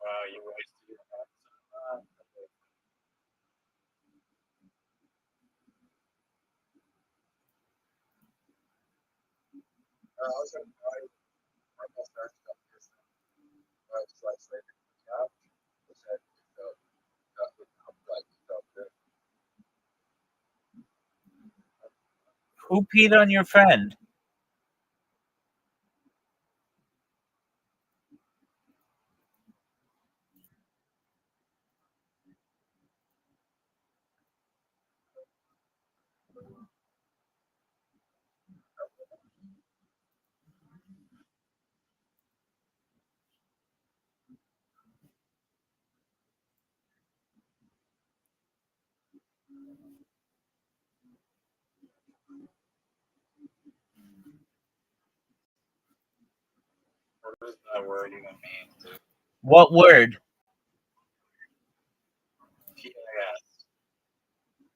You wasted your time. I was going to buy my best friend stuff this like yeah, which I felt like felt good. Who peed on your friend? What does that word even mean? Dude? What word? TIS.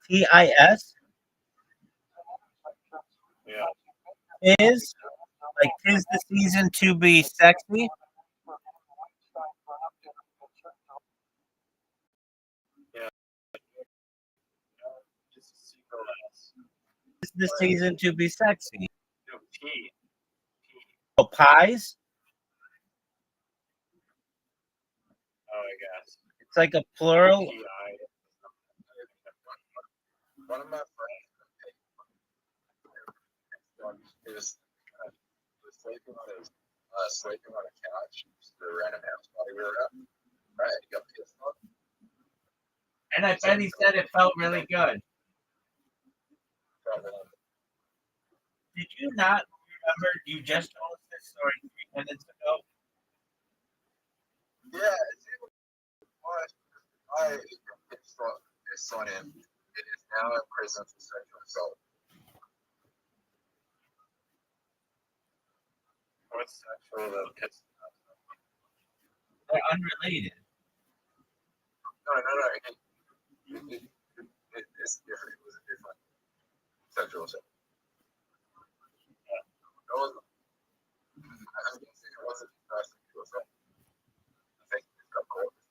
TIS Yeah. is like tis the season to be sexy. Yeah. Just a single S. Tis the season to be sexy. No, T. Oh, pies. Oh, I guess. It's like a plural. P-I. One of my friends was sleeping on a couch, just a random house party we were at. Right, he got pissed off. And I bet he said it felt really good. Did you not remember? You just told us this story 3 minutes ago. Yeah, it's even worse. I pissed on him. It is now in prison for sexual assault. What's sexual that pissed? They're unrelated. No. It's different. It was a different sexual assault. It wasn't. I don't think it wasn't sexual assault. I think it got caught this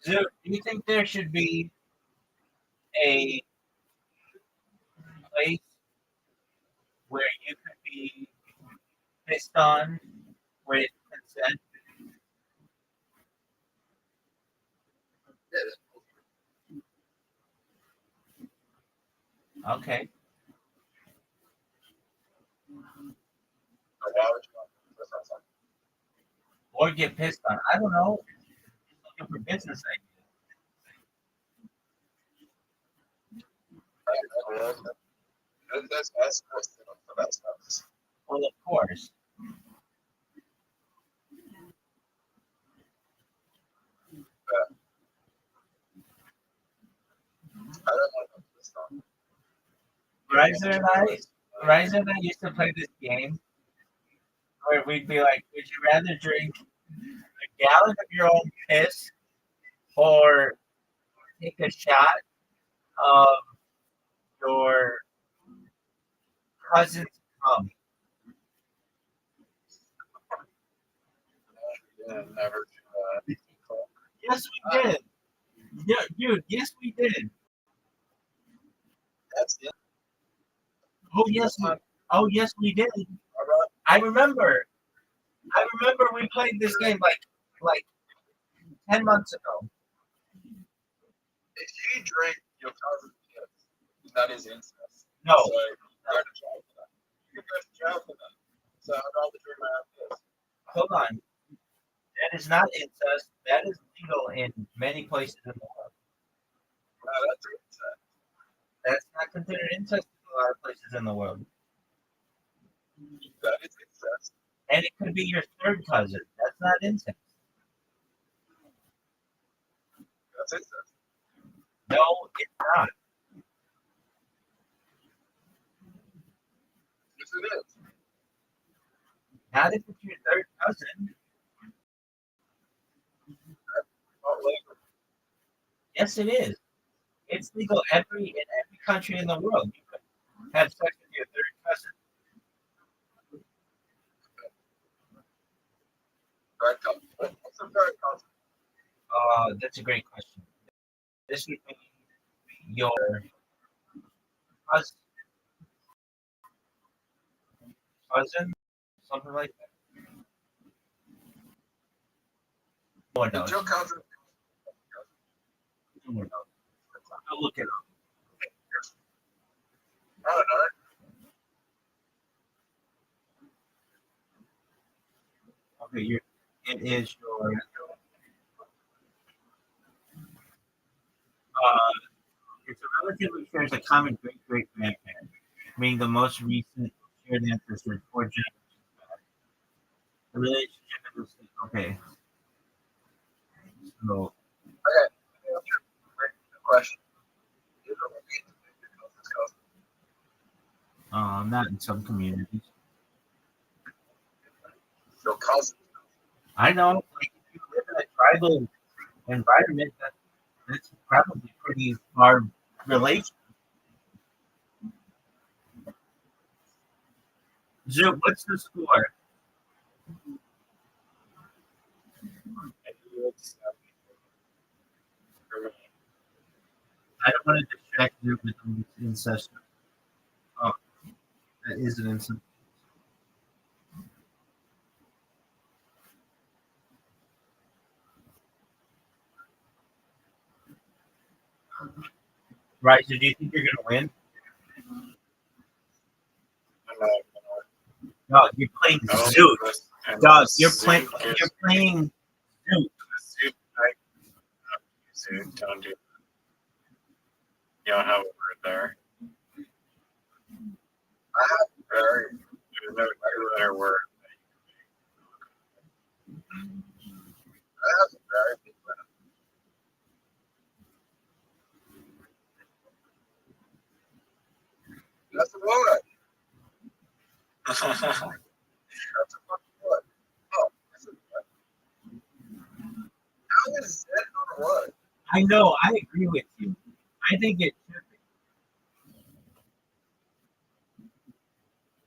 time. Do you think there should be a place where you could be pissed on with consent? Yeah. Okay. So why would you want to piss on something? Or get pissed on. I don't know. Looking for business ideas. That's question for that stuff. Well, of course. I don't want to piss on. Riser and I used to play this game where we'd be like, would you rather drink a gallon of your own piss or take a shot of your cousin's cum? Yeah, never. Yes, we did. Yeah, dude, yes, we did. That's it. Oh, yes, we did. I remember. We played this game like 10 months ago. If you drink your cousin's piss, that is incest. No. So you go to jail for that. You go to jail for that. So I'd rather drink my own piss. Hold on. That is not incest. That is legal in many places in the world. No, that's incest. That's not considered incest in a lot of places in the world. That is incest. And it could be your third cousin. That's not incest. That's incest. No, it's not. Yes, it is. Not if it's your third cousin. Not legal. Yes, it is. It's legal in every country in the world. You could have sex with your third cousin? Third cousin. What's the third cousin? That's a great question. This would be your cousin, cousin, something like that. No one Did knows. your cousin? No one knows. I'll look it up. I don't know. Okay, it is your it's a relative who shares a common great great grandparent, meaning the most recent shared ancestor four generations back. The relationship is okay. So Okay. The question. You know, your cousin's cousin. not in some communities. Your cousin. I know, like if you live in a tribal environment, that's probably pretty far relation. Zoom, what's the score? I don't want to distract you with incest. Oh, that is an incest. Right, so do you think you're gonna win? No, you're playing Zoot. Dog, you're playing Zoot. Zoot, don't do. You don't have a word there. I have very. There's no two-letter word. I have a very big letter. That's a word. That's a fucking word. Oh, this is what. How is that not a word? I know, I agree with you. I think it should be.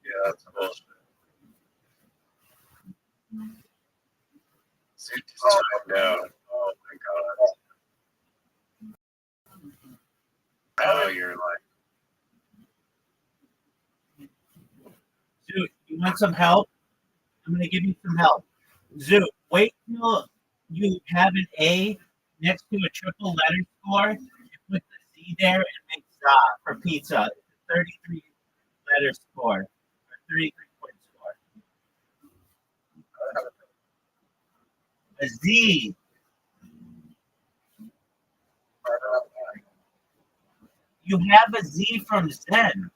Yeah, that's bullshit. Zoot is timed out. Oh my god. Now you're like. Zoot, you want some help? I'm gonna give you some help. Zoot, wait till you have an A next to a triple letter score and put the Z there and make za for pizza. It's a 33 letter score or 33 point score. A Z. You have a Z from Zen.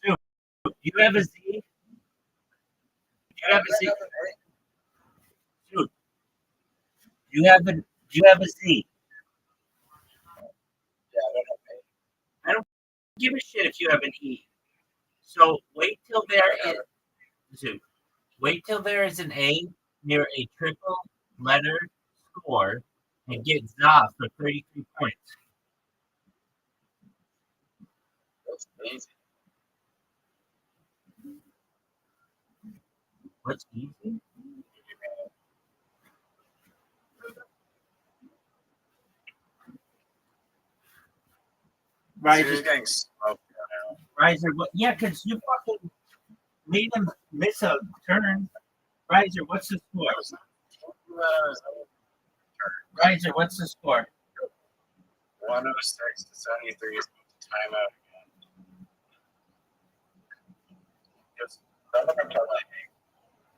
Zoot, you have a Z? You have a Z? Zoot, you have a Z? Yeah, I don't have I don't give a shit if you have an E. So Zoot, wait till there is an A near a triple letter score and get za for 33 points. That's amazing. What's easy? Riser. Riser, Getting smoked now. Riser, what? Yeah, because you fucking made him miss a turn. Riser, what's the score? Riser, what's the score? 106 to 73 is timeout again. Just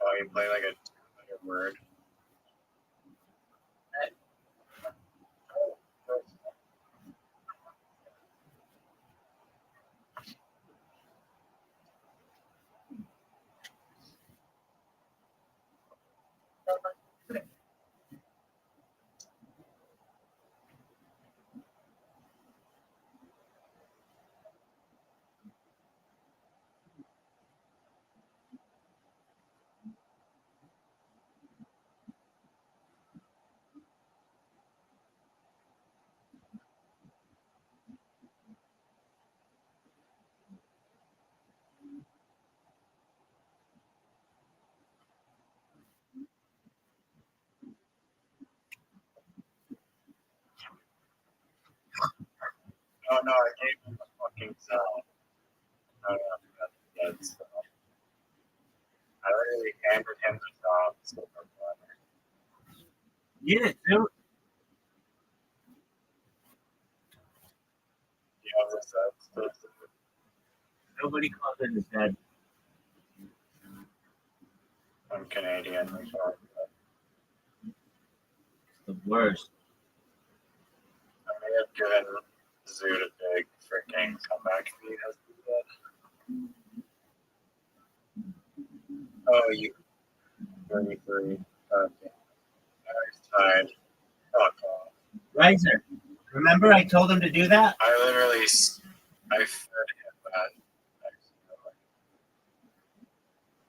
oh, you play like a word. no, I gave him a fucking sound. No, that's dead stuff. I literally handed him the sound. Yeah, dude. Yeah, what's that? Nobody calls it his dad. I'm Canadian. I'm sorry. It's the worst. I may have given Zoot a big freaking comeback if he has to do that. Oh, you 33. Okay. Nice tied. Oh, God. Riser, remember I told him to do that? I literally, I fed him that.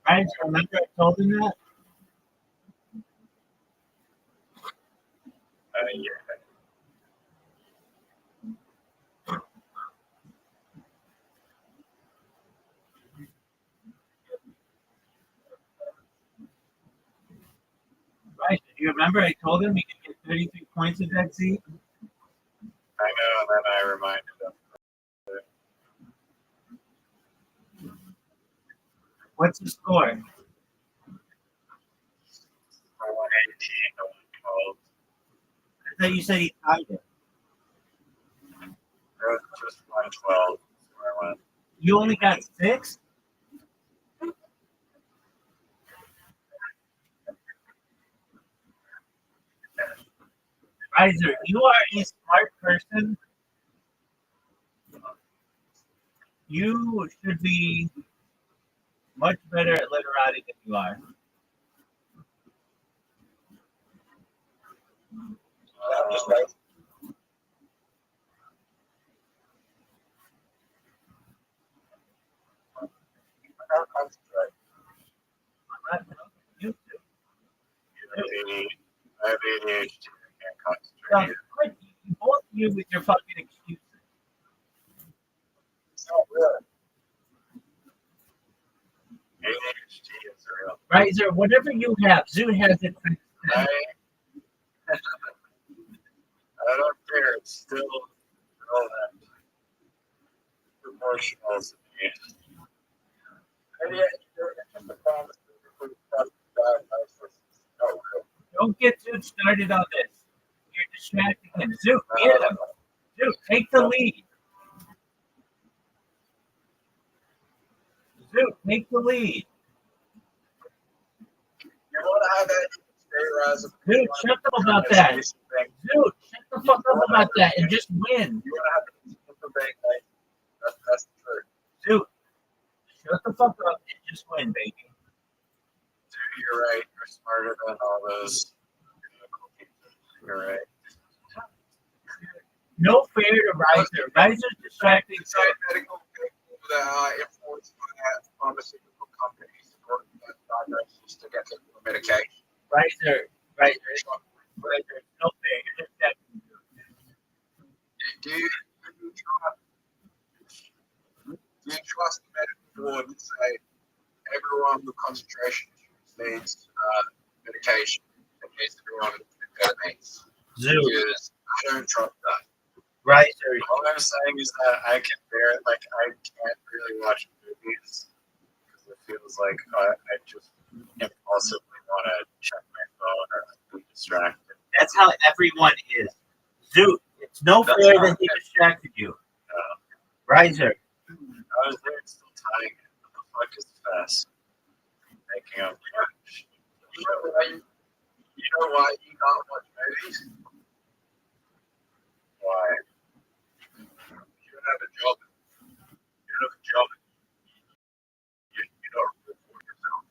Riser, remember I told him that? Yeah. Riser, do you remember I told him he could get 33 points with that seat? I know, and then I reminded him. What's the score? 118 to 112. I thought you said he tied it. It was just 112. Where I went. You only got 6? Riser, you are a smart person. You should be much better at literati than you are. I'm just right. I can't concentrate. You I have ADHD. I can't So, concentrate. quit, both of you with your fucking excuses. It's not real. ADHD is real. Riser, whatever you have, Zoot has it. I don't care. It's still relevant. Proportional to me. And yet, you're just a promise that you put diagnosis. No real. Don't get Zoot started on this. You're distracting him. Zoot, get him. Zoot, take the lead. Zoot, take the lead. You want to have that rise of Zoot, shut up about that. Zoot, shut the fuck up about that and just win. You want to have the bank night. That's the truth. Zoot, shut the fuck up and just win, baby. Dude, you're right. You're smarter than all those. You're right. No fair to Riser. Riser's distracting. It's medical people that influenced by pharmaceutical companies or diagnosis to get the medication. Riser, no fair. You're distracting. Do you trust the medical board and say everyone with concentration issues needs medication and needs to be on amphetamines? Zoot, Because I don't trust that. Riser, All I'm saying is that I can bear it. Like, I can't really watch movies because it feels like I just impulsively want to check my phone or be distracted. that's how everyone is. Zoot, it's no fair that he distracted you. Riser, I was there still tying it. What the fuck is fast? Making up. You know why you not watch movies? Why? You don't have a job. You don't have a job. You don't report yourself.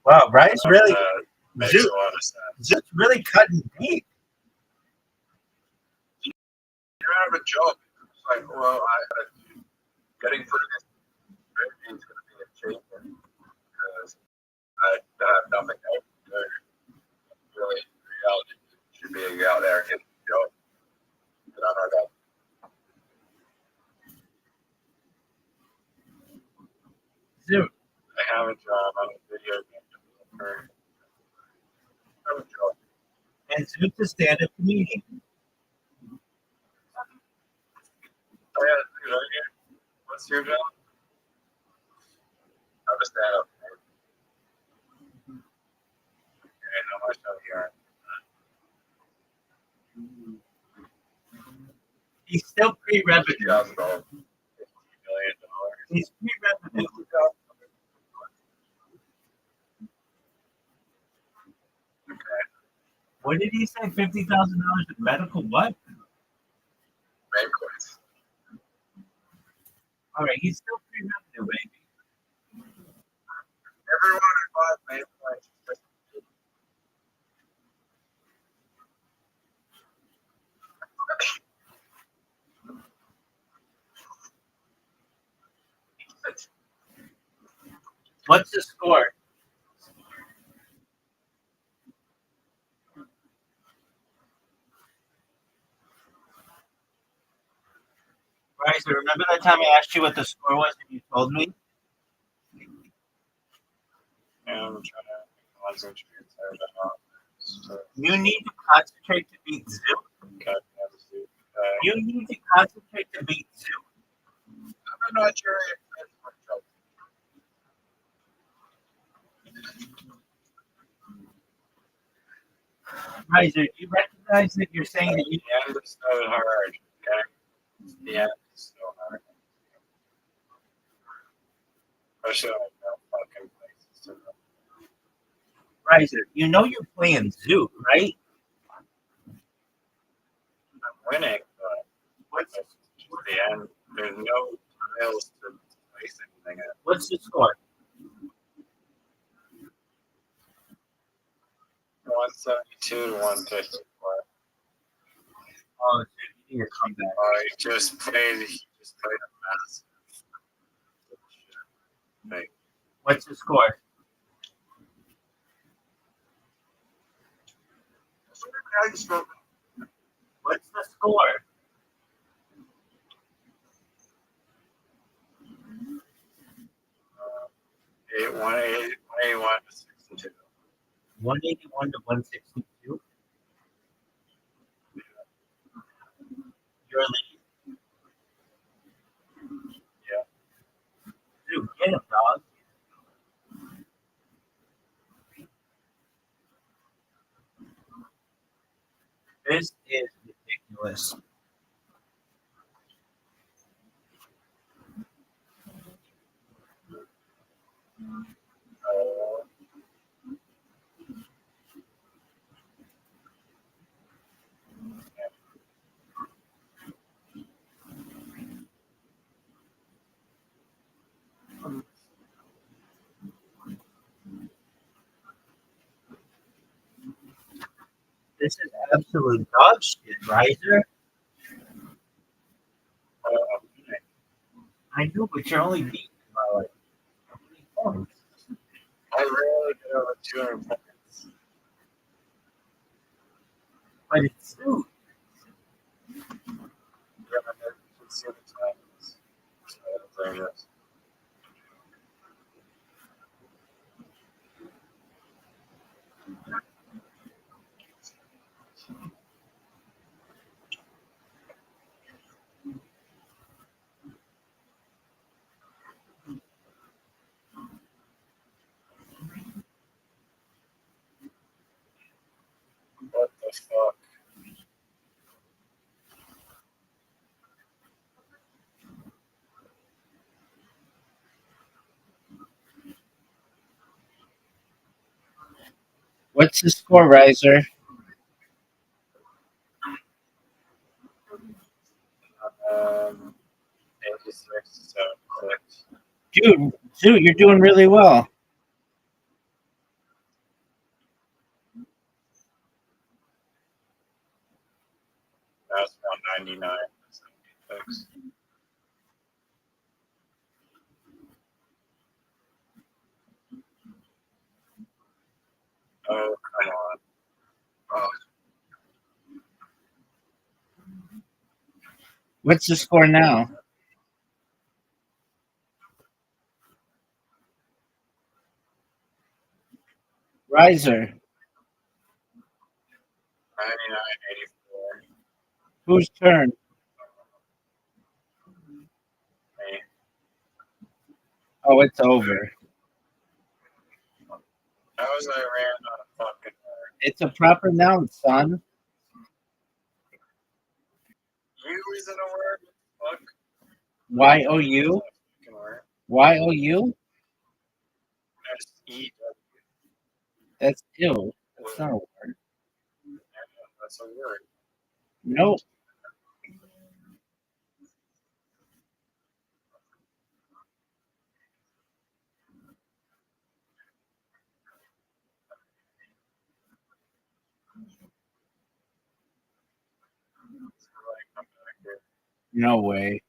wow, Riser really, Makes Zoot, a lot of sense. Zoot's really cutting deep. You don't have a job. It's like, well, getting through this movie is going to be achievement because I have nothing else to do. Really, in reality, you should be out there and getting a job. But I know that. Zoot, I have a job. I'm a video game developer. I have a job. and Zoot's a stand-up comedian. What's your job? I'm a stand-up. Okay, how much of your He's still pre-revenue. $50,000? $50 million. He's pre-revenue. Okay. What did he say? $50,000 in medical what? Banquets. All right, he's still pre-revenue, baby. Everyone who bought banquets. What's the score? Right, so remember that time I asked you what the score was and you told me? Yeah, I'm trying to concentrate. You need to concentrate to beat Zoo. You need to concentrate to beat Zoo. I'm not sure if that's my job. Riser, do you recognize that you're saying that you The end is so hard. Okay. The end is so hard. Especially like no fucking places to go. Riser, you know you're playing Zoo, right? I'm winning, but What's at the end, there's no tiles to place anything in. what's the score? 172 to 154. Oh, dude, you need to come back. He just played a massive thing. What's the score? What's the score? 181 to 62. 181 to 162. You're leading. Yeah. Dude, get him, dog. This is ridiculous. This is absolute dog shit, Riser. I know, but you're only beating by like 20 points. I rarely get over 200 points. But it's Zoo. Yeah, I can see the times. There it is. What the fuck? What's the score, Riser? 86 to 76. Dude, Zoo, you're doing really well. That's 199 to 76. Oh, come on. Oh, What's the score now? Riser, 99, 84. whose turn? Me. Oh, it's over. How was Iran on a fucking word? It's a proper noun, son. You isn't a word? Fuck. Y-O-U? Fucking word. Y-O-U? Just eat. That's ill. That's not a word. That's a word. No. No way.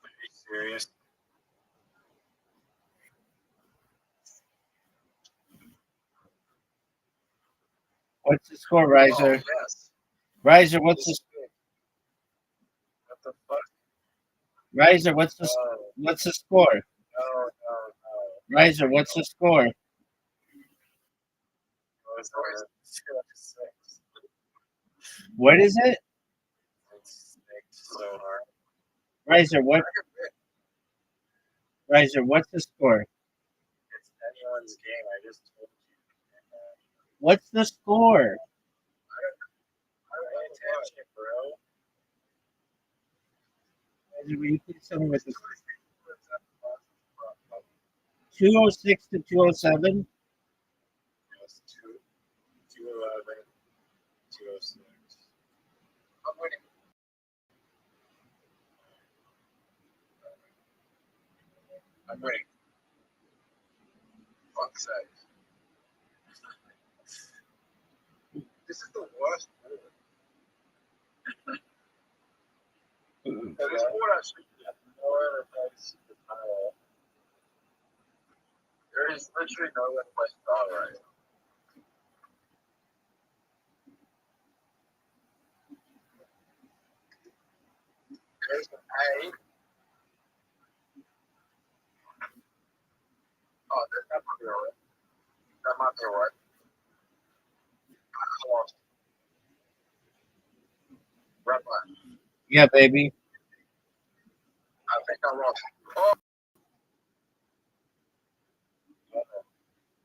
Are you serious? What's the score, Riser? Oh, yes. Riser, what's the What the fuck? Riser? What's the score? No. Riser, what's the score? It's always 6. What is it? It's so hard. Riser, what? Riser, what's the score? It's anyone's game. I just told you. What's the score? Pay attention, bro. Riser, will you please tell me what the 206 to 207? It's 211, 206. I'm winning. I'm winning. Fuck's sake. This is the worst board. This board actually has no other place to tile. There is literally no other place to tile right now. There's an A. Oh, that might be alright. That might be alright. I lost. Rabbi. Yeah, baby. I think I lost. Oh.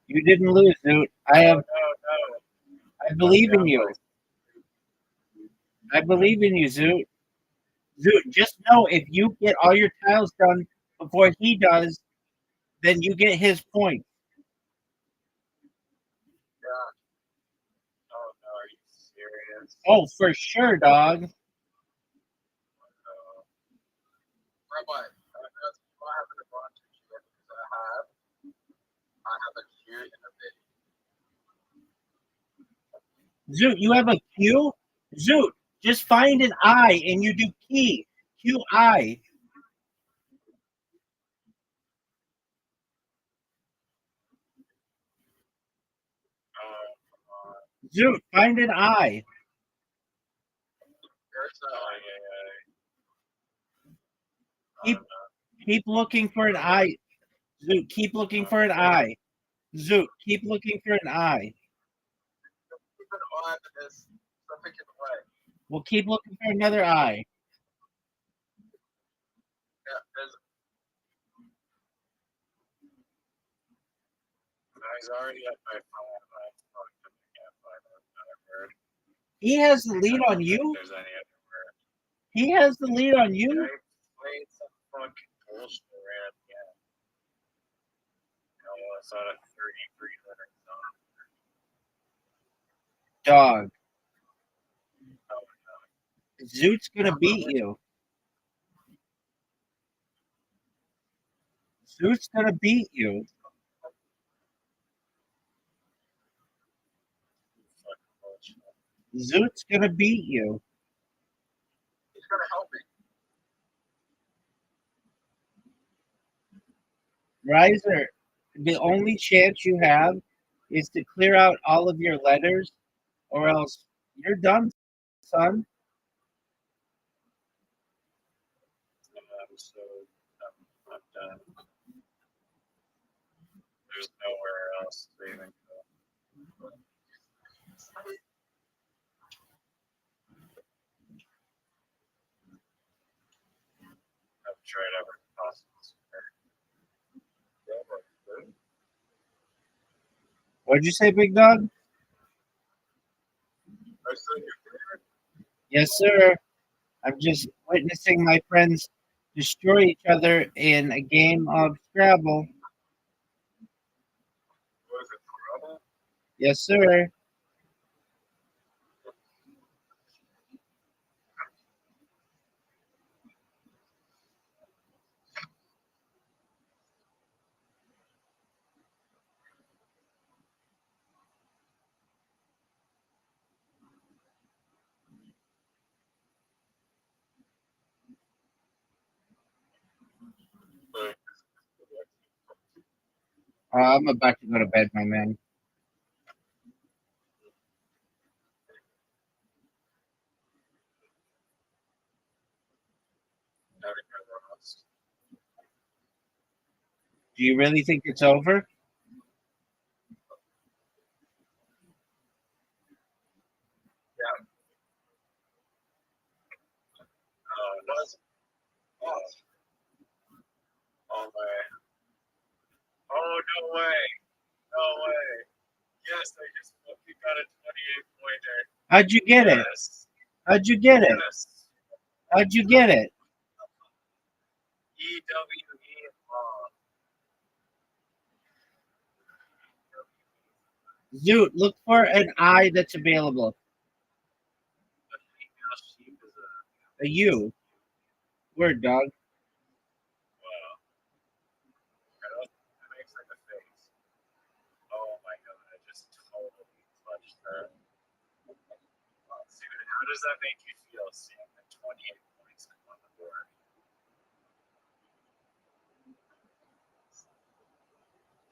You didn't lose, dude. No. I believe in you. I believe in you, Zoot. Zoot, just know if you get all your tiles done before he does, then you get his point. Yeah. Oh no, are you serious? Oh, for sure, dog. Rabbi, that's what happened to Rothschild because I have a Q in a bit. Zoot, you have a Q? Zoot, just find an I and you do key. QI. Zoot, find an I. Keep looking for an I. Zoot, keep looking for an I. Zoot, keep looking for an I. Keep an eye on this. Something in the way. Well, keep looking for another I. Yeah, he's already at my phone. I can't find another word. He has the lead on you? There's any other word. He has the lead on you? I played some fucking bullshit around. Yeah. It's not a 3,300 song. Dog. Zoot's gonna beat you. Zoot's gonna beat you. Zoot's gonna beat you. He's gonna help me. Riser, the only chance you have is to clear out all of your letters, or else you're done, son. So I'm done. There's nowhere else to even go. I've tried every possible scenario. What'd you say, big dog? I said you're Yes, sir. I'm just witnessing my friends destroy each other in a game of Scrabble. was it trouble? Yes, sir. But I'm about to go to bed, my man. not even else. Do you really think it's over? Yeah. Was off. Oh my. Oh no way. No way. Yes, I just fucking got a 28 pointer. How'd you get it? Yes. How'd you get it? Yes. How'd you get it? EWE. Zoot, look for an I that's available. The female sheep is A U. Word, dog. wow. It makes like a face. Oh my god, I just totally clutched that. Dude, how does that make you feel seeing the 28 points come on the board?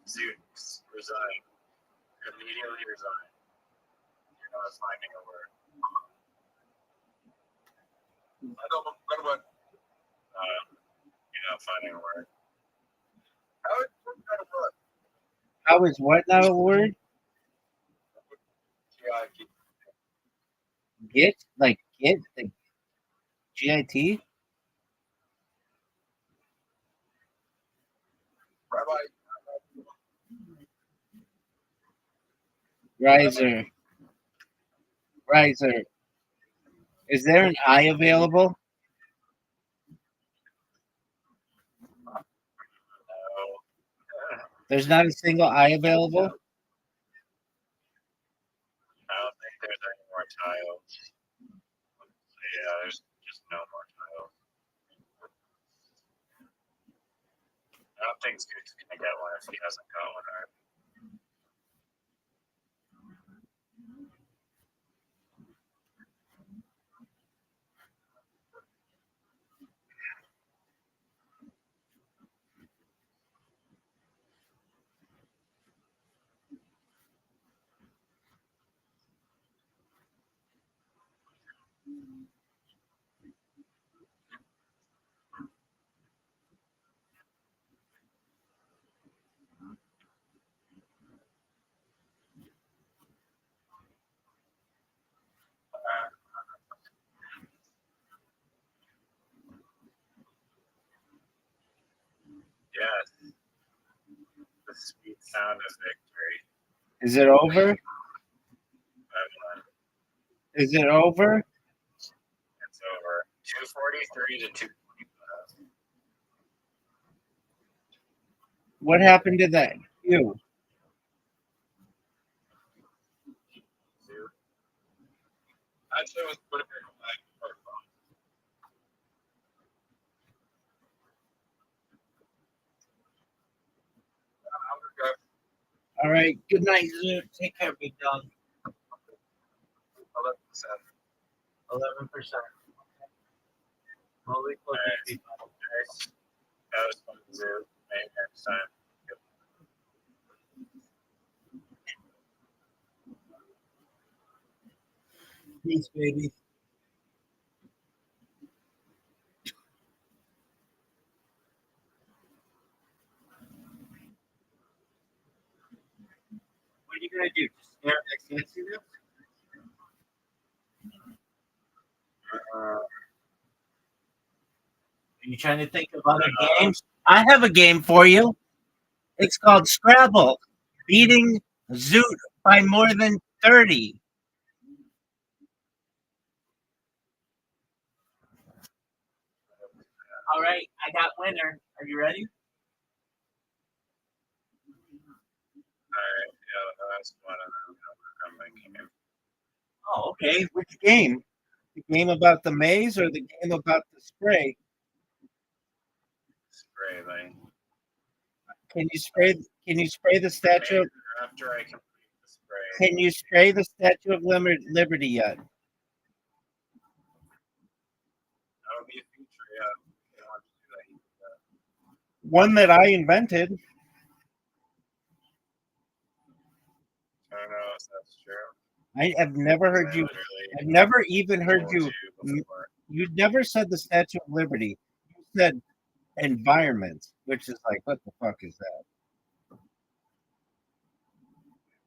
Zooks, resign. Immediately resign. You're not finding a word. I don't know what. You're not finding a word. How is that a word? How is what not a word? GIT. Git? Like git? Like GIT? Rabbi. Riser. Riser. Is there an I available? No. There's not a single I available? I don't think there's any more tiles. Yeah, there's just no more tiles. I don't think Scoot's gonna get one if he hasn't got one already. Yes, the sweet sound of victory. Is it over? Is it over? It's over. 243 to 225. What happened to that Q? Actually, it was put a bit like All right. Good night, Zoot. Take care, big dog. 11%. Holy fucking Alright. That was fun to do. Maybe next time. Peace, baby. What are you gonna do? Just stare at that fancy now? Are you trying to think of other games? I have a game for you. It's called Scrabble. Beating Zoot by more than 30. All right, I got winner. Are you ready? Alright, yeah, that's fun. I'm my game. Oh, okay. Which game? The game about the maze or the game about the spray? Spray lane. Can you spray? Can you spray the statue? Maybe after I complete the spray. Can you spray the Statue of Liberty yet? That would be a feature, yeah. If you want to do that, you can do that. One that I invented. I don't know if that's true. I have never heard I you. literally I've never even heard told you. before. You never said the Statue of Liberty. You said environment, which is like, what the fuck is that?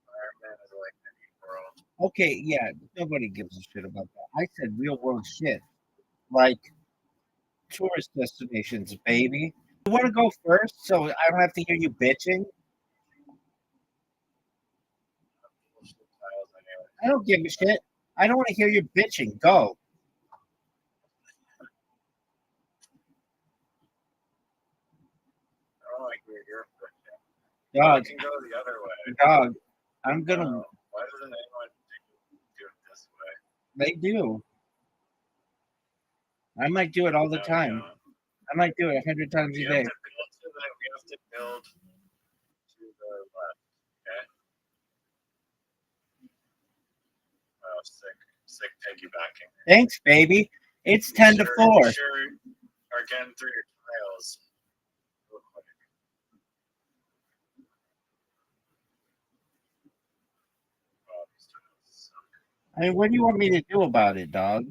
Environment is like the world. Okay, yeah, nobody gives a shit about that. I said real world shit, like tourist destinations, baby. You want to go first, so I don't have to hear you bitching? Bullshit tiles anyway. I don't give a shit. I don't want to hear you bitching. Go. I don't like where you're pushing. Dog, You can go the other way. dog. I'm gonna. Why doesn't anyone do it this way? They do. I might do it all the No, we time. don't. I might do it 100 times We a have day. to build to the, we have to build to the left. Okay. Oh, sick piggybacking. Thanks, baby. It's 10 to 4. You sure are getting through your trials. Real quick. Oh, these trials suck. I mean, what do you want me to do about it, dog?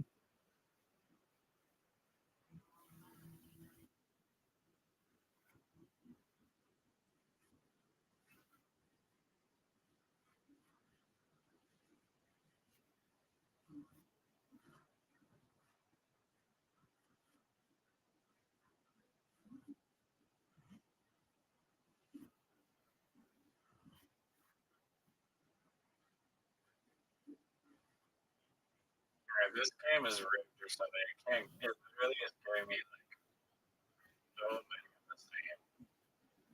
Alright, this game is rigged or something. It really is giving me like so many of the same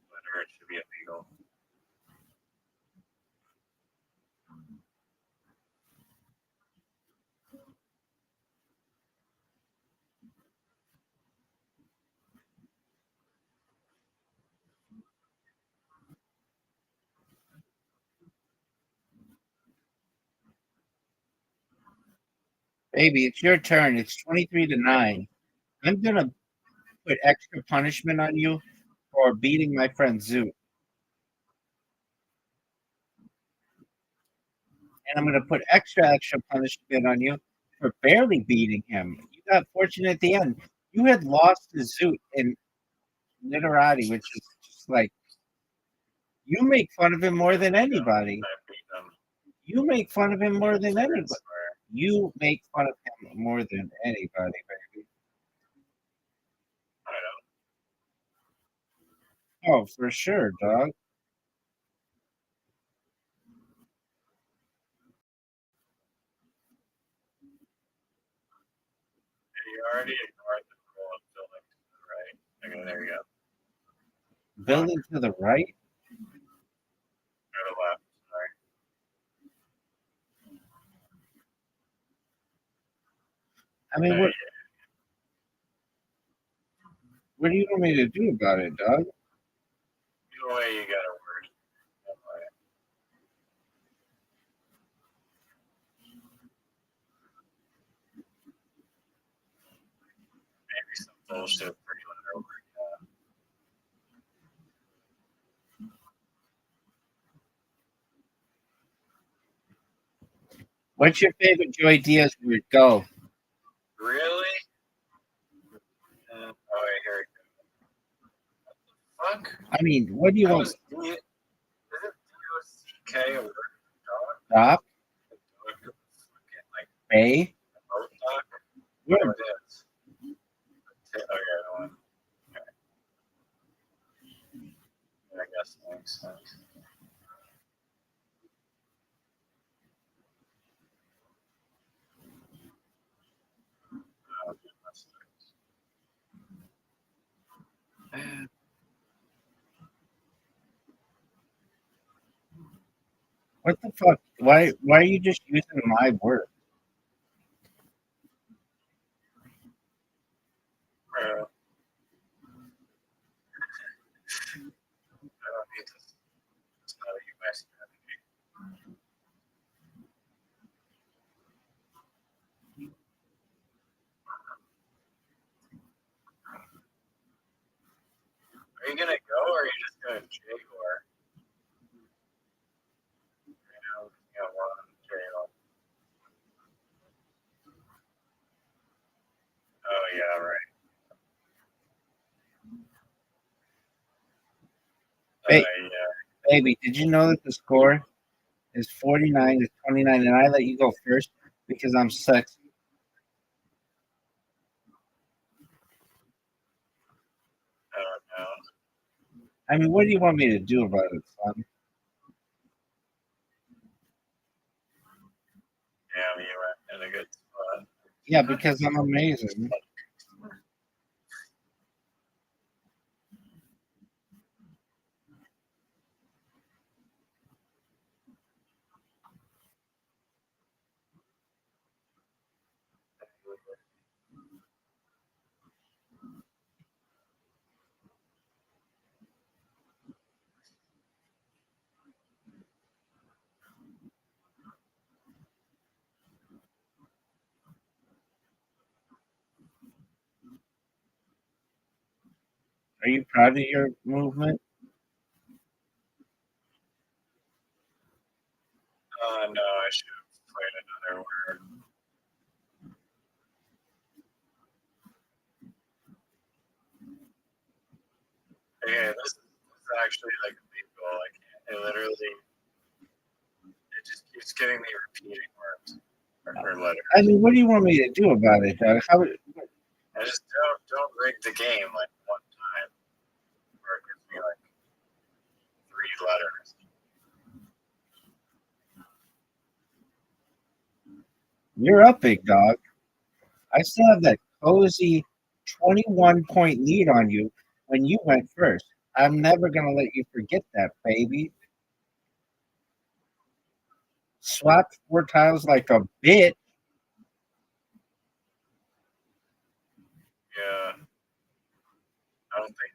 letter. It should be illegal. Baby, it's your turn. It's 23 to 9. I'm going to put extra punishment on you for beating my friend Zoot. And I'm going to put extra punishment on you for barely beating him. You got fortunate at the end. You had lost to Zoot in literati, which is just like, you make fun of him more than anybody. I beat them. You make fun of him more than I anybody. swear. You make fun of him more than anybody, baby. I don't. Oh, for sure, dog. You already ignored the rule of building to the right. Okay, there you go. Building to the right. Or the left. Sorry. I mean, what do you want me to do about it, dog? Either way, you got a word. bullshit three-letter word. What's your favorite Joy Diaz word? Go. Really? Oh, wait, here we go. Fuck? I mean, what do you That want? was is it D-O-C-K a word? Dog? Doc? Fucking like Bay? boat dock? Word. Oh, it is. Okay, I want. I guess that makes sense. Okay, that's nice. What the fuck? Why are you just using my word? I don't need this. It's not a US strategy. Are you gonna go or are you just gonna jaguar? You know, one jail. Oh yeah, right. Hey, Yeah. baby, did you know that the score is 49-29 and I let you go first because I'm sexy? Oh no. I mean, what do you want me to do about it, son? Yeah, you were in a good spot. Yeah, because I'm amazing. Are you proud of your movement? No, I should have played another word. Yeah, this is actually like illegal. I can't. It literally, it just keeps giving me repeating words or letters. I mean, what do you want me to do about it, Doug? I just don't rig the game like one time, where it gives me like three letters. You're up, big dog. I still have that cozy 21-point lead on you when you went first. I'm never going to let you forget that, baby. Swap 4 tiles like a bitch. Yeah, I don't think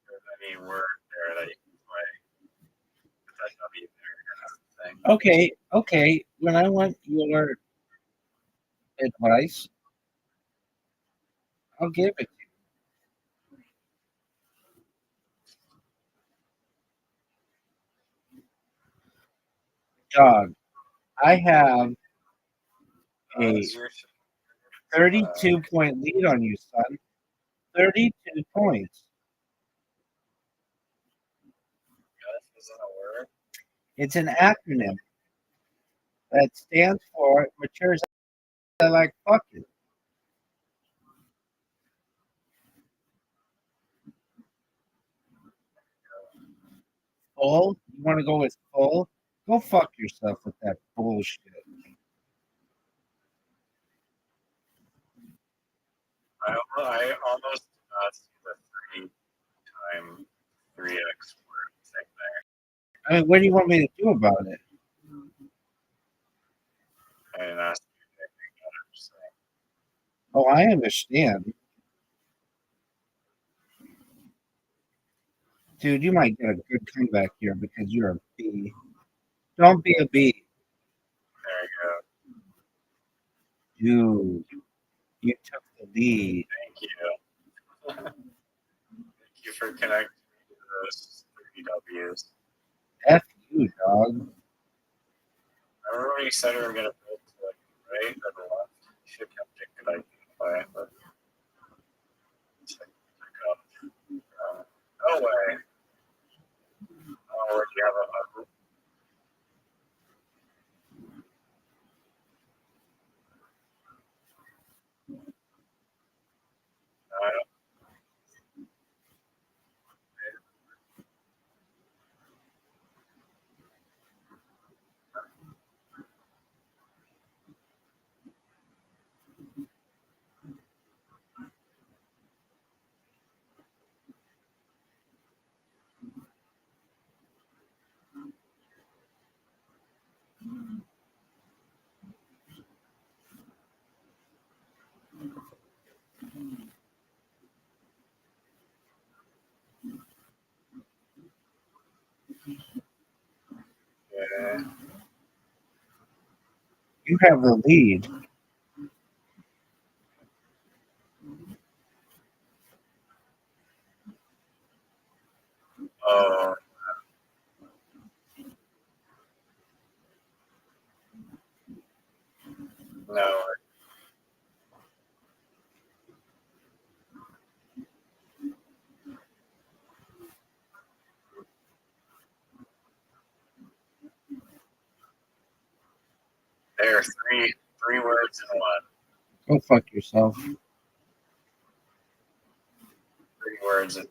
there's any word there that you can play with that W there. Thing. Okay. When I want your advice, I'll give it to you. Dog, I have a 32-point lead on you, son. 32 points. This isn't a word. It's an acronym that stands for matures I like fucking. Full? You want to go with full? Go fuck yourself with that bullshit. I almost did not see the 3 time 3x word thing there. I mean, what do you want me to do about it? I didn't ask you anything other, so. Oh, I understand. Dude, you might get a good comeback here because you're a B. Don't be a B. There you go. Dude, you took the lead. Thank you. you for connecting me to those 3 Ws. F you, dog. I remember when you said we were going to build to like right or the left. You should have kept it good idea, but it's like, no way. Oh, where do you have a I don't yeah. You have the lead. Oh, no. There are three words in one. Go fuck yourself. 3 words in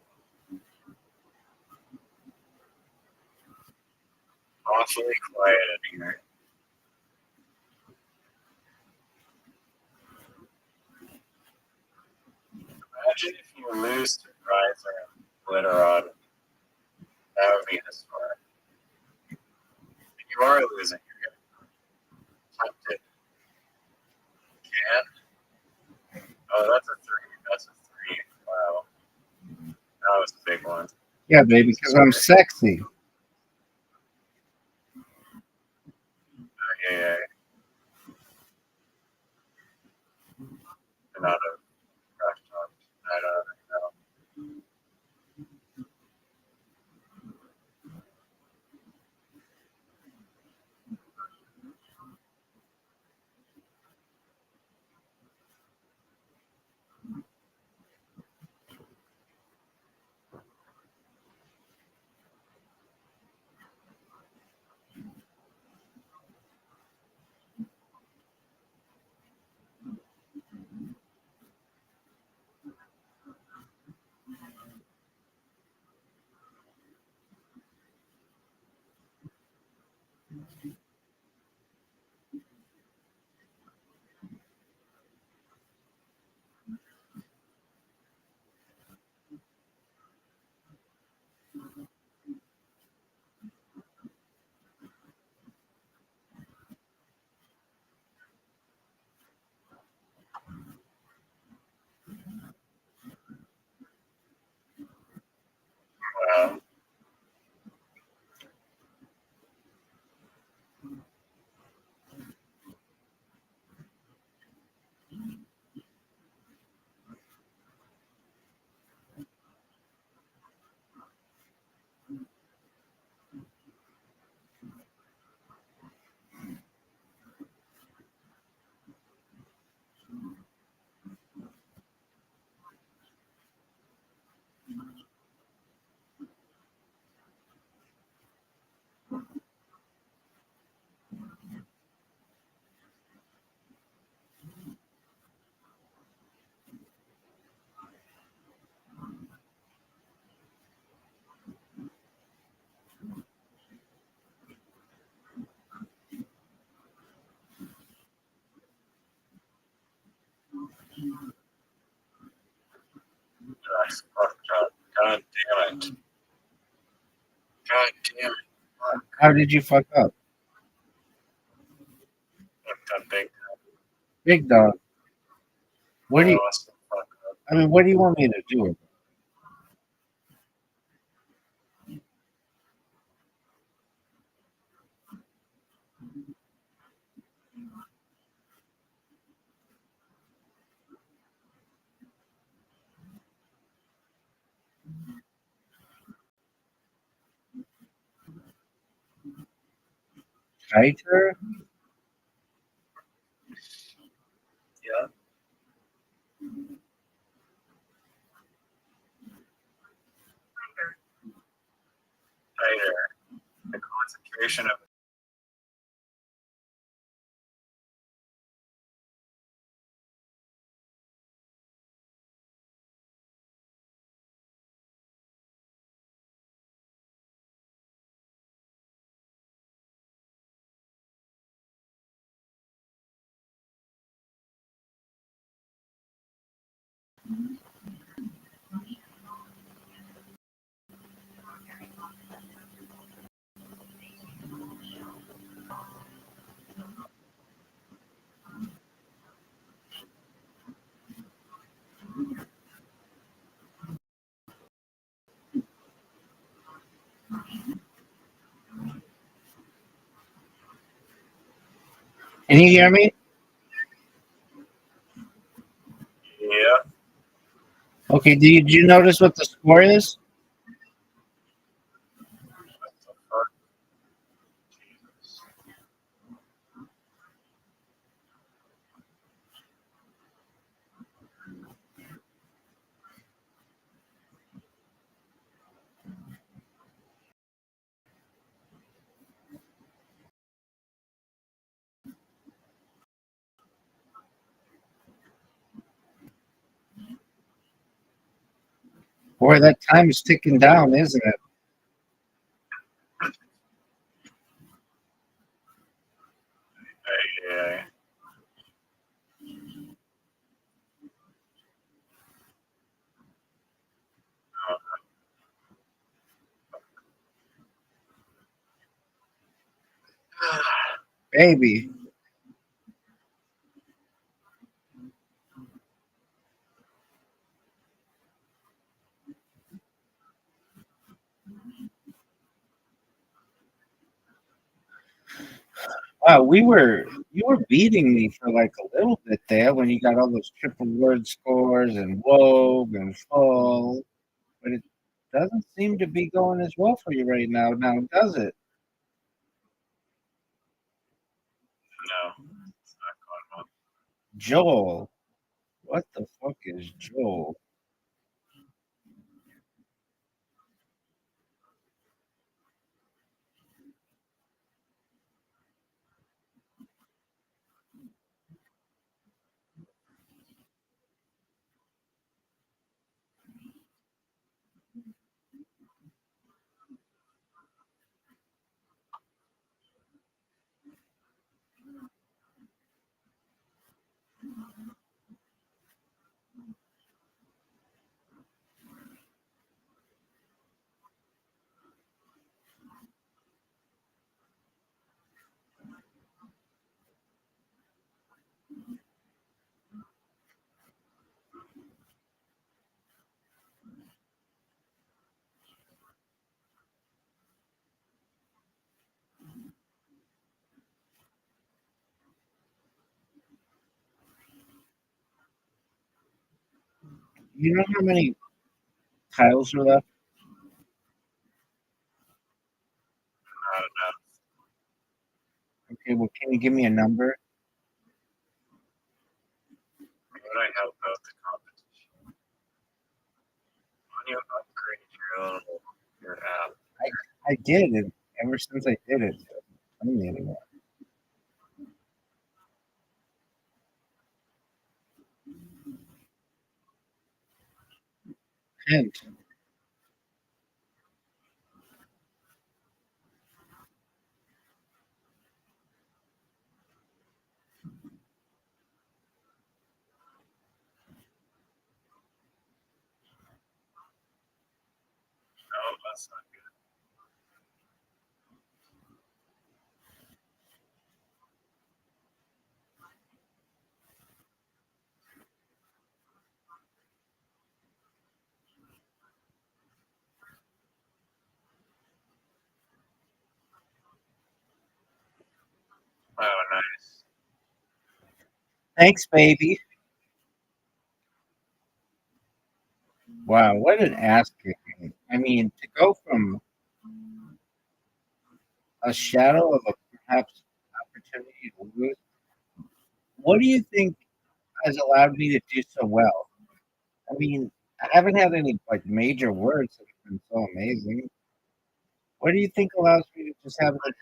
awfully quiet in here. Imagine if you lose to Riser and Glitterod. That would be historic. If you are losing, you're getting tempted. Can't? Oh, that's a 3. That's a 3. Wow. That was a big one. Yeah, baby, because I'm sexy. Yeah, yeah. Not a crash talk. I don't know. Wow. God damn it. God damn it. How did you fuck up? That big Big dog. What do you, awesome fuck up. I mean, what do you want me to do? Tighter? Yeah. Tighter. The concentration of Can you hear me? yeah. Okay, did you notice what the score is? What the fuck? Jesus. Boy, that time is ticking down, isn't it? Yeah. Baby. Wow, you were beating me for like a little bit there when you got all those triple word scores and woke and full, but it doesn't seem to be going as well for you right now, does it? No. It's not going well. Joel. What the fuck is Joel? You know how many tiles are left? Not enough. Okay, well, can you give me a number? How would I help out the competition? When you upgrade your app, I did, and ever since I did it, I don't need anymore. Hint. no, that's not good. Oh, nice. Thanks, baby. Wow, what an ass kicking. I mean, to go from a shadow of a perhaps opportunity to lose. What do you think has allowed me to do so well? I mean, I haven't had any like major words that have been so amazing. What do you think allows me to just have like,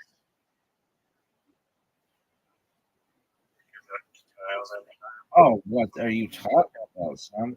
oh, what are you talking about, son?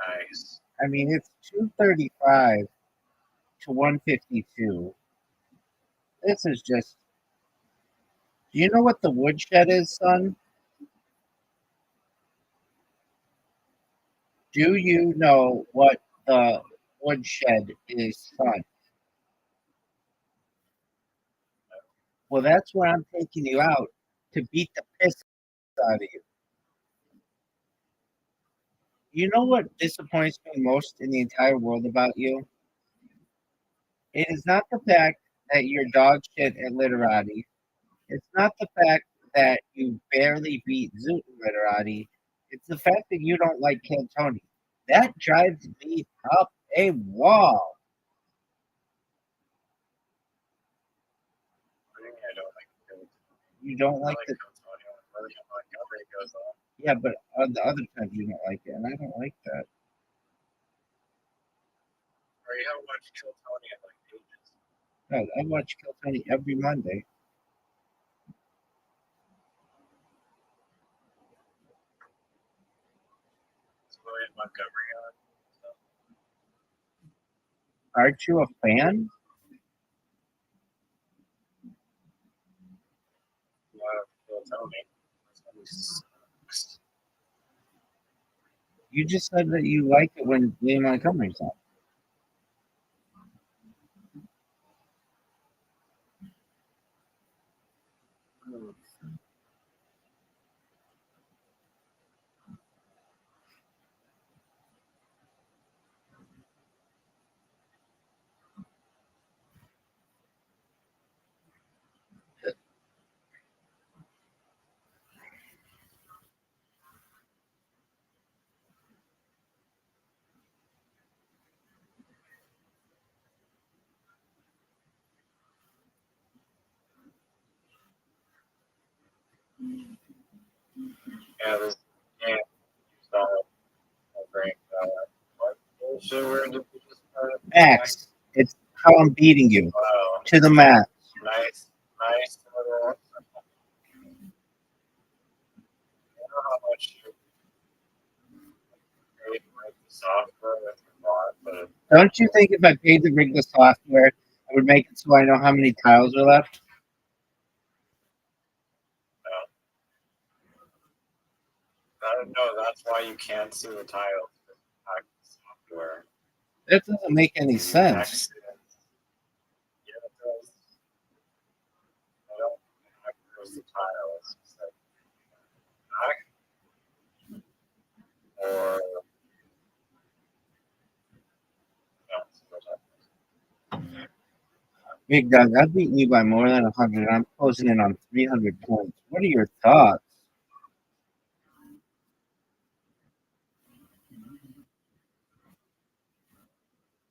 Nice. I mean, it's 235 to 152. This is just. Do you know what the woodshed is, son? Do you know what the woodshed is, son? Well, that's where I'm taking you out to beat the piss out of you. You know what disappoints me most in the entire world about you? It is not the fact that you're dog shit at literati. It's not the fact that you barely beat Zoot in literati. It's the fact that you don't like Cantoni. That drives me up a wall. I don't like it. You don't I like like the Antonio. I really don't like how it goes on. yeah, but on the other times you don't like it, and I don't like that. Or you haven't watched Kill Tony in like ages. God, I watch Kill Tony every Monday. It's William Montgomery on. So, Aren't you a fan? a lot of Kill Tony. That's what we sucks. You just said that you like it when William Montgomery's on. Yeah, this yeah, he's not a great what bullshit word did we just Max, it's how I'm beating you wow. to the max. Nice little you know how much you paid for the software that you bought, but Don't you think if I paid to rig the software, I would make it so I know how many tiles are left? no, that's why you can't see the tiles with software. That doesn't make any sense. Accidents. Yeah, it does. I don't there's the tiles. It's like or Big Doug, I've beaten you by more than 100. I'm closing in on 300 points. What are your thoughts?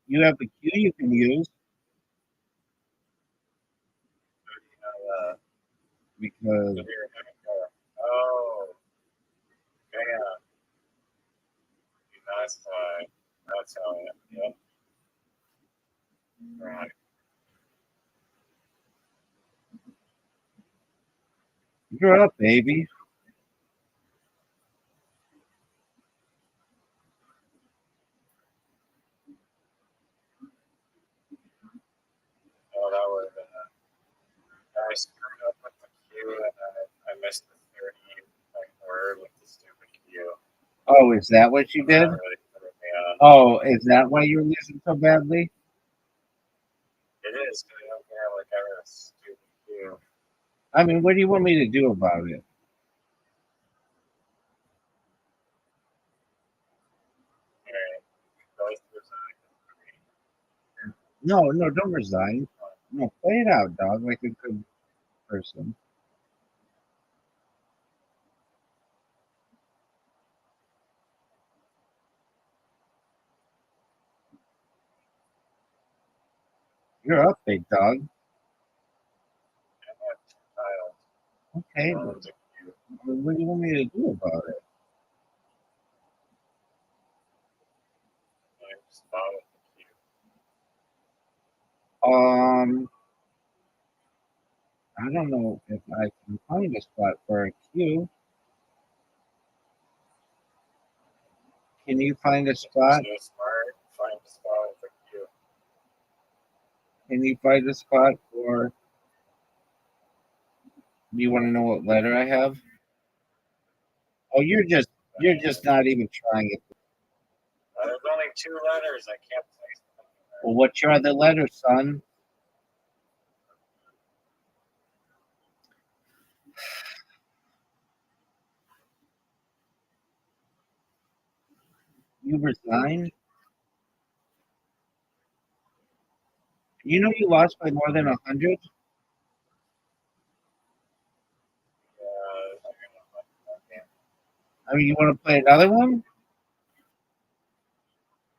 You have a cue you can use because oh, man, that's why. That's how it. Yep. Right. you're up, baby. Oh, is that what you did? Not really putting me on. Oh, is that why you're losing so badly? It is because I don't have like ever a stupid queue. I mean, what do you want me to do about it? Alright, both resign. No, no, don't resign. No, play it out, dog, like a good person. You're up, big dog. I have two tiles. Okay, One but of them's a queue. what do you want me to do about it? I just follow the queue. I don't know if I can find a spot for a queue. Can you find a If you're spot? so smart, find a spot with a queue. Can you find a spot for? Do you want to know what letter I have? Oh, you're just not even trying it. There's only two letters. I can't place them. Well, what's your other letter, son? You resigned? You know you lost by more than 100? Okay. I mean, you want to play another one?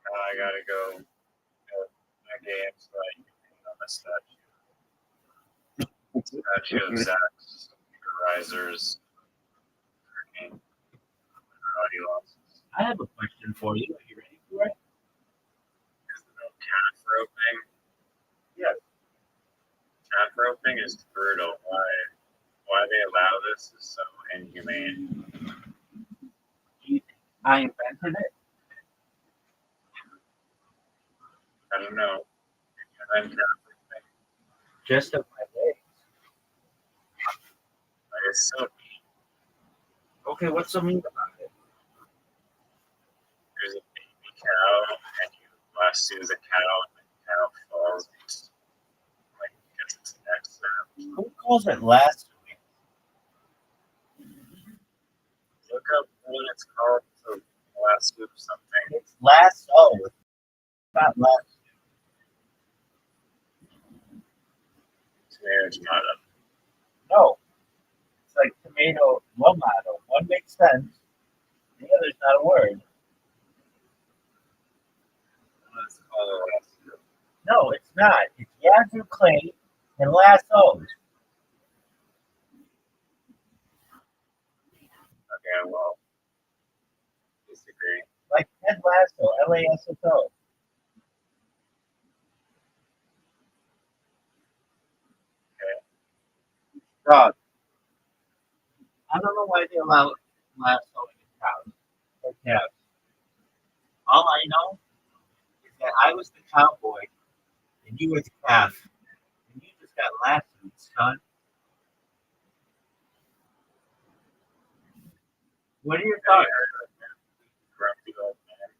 Now I gotta go to my game so I can put on the statue of Zach's supervisors. Hurricane. Already lost. I have a question for you. Are you ready for it? Is there no calf roping? Yes. Calf roping is brutal. Why they allow this is so inhumane. I invented it. I don't know. I'm calf roping. Just of my legs. Like, it's so mean. Okay, what's so mean about it? There's a baby cow and you lasso the cow and the cow falls and like gets its neck snapped. Who calls it last week? Look up what it's called to lasso something. It's lasso. It's not last. Tomato. No. It's like tomato, tomato. One makes sense. The other's not a word. It's called a lasso. No, it's not. It's yazoo clay and lassos. Okay, well, disagree. Like Ted Lasso, Lasso. Okay. Dog. I don't know why they allow lassoing in cows or calves. All I know is that I was the cowboy and you were the calf. And you just got lassoed, son. What are your Have you thoughts? heard of that grumpy old man?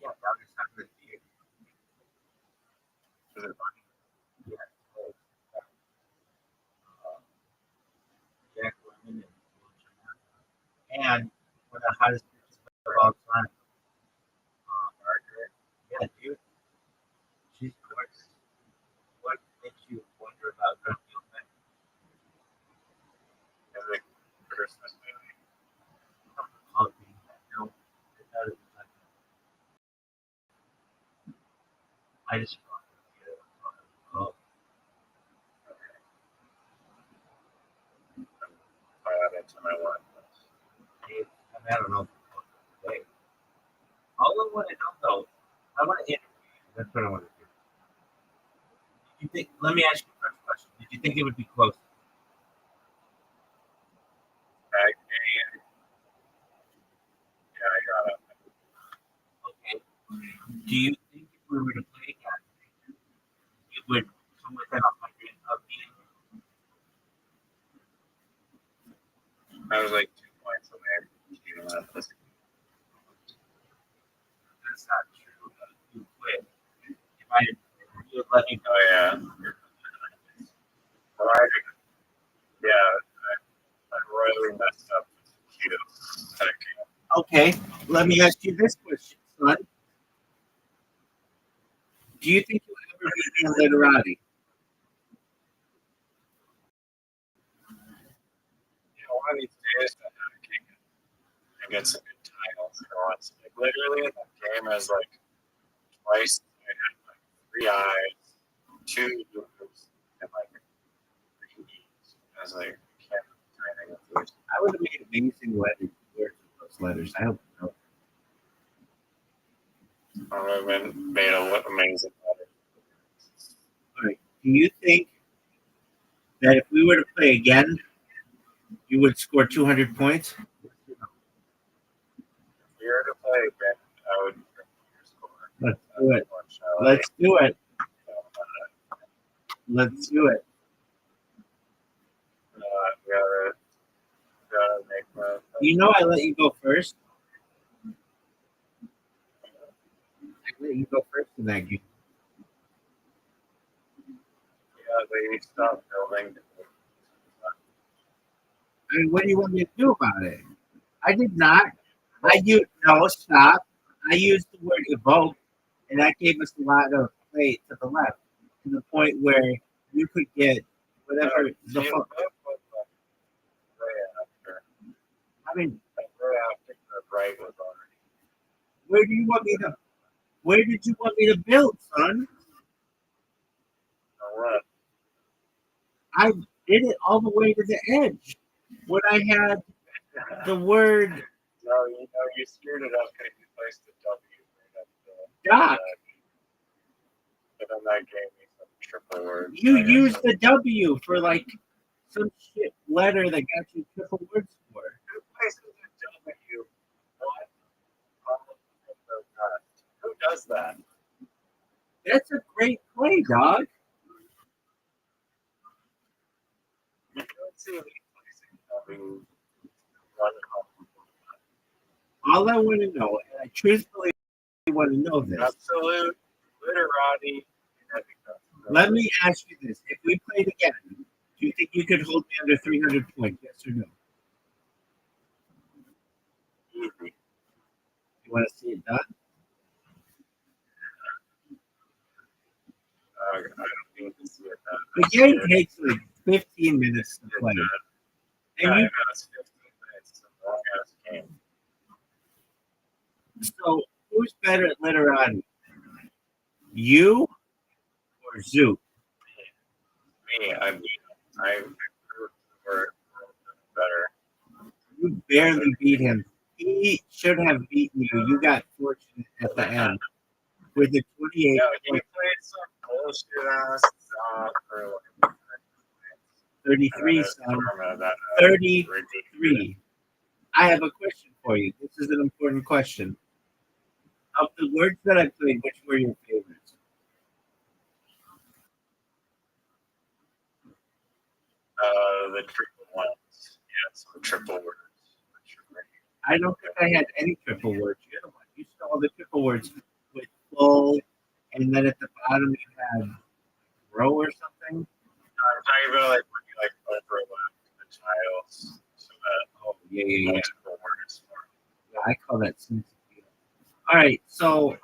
Yeah, dog is not good to you. Is it funny? Yeah. Jack Lemmon and one of the hottest bitches of all time. Margaret? Yeah, dude. She's gorgeous. What makes you wonder about grumpy old men? Is it Christmas movie? Oh, no, it's not even like that. I just oh, I add it to my one list. hey, I don't know. Wait. All I want to know though, I want to interview you. That's what I want to do. Did you think? Let me ask you the first question. Did you think it would be close? Tag game. Yeah, I got it. Okay. Do you think if we were to play again, it would come within 100 of being? I was like 2 points away from keeping that list. that's not true. You quit. If I you would let me know. Oh yeah. Well, I royally messed up with keto. Thank you. Okay, let me ask you this question, son. Do you think you'll ever be in literati? One of these days I get some good titles for once. Like literally in that game, I was like twice. I had like 3 eyes, 2 moves, and like 3 E's. I was like, I can't do anything with those. I would have made amazing letters with those letters. I hope so. I would have made an amazing letter. All right. Do you think that if we were to play again, you would score 200 points? If we were to play again, I would score. Let's do it. Let's do it. Let's do it. Gotta make my. You know I let you go first. I let you go first in that game. Yeah, they stopped building. I mean, what do you want me to do about it? I did not. No, stop. I used the word evoke, and that gave us a lot of play to the left, to the point where you could get whatever the fuck. I mean, Right after the right was already. where do you want me to? Where did you want me to build, son? What? I did it all the way to the edge. When I had the word No, you screwed it up because you placed the W right up the doc, but then that gave me some triple words. you used the W for like some shit letter that got you triple word score. Who places a W? What? Who does that? That's a great play, dog. You don't see me placing W. One All I want to know, and I truthfully want to know this. absolute literati. Let me ask you this: if we played again, do you think you could hold me under 300 points? Yes or no? Easy. You want to see it done? I don't need to see it. The game takes like 15 minutes to play. And you, It's 15 minutes. It's a long ass game. so who's better at literati? You or Zook? Me, I proved the word better. You barely beat him. He should have beaten you. You got fortunate at the end with the 28. No, he played some bullshit ass stuff for like 33, son. 33. 33. I have a question for you. This is an important question. Of the words that I played, which were your favorites? The triple ones. Yeah, some triple words. I don't think I had any triple words. You're the one. You stole the triple words with full, and then at the bottom you had row or something. I'm talking about like when you like overlap the tiles so that Yeah. multiple words form. Yeah, I call that sense of feel. All right, so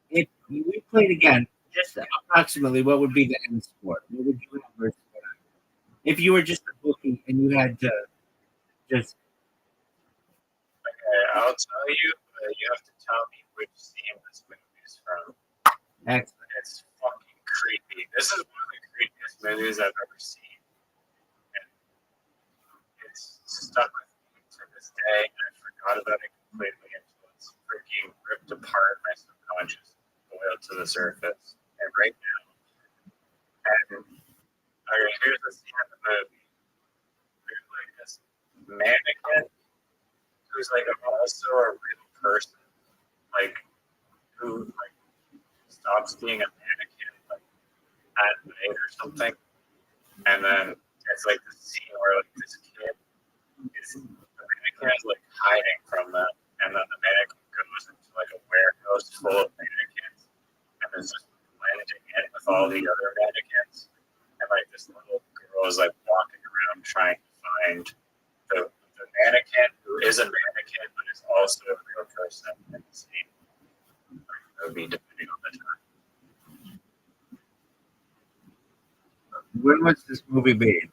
if we played again, just approximately, what would be the end score? What would you have versus what I would? If you were just a bookie and you had to just Okay, I'll tell you, but you have to tell me which scene this movie is from. excellent. It's fucking creepy. This is one of the creepiest movies I've ever seen. And it's stuck with me to this day, and I forgot about it completely until it's freaking ripped apart my subconscious, boiled to the surface. And right now, and okay, here's the scene of the movie. There's like this mannequin who's like also a real person, like who like stops being a mannequin like at night or something, and then it's like this scene where like this kid is the mannequin is like hiding from them, and then the mannequin goes into like a warehouse mannequin, but is also a real person in the same movie, depending on the time. When was this movie made?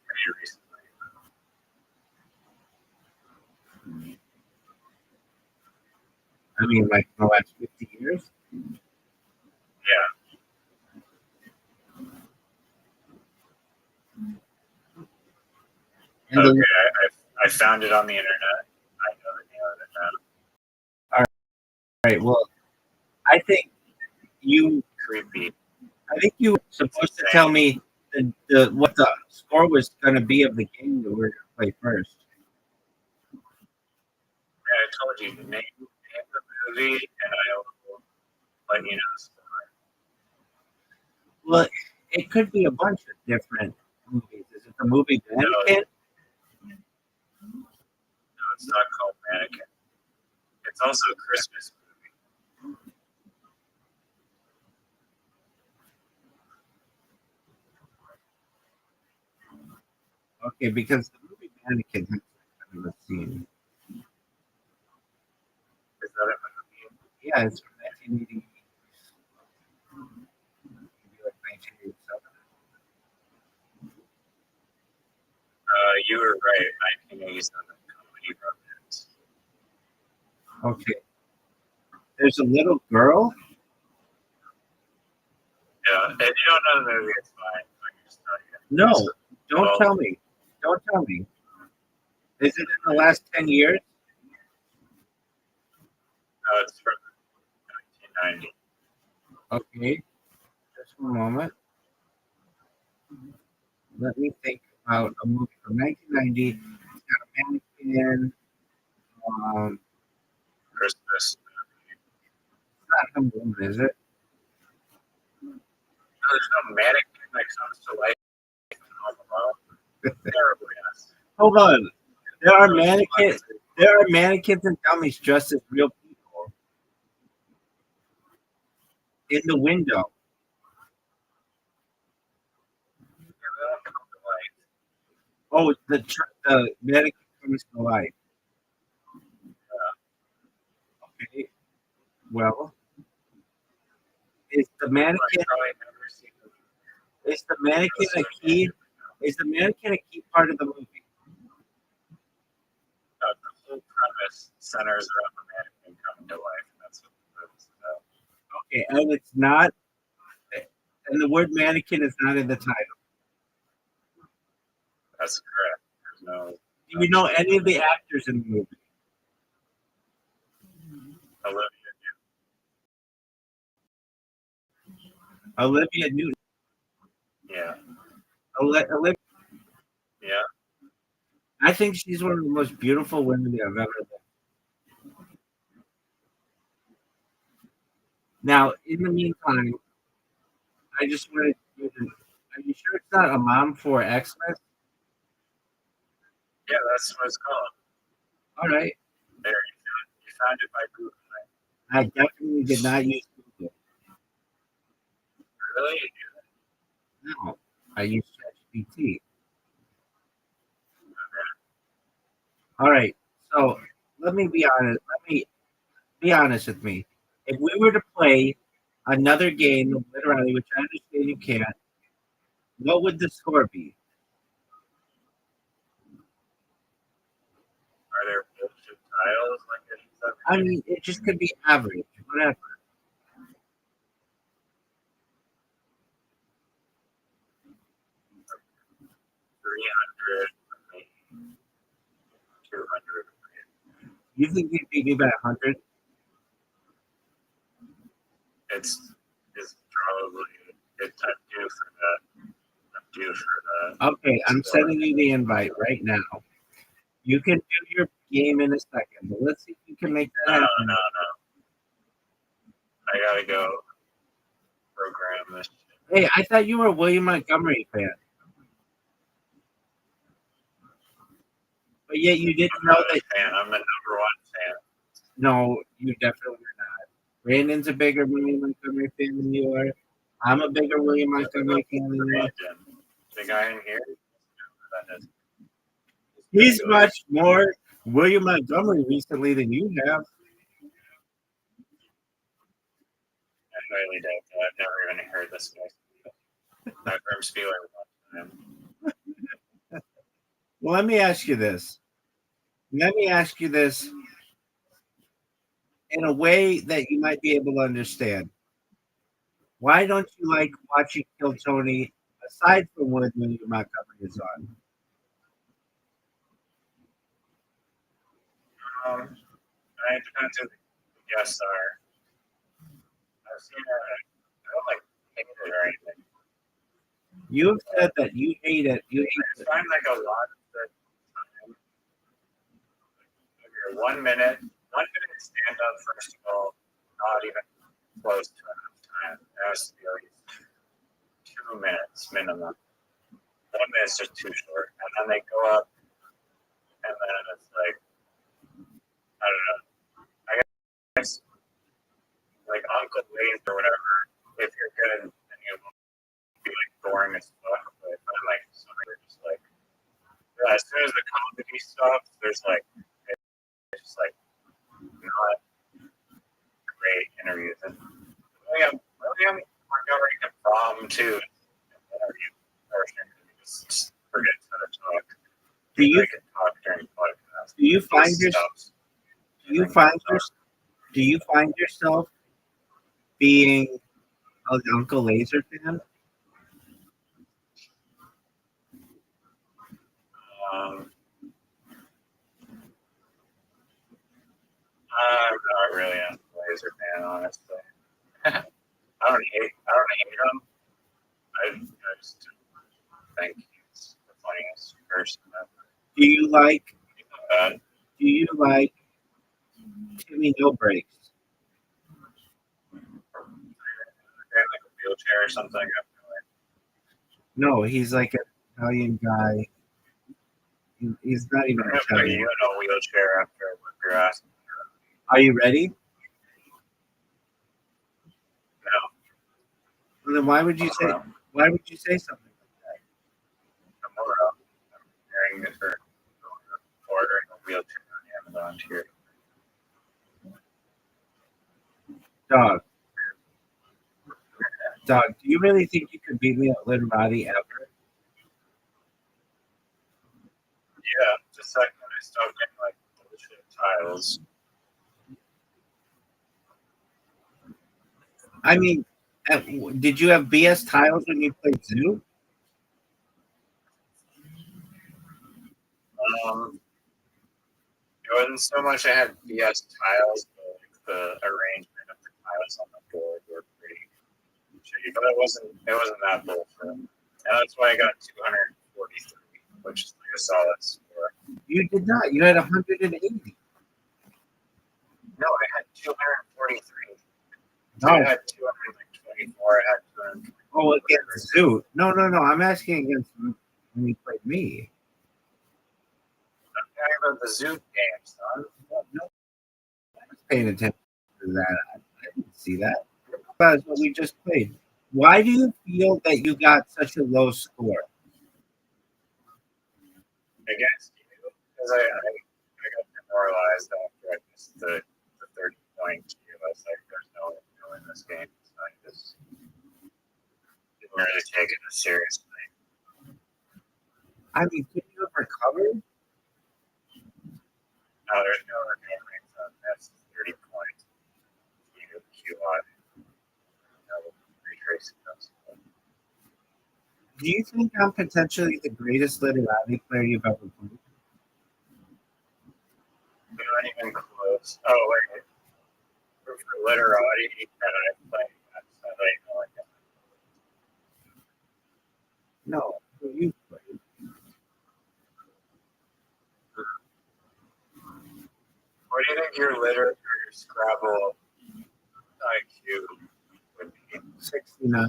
Pretty recently. I mean, like in the last 50 years? Yeah. And Okay, I found it on the internet. I know the name of it now. All right. Well, I think you Creepy. were supposed to tell me what the score was going to be of the game that we were going to play first. Yeah, I told you, name the movie, and I will let you know the story. Well, it could be a bunch of different movies. Is it the movie Mannequin? No, it's not called Mannequin. It's also a Christmas movie. Okay, because the movie Mannequin has that kind of a scene. Is that a movie? Yeah, it's from 1980. Maybe like 1987. You were right. 1987 comedy romance. Okay. There's a little girl. Yeah, and you don't know the movie, it's fine. I can just tell you. No, don't Well, tell me. Don't tell me. Is it in the last 10 years? It's from 1990. Okay. Just one moment. Let me think about a movie from 1990. It's got a mannequin. Christmas movie. It's not Home Alone, is it? No, there's no mannequin that comes to life in Home Alone. Terribly honest. Hold on. There are mannequins. There are mannequins and dummies dressed as real people in the window. They don't come to life. Oh, the mannequin comes to life. Okay. Well, is the mannequin I've probably never seen the is the mannequin a key? Is the mannequin a key part of the movie? the whole premise centers around the mannequin coming to life, and that's what the movie's about. Okay, and it's not. And the word mannequin is not in the title. That's correct. There's no Do you know any of the actors in the movie? Olivia. Olivia Newton. Yeah. Olivia. Yeah. I think she's one of the most beautiful women I've ever met. Now, in the meantime, I just wanted you to. Are you sure it's not a mom for Xmas? Yeah, that's what it's called. All right. There, you found it by Google. I definitely did not use Google. Really? No, I used ChatGPT. All right. So let me be honest. Let me be honest with me. If we were to play another game, literally, which I understand you can't, what would the score be? Are there bullshit tiles like it? I mean, it just could be average, whatever. 300, 200. You think you'd beat me by 100? It's probably it's I'm due for that. I'm due for that. Okay, I'm sending you the invite right now. You can do your game in a second, but let's see if you can make that happen. No. I gotta go program this. Hey, I thought you were a William Montgomery fan. But yet you didn't know that. Fan. I'm the number one fan. No, you definitely are not. Brandon's a bigger William Montgomery fan than you are. I'm a bigger William Montgomery fan than you are. The guy in here. He's watched more William Montgomery recently than you have. I highly doubt that. I've never even heard this guy. I've heard him speak like one time. Well, let me ask you this. Let me ask you this in a way that you might be able to understand. Why don't you like watching Kill Tony aside from when William Montgomery is on? It depends who the guests are. I've seen it. I don't like hate it or anything. You have said that you hate it. You hate I find like a lot of the time. If you're 1 minute stand up, first of all, not even close to enough time. It has to be at least 2 minutes minimum. 1 minute's just too short. And then they go up, and then it's like, I don't know. I guess like Uncle Lace or whatever, if you're good, then you will be like boring as fuck. But if I'm like, sorry, just like, as soon as the comedy stops, there's like, it's just like not great interviews. And William Montgomery can bomb too. Interview portion, just forget how to talk. Do you can talk during podcasts? Do you find yourself being an Uncle Laser fan? I'm not really a Laser fan, honestly. I don't hate him. I just think he's the funniest person ever. Do you like Timmy No Breaks? Like a wheelchair or something. No, he's like an Italian guy. He's not even I'm gonna put Italian. you in a wheelchair after I whip your ass. Are you ready? No. Well, then why would you say something like that? Tomorrow, I'm hearing it for ordering a wheelchair on Amazon here. Dog, do you really think you could beat me at Literati ever? Yeah, the second I stop getting like bullshit tiles. I mean, did you have BS tiles when you played Zoo? It wasn't so much I had BS tiles, but like the arrangement of the tiles on the board were pretty shitty. But it wasn't that bullshit. And that's why I got 243, which is like a solid score. You did not. You had 180. No, I had 243. No. I had 224. I had 224. Oh, against Zoo. No. I'm asking against when you played me. I'm talking about the Zoo game, son. No, I was paying attention to that. I didn't see that. That's what we just played. Why do you feel that you got such a low score? Against you? Because I got demoralized after I missed the 30-point cue. I was like, there's no way to win this game. So I just didn't really take it as seriously. I mean, could you have recovered? No, there's no recovering from this 30-point cue on. Retracing those. Do you think I'm potentially the greatest literati player you've ever played? We're not even close. Oh, wait. For literati that I play, that's not like that. No, who you played. What do you think your litter or your Scrabble IQ would be? 69.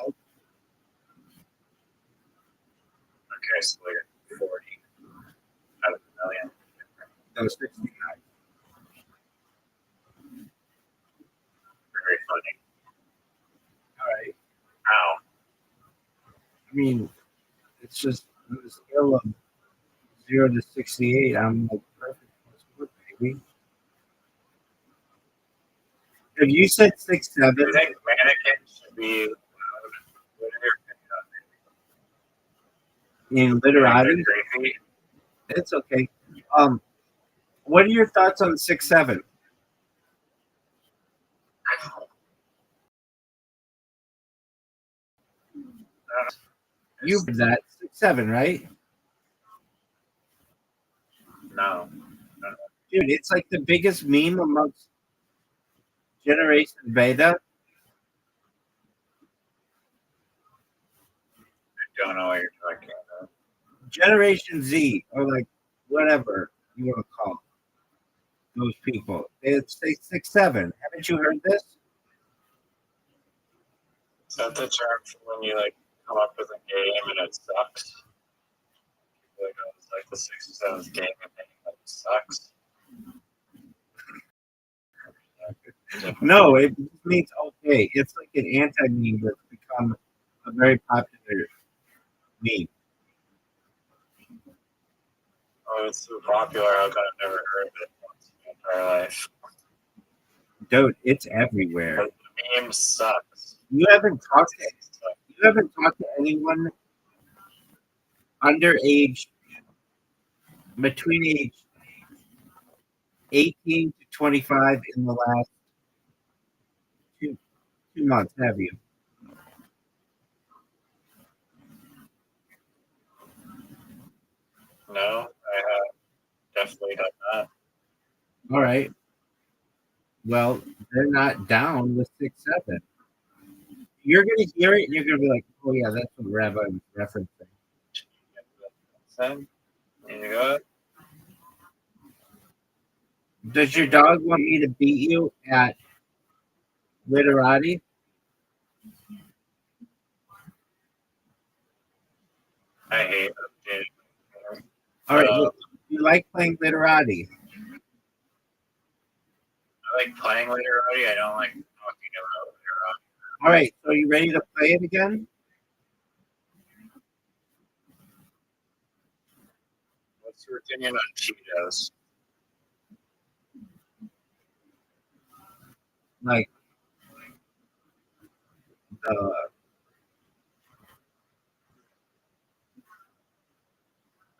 Okay, so like 40 out of a million. That was 69. Very funny. All right. Ow. I mean, it's just on the scale of 0 to 68. I'm like perfect. Baby. If you said 6, 7, Do you think mannequins should be what are in your literati, creepy? it's okay. What are your thoughts on 6, 7? You heard that 6, 7, right? No. Dude, it's like the biggest meme amongst Generation Beta. I don't know what you're talking about. Generation Z, or like whatever you want to call those people. It's 6, 7. Haven't you heard this? Is that the term for when you like come up with a game and it sucks? Like, oh, it's like the 6 or 7 game and it sucks. No, it means okay. It's like an anti-meme that's become a very popular meme. Oh, it's so popular. I've never heard of it once in my entire life. Dude, it's everywhere. But the meme sucks. You haven't talked to anyone underage, between age 18 to 25 in the last two months, have you? No, I have definitely done that. All right. Well, they're not down with 6, 7. You're gonna hear it and you're gonna be like, oh yeah, that's what Rabbi was referencing. There you go. Does your dog want me to beat you at literati? I hate it. All right, look, you like playing literati? I like playing literati. I don't like talking about literati. All right, so you ready to play it again? What's your opinion on Cheetos? Like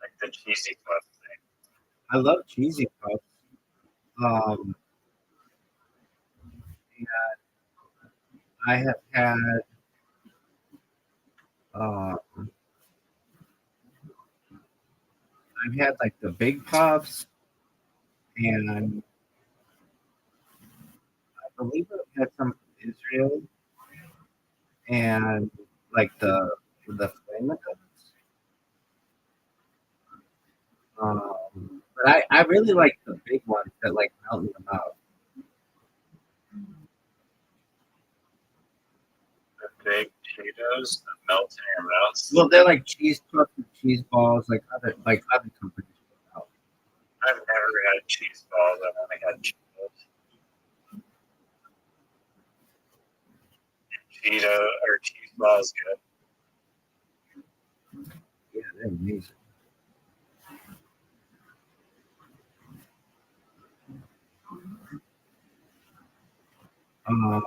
Like the cheesy puff thing. I love cheesy puffs. And I have had I've had like the big puffs, and I believe I've had some from Israel, and like the flame. But I really like the big ones that like melt in the mouth. The big Cheetos that melt in your mouth. Well, they're like cheese puffs and cheese balls, like other companies put out. I've never had cheese balls. I've only had Cheetos. Cheeto or cheese balls good. Yeah, they're amazing. I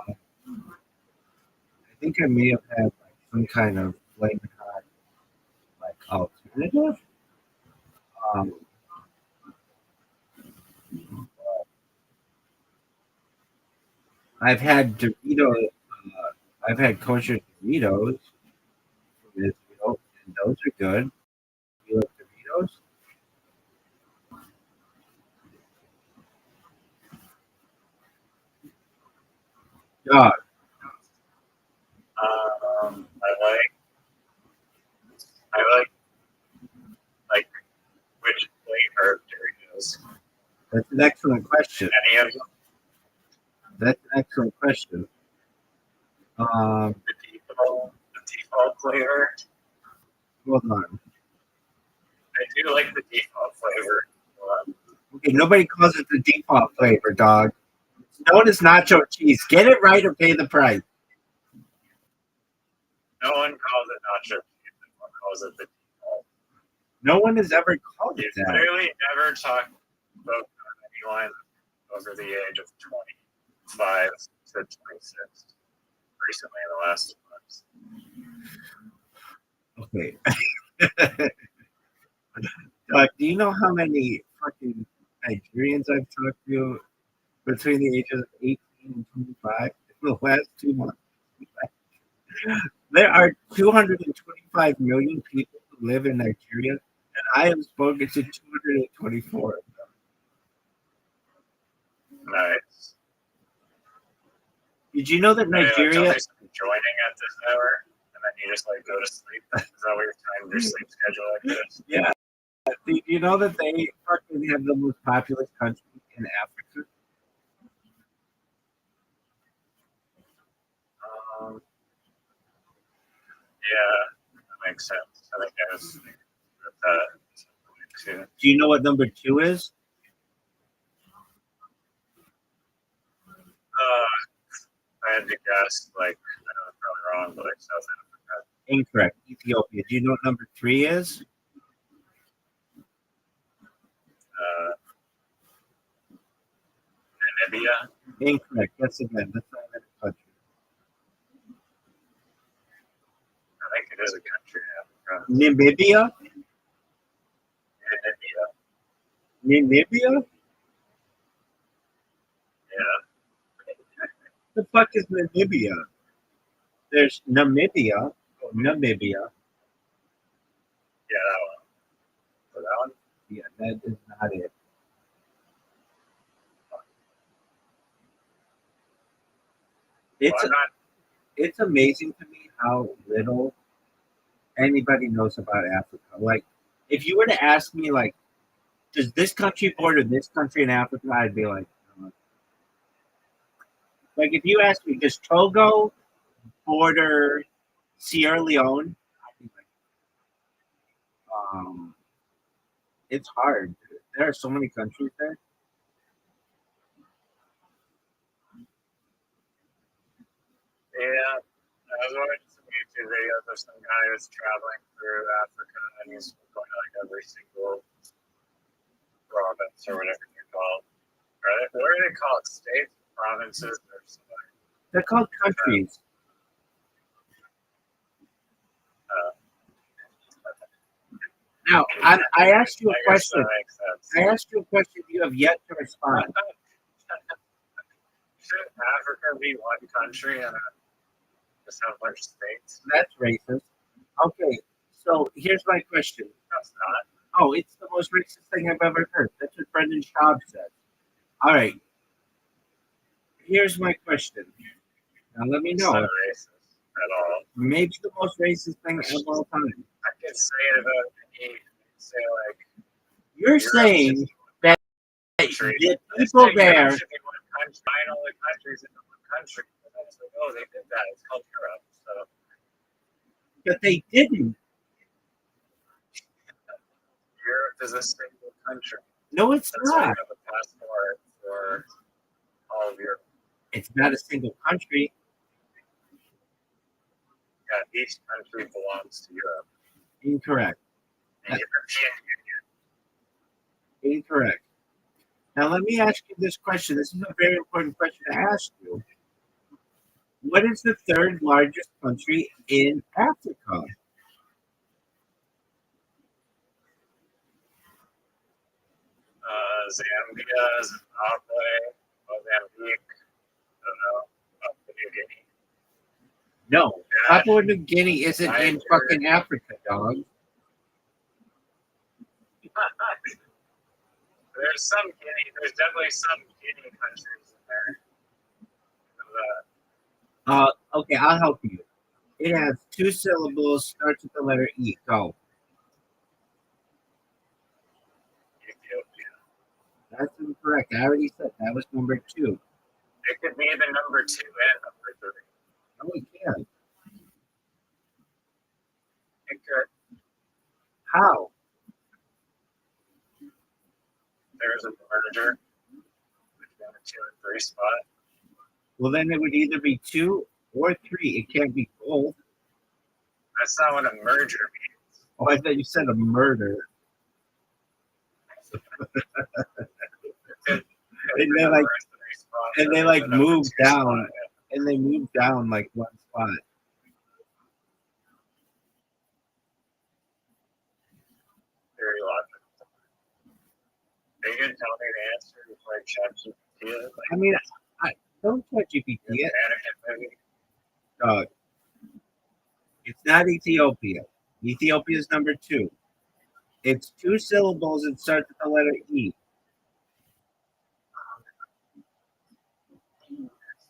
think I may have had like some kind of flaming hot like alternative. I've had Doritos. I've had kosher Doritos from Israel, and those are good. You like Doritos? Yeah, I like which flavor of Doritos. that's an excellent question. Any of them? That's an excellent question. The default flavor. Hold on. I do like the default flavor. Okay, nobody calls it the default flavor, dog. It's known as nacho cheese. Get it right or pay the price. No one calls it nacho cheese. Everyone calls it the default. No one has ever called it You've that. clearly never talked about anyone over the age of 25 to 26 recently in the last 2 months. Okay. Do you know how many fucking Nigerians I've talked to between the ages of 18 and 25 in the last 2 months? There are 225 million people who live in Nigeria, and I have spoken to 224 of them. Nice. Did you know that Anyway, tell Nigeria? me some joining at this hour, and then you just like go to sleep. Is that what you're trying your sleep schedule like this? Yeah. Did you know that they fucking have the most populous country in Africa? Yeah, that makes sense. I think I was thinking about that too. Do you know what number 2 is? I had to guess, like, I know it's probably wrong, but like South Africa. Incorrect. Ethiopia. Do you know what number 3 is? Namibia. Incorrect. That's again. That's not even a country. I think it is a country. Yeah. Namibia? Namibia. Namibia? Yeah. The fuck is Namibia? There's Namibia. Oh, Namibia. Yeah, that one. So that one? Yeah, that is not it. Well, It's amazing to me how little anybody knows about Africa. Like, if you were to ask me, like, does this country border this country in Africa? I'd be like, like if you ask me, does Togo border Sierra Leone? I'd be like, it's hard. There are so many countries there. Yeah, I was watching some YouTube videos of some guy who's traveling through Africa, and he's going to like every single province or whatever you call it. Right? What do they call it? States, provinces, or something? They're called countries. Now, I asked you a question. I asked you a question. You have yet to respond. Should Africa be one country and just have a bunch of states? That's racist. Okay, so here's my question. That's not. Oh, it's the most racist thing I've ever heard. That's what Brendan Schaub said. All right. Here's my question. Now let me know. It's not racist at all. Maybe the most racist thing of all time. I could say it about any, say like. You're saying that the people there. Should be one country. Find all the countries in one country. And it's like, oh, they did that. It's called Europe. So. But they didn't. Europe is a single country. No, it's That's why you not. have a passport for all of Europe. It's not a single country. Yeah, each country belongs to Europe. Incorrect. The European Union. Incorrect. Now let me ask you this question. This is a very important question to ask you. What is the third largest country in Africa? Zambia, Zimbabwe, Mozambique, I don't know, Papua New Guinea. No, Yeah. Papua New Guinea isn't in fucking Africa, dog. There's definitely some Guinea countries in there. Okay, I'll help you. It has 2 syllables, starts with the letter E. Go. Ethiopia. That's incorrect. I already said that was number 2. It could be the number 2 and number 3. No, it can't. It could. How? There's a merger between the 2 and 3 spot. Well, then it would either be 2 or 3. It can't be both. That's not what a merger means. Oh, I thought you said a murder. And they like move down, and they move down like one spot. Very logical. Are you gonna tell me the answer before I ChatGPT it? I mean, I don't ChatGPT it. It's not Ethiopia. Ethiopia is number 2. It's 2 syllables and starts with the letter E.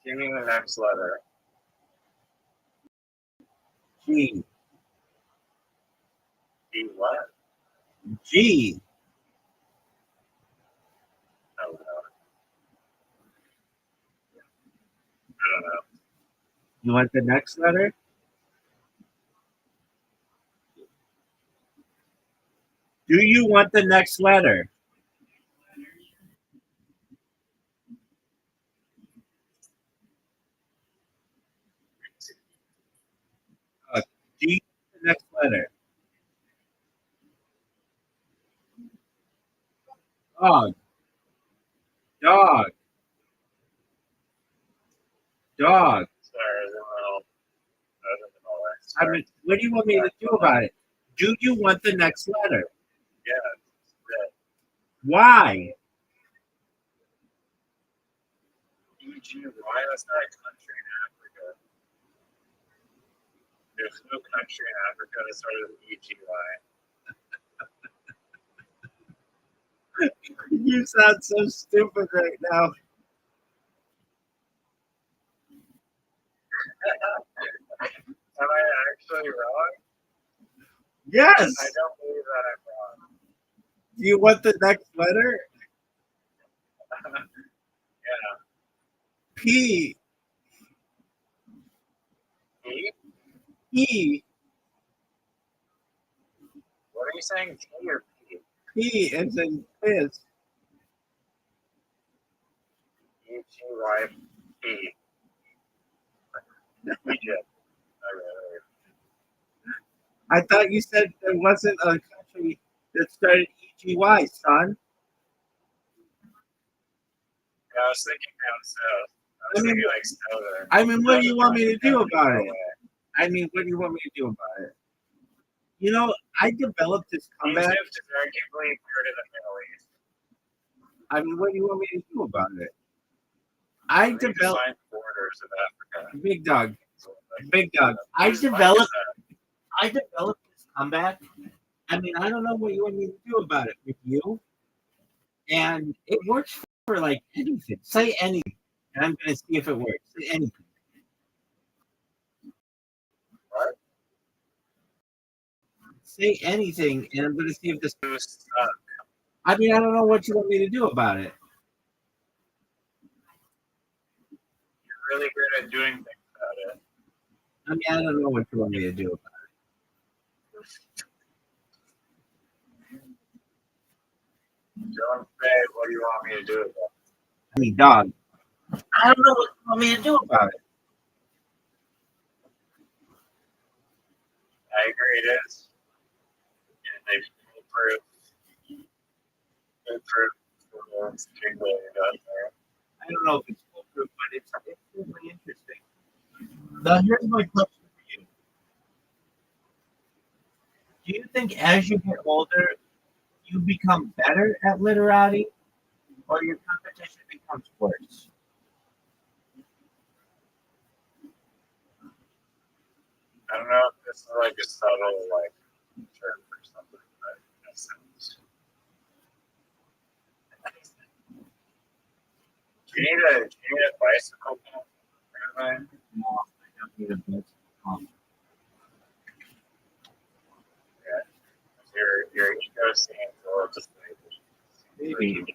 Give me the next letter. G. E what? G. I don't know. I don't know. You want the next letter? Do you want the next letter? G. The next letter. Dog. Dog. Dog. Sorry, I don't know. I mean, what do you want me to do about it? Do you want the next letter? Yeah. Why? EG, why is not a country in Africa? There's no country in Africa that started with EGY. You sound so stupid right now. Am I actually wrong? Yes. I don't believe that I'm wrong. Do you want the next letter? Yeah. P. E? P. What are you saying? T or P? P as in piss. EGYP. Egypt. I thought you said there wasn't a country that started EGY, son. Yeah, I was thinking down south. I was thinking like southern. I mean, what do you want me to do about it? I mean, what do you want me to do about it? You know, I developed this comeback. Egypt is arguably part of the Middle East. I mean, what do you want me to do about it? I developed borders of Africa. Big Dog. Big Dog. I developed this comeback. I mean, I don't know what you want me to do about it with you. And it works for like anything. Say anything. And I'm gonna see if it works. Say anything. What? Say anything, and I'm gonna see if this. I mean, I don't know what you want me to do about it. You're really good at doing things about it. I mean, I don't know what you want me to do about it. Don't say, what do you want me to do about it? I mean, dog. I don't know what you want me to do about it. I agree it is. And they've improved. I don't know if it's foolproof, but it's really interesting. Now, here's my question for you. Do you think as you get older, you become better at literati, or your competition becomes worse? I don't know if this is like a subtle like term or something, but that sounds. Do you need a bicycle pump? No, I don't need a bicycle pump. Yeah. Your ego seems a little just Baby. Do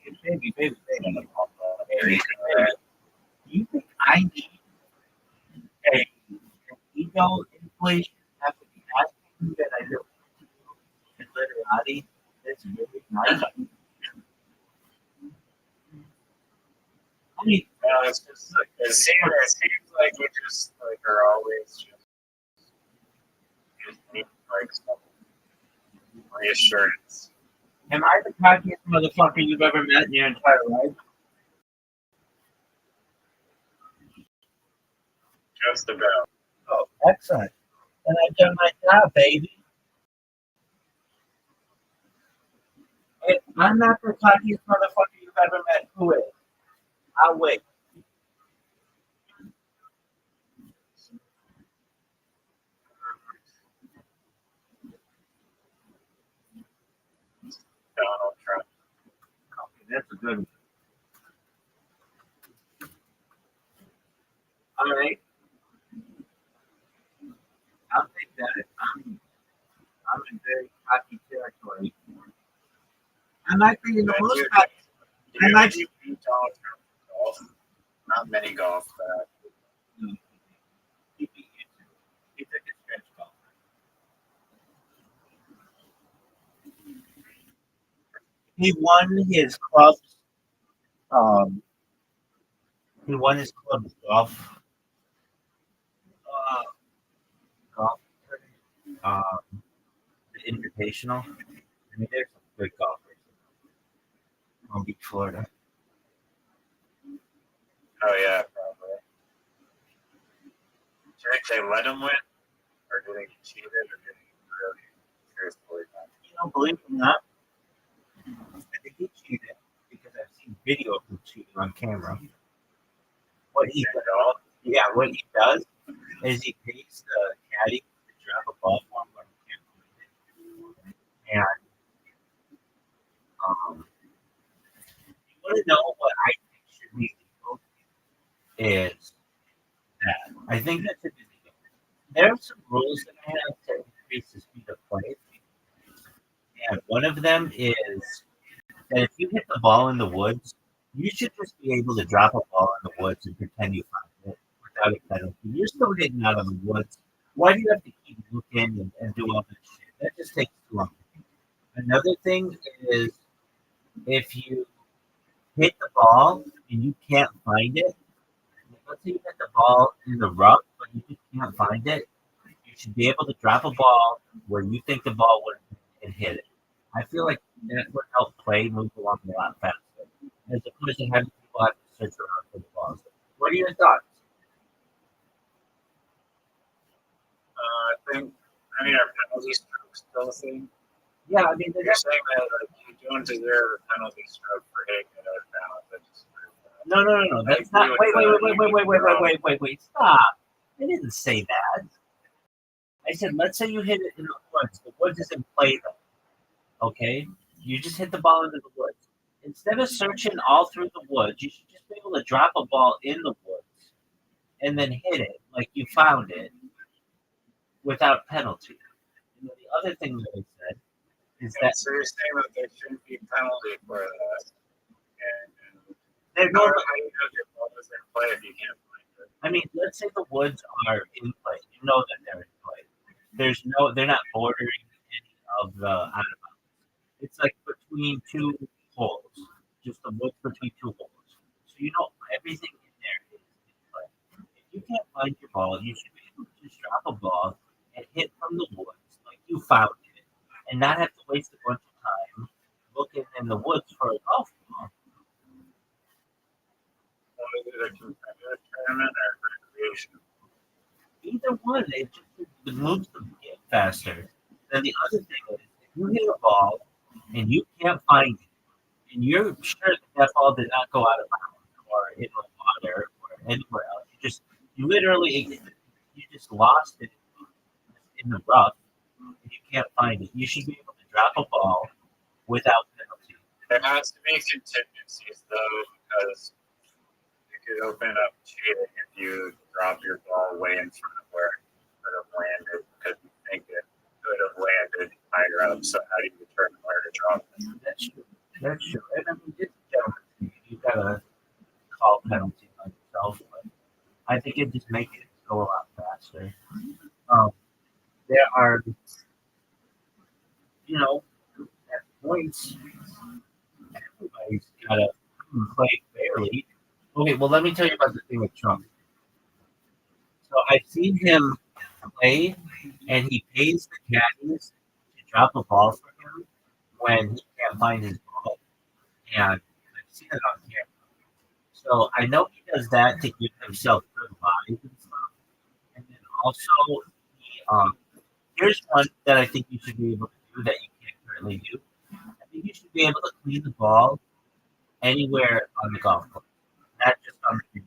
you think I need an ego inflation after the asking that I don't in literati? That's really nice. I mean, it's just like it seems like you just like are always just need like some reassurance. Am I the cockiest motherfucker you've ever met in your entire life? Just about. Oh, excellent. And I've done my job, baby. If I'm not the cockiest motherfucker you've ever met, who is? I'll wait. Donald Trump. Okay, that's a good one. All right. I'll take that. I'm in very cocky territory. I'm actually in the most cocky. Did you actually beat Donald Trump in golf? Not many golf, but He beat you too. He took a stretch golf. He won his clubs. He won his club's uh, golf the Invitational. I mean, there's some good golfers in Palm Beach, Florida. oh yeah, probably. Do you think they let him win, or do you think he cheated, or did he really seriously? You don't believe it or not? I think he cheated because I've seen video of him cheating on camera. What he does is he pays the caddy to drop a ball for him, but he can't find it. And you want to know what I think should be legal is that I think that should be legal. There are some rules that I have to increase the speed of play, and one of them is that if you hit the ball in the woods, you should just be able to drop a ball in the woods and pretend you found it without a penalty. You're still hitting out of the woods. Why do you have to keep looking and do all this shit? That just takes too long. Another thing is if you hit the ball and you can't find it, let's say you hit the ball in the rough, but you just can't find it, you should be able to drop a ball where you think the ball would and hit it. I feel like that would help play move along a lot faster, as opposed to having people have to search around for the balls. What are your thoughts? I think. I mean, are penalty strokes still a thing? Yeah, I mean, You're saying that like you don't deserve a penalty stroke for hitting it out of bounds. no. That's not. Wait. Stop. I didn't say that. I said, let's say you hit it in the woods. The woods is in play, though. Okay? You just hit the ball into the woods. Instead of searching all through the woods, you should just be able to drop a ball in the woods and then hit it like you found it without penalty. And then the other thing that I said is that so you're saying that there shouldn't be penalty for that. And they're how going. do you know your ball is in play if you can't find it? I mean, let's say the woods are in play. You know that they're in play. They're not bordering any of the out of bounds. It's like between two holes, just the woods between two holes. So you know everything in there is in play. If you can't find your ball, you should be able to just drop a ball and hit from the woods like you found it, and not have to waste a bunch of time looking in the woods for a golf ball. Is it a competitive tournament or recreation? Either one, it moves the game faster. Then the other thing is, if you hit a ball and you can't find it, and you're sure that ball did not go out of bounds or in the water or anywhere else, you literally you just lost it in the rough, and you can't find it. You should be able to drop a ball without penalty. There has to be contingencies though, because it could open up cheating if you drop your ball way in front of where it could have landed because you think it could have landed higher up. So how do you determine where to drop it? That's true. That's true. And I mean, it's a gentleman's game. You gotta call penalties on yourself, but I think it just makes it go a lot faster. There are, at points, everybody's gotta play fairly. Okay, well, let me tell you about the thing with Trump. So I've seen him play, and he pays the caddies to drop a ball for him when he can't find his ball, and I've seen it on camera. So I know he does that to give himself good vibes and stuff. And then also, here's one that I think you should be able to do that you can't currently do. I think you should be able to clean the ball anywhere on the golf course, not just on the green.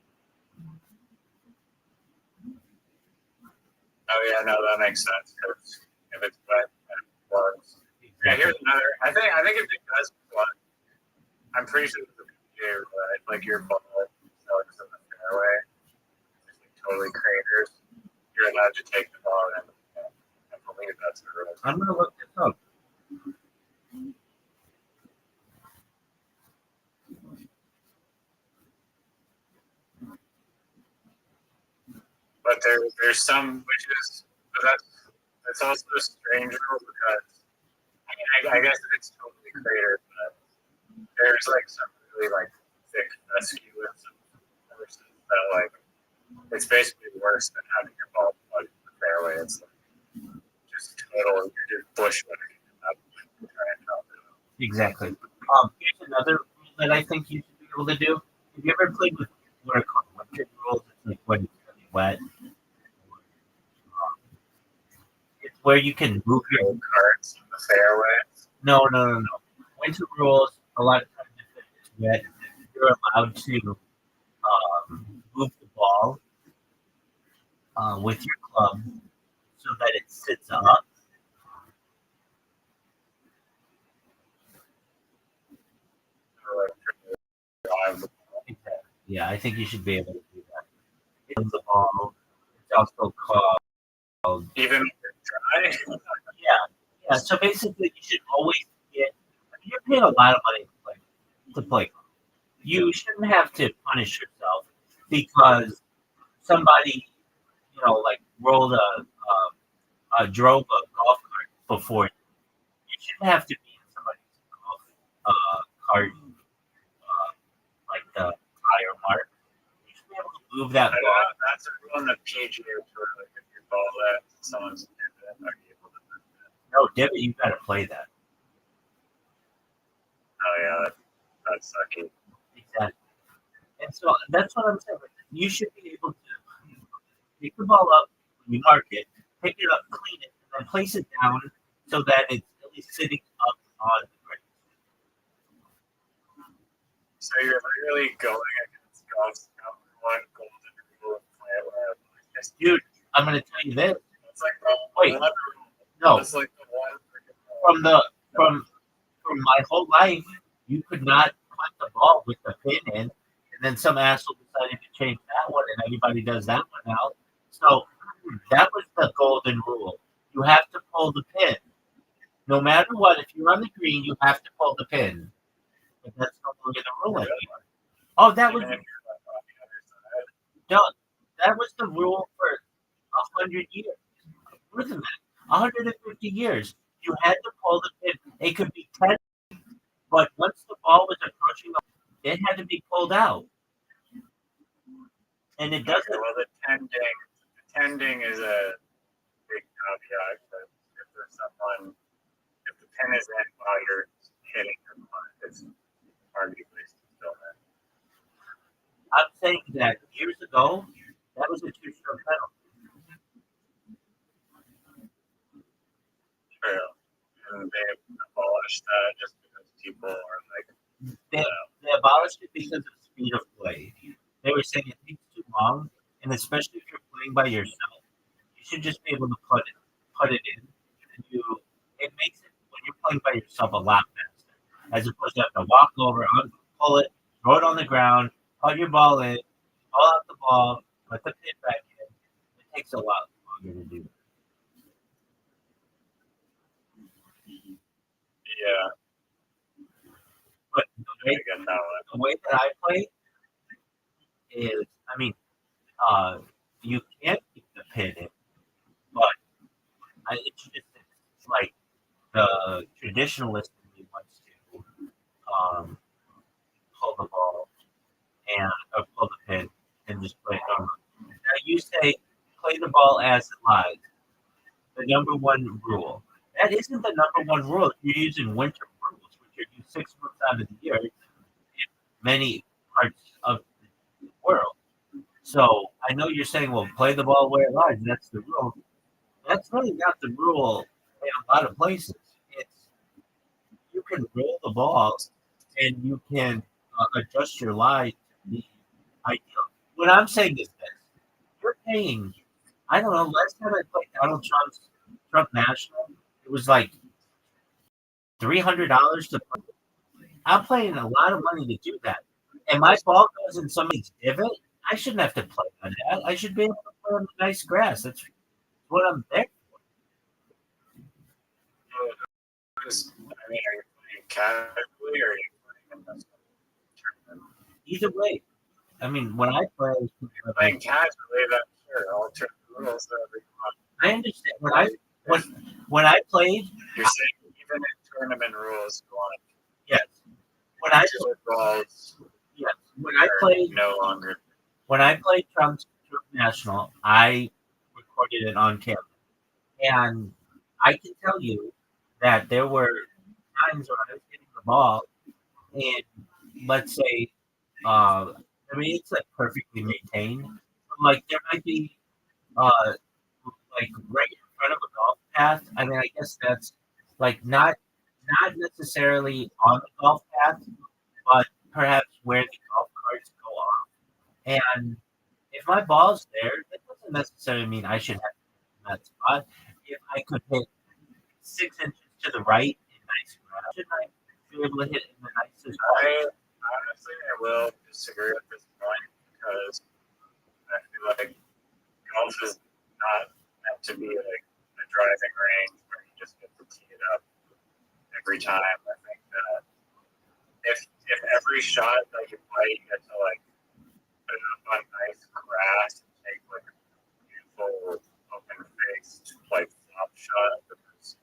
Oh yeah, no, that makes sense. Because if it's wet and it floods. Yeah, here's another. I think if it does flood, I'm pretty sure the PGA right, like your ball starts in the fairway, it's like totally craters. You're allowed to take the ball and I believe that's the rule. I'm gonna look this up. But there's some which is but that's also a strange rule because I guess it's totally cratered, but there's like some really like thick fescue and some courses that like it's basically worse than having your ball plug in the fairway. It's like just total you're just bushwhacking up and trying to help it out. Exactly. Here's another rule that I think you should be able to do. Have you ever played with what are called winter rules? It's like when it's really wet. It's where you can move your Cards in the fairway. no. Winter rules. A lot of times, if it's wet, you're allowed to move the ball with your club so that it sits up. Or like drive the ball. Exactly. Yeah, I think you should be able to do that. It's the ball. It's also called. Even if you're dry. Yeah. So basically, you should always get. I mean, you're paying a lot of money to play. You shouldn't have to punish yourself because somebody, like rolled drove a golf cart before you. You shouldn't have to be in somebody's golf cart, like the tire mark. You should be able to move that I ball. know that's a rule in the PGA Tour. Like if your ball that someone's divot, are you able to move that? No, divot, you got to play that. Oh yeah, that's sucky. Exactly. And so that's what I'm saying. You should be able to pick the ball up, you mark it, pick it up, clean it, and then place it down so that it's at least sitting up on the ground. So you're literally going against golf's number one golden rule of play where it's Dude, I'm going to tell you this. like the Wait, one rule. no, It's like the one freaking rule. from my whole life, you could not put the ball with the pin in, and then some asshole decided to change that one, and everybody does that one now. So that was the golden rule. You have to pull the pin. No matter what, if you're on the green, you have to pull the pin. But that's no longer the rule anymore. Oh, that was Even if you're like on the other side. done. That was the rule for 100 years. More than that, 150 years. You had to pull the pin. It could be 10, but once the ball was approaching, it had to be pulled out. And it doesn't. Well, the tending is a big caveat. But if there's someone, if the pin is in while you're hitting your putt, it's arguably still in. I'm saying that years ago, that was a two-stroke penalty. True. And they abolished that just because people are like, They abolished it because of speed of play. They were saying it takes too long, and especially if you're playing by yourself, you should just be able to put it in. And it makes it when you're playing by yourself a lot faster, as opposed to have to walk over, pull it, throw it on the ground, put your ball in, pull out the ball, put the pin back in. It takes a lot longer to do. yeah, But I get that one. the way that I play is, I mean, you can keep the pin in, but it's just it's like the traditionalist in me wants to pull the ball and or pull the pin and just play it normally. Now you say play the ball as it lies. The number one rule. That isn't the number one rule if you're using winter 6 months out of the year in many parts of the world. So I know you're saying, well, play the ball where it lies. That's the rule. That's really not the rule in a lot of places. It's you can roll the ball and you can adjust your lie to be ideal. What I'm saying is this: you're paying. I don't know. Last time I played Donald Trump's Trump National, it was like $300 to play. I'm paying a lot of money to do that, and my ball goes in somebody's divot. I shouldn't have to play on that. I should be able to play on the nice grass. That's what I'm there. I mean, are you playing casually or are you playing in the tournament? Either way, I mean, when I play, Playing casually, that's sure. I'll turn the rules every month. I understand. When I played, You're saying even in tournament rules, you want yes. When I balls, yes, when I played no longer. when I played Trump's Trump National, I recorded it on camera, and I can tell you that there were times when I was hitting the ball, and let's say, I mean, it's like perfectly maintained. But, like there might be, like right in front of a golf path. I mean, I guess that's like not necessarily on the golf path, but perhaps where the golf carts go off. And if my ball's there, that doesn't necessarily mean I should have in that spot. If I could hit 6 inches to the right in nice ground, shouldn't I be able to hit in the nicest way? Honestly, I will disagree at this point because I feel like golf is not meant to be like a driving range where you just get to tee it up every time. I think that if every shot that you play, you get to like put it up on nice grass and take like a beautiful open faced like flop shot because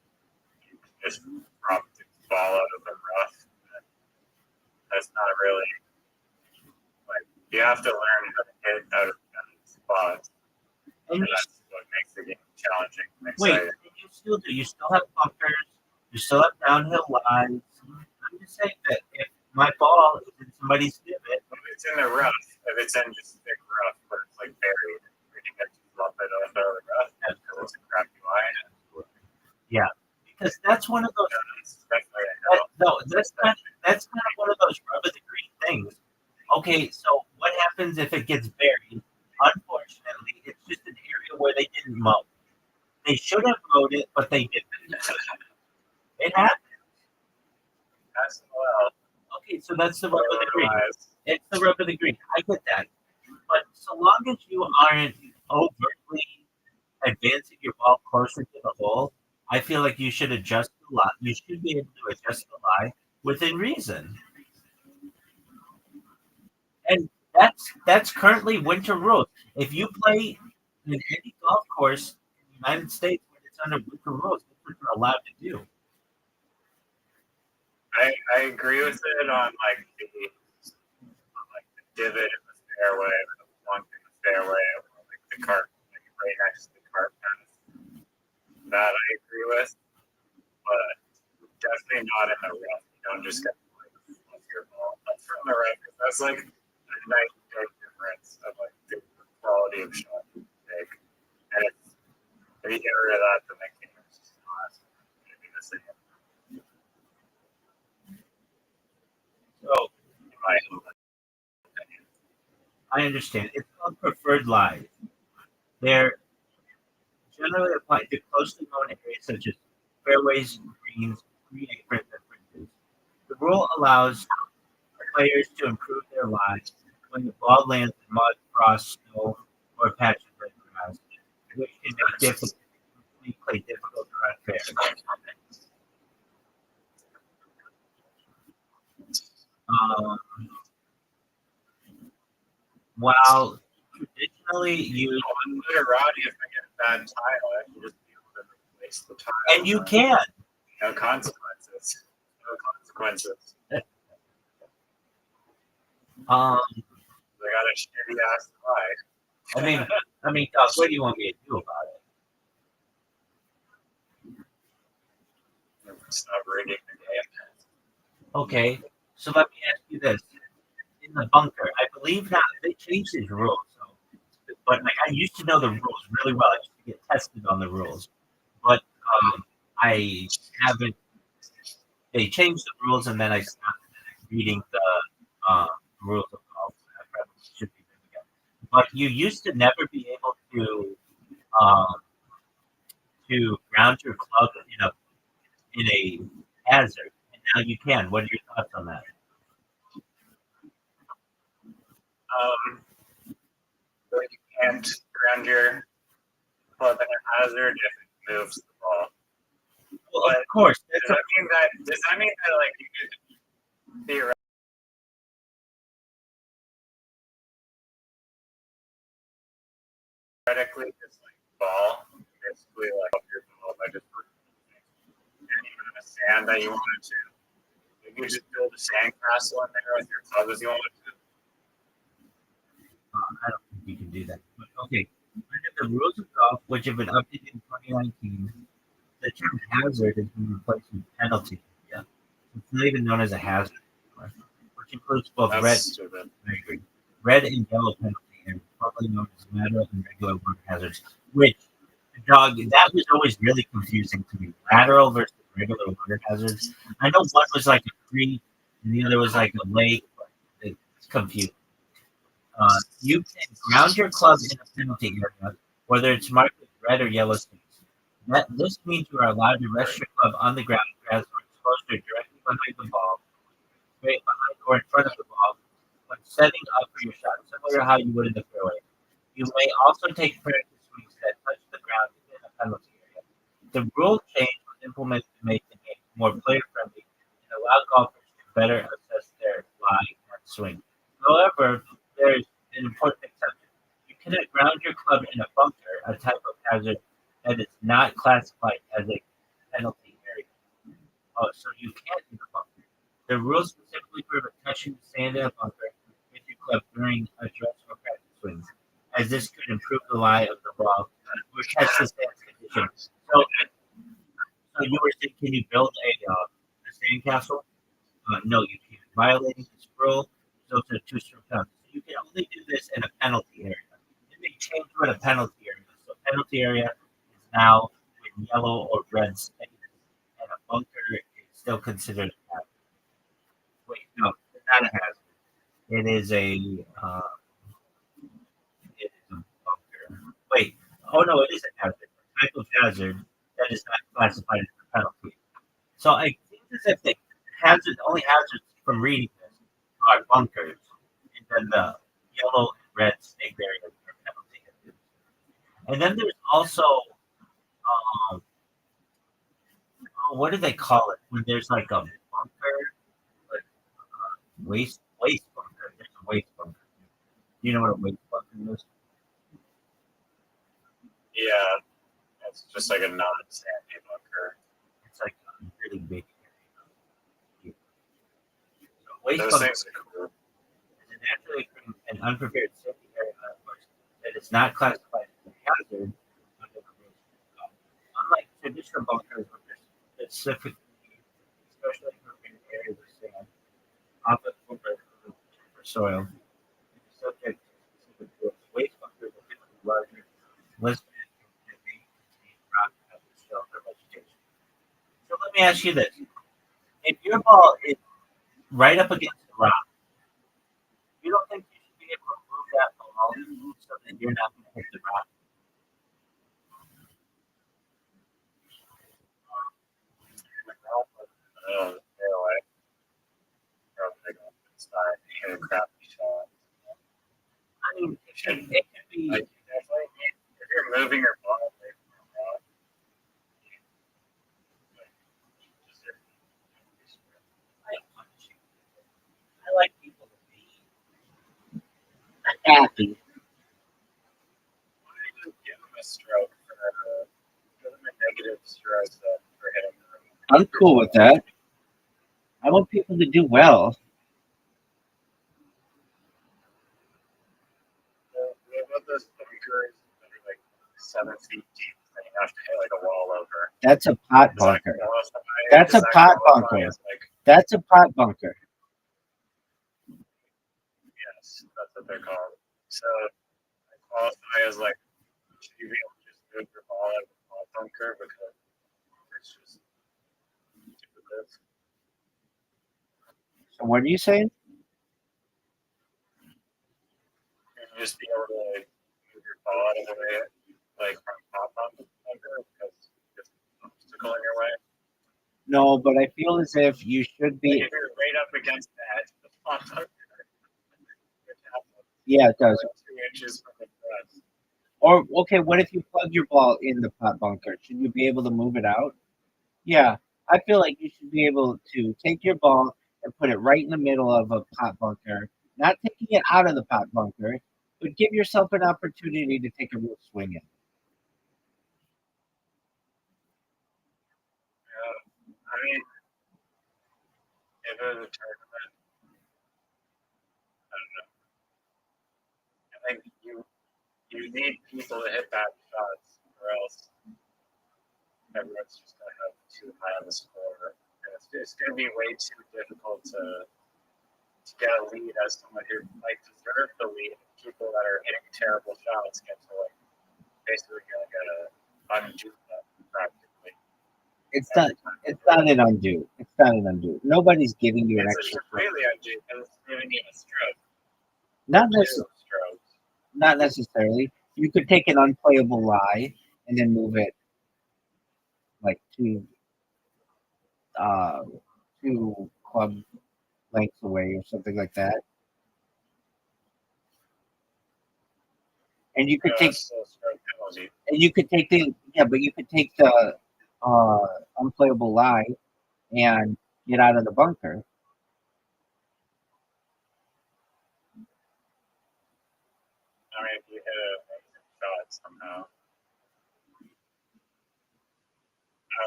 you can just drop the ball out of the rough. That's not really like you have to learn how to hit out of spots. And that's what makes the game challenging and exciting. Wait, you still do. You still have bunkers. You still have downhill lines. I'm just saying that if my ball is in somebody's divot, if it's in the rough, if it's in just thick rough where it's like buried, where you get to flop it out of the rough because it's a crappy line. Yeah, because that's one of those. That's kind of one of those rub of the green things. Okay, so what happens if it gets buried? Unfortunately, it's just an area where they didn't mow. They should have mowed it, but they didn't. It happens. Well. Okay, so that's the rub of the green. It's the rub of the green. I get that. But so long as you aren't overtly advancing your ball closer to the hole, I feel like you should adjust the lie. You should be able to adjust the lie within reason. And that's currently winter rules. If you play in any golf course in the United States when it's under winter rules, that's what you're allowed to do. I agree with it on like the divot in the fairway, or the plunk in the fairway, or like the cart, like right next to the cart path. That I agree with, but definitely not in the rough. You don't just get to like fluff your ball up from the rough. That's like a night and day difference of like the quality of shot you take. And if you get rid of that, then the game is just not going to be the same. So, I understand. It's called preferred lies. They're generally applied to closely known areas such as fairways, greens, green aprons, and fringes. The rule allows players to improve their lives when the ball lands in mud, frost, snow, or patches of grass, which can make play difficult or unfair. While traditionally used, on Literati, if I get a bad tile, I can just be able to replace the tile. and you can. No consequences. No consequences. I got a shitty ass lie. I mean, Doug, what do you want me to do about it? Stop rigging the game. Okay, so let me ask you this: in the bunker, I believe now they changed these rules. So, but like I used to know the rules really well. I used to get tested on the rules, but I haven't. They changed the rules, and then I stopped reading the rules of golf. I probably should be doing again. But you used to never be able um, to ground your club in a hazard, and now you can. What are your thoughts on that? Um, but you can't ground your club in a hazard if it moves the ball. Well, But of course, does that mean that like you could theoretically just like ball basically like up your ball by just any amount of sand that you wanted to? You could just build a sand castle in there with your club as you wanted to. I don't think you can do that. But okay, under the rules of golf, which have been updated in 2019, the term hazard has been replaced with penalty. Yeah, it's not even known as a hazard anymore, which includes both That's stupid. I agree, red and yellow penalty areas, probably known as lateral and regular water hazards. Which, dog, that was always really confusing to me. Lateral versus regular water hazards. I know one was like a creek, and the other was like a lake, but it's confusing. You can ground your club in a penalty area, whether it's marked with red or yellow sticks. This means you are allowed to rest your club on the ground, grass, or exposure directly behind the ball, straight behind or in front of the ball, when setting up for your shot, similar to how you would in the fairway. You may also take practice swings that touch the ground in a penalty area. The rule change was implemented to make the game more player friendly and allow golfers to better assess their lie and swing. However, there's an important exception. You cannot ground your club in a bunker, a type of hazard that is not classified as a penalty area. Oh, so you can't in a bunker. The rules specifically prohibit touching the sand in a bunker with your club during a dress or practice swings, as this could improve the lie of the ball or test the sand's condition. So you were saying, can you build a sand castle? No, you can't. Violating this rule is also a two-stroke penalty. So you can only do this in a penalty area. Then they changed what a penalty area is. So penalty area is now with yellow or red sticks, and a bunker is still considered a hazard. Wait, no, it's not a hazard. It is uh, it is a bunker. Wait, oh no, it is a hazard. A type of hazard that is not classified as a penalty. So I think as if the only hazards from reading this are bunkers, and then the yellow and red snake areas are penalty areas. And then there's also what do they call it when there's like a bunker, like waste bunker. There's a waste bunker. Do you know what a waste bunker is? Yeah, it's just like a non-sandy bunker. It's like a really big area. So waste Those bunker things are cool. is a naturally occurring and unprepared safety area that is not classified as a hazard under the rules of law. Unlike traditional bunkers, which are specifically, especially prepared areas of sand, often for soil, and is subject to specific rules. Waste bunkers are typically larger, less managed, and may contain rock, pebbles, shells, or vegetation. So let me ask you this: if your ball is right up against the rock, you don't think you should be able to move that ball so that you're not going to hit the rock? Anyway, probably going inside hit a crappy shot. I mean, it could be. Like, definitely, if you're moving your ball away from your ball, like, just I like people to be happy. why don't you just give them a stroke give them a negative stroke for hitting the rim? I'm cool with that. I want people to do well. What those bunkers that are like 7 feet deep that you have to hit like a wall over? That's a pot Is that bunker. qualify? That's Does a that pot qualify bunker. as, like, That's a pot bunker. Yes, that's what they're called. So I qualify as like, should you be able to just move your ball out of the ball bunker because it's just ridiculous. So what are you saying? You just be able to like, move your ball out of the way, like from pop bunker because it's an obstacle in your way. No, but I feel as if you should Like be. if you're right up against the edge of the pop bunker, it's Yeah, it does. like 2 inches from the press. Or okay, what if you plug your ball in the pot bunker? Should you be able to move it out? Yeah, I feel like you should be able to take your ball and put it right in the middle of a pot bunker, not taking it out of the pot bunker, but give yourself an opportunity to take a real swing in. I mean, if it was a tournament, I don't know. I think you need people to hit bad shots, or else everyone's just gonna have too high on the score, and it's gonna be way too difficult to get a lead as someone who might deserve the lead. People that are hitting terrible shots get to like basically gonna get a undo them practically. It's not. It's not an undo. It's not an undo. Nobody's giving you an It's extra. completely undo because it's giving you a stroke, Not two necessarily. strokes. Not necessarily. You could take an unplayable lie and then move it like uh, two club lengths away or something like that. And you could take Still stroke penalty. and you could take the yeah, but you could take the uh, unplayable lie and get out of the bunker. I mean, if you hit a amazing shot somehow,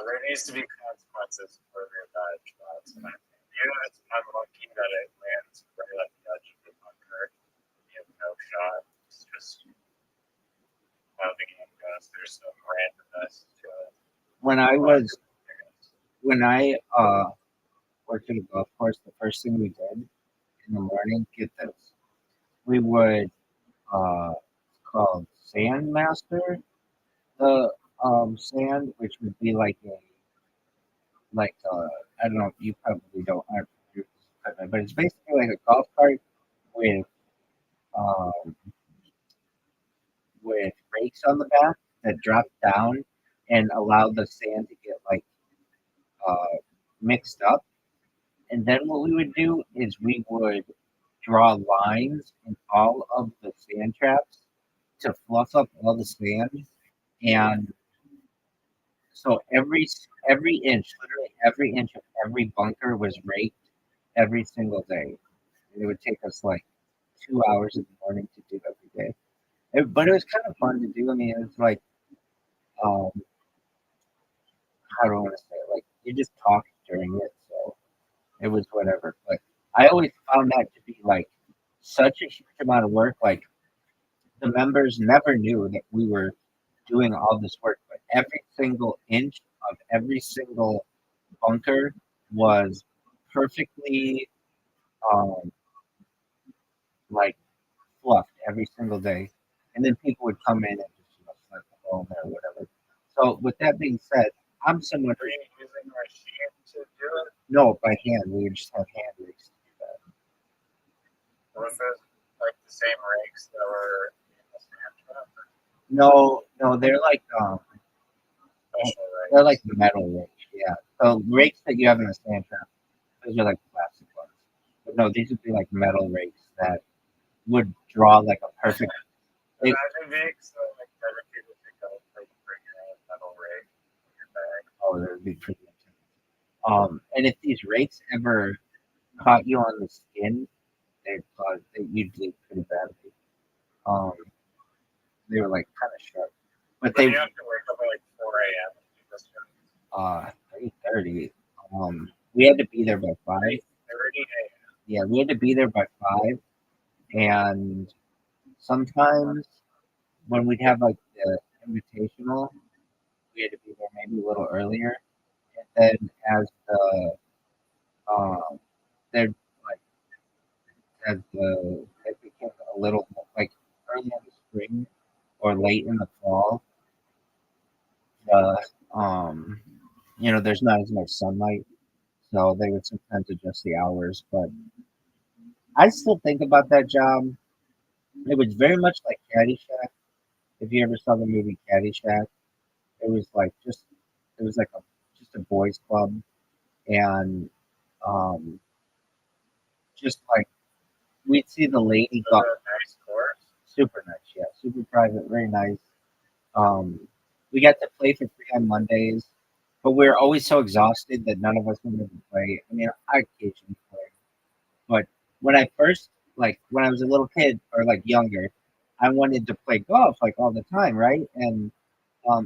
there needs to be consequences for your bad shots. And I think even if it's unlucky that it lands right at the edge of the bunker, you have no shot. It's just how the game goes. There's some randomness to it. When I was when I worked at a golf course, the first thing we did in the morning, get this, we would called Sandmaster the sand, which would be like a like I don't know, you probably don't aren't familiar with this equipment, but it's basically like a golf cart with um with rakes on the back that drop down and allow the sand to get like uh mixed up. And then what we would do is we would draw lines in all of the sand traps to fluff up all the sand. And so every inch, literally every inch of every bunker was raked every single day. And it would take us like 2 hours in the morning to do every day. But it was kind of fun to do. I mean, it was like, um, how do I want to say it? Like you just talked during it, so it was whatever. But I always found that to be like such a huge amount of work. Like the members never knew that we were doing all this work, but every single inch of every single bunker was perfectly um, like fluffed every single day, and then people would come in and just slip the home or whatever. So with that being said, I'm someone Are who you using a machine to do it? no by hand. We would just have hand rakes to do that. Was it like the same rakes that were in the sand trap? No, they're like Special they're rakes. like metal rakes. Yeah, so rakes that you have in a sand trap, those are like plastic ones. But no, these would be like metal rakes that would draw like a perfect. It, Imagine being so like every people think of like bring your own metal rake in your bag. oh, that would be pretty intense. And if these rakes ever caught you on the skin, they'd cause they usually pretty badly. Um, they were like kind of sharp, but But they you have to wake up at like 4 a.m. to do this. 3:30. We had to be there by 5. 30 a.m. Yeah, we had to be there by 5, and sometimes when we'd have like the invitational, we had to be there maybe a little earlier. And then as the they're like as it became a little like early in the spring or late in the fall, the there's not as much sunlight, so they would sometimes adjust the hours. But I still think about that job. It was very much like Caddyshack. If you ever saw the movie Caddyshack, it was like it was like just a boys' club, and um, just like we'd see the lady Was go it a nice course? super nice, yeah, super private, very nice. Um, we got to play for free on Mondays, but we were always so exhausted that none of us wanted to play. I mean, I occasionally play, but when I first, like, when I was a little kid or like younger, I wanted to play golf like all the time, right? And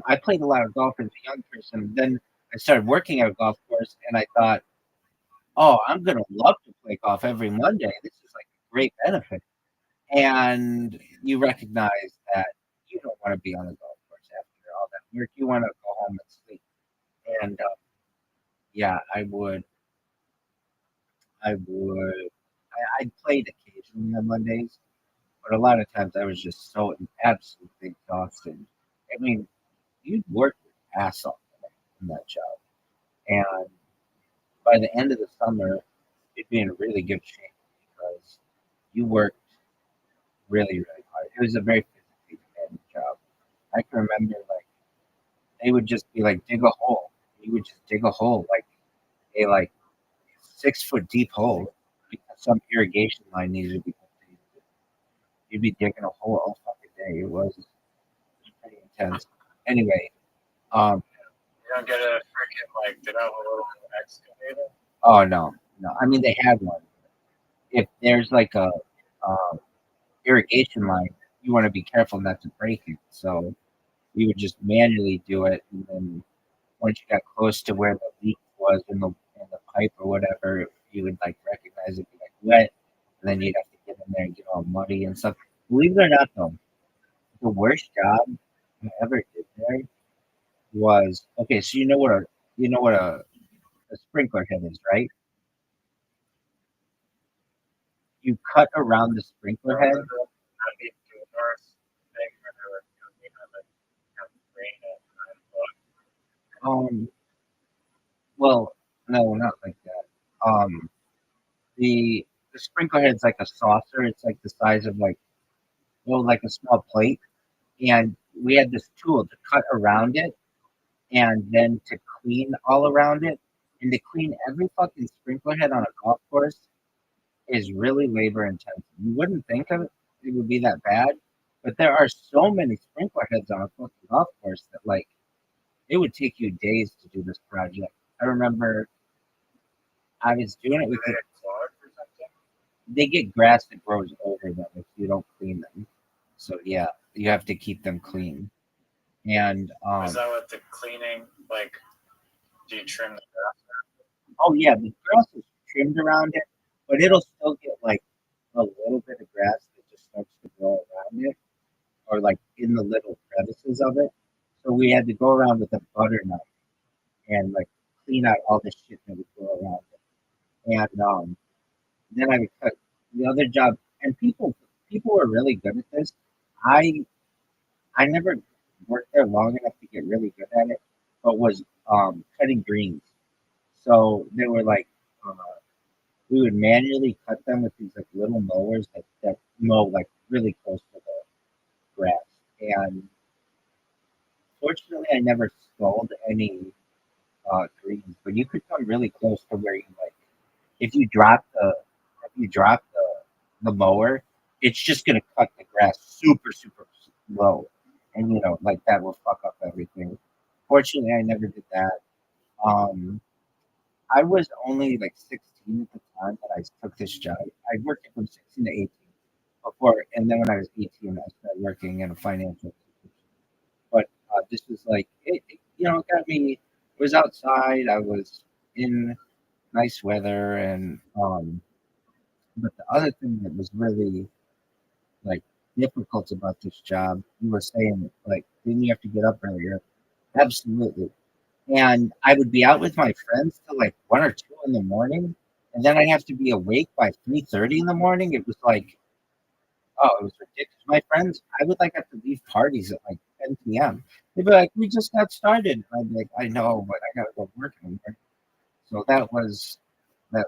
I played a lot of golf as a young person. Then I started working at a golf course, and I thought, oh, I'm gonna love to play golf every Monday. This is like a great benefit. And you recognize that you don't want to be on the golf course after all that work. You want to go home and sleep. And yeah, I played occasionally on Mondays, but a lot of times I was just so absolutely exhausted. I mean, you'd work your ass off in that job. And by the end of the summer, you'd be in really good shape because you worked really, really hard. It was a very physically demanding job. I can remember like they would just be like dig a hole. You would just dig a hole like a 6 foot deep hole because some irrigation line needed to be updated. You'd be digging a hole all fucking day. It was pretty intense. Anyway, um, You don't get a freaking like get out a little excavator. oh no. I mean they had one. If there's like a um, irrigation line, you want to be careful not to break it. So we would just manually do it, and then once you got close to where the leak was in the pipe or whatever, you would like recognize it be like wet, and then you'd have to get in there and get all muddy and stuff. Believe it or not, though, the worst job I ever did there was okay. So you know what a sprinkler head is, right? You cut around the sprinkler head. I mean, to the north thing where they were doing like have rain at 9 o'clock. Um, well, no, not like that. The sprinkler head's like a saucer. It's like the size of like a small plate, and we had this tool to cut around it and then to clean all around it. And to clean every fucking sprinkler head on a golf course is really labor intensive. You wouldn't think of it would be that bad, but there are so many sprinkler heads on a fucking golf course that like it would take you days to do this project. I remember I was doing it with They it. had clogged or something. They get grass that grows over them if you don't clean them. So yeah, you have to keep them clean. And Is that what the cleaning like? Do you trim the grass? oh yeah, the grass is trimmed around it, but it'll still get like a little bit of grass that just starts to grow around it, or like in the little crevices of it. So we had to go around with a butter knife and like clean out all the shit that would grow around it. And then I would cut the other job, and people were really good at this. I I never worked there long enough to get really good at it, but was cutting greens. So they were like uh, we would manually cut them with these like little mowers that mow like really close to the grass. And fortunately, I never stalled any greens, but you could come really close to where you like if you drop the mower, it's just gonna cut the grass super low, and like that will fuck up everything. Fortunately, I never did that. Um, I was only like 16 at the time that I took this job. I worked from 16 to 18 before, and then when I was 18, I started working in a financial institution. But this was like it got me. It was outside. I was in nice weather, and but the other thing that was really like difficult about this job, you were saying like, didn't you have to get up earlier? Absolutely. And I would be out with my friends till like 1 or 2 in the morning, and then I'd have to be awake by 3:30 in the morning. It was like, oh, it was ridiculous. My friends, I would like have to leave parties at like 10 p.m. They'd be like, "We just got started." I'd be like, "I know, but I gotta go work in the morning." So that was the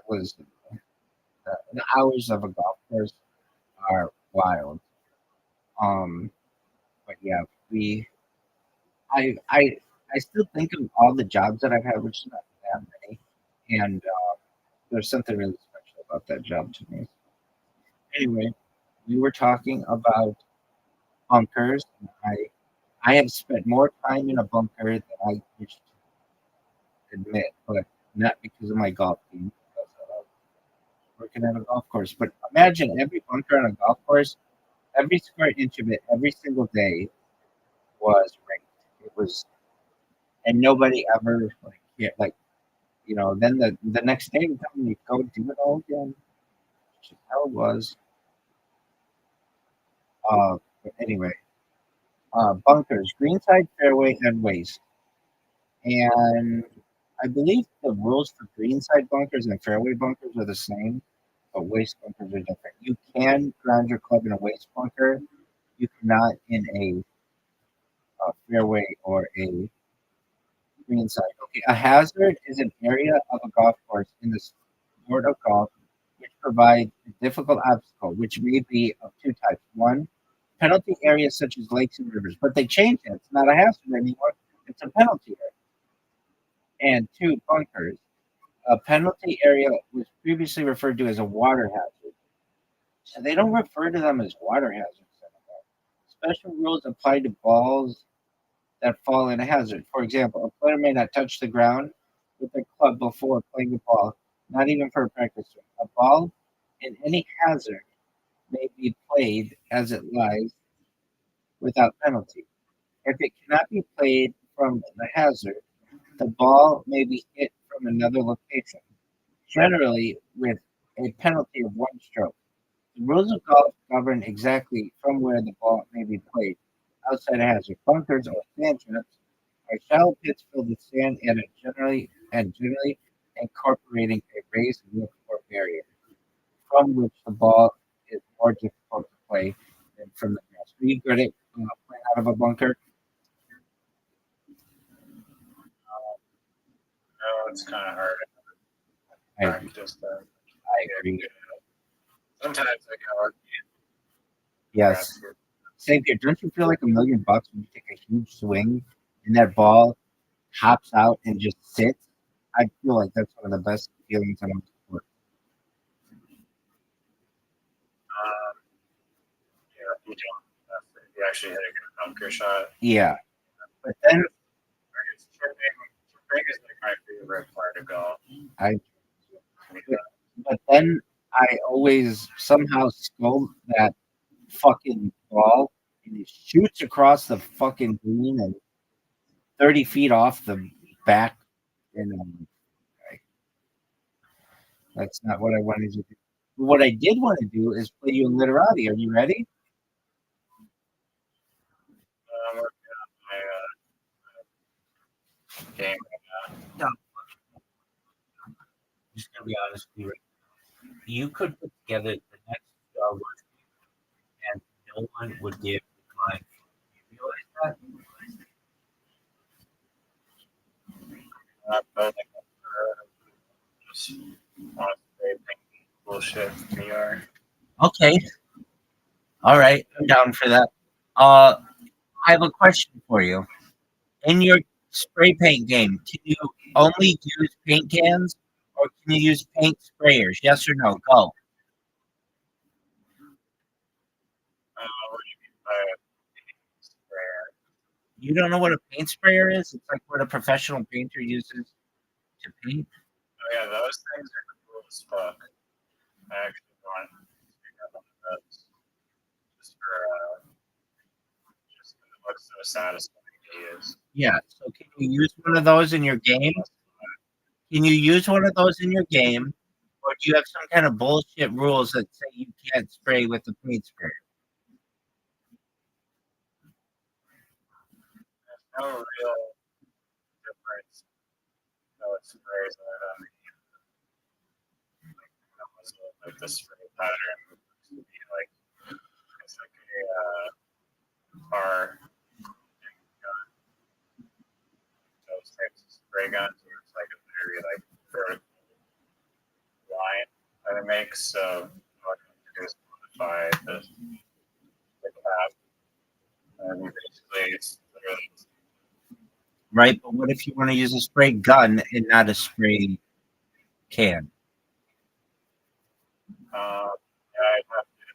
hours of a golf course are wild. Um, but yeah, we I I still think of all the jobs that I've had, which is not that many, and there's something really special about that job to me. Anyway, we were talking about bunkers. And I have spent more time in a bunker than I wish to admit, but not because of my golf team, because of working at a golf course. But imagine every bunker on a golf course, every square inch of it, every single day was raked. It was, and nobody ever like, yeah, like then the next day we come and you go do it all again. Which is how it was. But anyway, bunkers, greenside, fairway, and waste. And I believe the rules for greenside bunkers and fairway bunkers are the same, but waste bunkers are different. You can ground your club in a waste bunker. You cannot in a fairway or a greenside. Okay, a hazard is an area of a golf course in the sport of golf which provides a difficult obstacle, which may be of two types. One, penalty areas such as lakes and rivers, but they changed it. It's not a hazard anymore. It's a penalty area. And two, bunkers. A penalty area was previously referred to as a water hazard. So they don't refer to them as water hazards anymore. Special rules apply to balls that fall in a hazard. For example, a player may not touch the ground with their club before playing the ball, not even for a practice swing. A ball in any hazard may be played as it lies without penalty. If it cannot be played from the hazard, the ball may be hit from another location, generally with a penalty of one stroke. The rules of golf govern exactly from where the ball may be played. Outside a hazard, bunkers or sand traps are shallow pits filled with sand and generally incorporating a raised roof or barrier, from which the ball is more difficult to play than from the grass. Are you good at playing out of a bunker? No, it's kind of hard I, to I practice that. agree. Sometimes I go, Yes. Same here. Don't you feel like $1 million when you take a huge swing and that ball hops out and just sits? I feel like that's one of the best feelings in sport. yeah, you don't. You actually hit a good bunker shot. Yeah. But then Chipping is like my favorite part of golf. I but then I always somehow scold that fucking ball and it shoots across the fucking green and 30 feet off the back and like, that's not what I wanted to do. What I did want to do is play you in literati. Are you ready? I'm working on my game. No. I'm just gonna be honest with you. You could put together the next Star Wars and no one would give a line. You realize that? But I think just want to say bullshit New York. Okay. All right. I'm down for that. Uh, I have a question for you. In your spray paint game, can you only use paint cans or can you use paint sprayers? Yes or no? Go. What do you mean by sprayer? You don't know what a paint sprayer is? It's like what a professional painter uses to paint. Oh yeah, those things are cool as fuck. I actually want to pick up one of those just for just 'cause it looks so satisfying to use. Yeah. So can you use one of those in your game? Can you use one of those in your game? Or do you have some kind of bullshit rules that say you can't spray with the paint sprayer? There's no real difference. No, it sprays on it on the like the spray pattern to be like it's like a car gun, those types of spray guns where it's like a very like vertical line that it makes. So what I have to do is modify the cap, and basically it's literally Right, but what if you want to use a spray gun and not a spray can? yeah, I'd have to do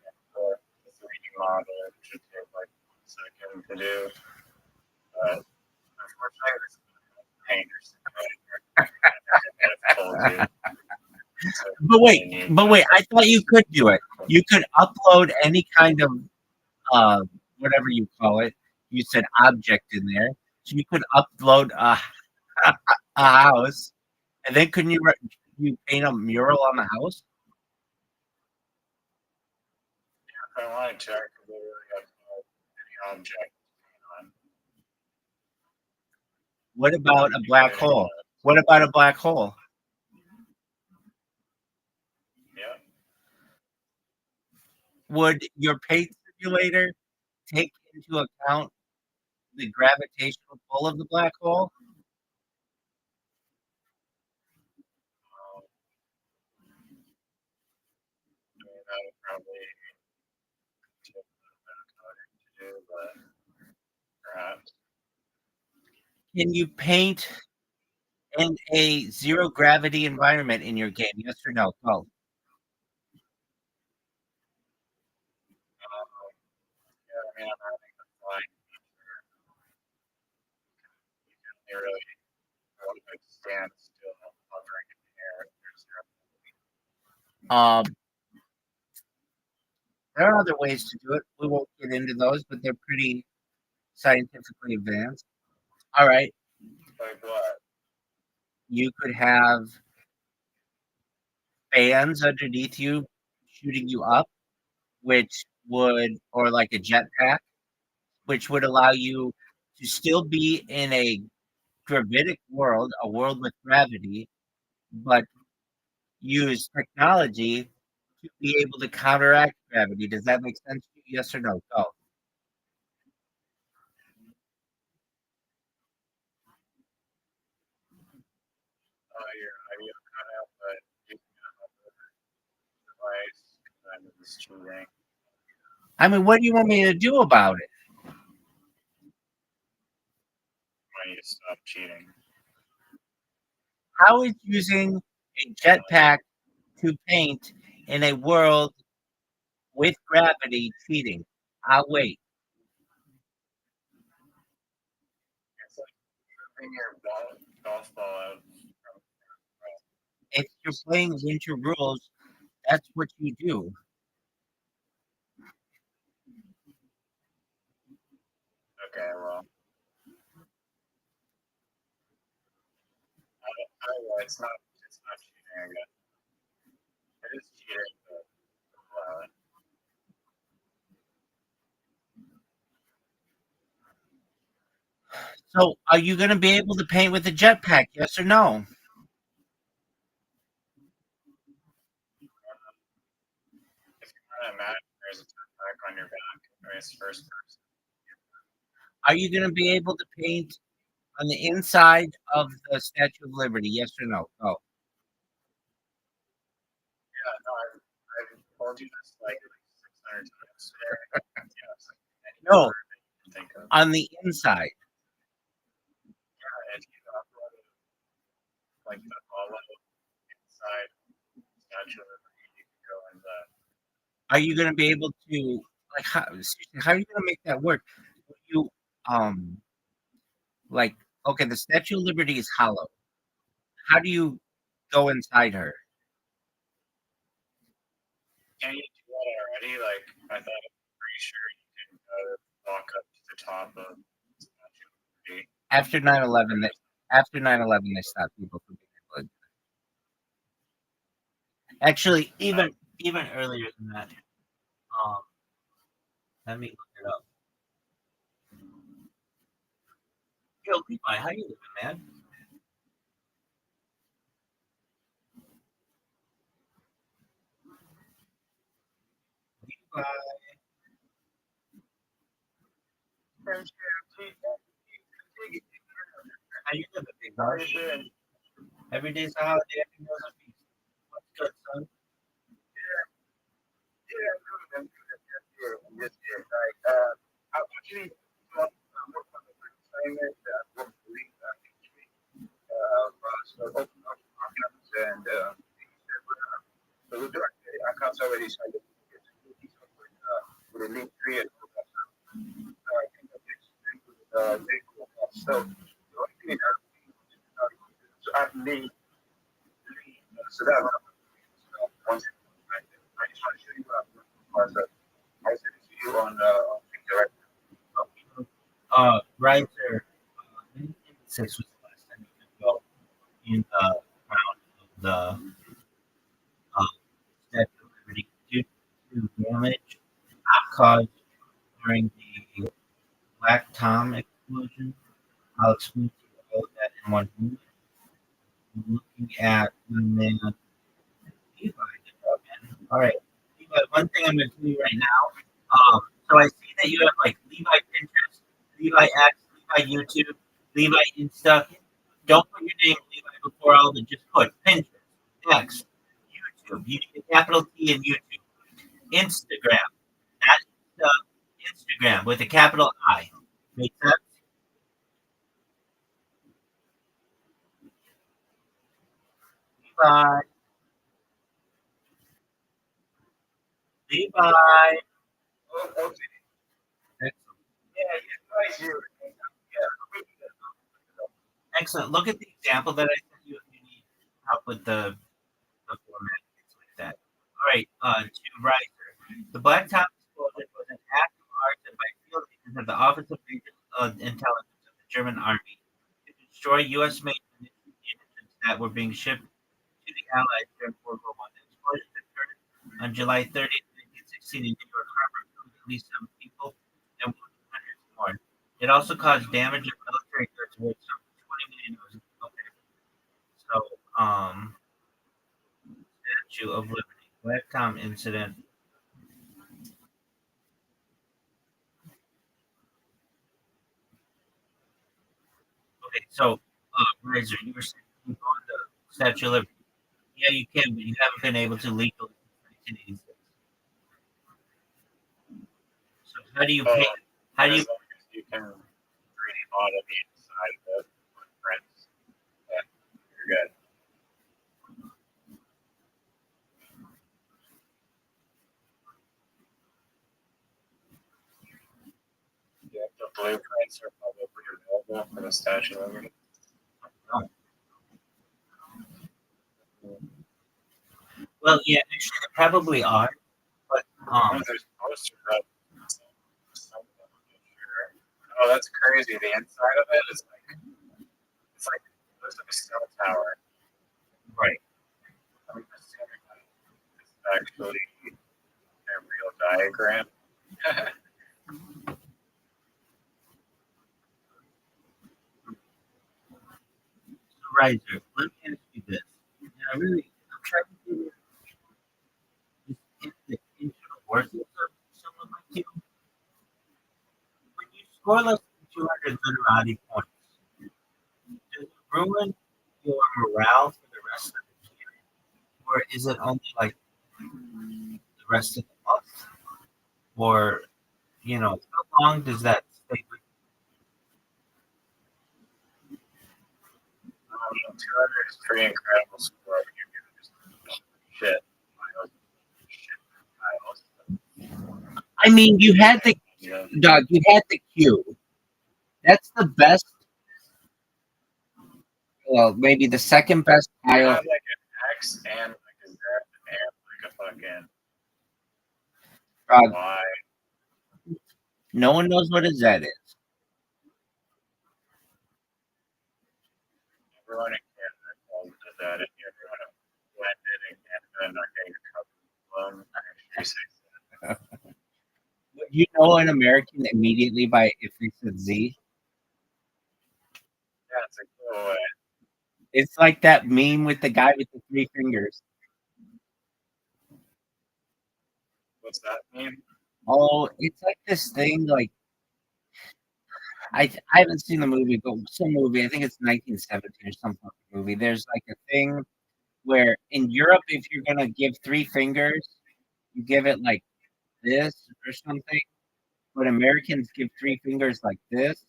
the 3D model, which should take like 1 second to do. But unfortunately, there's painters told you. So But wait, I thought you could do it. You could upload any kind of whatever you call it. You said object in there, so you could upload a house, and then couldn't you paint a mural on the house? if I wanted to, I could literally upload any object on. What about a black hole? What about a black hole? Yeah. Would your paint simulator take into account the gravitational pull of the black hole? That would probably take a little bit of coding to do, but perhaps. Can you paint in a zero gravity environment in your game? Yes or no? Go. Yeah, I mean, I'm having a flying feature. You can really like stand still hovering in the air. There's Um, there are other ways to do it. We won't get into those, but they're pretty scientifically advanced. All right, like what? you could have fans underneath you shooting you up, which would, or like a jetpack, which would allow you to still be in a gravitic world, a world with gravity, but use technology to be able to counteract gravity. Does that make sense to you? Yes or no? Go. Your audio cut out, but you can have a device kind of is cheating. I mean, what do you want me to do about it? I need to stop cheating. How is using a jetpack to paint in a world with gravity cheating? I'll wait. It's like moving your golf ball out from. If you're playing winter rules, that's what you do. Okay, well, it's not. It's not cheating. I guess it is cheating, but allow it. So, are you going to be able to paint with a jetpack? Yes or no? If you want to imagine there's a jetpack on your back, or it's first person. Are you going to be able to paint on the inside of the Statue of Liberty? Yes or no? Oh, Yeah, no, I've told you this like 600 times today. Yes, any no, word that you can think of. on the inside. Yeah, if you upload like the hollow inside Statue of Liberty, you can go in the. Are you going to be able to like how are you going to make that work? You um like okay, the Statue of Liberty is hollow. How do you go inside her? Can you do that already? Like, I thought I'm pretty sure you can walk up to the top of Statue of Liberty. After 9/11, after 9/11, they stopped people from being able to. Actually, even earlier than that. Um, Let me look it up. Yo, Levi, how you living, man? Bye. How you doing, big How boy? you doing? Every day's a holiday. Every meal's a feast. What's good, son? Yeah, I'm good. I'm just here. Like, I actually work on the assignment that I work for next week. So open up our campus and so we're doing accounts already. So I just get to do these with a link tree and all that stuff. I think that this thing was very cool. So the only thing that so I need so that once I just want to show you what I'm looking for. So I sent it to you on direct. Riser. 6 was the last time you could go in the round of the Statue of Liberty due to damage caused during the Black Tom explosion. I'll explain to you all of that in one moment. I'm looking at when they Levi did that, man. All right, Levi. One thing I'm going to tell you right now. So I see that you have like Levi Pinterest, Levi X, Levi YouTube, Levi Insta. Don't put your name Levi before all of it. Just put Pinterest, X, YouTube. You need a capital T in YouTube. Instagram, not Instagram with a capital I. Make sense? Levi, Levi. Okay. Excellent. Yeah, right here. Excellent. Look at the example that I sent you if you need help with the format, things like that. All right, to Riser. The Black Top explosion was an act of arson by field agents of the Office of Regional Intelligence of the German Army to destroy U.S. made munitions that were being shipped to the Allies during World War I. The explosion occurred on July 30th, 1916 in New York Harbor, killing at least 7 people and wounding hundreds more. It also caused damage of military goods worth some 20 million dollars. Okay, so Statue of Liberty, Black Tom incident. Okay, so Razor, you were saying you go on the Statue of Liberty. Yeah, you can, but you haven't been able to legally since 1986. So how do you pay? How do you? As long as you can 3D model the inside of the footprints, then you're good. Yeah, the blueprints are publicly available for the Statue of Liberty. Oh, well, yeah, actually, they probably are, but There's posters up. Some of them, I'm not sure. Oh, that's crazy. The inside of it is like it looks like a cell tower. right. I'm assuming that it's actually a real diagram. So, Riser, let me ask you this. And I'm trying to figure just the internal workings of someone like you. When you score less than 200 literati points, does it ruin your morale for the rest of the year? Or is it only like the rest of the month? Or, how long does that stay with 200 is pretty incredible score. You're gonna just shit miles, I mean, you had the Yeah. Doug. You had the Q. That's the best. Well, maybe the second best I tile. have like an X and like a Z and like a fucking Doug, Y. no one knows what a Z is. Everyone in Canada calls it that, and everyone blended in Canada and not getting covered blown. You know an American immediately by if it's a Z. Yeah, it's a cool way. It's like that meme with the guy with the 3 fingers. But What's that mean? Oh, it's like this thing. Like I haven't seen the movie, but some movie. I think it's 1917 or some fucking movie. There's like a thing where in Europe, if you're gonna give three fingers, you give it like this or something. But Americans give three fingers like this,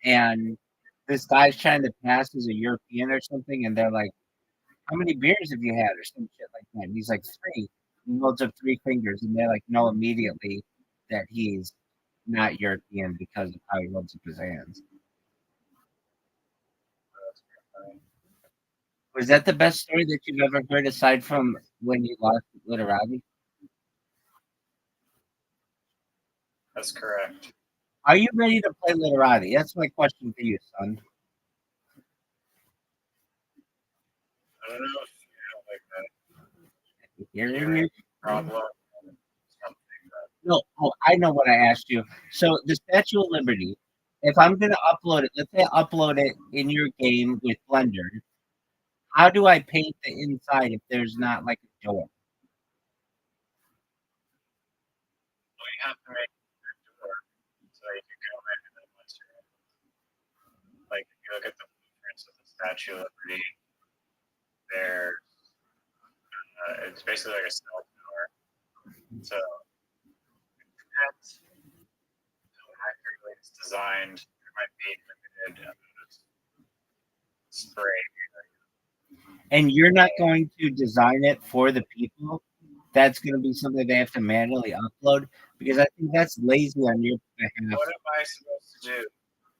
and this guy's trying to pass as a European or something, and they're like, "How many beers have you had?" or some shit like that. And he's like, "Three." He holds up three fingers, and they're like, "Know immediately that he's not European because of how he holds up his hands." Was that the best story that you've ever heard aside from when you lost Literati? That's correct. Are you ready to play Literati? That's my question for you, son. I don't know if you have like Hearing hearing me? problem and something that No, oh, I know what I asked you. So the Statue of Liberty, if I'm going to upload it, let's say I upload it in your game with Blender, how do I paint the inside if there's not like a door? well, you have to make a door so you can go in and then once you're in, like if you look at the blueprints of the Statue of Liberty, there it's basically like a cell tower. So that's how accurately it's designed. There might be limited spray. And you're not going to design it for the people. That's going to be something they have to manually upload because I think that's lazy on your behalf. What am I supposed to do?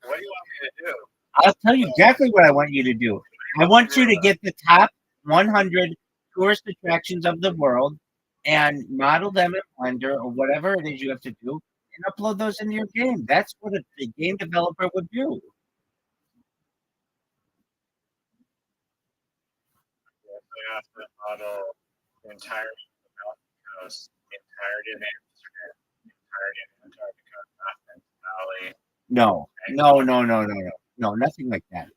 What do you want me to do? I'll tell you exactly what I want you to do. I want you to get the top 100 tourist attractions of the world and model them in Blender or whatever it is you have to do and upload those into your game. That's what a game developer would do. So you have to model the entirety of the mountain coast, the entirety of Amsterdam, the entirety of Antarctica, Athens Valley. No, nothing like that.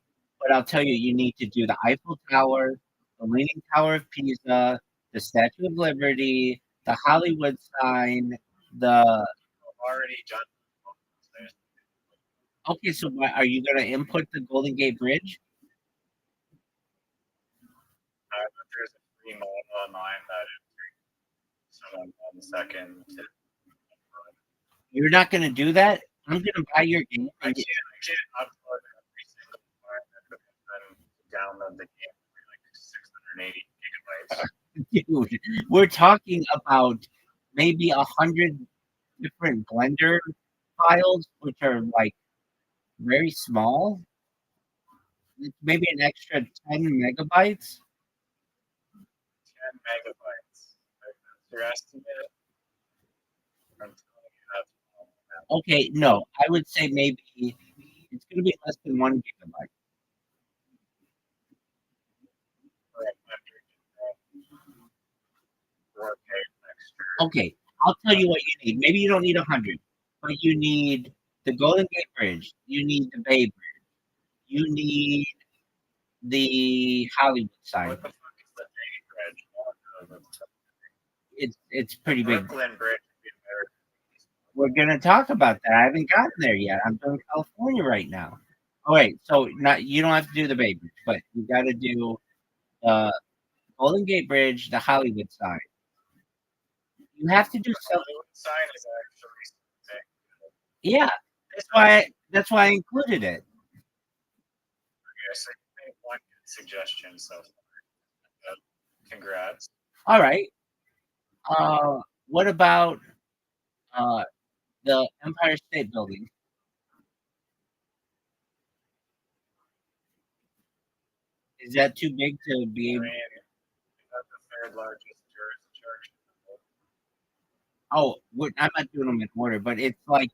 But I'll tell you, you need to do the Eiffel Tower, the Leaning Tower of Pisa, the Statue of Liberty, the Hollywood sign, the. I've already done this. Okay, so are you going to input the Golden Gate Bridge? But there's a free model online that it takes someone 1 second to upload. You're not going to do that? I'm going to buy your game. I can't upload every single part and then download the game for like 680 gigabytes. Dude, we're talking about maybe 100 different Blender files, which are like very small. It's maybe an extra 10 megabytes. 10 megabytes. That's your estimate? I'm telling you that's wrong. Okay, no, I would say maybe it's going to be less than 1 gigabyte. Okay, I'll tell you what you need. Maybe you don't need 100, but you need the Golden Gate Bridge. You need the Bay Bridge. You need the Hollywood sign. What the fuck is the Bay Bridge? It's pretty big. Brooklyn Bridge. We're gonna talk about that. I haven't gotten there yet. I'm in California right now. All right, so not you don't have to do the Bay Bridge, but you got to do the Golden Gate Bridge, the Hollywood sign. You have to do The something. Hollywood sign is actually something. Yeah, that's why I included it. Okay, so you made one good suggestion so far. Congrats. All right. What about the Empire State Building? Is that too big to be I able? mean, that's the third largest tourist attraction in the world. I'm not doing them in order, but it's like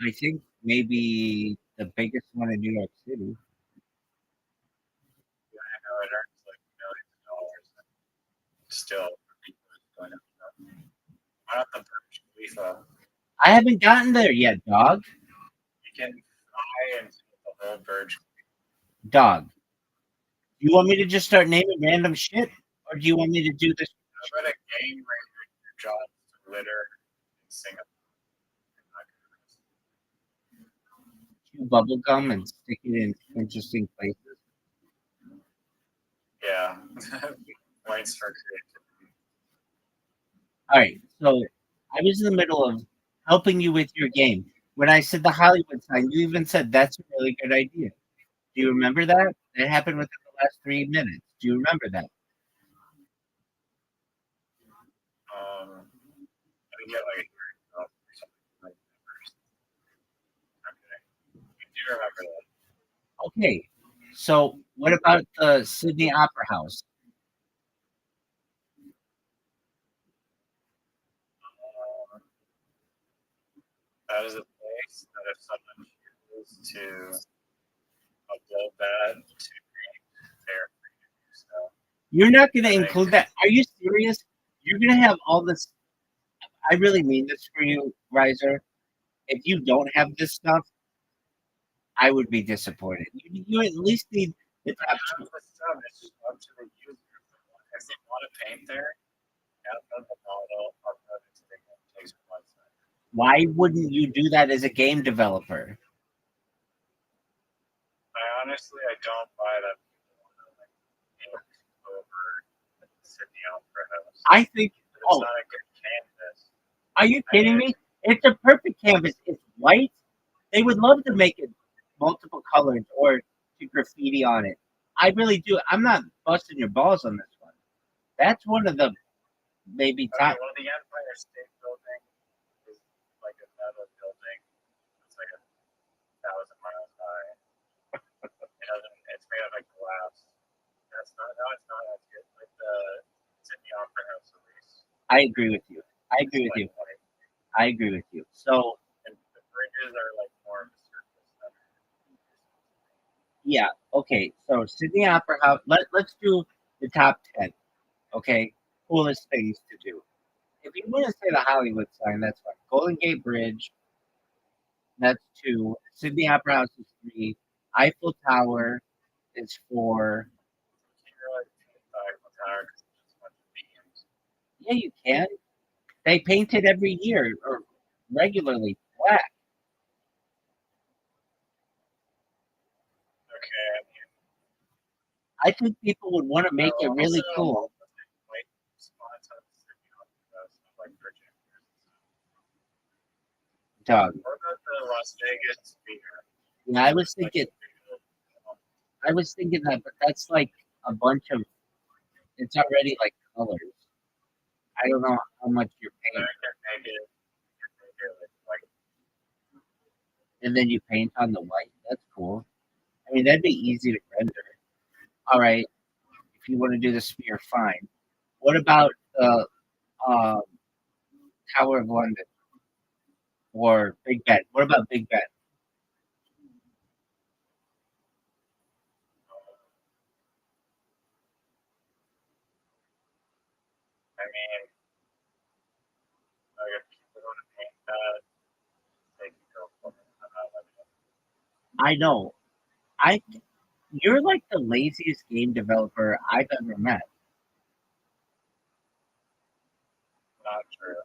I think maybe the biggest one in New York City. Yeah, I know it earns like millions of dollars. And still, people are going up. Why not the Burj Khalifa? I haven't gotten there yet, dog. You can fly into the whole Burj. Dog. You want me to just start naming random shit, or do you want me to do this? How about a game where your job is to glitter in Singapore. Chew bubble gum and stick it in interesting places. Yeah. Points for creativity. All right, so I was in the middle of helping you with your game. When I said the Hollywood sign, you even said that's a really good idea. Do you remember that? That happened within the last 3 minutes. Do you remember that? I didn't get like a hearing help or something like that first. Okay. I do remember that. Okay, so what about the Sydney Opera House? Um, that is a place that if someone chooses to upload that to me, they're free to do so. You're not going to I think include that. Are you serious? You're going to have all this. I really mean this for you, Riser. If you don't have this stuff, I would be disappointed. You at least need the I top two. have the stuff. It's just up to the user. If they want to paint there, download the model, upload it to the game, takes one second. Why wouldn't you do that as a game developer? I honestly, I don't buy that people want to like paint over the Sydney Opera House. I think. But it's Oh, not a good canvas. are you kidding me? It's a perfect canvas. It's white. They would love to make it multiple colors or to graffiti on it. I really do. I'm not busting your balls on this one. That's one of the maybe Okay, top. well, the Empire State Building is like a metal building. It's like 1,000 miles high. It's made of like glass. That's not. No, it's not as good. Like the Sydney Opera House, at least. I agree with you. I It's agree with you. like white. I agree with you. So And the bridges are like more of a surface than. yeah, okay. So Sydney Opera House. Let's do the top 10. Okay, coolest things to do. If you want to say the Hollywood sign, that's fine. Golden Gate Bridge, that's 2. Sydney Opera House is 3. Eiffel Tower is 4. You can't really paint the Eiffel Tower because it's just a bunch of beams. Yeah, you can. They paint it every year or regularly black. Okay, I mean, I think people would want to make it really cool. White spots on the Sydney Opera House, like projectors. Dog. What about the Las Vegas Sphere? Yeah, I was thinking that, but that's like a bunch of. It's already like colors. I don't know how much you're I paying, can make it like and then you paint on the white. That's cool. I mean, that'd be easy to render. All right, if you want to do the sphere, fine. What about the um, Tower of London or Big Ben? What about Big Ben? I mean, like if people want to paint that, they can go for it. I'm not letting them. I know. I You're like the laziest game developer I've ever met. Not true.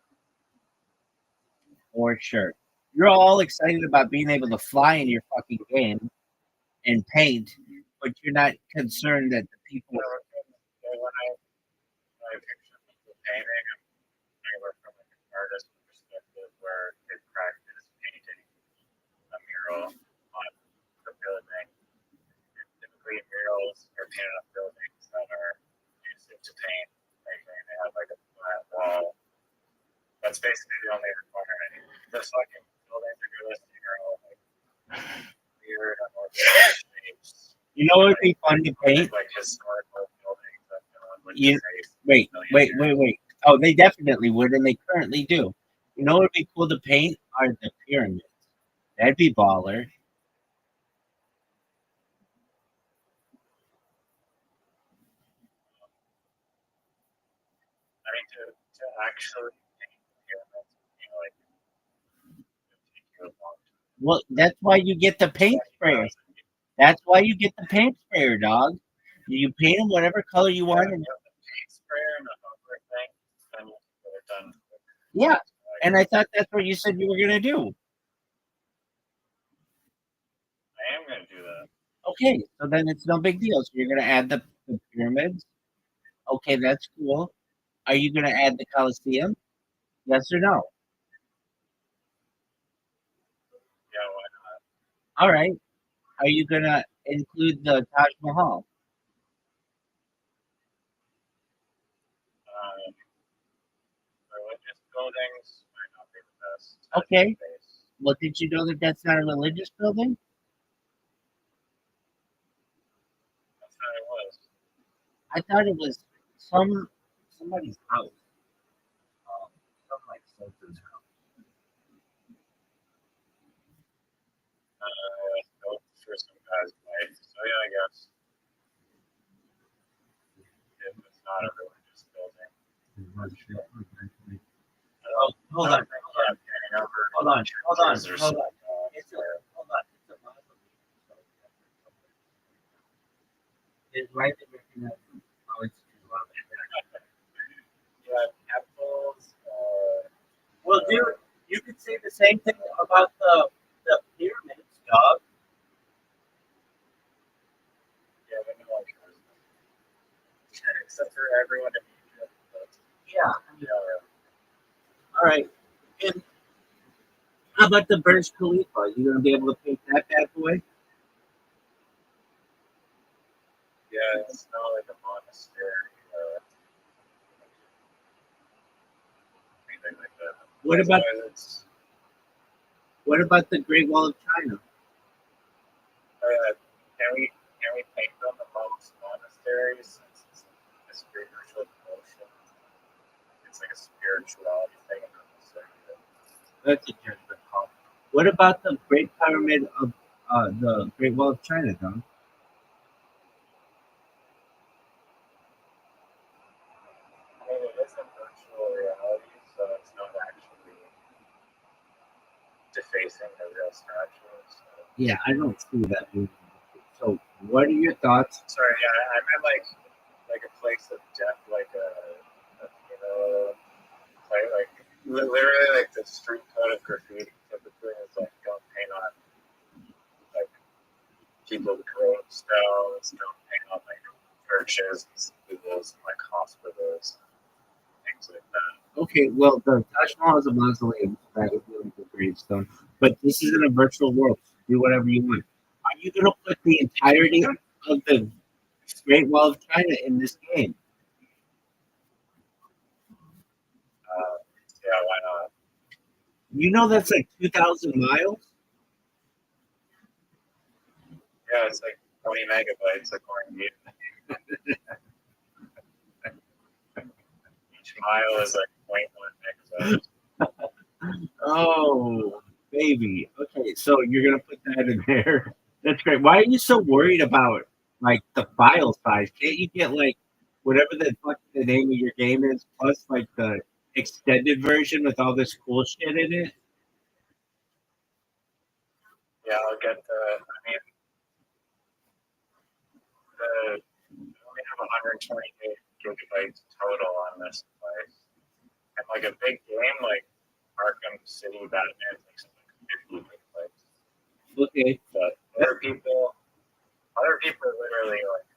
For sure. You're all excited about being able to fly in your fucking game and paint, but you're not concerned that the people. When I picture people painting, I work from like an artist perspective where they practice painting a mural on the building. And typically, murals are painted on buildings that are used to paint. They have like a flat wall. That's basically the only requirement. The fucking buildings are listing are all like weird unorthodox shapes. You know what would be fun to paint? Like historical buildings that no one would You trace wait, in a million wait, years. wait, wait. Oh, they definitely would, and they currently do. You know what would be cool to paint are the pyramids. That'd be baller. I mean, to actually paint pyramids, you know, like it would take you a long time. Well, that's why you get the paint sprayer. That's why you get the paint sprayer, dog. You paint them whatever color you want. The paint sprayer and the hopper thing, then you can get it done quicker. Yeah, and I thought that's what you said you were gonna do. I am going to do that. Okay, so then it's no big deal. So you're gonna add the pyramids. Okay, that's cool. Are you gonna add the Colosseum? Yes or no? Yeah, why not? All right. Are you gonna include the Taj Mahal? Um, religious buildings might not be the best. Okay. Space. Well, did you know that that's not a religious building? That's how it was. I thought it was somebody's house. Some like Sultan's house. Built for some guy's life. So yeah, I guess if it's not a religious building. Oh, hold on. Hold on. Hold on. Or Hold on. something. Hold on. It's a mausoleum. It's right there. Oh, it's too loud. Yeah, temples. Well, dude, you could say the same thing about the pyramids, dog. Yeah, but no one cares. Except for everyone in Egypt. But, Yeah. yeah, All right. And how about the Burj Khalifa? You gonna be able to paint that bad boy? yeah, it's not like a monastery. Anything like that. What about It's, the Great Wall of China? can we paint them amongst monasteries since it's a spiritual devotion? It's like a spirituality thing. That's a judgment call. What about the Great Pyramid of the Great Wall of China, dog? I mean, it is a virtual reality, so it's not actually defacing the real statues. So. Yeah, I don't see that movie. So, what are your thoughts? Sorry, yeah, I meant like a place of death, like like literally like the street code of graffiti typically is like don't paint on like people's gravestones, don't paint on like churches, schools, like hospitals, things like that. Okay, well, the Taj Mahal is a mausoleum. That is really the gravestone. But this isn't a virtual world. Do whatever you want. Are you going to put the entirety of the Great Wall of China in this game? Yeah, why not? You know that's like 2,000 miles? Yeah, it's like 20 megabytes according to you. Each mile is like 0.1 megabytes. Oh, baby. Okay, so you're going to put that in there. That's great. Why are you so worried about like the file size? Can't you get like whatever the name of your game is plus like the extended version with all this cool shit in it? Yeah, I'll get I mean, we only have 128 gigabytes total on this device. And like a big game like Arkham City Batman takes like 50 gigabytes. Okay. But other people literally like,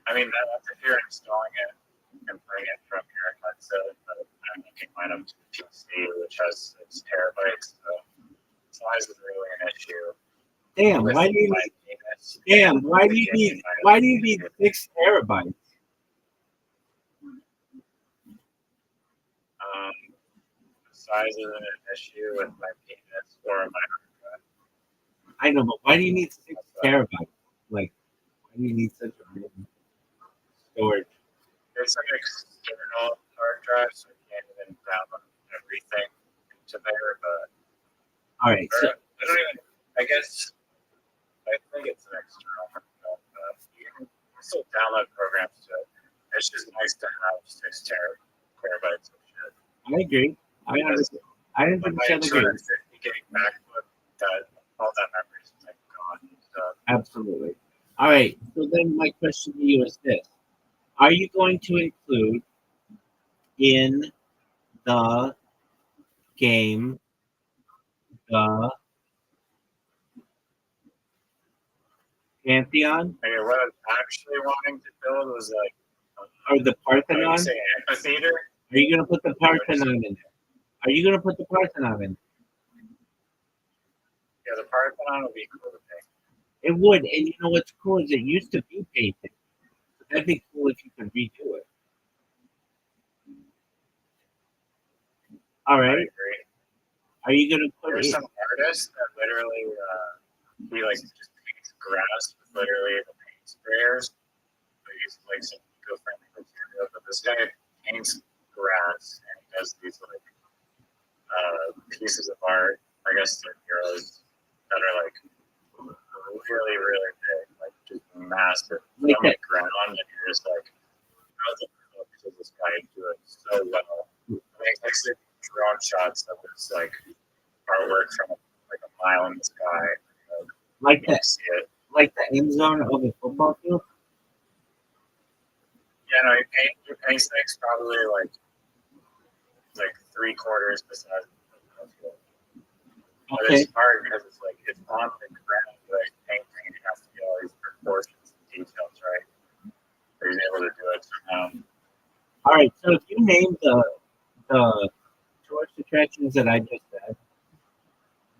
I mean, that's if you're installing it and bring it from your headset. But I'm looking mine up to PC, which has 6 terabytes. So size is really an issue. Damn, why do you need 6 terabytes? Size isn't an issue with my penis or my hard drive. I know, but why do you need 6 terabytes? Like, why do you need such a big storage? There's an external hard drive, so you can't even download everything to there. But all right, so I don't even. I guess I think it's an external hard drive. You can still download programs to it. It's just nice to have 6 terabytes of shit. I agree. I understand. I But my 250 gig MacBook, all that memory is like gone. So. Absolutely. All right. So then my question to you is this. Are you going to include in the game the Pantheon Okay, what I was actually wanting to build was like, or the how do you Parthenon? say amphitheater? Are you gonna put the Parthenon in there? Are you gonna put the Parthenon in? Yeah, the Parthenon would be cool to paint. It would, and you know what's cool is it used to be painted. So that'd be cool if you could redo it. All I right. agree. Are you gonna put There's it? some artists that literally he like just paints grass with literally the paint sprayers. They use like some eco-friendly material, but this guy paints grass and he does these like pieces of art. I guess they're murals that are like really, really big, like just massive Like from the ground, and you're just like, how the fuck does this guy do it so well? I mean, it's like drone shots of this like artwork from like a mile in the sky. Like You that, can see it. like the end zone of a football field. Yeah, no, he paints things probably like 3/4 the size of the field. But Okay. it's hard because it's like it's on the ground, like painting, and it has to get all these proportions and details right. But he's able to do it somehow. All right. So if you name the tourist attractions that I just said,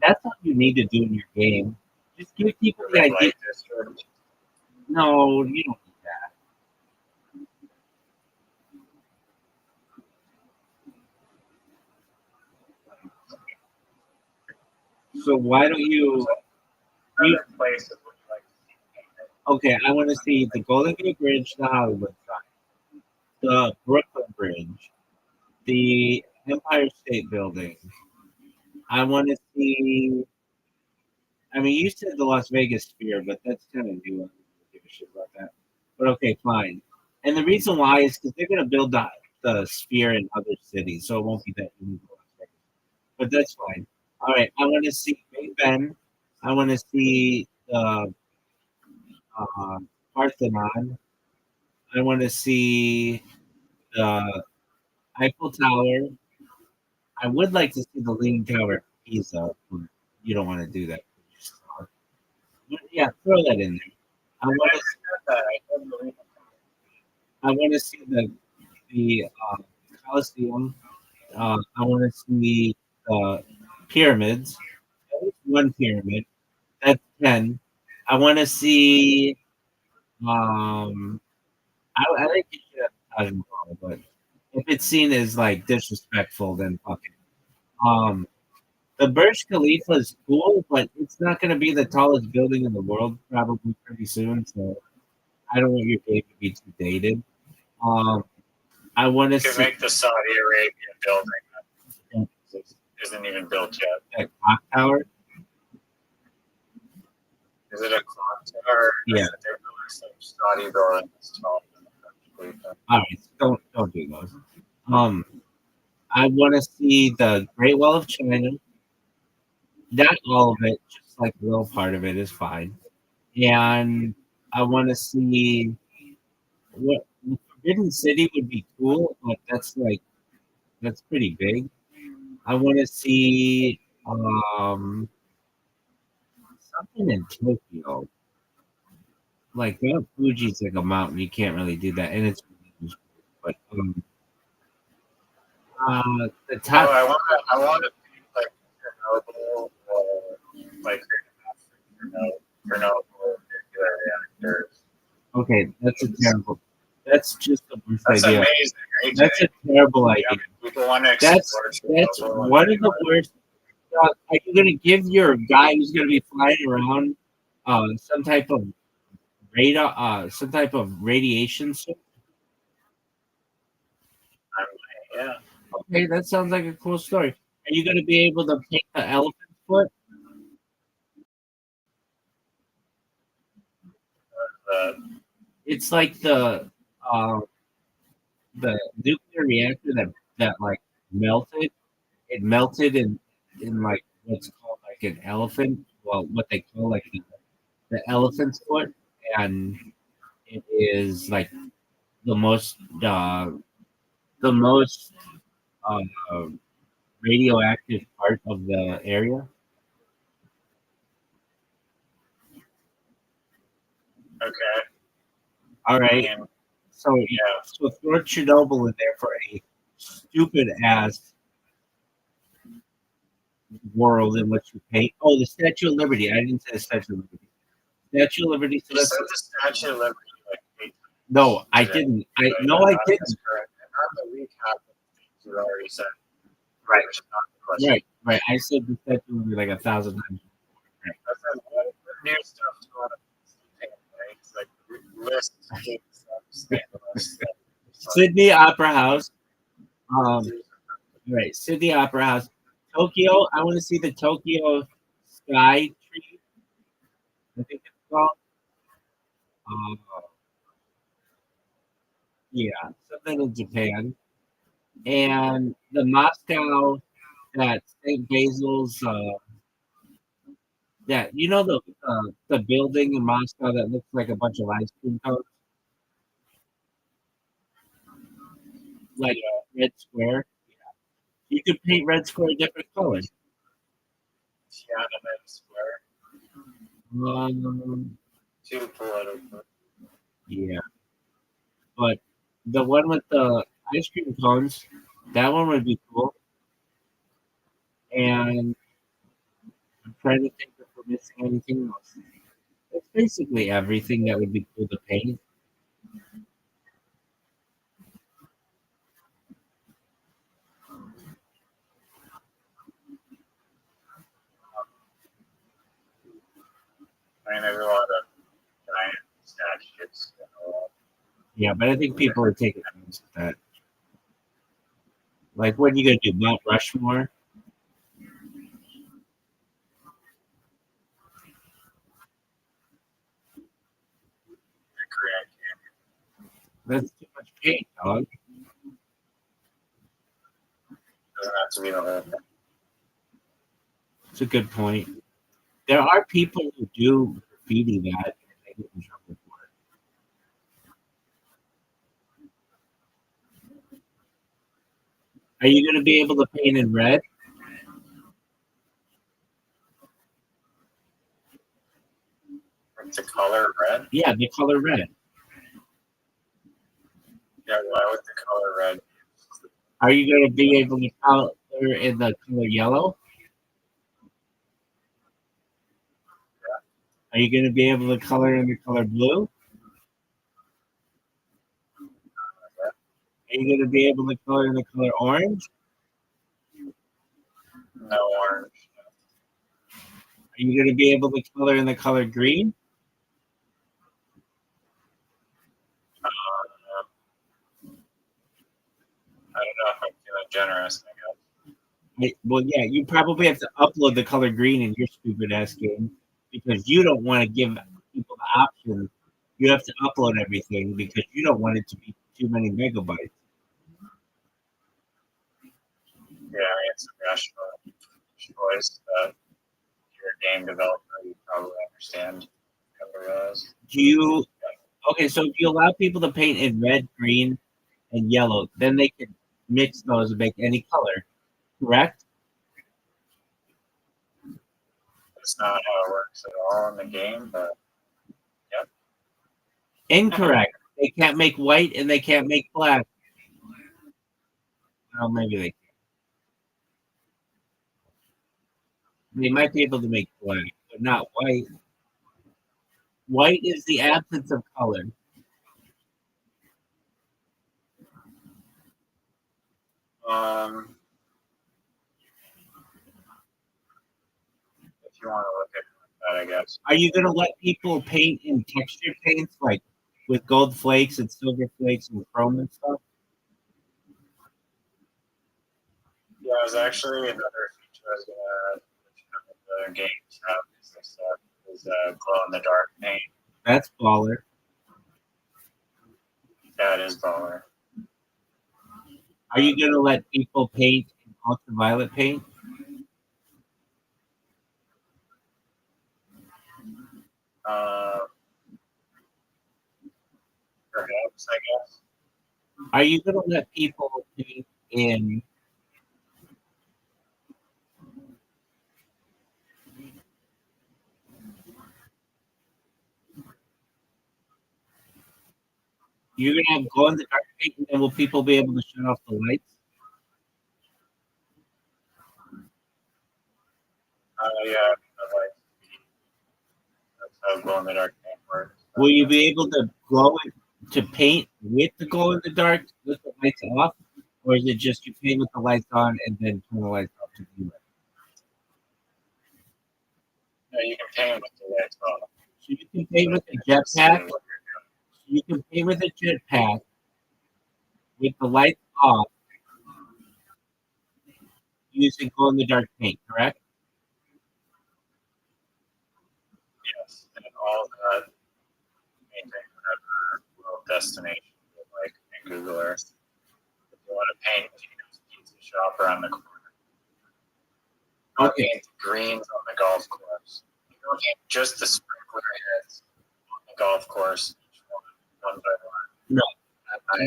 that's all you need to do in your game. Just give people the Red idea. light district. No, you don't need that. So why don't you? Other places would you like to see painted? Okay, I want to see the Golden Gate Bridge, the Hollywood sign, the Brooklyn Bridge, the Empire State Building. I want to see. I mean, you said the Las Vegas Sphere, but that's kind of new. I don't give a shit about that. But okay, fine. And the reason why is because they're going to build the Sphere in other cities, so it won't be that unique for Las Vegas. But that's fine. All right, I want to see Big Ben. I want to see the Parthenon. I want to see the Eiffel Tower. I would like to see the Leaning Tower of Pisa, but you don't want to do that. But yeah, throw that in there. I want to. I don't believe it. I want to see the Colosseum. I want to see the pyramids. At least one pyramid. That's 10. I want to see. I think you should have Taj Mahal, but if it's seen as like disrespectful, then fuck it. The Burj Khalifa is cool, but it's not going to be the tallest building in the world probably pretty soon. So I don't want your game to be too dated. I want to You can see make the Saudi Arabian building that isn't even built yet. that clock tower. Is it a clock tower? Yeah. They're building some Saudi building that's taller than the Burj Khalifa. All right, don't do those. I want to see the Great Wall of China. Not all of it, just like a little part of it is fine. And I want to see what Forbidden City would be cool, but that's pretty big. I want to see something in Tokyo. Like Mount Fuji's like a mountain, you can't really do that, and it's but the Oh, top. I want to see like Chernobyl or like Chernobyl nuclear reactors. Okay, that's a terrible. That's just the worst That's idea. amazing, right? That's a terrible idea. Yeah, people want to That's explore that's Chernobyl one and of the worst. Are you going to give your guy who's going to be flying around some type of radar, some type of radiation suit? yeah. Okay, that sounds like a cool story. Are you going to be able to pick the elephant's foot? Uh, It's like the nuclear reactor that like melted. It melted in like what's called like an elephant. Well, what they call like the elephant's foot, and it is like the most the most uh, radioactive part of the area. Okay. All right. And So yeah. so throw Chernobyl in there for a stupid ass world in which you paint. Oh, the Statue of Liberty. I didn't say the Statue of Liberty. Statue of Liberty. So You that's said the Statue of Liberty like 8 no, I today. didn't. But No, I that's didn't. correct. And not the recap of the things you already said. Right, Which is not the question. right. I said the Statue of Liberty like 1,000 times. I said, what new stuff do you want to paint, right? It's like list things. Sydney Opera House. Right, Sydney Opera House. Tokyo. I want to see the Tokyo Sky Tree. I think it's called. Um, yeah, something in Japan. And the Moscow, that St. Basil's, that you know the building in Moscow that looks like a bunch of ice cream cones, like Red Square. You could paint Red Square a different color. Tiananmen Square. Um, Too political. yeah, but the one with the ice cream cones, that one would be cool. And I'm trying to think if we're missing anything else. It's basically everything that would be cool to paint. I mean, there's a lot of giant statues. Yeah, but I think people are taking offense with that. Like, what are you gonna do? Mount Rushmore? That's too much paint, dog. Doesn't have to be the whole thing. It's a good point. There are people who do graffiti that and they get in trouble for it. Are you gonna be able to paint in red? Like the color red? Yeah, the color red. Yeah, why would the color red? Are you gonna be able to color in the color yellow? Are you gonna be able to color in the color blue? Are you gonna be able to color in the color orange? No orange. Are you gonna be able to color in the color green? I don't know if I'm feeling generous, I guess. Well, yeah, you probably have to upload the color green in your stupid ass game because you don't want to give people the option. You have to upload everything because you don't want it to be too many megabytes. Yeah, I mean, it's a rational choice that you're a game developer, you probably understand. Do you okay? So if you allow people to paint in red, green, and yellow, then they can mix those and make any color. Correct? That's not how it works at all in the game, but yep. Incorrect. They can't make white and they can't make black. Well, maybe they can. They might be able to make black, but not white. White is the absence of color. If you want to look at that, I guess. Are you going to let people paint in texture paints, like with gold flakes and silver flakes and chrome and stuff? Yeah, it was actually another feature I was going to add, which the games have is glow in the dark paint. That's baller. Yeah, it is baller. Are you going to let people paint in ultraviolet paint? Perhaps, I guess. Are you going to let people paint in You're gonna have glow in the dark paint, and then will people be able to shut off the lights? Yeah, like that's how glow in the dark paint works. Will you be able to glow it to paint with the glow in the dark with the lights off, or is it just you paint with the lights on and then turn the lights off to view it? No, you can paint with the lights off. So you can paint with a jetpack. You can paint with a jetpack with the lights off using glow in the dark paint, correct? Yes, and all that painting whatever world destination you like in Google Earth. If you want to paint Tino's Pizza Shop around the corner. Not paint the greens on the golf course. You don't paint just the sprinkler heads on the golf course, each one by one.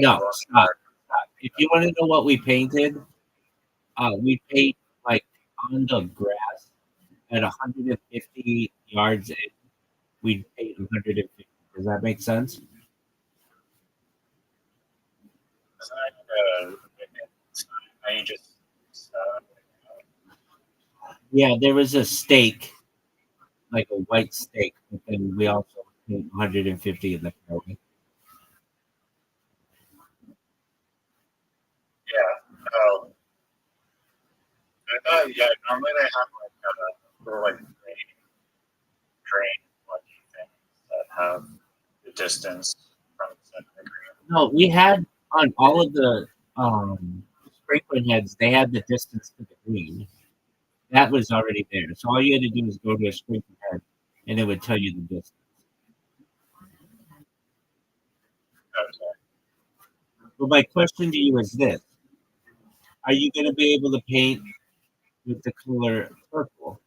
No, stop. If you want to know what we painted, we paint like on the grass at 150 yards in. We paint 150. Does that make sense? You just Yeah, there was a stake, like a white stake, but then we also paint 150 in the fairway. yeah. Oh, I thought normally they have like a little like drain lucky things that have the distance from the center of the green. No, we had on all of the sprinkler heads, they had the distance to the green. That was already there. So all you had to do was go to a sprinkler head, and it would tell you the distance. Okay. But my question to you is this: are you going to be able to paint with the color purple?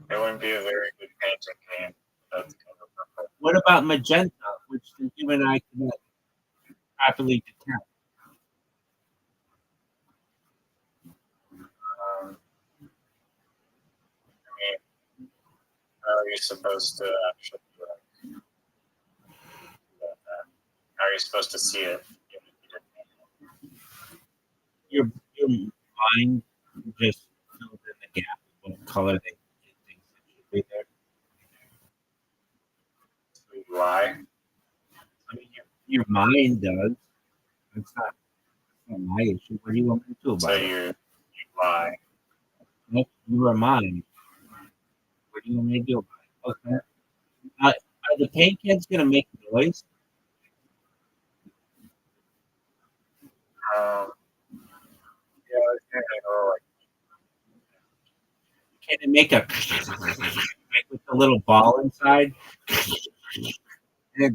It wouldn't be a very good painting game. That's kind of purple. What about magenta, which you and I cannot properly detect? I mean, how are you supposed to actually do that? How are you supposed to see it? Your mind just fills in the gap of what color they think it should be there. Why? I mean, your mind does. It's not my issue. What do you want me to do So about it? you lie. That's your mind. What do you want me to do about it? Okay. Are the paint cans going to make noise? Yeah, it's kind of like Can it make a with the little ball inside? And yeah.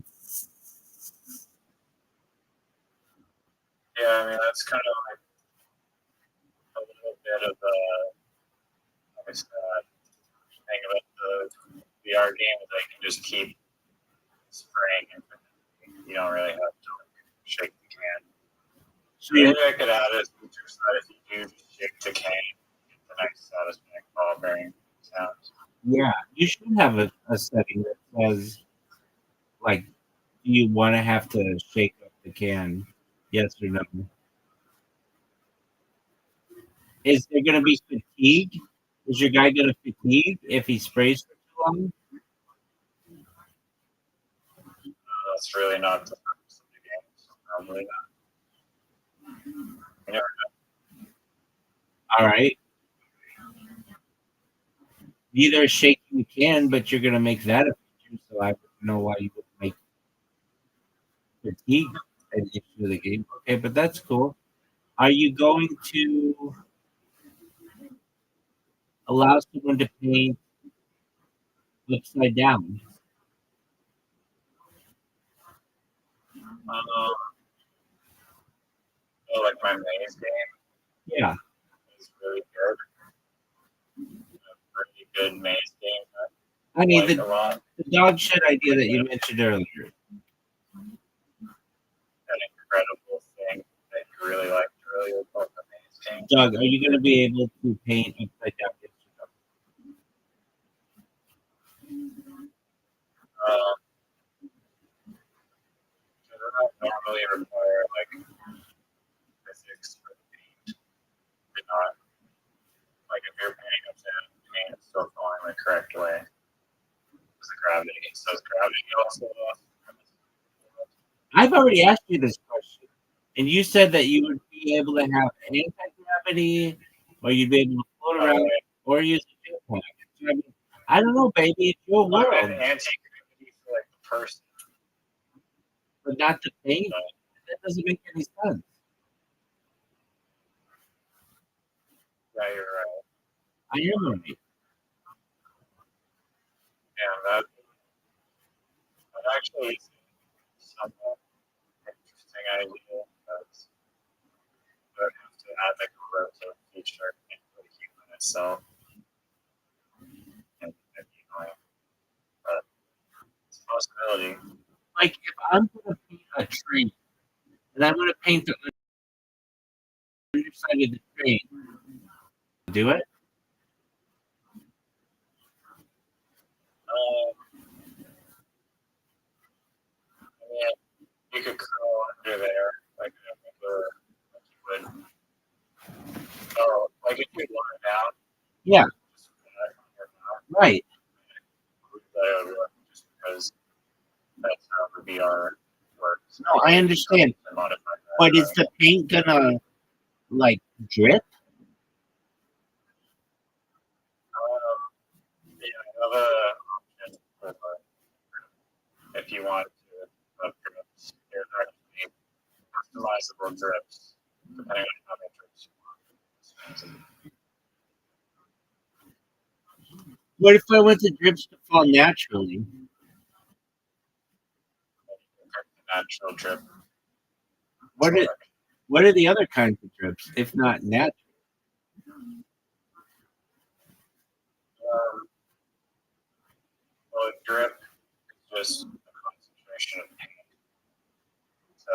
I mean, that's kind of like a little bit of a thing about the VR game is they can just keep spraying it. You don't really have to like, shake the can. so Maybe I could add a feature so that if you do shake the can, you get the nice satisfying ball bearing sounds. yeah, you should have a setting that says, like, do you want to have to shake up the can? Yes or no? Is there going to be fatigue? Is your guy going to fatigue if he sprays for too long? That's really not the purpose of the game. So probably not. You never know. All right. Neither is shaking the can, but you're going to make that a feature, so I don't know why you would make fatigue an issue of the game. Okay, but that's cool. Are you going to allow someone to paint upside down? So like my maze game Yeah. is really good. A pretty good maze game. I mean, Like a lot. the dog shit idea that you mentioned earlier. That incredible thing that you really liked earlier about the maze game. Doug, are you going to be able to paint upside down? So they're not normally require like physics for the paint. They're not like if you're painting up to paint, it's still going the correct way. It's the gravity. So is gravity also? I've already asked you this question, and you said that you would be able to have anti-gravity, or you'd be able to float around, or use a jetpack. So, I mean, I don't know, baby. It's your Well, world, anti-gravity for like the person. but not the paint. That doesn't make any sense. Yeah, you're right. I am right. Yeah, that actually is somewhat interesting idea because you would have to add like a rotate feature into the human itself. And but it's a possibility. Like if I'm gonna paint a tree, and I'm gonna paint the underside of the tree, do it. I mean, you could curl under there like you would. Oh, like if you lie down. Yeah. Just Right. that would work just because that's how the VR works. No, I understand. But is the paint gonna like drip? Yeah, I have a option for if you want to have drips. There's actually customizable drips depending on how many drips you want. What if I want the drips to fall naturally? Natural drip. What are the other kinds of drips, if not natural? Well, drip is just a concentration of paint. So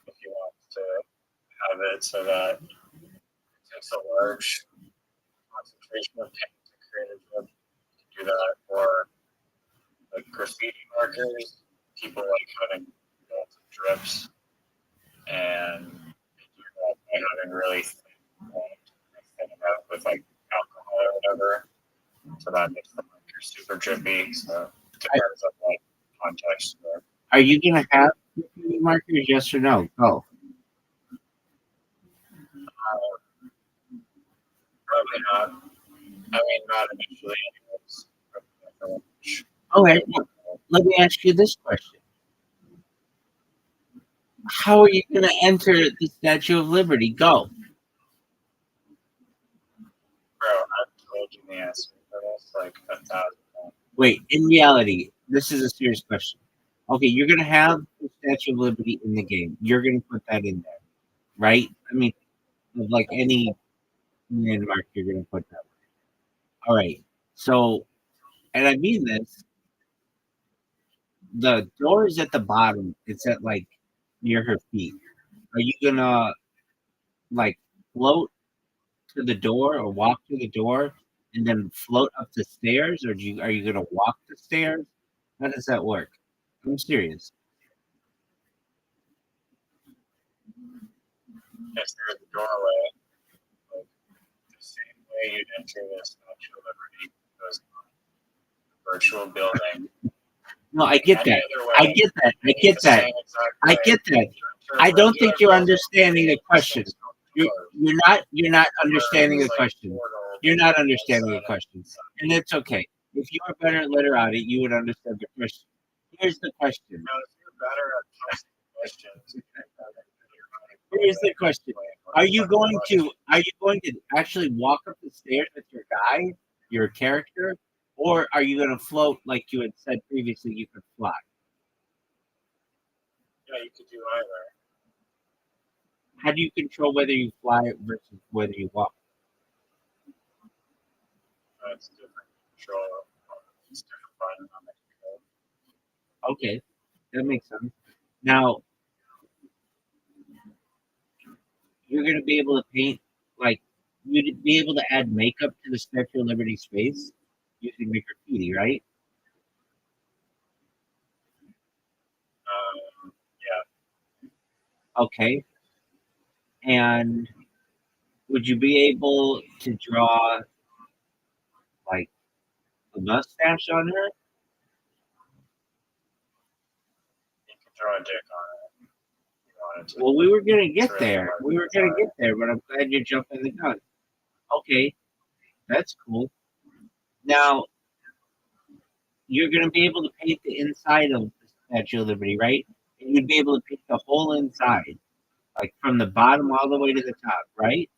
if you want to have it so that it takes a large concentration of paint to create a drip, you can do that. Or like graffiti markers, people like having lots of drips, and they do that by having really thin paint, thinning up with like alcohol or whatever. So that makes the marker super drippy. So it depends on what context. Are you gonna have graffiti markers? Yes or no? Go. Probably not. I mean, not initially, anyways. Okay. Well, let me ask you this question: how are you gonna enter the Statue of Liberty? Go. Bro, I've told you the answer for this like 1,000 times. Wait. In reality, this is a serious question. Okay, you're gonna have the Statue of Liberty in the game. You're gonna put that in there, right? I mean, like any landmark, you're gonna put that. All right. So, and I mean this. The door is at the bottom. It's at like near her feet. Are you gonna like float to the door or walk to the door and then float up the stairs, or are you gonna walk the stairs? How does that work? I'm serious. If there's a doorway, like the same way you'd enter the Statue of Liberty goes on the virtual building. No, I get that. I get that. I get that. I get that. I don't think you're understanding the question. You're not understanding the question. You're not understanding the question. And it's okay. If you were better at literati, you would understand the question. Here's the question. No, if you're better at asking questions, Here's the question. Are you going to actually walk up the stairs with your guy, your character, or are you going to float like you had said previously you could fly? Yeah, you could do either. How do you control whether you fly versus whether you walk? It's different control. It's different button on the control. Okay, that makes sense. Now, you're going to be able to paint, like, you'd be able to add makeup to the Statue of Liberty's face using the graffiti, right? Okay. And would you be able to draw like a mustache on her? You can draw a dick on it if you wanted to. Well, we were gonna get It's really there. hard We to were gonna decide. get there, but I'm glad you're jumping the gun. Okay, that's cool. Now you're gonna be able to paint the inside of the Statue of Liberty, right? And you'd be able to paint the whole inside, like from the bottom all the way to the top, right?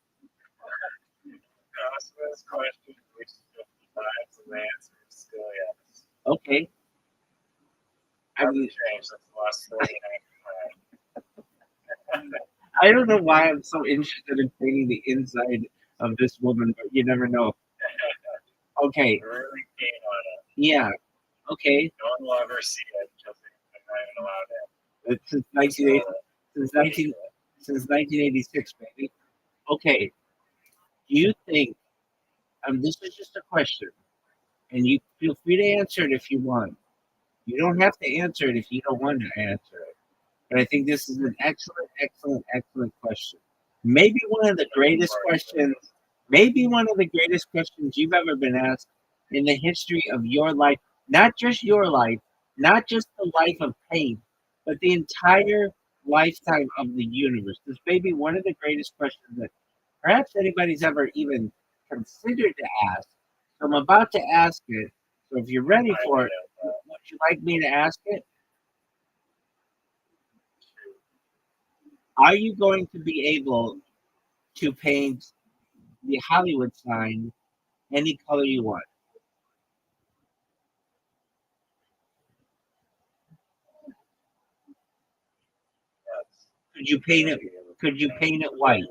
Ask this question at least 50 times, and the answer is still yes. Okay. I Hasn't mean, changed since the last 49 times. I don't know why I'm so interested in painting the inside of this woman, but you never know. Okay. Really keen on it. Yeah. Okay. No one will ever see it because I'm not even allowed in. It's since 1986, baby. Okay. Do you think? This is just a question, and you feel free to answer it if you want. You don't have to answer it if you don't want to answer it. But I think this is an excellent, excellent, excellent question. Maybe one of the greatest questions. Maybe one of the greatest questions you've ever been asked in the history of your life. Not just your life, not just the life of pain, but the entire lifetime of the universe. This may be one of the greatest questions that perhaps anybody's ever even considered to ask. So I'm about to ask it. So if you're ready for it, would you like me to ask it? Are you going to be able to paint the Hollywood sign any color you want? Could you paint it? Could you paint it white?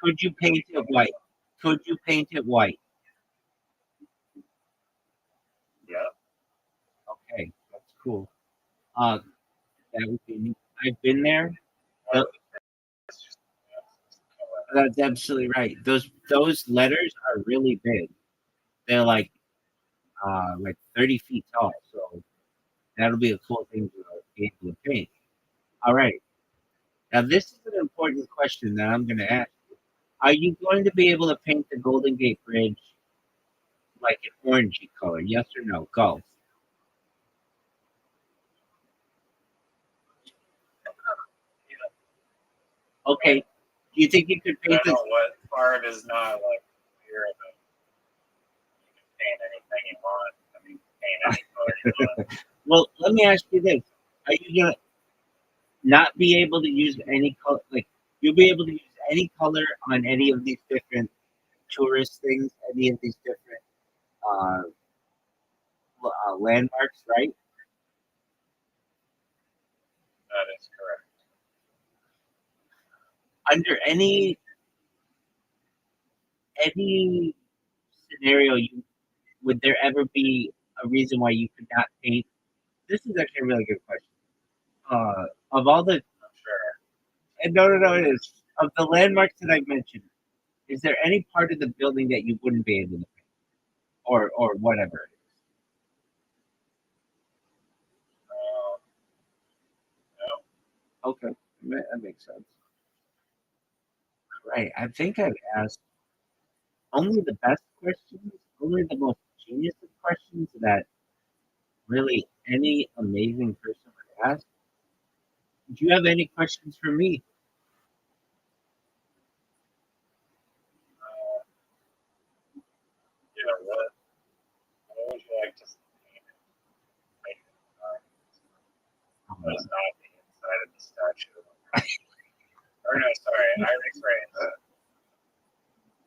Could you paint it white? Could you paint it white? Yeah. Okay, that's cool. Uh, that would be neat. I've been there. That's absolutely right. Those letters are really big. They're like 30 feet tall. So that'll be a cool thing to be able to paint. All right. Now this is an important question that I'm going to ask you. Are you going to be able to paint the Golden Gate Bridge like an orangey color? Yes or no? Go. Okay. Do you think you could I paint don't this? know what part is not like clear about. You can paint anything you want. I mean, paint any color you want. Well, let me ask you this: are you gonna not be able to use any color? Like you'll be able to use any color on any of these different tourist things, any of these different uh, landmarks, right? That is correct. Under any scenario, you would there ever be a reason why you could not paint? This is actually a really good question. Of all the I'm sure. and no, it is of the landmarks that I've mentioned. Is there any part of the building that you wouldn't be able to paint, or whatever? No. Okay, that makes sense. Right. I think I've asked only the best questions, only the most genius of questions that really any amazing person would ask. Do you have any questions for me? Uh, what would you like to see? What is not the inside of the statue? Or no, sorry, I rephrase.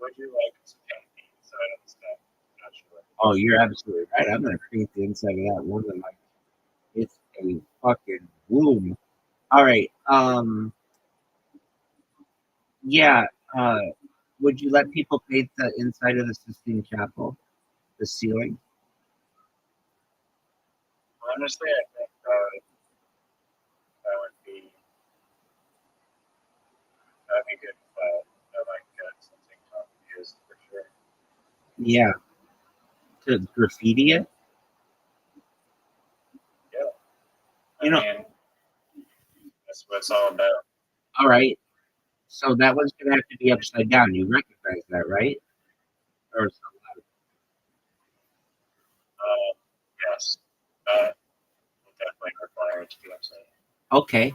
Would you like to paint the inside of the statue? Oh, you're absolutely right. I'm gonna paint the inside of that woman like it's a fucking womb. All right. Yeah. Uh, would you let people paint the inside of the Sistine Chapel, the ceiling? Honestly, I think that'd be good. I like something confused for sure. Yeah. To graffiti it. Yeah. You know, I mean, that's what it's all about. All right. So that one's gonna have to be upside down. You recognize that, right? Or Yes, that will definitely require it to be upside. okay.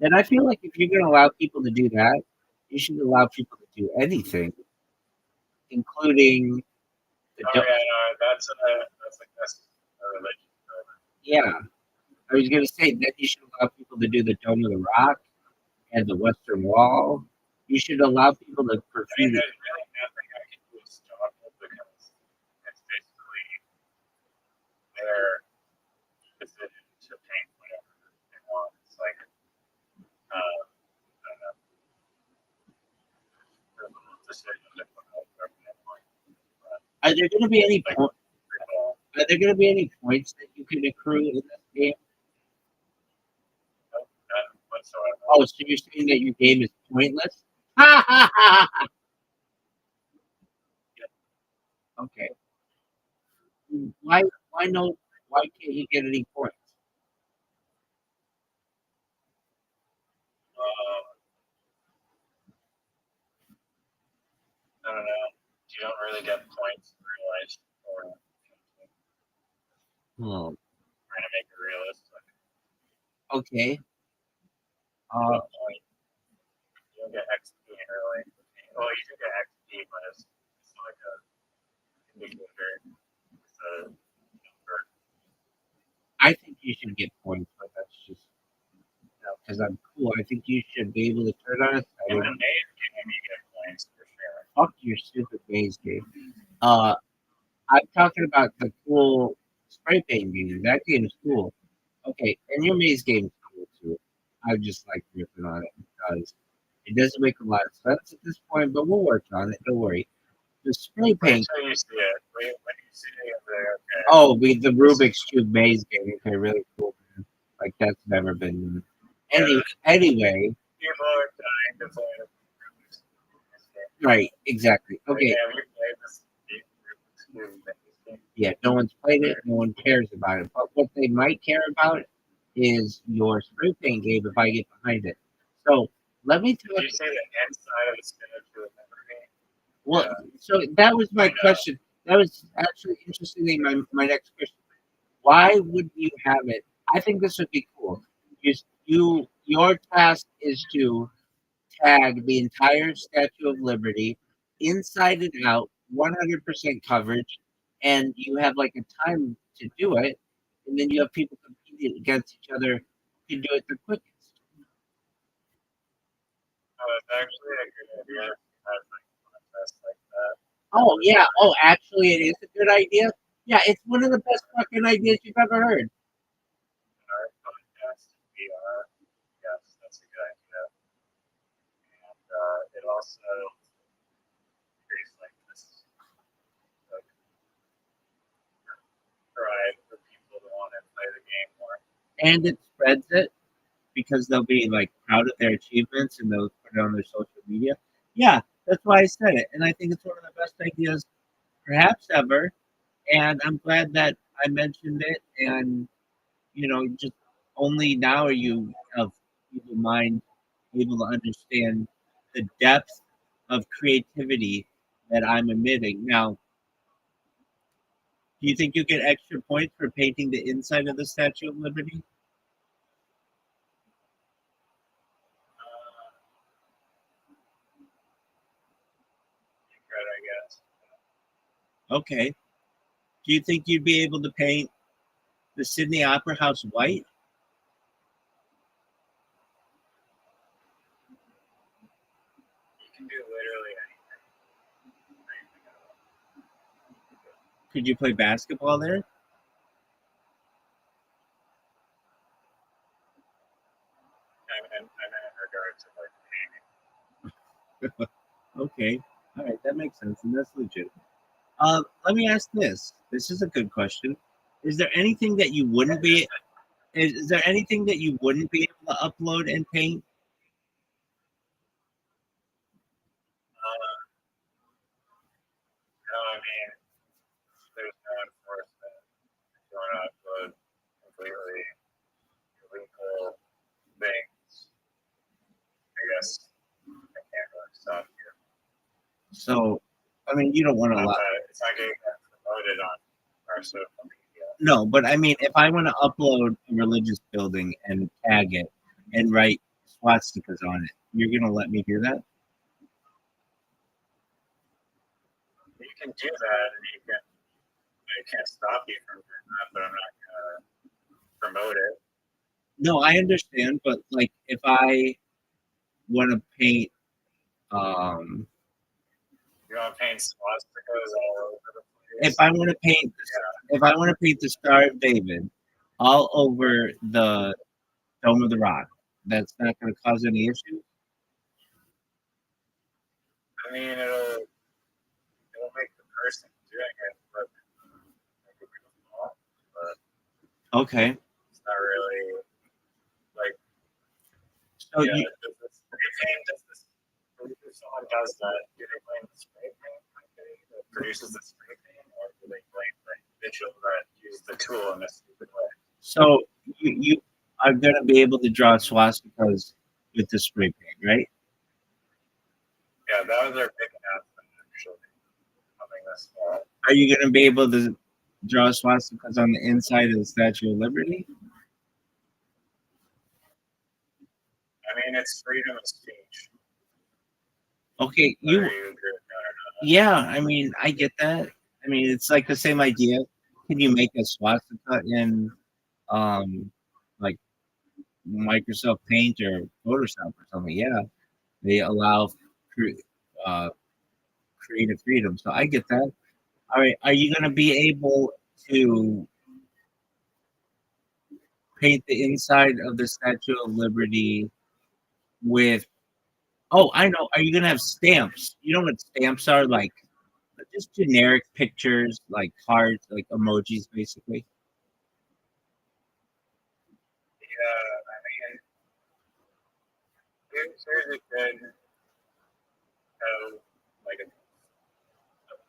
Then I feel like if you're gonna allow people to do that, you should allow people to do anything, including the Oh yeah, no, that's like that's a religion. yeah. I was gonna say that you should allow people to do the Dome of the Rock and the Western Wall. You should allow people to I mean, graffiti. there's really nothing I can do to stop it because it's basically their decision to paint whatever they want. It's like, I don't know, their little decision to put out whatever they want. But Are there gonna be any like, are there gonna be any points that you can accrue in this game? none whatsoever. Oh, so you're saying that your game is pointless? Okay. Why why no why can't you get any points? I don't know. You don't really get points in real life for Hmm. trying to make it realistic. Okay. You don't point. You don't get XP in real life. Well, you do get XP, but it's like a indicator. It's a number. I think you should get points, but that's just because I'm cool. I think you should be able to turn on a In the setting. maze game, you get points for sure. Fuck your stupid maze game. Uh, I'm talking about the cool spray paint game. That game is cool. Okay, and your maze game is cool too. I just like ripping on it because it doesn't make a lot of sense at this point, but we'll work on it. Don't worry. The spray Wait paint. till you see it. Wait, when you see it, you'll be like, okay. Oh, the Rubik's Cube maze game. Okay, really cool. Man. Like that's never been. Anyway, People are dying to play it. right, exactly. Okay, Have you played this game? yeah, no one's played it, no one cares about it. But what they might care about is your spray paint game if I get behind it. So let me Did talk. you say the inside of the spinach was never game? Well, Yeah. so that was my question. That was actually interestingly my next question. Why would you have it? I think this would be cool. Your task is to tag the entire Statue of Liberty inside and out, 100% coverage, and you have like a time to do it, and then you have people competing against each other to do it the quickest. It's actually a good idea. Have like contests like that. Oh yeah. Oh, actually, it is a good idea. Yeah, it's one of the best fucking ideas you've ever heard. Art contest, VR. Yes, that's a good idea. And it also creates like this like drive for people to want to play the game more. And it spreads it because they'll be like proud of their achievements and they'll put it on their social media. Yeah, that's why I said it, and I think it's one of the best ideas perhaps ever. And I'm glad that I mentioned it. And just only now are you of evil mind able to understand the depth of creativity that I'm emitting. Now, do you think you get extra points for painting the inside of the Statue of Liberty? Good, I guess. Okay. Do you think you'd be able to paint the Sydney Opera House white? You can do literally anything. Could you play basketball there? I'm in regards to like painting. Okay. All right, that makes sense, and that's legit. Let me ask this. This is a good question. Is there anything that you wouldn't be? Is there anything that you wouldn't be able to upload and paint? No, I mean, there's no enforcement. If you want to upload completely illegal things, So, I mean, you don't want to Not allow. that it's not getting that promoted on our social media. No, but I mean, if I want to upload a religious building and tag it and write swastikas on it, you're gonna let me do that? You can do that, and I can't stop you from doing that, but I'm not gonna promote it. No, I understand, but like, if I want to paint, um, You want to paint swastikas all over the place? if I want to paint, if I want to paint the Star of David all over the Dome of the Rock, that's not going to cause any issues. I mean, it'll make the person doing it look beautiful, but Okay, it's not really like so yeah. you, If someone does that, do they blame the spray paint company that produces the spray paint, or do they blame the individual that used the tool in a stupid way? so you are going to be able to draw swastikas with the spray paint, right? Yeah, that was their big announcement actually coming this fall. Are you going to be able to draw swastikas on the inside of the Statue of Liberty? I mean, it's freedom of speech. Okay, Whether you, you agree with that yeah, I mean, I get that. I mean, it's like the same idea. Can you make a swastika in, like Microsoft Paint or Photoshop or something? Yeah, they allow cre- uh, creative freedom. So I get that. All right, are you going to be able to paint the inside of the Statue of Liberty with? Oh, I know. Are you going to have stamps? You know what stamps are like? Just generic pictures, like cards, like emojis, basically. yeah, I mean, here's a good, like a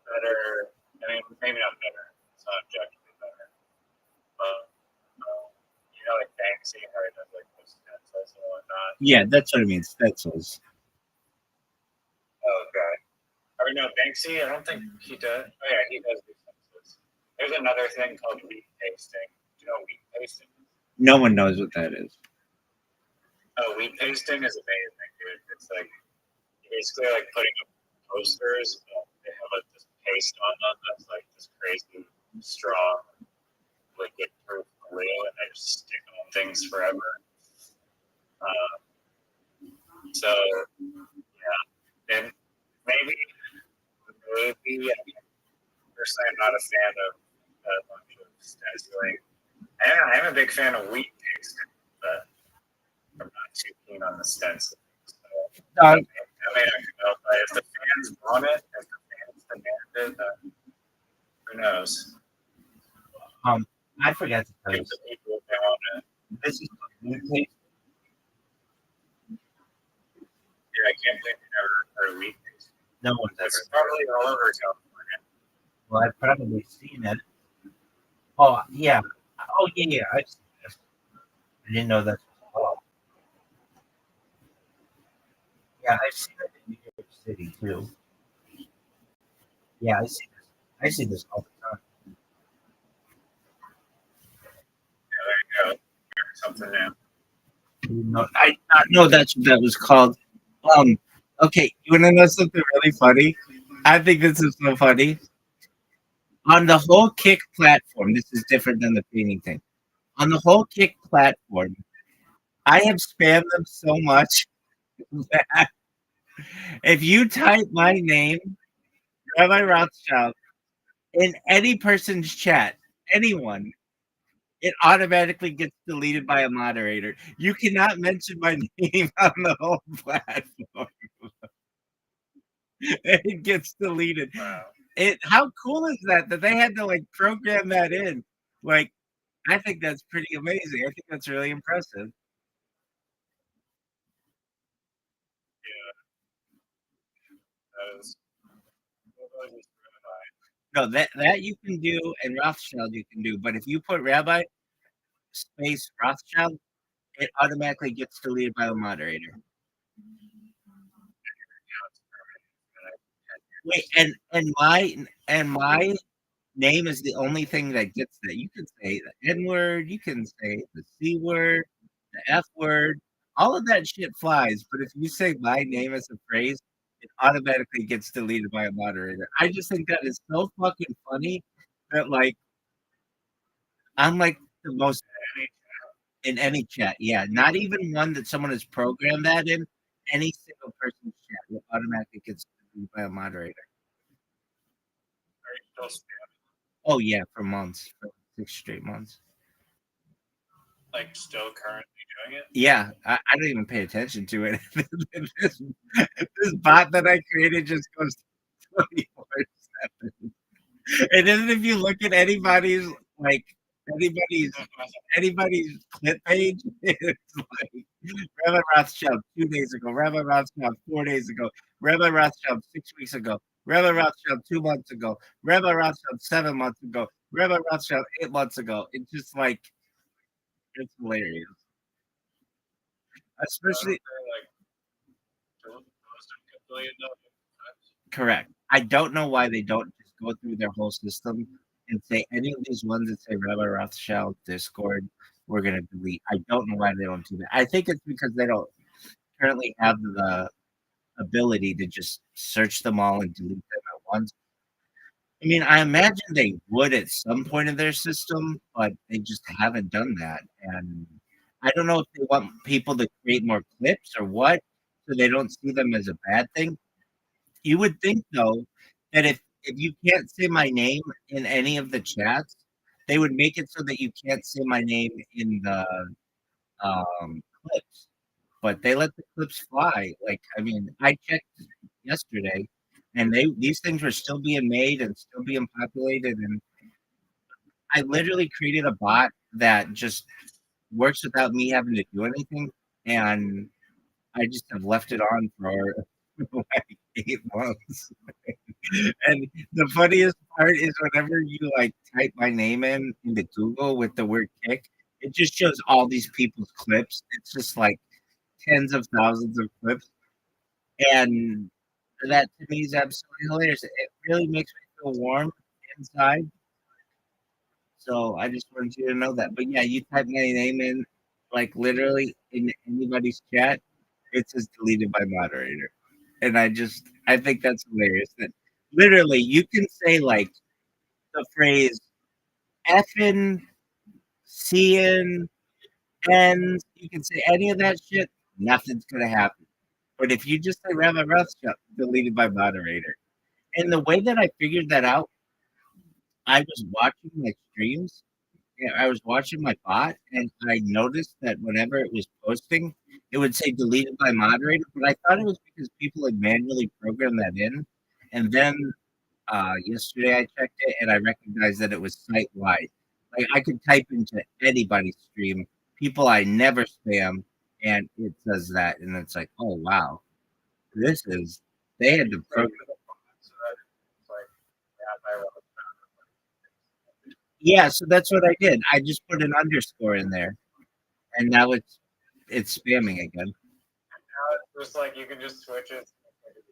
better. I mean, maybe not better. It's not objectively better, but you know, like Banksy, how he does like those stencils and whatnot. Yeah, that's what I mean. Stencils. Oh, okay. Or no, Banksy. I don't think he does. Oh yeah, he does do stencils. There's another thing called wheat pasting. Do you know what wheat pasting? No one knows what that is. Oh, wheat pasting is amazing, dude. It's like basically like putting up posters. But they have like this paste on them that's like this crazy strong liquid proof glue, and they just stick on things forever. Uh, so yeah, and maybe personally, I'm not a fan of that much of stenciling. And I'm a big fan of wheat pasting, but I'm not too keen on the stencil. So, I mean, I can help. But if the fans want it, if the fans demand it, then who knows? I forgot to tell you. Give the people if they want it. This is wheat paste. Yeah, I can't believe you never heard of wheat pasting. No one's ever. It's probably all over California. Well, I've probably seen it. Oh yeah. Oh yeah. I've seen this. I didn't know that's what it's called. Yeah, I've seen it in New York City too. Yeah, I see this. I see this all the time. Yeah, there you go. Something new. No, I did not know that's what that was called. Um. Okay, you want to know something really funny? I think this is so funny. On the whole Kick platform, this is different than the painting thing. On the whole Kick platform, I have spammed them so much that if you type my name, Rabbi Rothschild, in any person's chat, anyone, it automatically gets deleted by a moderator. You cannot mention my name on the whole platform. It gets deleted. Wow. How cool is that they had to like program that in? Like, I think that's pretty amazing. I think that's really impressive. Yeah, that is. That is really high. No, that you can do, and Rothschild you can do. But if you put Rabbi space Rothschild, it automatically gets deleted by the moderator. Wait, and my name is the only thing that gets that. You can say the N word, you can say the C word, the F word, all of that shit flies. But if you say my name as a phrase, it automatically gets deleted by a moderator. I just think that is so fucking funny that like I'm like the most in any chat. Yeah, not even one that someone has programmed that in. Any single person's chat will automatically gets deleted by a moderator. Are you still Oh yeah, for months, for 6 straight months. like still currently doing it? Yeah, I don't even pay attention to it. this bot that I created just goes 24/7. And then if you look at anybody's like anybody's anybody's clip page, it's like Rabbi Rothschild 2 days ago, Rabbi Rothschild 4 days ago, Rabbi Rothschild 6 weeks ago, Rabbi Rothschild 2 months ago, Rabbi Rothschild 7 months ago, Rabbi Rothschild 8 months ago. It's just like it's hilarious. Especially Like most of a billion dollars. correct. I don't know why they don't just go through their whole system and say any of these ones that say Rabbi Rothschild Discord, we're gonna delete. I don't know why they don't do that. I think it's because they don't currently have the ability to just search them all and delete them at once. I mean, I imagine they would at some point in their system, but they just haven't done that. And I don't know if they want people to create more clips or what, so they don't see them as a bad thing. You would think though that if you can't say my name in any of the chats, they would make it so that you can't say my name in the clips. But they let the clips fly. Like I mean, I checked yesterday, and these things were still being made and still being populated. And I literally created a bot that just works without me having to do anything, and I just have left it on for like 8 months. And the funniest part is whenever you like type my name in into Google with the word kick, it just shows all these people's clips. It's just like tens of thousands of clips. And that to me is absolutely hilarious. It really makes me feel warm inside. So I just wanted you to know that. But yeah, you type my name in, like literally in anybody's chat, it says deleted by moderator. And I think that's hilarious. That literally you can say like the phrase effing, seeing, and you can say any of that shit, nothing's gonna happen. But if you just say Rabbi Rothschild, deleted by moderator. And the way that I figured that out, I was watching my streams. Yeah, I was watching my bot, and I noticed that whenever it was posting, it would say deleted by moderator. But I thought it was because people had manually programmed that in. And then yesterday I checked it and I recognized that it was site wide. Like I could type into anybody's stream, people I never spam, and it says that, and it's like, oh wow, this is they had to program. So it's like, yeah, I wrote Yeah, so that's what I did. I just put an underscore in there, and now it's spamming again. now it's just like you can just switch it to like an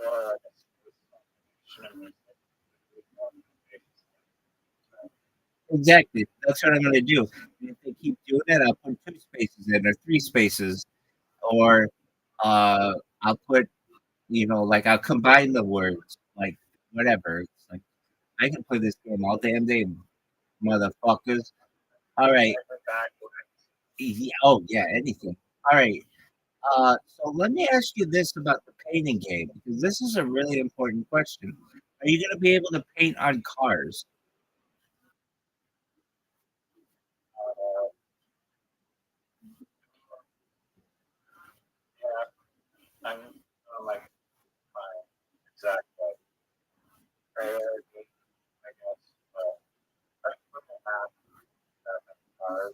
underscore. Exactly. That's what I'm gonna do. And if they keep doing it, I'll put 2 spaces in or 3 spaces, or I'll put like I'll combine the words, like whatever. It's like I can play this game all damn day, motherfuckers. All right. Yeah, oh yeah, anything. All right. So let me ask you this about the painting game because this is a really important question. Are you gonna be able to paint on cars? Yeah, I'm like my exact priority, I guess. But I put the map card.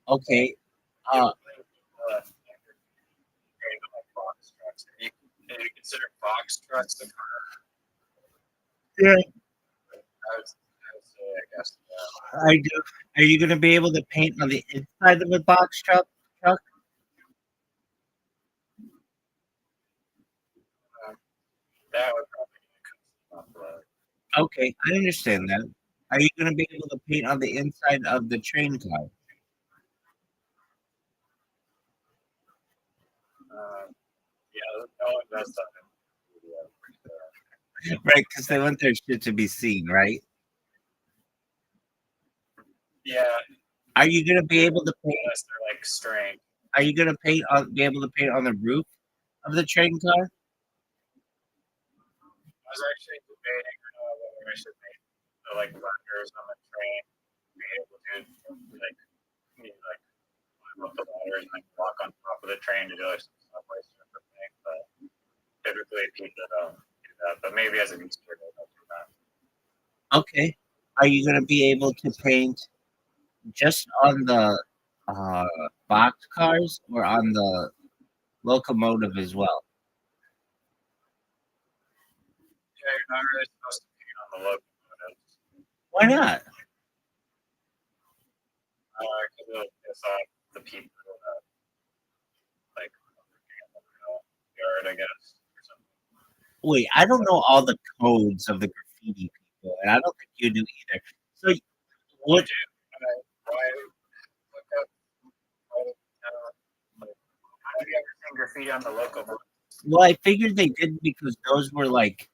Okay. You Uh, like box trucks. And you consider box trucks the car? yeah, I would say, I guess. I do. Are you gonna be able to paint on the inside of a box truck? that would probably come off the road. Okay, I understand that. Are you going to be able to paint on the inside of the train car? Yeah, no one does something. Right, because they want their shit to be seen, right? Yeah, Are you going to be able to paint? unless they're like string. Are you going to be able to paint on the roof of the train car? I was actually debating whether I should make the like runners on the train be able to like climb up the ladders and like walk on top of the train to do like some subway surfer thing. But typically people don't do that. But maybe as an Easter egg, I'll do that. Okay. Are you going to be able to paint just on the box cars or on the locomotive as well? Yeah, you're not really supposed to paint on the locomotive Why not? because it'll piss off the people like yard, I guess, or something. Wait, I don't know all the codes of the graffiti people, and I don't think you do either. So, what? Why look up? Like, how have you ever seen graffiti on the locomotive? Well, I figured they did because those were like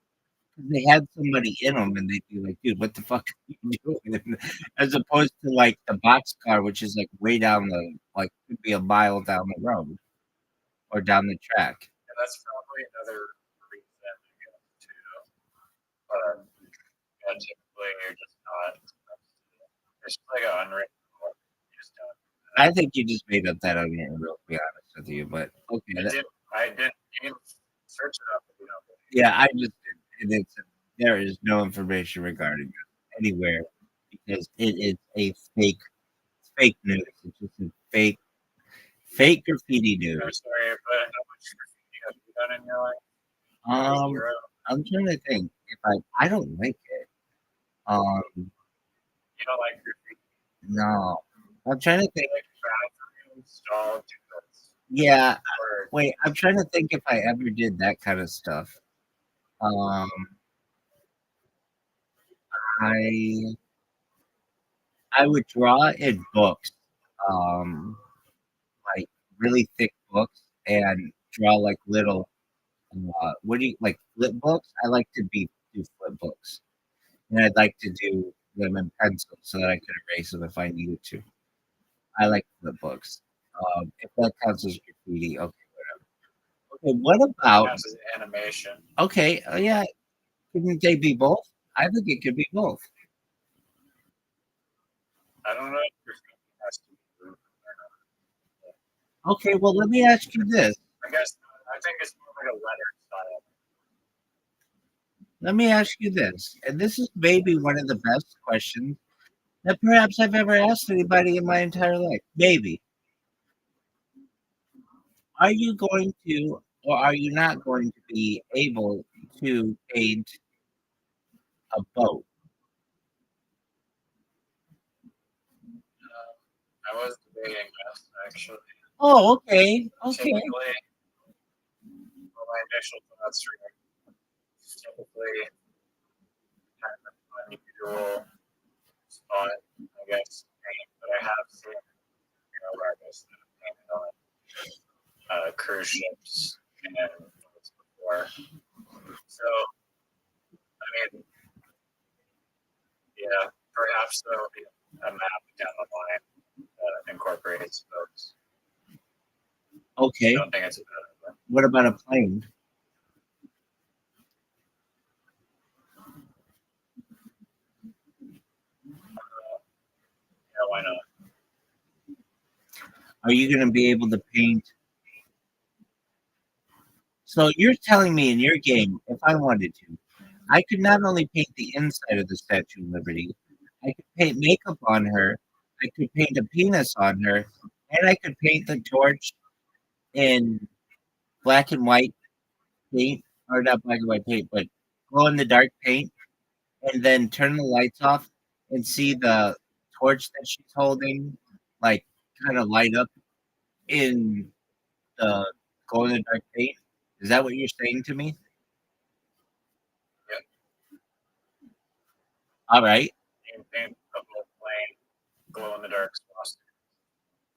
they had somebody in them, and they'd be like, "Dude, what the fuck are you doing?" As opposed to like the box car, which is like way down the like could be a mile down the road or down the track. And that's probably another reason I guess too. But yeah, typically you're just not. It's just like an unwritten rule. You just don't. I think you just made up that on your own, to be honest with you. But okay, I didn't even search it up. If you don't believe. yeah, I just and there is no information regarding it anywhere because it is a fake news. It's just a fake graffiti I'm news. sorry, but how much graffiti have you done in your life? Um, Zero. I'm trying to think if I don't like it. You don't like graffiti? No, I'm trying to think. Like bathroom stall doodles. Yeah, Or wait, I'm trying to think if I ever did that kind of stuff. Um, I I would draw in books, um, like really thick books, and draw like little. What do you like flip books? I like to do flip books, and I'd like to do them in pencil so that I could erase them if I needed to. I like flip books. If that counts as graffiti, okay, whatever. Okay, what about? counts as animation. Okay, yeah, couldn't they be both? I think it could be both. I don't know if graffiti has to be moved or Okay, well, let me ask you this. not. I guess I think it's more like a letter style. Let me ask you this, and this is maybe one of the best questions that perhaps I've ever asked anybody in my entire life. Maybe. Are you going to, or are you not going to be able to paint a boat? I was debating this actually. Oh, okay, okay. Typically, well, my initial thoughts were typically kind of an unusual spot, I guess, paint, but I have seen artists that have painted on cruise ships and boats before. So, I mean, yeah, perhaps there will be a map down the line that incorporates boats. Okay. I don't think it's a bad idea. What about a plane? Yeah, why not? Are you going to be able to paint? So you're telling me in your game, if I wanted to, I could not only paint the inside of the Statue of Liberty, I could paint makeup on her, I could paint a penis on her, and I could paint the torch in black and white paint, or not black and white paint, but glow in the dark paint, and then turn the lights off and see the torch that she's holding, like kind of light up in the glow in the dark paint. Is that what you're saying to me? All right. You can paint the whole plane glow in the dark swastika.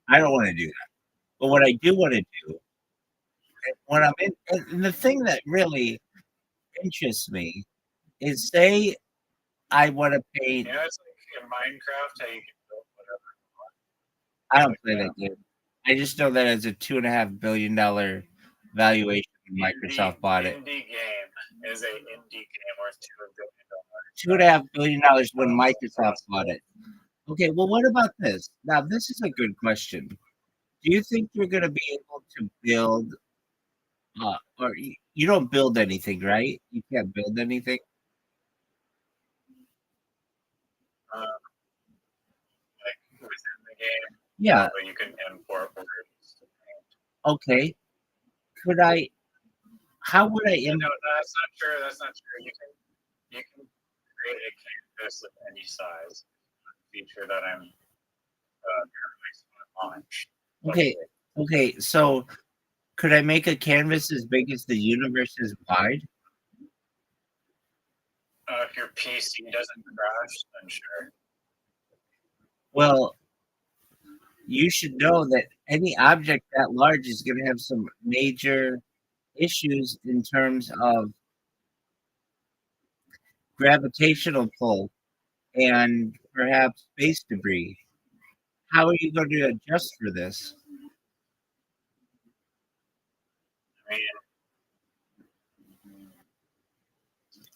I don't want to do that. But what I do want to do, when I'm in, and the thing that really interests me is say I want to paint. You know, it's like in Minecraft how you can build whatever you want. I don't Like play that. that game. I just know that as a $2.5 billion valuation, Microsoft bought it. Indie game is a indie game worth $2 billion. $2.5 billion when Microsoft bought it. Okay, well, what about this? Now, this is a good question. Do you think you're going to be able to build, or you don't build anything, right? You can't build anything. Um, like within the game, Yeah. but you can import words to paint. Okay. Could I? How would I? No, that's not true. That's not true. You can create a canvas of any size. Feature that I'm going to launch. Okay. Okay. So, could I make a canvas as big as the universe is wide? If your PC doesn't crash, then sure. Well, you should know that any object that large is going to have some major issues in terms of gravitational pull and perhaps space debris. How are you going to adjust for this? I mean,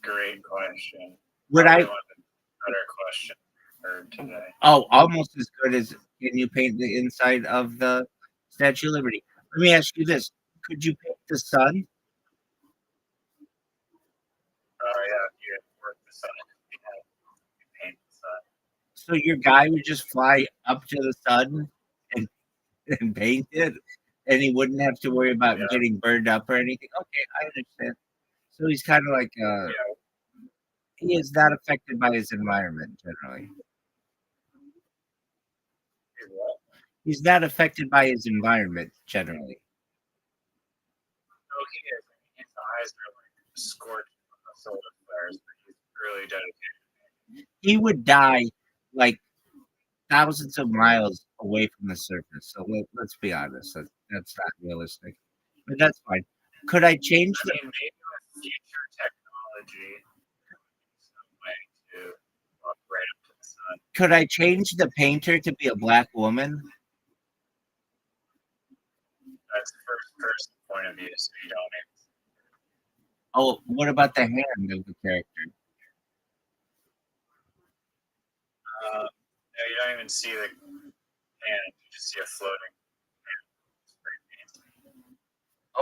great question. Would Probably I? one of the better questions heard today. Oh, almost as good as can you paint the inside of the Statue of Liberty? Let me ask you this: could you paint the sun? Oh yeah, you import the sun. You paint the sun. So your guy would just fly up to the sun and, and paint it, and he wouldn't have to worry about Yeah. getting burned up or anything. Okay, I understand. So he's kind of like Yeah. he is not affected by his environment generally. What? He's not affected by his environment generally. Oh, he is. I mean, his eyes are like scorched from the solar flares, but he's really dedicated. He would die like thousands of miles away from the surface. So let's be honest, that's not realistic. But that's fine. Could I change I the? mean, maybe with future technology, some way to walk right up to the sun. Could I change the painter to be a black woman? That's first person point of view, so you don't even. Oh, what about the hand of the character? No, you don't even see the hand. You just see a floating hand.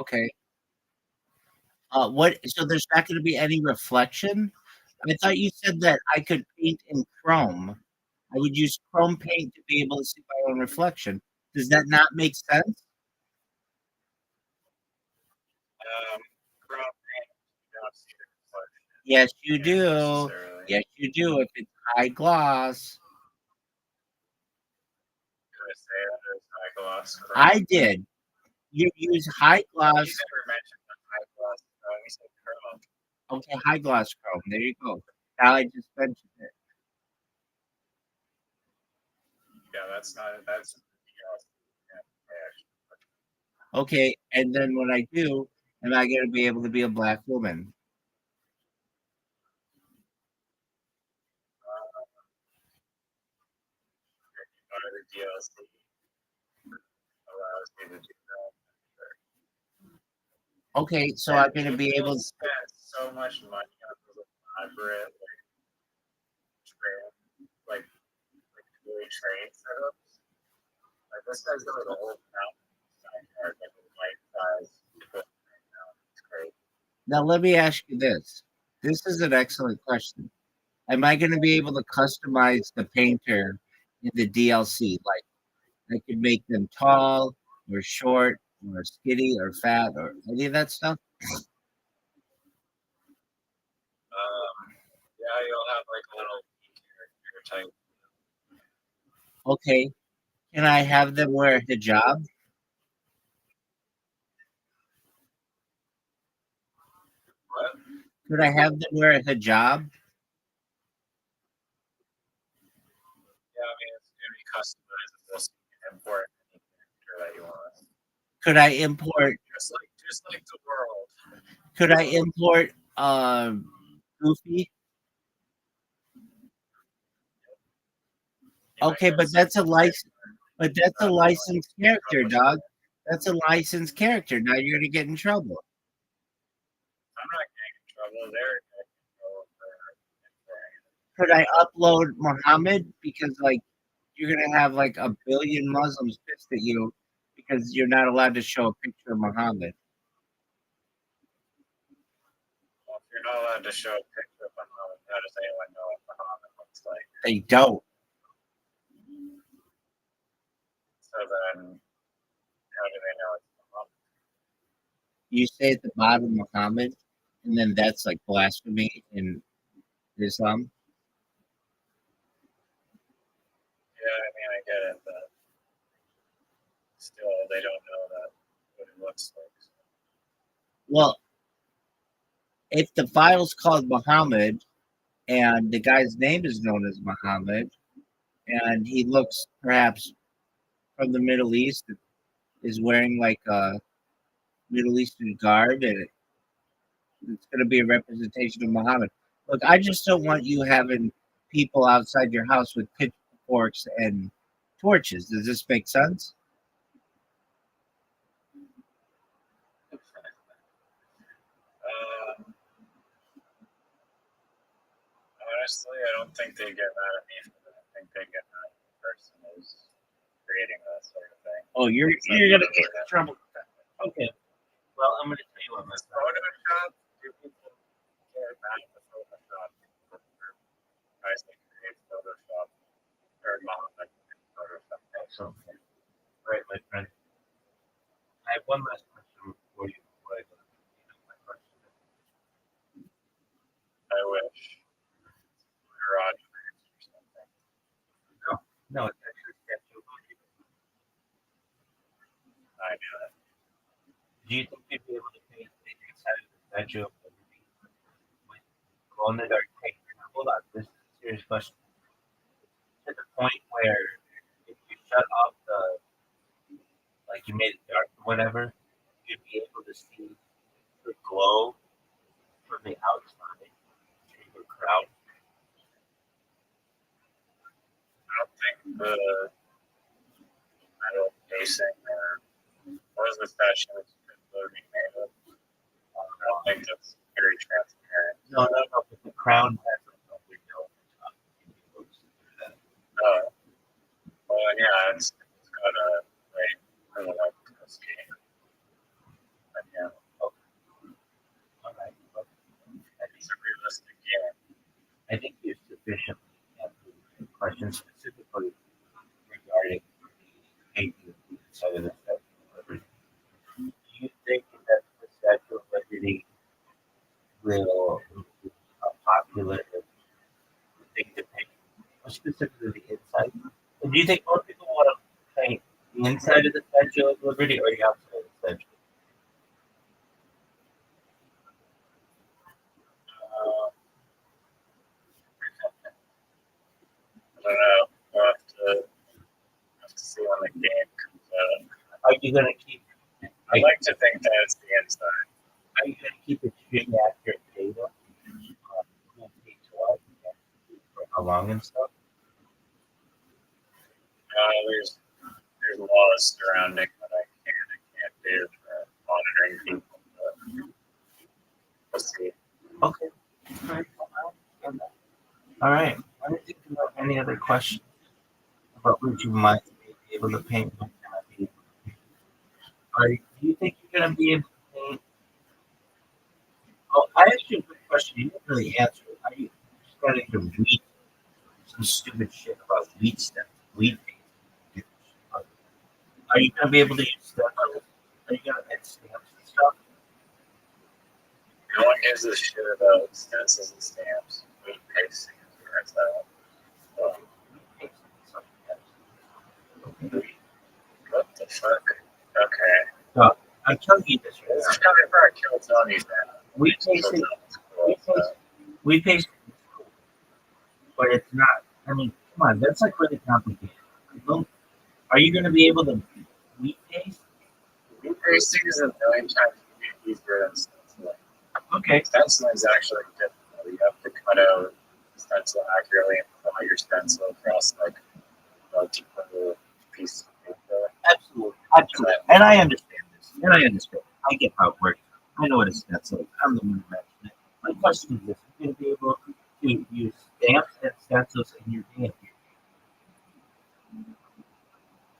Okay. What? So there's not going to be any reflection? I thought you said that I could paint in chrome. I would use chrome paint to be able to see my own reflection. Does that not make sense? Chrome paint, you don't see the reflection. Yes, you do. Necessarily. Yes, you do. If it's high gloss. Could I say that it's high gloss? Chrome? I did. You use high gloss. You never mentioned the high gloss chrome. You said chrome. Okay, high gloss chrome. There you go. Now I just mentioned it. Yeah, that's not. That's. Okay, and then when I do, am I going to be able to be a black woman? The DLC allows me to do that. Okay, so I'm going to be able. Spend so much money on those elaborate like really train setups. Like this guy's got like a whole mountain backyard, like a life size equipment right now. It's great. Now let me ask you this. This is an excellent question. Am I going to be able to customize the painter in the DLC? Like I could make them tall or short or skinny or fat or any of that stuff? Yeah, you'll have like a little character type. Okay. Can I have them wear a hijab? What? Could I have them wear a hijab? customizable, so you can import any character that you want. Could I import? Just like the world. Could I import Goofy? Okay, but that's a license. But that's a licensed character, dog. That's a licensed character. Now you're gonna get in trouble. I'm not getting in trouble. They're getting in trouble for Could I upload Muhammad? Because like you're gonna have like a billion Muslims pissed at you because you're not allowed to show a picture of Muhammad. Well, if you're not allowed to show a picture of Muhammad, how does anyone know what Muhammad looks like? They don't. So then, how do they know it's Muhammad? You say at the bottom Muhammad, and then that's like blasphemy in Islam. Yeah, I mean, I get it, but still, they don't know that what it looks like. Well, if the file's called Muhammad and the guy's name is known as Muhammad and he looks perhaps from the Middle East, is wearing like a Middle Eastern garb, and it's going to be a representation of Muhammad. Look, I just don't want you having people outside your house with pitchforks and torches. Does this make sense? Honestly, I don't think they get mad at me for that. I think they get mad at the person who's creating that sort of thing. Oh, you're gonna get in trouble with that. Okay. Well, I'm gonna tell you what, my Photoshop, do people get mad at the Photoshop? Guys that create Photoshop or Muhammad Photoshop. Excellent. All right, my friend. I have one last question for you before I go to my question. I wish Rothschild or something. No, it's actually Statue of Liberty. I knew that. Do you think you'd be able to paint the inside of the Statue of Liberty with glow in the dark paint? Hold on, this is a serious question. To the point where if you shut off like you made it dark or whatever, you'd be able to see the glow from the outside in the crowd. I don't think the metal casing or what was the statue that's being made of? I don't think that's very transparent. No, but the crown has like a window on the top. You can go through that. Well, yeah, it's got a right for the like this game. But yeah, All right. it's a realistic game. I think you've sufficiently answered the question specifically regarding the painting inside of the Statue of Liberty. Do you think that the Statue of Liberty will be a popular thing to paint, specifically the inside? And do you think more people want to paint the inside of the Statue of Liberty or the outside of the statue? I don't know. We'll have to see when the game comes out. Are you going to keep? I'd like to think that it's the inside. Are you going to keep extremely accurate data? For how long and stuff? There's laws surrounding what I can't do for monitoring people. But we'll see. Okay. All right. I don't think you have any other questions about what you might be able to paint. Do you think you're going to be able to paint? Oh, I asked you a good question. You didn't really answer it. Are you starting to read some stupid shit about wheat stems? Wheat paint? Are you going to be able to use stems? Are you going to add stamps and stuff? No one gives a shit about stencils and stamps. We pay stamps. What the fuck? Okay. So, I'm telling you this right This now. is coming for our Kill Tony's now. We pay, but it's not. I mean, come on, that's like really complicated. Well, are you going to be able to wheat paste? Wheat pasting is a million times easier than stenciling. Okay. Stenciling is actually difficult. You have to cut out the stencil accurately and apply your stencil across like multiple pieces of paper. Absolutely. Absolutely. And I understand this. And I understand. I get how it works. I know what a stencil is. I'm the one who mentioned it. My question is this: are you going to be able to use stamps and stencils in your game?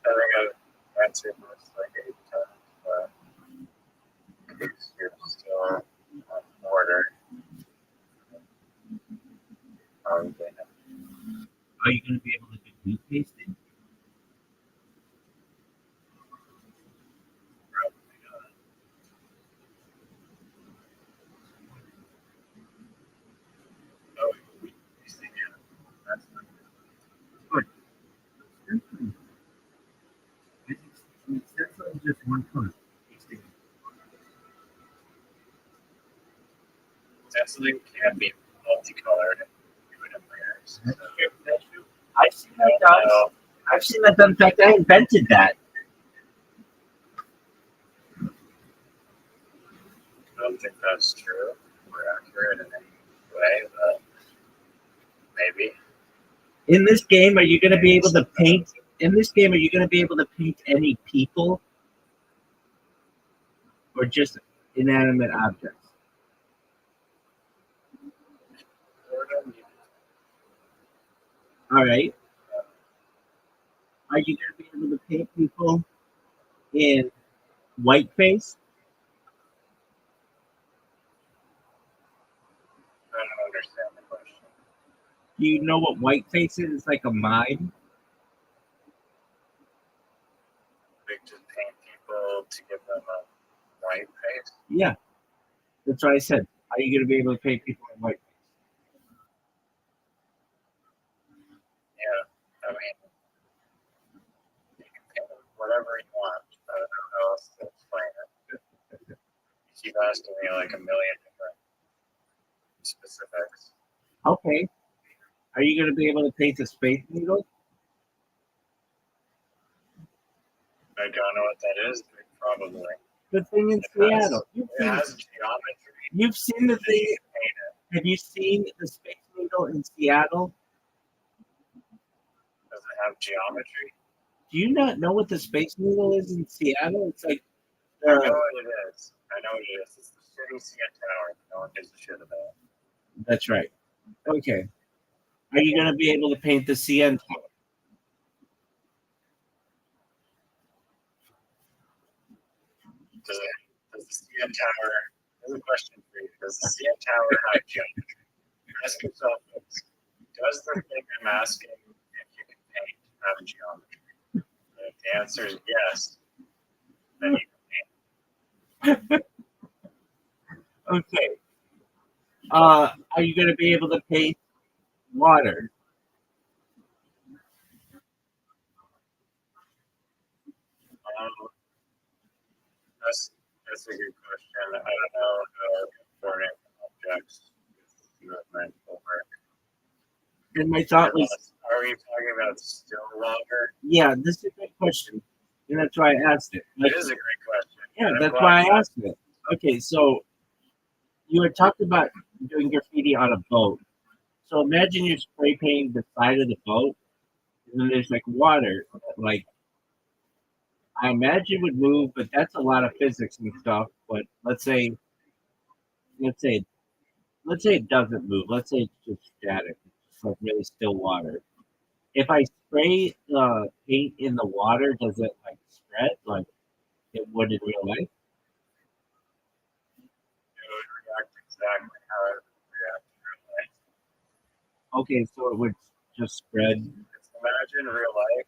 I think I've answered this like 8 times, but because you're still on order. Probably not. Are you going to be able to do wheat pasting? Probably not. Oh, wheat pasting, yeah. That's not But stenciling, I mean, stenciling is just one color. Pasting. stenciling can be multicolored and do it in layers. So, That's true. I've seen that done. I've seen that done. In fact, I invented that. I don't think that's true or accurate in any way, but maybe. In this game, are you going to be able to paint? In this game, are you going to be able to paint any people or just inanimate objects? All right. Are you going to be able to paint people in whiteface? I don't understand the question. Do you know what whiteface is? It's like a mime. They just paint people to give them a white face. Yeah, that's what I said. Are you going to be able to paint people in whiteface? Yeah, I mean, you can paint them whatever you want. I don't know how else to explain it. You keep asking me like a million different specifics. Okay. Are you going to be able to paint a space needle? I don't know what that is, but probably. The thing in It Seattle. has geometry. You've seen the Then you thing. can paint it. Have you seen the space needle in Seattle? Does it have geometry? Do you not know what the space needle is in Seattle? It's like I know what it is. I know what it is. It's the shitty CN Tower that no one gives a shit about. that's right. Okay. Are you going to be able to paint the CN Tower? Does the CN Tower, here's a question for you. Does the CN Tower have geometry? Ask yourself this. Does the thing I'm asking if you can paint have geometry? And if the answer is yes, then you can paint. Okay. Are you going to be able to paint water? That's a good question. I don't know how important objects movement will work. And my thought was, Are we talking about still water? yeah, this is a good question. And that's why I asked it. It is a great question. Yeah, And I'm that's glad why you I asked it. Okay, so you had talked about doing graffiti on a boat. So imagine you're spray painting the side of the boat, and then there's like water. Like I imagine would move, but that's a lot of physics and stuff. But let's say, let's say it doesn't move. Let's say it's just static. It's like really still water. If I spray paint in the water, does it like spread like it would in real life? It would react exactly how it would react in real life. Okay, so it would just spread. Just imagine real life.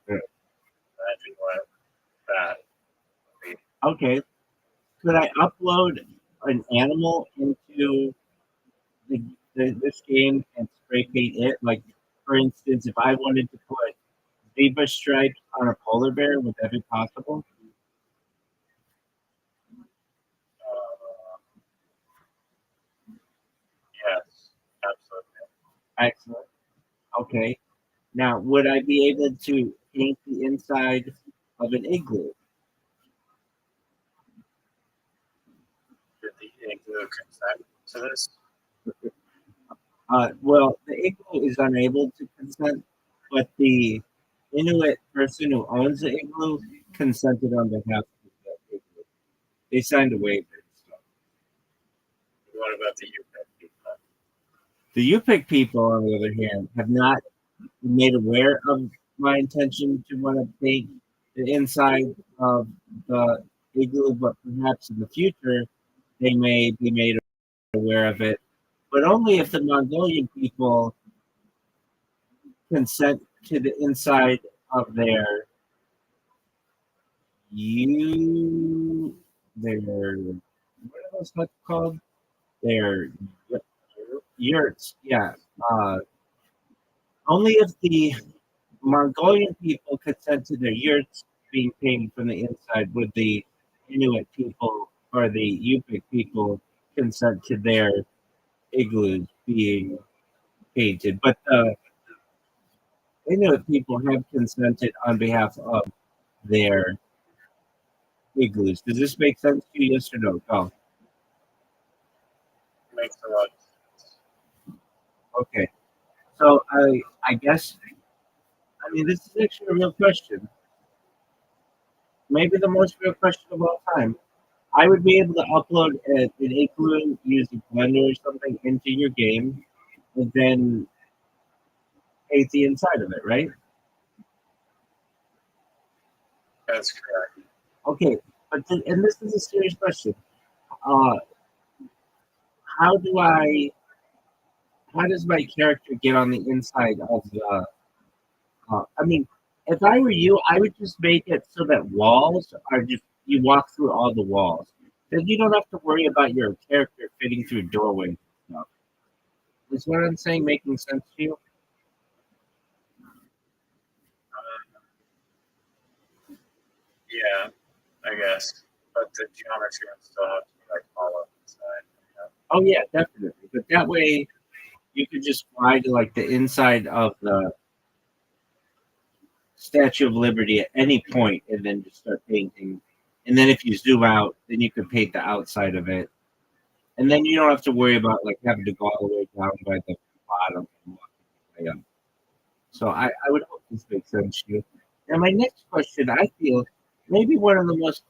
Imagine what that would be. Okay, could I upload an animal into this game and spray paint it? Like, for instance, if I wanted to put zebra stripes on a polar bear, would that be possible? Uh, yes, absolutely. Excellent. Okay. Now, would I be able to paint the inside of an igloo? Did the igloo consent to this? Well, the igloo is unable to consent, but the Inuit person who owns the igloo consented on behalf of the igloo. They signed a waiver and stuff. What about the UK people? The Yupik people, on the other hand, have not been made aware of my intention to want to paint the inside of the igloo, but perhaps in the future they may be made aware of it, but only if the Mongolian people consent to the inside of you their what are those huts called? Their yurts, yeah. Uh, Only if the Mongolian people consent to their yurts being painted from the inside would the Inuit people or the Yupik people consent to their igloos being painted. But the Inuit people have consented on behalf of their igloos. Does this make sense to you? Yes or no? Oh, Makes a lot of sense. okay. So I guess I mean this is actually a real question. Maybe the most real question of all time. I would be able to upload an igloo using Blender or something into your game, and then paint the inside of it, right? That's correct. Okay, and this is a serious question. Uh, how do I? How does my character get on the inside of the? I mean, if I were you, I would just make it so that walls are just you walk through all the walls. Then you don't have to worry about your character fitting through doorways and stuff. Is what I'm saying making sense to you? Yeah, I guess. But the geometry would still have to be like all up inside. Oh yeah, definitely. But that way you could just fly to like the inside of the Statue of Liberty at any point and then just start painting. And then if you zoom out, then you can paint the outside of it. And then you don't have to worry about like having to go all the way down by the bottom and walk way up. So I would hope this makes sense to you. And my next question, I feel maybe one of the most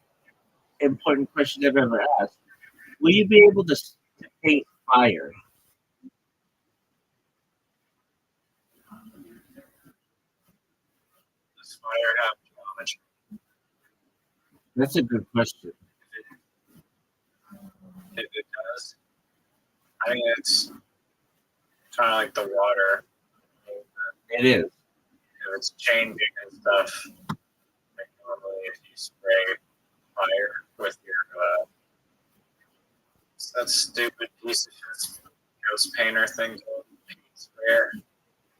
important questions I've ever asked. Will you be able to paint fire? Does fire have geometry? That's a good question. If it does, I think it's kind of like the water. It is. If it's changing and stuff, like normally if you spray fire with your that stupid piece of ghost painter thing called paint sprayer,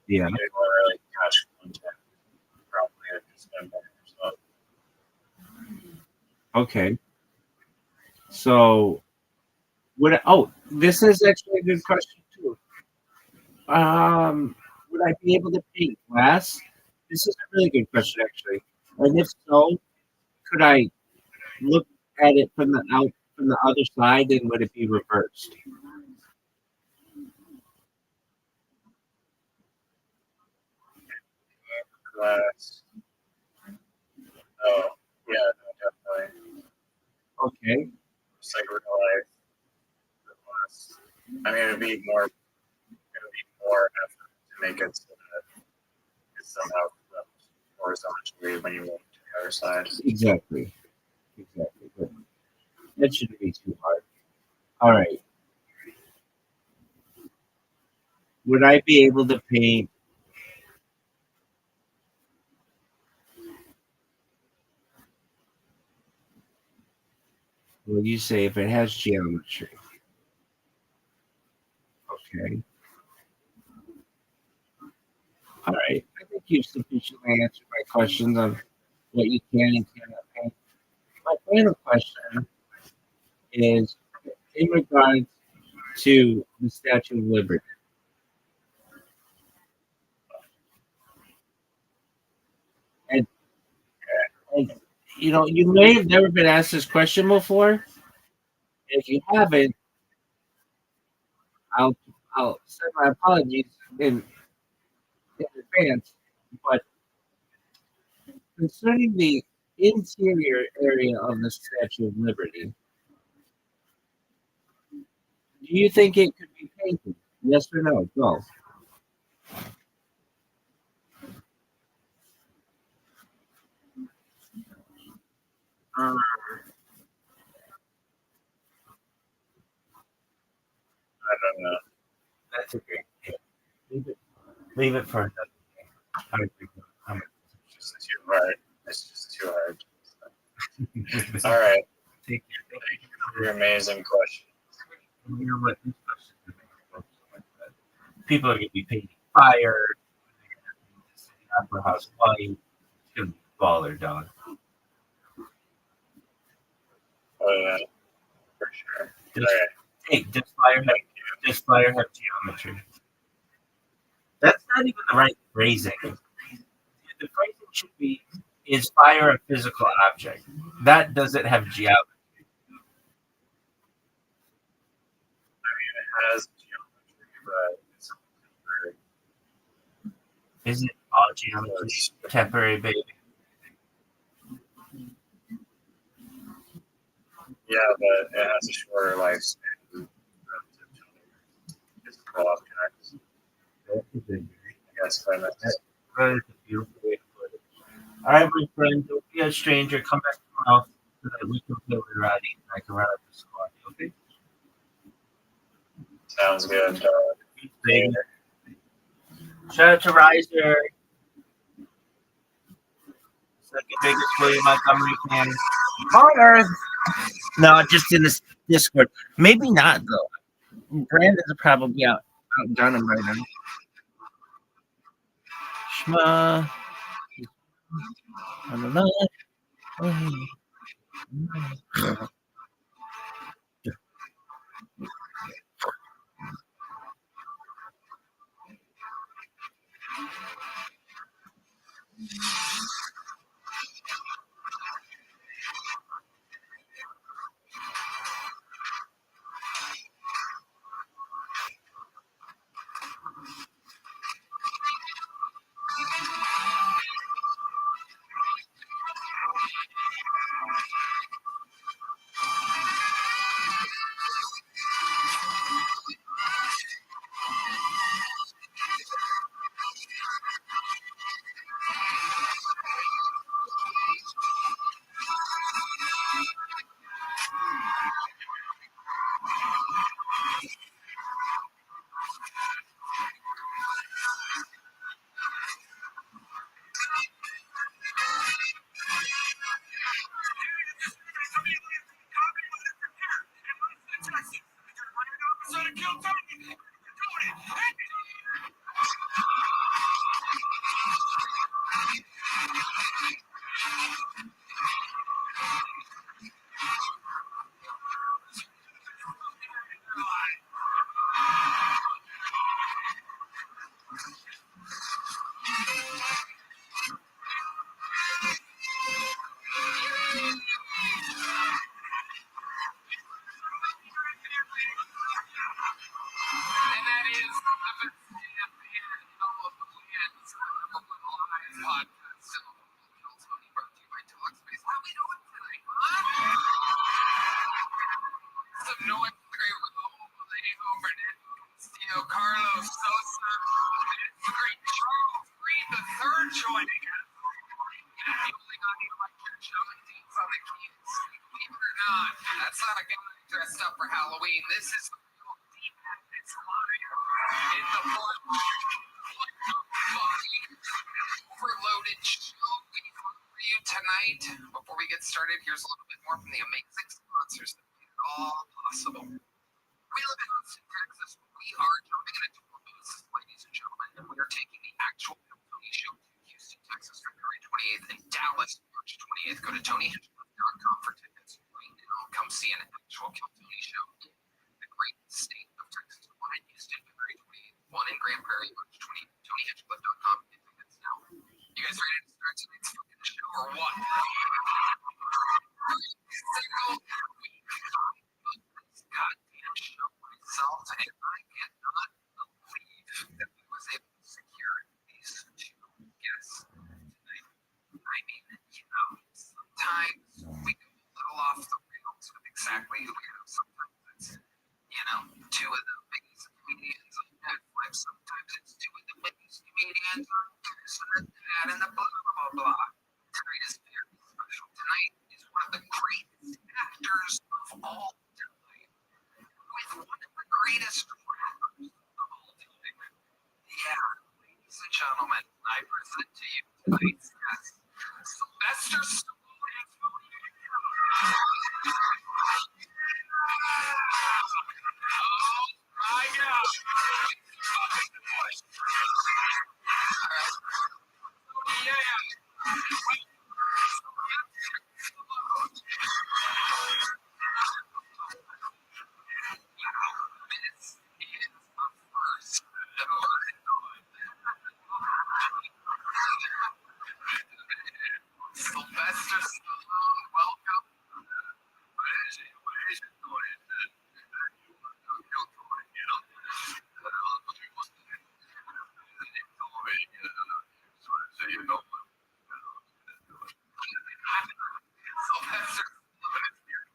Yeah. you didn't want to really catch contact. Probably if you spend by yourself. Okay. So this is actually a good question too. Would I be able to paint glass? This is a really good question, actually. And if so, could I look at it from the other side, and would it be reversed? Glass. Oh, yeah, no, definitely. Okay. It's like real life. Glass. I mean, it'd be more effort to make it so that it's somehow flipped horizontally when you move to the other side. Exactly. Exactly. But that shouldn't be too hard. All right. Would I be able to paint? What do you say if it has geometry? Okay. All right. I think you've sufficiently answered my questions on what you can and cannot paint. My final question is in regards to the Statue of Liberty. And, you may have never been asked this question before. If you haven't, I'll I'll send my apologies in, in advance. But concerning the interior area of the Statue of Liberty, do you think it could be painted? Yes or no? Go. Hmm, I don't know. That's a great idea. Leave it for another day. I would think I'm- It's just too hard. It's just too hard. All right. Take care. Thank you for your amazing question. You know what? These questions are gonna work so like that. People are going to be painting fire. They're going to paint the city opera house white. It's going to be baller, dog. Oh, yeah, for sure. All Just, right. hey, does fire have geometry? That's not even the right phrasing. The phrasing should be: is fire a physical object? That doesn't have geometry. It has geometry, but it's temporary. Isn't all geometry temporary, baby? Yeah, but it has a shorter lifespan relative to physical objects. That's a good. I guess by that. That is a beautiful way to put it. All right, my friend, don't be a stranger. Come back tomorrow so that we can play with Roddy and I can run up the squad. Okay? Sounds good. Baby. Shout out to Riser, second biggest William Montgomery fan on earth. No, just in this Discord. Maybe not though. Brandon's probably outdone him right now. Shma. I don't know. You guys ready to start tonight's fucking show or what? and and the blah blah blah. Tonight is very special. Tonight is one of the greatest actors of all time, with one of the greatest rappers of all time. Yeah, ladies and gentlemen, I present to you tonight's guest, Sylvester Stallone. Oh my God! Yeah. This is the first Sylvester Stallone, welcome. Sylvester Stallone is here.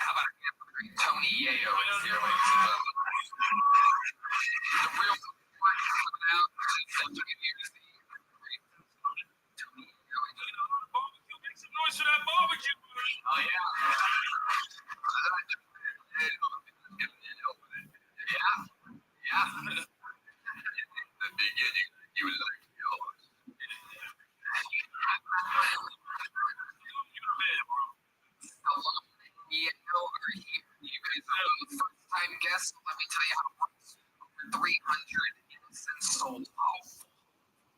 How about Tony Yayo is here, ladies and gentlemen. The real one coming out after New Year's Eve. Tony Yayo. Make some noise for that barbecue. Oh, yeah. Yeah. The beginning, he was like, yours. Over here. You guys are the first time guests. Let me tell you how it works. Over 300 innocent souls,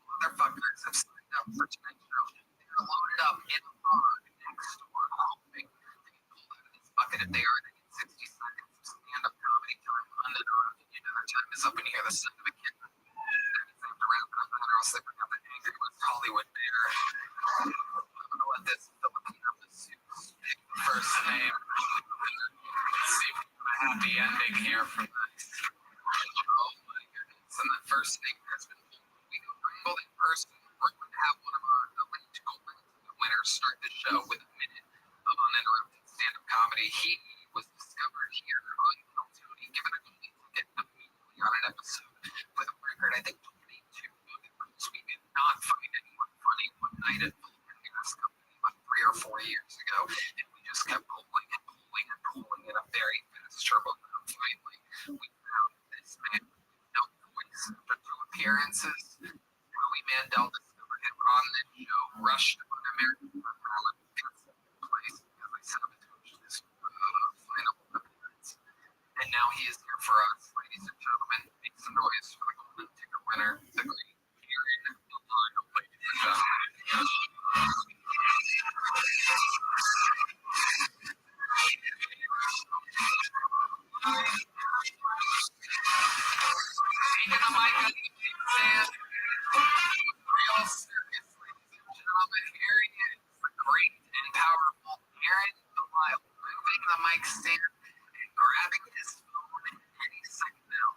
motherfuckers have signed up for tonight's show. They're loaded up in a bar next door, hoping they can pull out of this bucket. If they are, they get 60 seconds of stand-up comedy time uninterrupted. You know their time is up in here. The sound of a kid. That means they have to wrap it up, or else they bring out the angry West Hollywood bear. I'm gonna let this Filipino masseuse pick the first name. Let's see if we have a happy ending here from this. Oh my goodness. And the first name has been we go wrangle in person. We're going to have one of our elite winners start the show with a minute of uninterrupted stand-up comedy. He was discovered here on Tony, given a golden ticket immediately on an episode with a record, I think 22 movies. We did not find anyone funny one night at Gas Company about 3 or 4 years ago, and we just kept pulling in a very fast turbo. Finally, we found this man with no voice after 2 appearances. Howie Mandel discovered him on this show, rushed him on American Talent, got second place because I sabotaged this final appearance. And now he is here for us, ladies and gentlemen. Make some noise for the golden ticket winner, the great Kieran Delano, ladies and gentlemen. Taking a mic on the stand. Real serious, ladies and gentlemen. Here he is, the great and powerful Aaron Delisle, moving the mic stand and grabbing his phone any second now.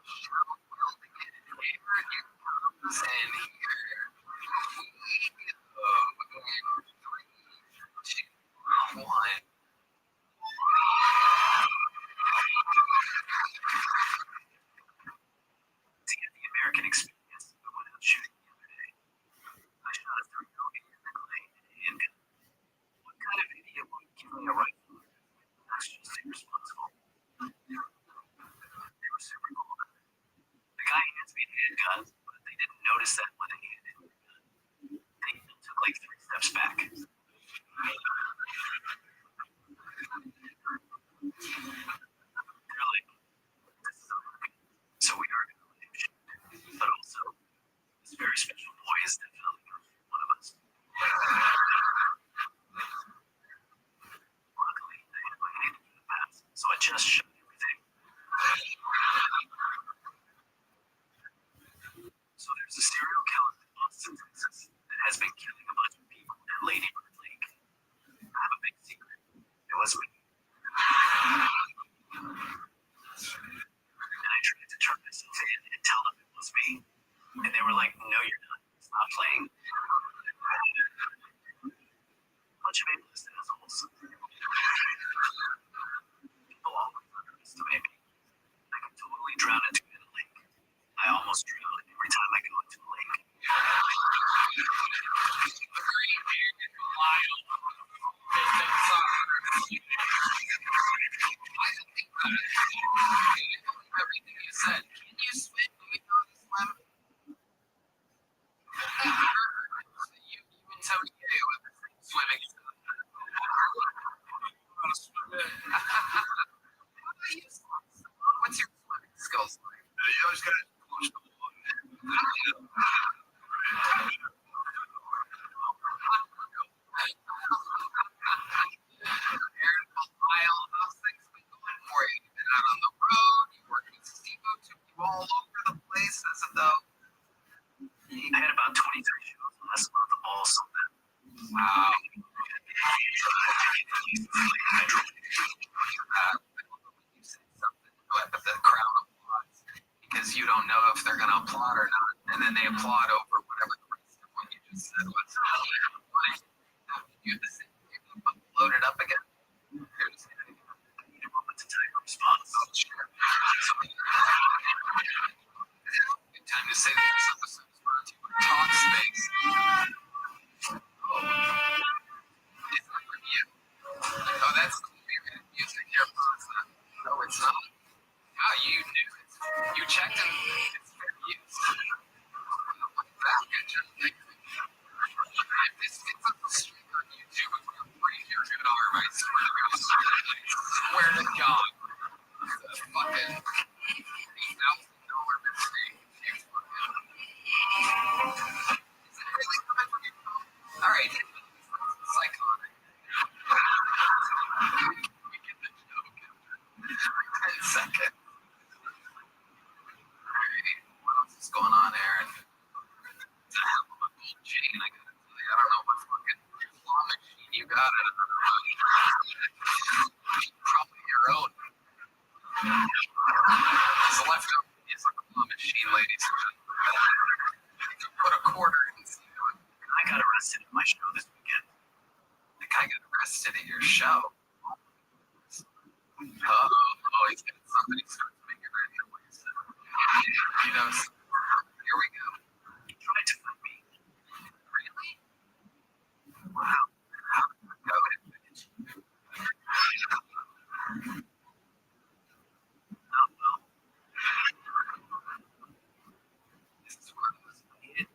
Shout wielding it. Here it comes, and here we go. 3, 2, 1. To get the American experience, I went out shooting the other day. I shot a 3-year-old in the clay and a handgun. What kind of idiot would give me a rifle? That's just irresponsible. They were super cool. The guy hands me the handgun, but they didn't notice that when they handed me the gun. They took like 3 steps back. They're like, this is American. So we are going to let him shoot. But also, this very special boy is definitely one of us. Luckily, I had my hand in the past, so I just shot everything. So there's a serial killer in Austin, Texas, that has been killing a bunch of people at Lady Bird Lake. I have a big secret. It was me. And I tried to turn myself in and tell them it was me. And they were like, no, you're not. Stop playing. Bunch of ableist assholes. People always underestimate me. I could totally drown into it in a lake. I almost drowned in every time I go into the lake. Everything you said. Can you swim? Do we know how to swim? You would tell me swimming. What's your swimming skills like? You always got to push the water. Aaron, how's things been going for you? You've been out on the road, you worked with Steve, took you all over the place as a though. I had about 23 shows last month, all sold out. Wow. You said something but the crowd applauds because you don't know if they're going to applaud or not, and then they applaud over whatever the rest of what you just said was. You have to say, load it up again? I need a moment to type a response. Oh, sure. Good time to say that this episode is brought to you by Talkspace. Is that for you? Oh, that's copyrighted music here, Pasta. No, it's not. Oh, you knew it. You checked and it's fair use. Look at that. Good job. If this gets up the stream on YouTube, I'm going to break your good arm. I swear to God. Swear to God. It's a fucking $8,000 mistake. You fucking... Is it really coming from your phone? All right. Psychotic. We get the joke after 10 seconds. Alright, what else is going on, Aaron? It's a hell of a gold chain, I gotta tell you. I don't know what fucking claw machine you got it. Probably your own. The leftover is a claw machine, ladies and gentlemen. You can put a quarter in. I got arrested at my show this weekend. The guy got arrested at your show. Oh, he's got somebody starts making that noise. You know, here we go. He tried to fight me. Really? Wow. Go ahead, bitch. Oh, well. This is where it was needed.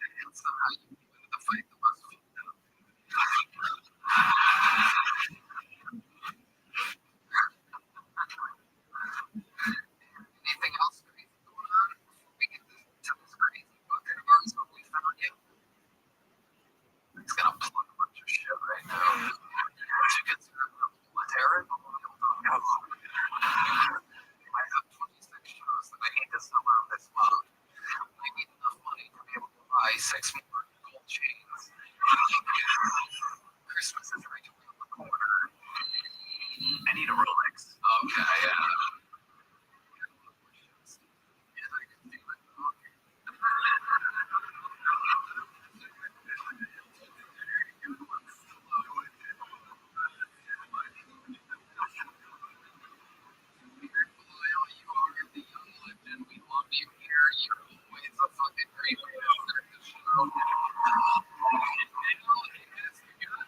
And somehow you went into the fight that was anything else crazy going on before we get to this crazy book of yours when we found you? It's gonna plug a bunch of shit right now. Would you consider military? I have 26 shows that I need to sell out this month. I need enough money to be able to buy 6 more gold chains. Christmas is right around the corner. I need a Rolex. Okay, yeah. Yeah, I can do it. You are the young legend. We love you here. You're always a fucking great way to start the show.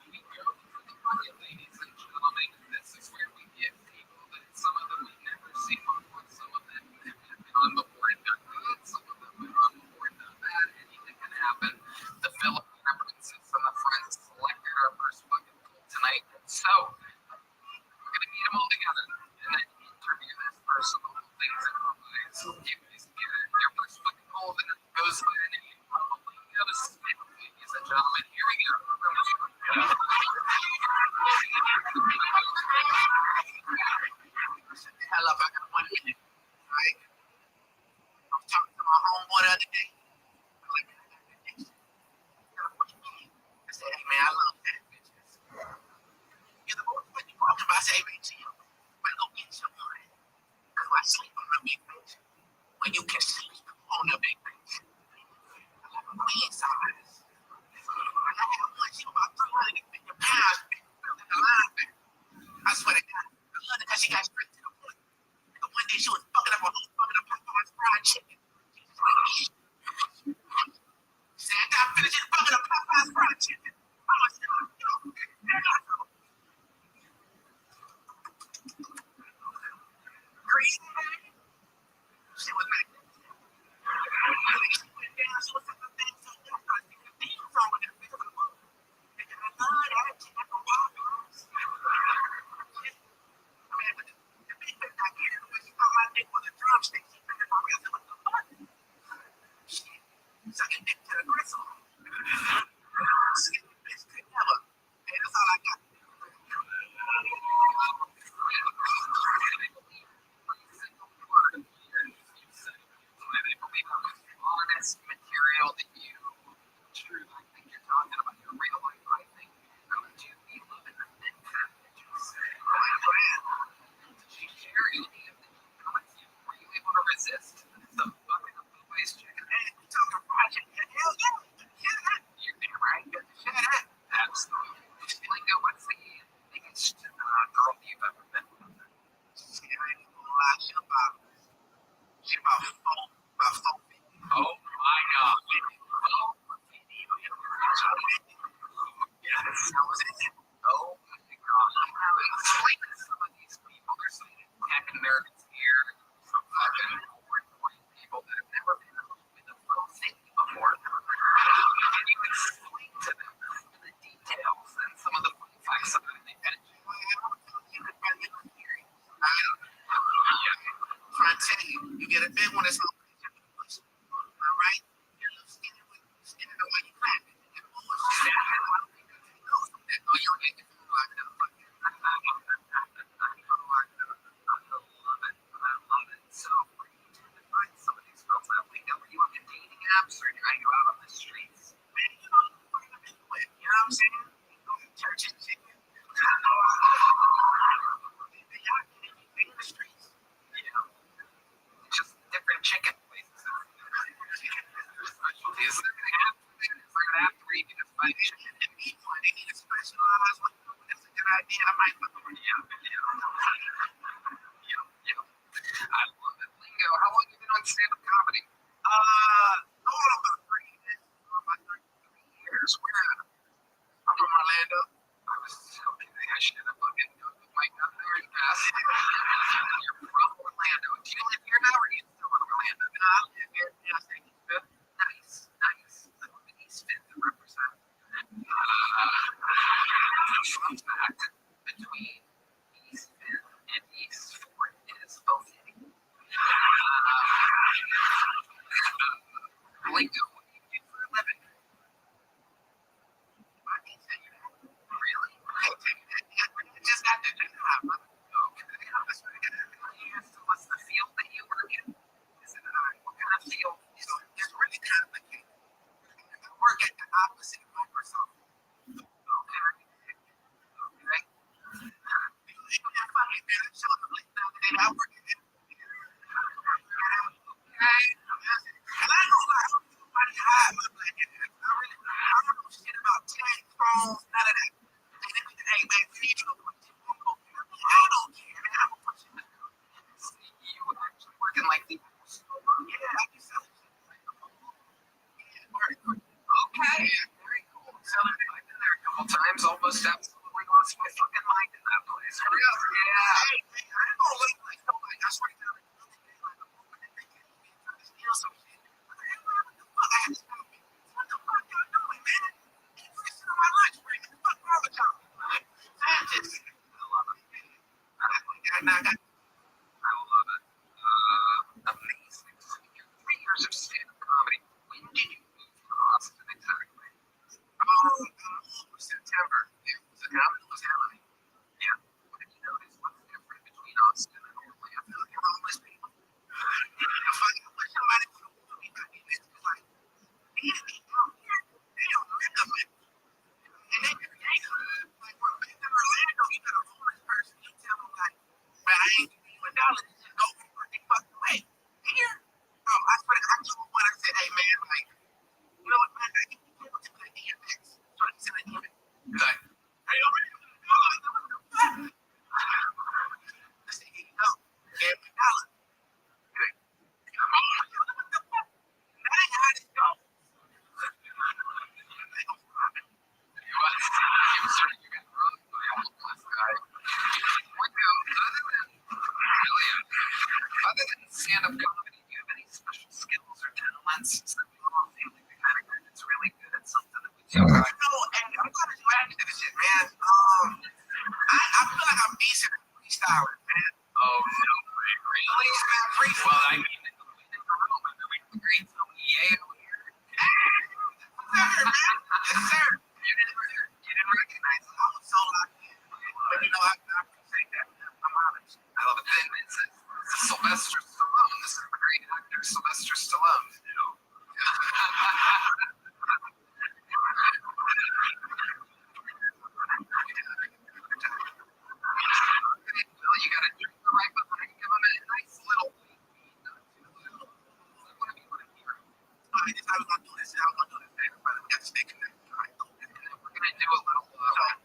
We go for the money, ladies and gentlemen. This is where we get people that some of them we've never seen before, some of them have been on before and done good, some of them have been on before and done bad. Anything can happen. The Filipino princess and the friends selected our first fucking goal tonight. So, we're going to meet them all together and then interview this person. The whole thing's improvised. You guys get it. Your first fucking goal then goes by the name. Probably got a spin, ladies and gentlemen. Here we go. Hell up, I got 1 minute. Right? I was talking to my homeboy the other day. I'm like, what you mean? I said, hey man, I love fat bitches. You're the most what you talking about? I said, hey man, chill. Better go get some money. Cause I sleep on a big bitch. When you can sleep on a big bitch. I like a queen size. I have one, she about 350 pounds. I swear to God. I love it because she got straight to the point. fucking nerds here, some fucking 40 people that have never been in a full city before. And you can explain to them the details and some of the fun facts about it. And you could really hear it. Trying to tell you, you get a big one that's all right? You're a little skinny with skinny the way you clap it. And bullshit. Oh, you're making me locked up. I love it. So, where do you tend to find some of these girls that wake up? Are you on the dating apps or are you out on the streets? Man, you know, find them anywhere. You know what I'm saying? You go to church and shit. They out in the streets. You know, just different chicken places. Specialties. They're gonna have to where you can just find chicken and meat one. They need to specialize. Like, that's a good idea. I might look for you. I love it. Lingo, how long have you been on stand-up comedy? Going about 3 years. Where at? I'm from Orlando. I was okay. I should have fucking Googled my gut there and asked. You're from Orlando. Do you live here now or are you still in Orlando? No, I live here. Yeah, I say East Fifth. Nice. I live in East Fifth to represent. Fun fact, between East Fifth and East Fourth is both city. Lingo, what do you do for a living? I can't tell you that. Really? I can't tell you that. Yeah, I just got the job. Okay. What's the field that you work in? Is it what kind of field? It's really complicated. I work at the opposite of Microsoft. Okay. Yeah, funny, man. I'm showing the link now today. I work at it. Okay. And I know like nobody hide my black ass. I don't know shit about tech, phones, none of that. Hey, man, we need to go put you on. I don't care, man. I'm gonna put you in. You actually working like the yeah, I can sell it. Yeah, very good. Okay, very cool. Selling it. I've been there a couple times, almost absolutely lost my fucking mind in that place. For real? Yeah. Hey, man, I ain't gonna look like nobody. I swear to God, like a woman and they can't even try to steal some shit. What the fuck y'all doing, man? Keep fixing my lunch break. What the fuck wrong with y'all? Scientists. I love it. I love it. Amazing. So you're 3 years of stand-up comedy. When did you move to Austin exactly? September. It was a comedy was happening. Yeah. What did you notice? What's different between Austin and Orlando? You're homeless people. If I wish somebody would have told me about this, because like, these people out here, they don't live it. And they create like, bro, in Orlando, you got a homeless person, you tell them like, man, I ain't giving you $1, just go for it, they fuck away. Here, bro, I swear to God, I told one, I said, hey man, like, you know what, man, I think you can't go to the DMX. So I said, he's like, hey, what the fuck? I said, here you go. Gave me $1. Good. Come on, what the fuck? That ain't how this goes. They don't stop it. You got robbed by a homeless guy. Other than stand-up comedy, do you have any special skills or talents? So we all feel like the kind of guy that's really good at something that we do. No, and I'm glad you added to this shit, man. I feel like I'm decent at freestyling, man. Oh, no way, really? Well, I mean, in the room, we agreed to Yale here. Yes, sir, man. Yes, sir. You didn't recognize it. I was so locked in. But you know, I appreciate that. I'm honest. I love it. Then it's Sylvester Stallone. This is a great actor, Sylvester Stallone. Well, you gotta drink the right behind. Give him a nice little beat, not too little. I want to be what I'm hearing. I was gonna do this. I was gonna do this. We got to stay connected. All right, cool. And then we're gonna do a little.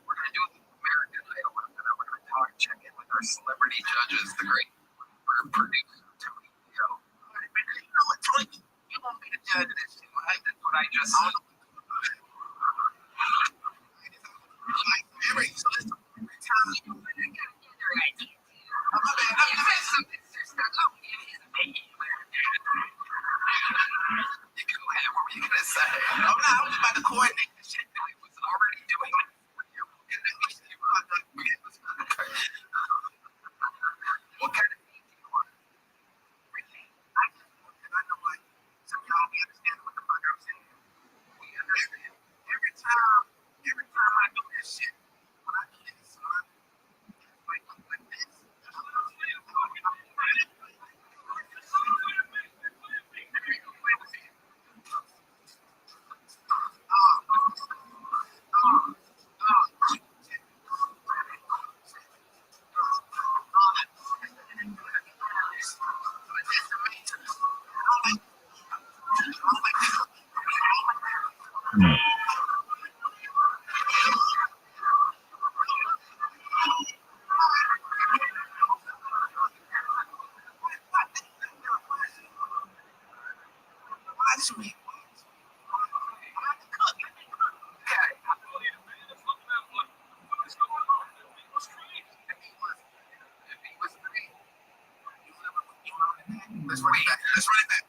We're gonna do a little American Idol. We're gonna talk, check in with our celebrity judges, the great producer Tony. You know what, Tony? You want me to judge this shit, right? That's what I just said. Every time you Sweet. Let's run it back. Let's run it back.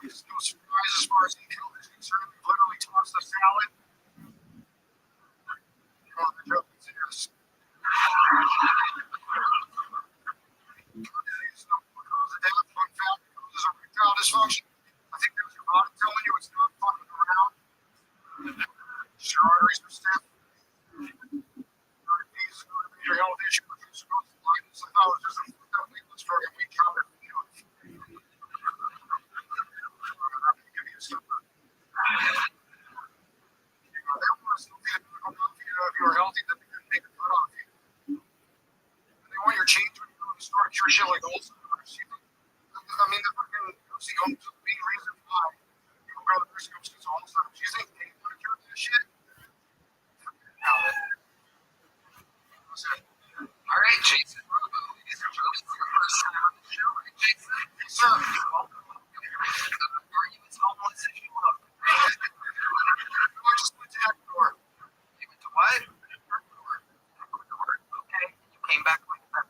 As far as income sir. We've literally tossed the salad. Oh, the joke is yes. Fun fact, causes erectile dysfunction. I think that was your body telling you it's not fucking around. Your arteries are stiff. Your health issue with your blindness. I thought it was just a fucked up legal drug and we counted for you. Give you a stupid. They want us to be if you were healthy, then they couldn't make a cut off you. They want your change when you go to the store, cure shit like Alzheimer's. I mean, the fucking nursing homes are the main reason why people go to the nursing homes because of Alzheimer's. You think they want to cure this shit? All right, Jason. These are really your first time on the show, right, Jason? Yes, sir. Are you as homeless as you look? I just went to Ecuador. You went to what? Ecuador. Okay. You came back like that.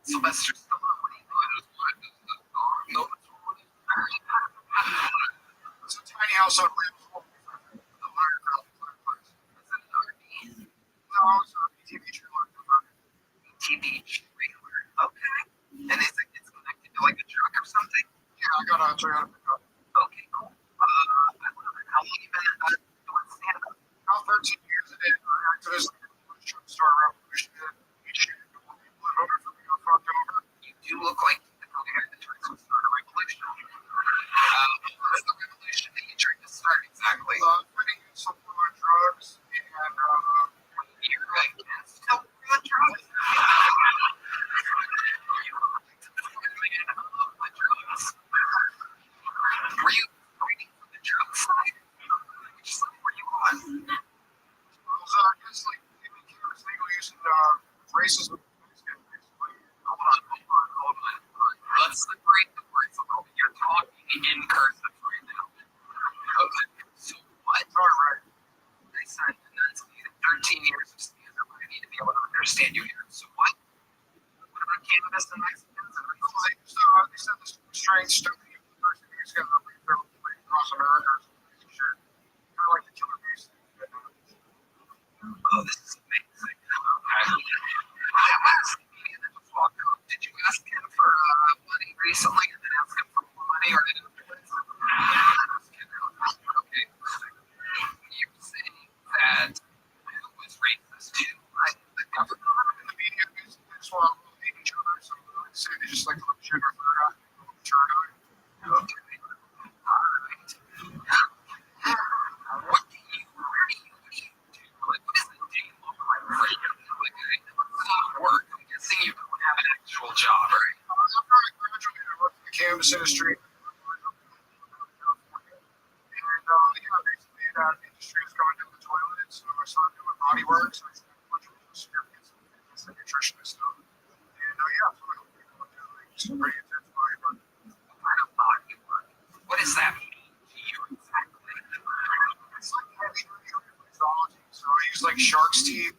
Sylvester Stallone. What do you know? It's a tiny house on Williamsville. The higher ground. Is it an RV? No, it's a TV trailer. TV trailer. Okay. And it's connected to like a truck or something? Yeah, I got a Toyota pickup. Okay, cool. How long you been doing stand-up? About 13 years I did activism. Trying to start a revolution. You do look like the guy that tries to start a revolution. What's the revolution that you tried to start exactly? Fighting some war on drugs and You're against the war on drugs? Were you fighting for the drug side? Which side were you on? it's like cannabis legal use and racism. Hold on. Let's separate the words a little bit. You're talking in cursive right now. Okay. So what? All right. I said enunciated 13 years of stand-up. I need to be able to understand you here. So what? What about cannabis and Mexicans? They said this strange stuff that you first these guys are across America or some shit. They're like the killer bees. Oh, this is amazing. Did you ask him for money recently and then ask him for more money or did it? Okay. You're saying that who was racist too? Right? The government And the media is just want to hate each other, so they say they just like to look shit or third eye. Okay. All right. What do you do? Like, what does the day look like for you? Like, it's not work. I'm guessing you don't have an actual job, right? After I graduated, I worked in the cannabis industry. And basically that industry was going down the toilet, so I started doing body work. So I started a bunch of certificates and nutritionist stuff. And so I hope people do some pretty intense body work. What kind of body work? What does that mean to you exactly? It's like heavy reflexology. So I use like shark's teeth.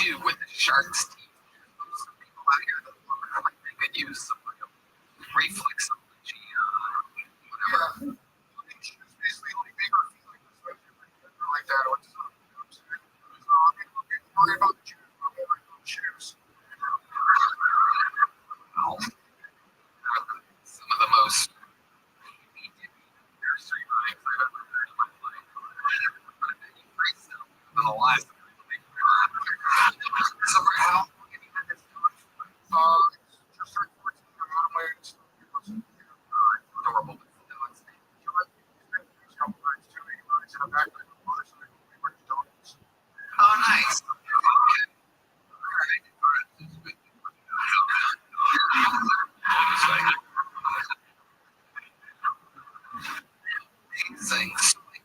With the shark's teeth. Some people out here that look like they could use some real reflexology, whatever. It's basically like bigger feeling like that. People worry about the shoes, but they like those shoes. Wow. Some of the most nursery rhymes I've ever heard in my life. I bet you freestyle for the last. So for how long have you had this going for? Just like 14, I'm on my way to Adorable. Dogs. Oh, nice. Okay. All right. Amazing. So, like,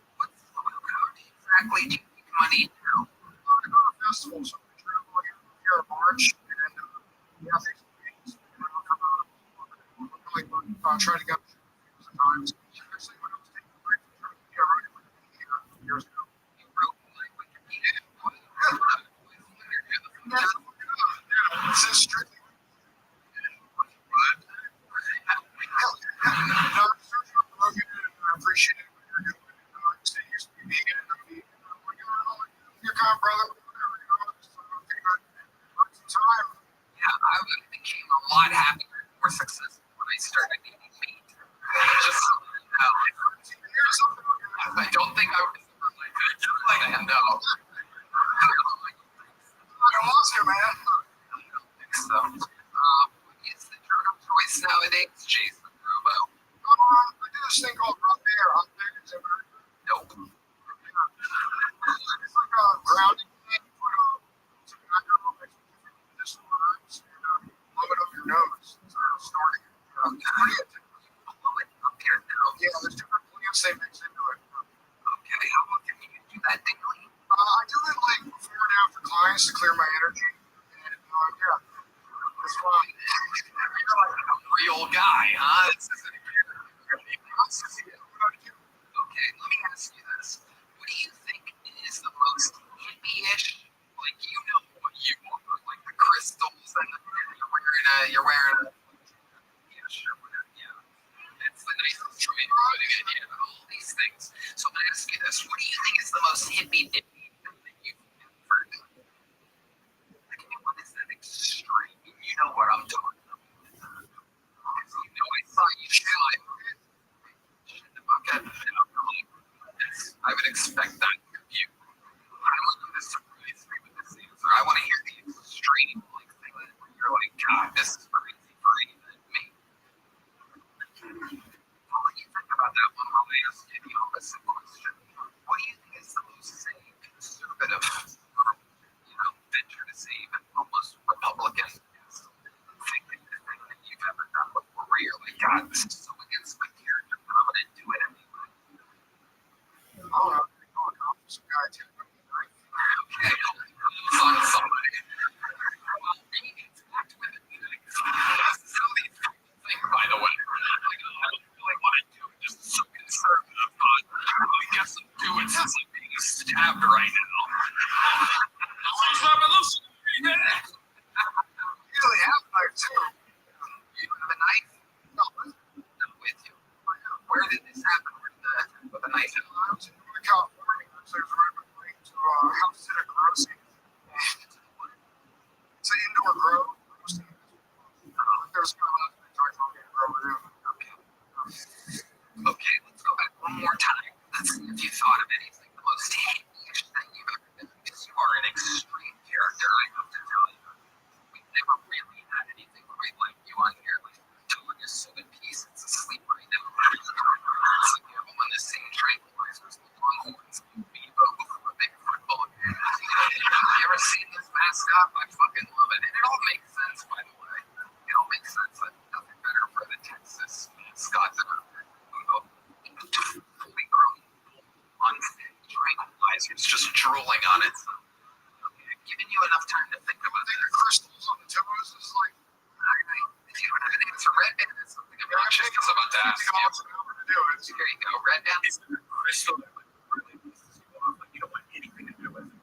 how exactly do you make money now? Festival, so we travel here in March, and try to get times. Actually, when I was taking a break Yeah, it's just strictly. No, I appreciate it. You're kind of brother. Time. Yeah, I became a lot happier, more successful when I started eating meat. Just so you know, I don't think I was like that. No. I lost you, man. So, it's the drug of choice nowadays, Jason Rubo. I do this thing called Rabbi or hot pickers. Nope. It's like a grounding thing. It's like this words and blow it up your nose. Starting. Blow it up your nose. Yeah, there's different plants they mix into it. Okay, how often do you do that daily? I do it like before and after clients to clear my energy. And yeah, that's fun. You're like a real guy, huh? This isn't okay, let me ask you this. What do you think is the most hippie-ish? Like, you know what you want, like the crystals and you're wearing a yeah, sure, whatever, yeah. It's the nicest way of putting it, yeah, all these things. So I'm gonna ask you this. What do you think is the most hippie-dippy thing that you've ever done? Like, what is that extreme? You know what I'm talking about. You know, I saw you try shit in the bucket and alcohol. I would expect that from you. I don't want you to surprise me with this answer. I want to hear the extreme like thing where you're like, God, this is crazy for even me. I'll let you think about that one while I ask you the opposite question. What do you think is the most, say, conservative, venture to say, even almost Republican thing that you've ever done before where you're like, God, this is so against my character, but I'm going to do it anyway? I don't know. Some guy too. Okay, on somebody. Well, maybe it's back with it. This is how these people think, by the way. Like, I don't really want to do it. Just so conservative, but I guess I'm doing since I'm being stabbed right now. What's revolutionary, man? You really have a knife too. You have a knife? No, I'm with you. Where did this happen? With a knife? I was in California. So I was right away to house at a grocery. It's an indoor grow. There's no Okay, let's go back one more time. Let's see if you thought of anything the most hippie-ish that you've ever done. Because you are an extreme character, I have to tell you. We've never really had anything quite like you on here. Like, dog is so in peace, it's asleep right now. It's like you're all on the same tranquilizers, the Longhorns, Bevo, a big football game. Have you ever seen this mascot? I fucking love it. And it all makes sense, by the way. It all makes sense. Nothing better for the Texas mascot than a fully grown on tranquilizers just drooling on it. So, okay, I've given you enough time to think about it. the crystals on the toes is like, If you don't have an answer, Red Band is something I'm just about to ask you. to do it. Here you go, Red Band. It's a crystal that like really pisses you off, but you don't want anything to do with it.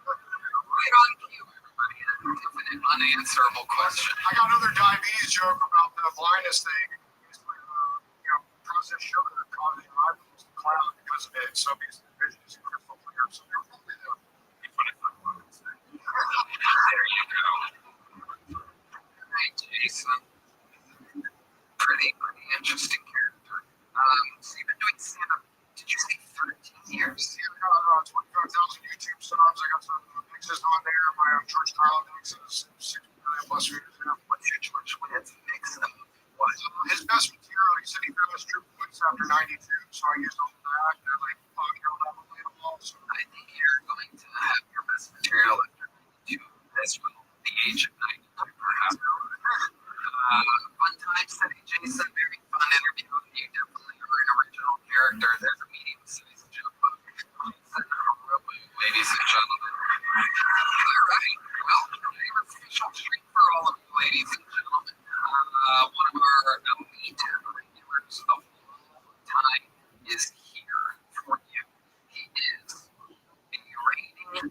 Right on cue, everybody. An unanswerable question. I got another diabetes joke about the blindness thing. It's like, processed sugar causing your eyeballs to cloud because of it. So because the vision is crystal clear. So you're probably the There you go. Hey, Jason. Pretty interesting character. So you've been doing stand-up, did you say 13 years? Yeah, I got 25,000 YouTube subs. I got some mixes on there. My George Carlin mixes, 6 million plus views. What's your George Wynn's mix of what? His best material, he said he found his true voice after 92. So I used all that. And like, unbelievable. So I think you're going to have your best material after 92 as well. The age of 92, perhaps. Fun time today, Jason. Very fun interview. You definitely are an original character. There's a medium-sized joke. Ladies and gentlemen. All right. Well, I have a special treat for all of you, ladies and gentlemen. One of our elite regulars of all time is here for you. He is a reigning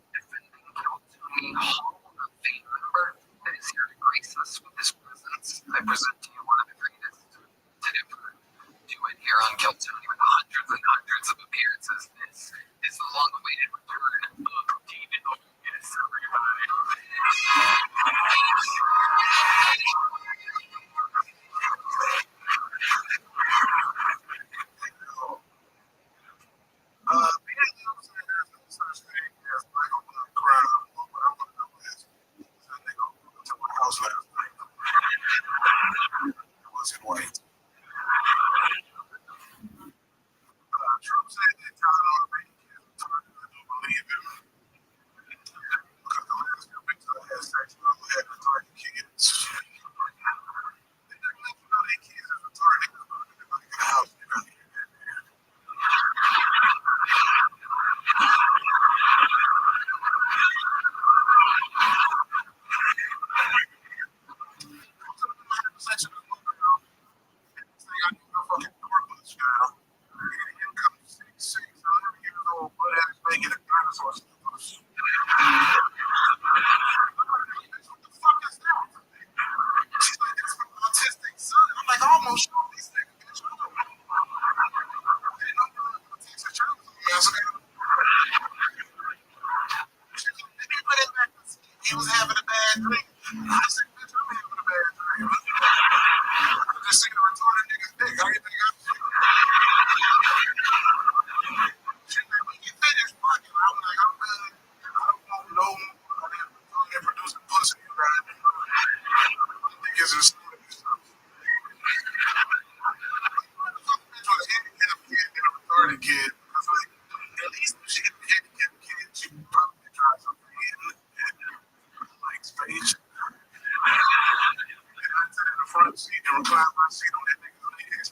seat and recline my seat on that nigga's legs.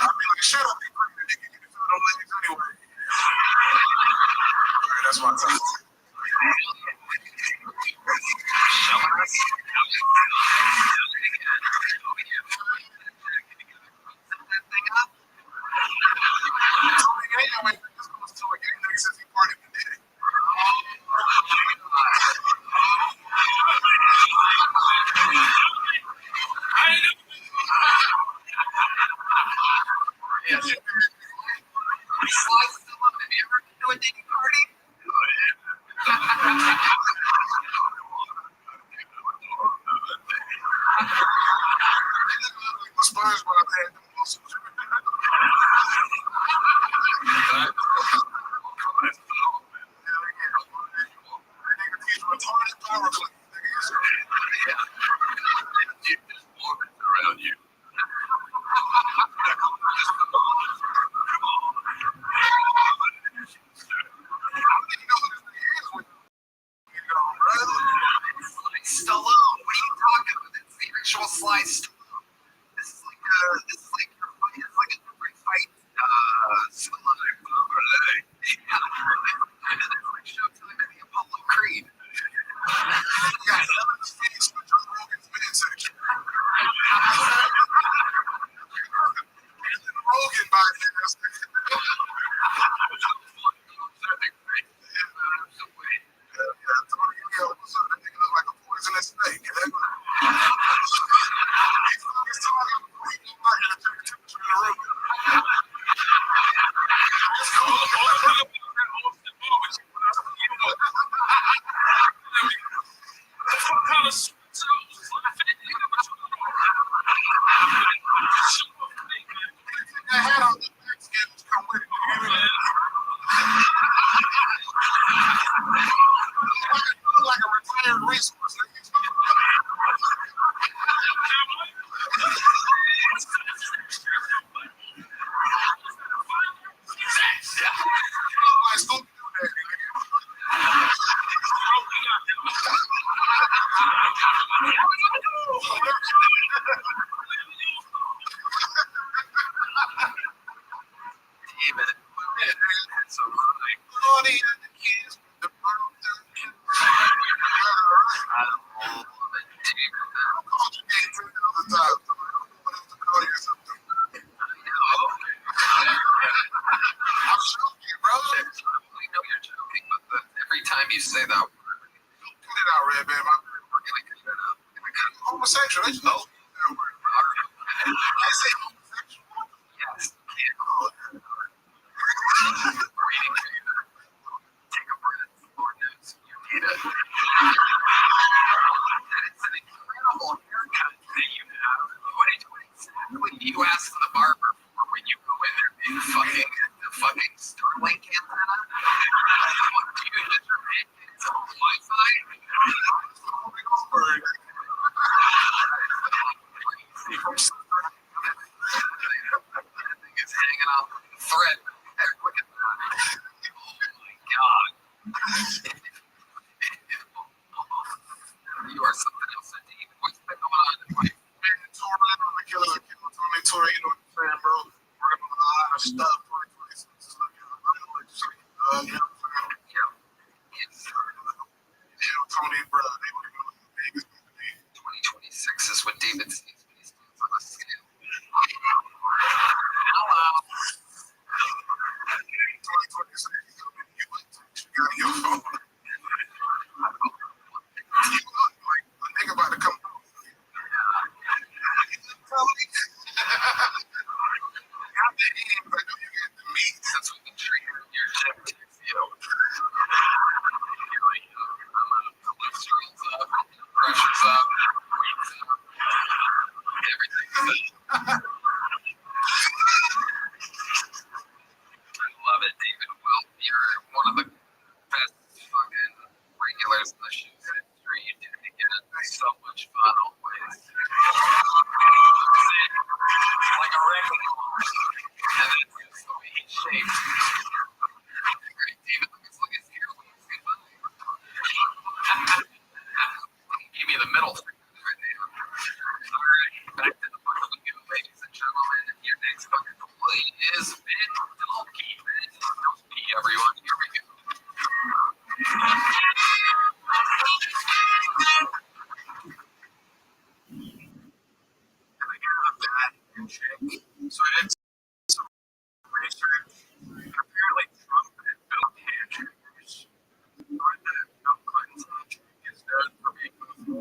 I'll be like, shut up, you pregnant nigga. You can feel them legs anyway. Alright, that's my time.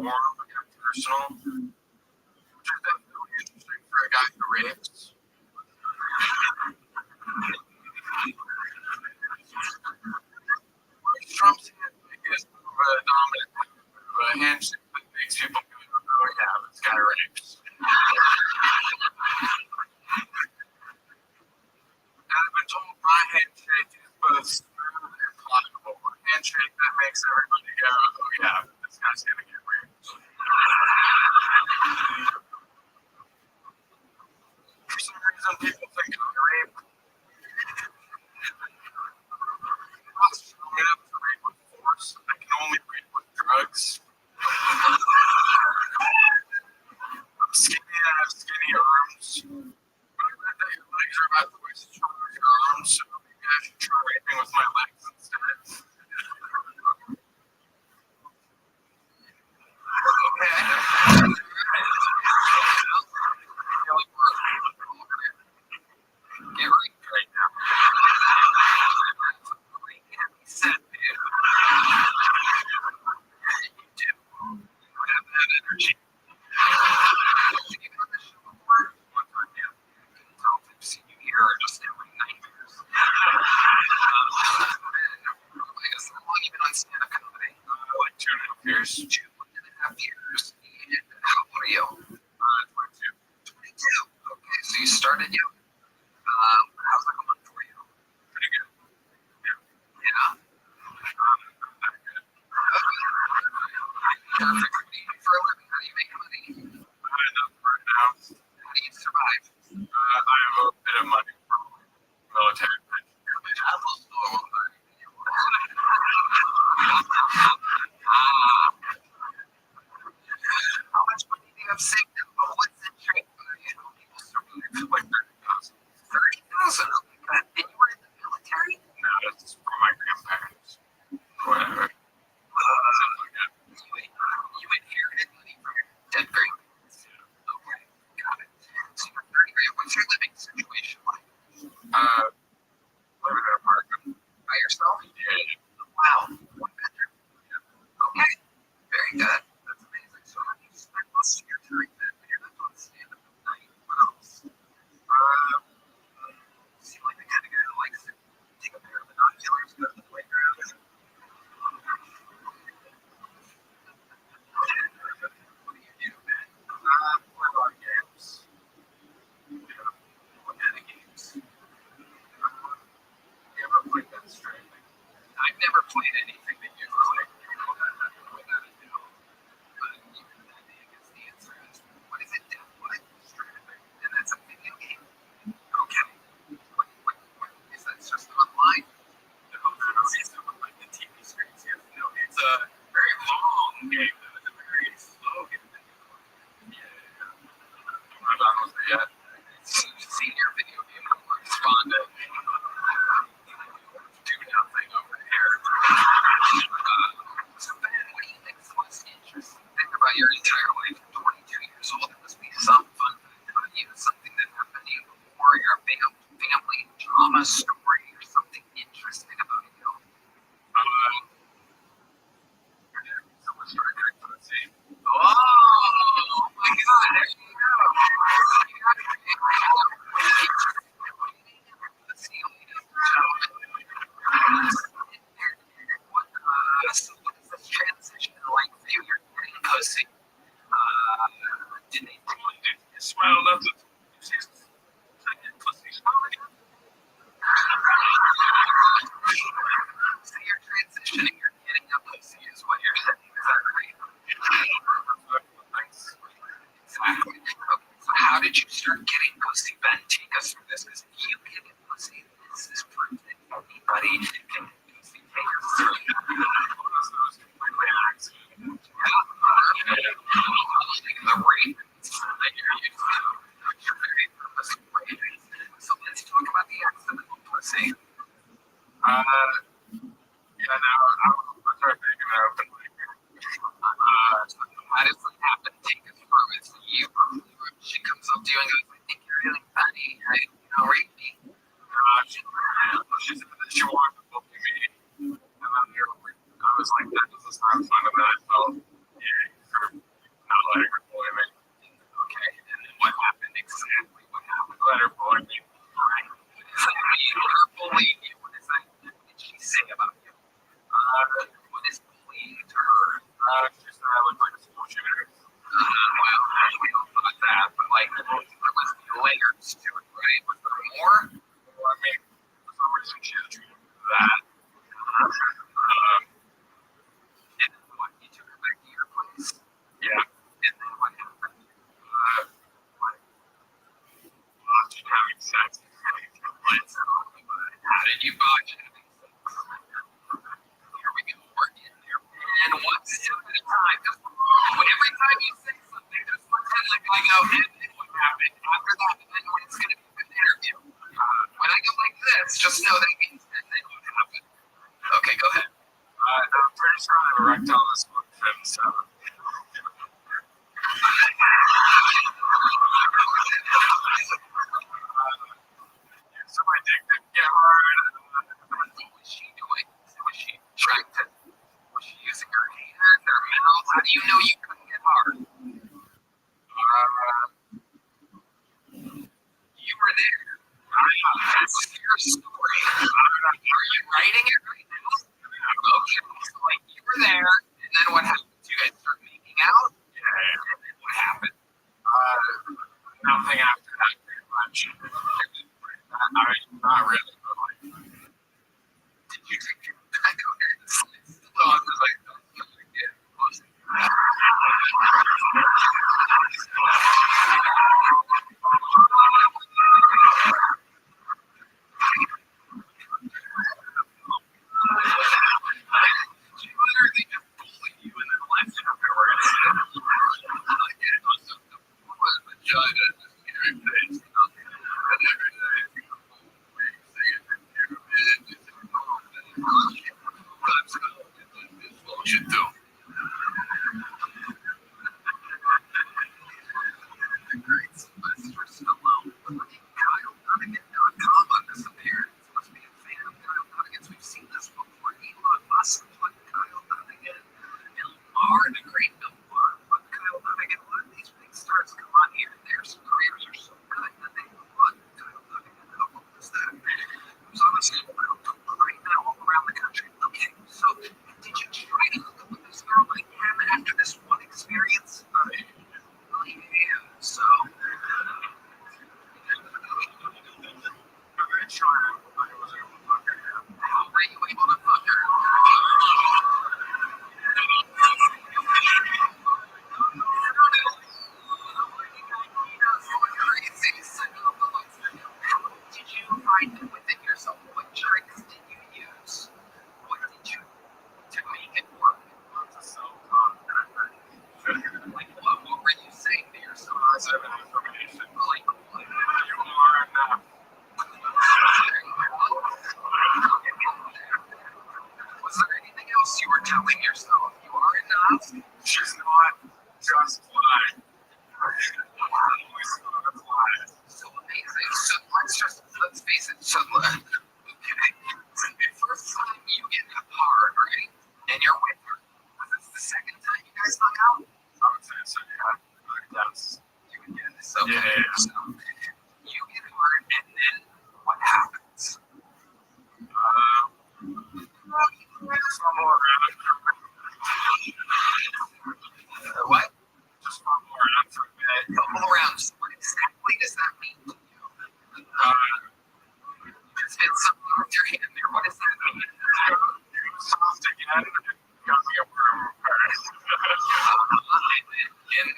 warm and personal, which is definitely interesting for a guy who rapes. Trump's handshake is more of a dominant, a handshake that makes people go, oh yeah, this guy rapes. And I've been told my handshake is both smooth and pliable. A handshake that makes everybody go, oh yeah, this guy's gonna get raped. For some reason, people think I rape. Strong enough to rape with force. I can only rape with drugs. I'm skinny, I have skinny arms. But I read that your legs are about twice as strong as your arms, so maybe I should try raping with my legs instead. Okay. I feel like we're all gonna get raped right now. Said, dude. You do. You have that energy. Have you been on this show before? One time, yeah. I couldn't tell if I've seen you here or just in my nightmares. I guess how long have you been on stand-up comedy? Like 2.5 years. 2.5 years. And how old are you? 22. 22. Okay, so you started young. How's that going for you? Pretty good. Yeah? Perfect. What do you do for a living? How do you make money? Enough right now. How do you survive? I have a bit of money from military pension. Apple's still a lot. How much money do you have saved up? What's the trick? How people survive? Like 30,000. 30,000? Oh my god. And you were in the military? No, that's from my grandparents. Whatever. You inherited money from your dead grandparents? Okay, got it. So you're 30 grand. What's your living situation like? Live in an apartment. By yourself? Yeah. Wow. One bedroom? Yeah. Okay. Very good. That's amazing. So how do you spend most of your time then when you're not doing stand-up at night? What else? You seem like the kind of guy that likes to take a pair of binoculars, go to the playground. What do you do, man? Play a lot of games. Yeah. What kind of games? You ever played that Stranding? I've never played anything that you played. Without a doubt. But even then, I guess the answer is, what is it? What? Stranding. And that's a video game? Okay. What is that just online? No, it's on like the TV screens here. No, it's a very long game. It's a very slow game. Yeah. I'm not on there yet. Senior video game correspondent. Do nothing over here. So Ben, what do you think is the most interesting thing about your entire life? 22 years old, there must be some fun fact about you, something that happened to you before, your family drama story, or something interesting about you. Someone started getting pussy. Oh my god, there you go. You got it. Pussy, ladies and gentlemen. So what is this transition like for you? You're getting pussy. Did they really do you smile nothing? You see pussy smile again? So you're transitioning, you're getting a pussy is what you're saying, is that right? Thanks. Exactly. Okay, so how did you start getting pussy, Ben? Take us through this, because if you can get pussy, this is proof that anybody can get pussy. Take us through it. Completely an accident. Yeah. The rape that you're used to. You're very purposely raping. So let's talk about the accidental pussy. Yeah, now I'll start making an open mic. How does that happen? Take us through it. So she comes up to you and goes, I think looked like a school shooter. Well, we all thought that, but like, there must be layers to it, right? Was there more? Well, I mean, for some reason, she had treated me for that. And then what? You took her back to your place? Yeah. And then what happened? Just having sex. How did you botch having sex? Here we go. We're getting there. And one step at a time. Just every time you say something, just pretend like I go, and then what happened? After that, and then when it's going to be an interview. When I go like this, just know that means and then what happened. Okay, go ahead. I'm pretty sure I have erectile dysfunction, so. So my dick didn't get hard. What was she doing? Was she trying to, was she using her hand or mouth? How do you know you couldn't get hard? You were there. That's your story. Are you writing it right now? Okay, so like you were there, and then what happened? You guys start making out? Yeah. And then what happened? Nothing after that, pretty much. I mean, not really, but like. Did you take your back on her? No, I was like, don't do it again. She literally just bullied you and then left you afterwards. Vagina just getting pissed. And every day, dysfunction too. Great Sylvester Stallone. Kyle Dunnigan.com on this appearance. Must be a fan of Kyle Dunnigan's. We've seen this before. Elon Musk put Kyle Dunnigan. Bill Maher, the great Bill Maher, put Kyle Dunnigan. A lot of these big stars come on here. Their careers are so good that they put Kyle Dunnigan. How cool is that? Who's on the school right now all around the country. Okay, so did you try to hook up with this girl like him after this one experience? Yeah, so I tried, but I was able to fuck her. how were you able to fuck her? How did you find it within yourself? What tricks did you use? What did you to make it work? Lots of self-confidence. Like what were you saying to yourself? Positive affirmation. Like what? You are enough. Was there anything else you were telling yourself? You are enough. She's not just fine. So amazing. So let's face it. So okay. The first time you get hard, right? And you're with her. Was this the second time you guys hung out? I would say so, yeah. Yes. You would get this. So Yeah. so you get hard, and then what happens? Just fumble around. What? Just fumble around for a bit. Fumble around. So what exactly does that mean to you? Just hit something with your hand there. What does that mean? Soft again. Got me a room first. And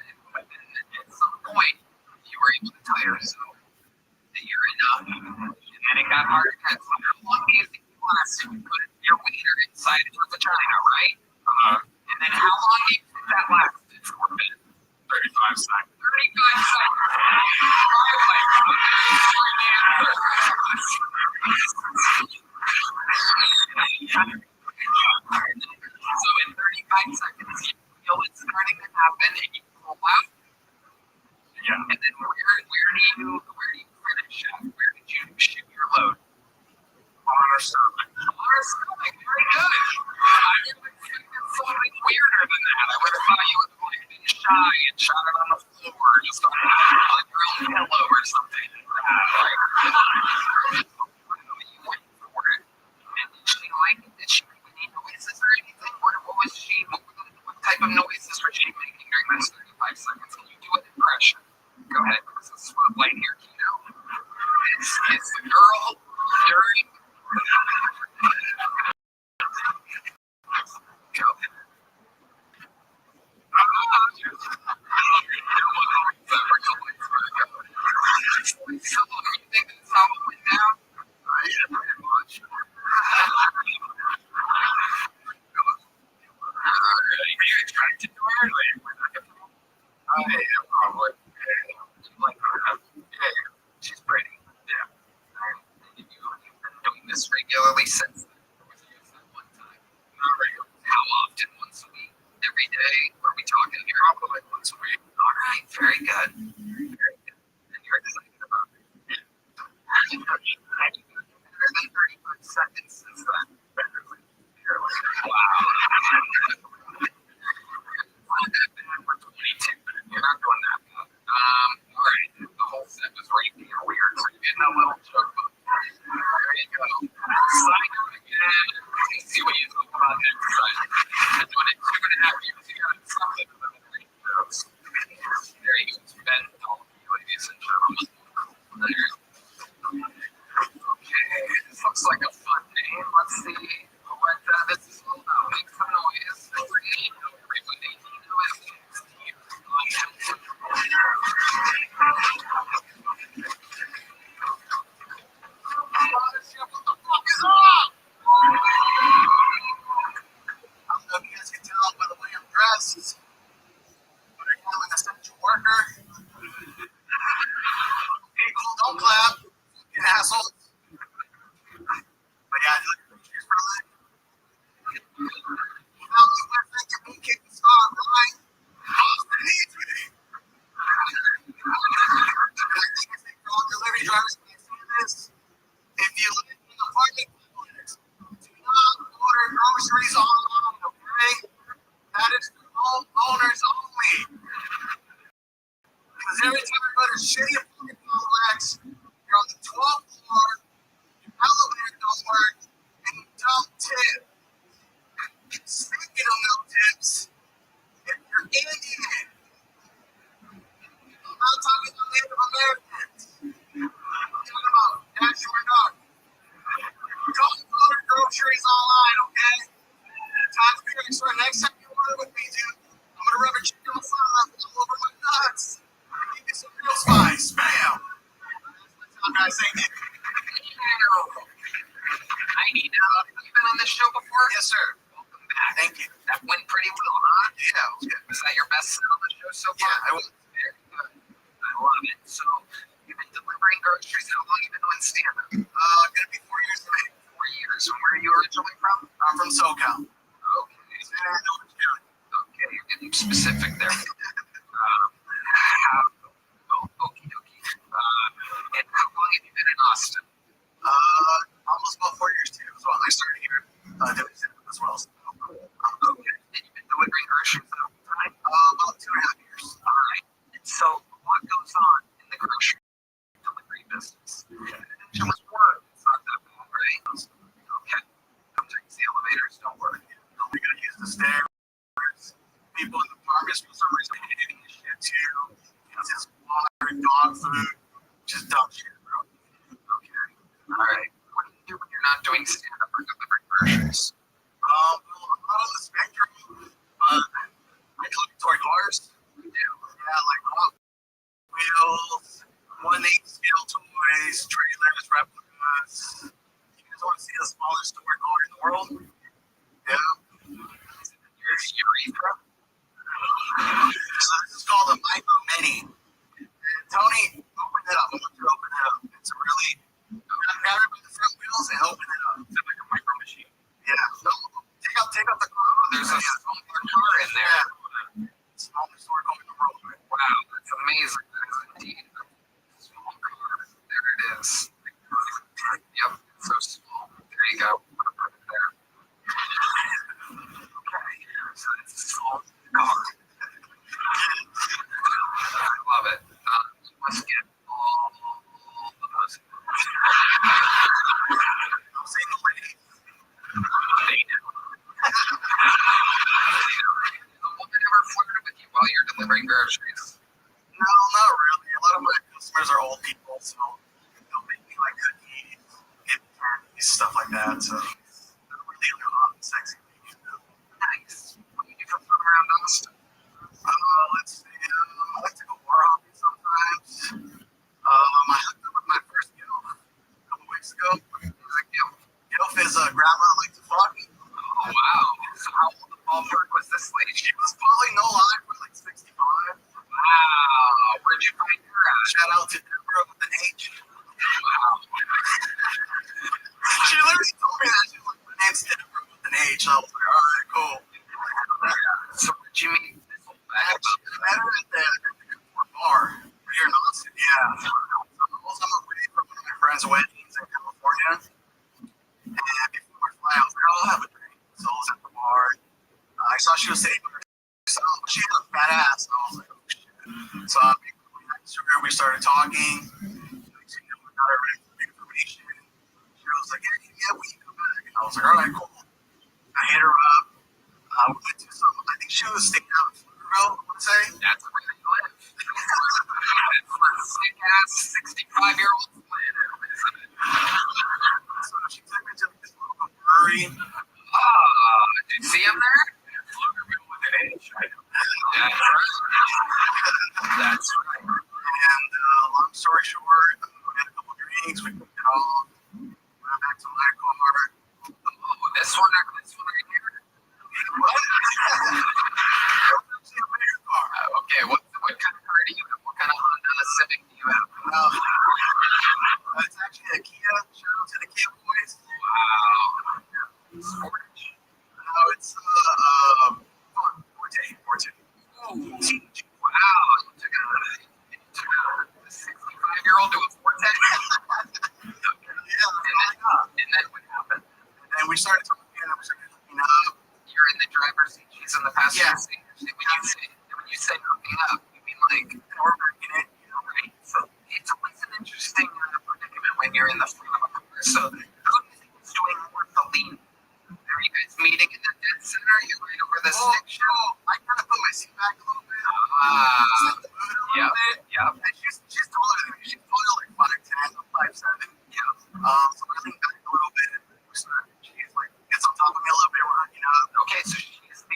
at some point, you were able to tell yourself that you're enough. And then it got harder because how long do you think you lasted? You put your wiener inside of your vagina, right? And then how long do you think that lasted for? 35 seconds. 35 seconds. So in 35 seconds, you feel it's starting to happen, and you pull out. Yeah. And then where do you finish at? Where did you shoot your load? On her stomach. On her stomach. Very good. I didn't expect something weirder than that. I would have thought you would have like been shy and shot it on the floor, just on your own pillow or something. You went for it. And did she like it? Did she make any noises or anything? What was she? What type of noises was she Yeah, probably. Yeah. You like her? Yeah. She's pretty. Yeah. And you've been doing this regularly since one time. Not regularly. How often? Once a week? Every day? Or are we talking here? Probably like once a week. All right. Very good. Very good. And you're excited about it. Yeah. Better than 35 seconds since then. Better than wow. Not that bad for 22 minutes. You're not doing that bad. All right. The whole set was rapey and weird. So you're getting a little joke. There you go. Sign up again. See what you think about that. I've been doing it 2.5 years. You got something about it. There you go. Ben, ladies and gentlemen. Okay. This looks like a fun name. Let's see what this is all about. Make some noise. Everybody know it. What the fuck is up? I don't know if you guys can tell by the way I'm dressed, but I'm an essential worker. Okay, cool, don't clap, you assholes. But yeah, I do like pictures for a living. Without me, we're thinking we kick the start, right? Austin needs me. And I think it's for all delivery drivers can see this. If you live in an apartment complex, do not order groceries online, okay? That is for homeowners only. Because every time I go to a shitty apartment complex, you're on the 12th floor, your elevator don't work, and you don't tip. Speaking of no tips, if you're Indian, I'm not talking about Native Americans. I'm talking about national dog. Don't order groceries online, okay? Time's very short. Next time you order with me, dude, I'm gonna rub a chicken masala all over my nuts. Give me some real spice. Bam! That's how guys say it. I need to. Have you been on this show before? Yes, sir. Welcome back. Thank you. That went pretty well, huh? Yeah, it was good. Was that your best set on the show so far? Yeah, I was. Very good. I love it. So, you've been delivering groceries. How long have you been doing stand-up? Gonna be 4 years today. 4 years. And where are you originally from? I'm from SoCal. Okay. Orange County. Okay, you're getting specific there. Okie dokie. And how long have you been in Austin? Almost about 4 years too as well. I started here doing stand-up as well. So. Okay. And you've been delivering groceries the whole time? About 2.5 years. All right. And so, what goes on in the grocery delivery business? Too much work. It's not that bad, right? Okay. Sometimes the elevators don't work. We gotta use the stairs. People in the apartments for some reason are hitting this shit too. It's just water and dog food. Just dumb shit, bro. Okay. All right. What do you do when you're not doing stand-up or delivering groceries? Well, I'm not on the spectrum, but I collect toy cars. We do. Yeah, like Hot Wheels, 1/8 scale toys, trailers, replicas. You guys want to see the smallest toy car in the world? Yeah. Your urethra? So this is called a Micro Mini. Tony, open it up. I want you to open it up. It's a really, grab it by the front wheels and open it up. It's like a micro machine. Yeah. So take out the car. There's a small car in there. Yeah. Smallest toy car in the world. Right? Wow, that's amazing. That is indeed a small car. There it is. Yep, it's so small. There you go. Put it there. Okay, so it's a small car. I love it. You must get all the pussy. Don't say the ladies. They know. Has a woman ever flirted with you while you're delivering groceries? No, not really. A lot of my customers are old people, so they'll make me like cookies, candies, stuff like that. So they're really hot and sexy. Nice. What do you do for fun around Austin? Let's see. I like to go bar hopping sometimes. I hooked up with my first gilf a couple weeks ago. Gilf is a grandma I like to fuck. Oh, wow. So how old the ballpark was this lady? She was probably no lie for like 65. Wow. met her at the bar here in Austin. Yeah. So I was on my way from one of my friends' weddings in California. And before I fly, I was like, I'll have a drink. So I was at the bar. I saw she was sitting with her. So she had a fat ass. So I was like, oh shit. So we started talking. We got her information. She was like, yeah, we can come back. And I was like, all right, cool. I hit her up. We went to some, I think she was staying out in Pflugerville, I want to say. That's where they live. Sick ass 65-year-old planet. So she took me to this local brewery. Did you see him there? Pflugerville with an H. That's right. That's right. And long story short, we had a couple drinks, we cooked it all, went back to my car. Oh, this one right here? What? Okay, what kind of car do you have? What kind of Honda Civic do you have? It's actually a Kia. Shout out to the Kia boys. Wow. Sportage? No, it's Forte. Ooh. Wow. You took a 65-year-old to a Forte? Yeah. And then what happened? And we started talking, and we started hooking up. You're in the driver's seat, she's in the passenger Yeah. seat. When you say hooking up, you mean like, We're working it. right? So it's always an interesting predicament when you're in the front of a car. So who do you think is doing more of the lean? Are you guys meeting in the dead center? You right over the stick shift? I kind of put my seat back a little bit. Yeah. And she's taller than me. She's probably like 5'10", 5'7". Yeah. So I leaned back a little bit. She's like, gets on top of me a little bit. We're hooking up. Okay, so she's the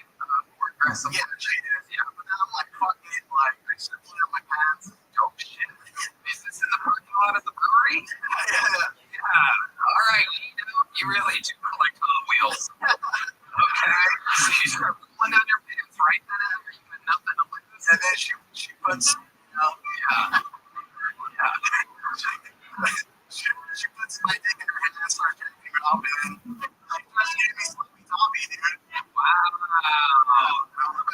more aggressive. Yeah, she is. Yeah. But then I'm like, fuck it. Like, I should put on my pants. Oh, shit. Is this in the parking lot of the brewery? Yeah. All right, you really do collect Hot Wheels. Okay. So you start pulling down your pants right then after you had nothing to lose. And then she puts, Yeah. she puts my dick in her hand and starts jerking me off, and she just gave me sloppy toppy, dude. Wow.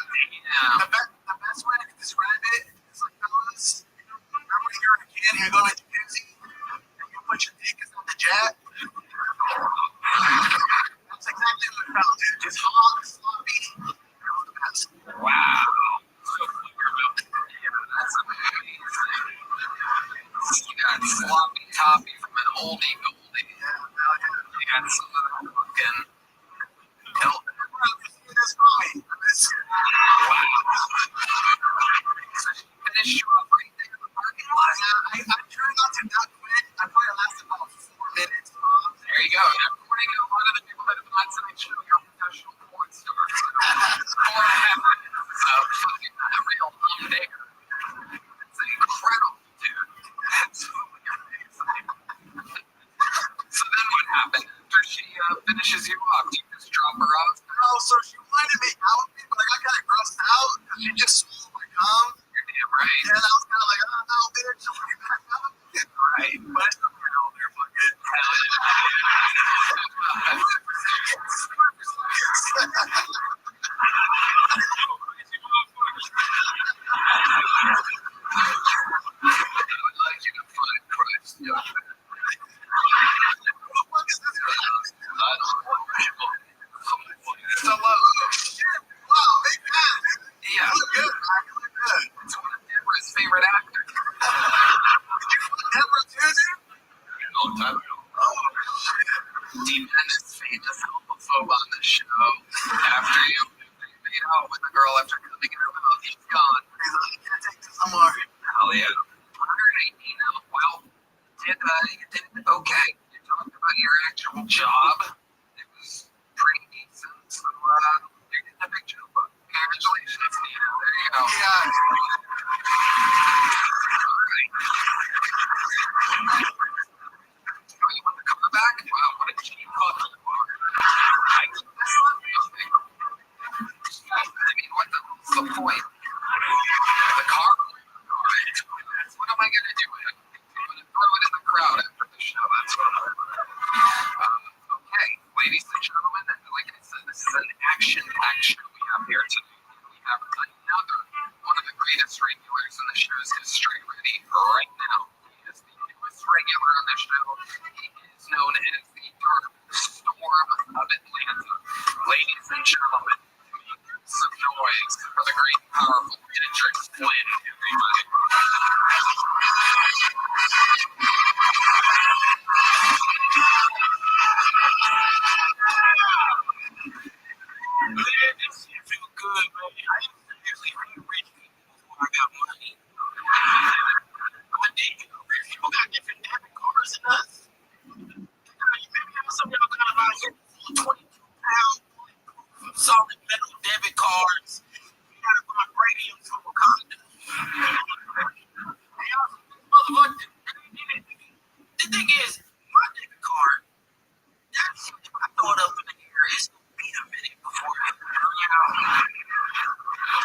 Damn. The best way to describe it is like, fellas, remember when you're a kid and you go to jacuzzi and you put your dick in the jet? That's exactly what it felt, dude. Just hot, sloppy. It was the best. Wow. So yeah, that's amazing. You got sloppy toppy from an oldie goldie. You got some of the fucking help. Wow. So she finished you up right there in the parking lot. I tried not to not quit. I probably lasted about 4 minutes. There you go. And according to a lot of the people that have been on tonight's show, you're a professional porn star. 4.5 minutes of fucking a real humdinger. It's incredible, dude. Absolutely amazing. So then what happened after she finishes you off? Do you just drop her off? No, so she wanted me out, but I got kind of grossed out because she just swallowed my cum. You're damn right. And I was kind of like, oh, no, bitch, so bring it back up. Right. But I still put it on there, fuck it. Yeah. You look good, man. You look good. It's one of Deborah's favorite actors. Deborah too, dude? A long time ago. Oh, shit. Dean Dennis, famous homophobe on the show. After you made out with the girl after coming in her mouth, he's gone. He's like, you can't take this no more. Hell yeah. All right, Nina. Well, you did okay. You talked about your actual job. It was pretty decent. So, you're getting a big job. Congratulations, Nina. There you go. Yeah. All right. Oh, you want the car back? Wow, what a cheap fuck you are. I keep this up. Okay. I mean, what the hell's the point? The car? All right. What am I going to do with it? I'm going to throw it in the crowd after the show. That's what I'm going to do. Okay, ladies and gentlemen, like I said, this is an action-packed show we have here tonight. We have another The thing is, my debit card, that shit, if I throw it up in the air, it's gonna be a minute before it run out.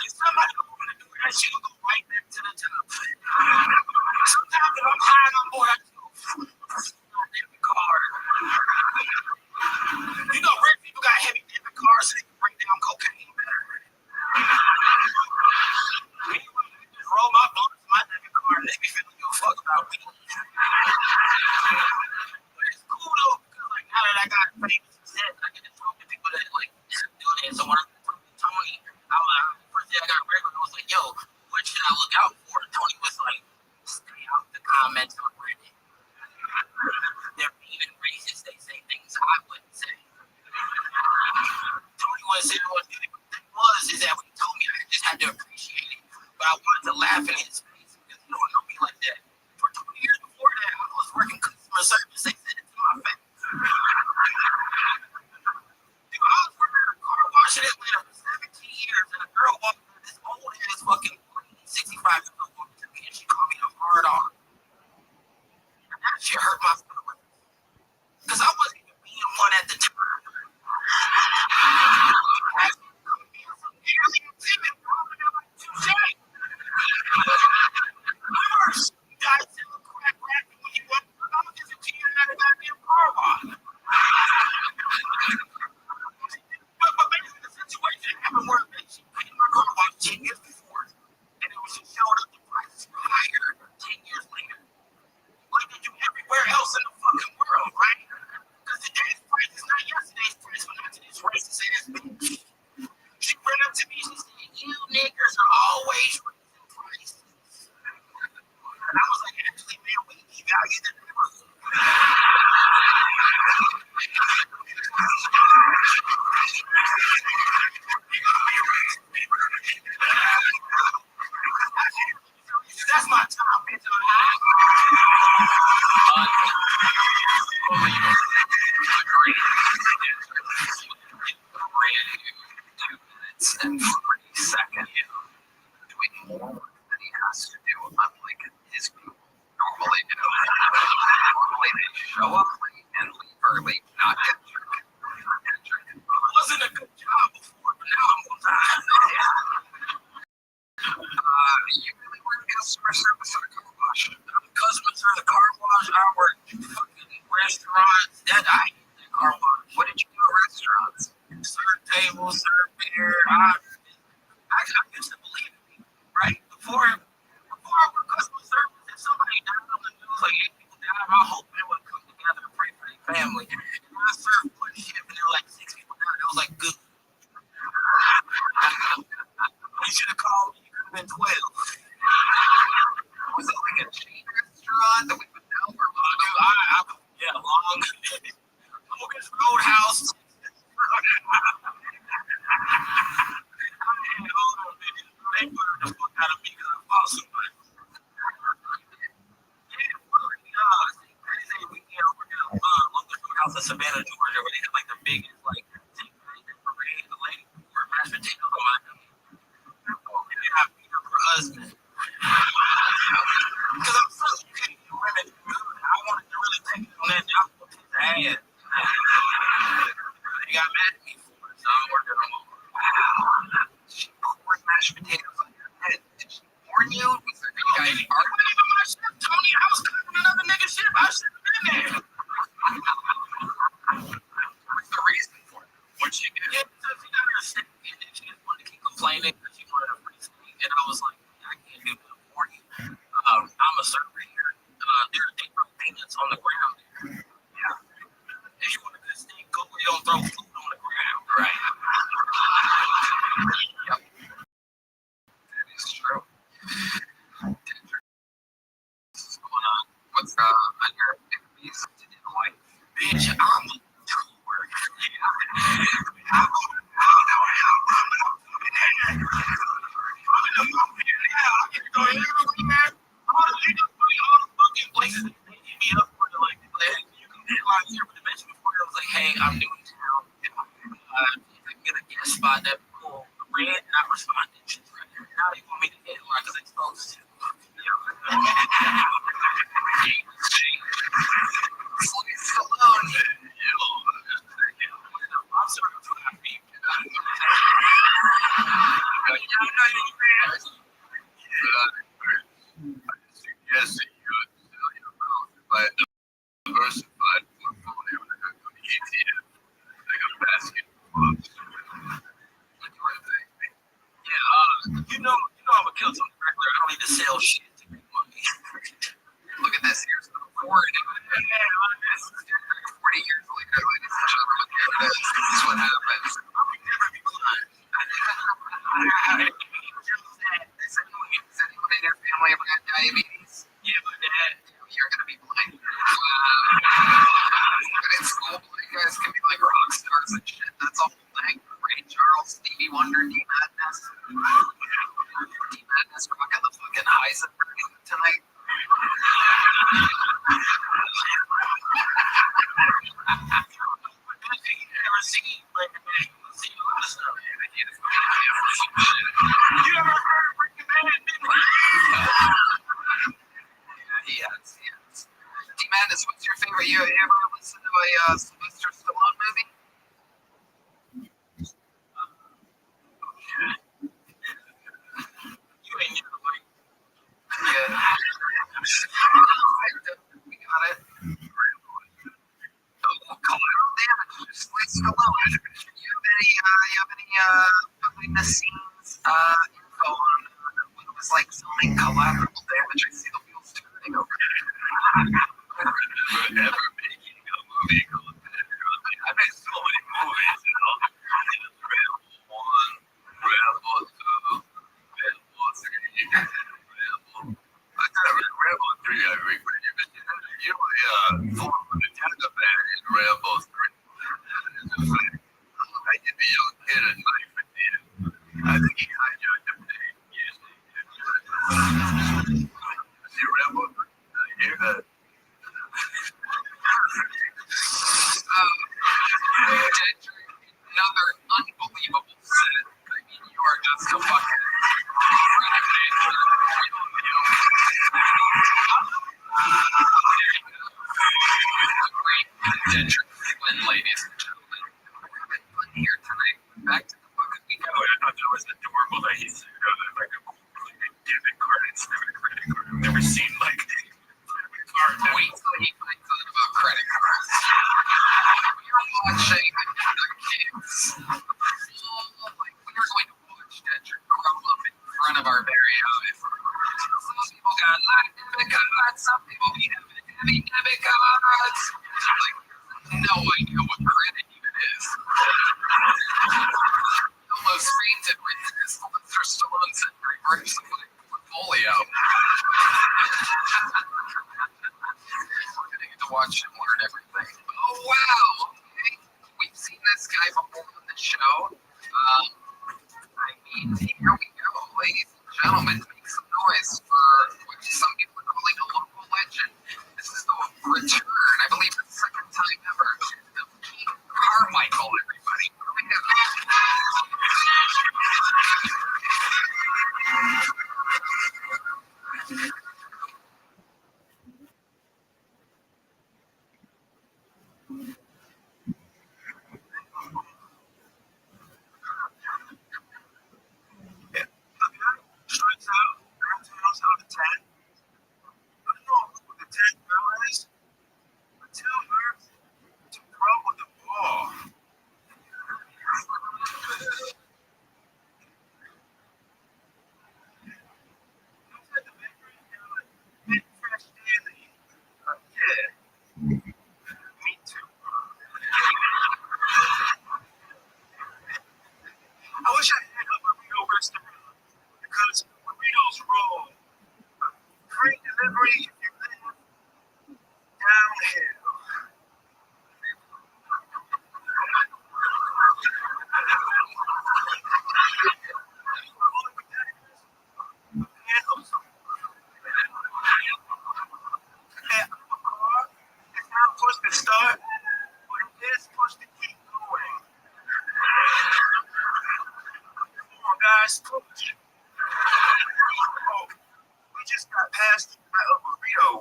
Somebody gonna want to do that shit will go right back to the top. Sometimes if I'm high on board, I just go, my debit card. You know, rich people got heavy debit cards so they can break down cocaine better. Just roll my blunt to my debit card and they be feeling give a fuck about me. But it's cool though, because like now that I got famous success, I get to talk to people that like doing it. So when I talked to Tony, first day I got regular, I was like, yo, what should I look out for? And Tony was like, stay out the comments on Reddit. They're mean and racist. They say things I wouldn't say. Tony was saying what the thing was is that when he told me, I just had to appreciate it. But I wanted to laugh in his face because he don't know me like that. For 20 years before that, I was working customer service. They said it to my face. Dude, I was working at a car wash in Atlanta for 17 years, and a girl walked in, this old ass fucking 65 years old walked to me, and she called me a hard on. And that shit hurt my feelings. Because I wasn't even being one at the time. Everywhere else in the fucking world, right? Because today's price is not yesterday's price, but not today's racist ass bitch. She ran up to me, she said, you niggers are always raising prices. And I was like, actually, man, we devalue the neighborhood. That's my time, bitch. And 40 seconds doing more work than he has to do, unlike his people normally do. Normally they show up late and leave early, not get drinking. It wasn't a good job before, but now I'm on time. You really work customer service at a car wash? I'm customer service at a car wash. I work fucking restaurants. That I hate that car wash. What did you do at restaurants? Serve tables, serve beer. I used to believe in me, right? Before I worked customer service, if somebody died on the news, like 8 people died, my whole family would come together and pray for their family. And I served one shift and there were like 6 people died. I was like, good. You should have called me. You could have been 12. Was it like a chain restaurant that we would know? Or yeah, long. Logan's Roadhouse. They put the fuck out of me because I fought so much. We work at a local house in Savannah, Georgia, where they have like the biggest like parade. The lady for mashed potatoes on my and they have me for husband. Because I'm so good at women. I wanted to really take it on that job for his ass. They got mad at me for it, so I'm working on it. Wow. She poured mashed potatoes on your head. Did she warn you? Was there you guys arguing? Even my shift, Tony, I was cooking another nigga shift. I should have been there. What's the reason for it? What'd she do? Yeah, because she got her sick and then she just wanted to keep complaining because she wanted a free steak. And I was like, I can't do that for you. I'm a server here. They throw peanuts on the ground there. Yeah. If you want a good steak, go where you don't throw food on the ground. Right. Yep. That is true. What's going on? What's on your enemies in life? Bitch, I'm a tour. I don't know how I'm in the movie. Suggested you sell your mouth and buy a diversified portfolio with an ETF, like a basket of clubs. I'm a kill something regular. I don't need to sell shit to make money. Look at this. Here's the 40. 40 years later, ladies and gentlemen, here it is. This is what happens. I would never be blind. Does anyone in your family ever got diabetes? Yeah, my dad. You're going to be blind. In school, you guys can be like rock stars and shit. That's the whole thing. Ray Charles, Stevie Wonder, D Madness. D Madness rocking the fucking Heisenberg tonight. Never seen like see a lot of stuff. You ever heard of Breaking Bad? He has. D Madness, what's your favorite? You ever listen to a Sylvester Stallone movie? You ain't never like. Yeah. We got it. Collateral damage, just like Stallone. You have any behind the scenes info on what it was like filming Collateral Damage? I see the wheels turning over there. Ever making a movie called I made so many movies, you know. Rambo 1, Rambo 2, Rambo 3, Rambo. I thought Rambo 3 I regretted, but you know, Ford with the Taliban in Rambo 3. It's just like, I get the young kid a knife at the end. I think he hijacked the plane. Yes, see Rambo 3? I hear that. Another unbelievable set. I mean, you are just a fucking great contention, ladies and gentlemen. Here tonight, back to the fucking week. Oh, I thought that was adorable that he said like a debit card instead of a credit card. I've never seen like debit card. Wait till he finds out about credit cards. We're watching the kids. We're going to watch Dedrick grow up in front of our very eyes. Some people got a lot of debit cards. Some people have heavy debit cards. Like, no idea what credit even is. Almost fainted when Sylvester Stallone said reverse the portfolio. We're gonna get to watch him learn everything. Oh wow! Okay. We've seen this guy before on the show. I mean, here we go, ladies and gentlemen. Make some noise for what some people are calling a local legend. This is the return, I believe, the second time ever, of Keith Carmichael. Everybody. Strikes out, out of 10. I don't know what the 10 is. But 2 hurts to throw with the ball. We just got past a burrito.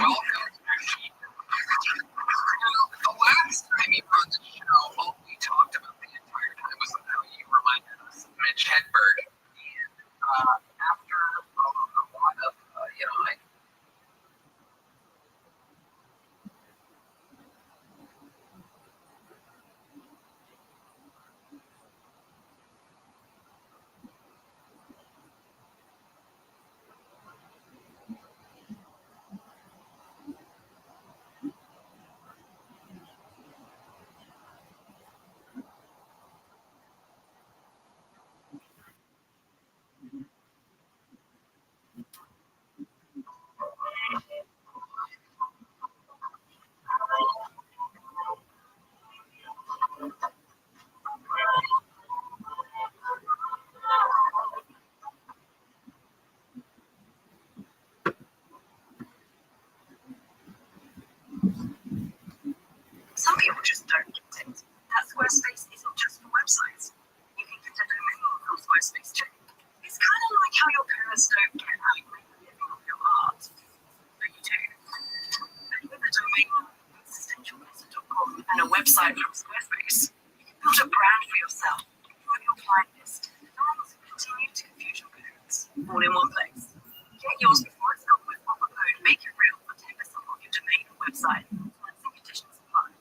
Welcome. The last time you were on the show, all we talked about the entire time was how you reminded us of Mitch Hedberg. And after a lot of, Some people just don't get it. That Squarespace isn't just for websites. You can get a domain from Squarespace too. It's kind of like how your parents don't get how you make a living off your art. But you do. And with a domain name, essentialmethod.com, and a website from Squarespace, you can build a brand for yourself, grow your client list, and also continue to confuse your parents all in one place. Get yours before it's gone with proper code, make it real, and 10% off your domain and website. Terms and conditions apply.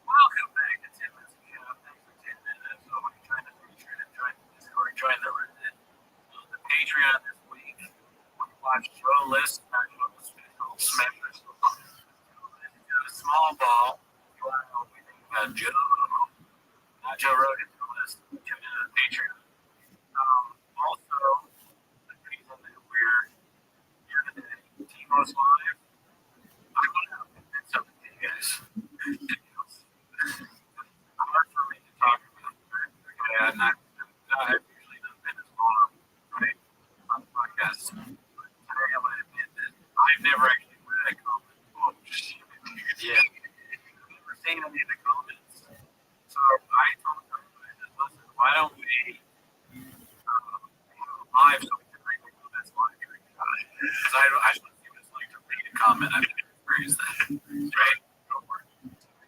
Welcome back to 10 Minutes Ago. Thanks for 10 minutes. So we're trying to feature and join the Discord, join the Patreon this week. We watched Joe List, special Smashers. A small ball. You want to know what we think about Joe? Not Joe Rogan, Joe List. Tune into the Patreon. Also, the reason that we're here today, Timo's live. I want to admit something to you guys. Hard for me to talk about. Okay, I've usually not been as vulnerable, right, on the podcast. But today I'm going to admit that I've never actually read a comment. Oh, shit. Yeah. I've never seen any of the comments. So I told her, listen, why don't we live so we can read the comments live? Because I just want to see what it's like to read a comment. I've never experienced that. Right? Go for it.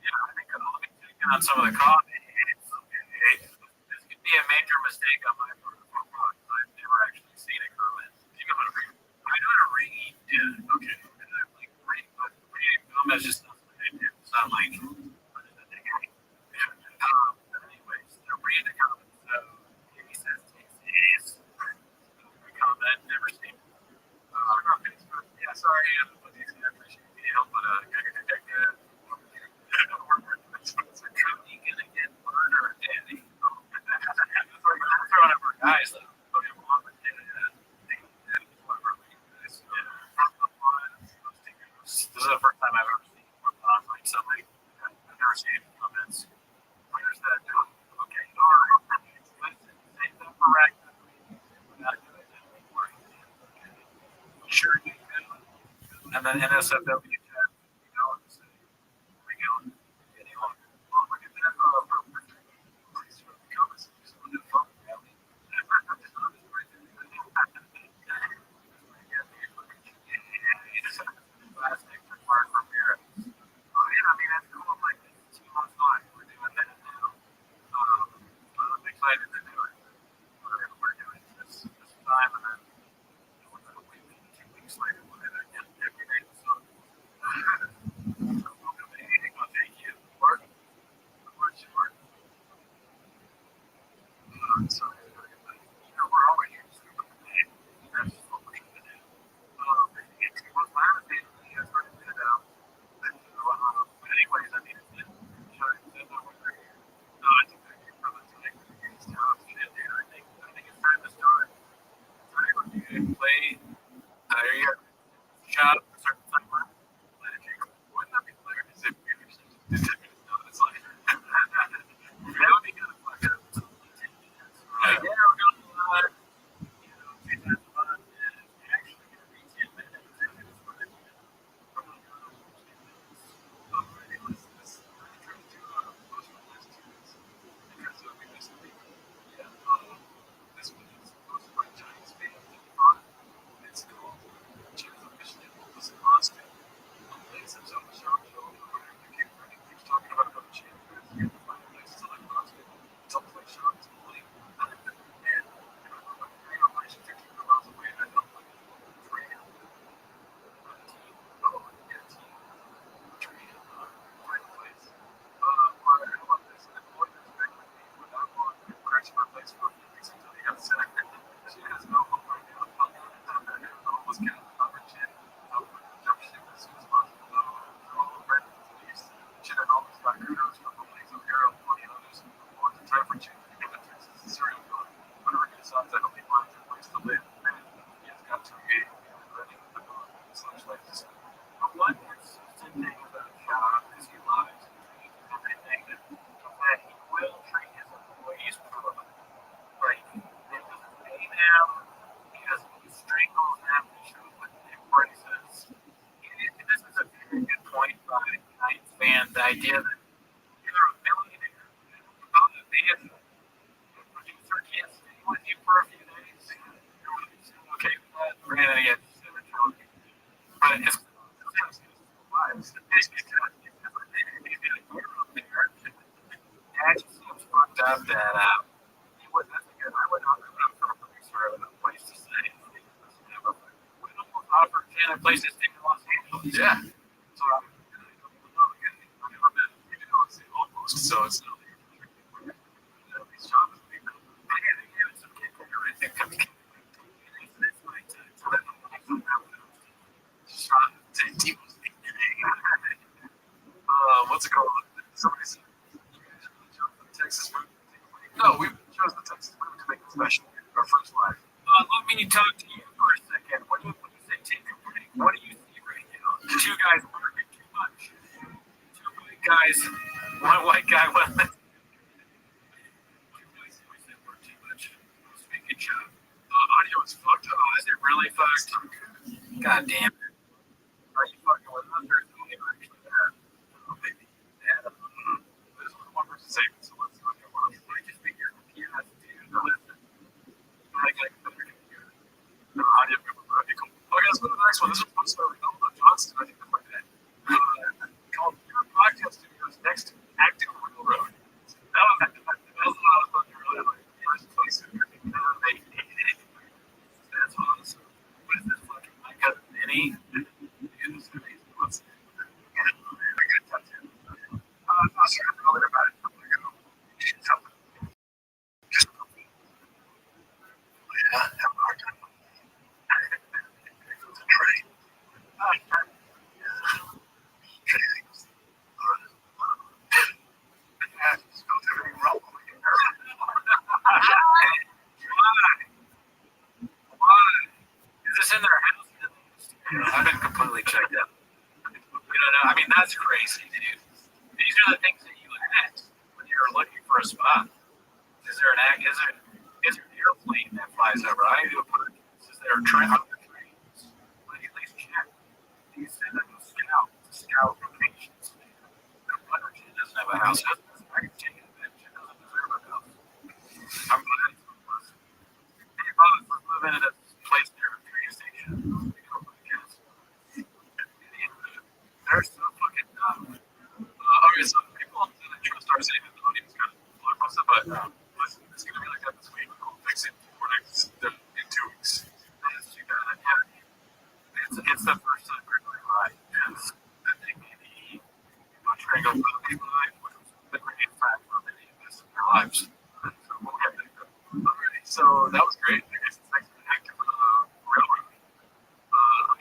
Yeah, I think I'll be taking on some of the comments. This could be a major mistake on my part. I've never actually seen a comment. You know what I mean? I know how to read. Yeah, okay. And I'm like, but reading comments just doesn't make it. It's not like, yeah. But anyways, read the comments. So, he says, he's a comment, never seen. Yeah, sorry, please, I appreciate the help, but so Cody gonna get murdered, Danny. I'm throwing up our guys, though. Okay, well, I'm gonna this is the first time I've ever seen one on like somebody. I've never seen any comments. Where's that? Okay, all right. Listen, say that correctly. Sure, you can. And then NSFW chat, you know, it's regular. Anyone. Oh, look at that. Please throw the comments. Just want to fun. Plastic required for parents. Oh, yeah, I mean, that's It's like, that would be kind of fucked up. Like, yeah, we're going live. You know, 2000 bucks, and it's actually going to be 10 minutes. And it's like, from the anyways, this, I'm trying to post my list to this because we missed a week. Yeah, this one is hosted by Giants fan 55. It's called Chance of Michigan, Columbus, and Moscow. Plays himself a shop show. Keeps talking about how the Chance fans get to find places like Moscow. It's almost like shop is complete. And I should 15 miles away, and I don't like train. Oh, yeah, team. Train. Find a place. How about this? I'm going to expect my name without one. Crashing my place for a few weeks until he got sick. She has no hope right now. Almost got covered shit. Jump ship as soon as possible. All right. Should have always got kudos from the leagues of Arrow, 20 others. Want the time for change. Give it Texas is serial killer. Whatever he decides, I hope he finds a place to live. And he has got to be ready to go. Slash life to but what is the thing about Sean is he lies. Everything that he will treat his employees poorly. Like, he doesn't pay them, he strangles them, he shows what he embraces. This is a very good point by Giants fans, the idea that you're a millionaire. The producer can't stay with you for a few days. You're okay with that? Granted, he had 7 children. But it's fucked up that he wasn't as good. I would not have for a producer of a place to stay. We almost offered 10 places to stay in Los Angeles. Yeah. So I've never been in Los Angeles almost. So it's not these jobs. Some kid everything comes in. It's like what's it called? Somebody said Texas movie. No, we chose the Texas movie to make it special. Our first live. Let me talk to you for a second. When you say take a break, what do you see right now? 2 guys working too much. 2 white guys, 1 white guy, 1 left. 2 guys work too much. Speaking job. Audio is fucked up. Is it really fucked? God damn it. Are you fucking with us or is it actually bad? Maybe bad. There's only 1 person saving, so let's look at one. I just figured PS2 to listen. I got a better computer. No, audio people. Okay, cool. Okay, let's go to the next one. This one's posted by Ronaldo Johnson. I think that's my dad. Called Your Podcast Studios Next Active Railroad. That was a lot of fun to really like. First place in here. That's awesome. What is this fucking my cousin Vinny? It's amazing. Let's get it. I got a tattoo. I'm not sure about it. I'm going to go. You should tell me. Just yeah, have a hard time. It's a train. Everything wrong. Why? Is this in their house? I've been completely checked out. I mean, that's crazy, dude. These are the things that you would ask when you're looking for a spot. Is there an airplane that flies over? I need to do a podcast. Is there a train? Other trains? Like, at least check. Do you send them a scout? Scout locations. No wonder she doesn't have a house. I can take it that she doesn't deserve a house. I'm glad it's a person. Hey, boss, let's move into this place near the train station. They're so fucking dumb. Okay, so people that trust our savings, the audience kind of blow most of it, but listen, it's going to be like that this week. We'll fix it for next in 2 weeks. It's too bad. Yeah. It's the first time we're going live. Yes. I think maybe much going to go live, which was the great fact for many of us in their lives. So we'll get there. Alrighty, so that was great. I guess it's next to the active railroad.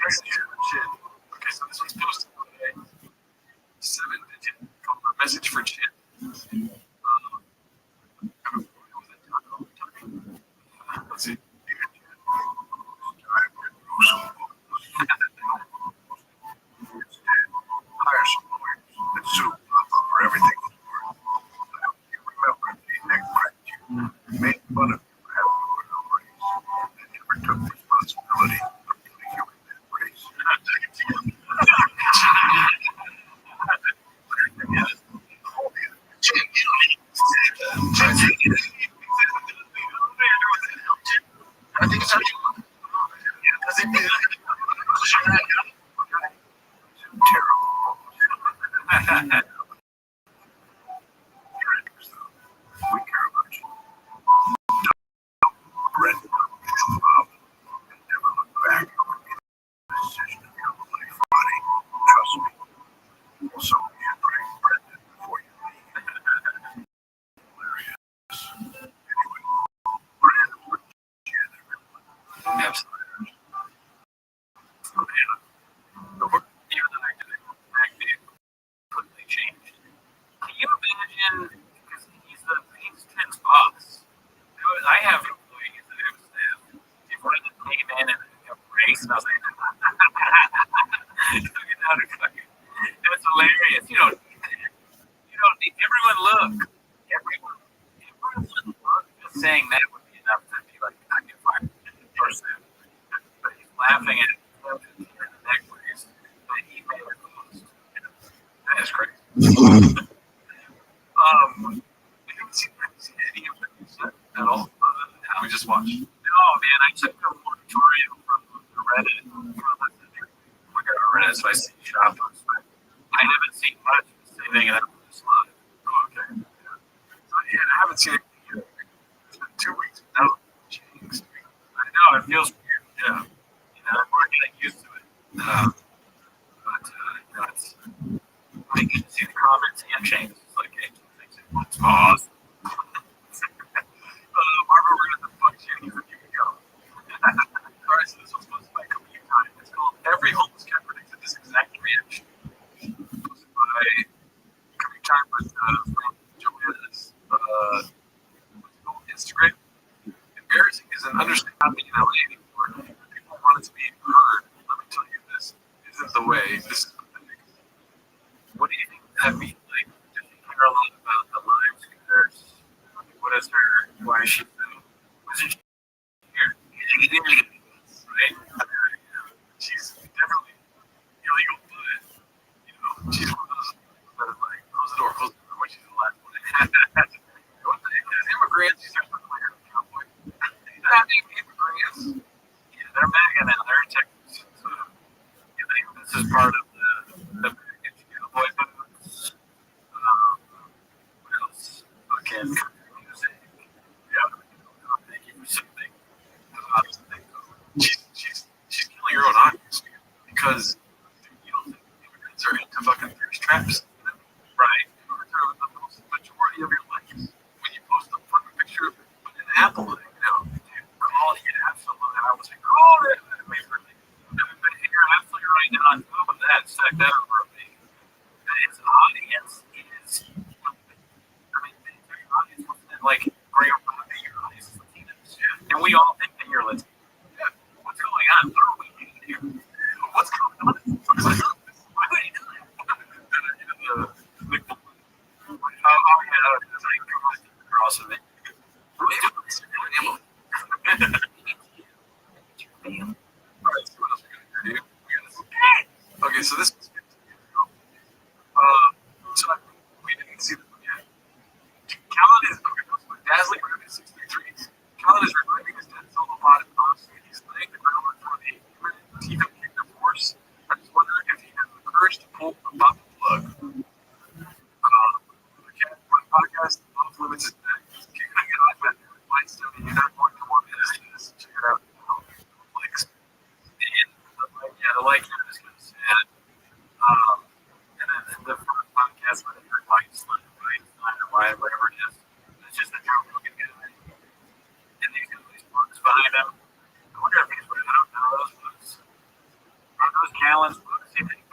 Message for Chin. Okay, so this one's posted Monday. 7-digit called a message for Chin. Let's see. Hire some lawyers and sue. We care about you. Red and never look back. Decision of your life, buddy. Trust me. So you should pray Brendan before you leave. Hilarious. Anyway, Brendan would share their absolutely. The work even that I did back then completely changed. Can you imagine? Because he's Tim's boss. I have employees that have staff. If one of them came in and embraced, and I was like, that's hilarious. You don't need everyone look. Everyone look. Just saying that would be enough to be like, I can find the person. But he's laughing at the necklace that he made her cost. That is crazy. I haven't seen any of that at all. How we just watched. No, man, I took a tutorial from Reddit. Reddit, so I see shoppers. I haven't seen much saving it up for this live. Oh, okay. Yeah, I haven't seen it yet. It's been 2 weeks without Jinx. I know, it feels weird. Yeah. I'm getting used to it. It's, I can see the comments and changes. It's like, hey, let's pause. Barbara, we're going to fuck you. You can go. Alright, so this one's supposed to be like a few times. It's called Every Homeless Cat Predicted This Exact Reaction. Posted by Coming Time with Joanna's Instagram. Embarrassing is an understatement in LA anymore. People want it to be heard. Let me tell you, this isn't the way. This is pathetic. What do you think that means? Like, does she care a lot about the lives curse? What is her? Why is she so? Wasn't she here? Right? She's definitely illegal, but she's one of those that is like, close the door when she's the last one. What the heck? As immigrants, you start looking like a cowboy. They're not even immigrants. Yeah, they're MAGA now. They're in Texas. So, this is part of the package. Boy boots. What else? Fucking music. Yeah. Thank you for something. She's killing her own audience because you don't think immigrants are into fucking thirst traps. Right. The majority of your likes when you post a fucking picture of an apple, call it absolutely. I was like, call it. But you're absolutely right. And on top of that, stack that over a thing. Its audience is, the audience was like, great, your audience is Latinos. Yeah. And we all think that you're Latino. Yeah. What's going on? What are we doing here? What's going on? Why would he do that? Across of it. Alright, so what else we gonna do? Okay, so this is 15 years ago. So we didn't see this one yet. Callan is dazzling Rabbi 633. Callan is reviving his dead solo pod in Austin. He's laying the groundwork for the Stephen Kingdom Force. I just wonder if he has the courage to pull the bubble plug. My podcast, Off Limits, is back. Keep hanging on, but you're not going to want to this. Check it out. Likes. And the like is kind of sad. And then the first podcast, when I heard why, whatever it is, it's just a joke looking guy. And these books behind him. I wonder if he's I don't know those books. Are those Callan's books, you think?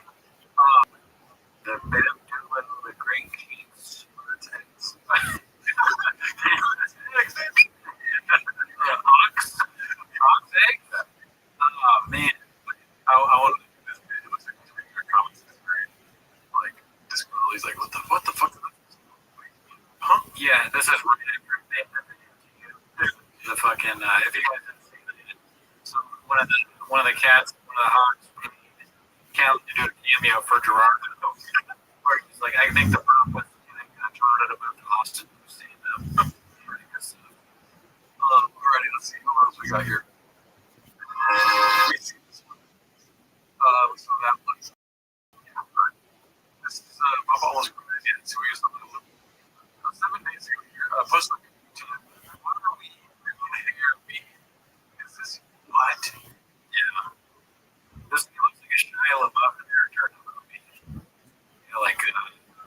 The Bev Doolin, the Great Keats, Ox. Ox eggs? Oh, man. I want to do this. It looks like your comments is very, like, this girl, he's like, what the fuck is this? Huh? Yeah, this is really accurate. The fucking, if you guys haven't seen it, so one of the cats, one of the hogs, Cal to do a cameo for Gerard. Where he's like, I think the problem with Uncharted about Austin, you've seen them. Pretty good stuff. Alrighty, let's see what else we got here. We see this one. So that one. Yeah, right. This is Football was crazy. So we used to 7 days ago here. Post on YouTube. What are we here? Is this what? Yeah. This looks like a Shia LaBeouf character in the movie. You know, like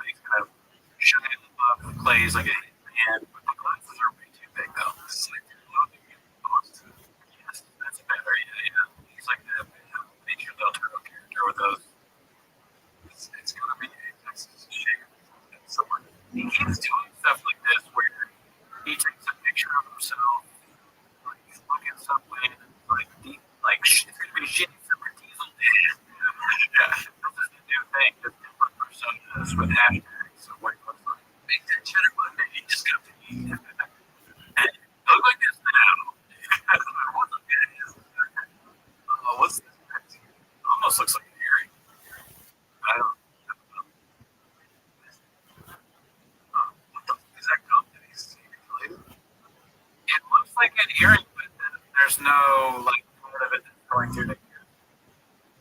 he's kind of Shia LaBeouf plays like a hitman, but the glasses are way too big though. This is like yes, that's better. Yeah. He's like the Nature Del Turtle character with those. It's gonna be a Texas shape. Someone he keeps doing stuff like this where he takes a picture of himself, like he's looking somewhere, like deep, like it's gonna be shitty super diesel. Yeah, this is the new thing. This different personas with hashtags. So what it looks like. Make that cheddar Monday. He just got to eat. And look like this now. What's this? Almost looks like an earring. I don't know. What the fuck is that company? It looks like an earring, but there's no like part of it that's going through the ear.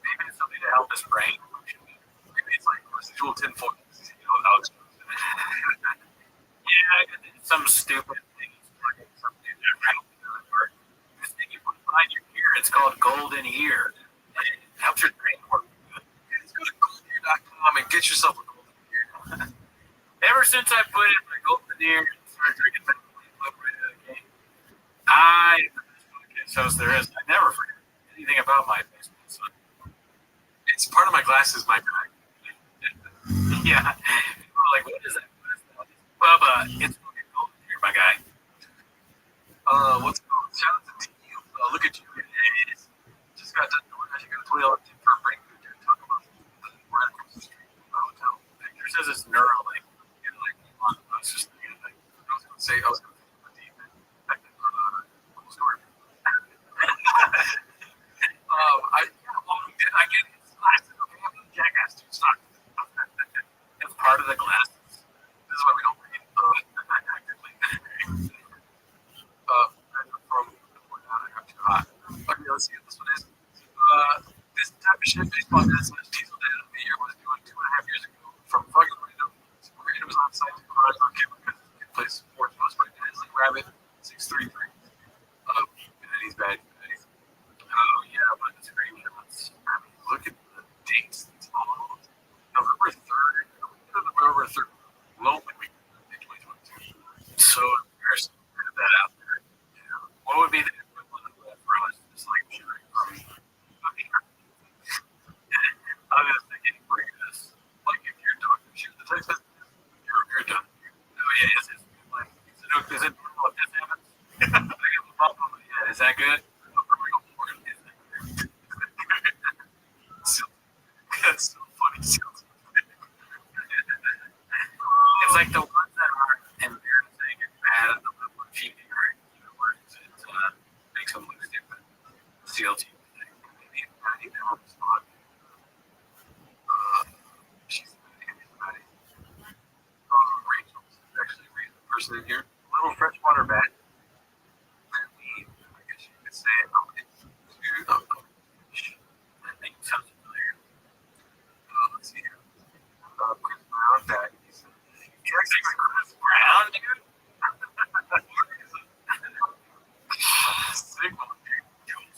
Maybe it's something to help his brain function. Maybe it's like residual tinfoil. Alex. Yeah, it's some stupid thing. Something I don't know. This thing you put behind your ear, it's called golden ear. It helps your brain work good. Just go to goldenear.com and get yourself a golden ear. Ever since I put in my golden ear and started drinking that game, so there is. I never forget anything about my basement. So it's part of my glasses, my bag. Yeah. People are like, what is that? Bubba, it's fucking golden ear, my guy. What's it called? Shout out to you. Look at you. Just got done doing that. You got a $20 tip for a break. Talk about we're at the street hotel. Picture says it's Neuralink. You know, like I was just thinking, like, I was going to say, cool story. I get his glasses. Okay, I'm a jackass, dude. Stop. It's part of the glasses. This is why we don't read actively. From I got too hot. Okay, let's see what this one is. This type of shit baseball that's diesel data of the year was doing 2.5 years ago from fucking random. Random was on site to cause on camera because it plays sports most by guys like Rabbi 633. And he's bad. Oh yeah, but the screenshots. I mean, look at the dates. It's all November 3rd. November 3rd. Lonely week in 2022. So embarrassing to have that out there. Yeah. What would be the equivalent of that for us? Just like sharing from I was thinking, bring this. Like if you're talking, shoot the text message, you're done. Oh yeah, is it normal if this happens? Yeah, is that good? That's so funny. It's like the ones that aren't embarrassing and bad and the ones cheating or it makes them look stupid. CLT thing. I think they will respond. She's Maddie. Rachel's actually the person in here. Little freshwater bat. I guess you could say it. That name sounds familiar. Let's see here. Chris Brown bat. Chris Brown, dude? Signal, dude.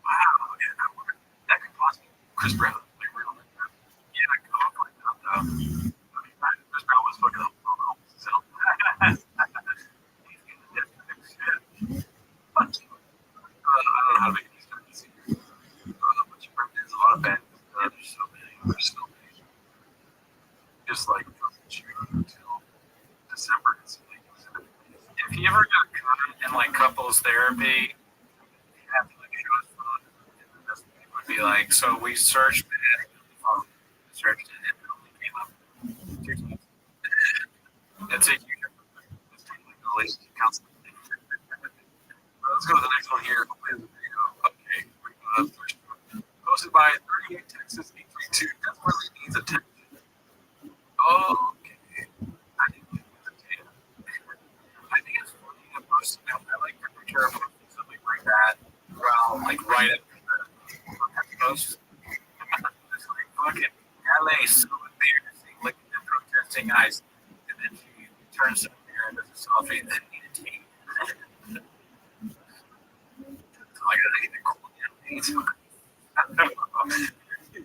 Wow, yeah, that could possibly Chris Brown, like real life. Yeah, I could hopefully not though. I mean, Chris Brown was fucking up on himself. He's getting the shit. But I don't know how to make these turn easy. But your birthday is a lot of bad. There's so many. Just like from June until December. If you ever got caught in like couples therapy, you have to like show us fun. It would be like, so we searched it, searched it, and it only came up 2 times. That's a huge difference. It's like the relationship counseling. Let's go to the next one here. Hopefully the video. Okay, we're going to first one. Posted by 38 Texas 832. That really needs attention. Okay. I didn't get the data. I think it's funny to post. I like to prepare something like that. Well, like right after the post. It's like fucking LA so embarrassing. Look at them melting ice. And then she turns to the mirror and does a selfie and then eat a tea. So like, I need to cool down. It's fine. If you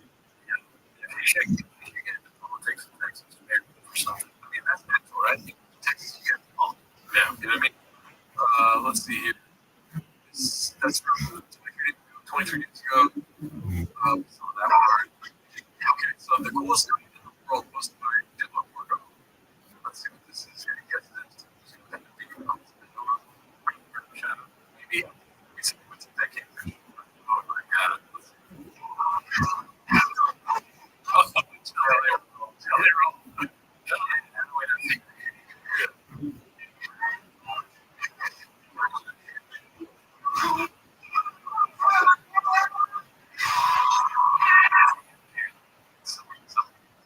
get into politics in Texas, maybe for something. I mean, that's natural, right? Texas, you get all. Yeah, you know what I mean? Let's see here. That's from 23 years ago. So that part. Okay, so the coolest thing in the world was my demo work. Let's see what this is here. Yes, this is going to be shadow. Maybe we see what's in that cake. Oh my god. Jelly roll.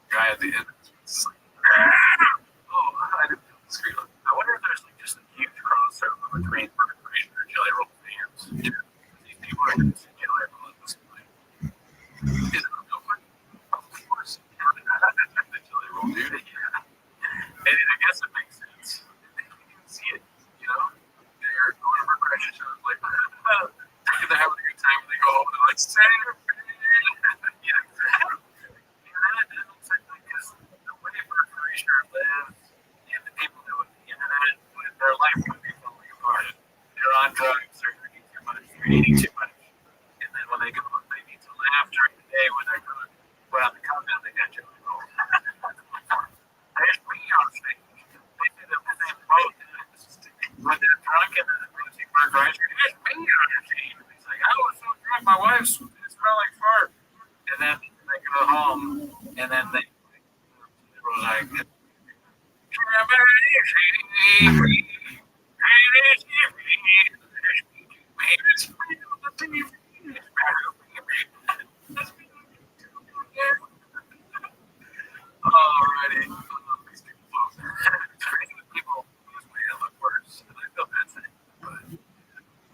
Guy at the end. It's like, oh, I didn't feel the screen. I wonder if there's like just a huge crossover between Perforation or Jelly Roll fans. Yeah. These people are going to see Jelly Roll at this point. Is it a real one? Of course. The Jelly Roll dude. Yeah. And I guess it makes sense. You can see it, you know? They're going to regression shows like, they're having a good time when they go home and they're like, Saturday. Yeah, exactly. The way Perforation lives and the people that with the internet, their life would be falling apart. They're on drugs, they're drinking too much, they're eating too much. And then when they go, they need to laugh during the day when they're going to put on the compound, they got Jelly Roll. There's me on stage. They do the same boat. When they're drunk and then see Bert Reiser, there's me on your team. He's like, I was so drunk, my wife smelled like fart. And then they go home, and then they were like, alrighty. People use me to look worse, and I feel bad saying, but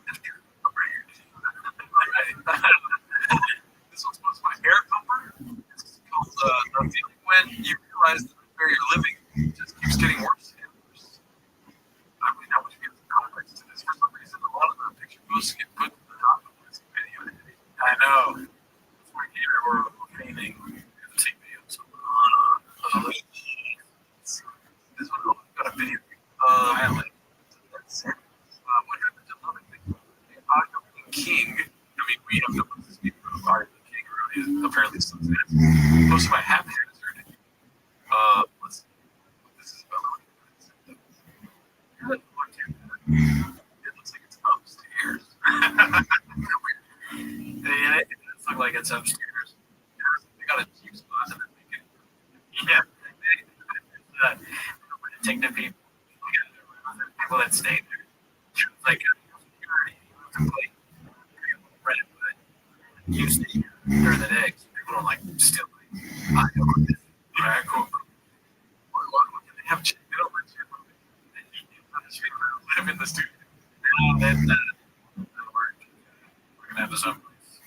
it's true. I'm right here. This one's supposed to be my hair pumper. It's called the feeling when you realize that where you're living just keeps getting worse and worse. I mean, how much gives context to this? For some reason, a lot of the picture posts get put to the top of this video. I know. It's my here we're feigning TV and so this one got a video. Island. That's it. What happened to Loving King? I mean, we have no business people who are the king, really, apparently still exists. Most of my happy answered. Let's see what this is about. It looks like it's upstairs. Yeah, it does look like it's upstairs. They got a cheap spot and then they can, yeah. Take the people that stay there. It's like a security to play. Rent, but you stay here during the day. So people don't like still like, alright, cool. What can they have? They don't let you live in the studio. That'll work. We're gonna have this someplace.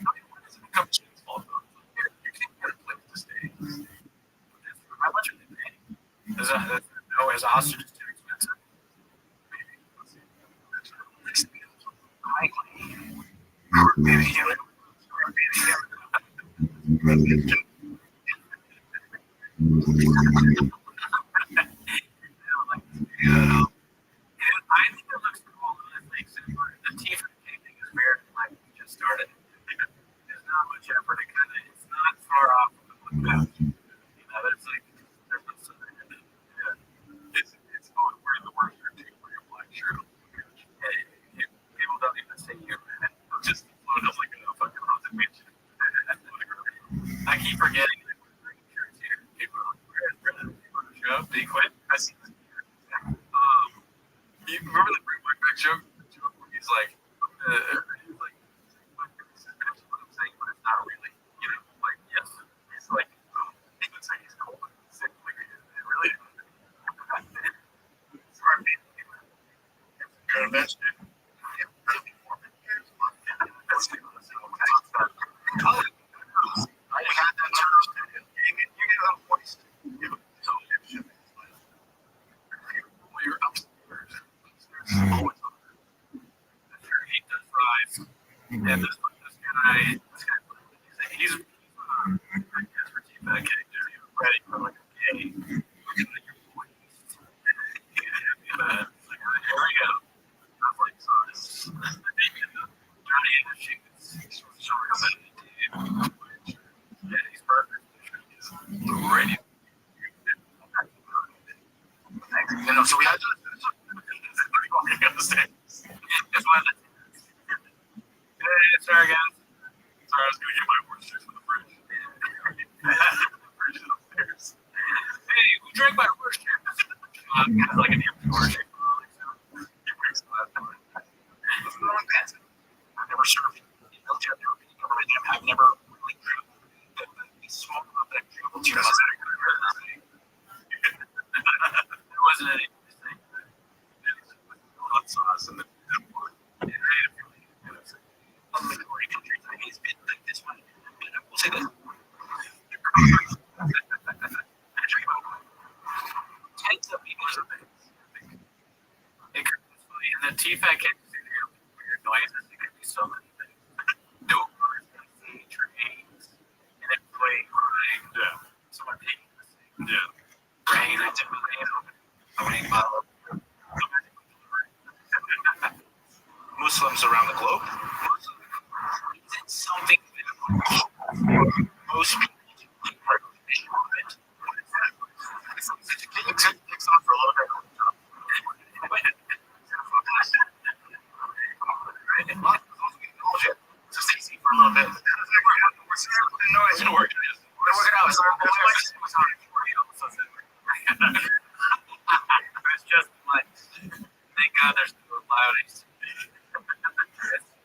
It's a couple shit's fault though. You can't get a place to stay. How much are they paying? Is hostages too expensive? Maybe. Let's see. Maybe I think it looks cool in this thing. The teeth thing is weird. Like we just started. There's not much effort. It's not far off from the past. You know, there's like there's no something in it. Yeah. It's going where the words are too where you're black shirt. Hey, people don't even say you. Just float up like a fucking haunted mansion. I keep forgetting that we're green shirts here. People don't wear it for the show. They quit. I see this here. You remember the Bring Back joke? The joke where he's like, what I'm saying, but it's not really, you know, like, yes. He's like, he looks like he's cold. It's like, it really is. It's hard to be. You're a best dude. That's the I had that turtle. You get a voice. You know, so we had to. It's one of the. Hey, sorry guys. Sorry, I was gonna get my orange juice from the fridge. The fridge is upstairs. Hey, who drank my orange juice? Like an empty orange juice. I've never served military. I've never been in government gym. I've never really drank the small amount that I drink. It wasn't anything. Hot sauce and the majority countries. I mean, it's been like this one. I will say this. Tens of people are things. And the TFAC can do weird noises. It could be so many things. No birds, trains, an employee crying. Yeah. Someone taking the thing. Yeah. Rain, I typically opening bottle of Muslims around the globe. It's something that most people do like part of the mission movement. What is that? It takes off for a little bit. So Stacy for a little bit. It's gonna work. Work it out. It's just like, thank God there's no loudest.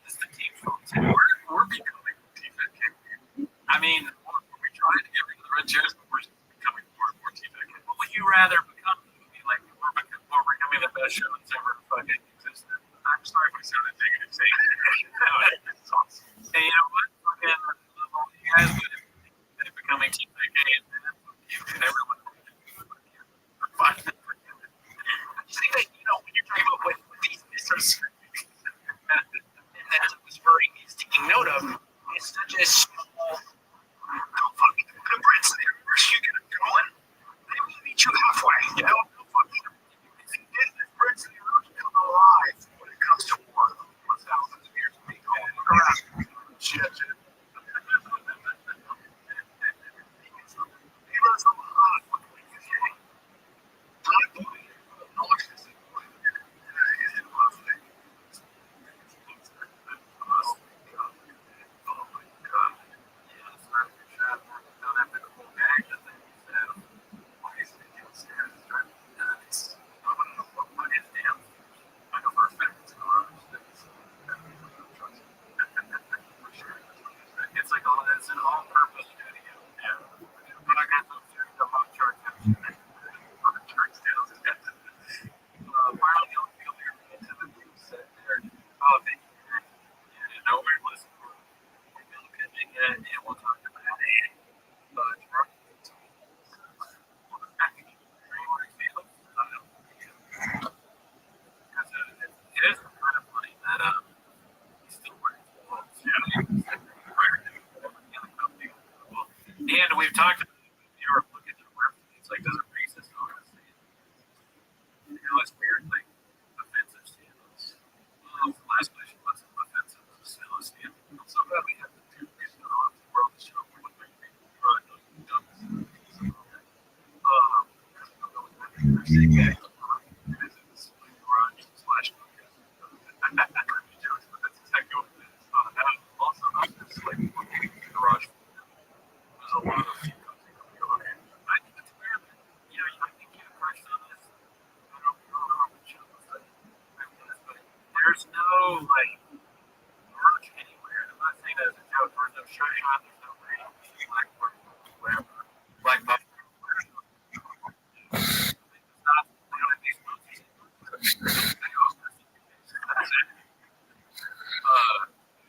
It's the team phone too. We're becoming team fan. I mean, we're trying to get rid of the red chairs, but we're becoming more and more team fan. What would you rather become? Like, we're becoming the best show that's ever fucking existed. I'm sorry if I sounded negative saying it. It's awesome. And you know what? Fucking love all you guys, but if becoming team fan and everyone. I just think that, you know, when you're talking about what these missiles that was very is taking note of, it's such a small, fucking the Brits there. You get a going, they will meet you halfway. You know, if you get the Brits and you're going to come alive when it comes to war, 1,000 years of being all around. Shit. He runs from behind. What can we do? It's like all that's an all-purpose studio. Yeah. When I got those the hot chart sales is got finally on the other end of the new set there. Oh, thank you. Yeah, nobody listened. We're pitching it, and we'll talk about it. But it is kind of funny that he's still working for us. And we've talked about it. If you ever look at the reference, like there's a racist honestly. You know, it's weird, like offensive standards. Last question was offensive standards. So glad we have the two reasons on the world to show what they think. Garage. There's a lot of people. I think it's weird. You know, I think you crushed on this. I don't know which show was that. There's no like merch anywhere. I'm not saying that as a joke. There's no shirt shop. There's no black work, whatever. Black buff. Not these movies.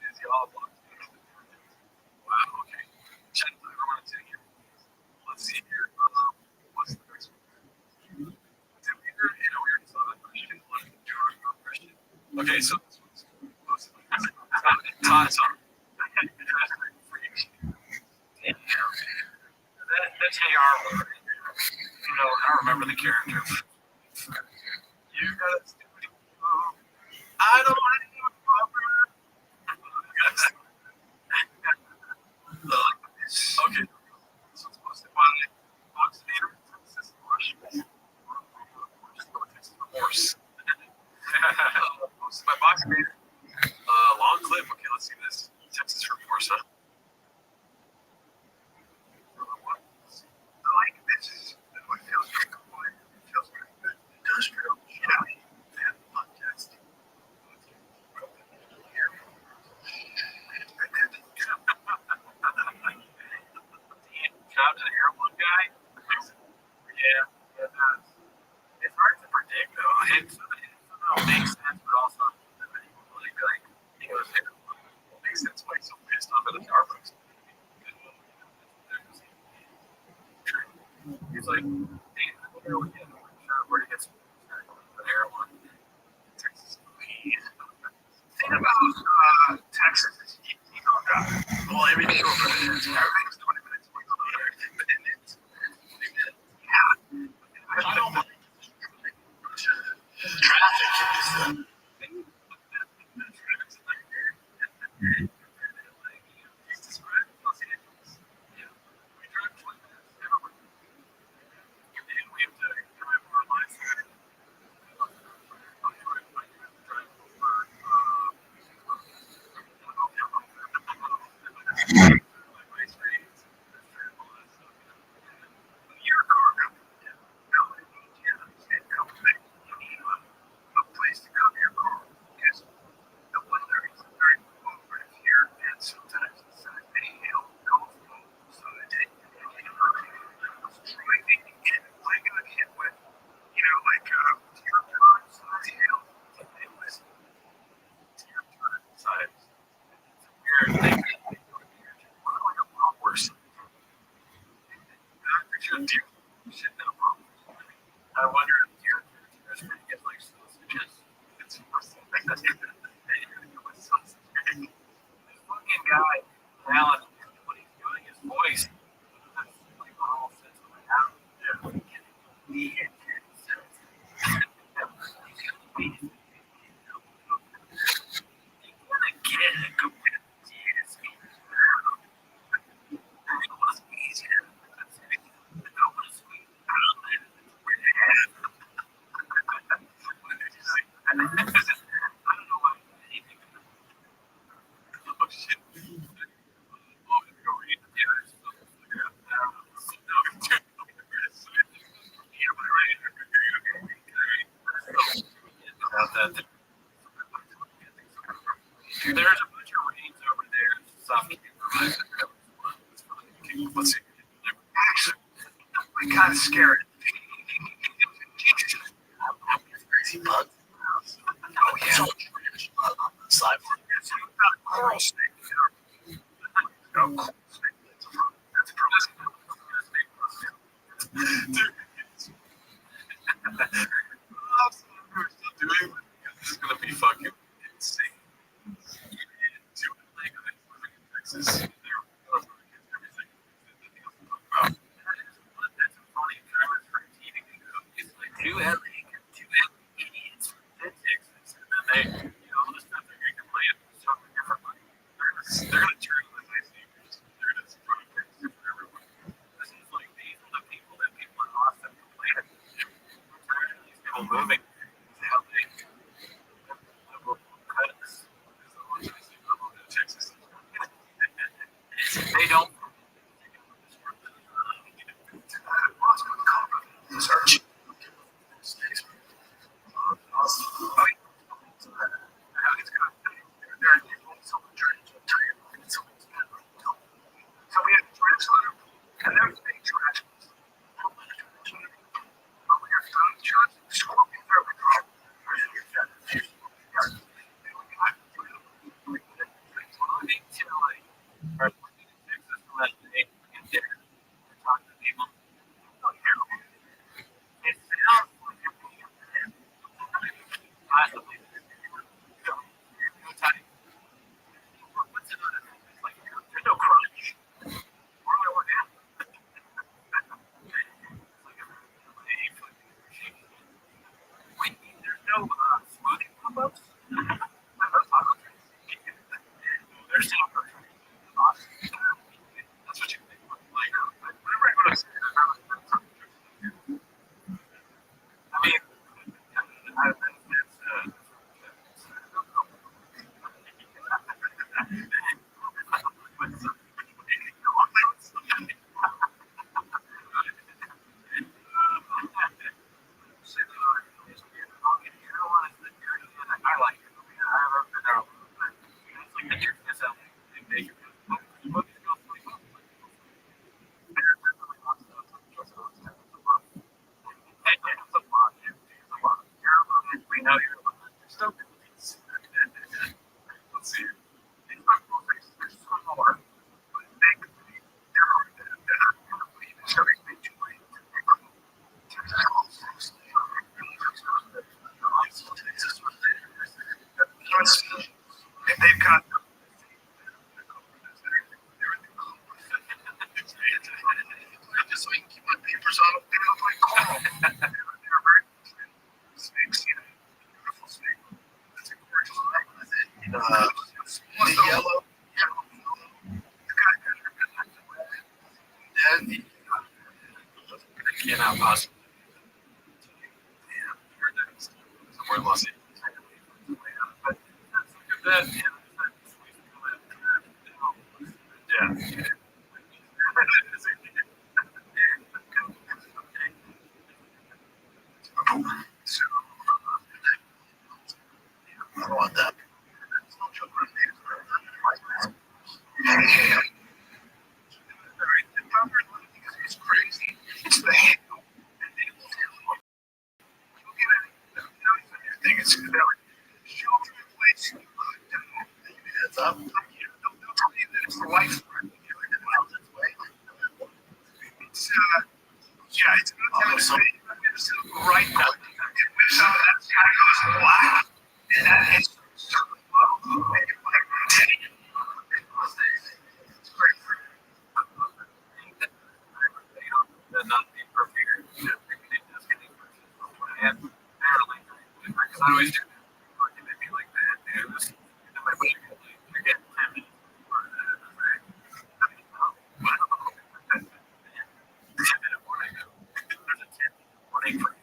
Is y'all blocked? Wow. Okay. Check everyone to here. Let's see here. What's the next one? We already saw that question. Question. Okay, so this one's mostly Todd's on. That's AR. You know, I don't remember the character. You got stupid. I don't want to do a proper. Okay. So it's supposed to buy oxidator. It's hard to predict, though. It somehow makes sense, but also like he goes, "Hey, it makes sense why he's so pissed off at the Starbucks." He's like, "Hey, where do you get some heroin?" Texas. Thing about Texas is you don't got well everything over there. Everything's 20 minutes away from there, but then it's 20 minutes. Yeah, I don't mind traffic is a place to come your car because the weather is very cooperative here, and sometimes it's any hill goes low, so I take driving and I got hit with, like tear turn hill. It was tear turn size. It's a weird thing. Like a lot worse. I should do shit that wrong. I wonder if you're trying to get like sausages. It's like that's this fucking guy, Alan, what he's doing, his voice, that's like all sense of my house. Yeah. There's a bunch of reeds over there. Soft let's see. Actually, we kind of scared. Crazy bugs. Oh yeah. Slime. Coral snake. No, coral snake. That's a problem. This is gonna be fucking insane. Texas. Two LA idiots from Texas, and then they, all the stuff they're going to play it something different. They're going to turn the nice neighbors. They're going to broadcast it for everyone. This is like these are the people that people in Austin complain about. These people moving to LA. Texas. They don't. Search. So we had trash on them, and there was big trash. We have found trash, scorpions are every car. There's no crunch. Where do I work at? or in Los Angeles. But that, yeah. So, I don't want that. It's crazy. It's the handle. Thing is shelter in place. Heads up. They'll tell you that it's the life threat. It's yeah, it's going to right now. If some of that sky goes black, and that is certainly low, and you're like, it's great for you. That not be prepared. And barely. Because I always do looking at me like that, dude. Just in my way, you're getting 10 minutes. Warning for you.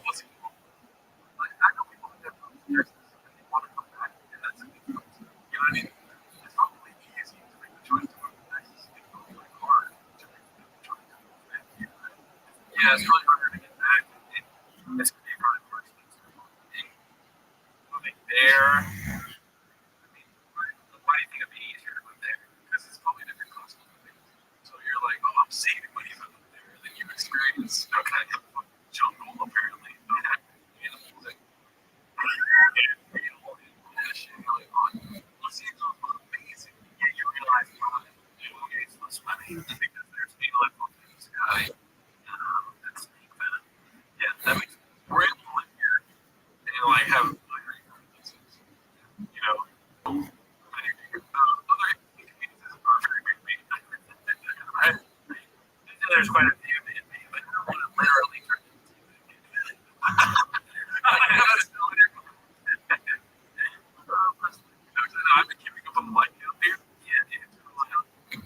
What's it called? Like, I know people that live in Texas and they want to come back, and that's a good choice. You know what I mean? It's probably easy to make the choice to go to Texas. It's probably hard to make the choice to go back. Yeah, it's really hard to get back. It's going to be probably more expensive. Moving there, I mean, why do you think it'd be easier to move there? Because it's probably a different cost of living. So you're like, oh, I'm saving money if I move there. Then you experience kind of jungle, apparently. Animals and amazing. Yeah, you realize it's less money because there's daylight on the sky. That's yeah, that makes we're able to live here and like have you know other inconveniences are very big. Right? There's quite a few in me, but I don't want to literally turn it into I've been keeping up on the light down here. Yeah, dude.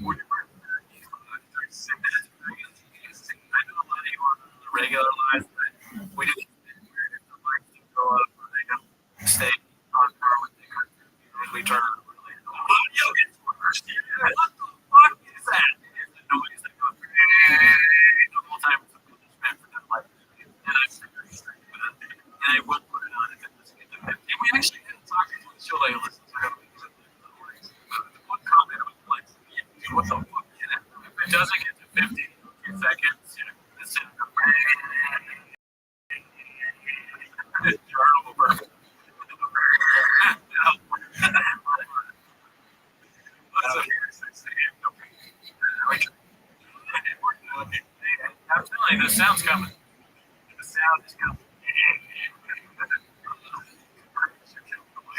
When you're 36 minutes, I do a lot on the regular life, but we didn't the lights didn't go up, or they don't stay on par with the and we turn on it's worse. What the fuck is that? It's the noise that goes through the whole time it's meant for them light. And I sit there straight with it. And I would put it on if it was and we actually didn't talk to the show like listen to how one comment was like, what the fuck is that? If it doesn't get to 50 seconds, it's in the journal burp. I'm telling you, the sound's coming. The sound is coming.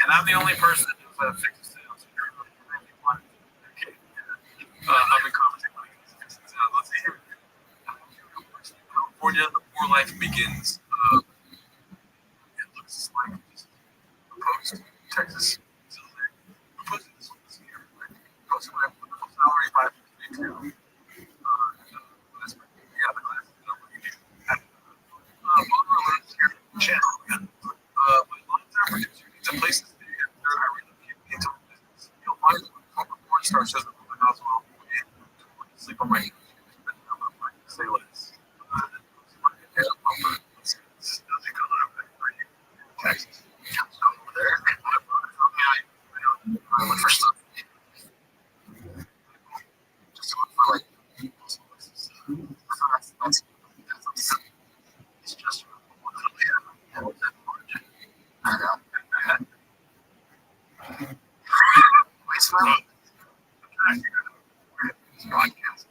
And I'm the only person that knows how to fix the sound. So you're really want to. Okay. I've been commenting on fixing the sound. Let's see here. California, the war life begins. It looks like just opposed Texas. Opposed this one this year. Opposed my wonderful salary 552. Yeah, the class is not looking good. My long-term opportunities and places to get through I relocate into business. You'll find corporate porn stars says that the house will and sleep on my couch. Say less. Texas. Over there. I look for stuff. Just to look for like that's it's just I smell broadcast.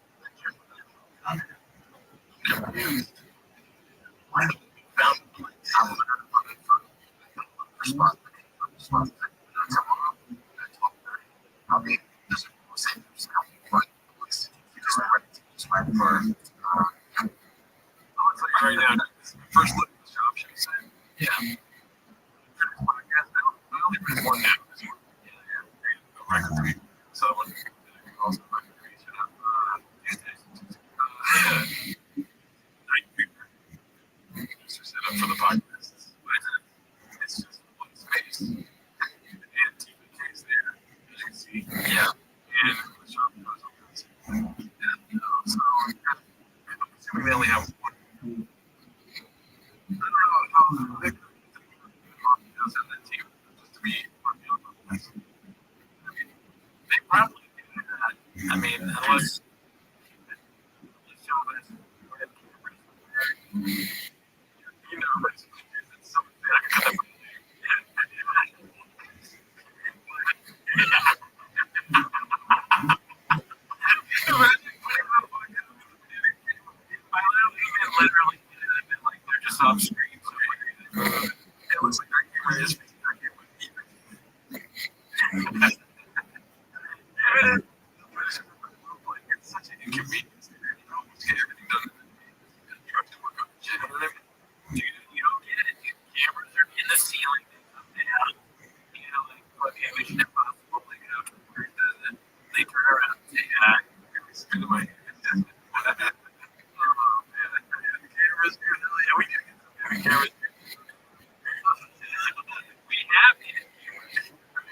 Right now, first look at the job, she said, yeah. I only put one now. Literally, like they're just off screen. So it looks like that camera is facing that camera. It's such an inconvenience. You get everything done. You have to work on the shit. You know what I mean? You don't get it. Dude. Cameras are in the ceiling. They come down. You know, like fucking Mission Impossible. Like, you know, where it does it. They turn around and say, spin my head. Cameras, yeah, we gotta get some heavy cameras. We have it.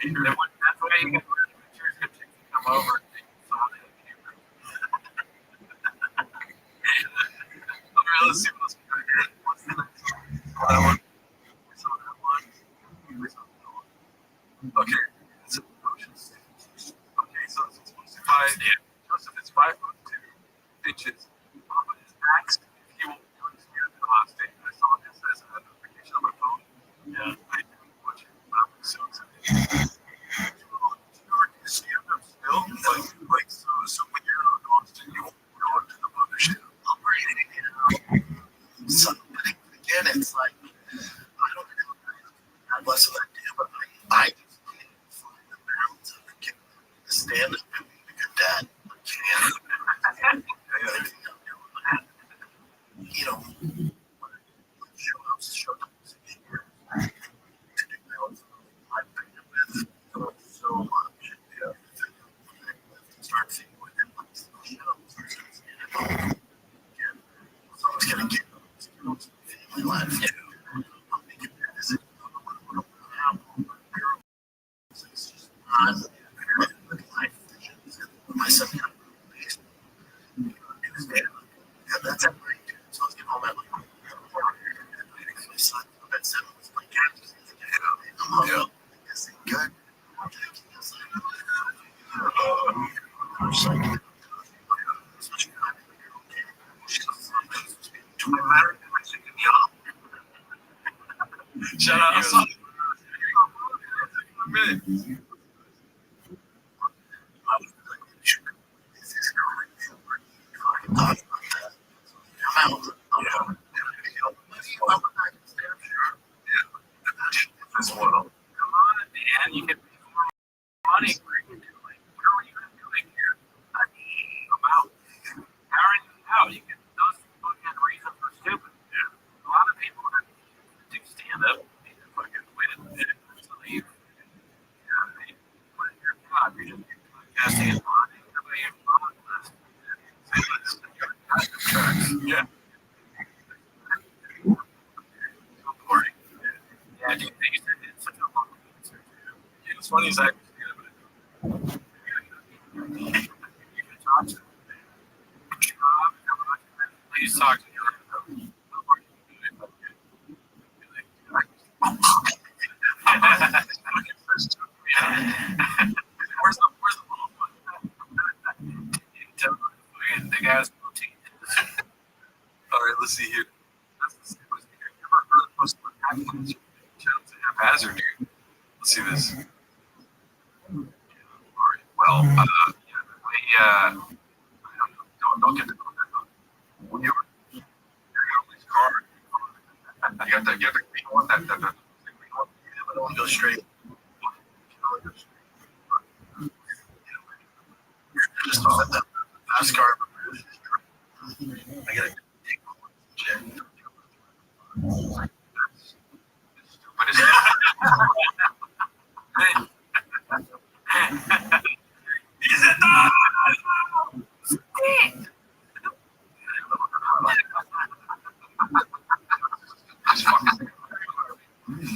That's why you get pictures of chicks to come over and they saw that camera. All right, let's see what else we got here. What's the next one? That one. We saw that one. We saw that one. Okay, it's emotions. Okay, so it's supposed to be Joseph is 5'2" Papa is asked if he will use the last day. I saw this as a notification on my phone. Yeah, I didn't watch it. I'm so excited. Stand up still, like so when you're on constant, you won't go into the mothership. I'm ready to get out. So, but again, it's like I don't know. God bless what I do, but I just can't find the balance of getting to stand up and being a good dad. I can't. You know, show up to do that. I've been with so much. Yeah. Start seeing what it looks like. So I was going to get family life too. I'm thinking this is it's just not life. My son got that's at night. So I was getting home at like my son at 7 was like, I'm up. This ain't good. I'm taking this. Shout out. I'm sorry. As well. Come on, man. You can make more money. What are you doing here? I mean, about hiring out. You can those people get reason for stupid. Yeah. A lot of people that do stand up. They just fucking wait a minute to leave. Yeah, they put in your job. You're just podcasting and bonding. Everybody in front of us. Yeah. Yeah, do you think it's such a long answer? Yeah, it's funny as I you can talk to them. Please talk to your Where's the ball? The guy's protein. All right, let's see here. That's the same as you ever heard of most haphazard here. Let's see this. All right. Well, don't get the when you're in this car. You got the green one. That green one. The one goes straight. Just let that fast car. I gotta take one. But it's he's a dog.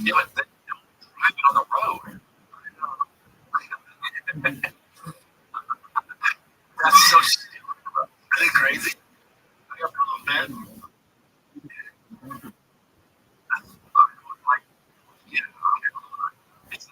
Yeah, but then driving on the road. That's so stupid. Is it crazy? I got a little bad. Like, yeah, it's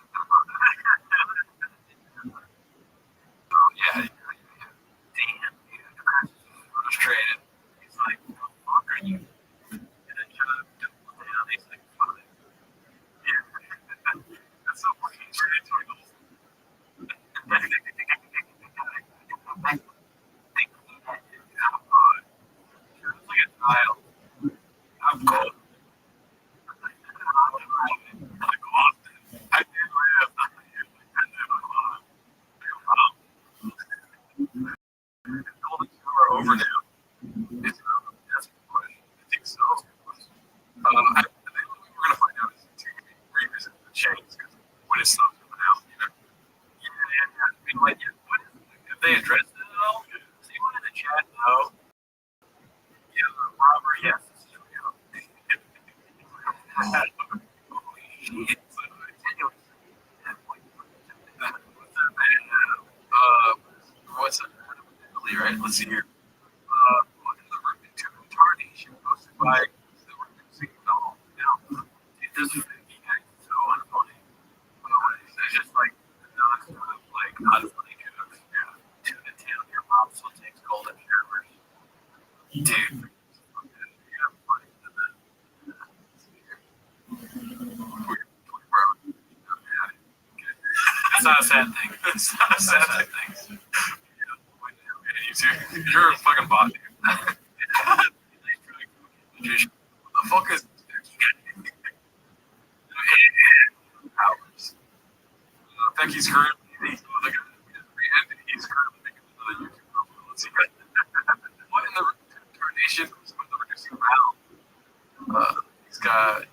always stuff coming out. You know? Yeah. I mean, like, if they addressed it at all, does anyone in the chat know? Yeah, Robert, yes, this is real. Holy shit. What's that? Right? Let's see here. The Rubin Tarnation posted by the Rubin Signal. Now, this is so unfunny. It's just like non-stop, like unfunny jokes. Yeah. Tune in town, your mom still takes golden showers. Dude. That's not a sad thing. That's not a sad thing. You're a fucking bot, dude. The fuck is hours? Becky's currently he's currently making another YouTube profile. Let's see. What in the incarnation was the reducing amount? He's got.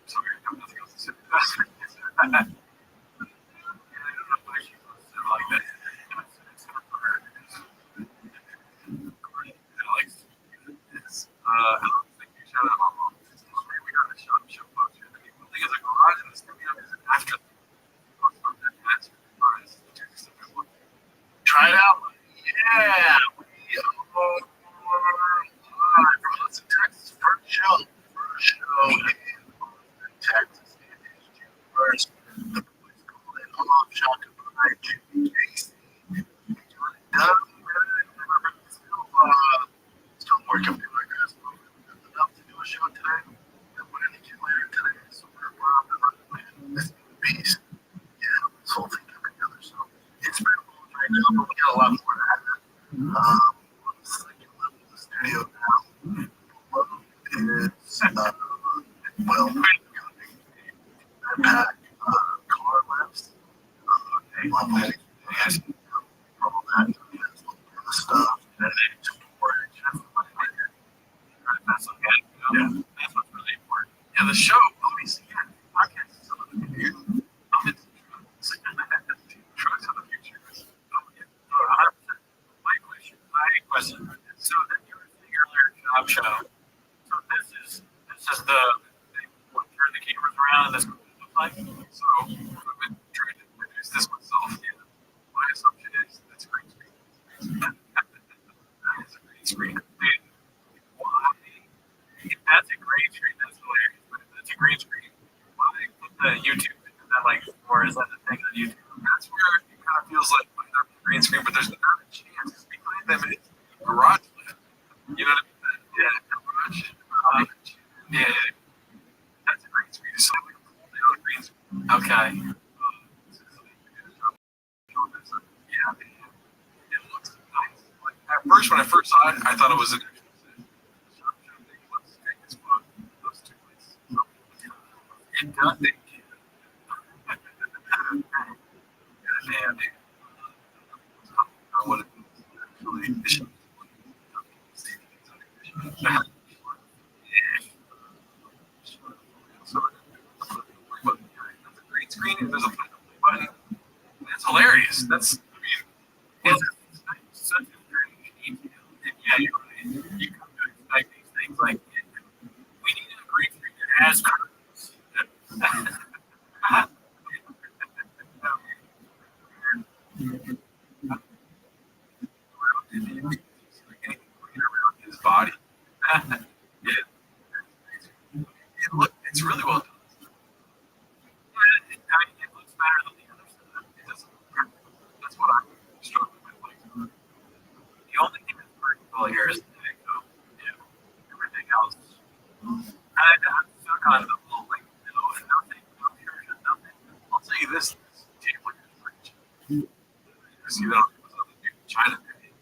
Sorry, I have nothing else to say. I don't know why she was like that. Alex, thank you. Shout out, Mom. We got a show poster. The people think it's a garage and it's going to be after. Try it out. Yeah. We are live from Austin, Texas. First show in Texas. First, the boys call it off shot by JC. Still working with my guys. Enough to do a show today. And put in a kid later today. So we're on this beast. Yeah, this whole thing coming together. So it's been a long right now, but we got a lot more to happen. On the second level of the studio now. Below is well, pack car lifts. Level has all that stuff. Yeah, that's what's really important. Yeah, the show, obviously, yeah, podcast is something to do. Trucks of the future. My question. So then you were saying earlier, job show. So this is the they turn the cameras around and this is what it looks like. So I've been trying to produce this myself. Yeah. My assumption is that's a green screen. That is a green screen. Dude, why? If that's a green screen, that's hilarious. But if that's a green screen, why put the YouTube? Is that like, or is that the thing on YouTube? That's where it kind of feels like putting up the green screen, but there's not a chance behind them is garage lift. You know what I mean? Yeah, garage. Yeah, that's a green screen. It's like a green screen. Okay. Yeah, it looks nice. Like, at first, when I first saw it, I thought it was an it does. What it actually green screen. There's a button. That's hilarious. That's, I mean, it's such a strange detail. Yeah, you're right. You come to expect these things like, we need a green screen that has curtains. Around his body. It's really well done. It looks better than the other stuff. It doesn't. That's what I'm struggling with. Like, the only thing that's vertical here is the echo. Yeah. Everything else. I'm stuck on the whole, like, nothing, no fusion, nothing. I'll tell you this table is rich. You see that on the China video.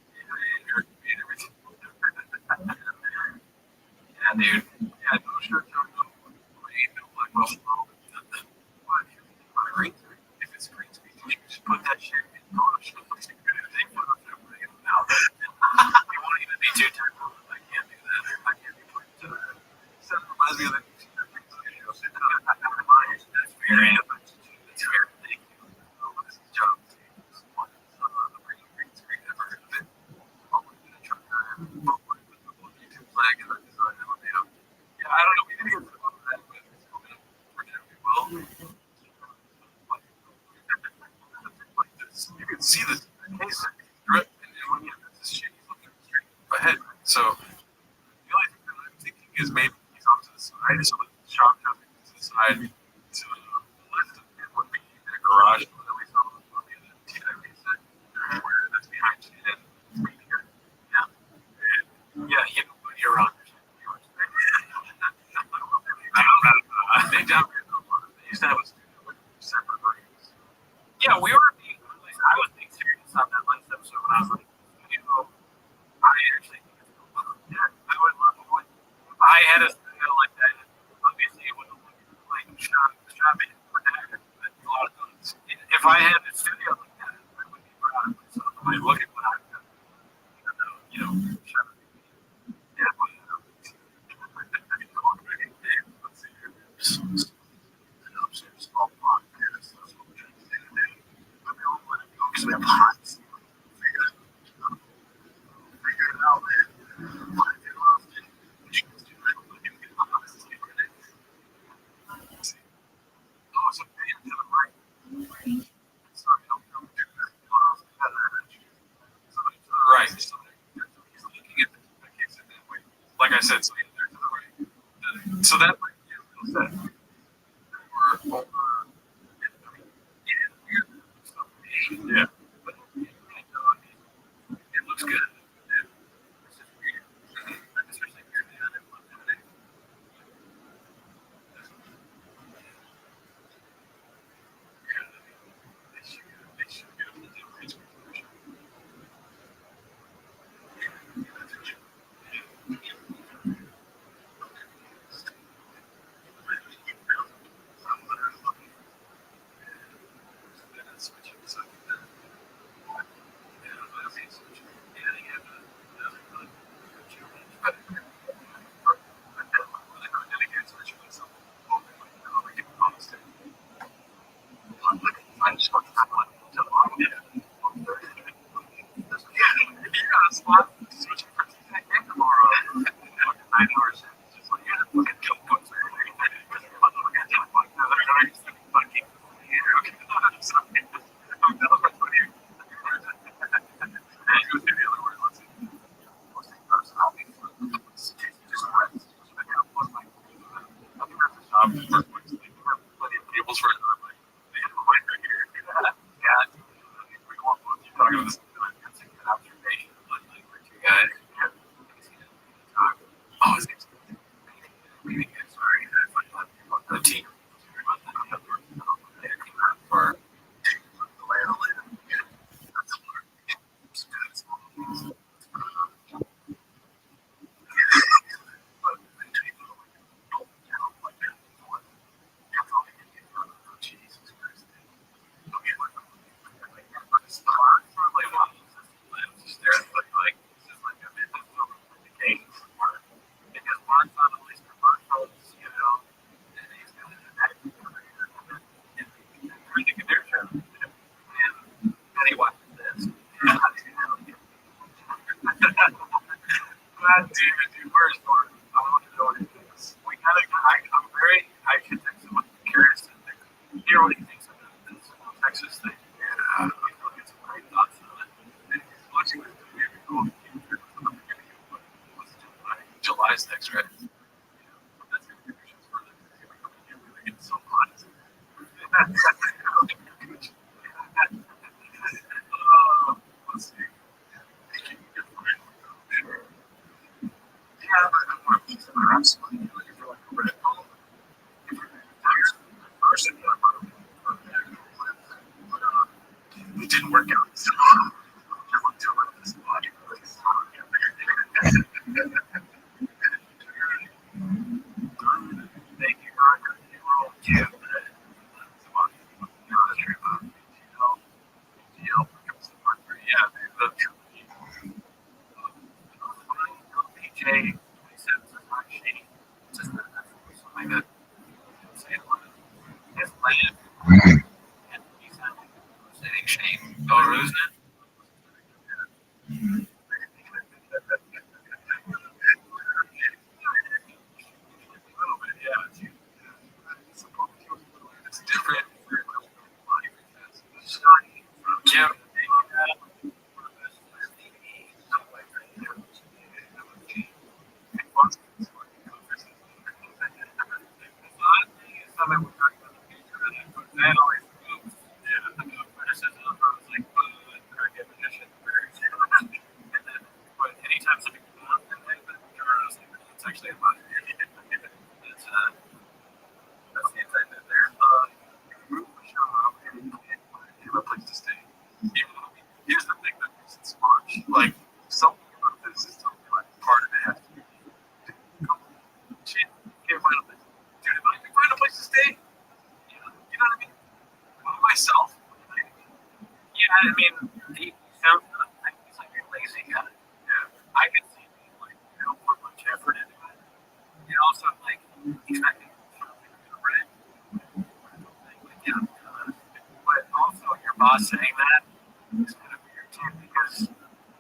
And everything. Yeah, dude. Yeah, no shirt, no rain, no black muscle, nothing. But green screen, if it's green screen, you should put that shit in Photoshop. It's a good thing for the family. Now, you won't even be too technical. I can't do that. I can't be put to that. So it reminds me of the fair. That's fair. Thank you. This is John. The green screen ever heard of it? Probably in a truck YouTube flag and that design elevator. Yeah, I don't know. We didn't get to the bottom of that, but we're going to well. Like this. You can see this case drip, and when you have this shit, he's looking straight ahead. So the only thing that I'm thinking is maybe he's off to the side, so the shop coming to the side to the left of him would be in a garage that we saw on the other TIV set, where that's behind you and right here. Yeah. And, yeah, you know, you're on. They downgraded those ones. They used to have a studio with separate rooms. Yeah, we were being, I was being serious on that last episode when I was like, you know, I actually think it's cool. Yeah, I would love it. If I had a studio like that, obviously it wouldn't look like shopping for that, but a lot of times. If I had a studio like that, I would be proud of myself. I mean, look at what I've done. You know, shopping. Yeah, but, let's see here. Small podcast. That's what we're trying to do today. But we don't want to go because we have pots. Figure it out, man. What I do often, which you guys do, I don't want to get honestly credit. See, oh, it's okay to the right. Sorry, don't do that. Somebody to the right. Somebody, he's looking at the case in that way. Like I said, so they're to the right. So that might be a real set. Or yeah, but it looks good. It's just weird. Especially here in the they should get a little bit I just want to talk about spot switching for tomorrow. 9 hours. Just like, look at Joe Books. Tables for observation, like we're two guys. Oh, his name's sorry, the team. For the land. Jesus Christ. God damn it, dude. Where's Mark? I want to know what he thinks. We gotta. I'm very. I should text him. I'm curious to hear what he thinks about this Texas thing. Yeah, I feel like it's great thoughts on it. And he's watching this movie. July's next, right? That's gonna be for the it's so hot. Let's see. Sure. Yeah, but I want to pizza perhaps. Looking for like a red ball. Person, it didn't work out. So, I want to run this body. Thank you, Roger. You were all cute. Yeah, the PJ said it's not shady. Just something that his land I mean, he sounds like he's like a lazy guy. Yeah. I can see him like, put much effort into it. And also, like, he's not going to right. Like, yeah. But also, your boss saying that is kind of weird too, because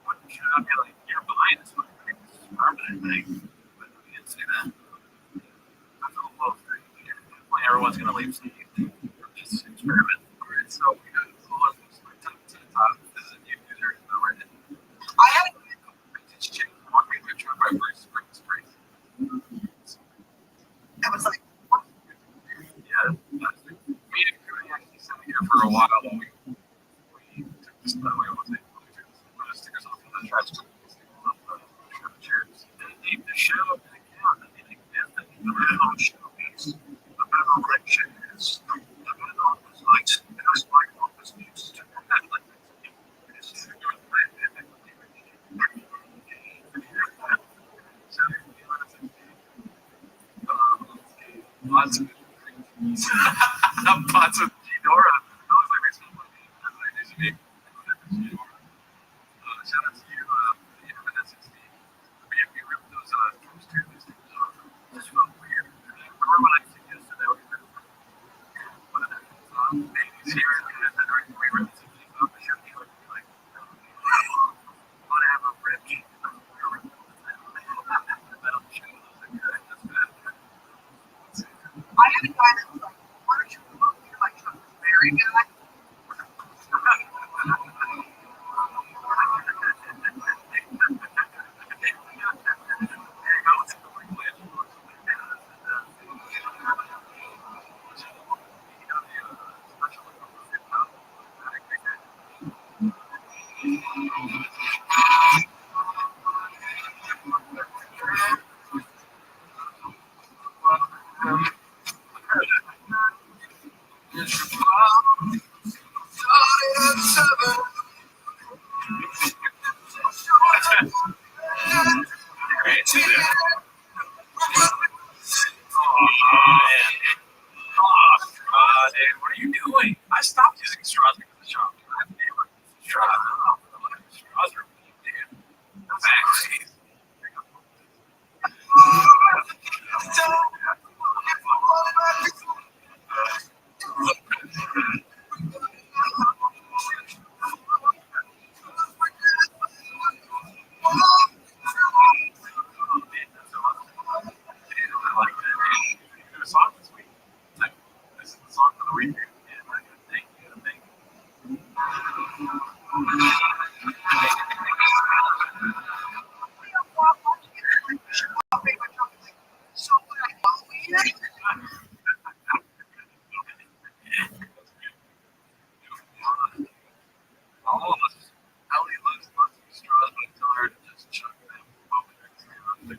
what should I be like, you're behind this one, right? This is a permanent thing. But we didn't say that. I feel a little strange. Definitely everyone's going to leave Steve for this experiment. Alright, so we got all of this top to the top. This is a new user in the Reddit. I haven't Vintage chick walking picture by Bruce Spring. I was like, what? Yeah, that's it. Me and Cody actually sat here for a while while we took this we almost put the stickers off of the trash can. Chairs. They named the show an account that they existed. The Metal Showcase. The Metal Collection is the Metal Office Lights. And that's my office news. Lots of Pots with Ghidorah. That was like my shout out to you, Independent 16. We ripped those first two listings off. It just felt weird. Remember when I suggested that we rip one of the babies here and we ripped some things off the show? You would be like, want to have a rip? I had a guy that was like, why don't you promote me to my truck? Very guy. Dude, what are you doing? I stopped using straws because of the shop. I've never used straws. Straws are weak, dude. Exactly. This is the song for the weekend. Thank you. So would I follow you? All of us. Ellie loves lots of straws, but I tell her to just chuck them. Yeah, you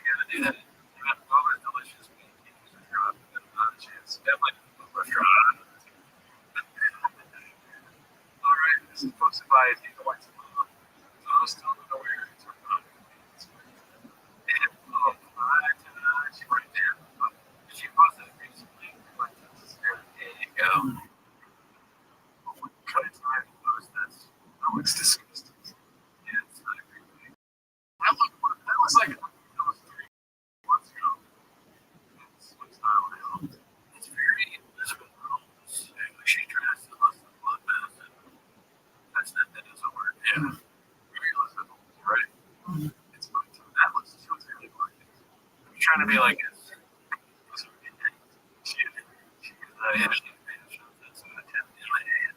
gotta do that. You have Boba's delicious meat. You use a straw. Not a chance. Definitely a straw. Alright, this is posted by Dina White's mom. I was still in the way to turn on. And she right there. She posted it recently. There you go. Cut it time to post this. Oh, it's disgusting. Yeah, it's not a great thing. That was like, that was 3 months ago. It's not now. It's very Elizabeth Holmes. She dressed in less than blood medicine. That doesn't work. Yeah. Very Elizabeth Holmes, right? It's funny too. That was, she was really working. I'm trying to be like this. She was that's an attempt in my hand.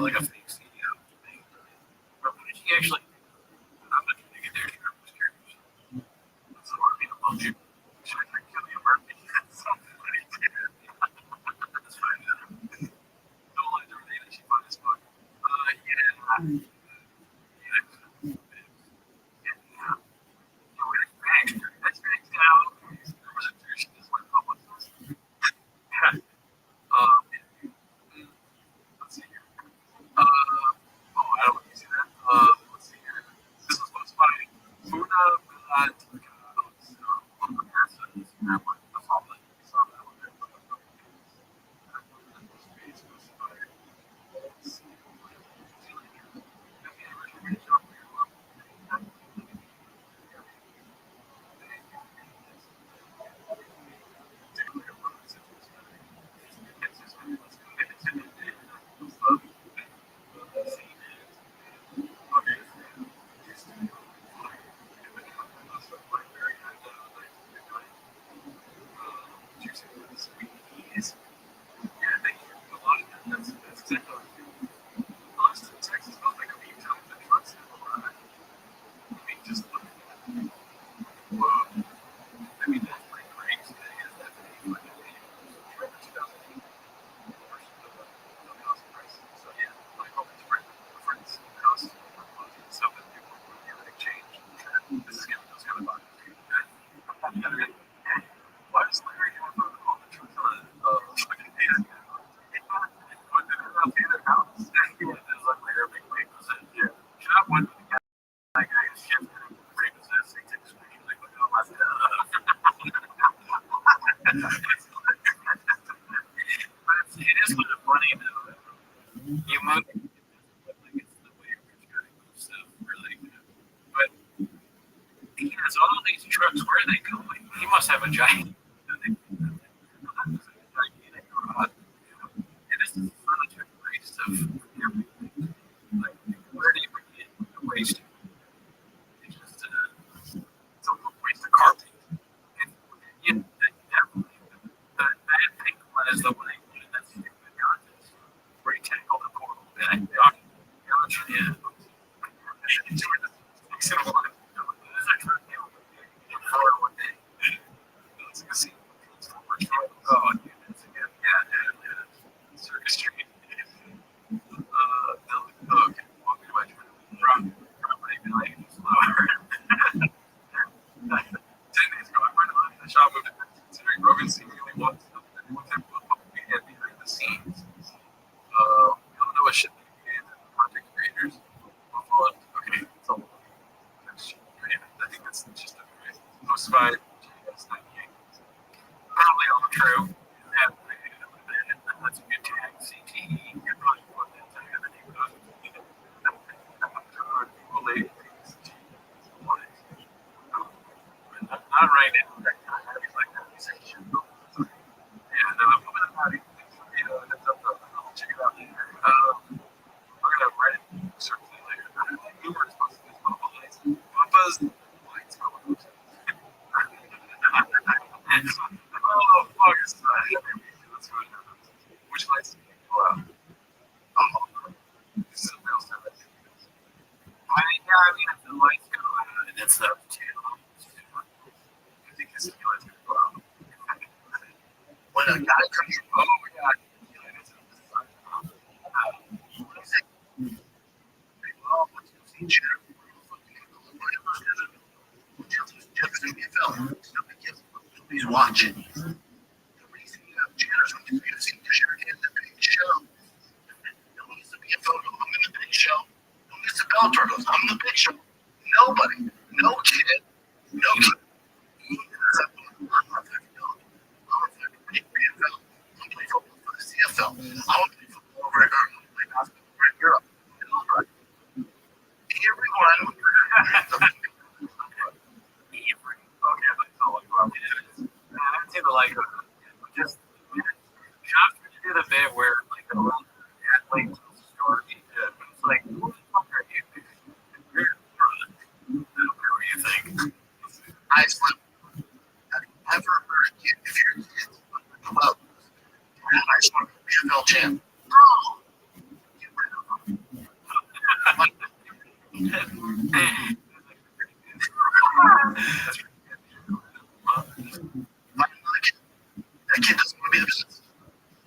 Like a fake CEO thing. But when she actually, I'm not trying to get there. She was curious. That's the word being a bunch. Should I kill you, Murphy? That's so funny, dude. That's fine. Don't let her read it. She found this book. Yeah. That's bags down. There was a tradition that's like public. Let's see here. I don't want to see that. Let's see here. This was supposed to be Funa Milad. It is kind of funny though. You move like it's the way we're trying to move stuff really. But he has all these trucks. Where are they going? He must have a giant. It is such a waste of everything. Like, where do you get the waste? It's just it's a waste of carpet. And yeah, definitely. That pink one is the one I wanted. That's stupid contest where you tackle the portal. And I thought, yeah. It's a lot. It's actually for one day. It's a casino. Oh, dude, it's a good, yeah. Circus Street. Okay, walking away from maybe like slower. 10 days ago, I went on the shop moved it considering Rogan seemingly wants to what type of we had behind the scenes. We don't know what shit they did, content creators. Okay, so I think that's just a most by probably all true. That's a good tag. CTE. You're probably put that tag on the name of it. Not right now. Like that musician. Yeah, no, I'm moving the party. That's up. I'll check it out later. I'm gonna write it certainly later. Numerous posts. Papa's lights go out. Oh, fuck. Let's go. Which lights do you go out? Oh, this is a real stuff. I mean, if the lights go out, and it's up to I think this is the lights go out. When a guy comes in, oh my god. Nobody's watching. The reason you have channels when you see because you're in the big show. There needs to be a photo. I'm in the big show. Who needs to bell turtles? I'm the big show. Nobody. No kid. No kid. I'm not going to go. I'm not going to play NFL. I'm playing football for the CFL. I want to play football over at Ireland. Play basketball over in Europe. Everyone. Okay, that's all I got. I didn't see the like just Josh would do the bit where like the little athlete tells a story. It's like, what the fuck are you doing? You're I don't care what you think. I slept. Have you ever heard a kid if your kid's come up and I just want to be a NFL champ? Oh, get rid of him. That kid doesn't want to be the business.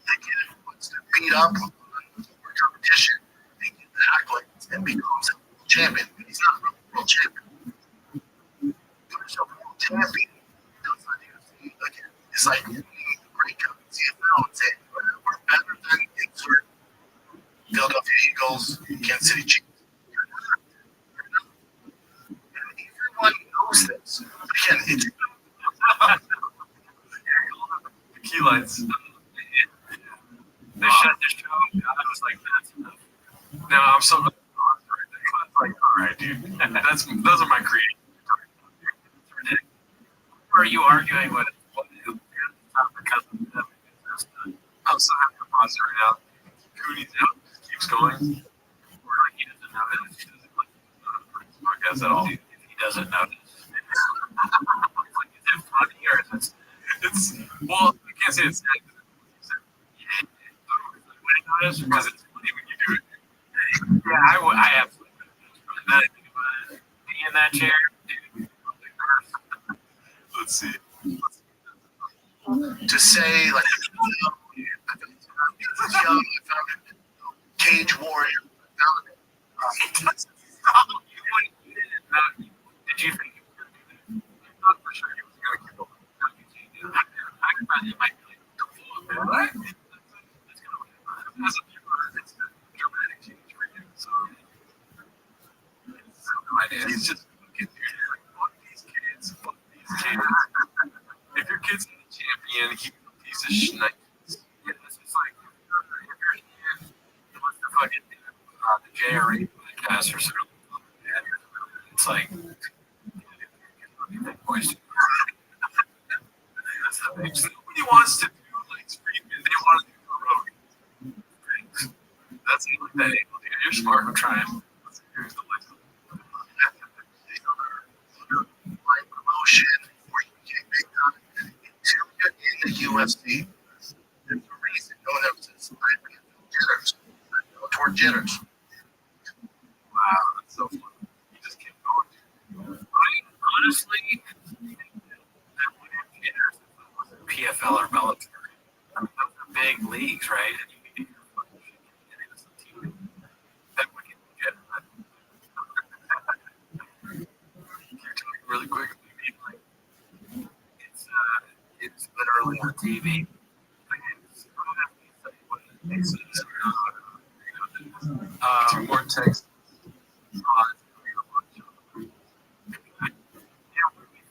That kid wants to beat up on competition and get the accolades and becomes a world champion. He's not a world champion. He's a world champion. It's like you need to break up CFL and say, we're better than insert Philadelphia Eagles, Kansas City Chiefs. Everyone knows this. Again, it's the key lights. They shut the show. I was like, that's enough. No, I'm so glad. Like, all right, dude. Those are my creative. It's ridiculous. Who are you arguing with? Because of them. I'm so happy to pause it right now. Cooney's out. Keeps going. Or like he doesn't notice. He doesn't like podcast at all. If he doesn't notice. Like, is it funny or is it? It's well, I can't say it's sad. Because it's funny when you do it. Yeah, I absolutely not think about it. Be in that chair, dude. Let's see. To say like I found it. Cage Warrior. Did you think? I'm not for sure he was going to keep going. I thought it might be like, what? As a viewer, it's a dramatic change for you. So, it's no idea. He's just looking here like, fuck these kids, fuck these kids. If your kid's not a champion, he's a piece of shit. Yeah, it's just like, gay or rape podcast or something. It's like, voice. Nobody wants to do like screaming. They want to do heroic. That's like that. You're smart. I'm trying. Here's the list. Like promotion before you get big time until you're in the UFC. There's a reason no one ever says I feel jitters. I feel toward jitters. Wow, that's so fun. You just keep going. I honestly think that would have jitters if it wasn't PFL or Bellator. I mean, those are big leagues, right? And you can get your fucking shit and into some TV. That would get jitters. You're talking really quick. It's literally on TV. More text.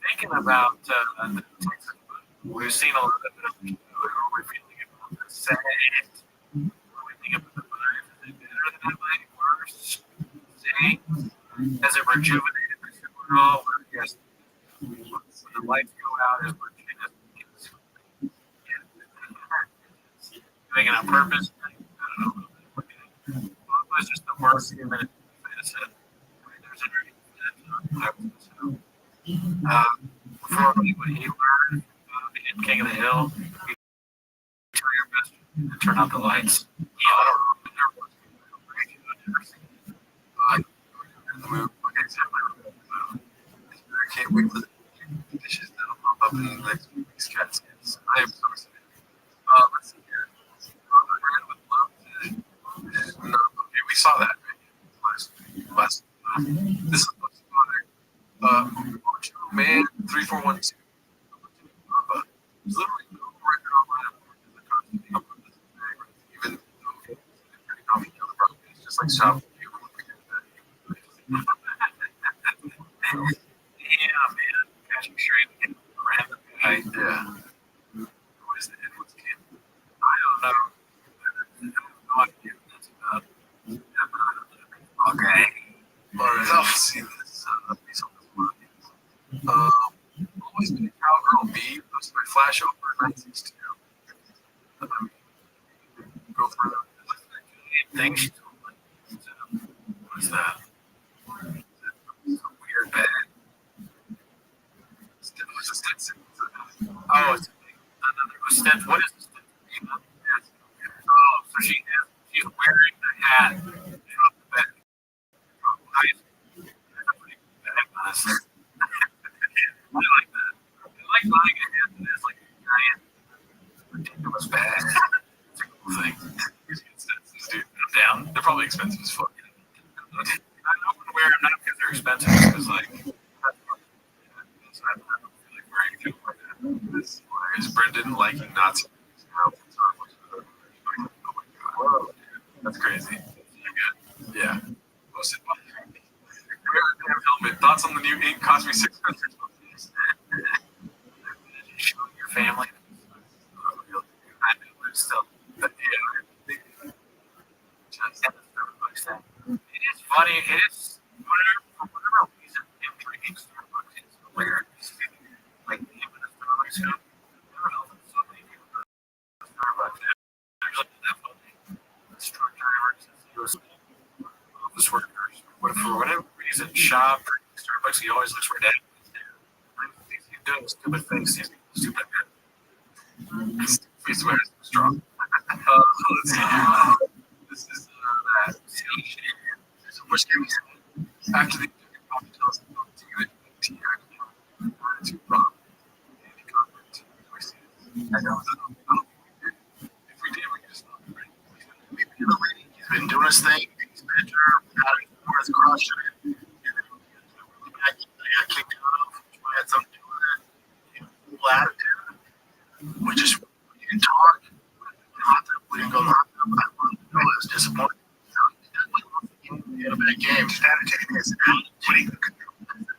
Thinking about the Texas. We've seen a little bit of we're feeling about the set. What do we think about the Bucks? Is it better than LA? Worse? Same? Has it rejuvenated the show at all? Or yes, when the lights go out, is Virginia doing it on purpose? I don't know. It was just the worst human medicine. Before what he learned, being King of the Hill, you try your best to turn out the lights. Yeah, I don't know. I can't wait for the dishes that'll pop up in the next few weeks. Cat skins. I am so excited. Let's see here. Brand would love to. No, okay, we saw that last. This is what's man 3412. There's literally no record online of even though it's just like shop. Yeah, man. Catching straight and grab the guy. Yeah. What is the Edwards kid? I don't know. I have no idea what that's about. Okay. Alright, I'll see this. Always been a cowgirl bee. That's my flash over 962. Go through the thing she told me. What is that? Some weird bag. It's a Stetson. Oh, it's a Stetson. What is the Stetson? Oh, so she's wearing the hat from the back. Honestly. I like that. I like buying a hat that has like a giant, ridiculous bag. It's a cool thing. Dude, I'm down. They're probably expensive as fuck. I wouldn't wear them not because they're expensive, because like, I don't feel like wearing a coat like that. Is Brendan liking Nazi? Oh my god. Whoa, that's crazy. Yeah. Posted by helmet. Thoughts on the new ink cost me $600. Show your family. I know, but still, but yeah. It is funny. It is for whatever reason, him drinking Starbucks is hilarious. Like him in a Starbucks cup. Never helped so many people go to Starbucks. Actually, that funny. The truck driver since he was office workers. For whatever reason, shop or Starbucks, he always looks for dad. He's doing a stupid things. He's stupid. He's wearing strong. Let's see. This is that. So, which game is after the coffee tells him to do it, tea actually to Rob. I know. If we did, we could just not be ready. Maybe the lady, he's been doing his thing. He's manager, for his crush. I got kicked out of. I had something to do with it. Full attitude. We just didn't talk. We didn't go to the hospital. I was disappointed. He had a bad game. His attitude is attitude.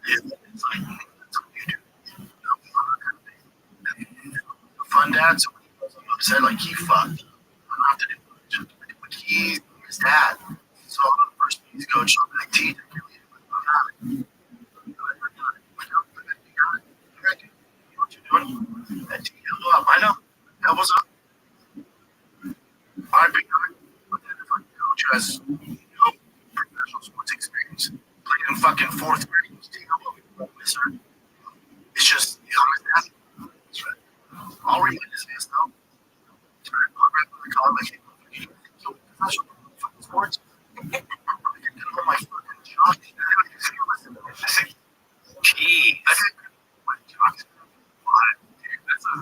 It's like, that's what you do. The fun dad, so when he goes upset, like he fucked. I don't have to do much. But he's his dad. So I'm the first He's coach on that team. What you doing? That team up. I know. Elbows up. I'm big guy. But then if a coach has professional sports experience, played in fucking fourth grade, it's just, I'll read his face though. I'll read the comment. Professional fucking sports. My fucking job. Jeez.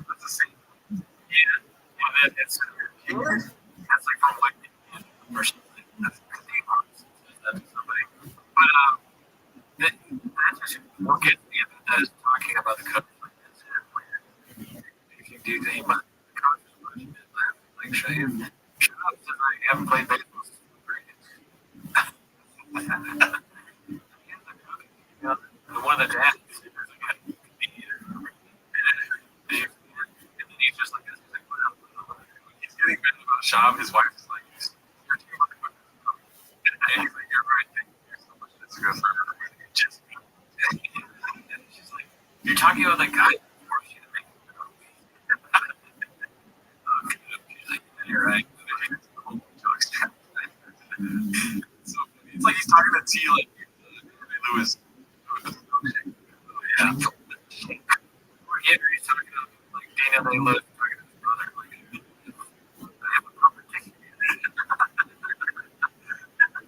That's the same. Yeah. And then it's that's like from like or something. That's somebody. But that's just look at that is talking about the coach like this. If you do think about the coach's like show you. Shut up, since I haven't played baseball since one of the dads. And then he's just like this. He's like, well, he's getting bitten about a shop. His wife is like, you're talking about the cook. And he's like, you're right. Thank you so much. That's good for everybody. Just, and she's like, you're talking about that guy. She's like, you're right. So it's like he's talking to T like Lewis. Yeah. Or Andrew's talking to like Dana Lewis talking to his brother. Like, I have a proper ticket.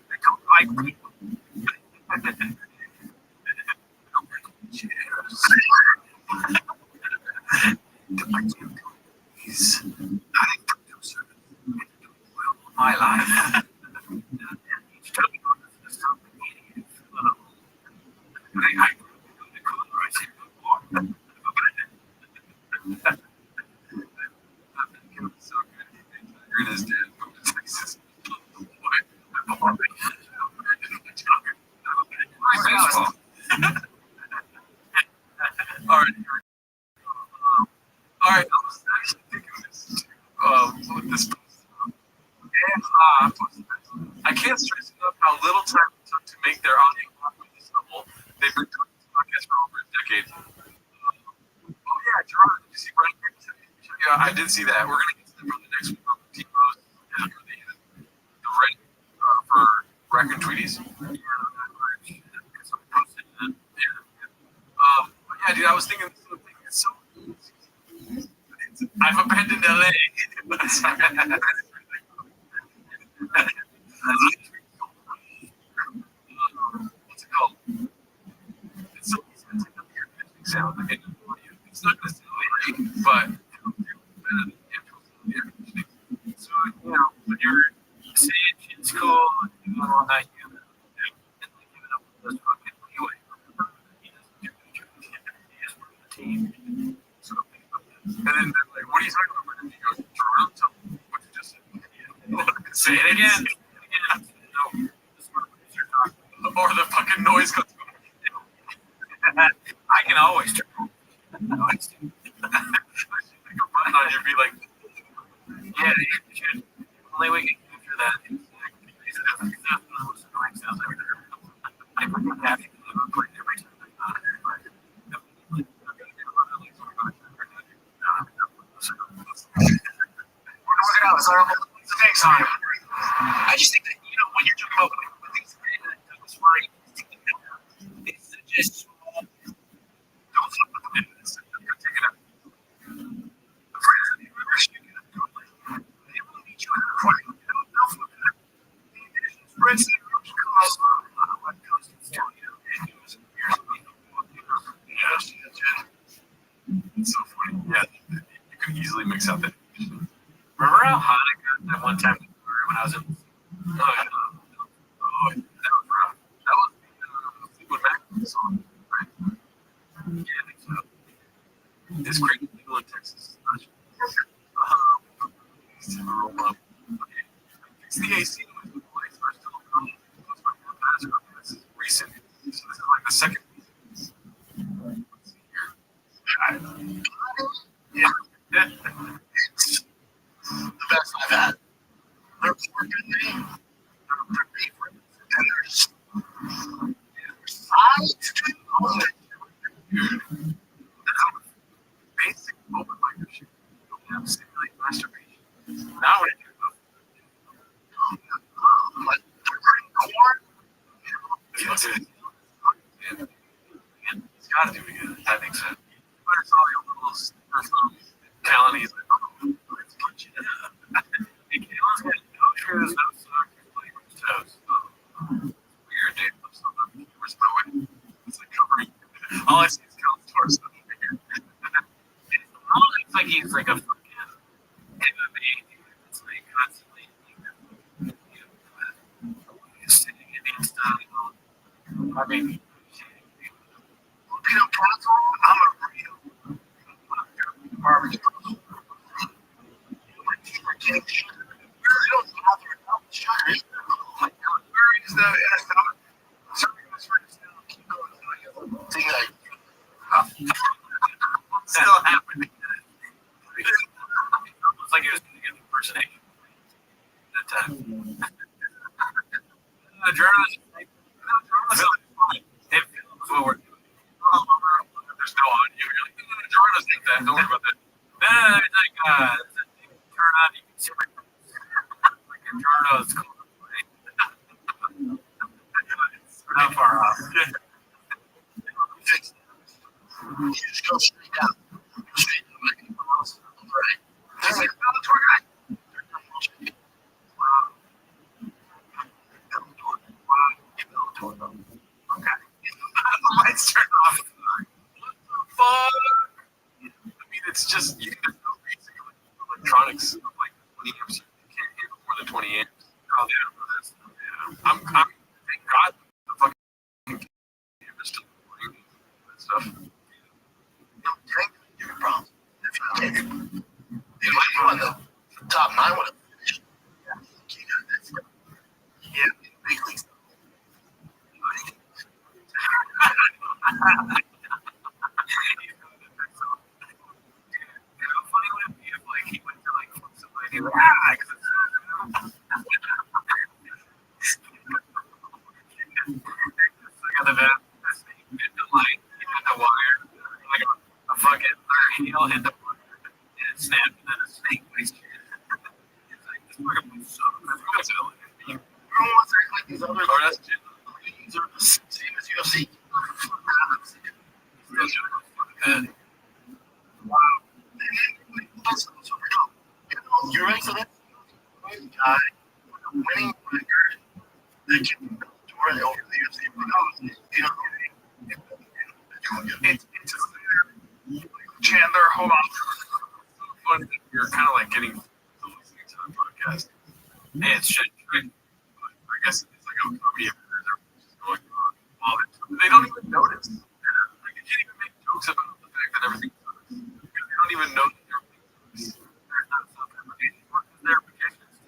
I don't like people. He's not a producer. My life. All right, I was actually thinking this with this I can't stress enough how little time it took to make their audio this level. They've been doing this podcast for over a decade. Oh yeah, Gerard, did you see Brian? Yeah, I did see that. We're gonna get to them for the next week on the team post and the Reddit for record tweeties. But yeah, dude, I was thinking this little thing. It's so easy. I've abandoned LA. What's it called? It's so easy to take up your sound. Like, it's not necessarily right, but it'll do better than the actual sound of the air conditioning. So, you know, when you're saying shit's cool, and you all night, and like giving up with those fucking anyway. He doesn't do the job. He is part of the team. So, and then they're like, what are you talking about? And he goes, Toronto. What you just said. Say it again. No. Or the fucking noise comes. I can always turn the noise. I should make a button on you and be like, yeah, you should. Only way we can capture that is the most annoying sounds I've ever heard. I forget half you can record every time I thought it. I just think that, you know, when you're talking about things that was worrying, it's just small. Don't flip with the minutes. Take it up. The friends that you ever shoot it up, they will meet you in a corner. They'll flip it up. The additions, friends that you close on what goes to the studio. And it was years ago. It's so funny. Yeah, you can easily mix up that. Remember how hot I got that one time when I was in? Oh, that was rough. That was the Fleetwood Mac song, right? Yeah, I think so. It's great legal in Texas. Fix the AC noise with the lights are still on. This is recent. So this is like the second. Let's see here. Yeah. It's the best I've had. They're working me. They're favorite. And they're Basic open mic shit. You have to simulate masturbation. Now when it like corn. He's got to do it again. That makes sense. Better saw the little Callan. He's like, oh, let's punch it up. Hey, Callan's got no shoes, no socks, he's playing with his toes. Weird, dude. I'm so not where's my way? It's like covering. All I see is Callan's torso over here. It's like he's like a fucking MMA dude. It's like constantly sitting in his style. I mean, I'm a real barbecue. They don't bother about the shot. Like, where is the NFL? Still happening. It's like he was doing an impersonation at that time. Journalists, it films what we're doing. There's no audio. You're like, journalists think that. Don't worry about that. Then it's like, turn on, you can see my like a journalist going to play. We're not far off. You just go straight down. Straight down like anyone else. Right. Just like another tour guide. Okay. The lights turn off. What the fuck? I mean, it's just, you can just go basic electronics of like 20 amps. You can't handle more than 20 amps. Oh, yeah. I'm thank God the fucking camera's still recording that stuff. Give me problems. You might want the top 9 one. Yeah, big leagues. How funny would it be if like he went to like fuck somebody like the vent, hit the light, hit the wire, like a fucking heel hit the wire, and it snapped, and then a snake bites you. It's like this fucking place sucks. Everyone wants to act like these other artists are the same as UFC. Wow. You're right for that. Guy, winning record that can tour over the UFC. You know, it's Chandler, hold on. You're kind of like getting listening to the podcast. Hey, it's shit. Right? I guess it's like a comedy just going on all the time. They don't even notice. Like, you can't even make jokes about the fact that everything sucks. Because they don't even know that everything sucks. There's not self-deprecating. Their vacations.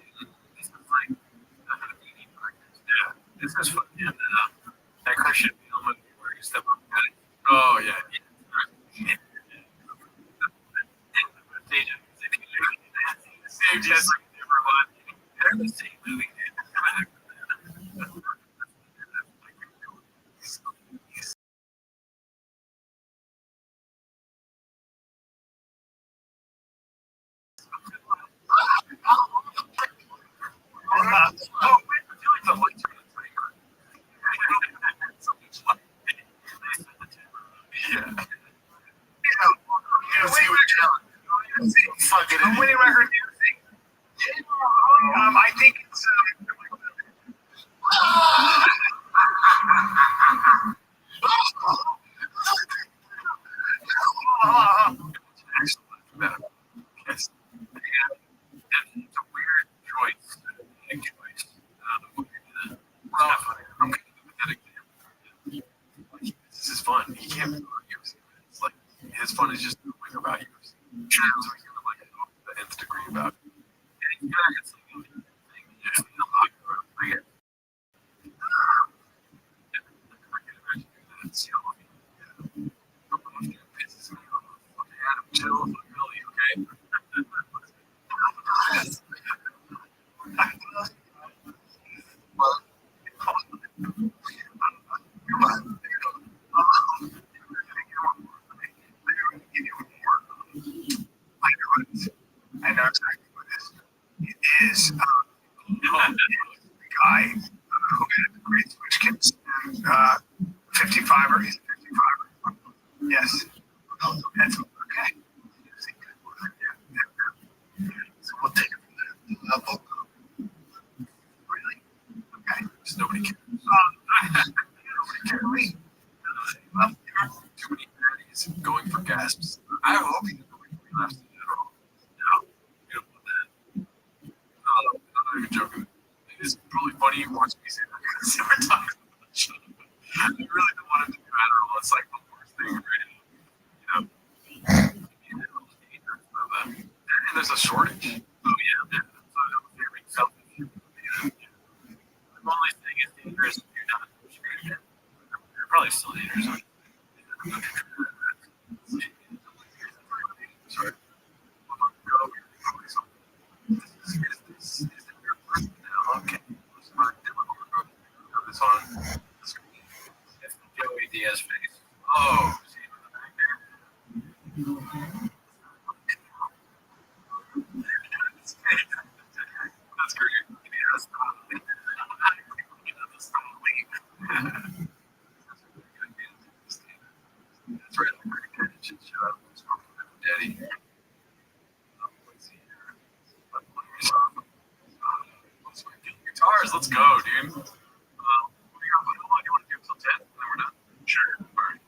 This is like the Houdini practice. Yeah. This is fucking that Christian film where you step up and oh, yeah. Same just like everyone. They're the same movie. Winning record music. I think it's yes. It's a weird choice. Big choice. Well, I'm going to give that example. This is fun. He can't be on UFC. It's like his fun is just knowing about UFC. So he's gonna like the nth degree about it. And he's gonna get something thing. You just feel like bring it. I can imagine doing that and see how long pisses me off. Okay, Adam, chill. Really, okay? Well, come on. guy who had the great switch kicks, and 55 or he's 55. Yes. Oh, that's okay. So we'll take it from there. Really? Okay. Just nobody cares. Nobody cares. Well, too many baddies going for gasps. I hope he nobody laughs at it at all. No, you don't want that. No, I'm not even joking. It's probably funny you watch me say that because we're talking about the show. I really don't want it to be Adderall. It's like the worst thing right now. And there's a shortage. Oh yeah, I'm very selfish. I'm only saying it's dangerous if you're not pushing it. You're probably still dangerous. Sorry. Is it your birthday now? Okay. This on the screen. It's Joey Diaz face. Oh, see him in the back there? That's great. Yes. That's right. Shout out to Daddy. Guitars, let's go, dude. What do you want to do until 10? And then we're done? Sure. All right.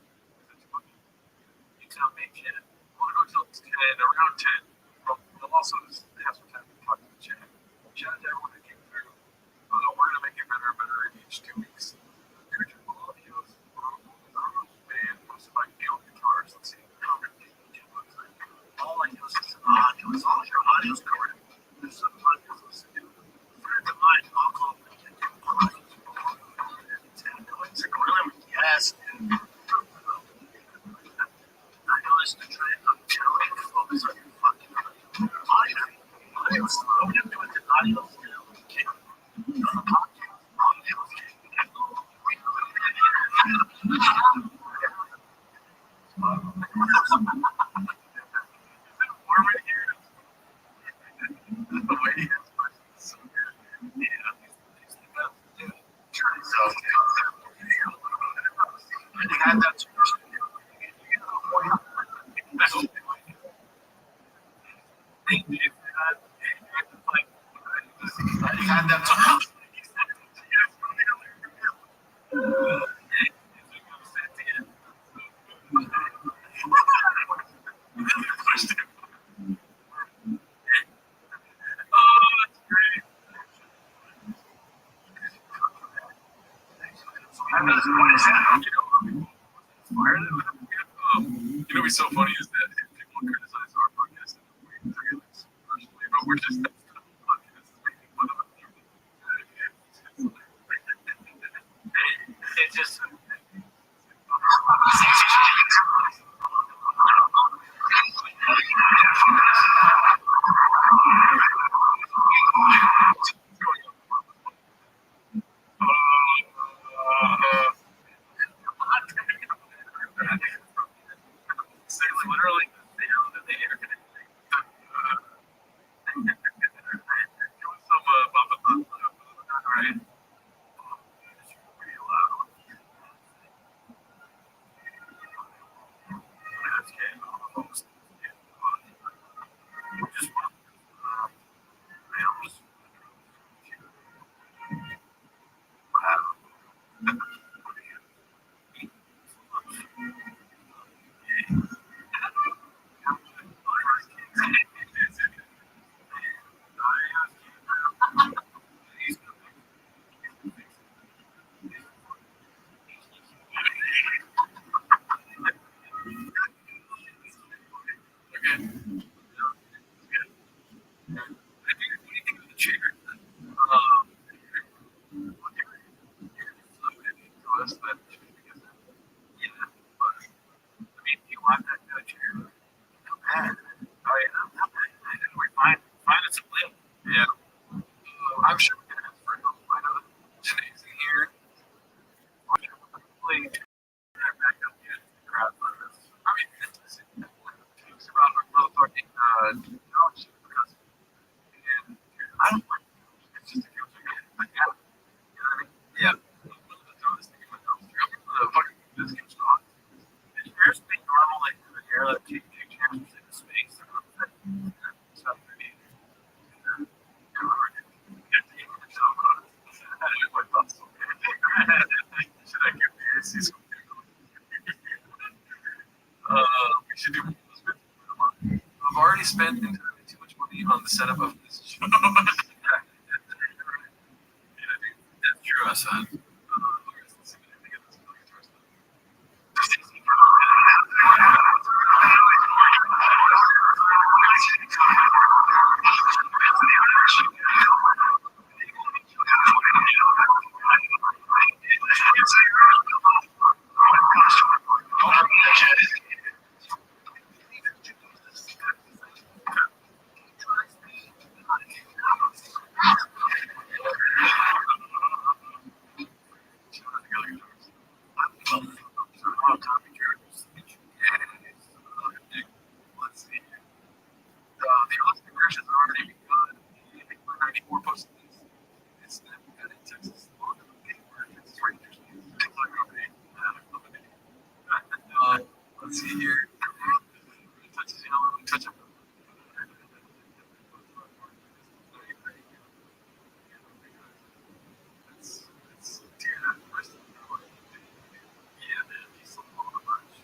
You tell me, kid. I want to go till 10, around 10. We'll also have some time to talk to the chat. Chat out everyone that came through. We're going to make it better and better each 2 weeks. Original audios, and most of my field guitars. Let's see. All I know is audio. As long as your audio's covered, there's some audio to listen to. Friend of mine, I'll call them. Yes. I know it's the trend. I'm telling you, focus on your fucking audio. Audio is slow. What I'm doing is audio still. Okay. On the podcast, audio is warm in here. The way he is, so good. Yeah, he's the best. Yeah. So, and you had that too. You had that too. You know what's so funny is that people criticize our podcast but we're just it's just literally the sound of the air conditioning. It was some right? It's pretty loud. setup of this show. Yeah, dude, that's true, I said. Let's see. The Austin versions are already begun. I think we're 94 posts. It's not good in Texas. It's right there. Let's see here. Touch up. Yeah, man, he's so on the bunch.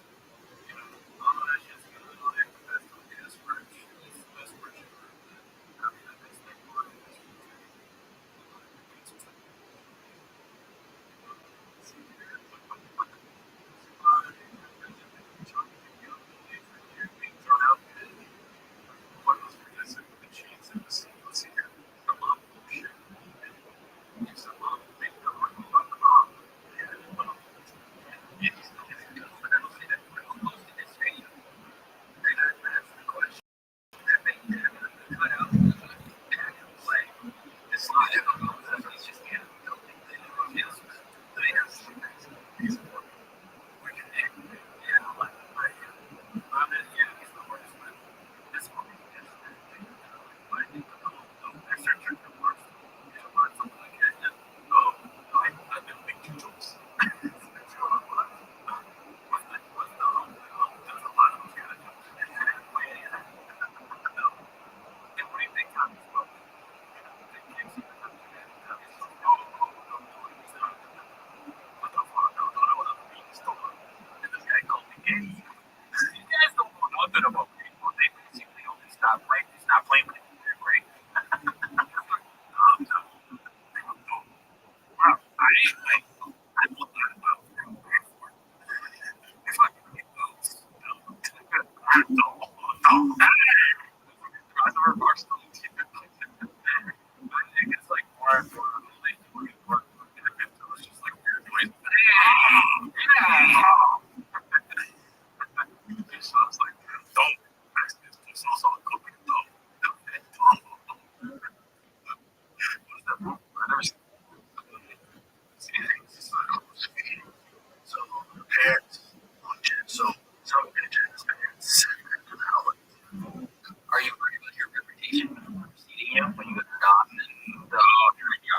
Are you worried about your reputation preceding you when you got forgotten and you got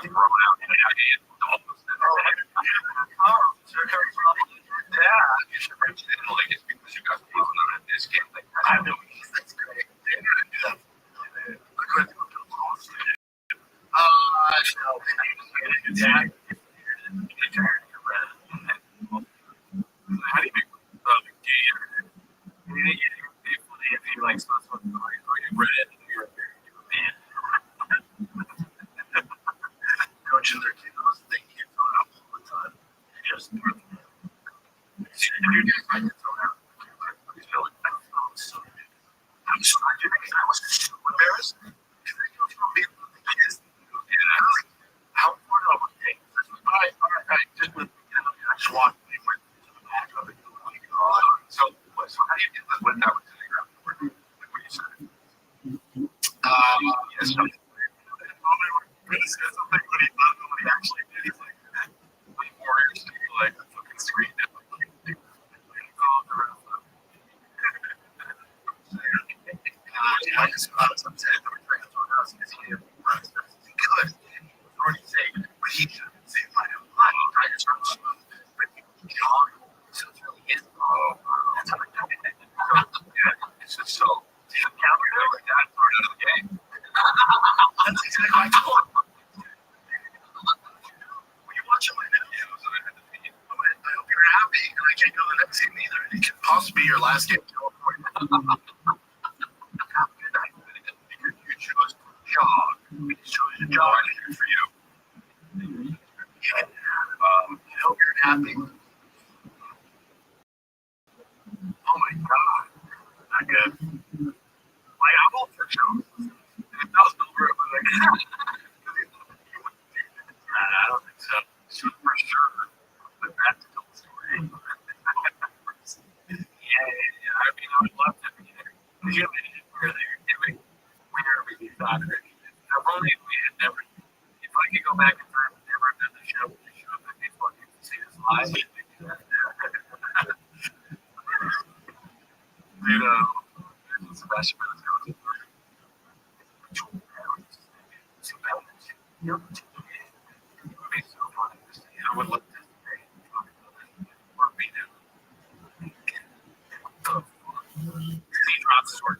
thrown out and you should reach in like it's because you got thrown out at this game. Like I know that's great. They didn't do that. I couldn't do it. Yeah. How do you make the game? If you like stuff like red, you're a man. Coaching their kids, they get thrown out all the time. Just you're just like thrown out. I'm so I was so embarrassed. How far do I want to take? All right, just with I just walked and went to the back of it. So how do you get this without what do you say? Yes, so nobody actually did. He's like warriors, like a fucking screen. Possibly your last game. You chose John, good for you. Yeah. I hope you're happy. Oh my God. Not good. Like, I'm all for Joe. If that was Bill Burr, I was like, I don't think so. Shoot for sure. But that's a cool story. Yeah. I mean, I would love to be there. Because you know, we were there doing whenever we thought it. If only we had never, if I could go back in time and never have done the show, I'd be fucking to see this live. Dude, Sebastian Maniscalco. It would be so funny to see. I would love to see or be there. He drops his work.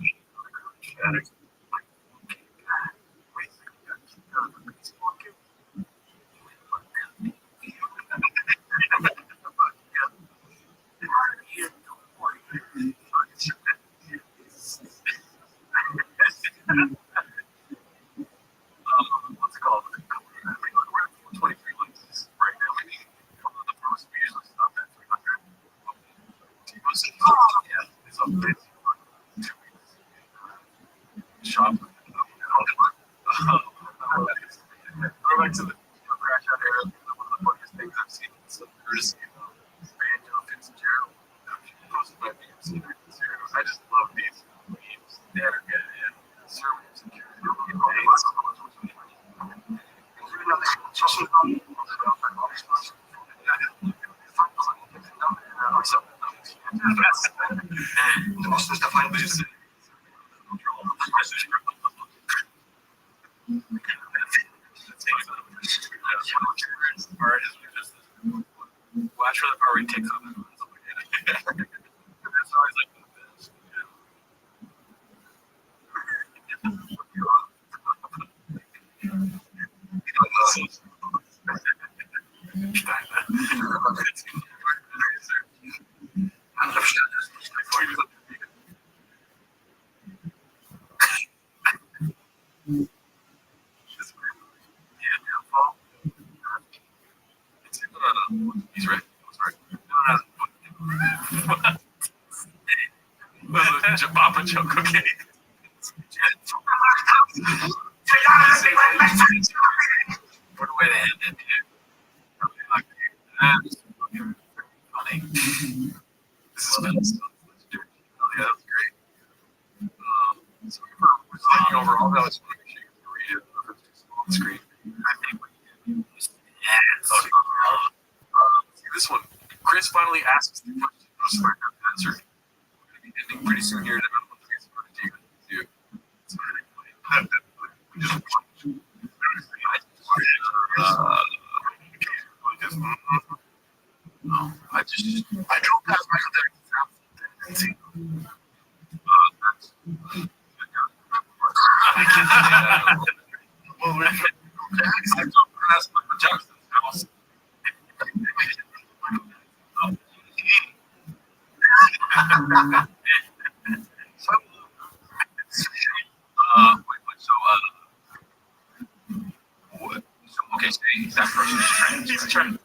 What's it called? I mean, we're at 23 likes right now. We need the post. We usually stop at 300. Yeah, it's up there. 2 weeks. Shop. Go back to the crash out era. One of the funniest things I've seen. So courtesy of Banjo Fitzgerald. Posted by BMC. I just love these memes. They're good. Watch for the part where he takes off. That's always like the best. He's right. Papa joke, okay. What a way to end it, dude. That's fucking funny. This is been yeah, that was great. So we're talking overall, that was funny. She could read it if it's too small on the screen. I think we can. See this one. Chris finally asks the question. Most of our answer. We're going to be ending pretty soon here. I don't know if it's going to take you. I drove past Michael Jackson's well, I drove past Michael Jackson's house. What? So, okay, so that person is trans. He's trans.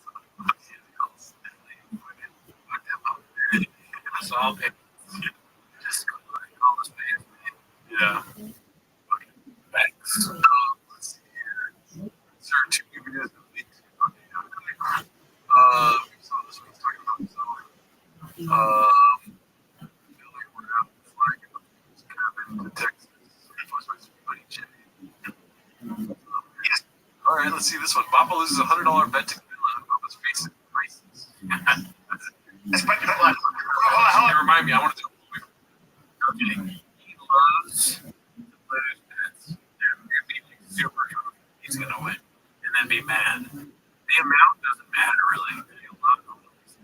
So I'll pick just all this man. Yeah. Okay. Thanks. Let's see here. Sir, 2 images of these. So this one's talking about building we're out flying in the cabin to Texas. Yes. All right, let's see this one. Papa loses $100 bet to Papa's face prices. Hey, remind me, I want to do okay. He loves to lose bets. If he's super drunk, he's going to win. And then be mad. The amount doesn't matter, really. He'll love all of these.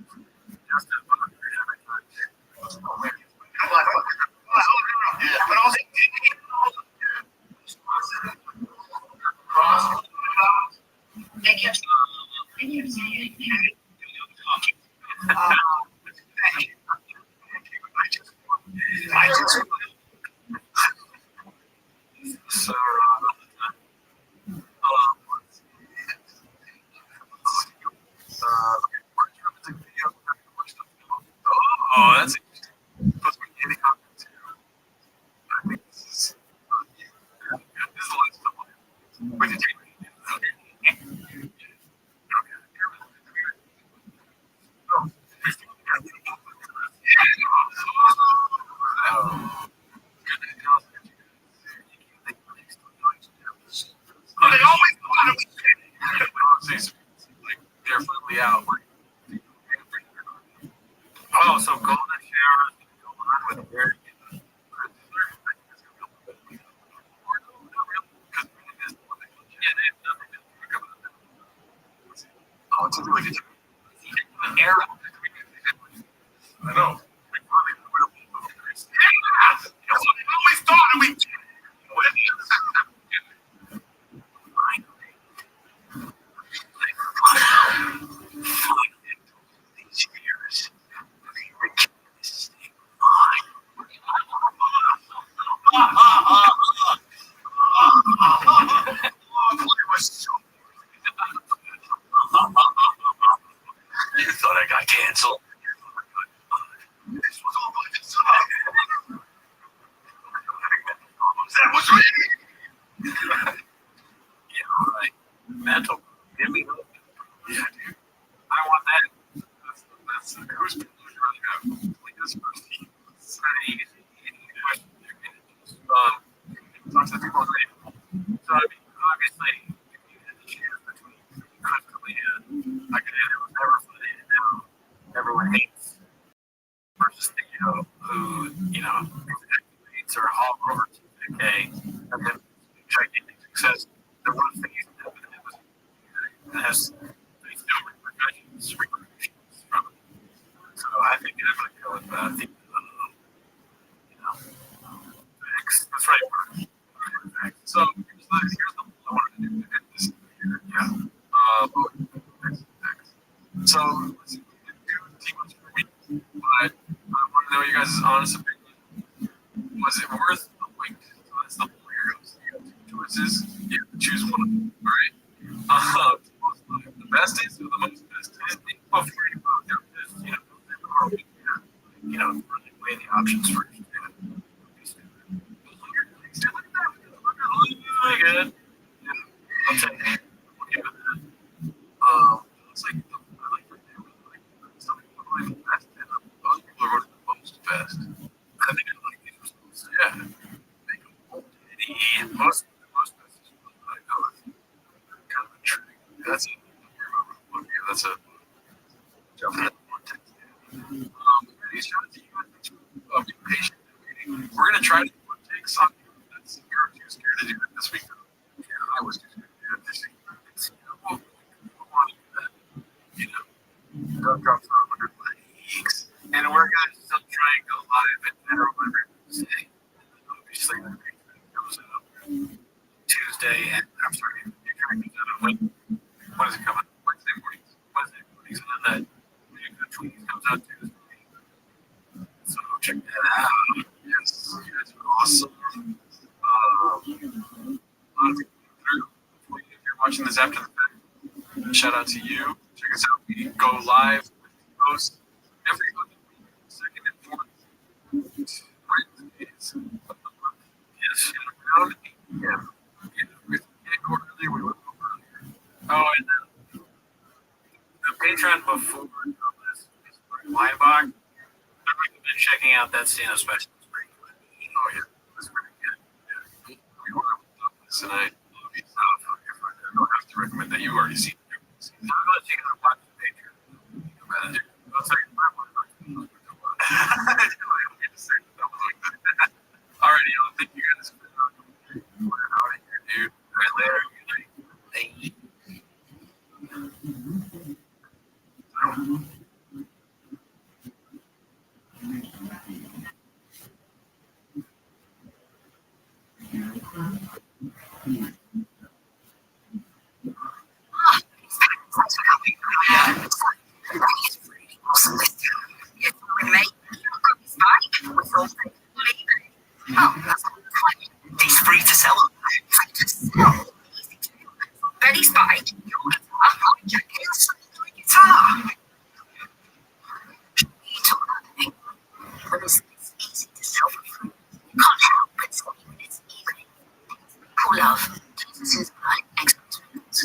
Just as much as every time. Yeah, but also, They kept saying, so, Oh, it's like an arrow. I know. Yeah! That's what I always thought we did. These years, this thing mine. It was so you thought I got canceled? This was all by design. That was right. Yeah, right. Mental. Give me hope. Yeah, dude. I want that. That's who's been really good. Like this first team. It's not easy. Talk to the people on the radio. So, I mean, obviously, if you had the chance between constantly I could hit it was never funny, and now everyone hates versus Theo, who, activates or Hall Rover TK, and then gigantic success. The one thing he's done has faced no repercussions from it. So I think I would go with that's right. So here's the I wanted to do this year. Yeah. So let's see, we can do teams for me, but I want to know you guys' honest opinion. Was it worth the wait? So that's the whole heroes. You have two choices. You have to choose one of them. All right. The best is or the most best is before you go down this, really weigh the options first. Really good. I'll take it. We'll give it that. Looks like some people are the best, and most people are running the most best. I think I like these results. Yeah. Make them most best is what I go with. Kind of a trick. That's it. That's a jump in one text. These shots you guys be patient. We're gonna try to take something that's you're too scared to do it this week. Yeah, I was too scared to do it this week. We'll want to do that. Don't drop for 100 weeks. And we're gonna still try and go live at Federal every Wednesday. Obviously, that comes out Tuesday, and I'm sorry, your track comes out on when is it coming? Wednesday mornings. And then that tweet comes out Tuesday. So check that out. Yes, you guys are awesome. A lot of people through. Hopefully, if you're watching this after the fact, shout out to you. Check us out. We go live with posts every other week, second and fourth Wednesdays of the month. Yes, around 8 p.m. If we can't go earlier, we will go earlier. Oh, and the Patreon before this is Weinbach. I recommend checking out that scene especially. Oh yeah, that's pretty good. Yeah. We want to love this, and I love you. I don't have to recommend that. You've already seen it. I'm going to take another watch the Patreon. I'll tell you my one. Alrighty, y'all. Thank you guys for out of here, dude. All right, later. Hey. He's free to sell. Betty's bike. Guitar. It's easy to sell for free. You can't help but sell when it's evening. Cool love. Jesus is my experience.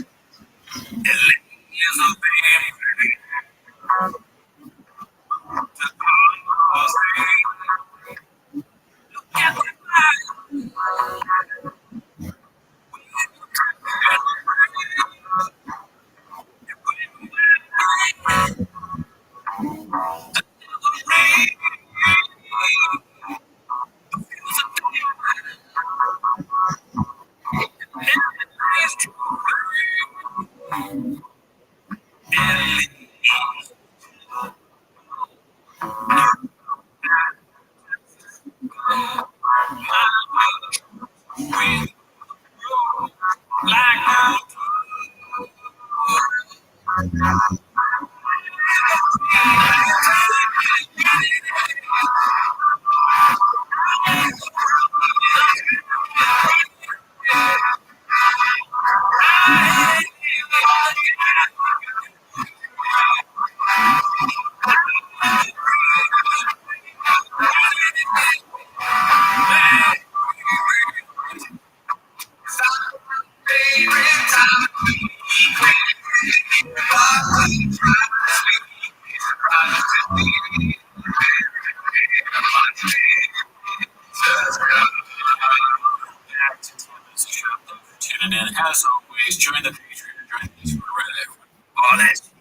Tuning in as always. Join the Patreon. Join the Reddit. All that shit.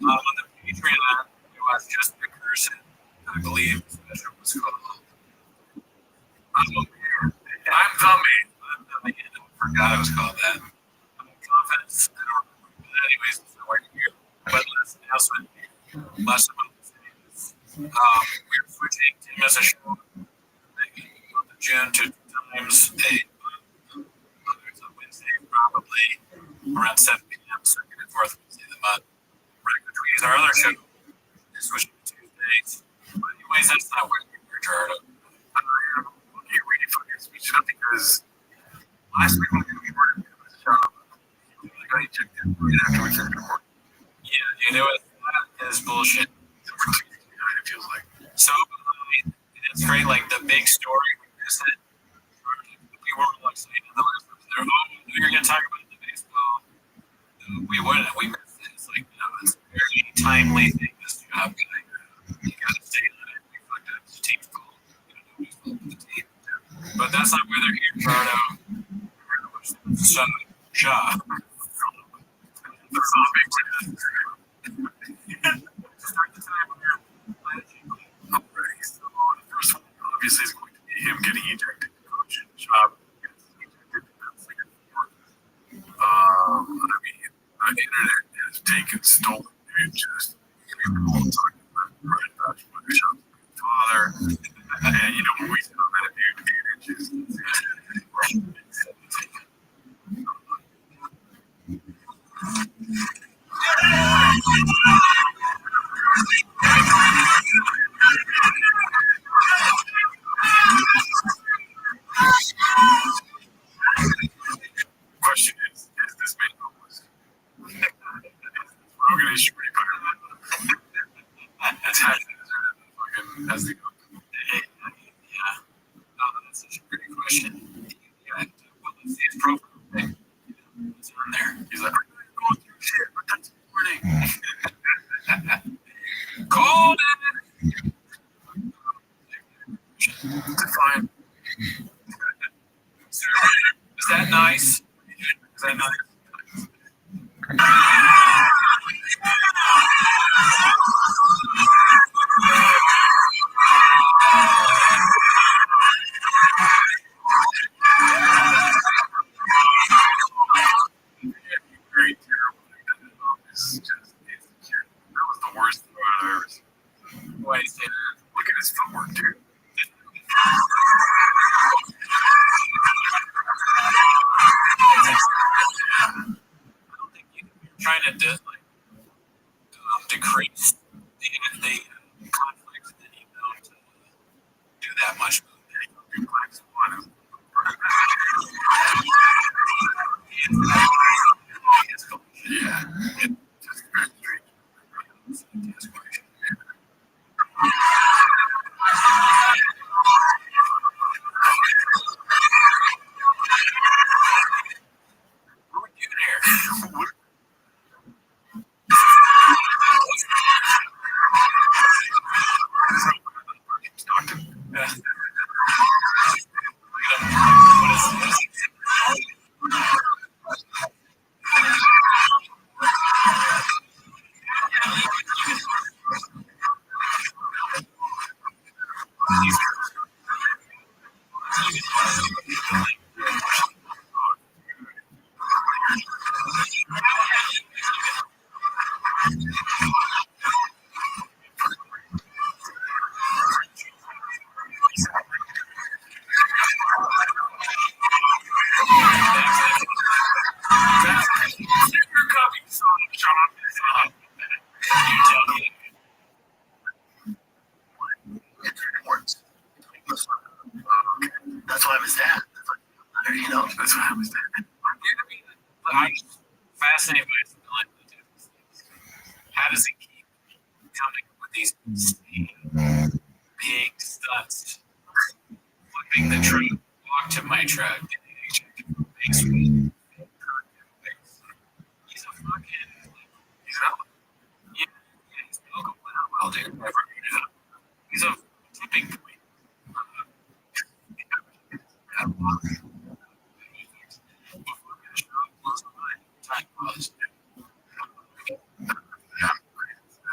On the Patreon, it was just the person. I believe the special was called. I'm the man. I'm the man. I forgot it was called that. I'm confident. I don't remember. But anyways, it's not working here. But last announcement. Last about the same. We're switching 10 minutes a show. June to times it's a Wednesday, probably around 7 p.m. Second and fourth Wednesday of the month. Record Trees, our other show, is switching to Tuesdays. But anyways, that's not what we're Gerardo. Okay, ready for your speech up because last week when we recorded the show, we got ejected right after we finished recording. Yeah, dude, that is bullshit. It feels like. So, it's great, like the big story. We weren't like saying in the last episode, we were going to talk about the baseball. We wouldn't. We missed it. It's like, it's a very timely thing, this job. You got to stay on it. We fucked up. The team's cool. Nobody's fault with the team. But that's not why they're here, Gerardo. Shaw. That's not a big thing. Start the time when you're already. So the first one obviously is going to be him getting ejected. Coach job gets ejected. That's like I mean, the internet has taken stolen and just people all talking about right about Photoshop's father. And you know when we sit on that dude, it just question is this man homeless? Rogan is pretty clear. That's happening fucking as the Yeah. That's such a great question. Yeah. Well, let's see his profile. Right? It's on there. he's like, I'm going through shit, but that's morning. Called it. Define. Is that nice? Is that nice? Very terrible. It's just, that was the worst thing I've ever seen. Why do you say that? Look at his footwork, dude. I don't think you're trying to decrease the conflict, and then you don't do that much. Big black swan. Yeah. It just very strange. What are we doing here? What is this? fascinated by his ability to do these things. How does he keep coming up with these big stunts? Flipping the truck, walk to my truck, he's a fucking, he's out. Yeah, he's a local well, dude. He's a tipping point.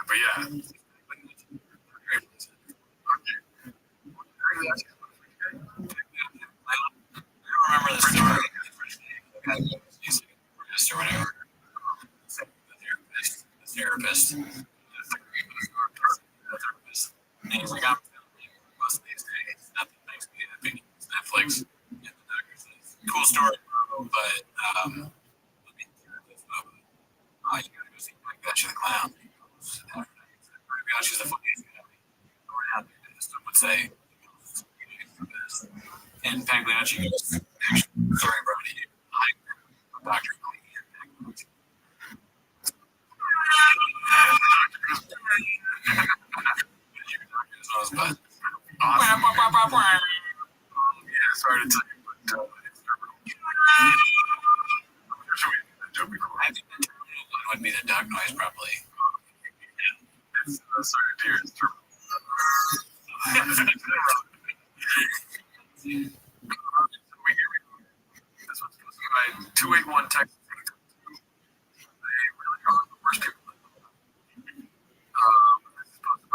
But yeah. I don't remember the story. Or whatever. The therapist. And he's like, I'm most of these days. Nothing makes me happy. It's Netflix. And the doctor says, cool story, but let me hear this. You gotta go see Mike Gotcha the Clown. He goes, Mike Gotcha's the funniest guy around. Some would say, and Pagliacci goes, sorry, bro, I'm Dr. But awesome. Yeah, sorry to tell you, but I think the one would be the dog noise, probably. Yeah. It's sorry to hear. It's true. This one's supposed to be by 281 Texas. They really are the worst people. This is supposed to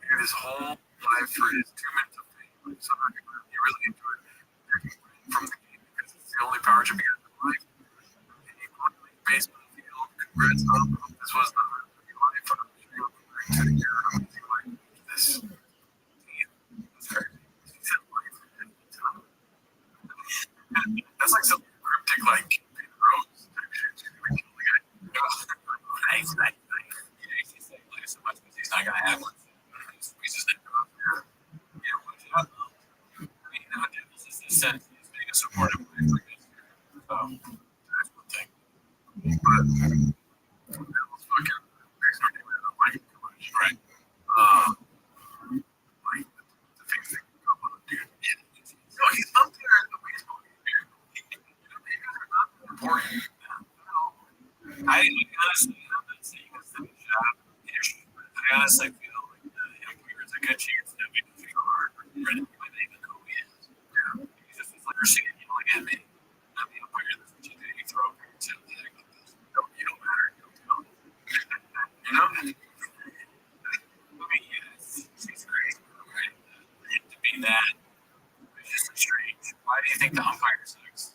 be his whole life for his 2 minutes of fame. So he really enjoyed from the game because it's the only power trip he has in life. And he played baseball field. Congrats on him. This was the life of the year. This. That's crazy. He said life. That's like something cryptic, like Peter Rose type shit. Nice. Yeah, he's saying like so much because he's not gonna have one. He's just Devils is the sense he's being a supportive player like this. That's one thing. But Devils fucking like too much, right? Like the things that come on, dude. No, he's up there in the baseball game, dude. You guys are not that important. I honestly, I'm not saying it's the job issue, but I honestly feel like there's a good chance that we can figure out right now, even who he is. Yeah. He's just like, you're sitting yelling at me. I'm the umpire. That's what you do. You throw a pair of tails like this. No, you don't matter. You know? I mean, yeah, it's great. Right? To be that, it's just strange. Why do you think the umpire sucks?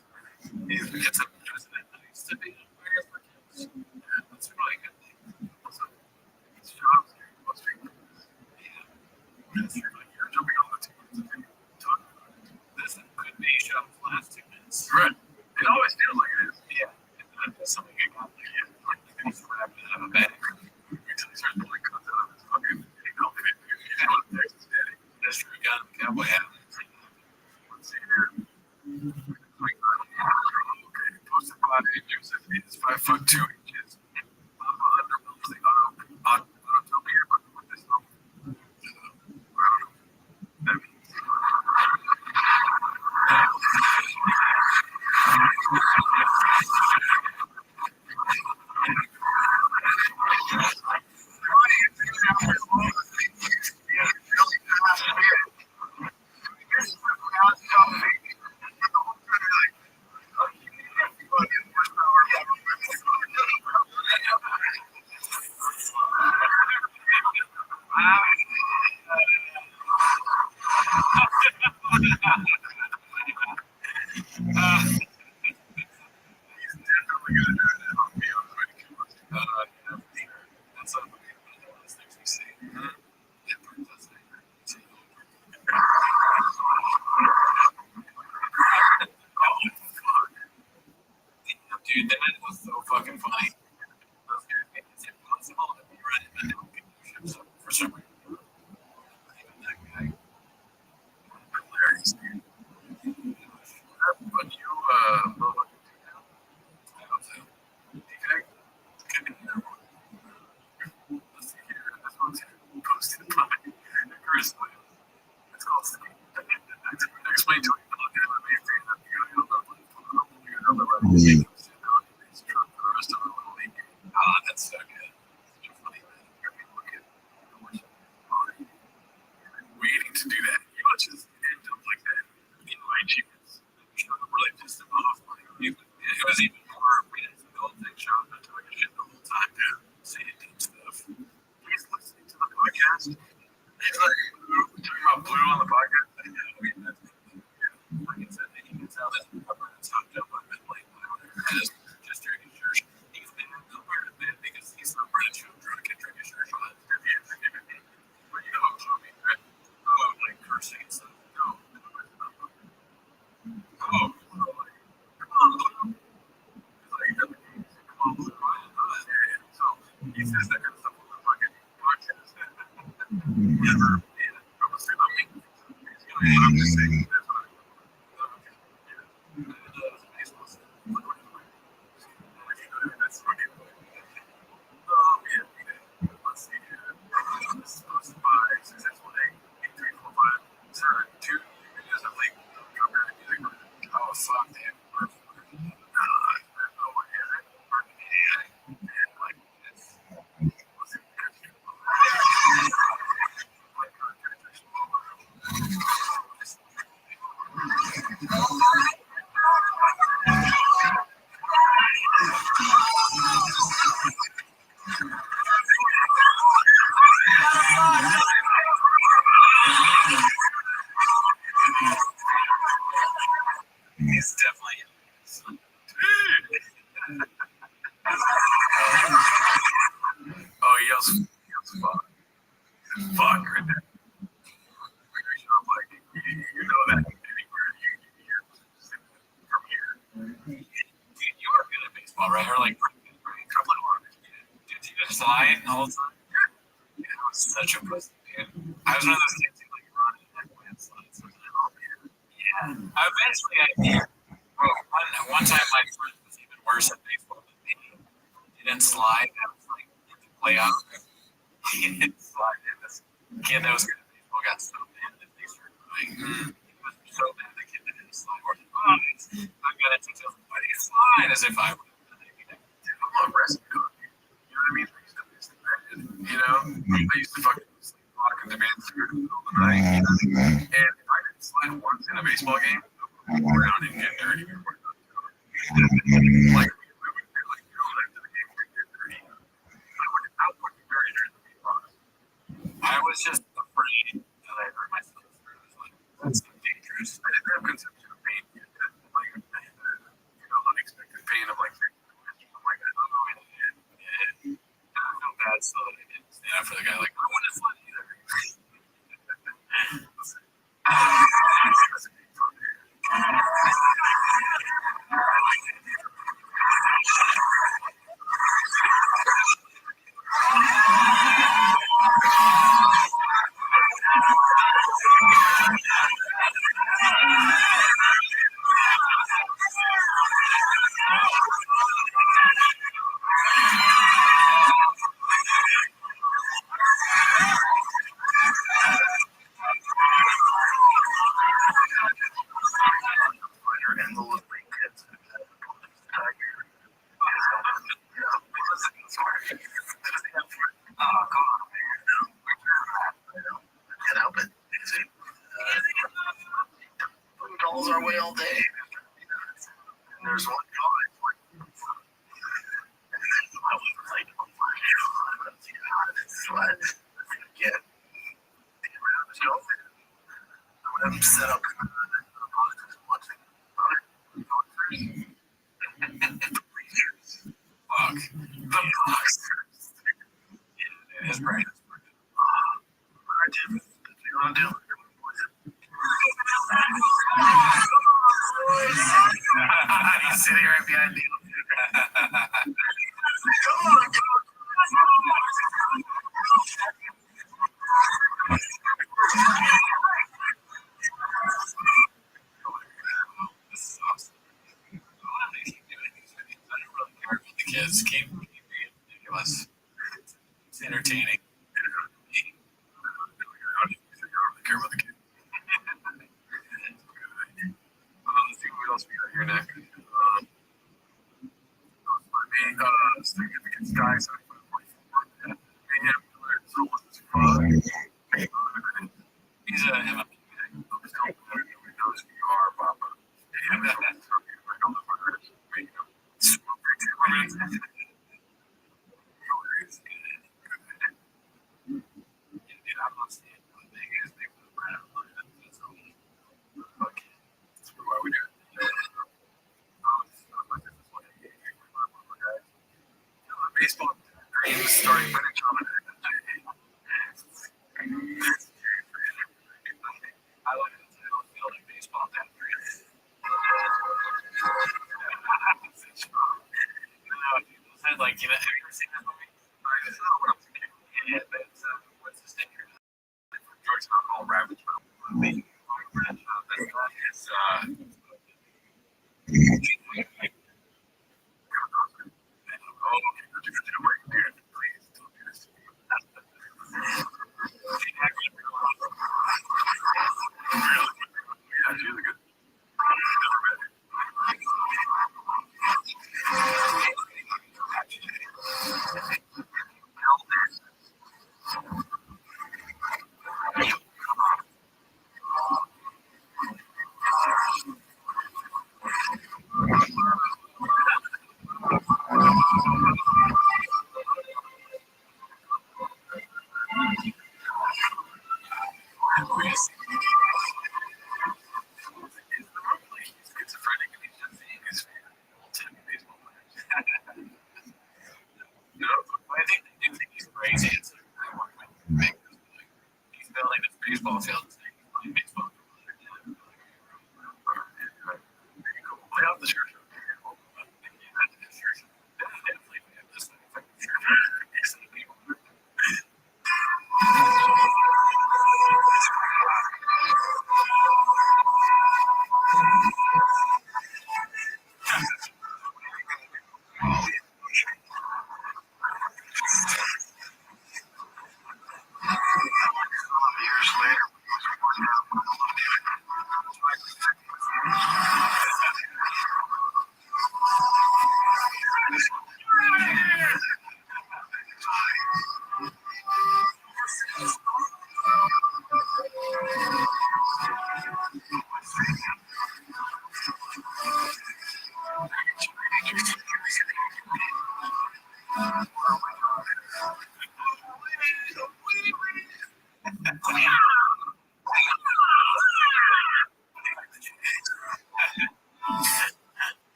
It's a president nice to be an umpire for kids. Yeah, that's really a good thing. Also, it's jobs here. Most people. Yeah. You're jumping on the team. Talk about it. This could be shot the last 2 minutes. Right. It always feels like it is. Yeah. That's something I got like it. Like he's wrapped it up a bag. Until he starts pulling cuts out of his fucking Texas daddy. That's true. Got him the cowboy hat. Let's see here. Okay. Posted by he's 5'2". I'm under the autotopia, but with this number. I don't know. That means. Dude, that was so fucking funny. Those guys make it impossible to be running the ships for some reason. Even that guy. Hilarious, dude. But you, the Rabbi make him sit down and he's drunk for the rest of the little league game. Ah, that's so good. Such a funny thing. I mean, look at how much waiting to do that. He watches end up like that in my achievements. Really pissed him off. Like, it was even more weird than the old thing. Sean been talking shit the whole time, dude. Saying deep stuff. He's listening to the podcast. He's like, we're talking about Blue on the podcast. I know, that's like it said that he gets out and it's hooked up on midnight. Just drinking shirt. He's been nowhere a bit because he's not running to a drunk and drinking shirt on it. But you know what I mean, right? Oh, like cursing and stuff. No. Oh, like, come on, Blue. So he says that kind of stuff on the fucking podcast. Never. I'm just saying that's what that's funny. Let's see here. This is supposed to buy successful day 8345. Sir, 2 videos of like cover music. Oh fuck, damn. It's definitely oh, he yells fuck. Fuck right there. Like, you know that anywhere you're from here. You are good at baseball, right? Or like couple of did you just slide all the time? Yeah, I was such a pussy, dude. I was one of those kids who like run and like landslide. So I was like, oh man. Yeah. Eventually I did. One time my friend was even worse at baseball than me. He didn't slide. That was like in the playoff. He didn't slide. And this kid that was good at baseball got so mad that they started crying. He was so mad the kid that didn't slide. I'm gonna teach everybody to slide as if I would have done it. Dude, I'm on wrestling coach. You know what I mean? I used to be suspended. You know? I used to fucking sleepwalk in the man's skirt in the middle of the night. You know? And if I didn't slide once in a baseball game, I would go around and get dirty. Like, we would do like, you know, like to the game where you get dirty. I would get dirty during the baseball. I was just afraid that I hurt myself. I was like, that's so dangerous. I didn't have conception of pain yet. Like, I had unexpected pain of like, I'm like, I don't know anything. And I felt bad, so I didn't stand up for the guy. Like, I wouldn't have slid either. That's a big fun here. And the little kids. Oh, come on, man. No, can't help it. Phone calls our way all day. And there's one call. I was like, oh my God, this is what again. I'm set up in the box watching. Fuck. The box. Yeah, it is right. Alright, Jim. What do you want to do? He's sitting right behind you. Come on, this is awesome. I don't really care about the kids. Keep being ridiculous. It's entertaining. I don't really care about the kids. Let's see what else we got here next. It's guys like 44. Yeah, it's almost as fun. He's a MMA guy. Nobody knows who you are, Papa. Yeah, that's like on the mother. Smoke for 2 minutes. Yeah, I'm not saying anything is they would have ran out of that's all. Okay. That's why we do it. Baseball dream was starting winning tournament. I like it. I don't feel like baseball that dream. Like, you know, have you ever seen that movie? It's not what I'm thinking. Yeah, but it's, what's his name here? George not called Rabbit. Amazing. It's, schizophrenic and he's just seeing his baseball players. No, I think they do think he's crazy. It's like, he's building this baseball field. He's playing baseball. Lay off the shirt. Years later,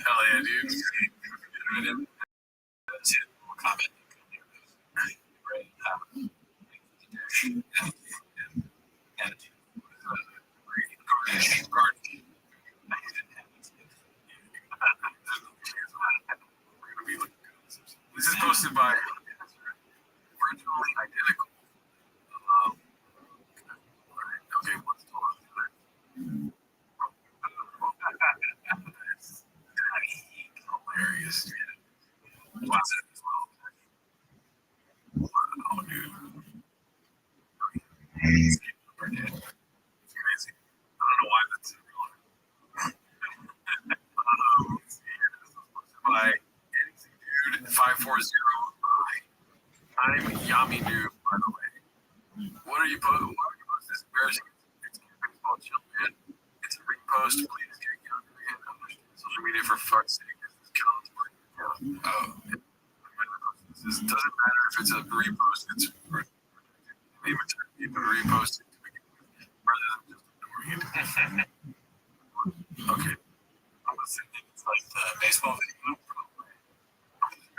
hell yeah, dude. Comment. This is posted by originally identical. Okay, what's hilarious. Watch it as well. Wow, dude. It's crazy. I don't know why that's so real. By dude 540. I'm Yami Noob, by the way. What are you posting? This embarrassing. It's baseball chill, man. It's a repost. Please get Yami and understand social media for fuck's sake. This kills my. Oh. This doesn't matter if it's a repost. It's even repost it to begin with, rather than just ignoring it. Okay. I'm assuming it's like the baseball video.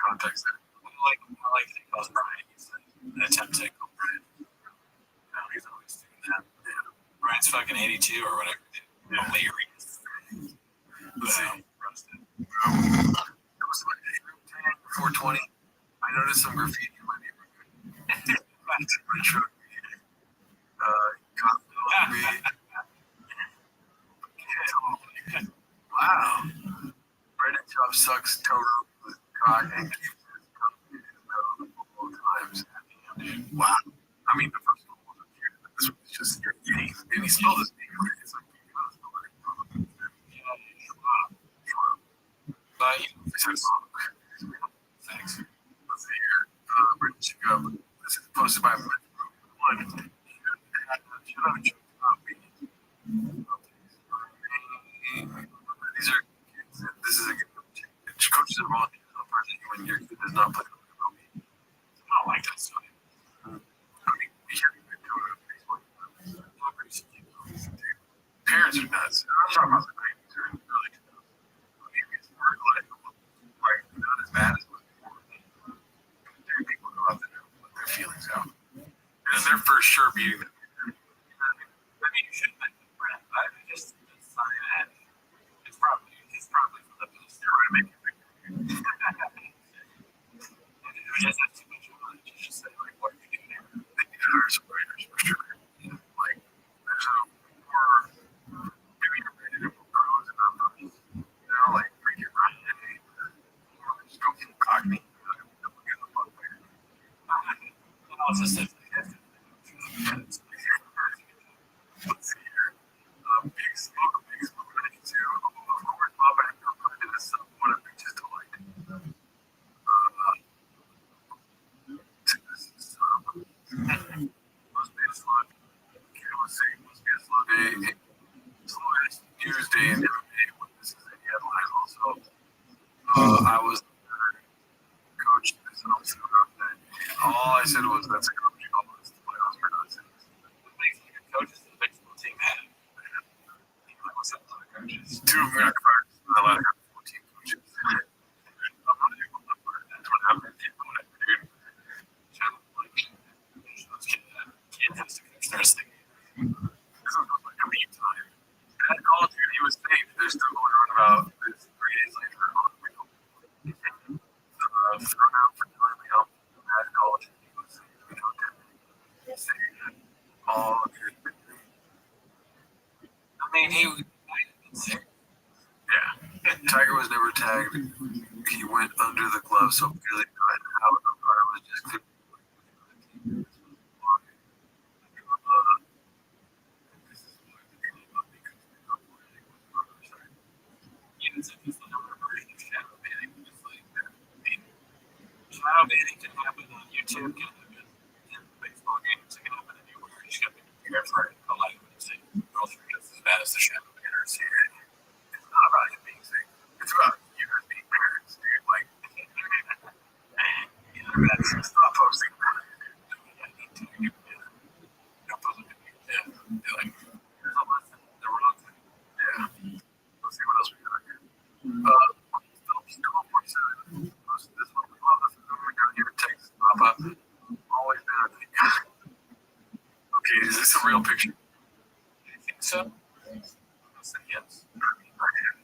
Context there. I like that he calls Brian. He's an attempt to call Brian. He's always doing that. Yeah. Brian's fucking 82 or whatever. Yeah. Hilarious. Let's see. Roasted. It was like 420. I noticed some graffiti in my neighborhood. That's my truck. Wow. Reddit job sucks total. God, and times. Wow. I mean, the first one was cute. This one is just, and he spelled his name right. It's like, you gotta spell it. But, thanks. Check out. This is posted by one. These are kids. This is a coaches and volunteers on person when your kid does not play rugby. I don't like that stuff. I mean, we can't even do it on Facebook. Parents are nuts. I'm talking about the babies who are really nuts. Babies are like not as bad as it was before. There are people who go out there and let their feelings out. And they're for sure beating them. I mean, you shouldn't have been friends. I just decided that he's probably from the boost. They're going to make it bigger. And it just has too much knowledge. You just say, like, what are you doing here? They need to hire some writers for sure. Like, there's a more maybe you're ready to put pros and numbers. You know, like bring your Ryan or just go get Cockney. Don't get the fuck later. And also says, Let's see here. Big Smoke 92. Of course, Bob, I have to put in this one of Beach's Delight. This is must be a slug. Let's see, must be a slug day. Sluggish news day in MMA when this is a headline also. I was coach this also about that. All I said was that's a coach almost the playoffs for nonsense. coaches in the baseball team had. What's up, other coaches? Two of them got fired. I let her 14 coaches. I'm gonna do one more. That's what happened. Dude. Kids has to coach the rest of the game. This one goes like a lead time. That Call of Duty was safe. They're still going on about this 3 days later on real. Thrown out for timely help. That Call of Duty was safe. We don't have to say that. All of your I mean, he was sick. yeah. Tiger was never tagged. He went under the glove, so clearly how the umpire was just clear. Shadow banning can happen on YouTube, can happen in baseball games, it can happen anywhere. You just gotta be prepared for it. A lot of it is as bad as the shadow banners here. It's not about him being sick. It's about you guys being parents, dude. Like, stop posting that. Here's a lesson. The wrong thing. Yeah. Let's see what else we got here. Phillips 1247. This one we love. This is what we got here in Texas. Papa. Always been a thing. Okay, is this a real picture? You think so? I'll say yes.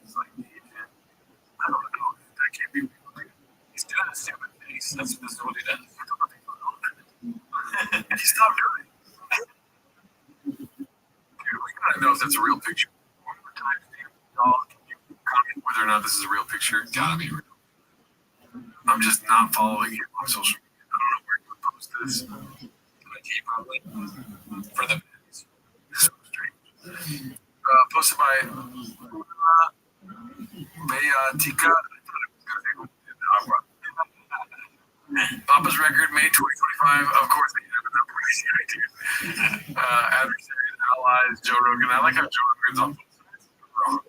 It's like, I don't know. That can't be real. He's doing a stupid face. This is what he does. He stopped doing it. Dude, we gotta know if that's a real picture. One more time, Steve. Can you comment whether or not this is a real picture? Gotta be real. I'm just not following him on social media. I don't know where you would post this. But he probably for the This is so strange. Posted by Tika. Papa's record, May 2025. Of course, they have a number of adversaries, allies, Joe Rogan. I like how Joe Rogan's on both sides. Wrong.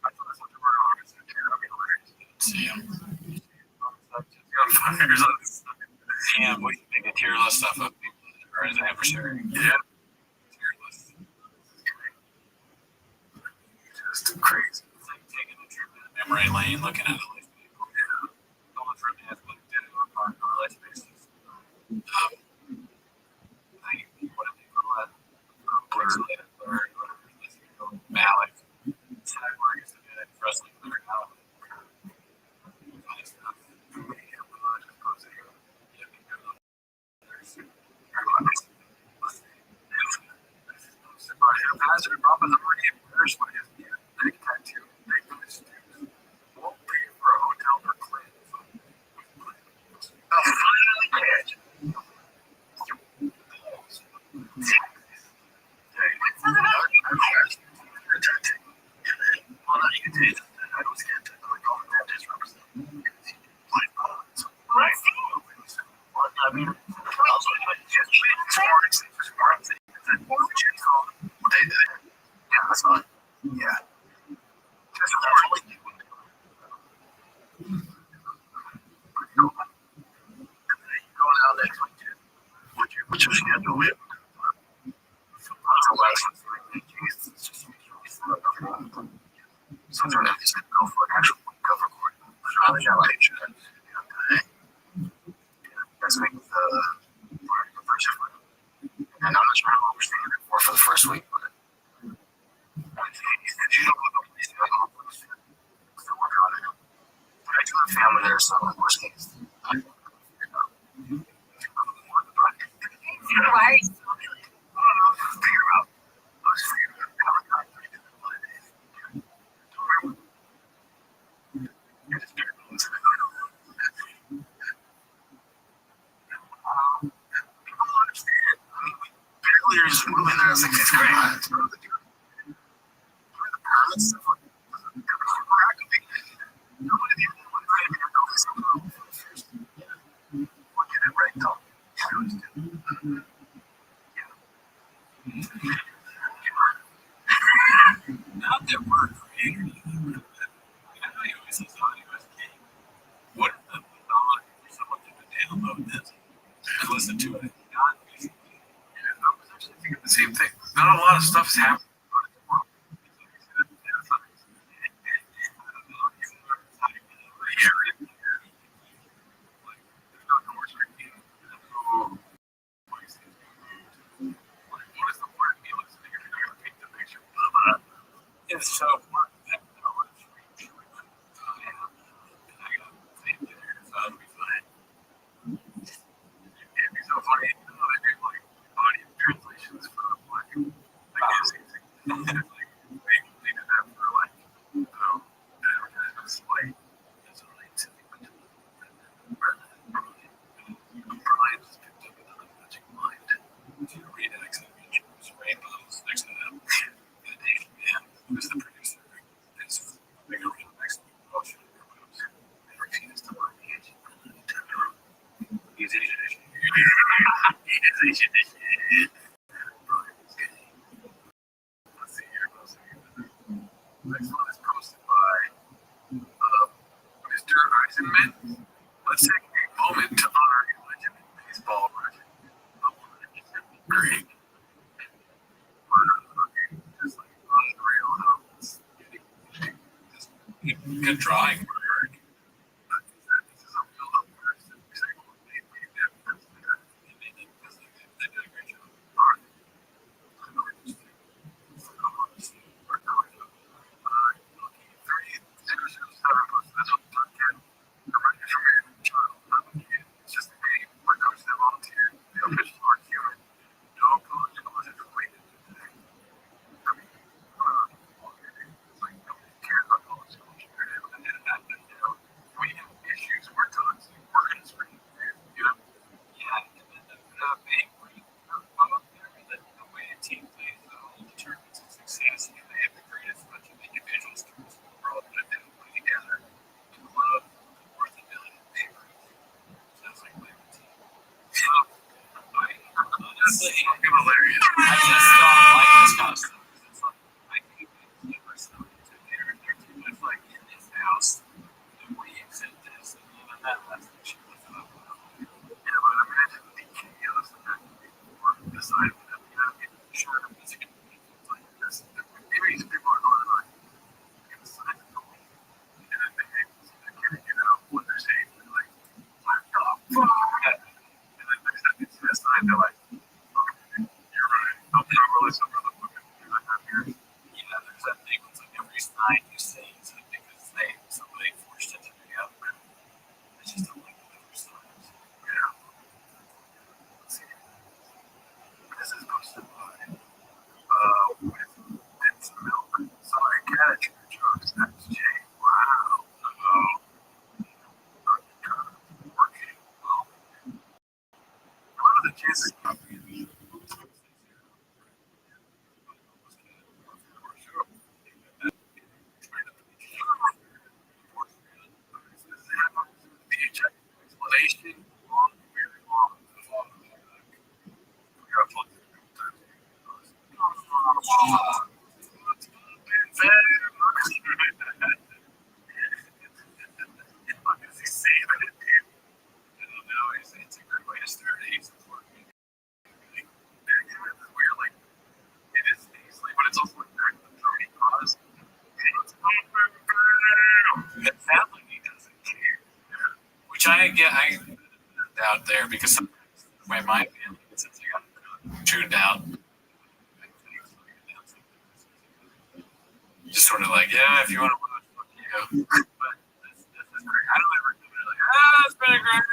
I thought that's what Joe Rogan said too. That'd be hilarious. see him. He's on fires on this side. Damn, we can make a tier list stuff of people that are his adversary. Yeah. Tier list. Just crazy. It's like taking a trip down memory lane, looking at all these people. Yeah. Going from the athletic data on a life basis. What do they call that? Pixelated blur, whatever. Malik. Cyborg is the good wrestling blur now. Funny stuff. Hazard, Papa's already embarrassed by his neck tattoo. They put his students won't pay for a hotel for Clinton. Finally catch. Going out next week, too. What's your schedule with? So they're not just going to go for an actual week of recording. I'll let you picture that. Next week, the first shift. And I'm not sure how long we're staying there for the first week, but you don't look up these still working on it. But I do have family there, so in worst case, I figure it out. Why? Figure out. I was figuring out how I got through the holidays. I just figured it out. People don't understand. I mean, we barely are just moving there. It's like 6th grade. The permits stuff like super active. Nobody did it one night. I mean, I know this first. We'll get it right though. Not that we're creators. I know you always thought you was king. What if the thought for someone to download this and listen to it? Not basically. Yeah, I was actually thinking the same thing. Not a lot of stuff is happening. It's so important that knowledge reach. That'll be fine. It'd be so funny. I do like audio translations for like music. Like they did that for like advertisements like it's only Brian just picked up another magic mind to read accent features, rainbows next to them. And who's the producer? It's bigger than the next motion. They refused to buy the engine. He's Asian. He's Asian. Let's see here. Next one is posted by Mr. Eisenman. Let's take a moment to honor a legend in baseball legend. Great. Just like unreal how it's good drawing work. This is a real up person. They did a great job. It's just a name. My coach that volunteered. The officials aren't human. No political was related today. I mean, it's like nobody cares about politics. It sounds like he doesn't care. Which I doubt there because sometimes the way my family gets since I got tuned out. Just sort of like, yeah, if you want to watch, fuck you. But this is great. I don't ever do it like, it's been a great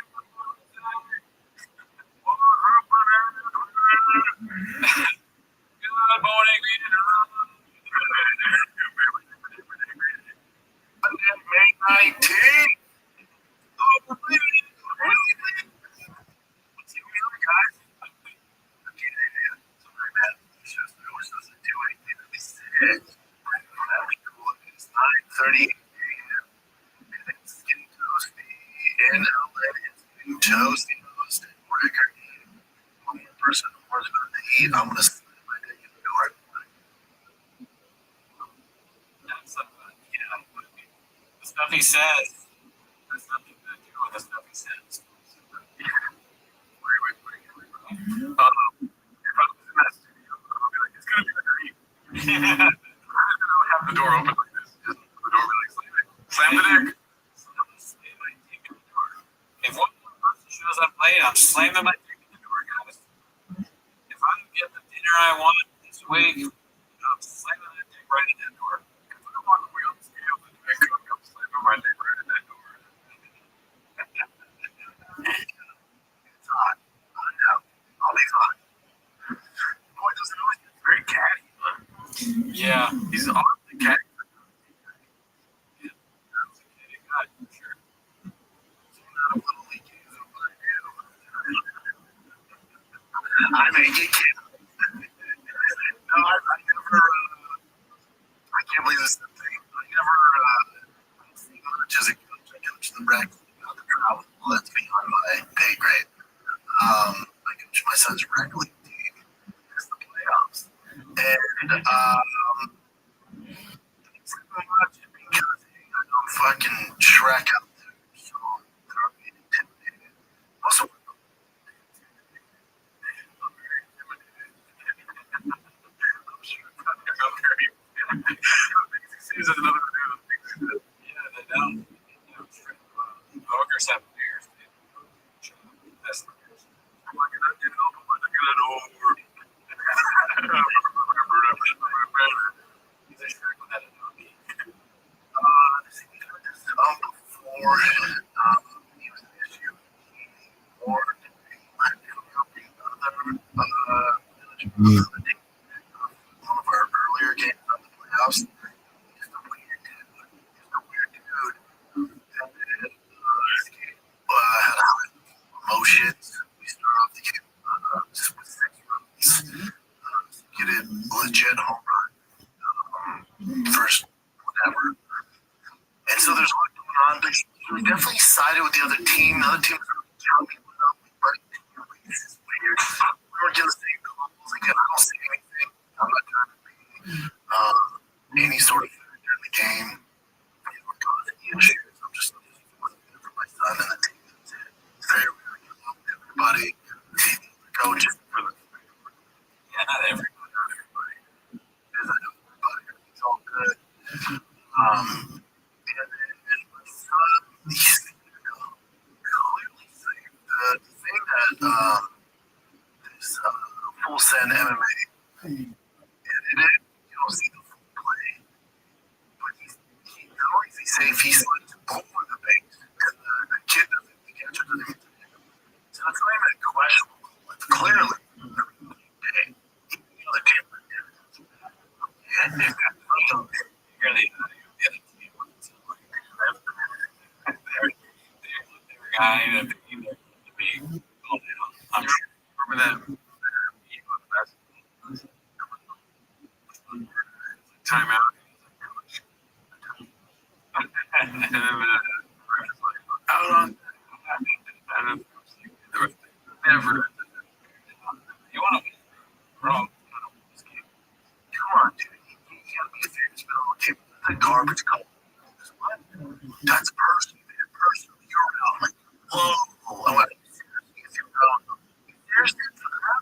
good morning, May 19th. Oh, really? What's the other guys? Okay, sorry, man. It's just, I was supposed to do anything that we said. That was cool. It's 9:30 a.m. And it's getting toasty. In LA, it's getting toasty. Toasty. Record. One more person who's going to eat. I'm going to slam my dick in the door. The stuff he says has nothing to do with the stuff he says. It's going to be a dream. I'll have the door open like this. Just the door really slamming. Slam the dick. If one more person shows up late, I'm slamming my dick in the door, guys. If I don't get the dinner I want this week, I'm slamming that dick right in that door. If I want to wheel the scale, then I'm slamming my dick right in that door. It's hot. I know. Always hot. Boy, doesn't always get very catty. Yeah, He's awfully catty. yeah, that's a kidding guy, for sure. Not a little leaky, is what I do. I make it count. No, I never, I can't believe this is the thing. I never, as a coach, I coach the rec, not the travel. Well, that's beyond my pay grade. I coach my son's rec league team. It's the playoffs. And, thanks so much because I'm fucking Shrek out there. So they're being intimidated. Also, I'm very intimidated. I'm sure I'm very seems as another one of the things that Yeah, they don't. Ogres have beers. That's the beers. I'm like, I'm not giving up on the good old word. He's a Shrek without a doggy. Before he was an issue, he warned one of our earlier games on the playoffs. He's a weird dude. And then had emotions. We started off the game just with 6 runs. Get it legit home run. First, whatever. And so there's a lot going on, but he was definitely sided with the other team. The other team was really telling me what up. Like, this is weird. We weren't getting the same calls. Again, I don't see anything. I'm not trying to be any sort of factor in the game. It would cause any issues. I'm just looking for my son and the team. That's it. It's very weird. I love everybody. The coaches. Yeah, not everybody. Not everybody. Because I know everybody. It's all good. And my son, he's clearly safe. The thing that this full send MMA edited, you don't see the full play, but not only is he safe, he slipped over the base, and the kid doesn't, the catcher doesn't even see him. So it's not even a questionable. It's clearly okay. The other team You're the other team. They're guy that need to be called out. I'm sure. Remember that timeout. And then out on never. You want to wrong. come on, dude. You can't be a fan. It's been all game. That's a garbage call. What? That's personal, man. Personal. You're out. Like, whoa. I went, seriously, if you're out. Seriously, for that?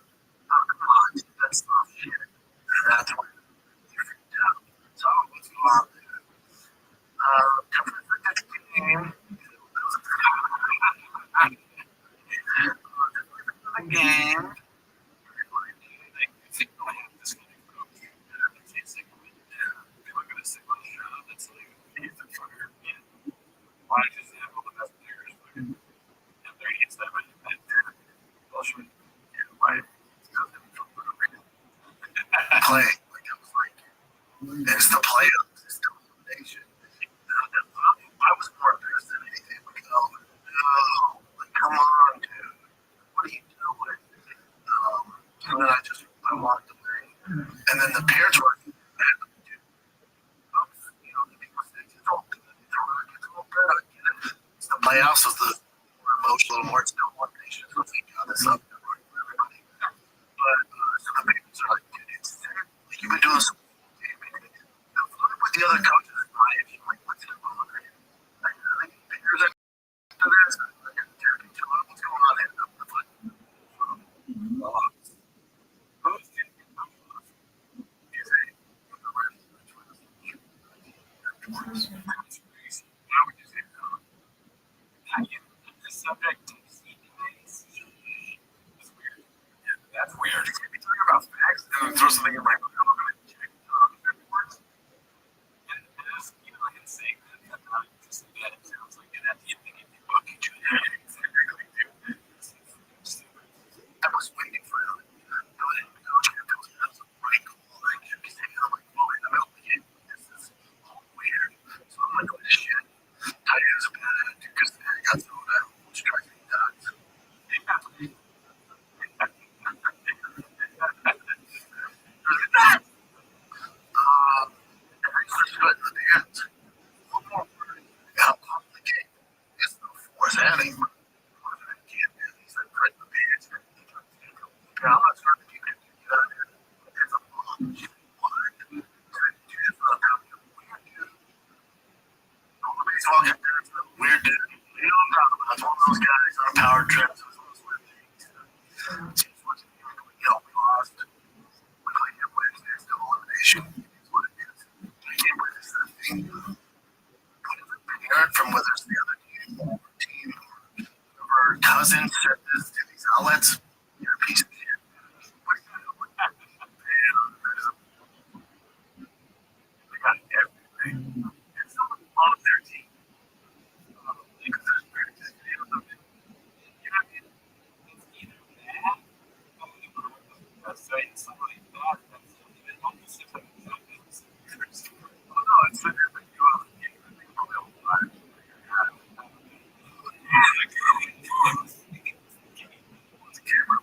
My house was the more emotional, more still more patient. So thank God this up for everybody. But so the papers are like, dude, it's like you've been doing so with the other coaches in my age, like what's it about? Like figures after this, like therapy to what's going on here? The foot. That's weird. If you talk about facts, then throw something in like, I'm going to check afterwards. And it's, you know, I can say that not just that it sounds like an empty thing if you look at you. I was waiting for him. I wouldn't go check if it was right cool. Like, he's hanging out like, well, in the middle of the game. This is all weird. So I'm like, oh, this shit. Tight ends are bad at it because they got thrown out, which drives me nuts. How complicated is the force having? I'm not certain if you can do that. It's a long shit. Weird dude. You know what I'm talking about. It's one of those guys on a power trip. So it's one of those weird things. We lost. We played your Wednesday. It's still elimination. It's what it is. I can't believe this is a thing. Parent from whether it's the other team or cousin said this to these outlets. You're a piece of shit. They got everything. It's all of their team. Because there's practice. You know what I mean? It's either that, that's saying somebody bad, that's even almost if I'm not Oh, no, it's so different. You have to get the probably all the time. It's a camera.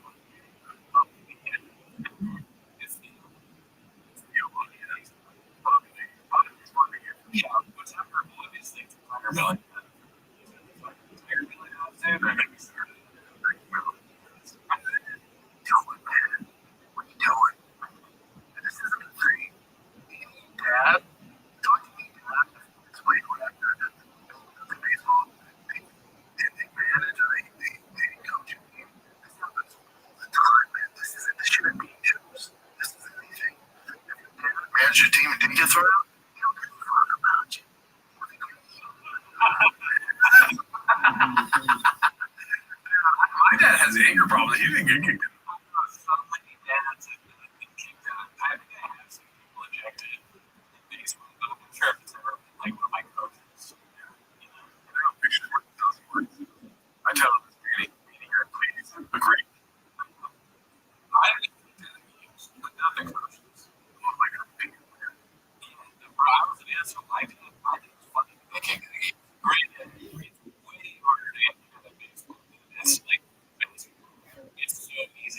it's the You know, it's funny. yeah, what's happening with these things, I'm like, What are you doing? And this isn't a thing. Dad, talk to me, Dad. Explain what happened. The baseball, they manage or they coach a team. This happens all the time, man. This shouldn't be news. This isn't anything. If your dad managed your team and didn't get thrown out, he don't give a fuck about you. My dad has anger problems. He didn't get kicked out. suddenly dads have been kicked out. I think I have some people ejected in baseball, but I'm not sure if it's ever been like one of my coaches. You know, I don't think it doesn't work. I tell him this meeting, please agree. I didn't think that means, but nothing coaches. Oh my God, big weird. And bro, I was an asshole. My dad was fucking thinking great. It's way harder to get into baseball than it is like baseball. It's so easy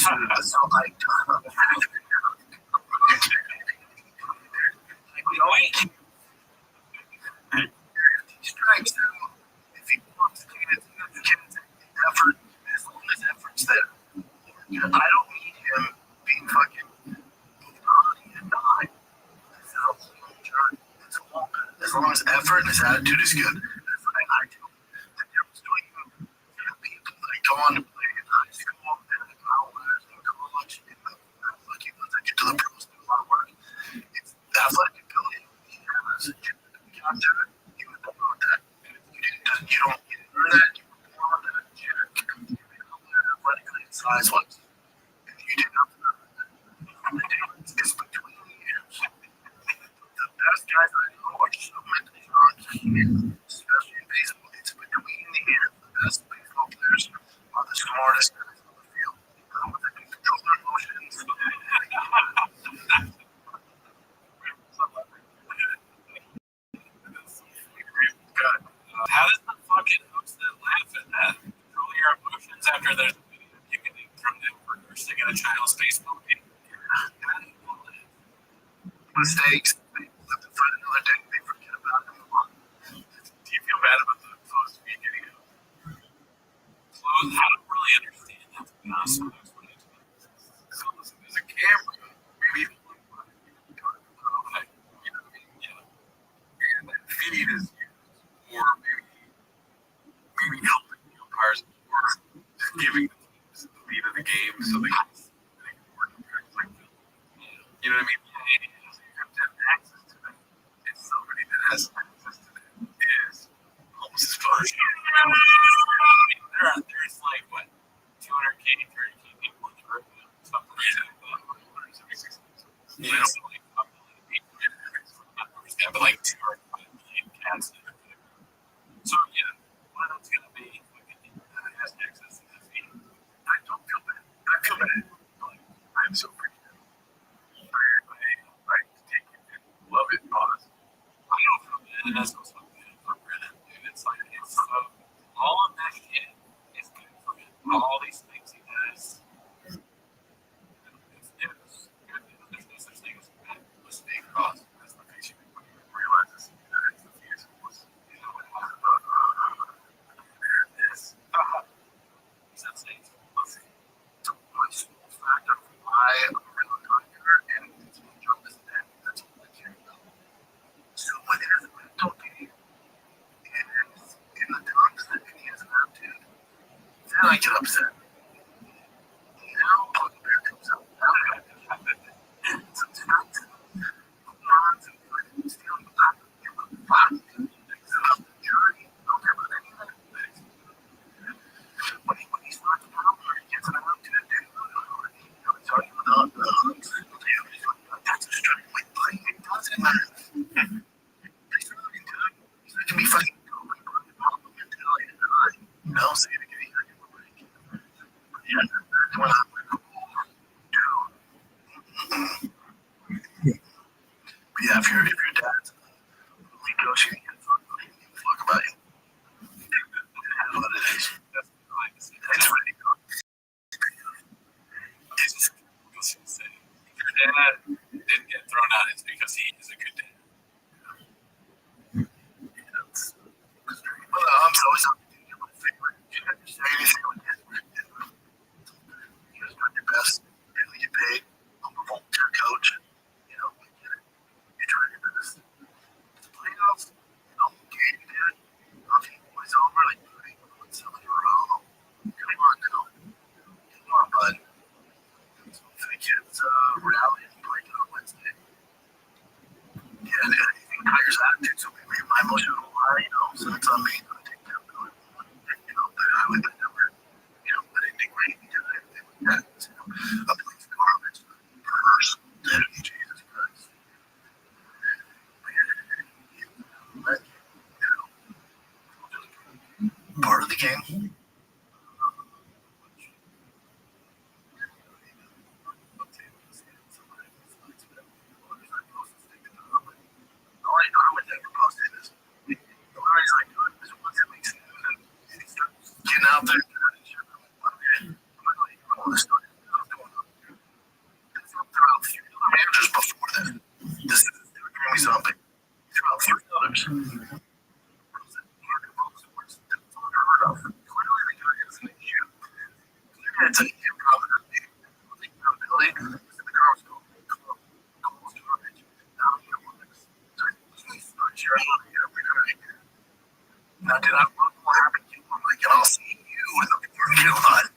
So like, strikes out. If he wants to take effort, as long as effort's there. I don't need him being fucking and die. As long as effort and his attitude is good. That's what I do. The difference between people that go on to play in high school and outliers in college and lucky ones that get to the pros do a lot of work. It's the athletic ability he has. You got that. You were born with that. You don't earn that. You were born with that. You're athletically size wise. You did nothing. The difference is between the years. The best guys I know are so mentally strong, especially in baseball. It's between the years. The best baseball players are the smartest guys on the field. They can control their emotions. How does the fucking host then laugh at that? Control your emotions after there's a video you can do from them for nursing in a child's baseball game. Mistakes. They live to fight another day. They forget about it and move on. Do you feel bad about the closed feed video? Close. I don't really understand that, to be honest with you. So listen, there's a camera. Maybe Okay. Yeah. and that feed is used for maybe helping the umpires or just giving the teams the lead of the game so they can work like you know what I mean? So you have to have access to that. And somebody that has access to that is almost as fun. There's like, what, 200K, 30K people in the room, something like that. Yeah, so like, a million people in it. Not understand, but like 200 million cats. So, yeah, one of them's going to be fucking has access to that feed. I don't feel bad. I feel bad. I'm so pretty. I take it and love it, honestly. I don't feel bad, and that's what's so good for Brennan, dude. It's like, it's so, all of that shit is good for him. All these things he does. It's good. There's no such thing as bad mistake cost. That's the piece you realize is that it's the fuse was, this. He's insane. Let's see. So my small factor for why I'm really on here and it's my job is that that's all I care about. So when it is a mental game and it's in the dunks that he has an attitude, then I get upset. Now Puck Bear comes out. Now I got to have it. Some stunts and runs and fucking stealing the back. Give a fuck. Things about the journey. Don't care about any of that. When he's not the problem or he gets an attitude, dude, he's talking about the hooks. That's a strike. Like, it doesn't matter. He's really good. He's not going to be fucking mentality to die. No, say it again. Yeah, that's what I'm like, dude. But yeah, if your dad's negotiating, fuck about you. That's what it is. It's really good. It's Insane. If your dad didn't get thrown out, it's because he is a good dad. well, I'm always happy to do my favorite. You have to say anything like that. You guys doing your best. Really get paid. I'm a volunteer coach. You know, I get it. You're trying your best. It's playoffs. You know, game you did. Nothing was over. Like, hey, what's up in a row? Come on now. Come on, bud. So for the kids, rally and playing on Wednesday. Yeah, and anything Tiger's attitude, so maybe my emotional high, you know, so it's on me. I take that, you know, but I would never, you know, I didn't think anything to anything like that. So, I believe in garbage, person, Jesus Christ. But, you know, part of the game. I would never post this. The only reason I do it is once it makes news and he starts getting out there and shit. I'm like, okay, I'm not going to all this stuff. I'm doing He's on big. He's about $3. Clearly, the guy is an issue. Clearly, it's an improbability. It's in the car school. Close garbage. Now, you know what? Sure, now, did I look what happened to you? I'm like, I'll see you in the parking lot.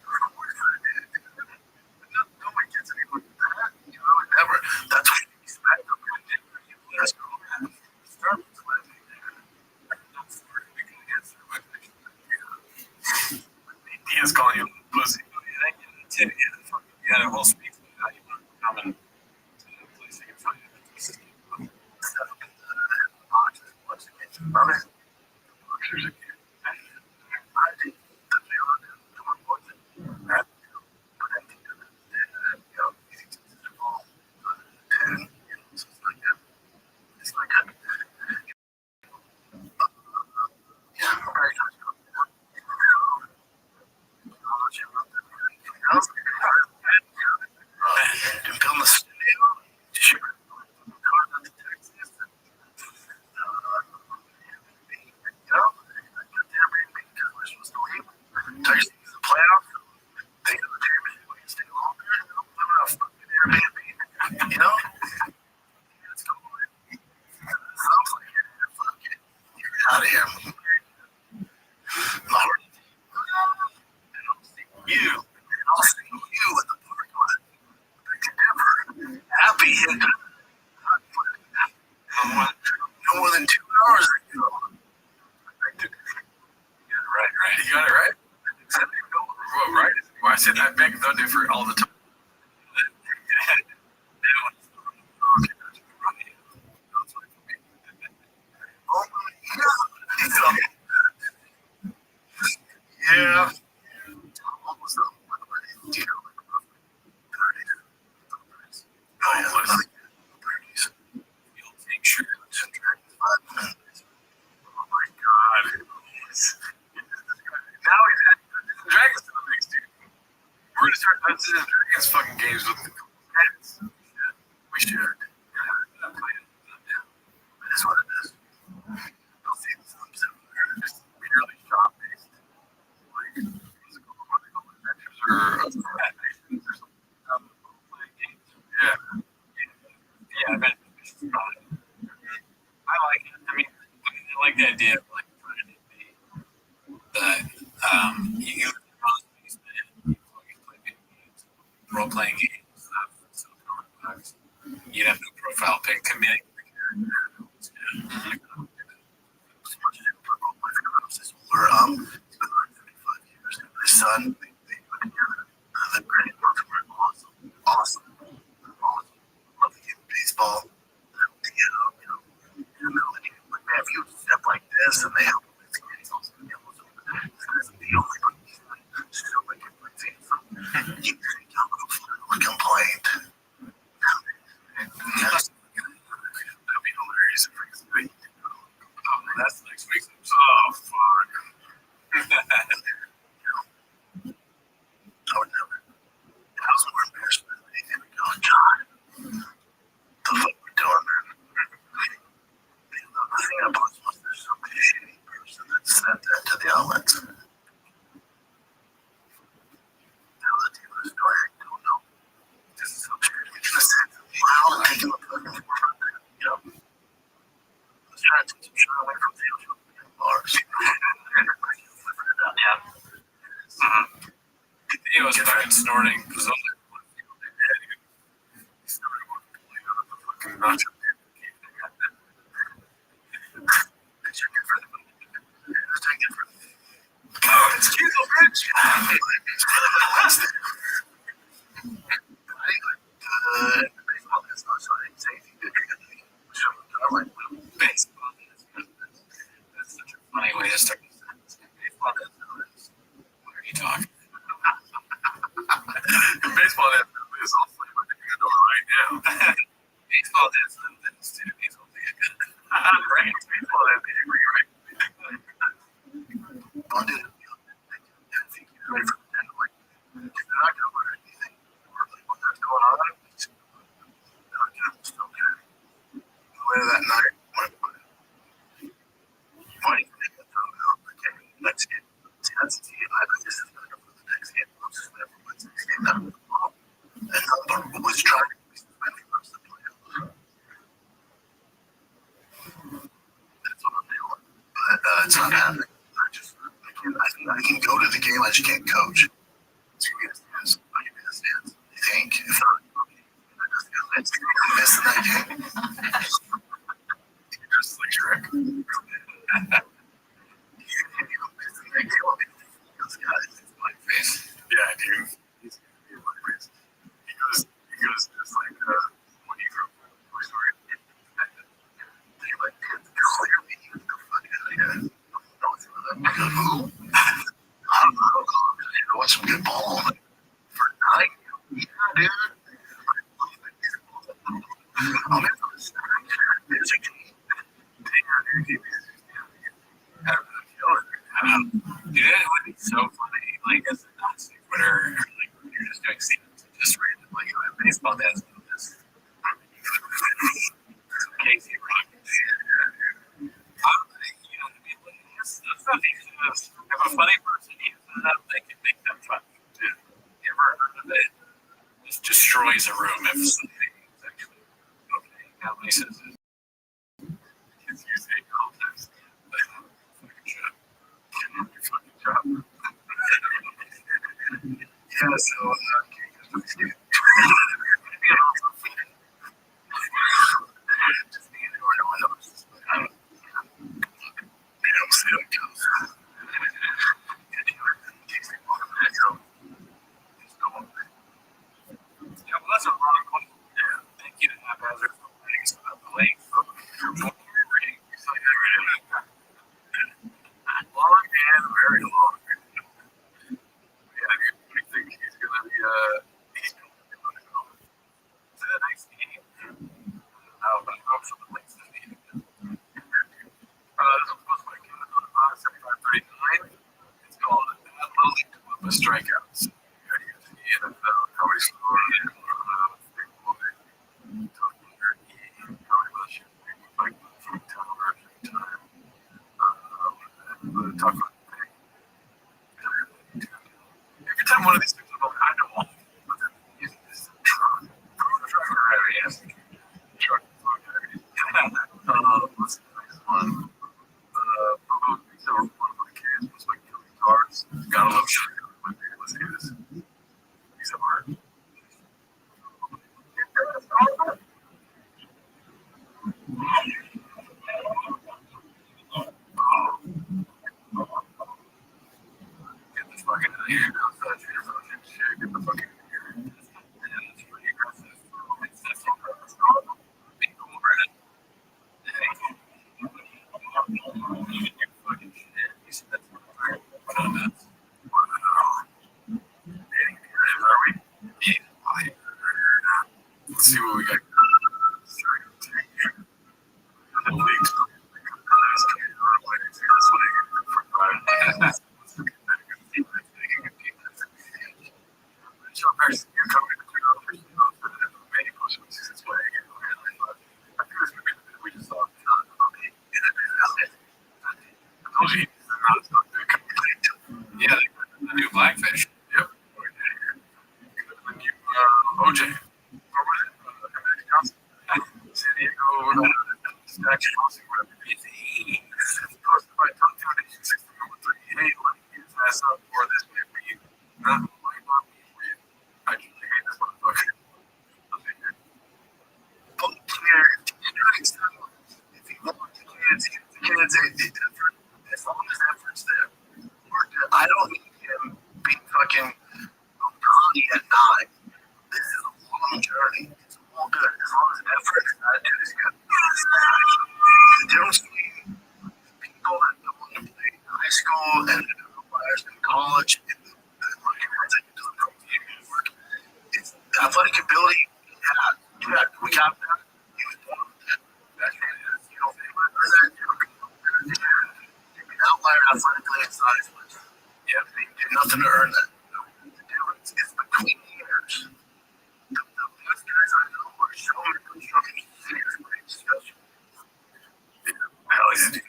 No one gets anyone with that. You know, never. That's what you expect. I'm going to do you last girl. Start with living there. That's where we can answer my question. He is calling you pussy. You had a whole speech on how you want to come and to the place you can find it. Set up in the boxes. What's the case? Brother? Boxers again. I think the villain is doing what the that protecting them. You know, these things are all and you know, so it's like that. It's like that. Yeah, I'm very sure it's going to work. To film the studio, sure. To Texas, we're supposed to leave. Texas is the playoffs. They do the championship. We can stay longer. Live in a fucking Airbnb. You know? Let's go. Sounds like it. Fuck it. You're out of here. Lord. And I'll see you. I'll see you in the parking lot. Never. Happy hit. No more than 2 hours ago. Right. You got it right. Well, right. Well, I said that big though different all the time. Yeah. Almost up. Oh, yeah, look like 30s. You'll take sure it's in Dragon's 5 minutes. Oh my god. Now he's had Dragons to the mix, dude. We're gonna start Dungeons and Dragons fucking games with the credits. We should. Yeah. It is what it is. I'll see the thumbs out there. Just purely shop based. Like physical adventures or missions or something. Playing games. Yeah. Yeah, I bet. I like it. I mean, I like the idea of like trying to be you play games, role playing games, stuff. So you'd have no profile pic committing. We're it's been like 35 years. My son, they put together the great work for awesome. Love the game of baseball. Like, man, if you step like this and they help with this game, it's the only one still like you don't complaint. That'd be hilarious if we could. Oh, that's next week. Oh, fuck. I would never. I was more embarrassed than anything. Oh, God. The fuck we doing, man? The thing I posted was there's some shitty person that sent that to the outlets. That was a deep story. I don't know. This is some shit. We just said, wow, taking the fucking forefront there. You know? I was trying to take some shit away from the bars. Yeah. He was fucking snorting. He was on there. He snorted one pulling out of the fucking nacho. Excuse me, bitch. Baseball is not so safety. Baseball is good. That's such a funny way to start the sentence. Baseball is what are you talking about? Baseball is also what you're doing right now. Baseball is this too. Baseball is good. Right? Baseball is right. I'll do it. I think you're ready for the end. Like, they're not going to learn anything. Or like, what that's going on. They're not going to still get it. Later that night, just trying to be suspended for the playoffs. That's what I'm doing. But it's not happening. I can go to the game, I just can't coach. So you guys I can be the stands. You think? If I'm missing that game, you're just like Shrek. You missing that game, this guy is my face. Yeah, dude. He's my face. He goes just like when you grew up in Toy Story. You're like, clearly he was the fuck out of here. Who? I don't know. You watch some good ball for 9. Yeah, dude. I'm in for this. There's a game. Dude, it would be so funny, like, as a Nazi Twitter, like, when you're just doing scenes, just random, like, baseball has done this. Casey Rock. You know what I mean? Like, it's not easy to have a funny person, they can make them fun. You ever heard of it? Just destroys a room if something is actually okay. How many says it? It's usually all times. But fucking shut up. Your fucking job. Yeah, so just being or no one knows. They don't see how it goes. Yeah, well, that's a wrong question. Yeah, thank you to haphazard for legs about the legs. Long and very long. Yeah, we think he's going to be he's going to go to the next game. But I'm hoping the legs this game. This was supposed to be on 75-39. It's called a bad lily club of strikeouts. The NFL, how many scores, every time one of these things, I don't want to, but then using this truck, yes, truck, what's the next one? So one of the kids was like killing cars. Gotta love shit. Let's do this. He's a bird. Get the fucking out of here. Outside your fucking shit. Get the fucking out of here. Yeah, that's pretty aggressive. That's impressive. Be cool, Brandon. You fucking shit. You said that's right. What on that? Are we? Yeah. Let's see what we got. Yeah, the new Blackfish. Yep. OJ. Or was it? San Diego. Statue Crossing. Posted by Tom Foundation 6138. Let me get his ass up for this man for you. Not might not be for you. I just hate this motherfucker. Both players, if you want the kids, as long as effort's there. I don't need him being fucking Connie at 9. This is a long journey. It's all good. As long as effort and attitude is good. You don't see people that don't want to play in high school and players in college and the ones that do the pro game work. It's the athletic ability we got that. He was born with that. That's what it is. You don't think about that. You're an outlier athletically and size wise. Yeah, you do nothing to earn that. The difference is between years. The best guys I know are showing construction serious discussion. Hell, he's a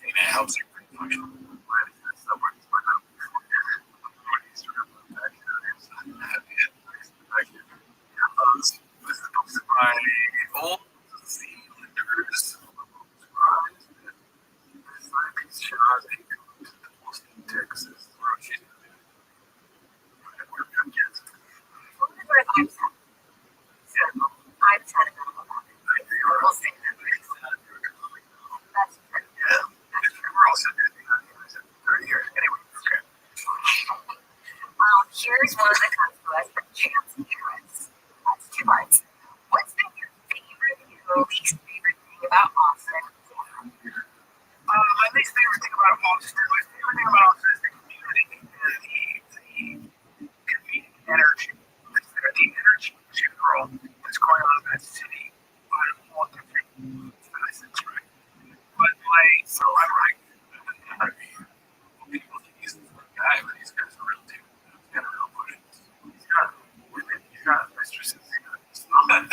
it helps your brain function. Here's one that comes to us from Chance Harris. That's 2 parts. What's been your favorite and least favorite thing about Austin? My least favorite thing about Austin, my favorite thing about Austin is the community and the community energy. The energy to grow that's going on in that city on all different facets, right? But so I'm right. People think he's a guy, but these guys are real too. He's got a real budget. He's got women, he's got mistresses, he's got slugs.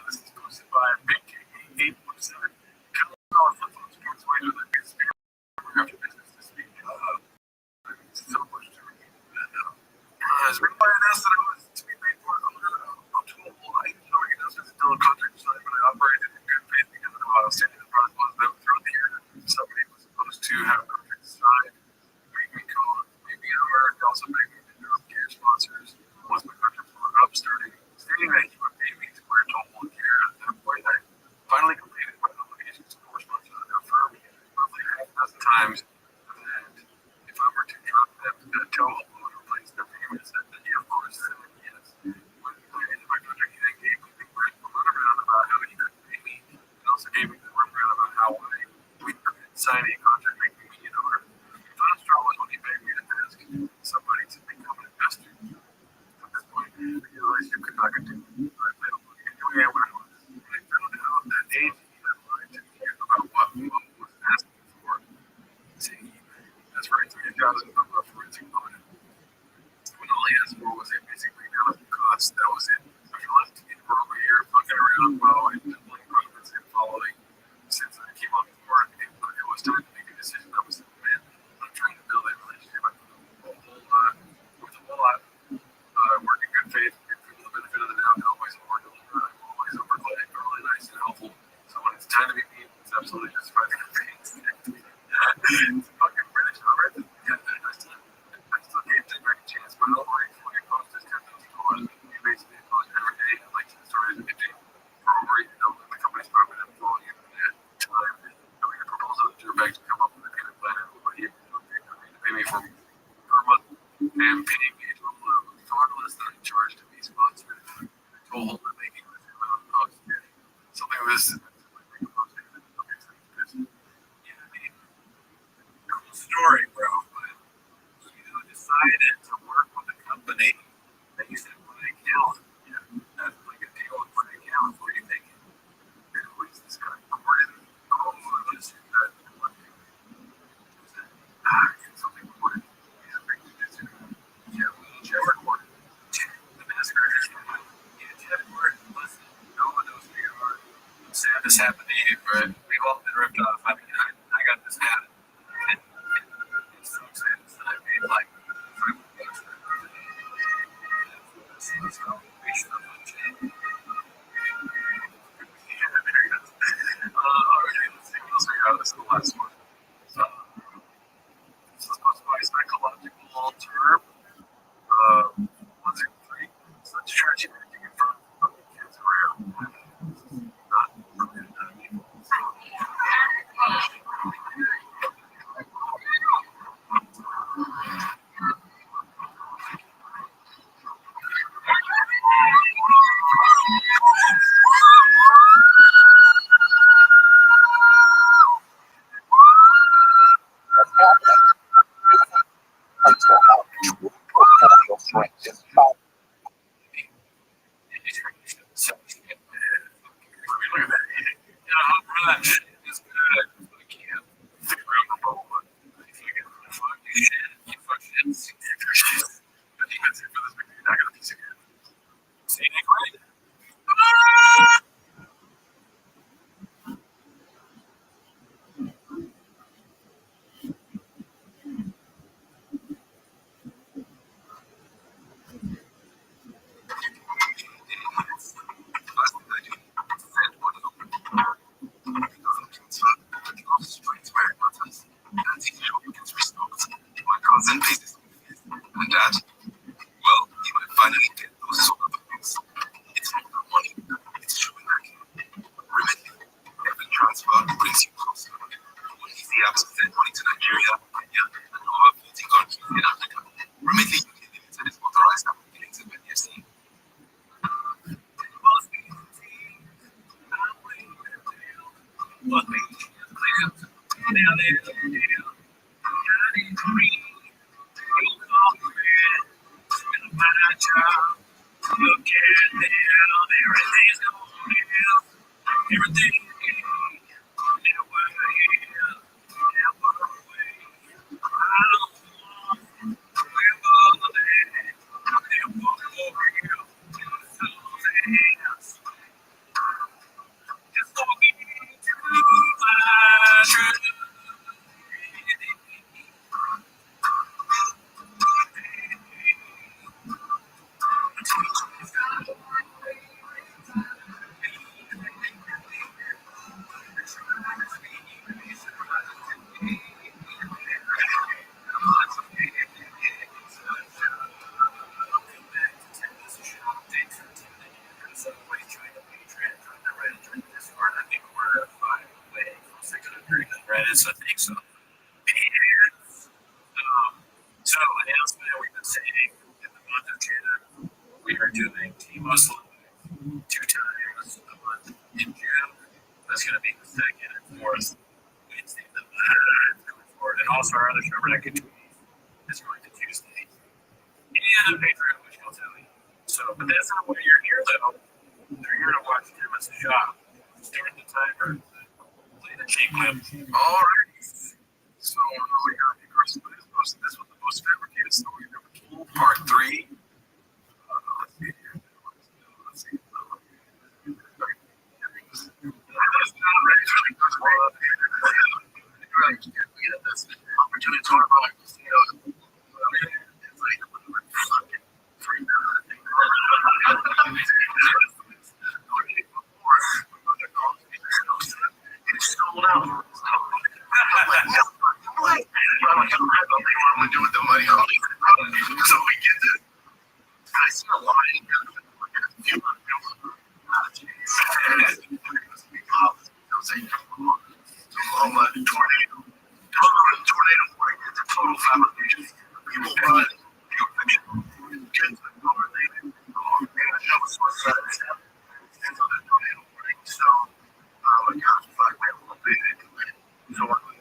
This is posted by Big K 8.7. Colorado football sports way to the biggest after business this week. It's so much to read. As required us that I was to be made part of optimal life, knowing it was still a contract signed, but I operated in good faith because of how outstanding the process was that throughout the year. Somebody was supposed to have a contract signed, make me call, maybe hour, and also make me interrupt care sponsors. Once my contract was up, stating that he would pay me to wear total care at that point. I finally completed my obligations to correspond to the firm roughly half a dozen times, and if I were to drop that toe hole and replace the payments, then he of course said yes. When I ended my contract, he then gave me the runaround about how he could pay me, and also gave me the runaround about how we could sign a contract making me an owner. The final straw was when he begged me to ask somebody to become an investor. At this point, I realized you could not continue. I played along and doing it when I was. When I found out that age, he had lied to me about what mom was asking for. See, that's right, $3,000 for renting on it. When all he asked for was a basic breakdown of the costs, that was it. After left for over a year, fucking around while and doubling profits and following. Since I came on board, it was time to make a decision. I was the man. I'm trying to build a relationship with a whole lot. Work in good faith, give people the benefit of the doubt, and always forward to I'm always really nice and helpful. So when it's time to meet me, it's absolutely justified to things. It's fucking British, alright? I still gave Dick a chance, but no worries when you post this 10,000 you basically post every day and like the stories of the day for over the company's profit and following you for that time. Doing a proposal to your bank to come up with a payment plan, but he agreed to pay me for a month and paying me to far less than I charged to be sponsored. I told him that making this amount of post something of this cool story, bro. But decided to work with a company that you said put an account. Yeah, that's like a deal with put an account. What do you think? And who is this guy? Gordon. Oh, this is that one. Something Gordon. He's a big producer. Yeah, Jeff Gordon. The massacre. Yeah, Jeff Gordon. Listen, no one knows who you are. I'm sad this happened to you, but we've all been ripped off. I mean, I got this hat. And it's so exciting. I made like 5 weeks. This is the last one. This is supposed to be a psychological term. 1, 2, 3. So let's try to anything in front of the kids around. Not really people. Brings you closer. When he's the opposite, money to Nigeria, yeah, and over 14 countries in Africa. child. Look at them, everything's going down. Everything that we're here, that we're away. I don't want to live all of that. That walk over here, so fast. Just walking to my truth. Reddit, so I think so. So announcement that we've been saying in the month of June, we are doing T-Muslim 2 times a month in June. That's going to be the second and fourth Wednesday of the month going forward. And also our other show, Rebecca is going to Tuesday. And Patreon, which I'll tell you. So, but that's not why you're here, though. They're here to watch Tim at the shop. Start the timer. Play the cheap clip. All right. So, we got this was the most fabricated story ever told. Part 3. Let's see here. Let's see. This opportunity to talk about, it's like fucking free. It's sold out. What do with the money? So we get this. I see a lot tornado. Tornado warning. It's a total fabrication. People run. Kids over there. So, I got fucked a little bit. So, like,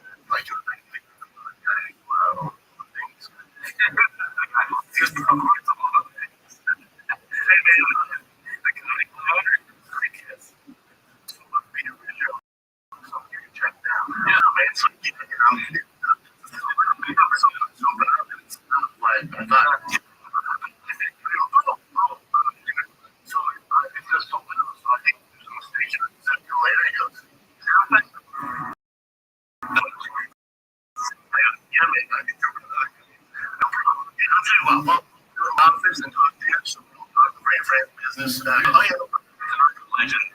business. Oh yeah, legend.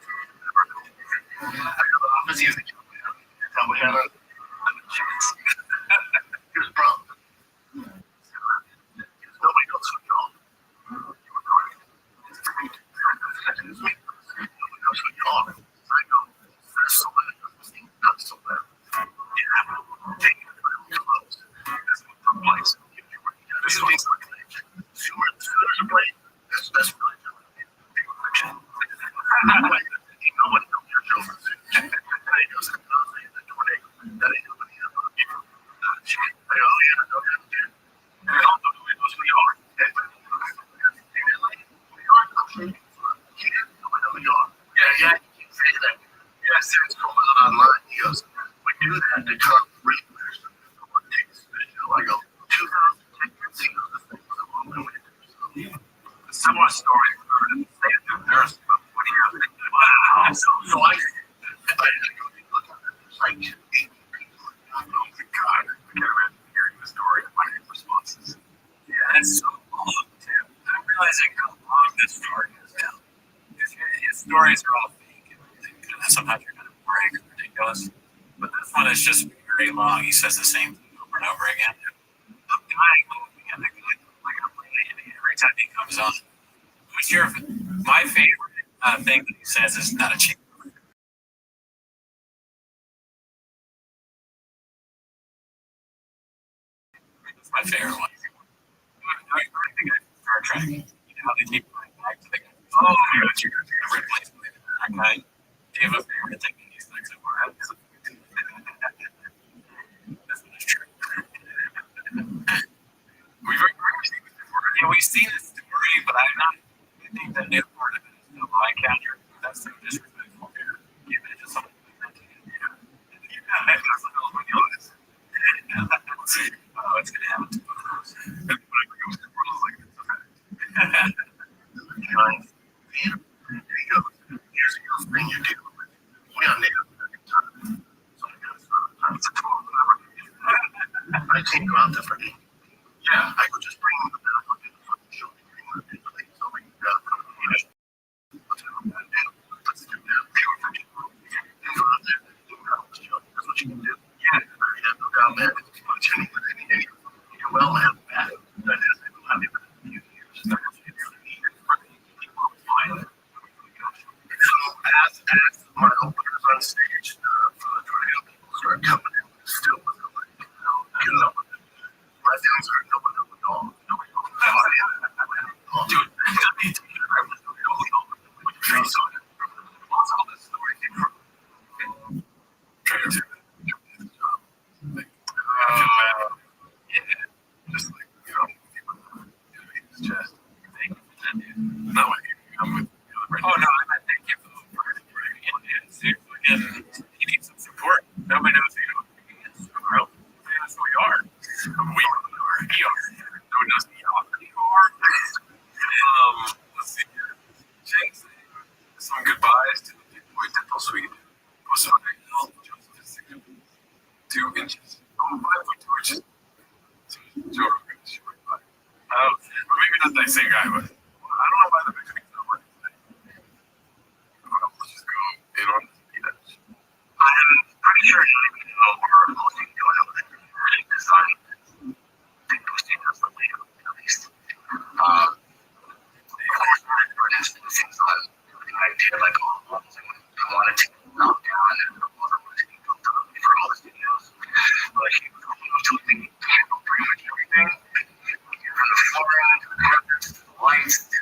Office using probably have a chance. Here's the problem. Nobody knows who you are. Nobody knows who you are. I know. There's so many not so bad. Yeah, take it close. That's what the place. This is what's the connection. Sooner there's a plane. That's really similar story. So I like 8 people. Oh my God, I can't imagine hearing the story and my responses. Yeah, that's so long, Tim. I'm realizing how long this story is now. His stories are all fake and sometimes you're kind of boring and ridiculous. But this one is just very long. He says the same thing over and over again. I'm dying laughing at the like I'm really every time he comes on. What's my favorite thing that he says is not a cheap. It's my favorite one. I think Star Trek. You know how they keep going back to the guy. Oh, you're gonna replace me. That guy. Do you have a favorite thing that he's like so far? This one is true. We've seen this story, but think the new part of it is the lie catcher. That's so disrespectful. Give it to someone. Oh, it's gonna happen to both of us. And when I bring up the world, it's like it's a fact. Here's the thing you do. We are native American time. So it's a 12 hour. I can't go out there for 8. Yeah, I could just bring them the back up in the fucking show. So we can go. Let's do that. Pure fiction. You go out there, do show. That's what you can do. Yeah, you have no doubt, man. It's much any you do well, man. Bad. That is, I'm even you as my openers on stage for the tornado people start coming in, still was like, getting up with it. My feelings are nobody knows at all. Nobody knows the audience. Dude, I was with your face on it. What's all this story came from? Trying to do his job. Like, yeah, just like, his chest. Thank you for that, dude. Not with you. I'm with the other friend. Oh, no, I meant thank you for the part. And he needs some support. Nobody knows who he is. Real. That's who we are. We are. No one knows who we are. Let's see here. James, some goodbyes to the people with dental suite. Was on just 2 inches. Oh, 5.2 inches. Joe Rogan, short bye. Or maybe not that same guy, but I don't know why the picture is not working today. Let's just go in on this peanut. I'm pretty sure you don't even know we're looking to have a really designed big boosting us the later, at least. The things I did like all the ones I wanted to knock down and the other ones he built up for all the studios. Like he was doing pretty much everything. From the flooring to the carpets to the lights to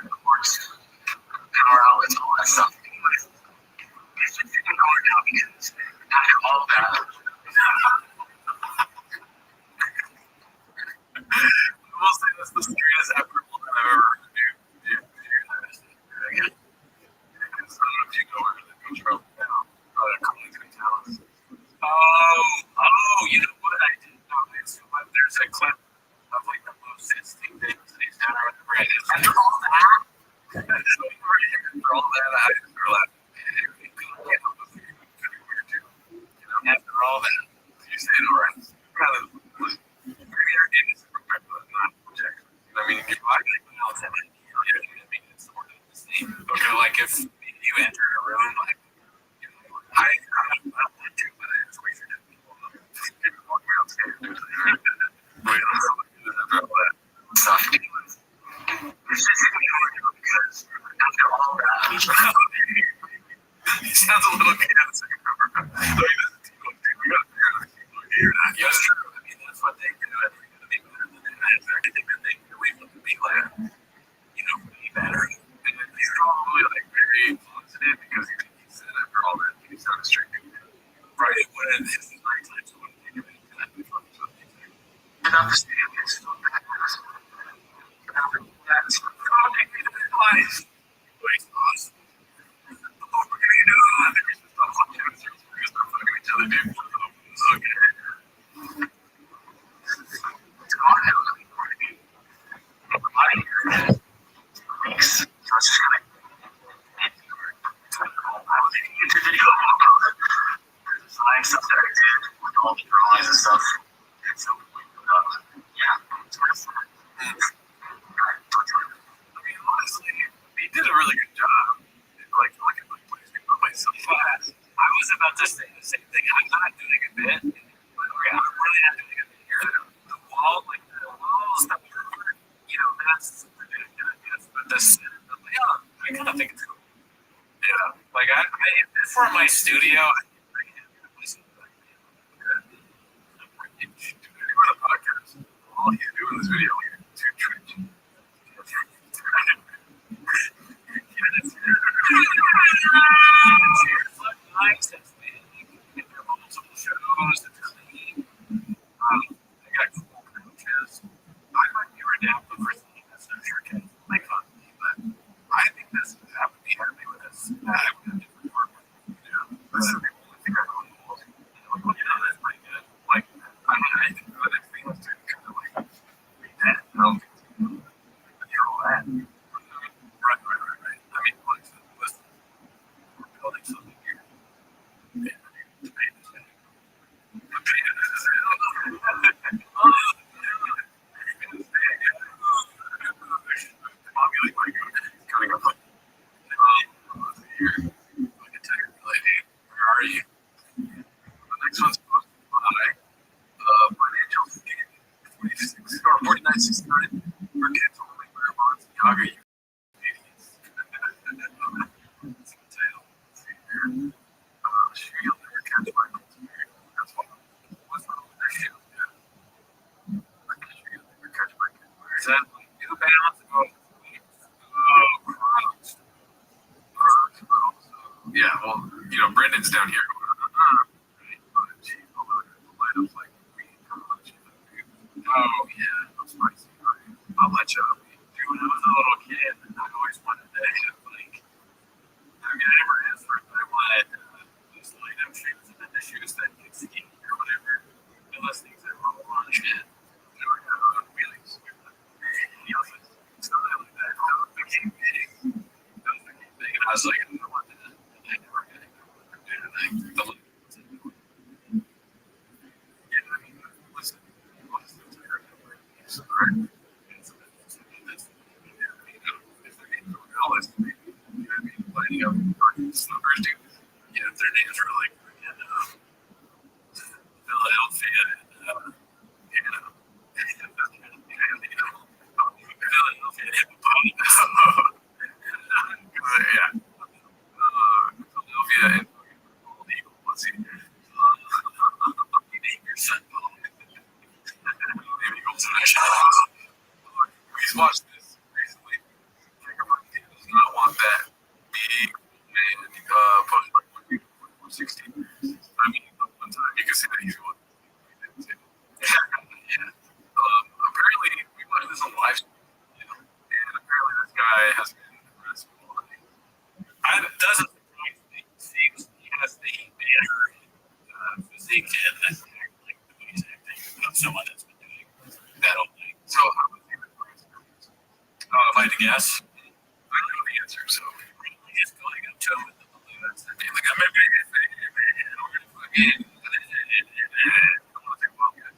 the cords, power outlets, all that stuff. Anyways, it's just getting hard now because after all that, I will say that's the scariest effort I've ever heard to do. I don't know if you know where that comes from now. Culinary talents. You know what I didn't know this? There's a clip of like the most instinct things that he's done around the brand. After all that, after all that, I just start laughing. After all that, you say it right. Kind of, maybe our game is correct, but not projection. I mean, if I can balance it, it's sort of the same. Okay, like if you enter a room, like, I don't want to, but it's way too difficult. People walking around scared. Wait, after all that stuff, it's just because after all that, he sounds a little gay on the second cover. I mean, we got to figure out if people are gay or not. Yeah, that's true. I mean, that's what they do. I think it's going to be better than that. I think that they can really be like, be better. And he's probably like very positive because he said after all that, he sounded straight. Right. When it's the right time to want to think of it, and that's something. And not the stadium is so bad. That's nice. Place awesome. Oh, we're going to do it. There's just a hot chance. We're going to start fucking each other, dude. Okay. It's gone now. Everybody here weeks. So it's just kind of I was in a YouTube video about the design stuff that I did with all the drawings and stuff. And so, yeah, it's pretty fun. I mean, honestly, he did a really good job. Like, look at my place. We put so fast. I was about to say the same thing. I'm not doing a bit. I'm really not doing a bit here. The walls, that were, that's ridiculous. But this, I kind of think it's cool. Yeah, like for my studio, I listen to that. You do a podcast. All you do in this video, you're too tricky. It's like nice, it's big, there are multiple shows, it's clean. I got cool coaches. I might be adaptive for something that's not sure. Like 69. Forget to only wear bonds. Yaga, you idiots. That's the title. Let's see here. Sure, you'll never catch my cultivary. That's what. What's wrong with that shit? Yeah. I'm sure you'll never catch my cultivary. Is that like New Balance? Oh, Crocs. Crocs, but also. Yeah, well, you know, Brendan's down here. Right? But she's a little bit of like, oh, yeah, that's spicy. I'll let you know. Dude, when I was a little kid, I always wanted to have, like, I mean, I never asked for it, but I wanted those light-up shoes and then the shoes that could ski or whatever. And those things that roll on shit. They were wheelies. You know, stuff like that. Those became big. And I was like, I don't want that. And I never got it. And I, the yeah, I mean, listen, most of those are so right. And so that's, you know, if they're getting to Alice, maybe, you know what I mean? Lighting up fucking slippers, dude. Yeah, if their names were like Philadelphia and Philadelphia hippopotamus. Yeah. Philadelphia and Bald Eagle. Let's see. You name your son Bald. Maybe Eagles He's watched this recently. He does not want that big man post 460. I mean, one time you can see that he's going. Yeah. Apparently, we watched this on live stream, you know, and apparently this guy has been arrested. It doesn't surprise me. It seems he has the better physique and that act like the way he's acting of someone that's been doing that all night. So, how would you advise him? If I had to guess, I don't know the answer, so probably just going up to him with the balloons and being like, I'm going to fucking. I want to think, well, good.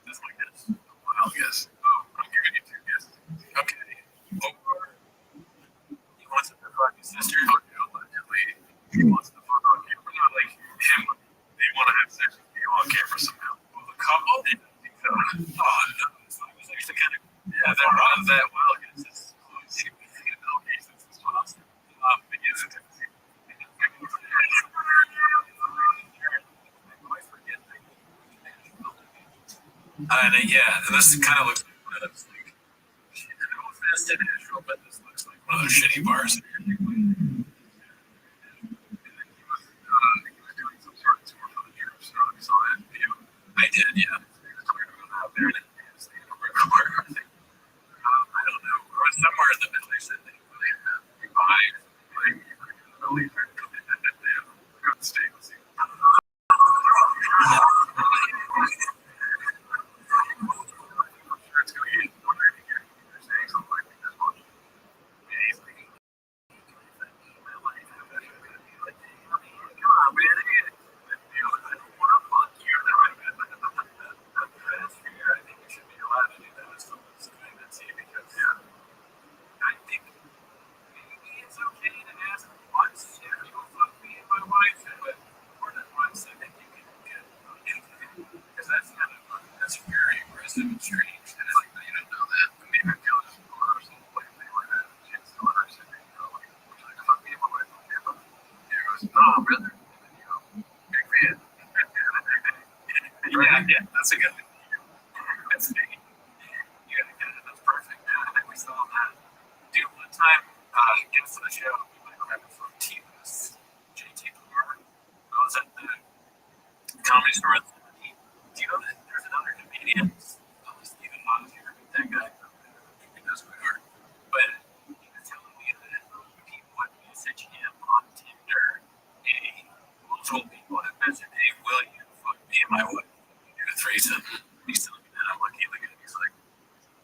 That's my guess. I'll guess. Oh, I'm giving you two guesses. Okay. Or he wants to fuck his sister. Allegedly, he wants to fuck on camera. Not like him. They want to have sex with you on camera somehow. Well, the couple? I think so. Oh, no. So it was actually kind of. Yeah, that runs that well. It's just. Okay, since it's awesome. But yes, it's. Yeah, this kind of looks like one of those, like, no offense to Nashville, but this looks like one of those shitty bars. And then he was doing some sort of tour for the troops. I saw that video. I did, yeah. He was talking about out there, and he was staying over at a bar, I think. I don't know. Or somewhere in the middle, they said they really had to buy, like, really hard to go to stay. Let's see. That's very aggressive and strange. And it's like, you don't know that. I mean, I feel this rehearsal, like, they were at chance to rehearse it, you know, like, fuck me, but I don't care about it. And it was, no, brother. You know, big fan. Yeah, that's a good thing. That's big. You gotta get it. That's perfect. Yeah, I think we saw that. Dude, one time, guest of the show, we went over from T-Bus, JT Palmer. I was at the Comedy Store. Do you know that there's another comedian, Stephen Montana, that guy, he knows who we are, but he was telling me that people would message him on Tinder, and multiple people have messaged, hey, will you fuck me and my wife do a threesome? He's telling me that. I'm like, he look at it, he's like,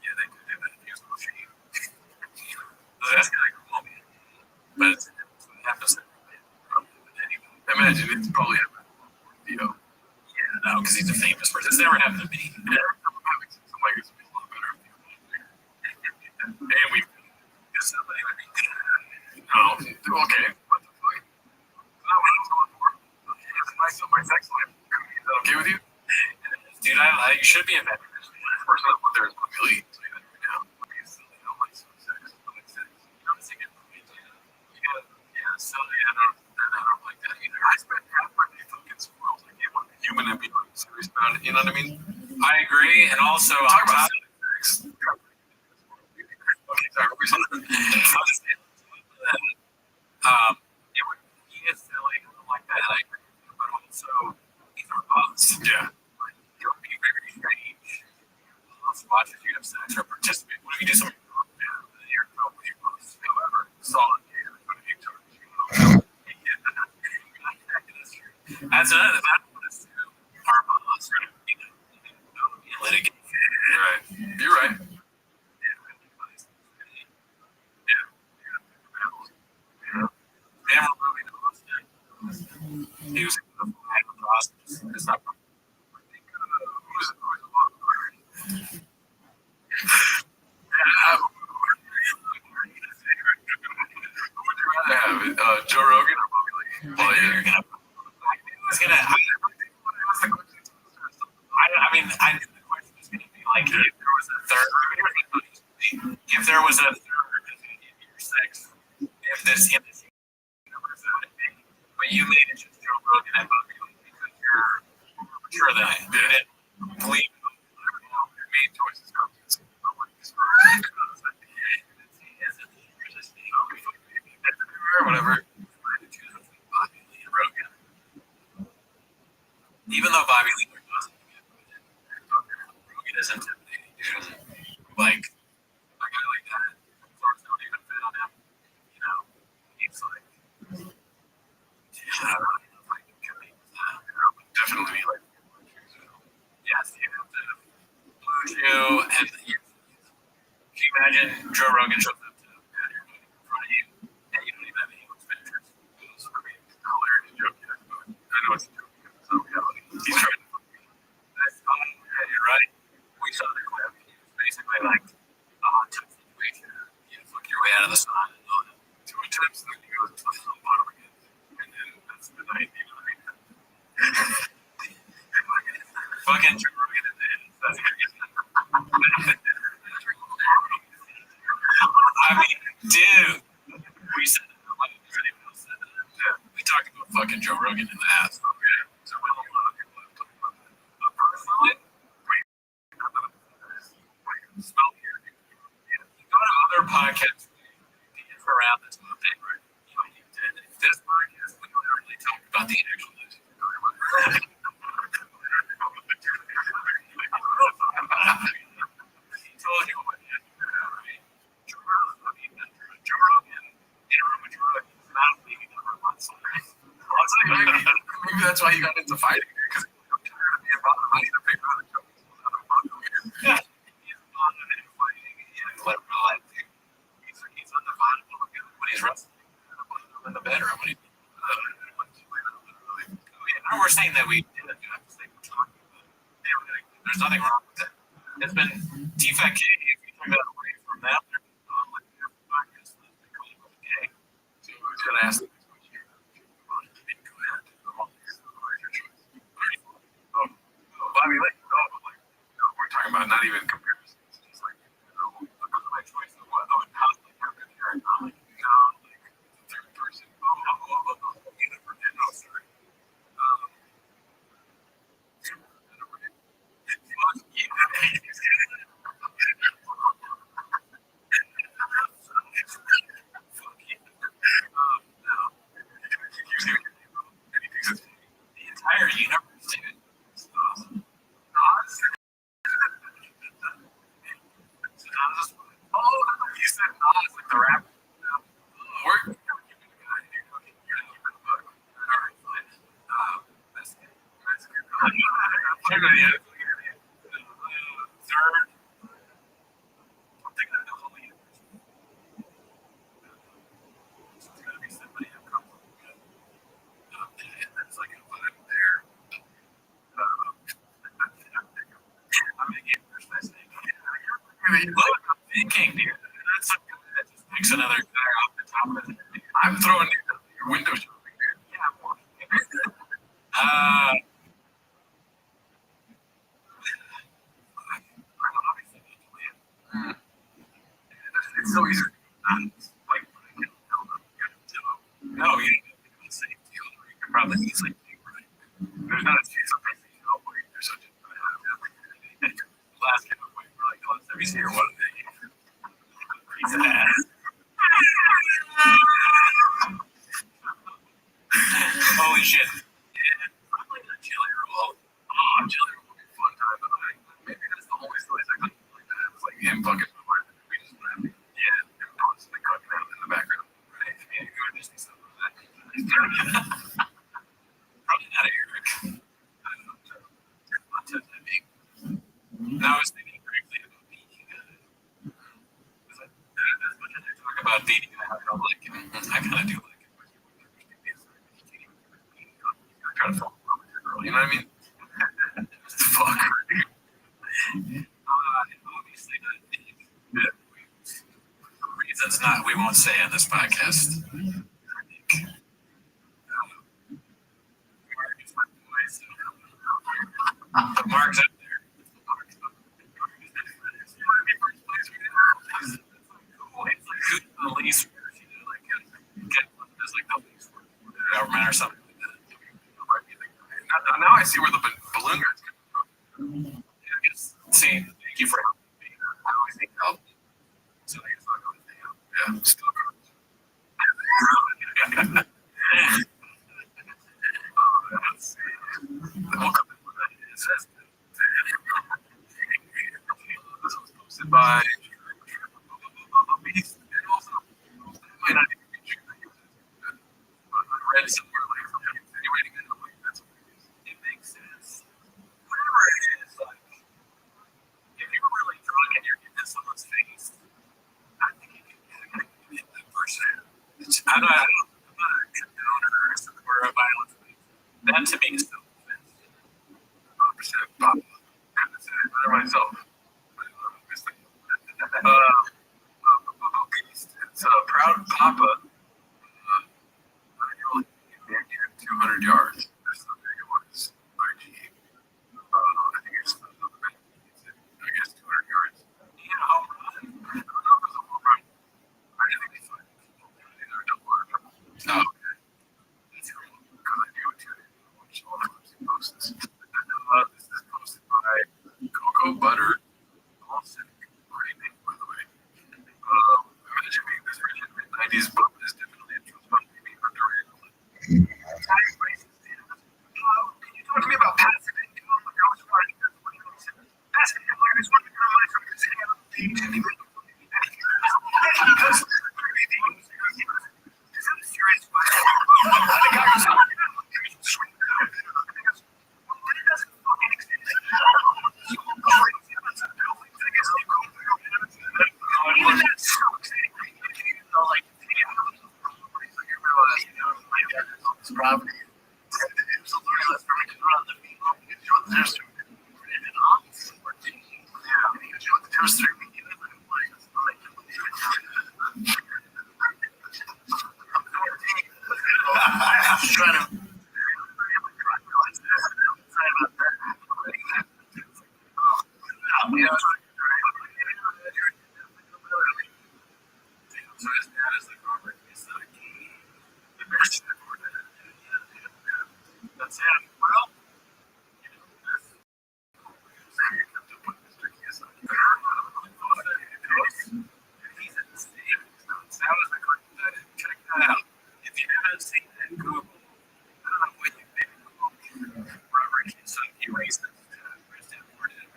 yeah, they could do that. He was no shame. So that's kind of cool, man. But it's half a second. Imagine it's probably happened, you know. No, because he's a famous person. It's never happened to me. Yeah. So like, it's a lot better. And we, if somebody would be, no, okay, what the fuck? Not what I was going for. It's nice of my sex life. Is that okay with you? Dude, you should be a veteran. First, there is really. what I mean? I agree, and also Talk about sex. Okay, sorry, we're just it would he is silly like that, I agree, but also he's our boss. Yeah. Like, it would be very strange. Boss watches you have sex or participate. What if you do something wrong? Yeah, you're probably your boss. However, solid here. What if you talk to That's another that one is too. Our boss, right? Litigate. Right. You're right. He was in the process. It's not. I think who's would you rather have it? Joe Rogan or Bobby Lee? Well, you're gonna. I mean, I knew the question was gonna be like if there was a third. If there was a third in your sex, if this universe would it be? But you made it just Joe Rogan and Bobby Lee because you're more mature than I didn't believe your main choices come to whatever. Even though Bobby Lee doesn't get Rogan is intimidating, dude. Like a guy like that, sorts don't even fit on him. You know, he's like, I don't know if I can compete with that. Definitely be like, yes, you have to blue chew, and can you imagine Joe Rogan shows up to Patrick in front of you, and you don't even have any expenditures? It's hilarious joke. I know it's a joke. It's not reality. He's trying to fuck me. That's yeah, you're right. We saw the clip. He was basically like a hot tub situation. You fuck your way out of the sun and all that. 2 attempts, and then you go to the bottom again. And then that's the night, you know what I mean? Fucking Joe Rogan at the end. That's gonna get I mean, dude, we said that. We talked about fucking Joe Rogan in the ass. Okay. So when a lot of people have talked about that. Personally, smell here. You go to other podcasts, you get around this topic, right? You know, you did this podcast, we don't really talk about the actual news. He told you what right? Joe Rogan in a room with Joe Rogan is not leaving the room on Sunday. Maybe that's why he got into fighting because I'm tired of being bothered. I need to figure out a joke. Yeah. He's on the fighting. He's like, he's undefinable when he's wrestling. In the bedroom when he. Now we're saying that we did it. You have to say we're talking about it. There's nothing wrong with it. It's been T-Fat K. If you took that away from them, they're like their podcast. They call it gay. So I was going to ask them. Bobby Lee. We're talking about not even comparisons. It's just like, my choice of what I would constantly have been here and not like, third person. You never did. No, sorry. The entire universe, dude. Oh, you said Nas, like the rapper. We're third. I'm thinking of the whole universe. It's gonna be somebody who comes up with and that's like a vibe there. I'm gonna get fascinating. What I'm thinking, dude. That's something that just makes another guy off the top of it. I'm throwing your window shopping, dude. Yeah, more. It's so easy. Like, no, you don't say deal. You can probably easily do right. There's not a chance of making where you're such a He's an ass. Holy shit. Yeah, I'm like a chili roll. Oh, chili roll would be a fun time, but maybe that's the only stories I could like that. It's like him fucking with my we just him constantly cooking out in the background. Right? Yeah, you would just need something like that. Probably not Eric. I don't know. Not big. Now I was thinking briefly about dating. As much as I talk about dating, I don't like it. I kind of do like it. You're trying to fall in love with your girl, you know what I mean? Fuck her, dude. Obviously, for reasons not we won't say on this podcast. I think the mark's up there. It's like who's the least worth, you know, like there's like the least worth, government or something like that. Now I see where the balloon guy's coming from. Yeah, I guess. See, thank you for helping me. I always need help. So I guess I'll go with you. Yeah, still good. Let's see. We'll come in with that. It says this was posted by Beast and also might not even be true that he was but I read somewhere like insinuating that like that's what it makes sense. Whatever it is, like if you're really drunk and you're getting in someone's face, I think you can hit that person. I'm not a condoner or supporter of violence. That to me is still offense. 100% Papa. I couldn't have said it better myself. It's proud Papa. You're 200 yards. That's the big one. It's IG. I think it's I guess 200 yards. He had a home run. I don't know if it was a home run. I didn't think he signed it. Either a double or a triple. Oh, okay. That's cool. Because I do it too. Watch all the clips he posts. This is posted by Cocoa Butter. Awesome. Great name, by the way. Imagine being this rich in the mid-90s, but is definitely a trust fund, maybe underrated. Can you talk to me about passive income? Like, I was wondering, passive income, I just want to know money from this hand on the page and even because is that a serious question? The guy was on it. Sweet. But it doesn't fucking exist. You won't go crazy about some buildings. I guess you go even that's so exciting. You know, like, you realize, you know, my dad is on this property. It's a little less for me to run the people. You know what there's to it. And an office or two. Yeah, because you know what the first 3 weeks, you know, like, I'm just trying to. So his dad is like Robert. He's like, that's it. Well, you know, he's in the state. Sound is like that. Check that out. If you haven't seen that, Google. I don't know what you've been Google. Robert Kiyosaki racist.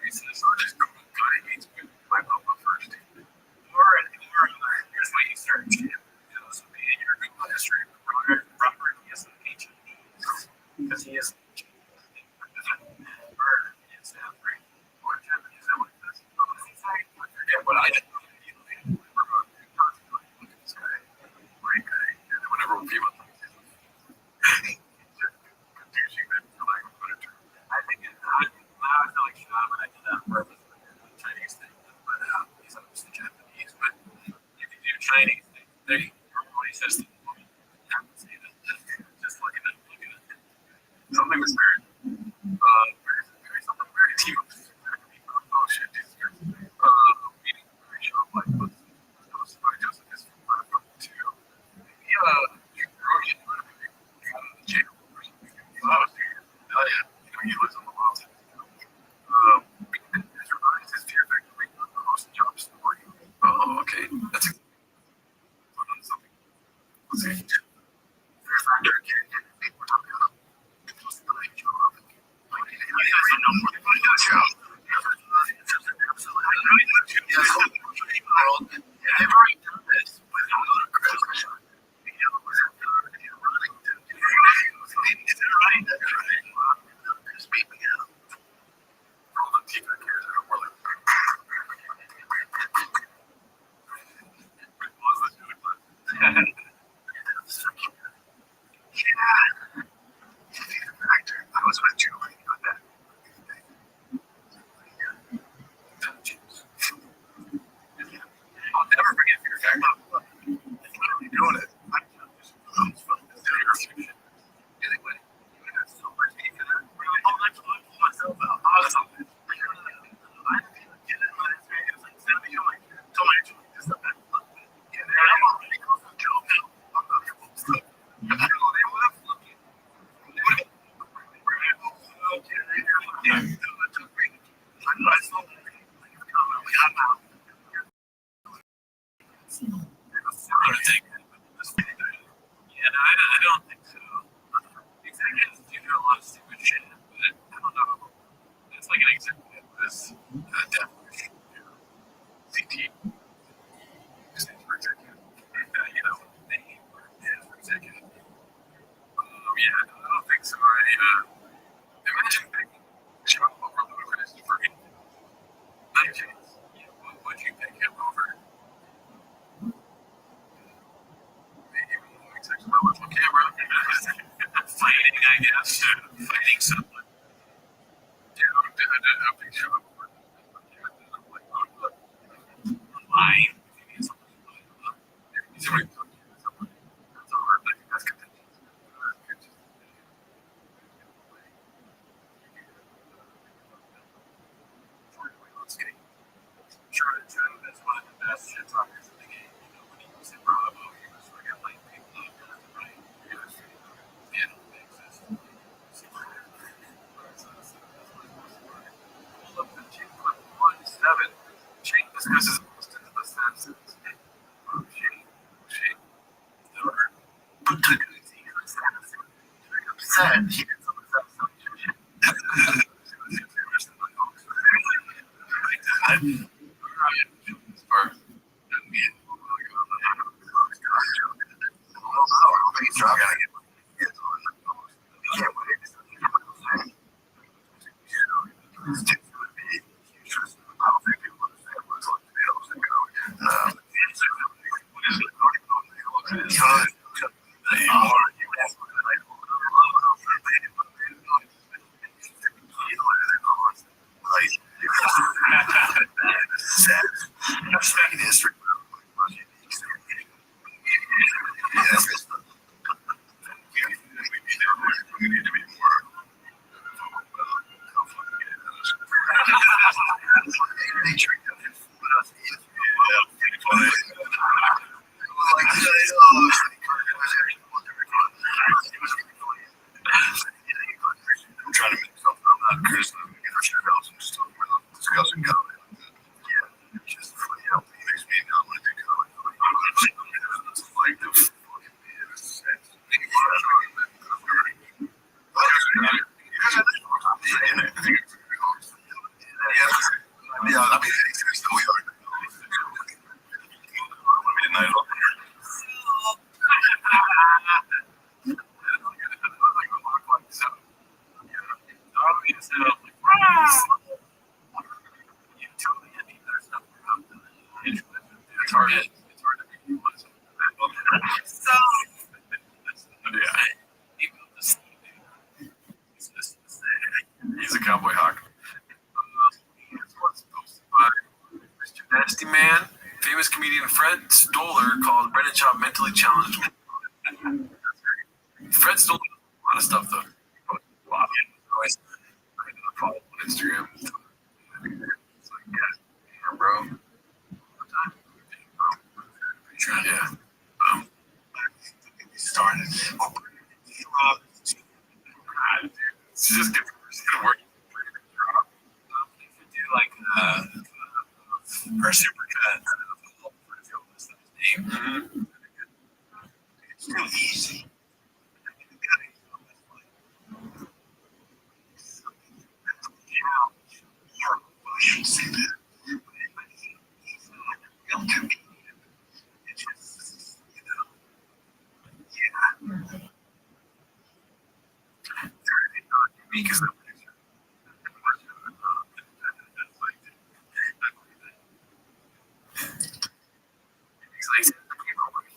Racist. Or just Google guy hates women. My Papa first. Or here's what you search. So be in your Google history. Robert Kiyosaki. Because he is murder in Stanford. Or Japanese. Is that what it is? I forget what I did. This guy. Great guy. Whenever people confusing them for lack of a better term. I think now I feel like Sean, I did that on purpose with the Chinese thing, but he's obviously Japanese. But if you do Chinese things, they everybody says to the woman, I would say that just looking at something was very something very team. Oh shit, dude. Meeting very sharp like was posted by Joseph is from two. He Rothschild got out of the jail or something. Oh yeah, you know he lives on the mountain. Has revised his fear factor rate on the host job story. Oh, okay. That's I don't think so. Executives do a lot of stupid shit, but I don't know. It's like an executive with definition. CT stands for executive. Name stands for executive. Yeah, I don't think so. Imagine picking a show over Ludacris for anything. Not a chance. What would you pick him over? Maybe sex violence on camera. Fighting, I guess. Fighting someone. Yeah, a big show over. Lying. Somebody talking to someone. That's a hard thing. That's contention. Sure, that's one of the best shit talkers in the game. When he was in Bravo, he was fucking like people up left and right. He was scandal exist. Hold up the 2.17. Shane discusses Austin in the Simpsons. Shane. Never. But to do it, he was upset. He did some of that stuff. He's a cowboy hawk. Mr. Nasty Man, famous comedian Fred Stoller called Brennan Schaub mentally challenged. Fred Stoller does a lot of stuff though. Always follow on Instagram. It's like, yeah, bro. Yeah. Started. It's just good. It's gonna work. If you do like her supercut, name. Mm-hmm. It's too easy. I shouldn't say that. It's just, because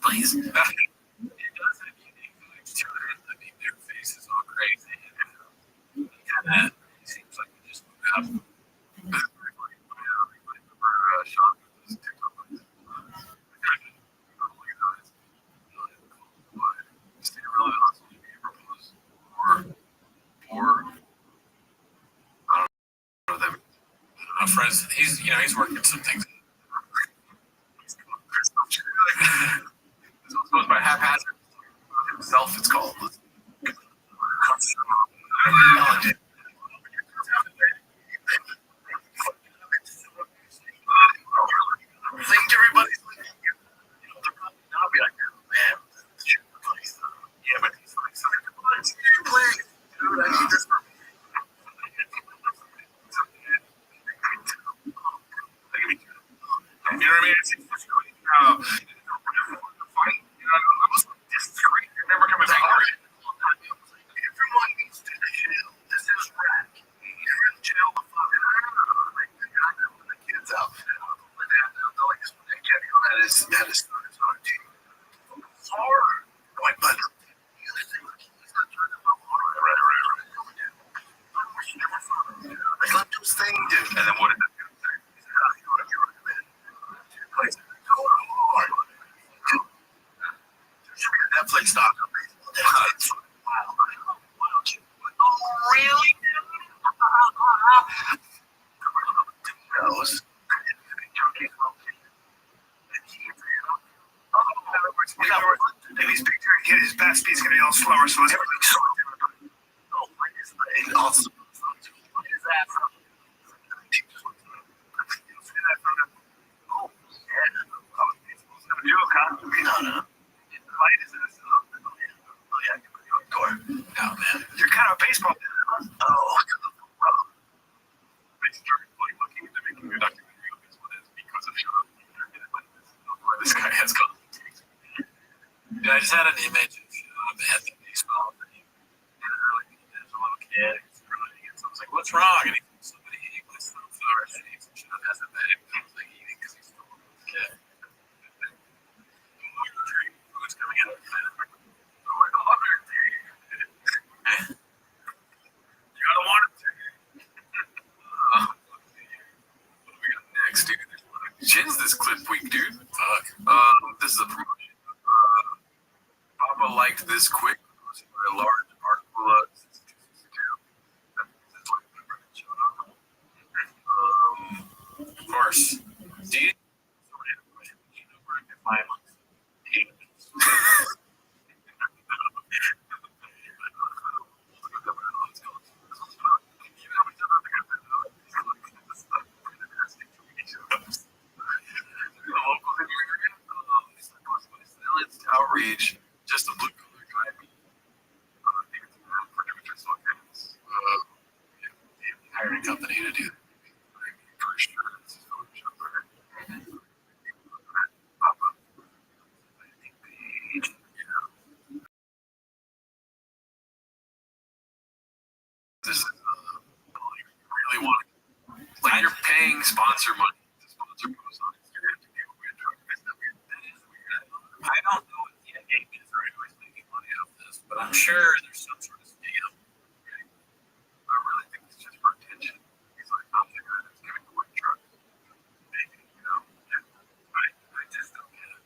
please. It does have unique vibes to it. I mean, their face is all crazy. And it seems like we just moved out. Friends, he's working some things. It's supposed by haphazard himself. It's called. Think everybody's know what I mean? It's just crazy how the fight, you know, I was like, this is great. You're never coming back. Everyone needs to chill. This is rap. You're in jail the fuck out. When the kids out, they're like, that is not a team. It's hard. Like, but he's not trying to move on. Right. Like, let do his thing, dude. And then what did the dude say? He said, you know what you recommend? Like, go hard. There should be a Netflix doc on baseball. Wow. Oh, really? Knows. In other words, if he's big, his bat speed's gonna be all slower, so it's everything slow. Oh, like his leg. Also, his ass up. Oh, yeah. Joke, huh? No. Light is in his oh, yeah. No, man. You're kind of a baseball. Oh. Looking into making a documentary on this one is because of Sean. This guy has gone. Yeah, I just had an image of at the baseball thing. And there's a little kid. He's running, and so I was like, "What's wrong?" And he goes, "Somebody ate my sunflower seeds and shit has a bag." And I was like, "Eating because he's still a little kid." Food's coming out of the fan. Oh my God, you gotta want it to. What do we got next, dude? Chin's this clip week, dude. Fuck. This is a promotion. Papa liked this quick a large article of 62. Of course. Do you know where I can find outreach, just a blue color guy. Hiring a company to do that. For sure. This is really want like you're paying sponsor money to sponsor posts on Instagram to give away a drug. That is weird. I don't know if the agents are anyways making money off this, but I'm sure there's some sort of scam. Right? I really think it's just for attention. He's like, I'm the guy that's giving away drugs. Maybe, you know? I just don't get it.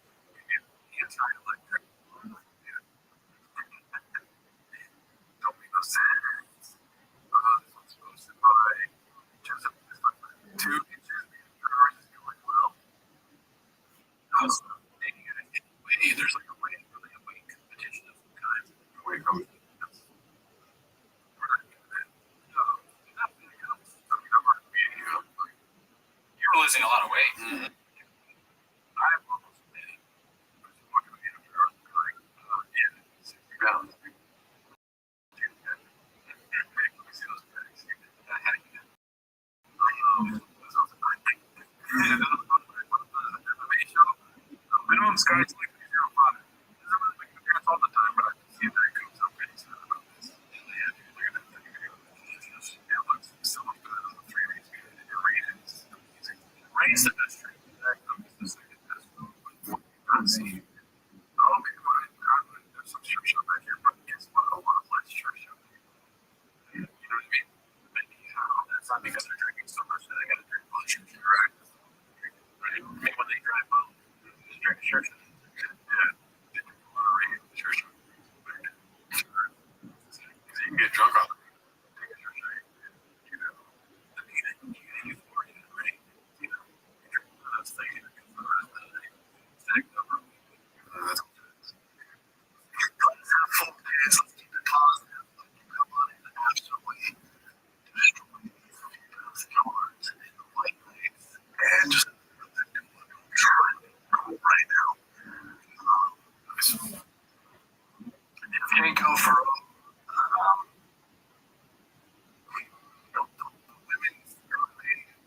Anti-electric. Don't make no sense. This one's posted by Joseph. Two pictures. Going well. I was thinking of it. Wait, there's like a way, really a way competition of some kind. Away from it. You're losing a lot of weight. Mm-hmm. I've almost been. What can we do? Yeah, 60 pounds. Minimum sky's like 0.5. This is like the parents all the time, but I can see that it comes up pretty soon about this. Yeah, dude, look at that thing. Yeah, it looks so much better than the 3 rates we did. Your rate is amazing. Rate's the best rate. The second best. Can't see. Oh, okay, there's some strip shop back here, but guess what? A lot of less strip shop. You know what I mean? But that's not because they're drinking so much that they gotta drink much. Right? Right? I mean, when they drive home, they drink a church. Yeah. They drink a lot of rain in the church. So you can get drunk on the take a church, right? You know, the meaning for it, right? You know, you drink one of those things for the rest of the day. Stacked up. That's full days. Let's keep it positive. Come on in. Absolutely. And just right now. If you ain't go for the women's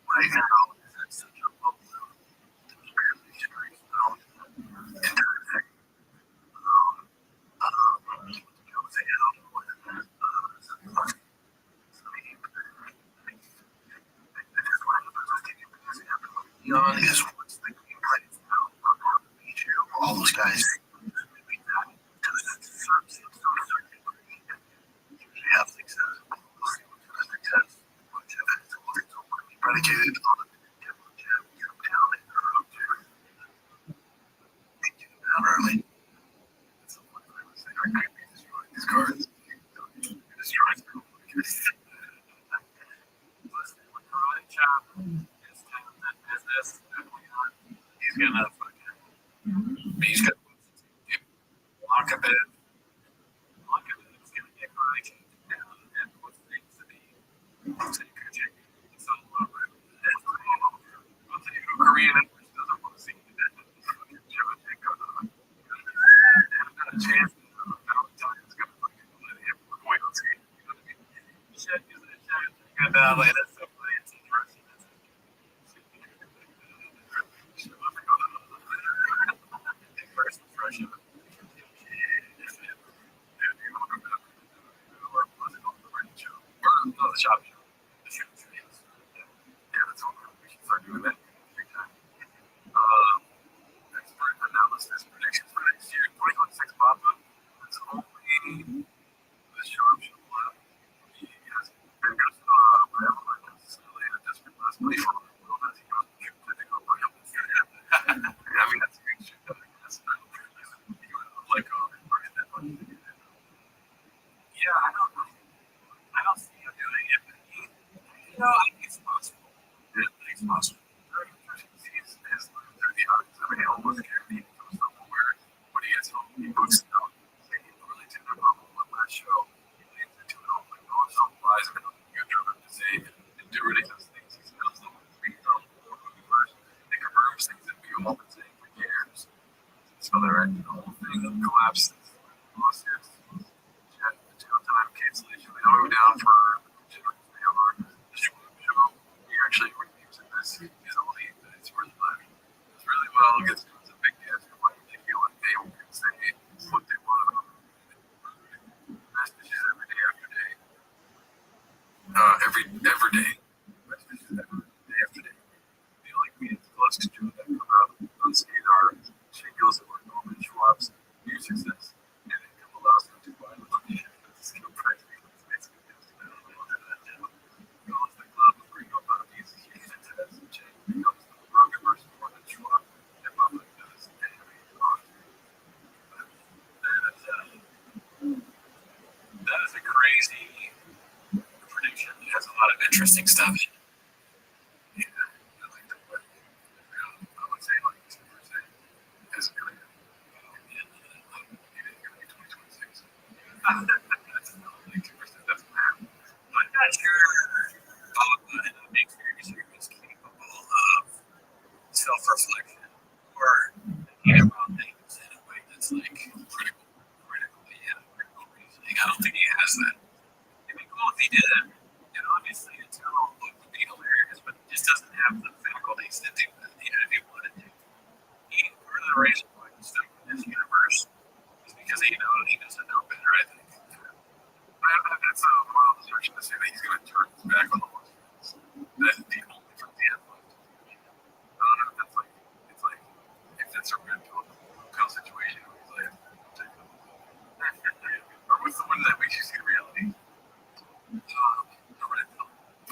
right now is at such a low level. guys really not because it's some sort of usually have success. Success predicated on down early. These cards. He's gonna fucking. He's gonna lock a bed. Lock a bed. He's gonna get karate kicked down and put things to be. It's all over. I'll tell you who Korean English doesn't want to see. Fucking Shevchenko. Not a chance. Valentine's gonna fucking let him. We're going on skate. You know what I mean? Shit, isn't it? And like that's so funny. It's interesting. First impression. No, the shop show. The shoot. Yeah, that's all. We should start doing that. Big time. Expert analysis predictions for next year. 2026 Papa. That's only the shop show left. He has been good whatever necessarily a desperate last play for him. Well, that's he goes to pick up on him. I mean, that's a good shit. That's not like that money. Yeah, I don't see him doing it, but I think it's possible. It's possible. He almost guaranteed to go somewhere when he gets home. He books it out. He really did have one last show. He leads into it all. Like, no one flies and you drove him to say and do ridiculous things. He smells them. We go first. They confirms things that we all been saying for years. So the whole thing collapses. Lawsuits. The jail time cancellation. They all go down for the show. He actually reviews in this. He's only it's worth money. It's really well. It gets a big guess of what they feel like they can say what they want about messages every day after day. Every day. Messages day after day. The only meetings closest to that come out on skate are shingles or Norman Schwab's new success. And it allows them to buy the money and skill price because it's basically just I don't know that down. Go to the club and bring up a piece of shit and test and check. Becomes the broken person more than Schwab. And public does and that is a crazy prediction. It has a lot of interesting stuff. Yeah, I like that one. I would say like 2% is really good. And maybe 2026. That's only 2% doesn't happen. But that's your big series is capable of self-reflection or about things in a way that's like critical reasoning. I don't think he has that. It'd be cool if he did it. And obviously, it's all would be hilarious, but he just doesn't have the faculties to do that. Even if he wanted to, part of the reason why he's stuck in this universe is because he doesn't know better. I think. That's a wild assertion to say that he's going to turn his back on the horse. That's the only from the end. I don't know if that's like it's like if that's a red pill situation. He's like, or what's the one that makes you see reality?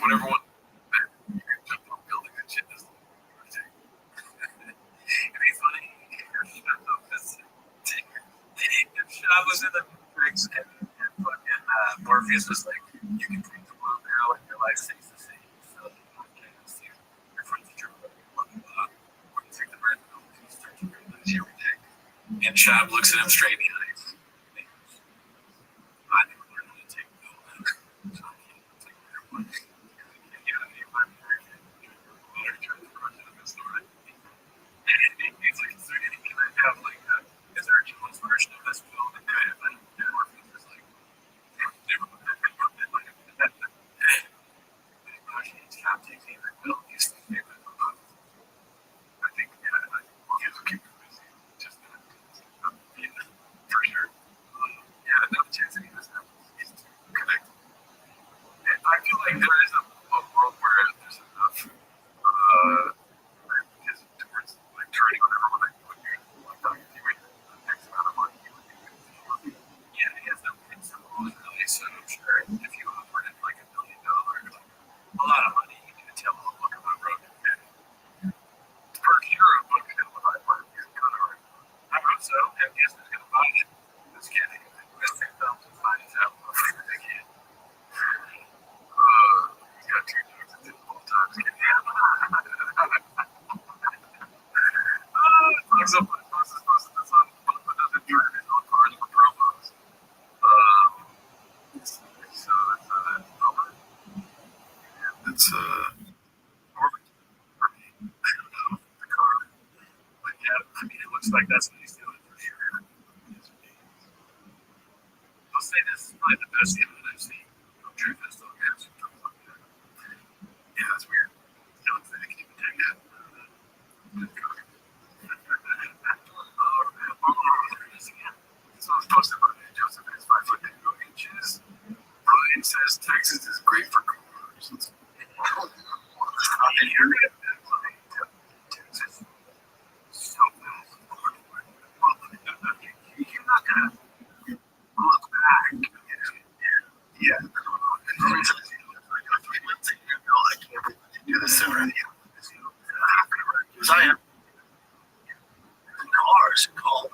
Whatever one that you can jump off buildings and shit doesn't take. And he's funny. If Shaw was in the mix and fucking Morpheus was like, you can take the world now and your life stays the same. So your friends are true. When you take the red pill, you start to realize every day. And Shaw looks at him straight in the eyes. I think we're going to take the pill. So I can't take the red one. He's like, is there any can I have like is there a Jones version of this film that kind of like Morpheus is like it's not taking the pill, he's thinking about I think Morpheus will keep him busy. Just being for Yeah, I mean, it looks like that's what he's doing for sure. I'll say this is probably the best game that I've seen. True Festival games. Yeah, that's weird. No, I can't even take that. This one's posted by Joseph is 5'2". Brian says Texas is great for cars. Texas so fast. You're not gonna look back. Yeah. I can't believe you do this sooner. Because I am. Cars called.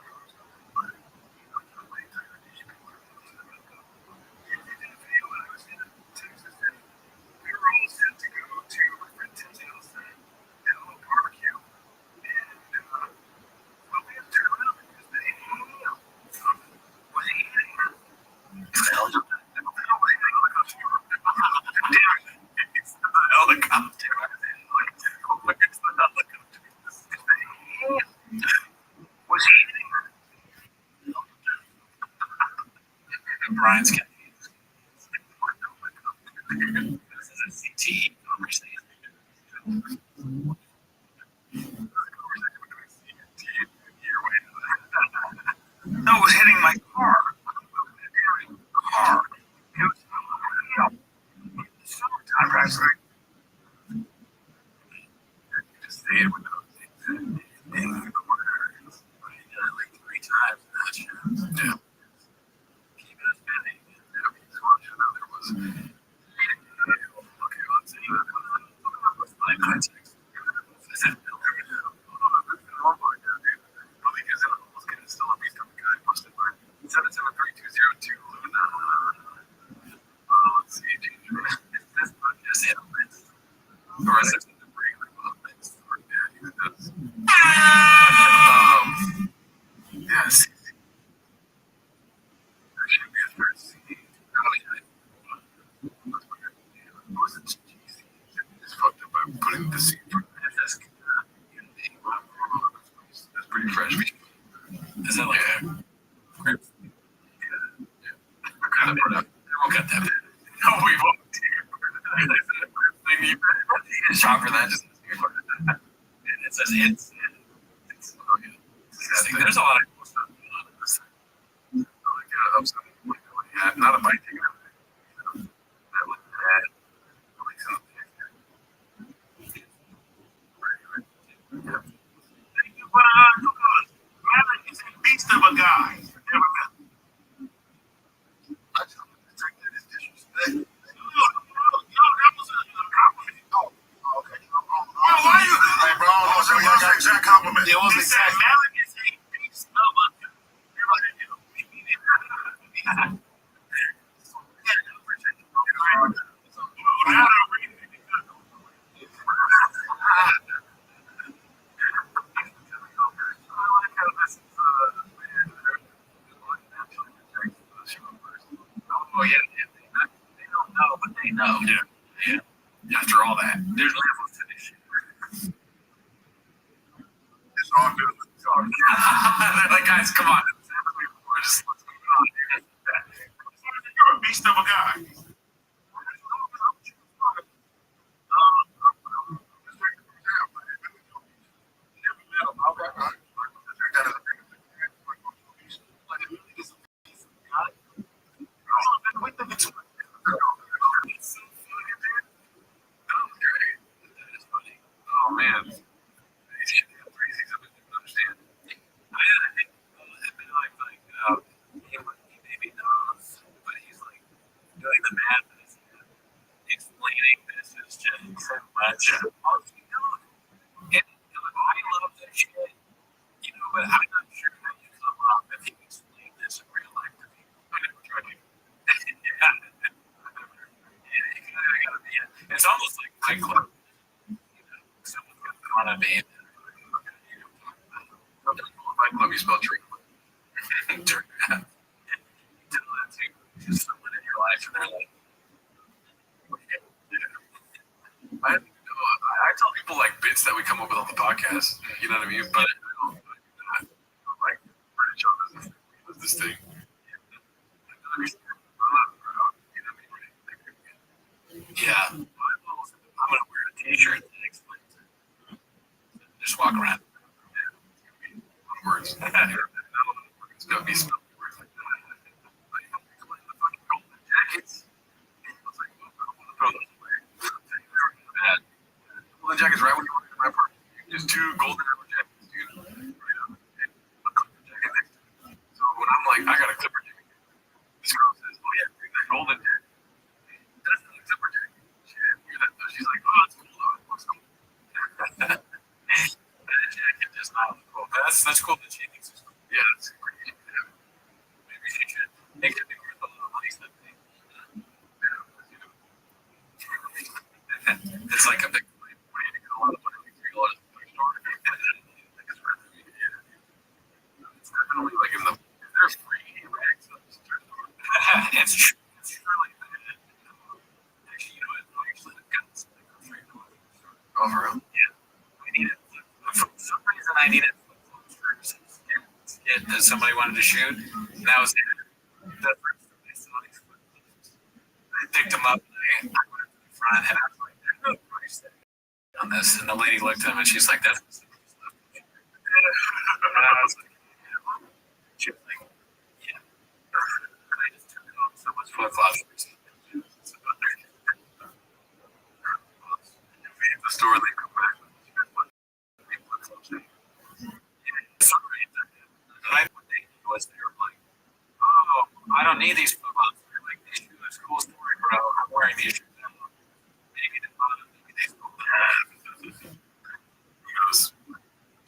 We were all set to go to Renton's house and have a little barbecue. And well, we had to turn around because the was eating. The helicopter. It's the helicopter. It's the helicopter. Was eating. Brian's getting this is a CT conversation. No, it was hitting my car. Car. It was summertime, guys. Just say it with those things in the corner. But he did it like 3 times. Yeah. Keep it spinning. There was. Okay, let's see. Yes. There should be a third CD. It's fucked up by putting the seed for that's pretty fresh. Is that like a grip? Yeah. We'll cut that. No, we won't. They need a shop for that. Just and it says it's. There's a lot of cool stuff going on in this. Yeah, not a bite taken out. That was bad. Thank you, but Maverick is a beast of a guy. Never met. I tell him to take that as disrespect. No, that was a compliment. Oh, okay. Why are you? Hey, bro, that was an exact compliment. It was exact. Maverick is a beast of a guy. Oh, yeah. They don't know, but they know. Yeah. After all that, there's levels to this shit. It's all good. It's all good. They're like, guys, come on. We're just, what's going on? You're a beast of a guy. Oh man, these three things I didn't understand. I think he maybe knows, but he's like doing the madness. Explaining this is just so much. And I love that shit, but I'm not sure how you come up if you explain this in real life to people. I never tried to. It's almost like Fight Club. Someone's going to want to be. Fight Club, you spell drink. Tell that to someone in your life, and they're like, I tell people like bits that we come up with on the podcast. You know what I mean? But this thing. Yeah. I'm gonna wear a t-shirt that explains it. Just walk around. Words. It's gonna be spelled words like that. Explain the fucking golden jackets. I was like, well, I don't want to throw those away. Bad. Golden jackets right when you walk into my party. Just two golden arrow jackets, dude. Right up. And a clipper jacket next to it. So when I'm like, I got a clipper jacket, this girl says, oh yeah, bring that golden jacket. That's not a clipper jacket. She's like, oh, it's cool though. It looks cool. That jacket does not look cool. That's cool that she thinks it's cool. Yeah, that's great. Maybe she should make it be worth a little money someday. It's like a big plane. What do you get a lot of money? Like $3 at the store. It's definitely like in the. There's free rags at the store. It's true. It's really bad. Actually, you know what? Actually, I've got some free dollars. Oh, for real? Yeah. I need it. For some reason, I needed skit that somebody wanted to shoot, and that was it. The first time I saw these flip-flops, I picked them up and I went to the front and I was like, "There's no price tag on this." And the lady looked at them and she's like, "That's the simplest stuff." And I was like, yeah. She was like, "Yeah." And I just took it off. So much flip-flops. The store they come back with. Was they were like, oh, I don't need these flip-flops. They're like, these shoes are cool story, bro. I'm wearing these shoes now. Maybe the bottom, maybe they go bad. He goes,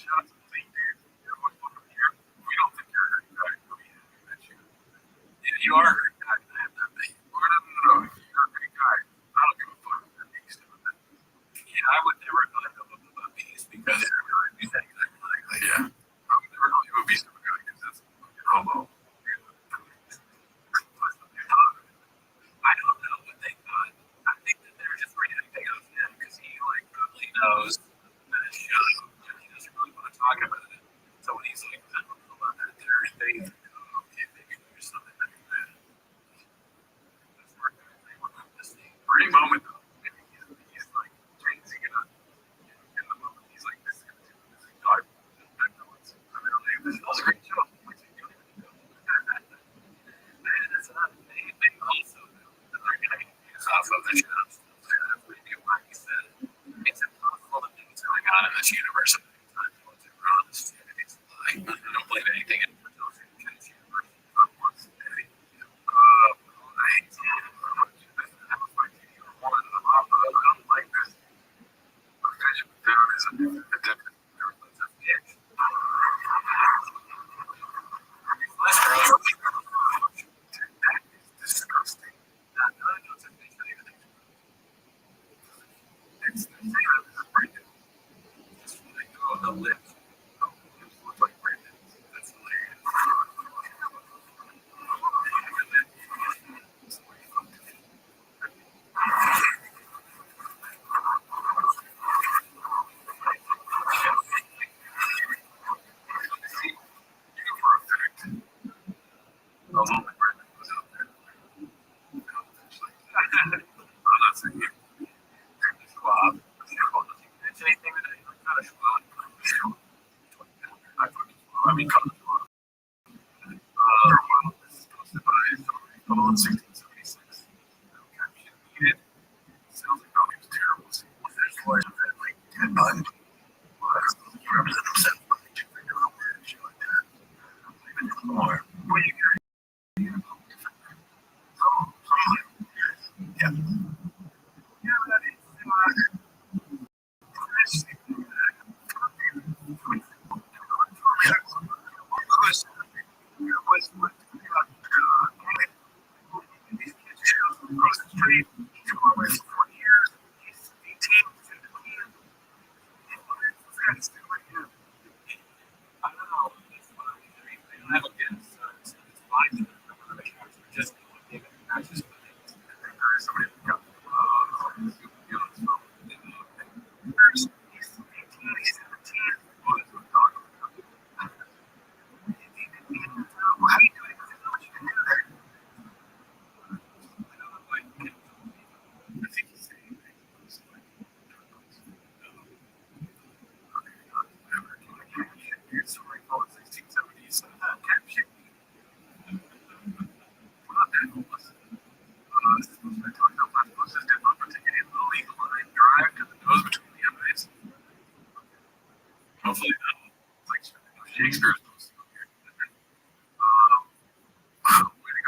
shout out to the league, dude. Everyone welcome here. We don't think you're a hurt guy. We'll be happy with you. Yeah, you are a hurt guy. I have that thing. No. You're a great guy. I don't give a fuck what that means to them. Yeah, I would never know him about bees because they're really be that exactly like that. Yeah. I would never know him a beast of a guy because that's homo. I don't know what they thought. I think that they were just reacting off him because he like probably knows that it's show and he doesn't really want to talk about it. So when he's like, I don't know about that, they think, oh, okay, maybe there's something that can do. That's where they were listening. For a moment though, maybe he's like changing it up. In the moment, he's like, this is going to do this. I don't know. This was a great show. That's not they also know that they're going to use off of the show. Maybe why he said it's impossible to think what's going on in this universe at any time. Once you're honest, it's like I don't believe anything in this universe. I hate it. I was like, I don't like this. There is a different. Disgusting. It's the thing that is Brandon. Just when they go on the lips, lips look like Brandon. That's hilarious. You know for a fact, I was only Brandon was out there. I'm not saying you. Schwab. Anything that I not a Schwab. I mean, come Schwab. This is posted by Phone 1676. Caption needed. Sounds like probably was terrible. There's voice of it, like Ted Bundy. He represented himself. Two finger on word and shit like that. Or, what do you got? Yeah. Yeah, but that is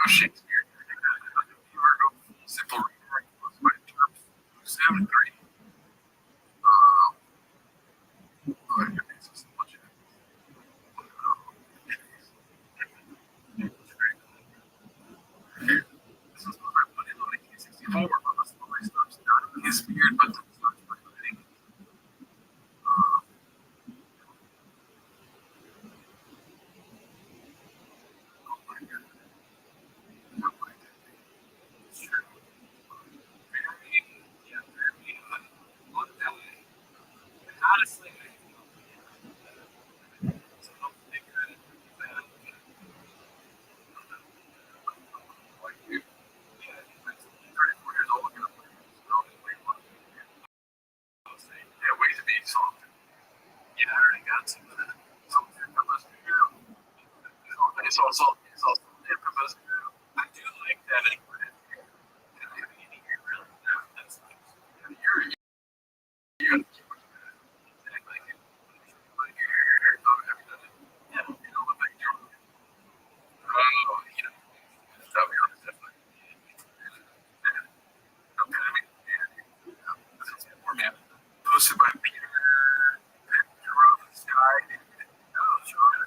go Shakespeare. You are go full simple reading plus my terms 7-3. This is what I put in on 1864. Most of my stuff's not his beard, but it's not my thing. Oh my god. Not my thing. It's true. Very one day. And honestly, it's a little big credit that like you. Yeah, he's 34 years old. You know, yeah, way to be soft. Yeah, I already got some of that. Something for most of you. It's also infamous. I do like that. That's nice. You're exactly. Like your hair, everything. Yeah, you know what they do. Oh, you know, that we are definitely. Okay, I mean, yeah, this is more man. Posted by Peter Sky. Oh, John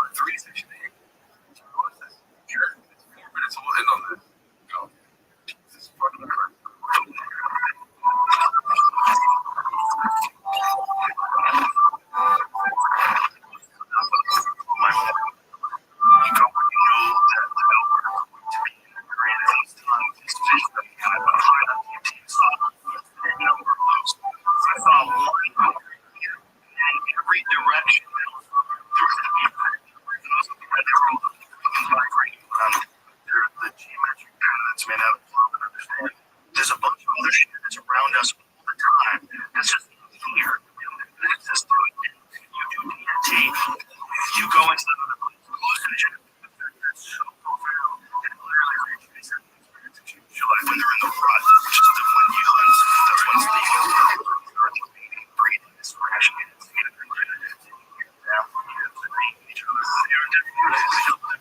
or 368. What is this? Sure. It's 4 minutes. We'll end on this. Go. This is fucking incredible. Every direction. The geometric pattern that's made out of love and understanding. There's a bunch of other shit that's around us all the time. That's just here. That's just you do DNT. You go into the other hallucination. That's so profound. It literally recreates that experience that you feel like when they're in the rut, which is the when you that's when sleeping starts repeating, breathing, is crashing in. It's each other.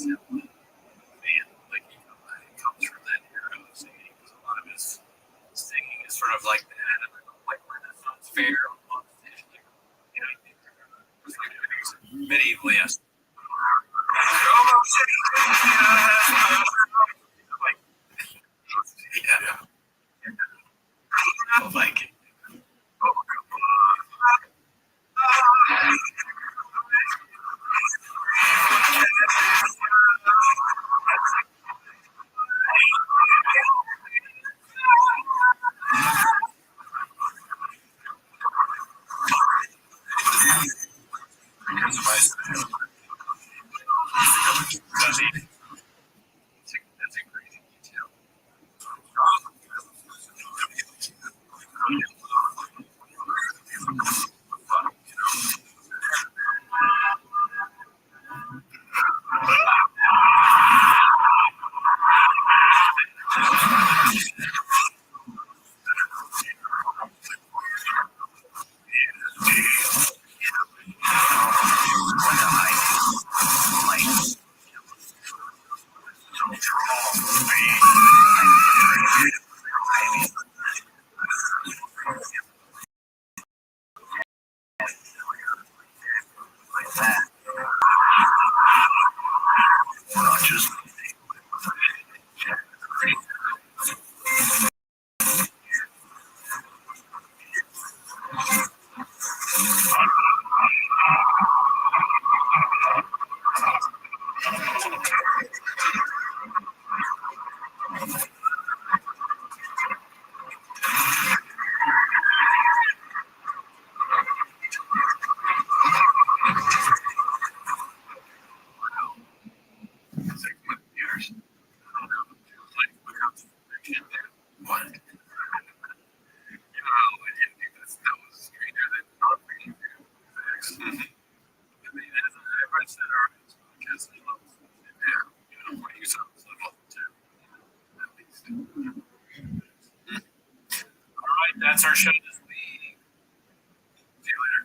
detail fan. Like, you know, it comes from that era of singing because a lot of his singing is sort of like that, and like Renaissance fair almost. You know, it was like medieval, yes. Like, yeah. Like, oh, come on. That's a crazy detail. That's our show this week. See you later.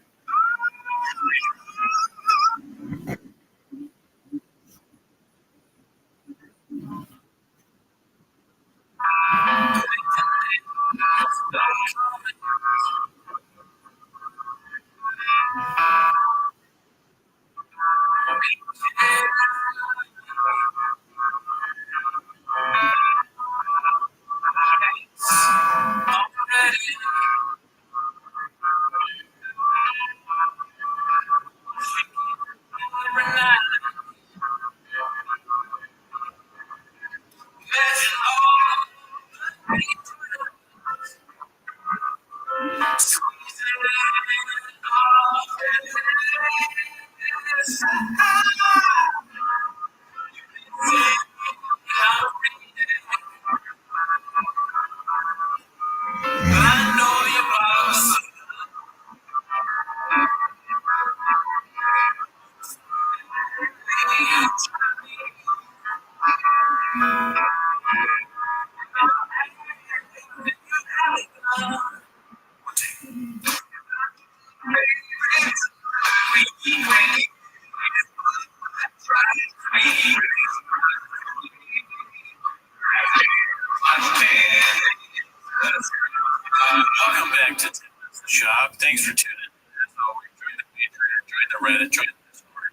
Welcome back to the shop. Thanks for tuning in. As always, join the Patreon, join the Reddit, join the Discord.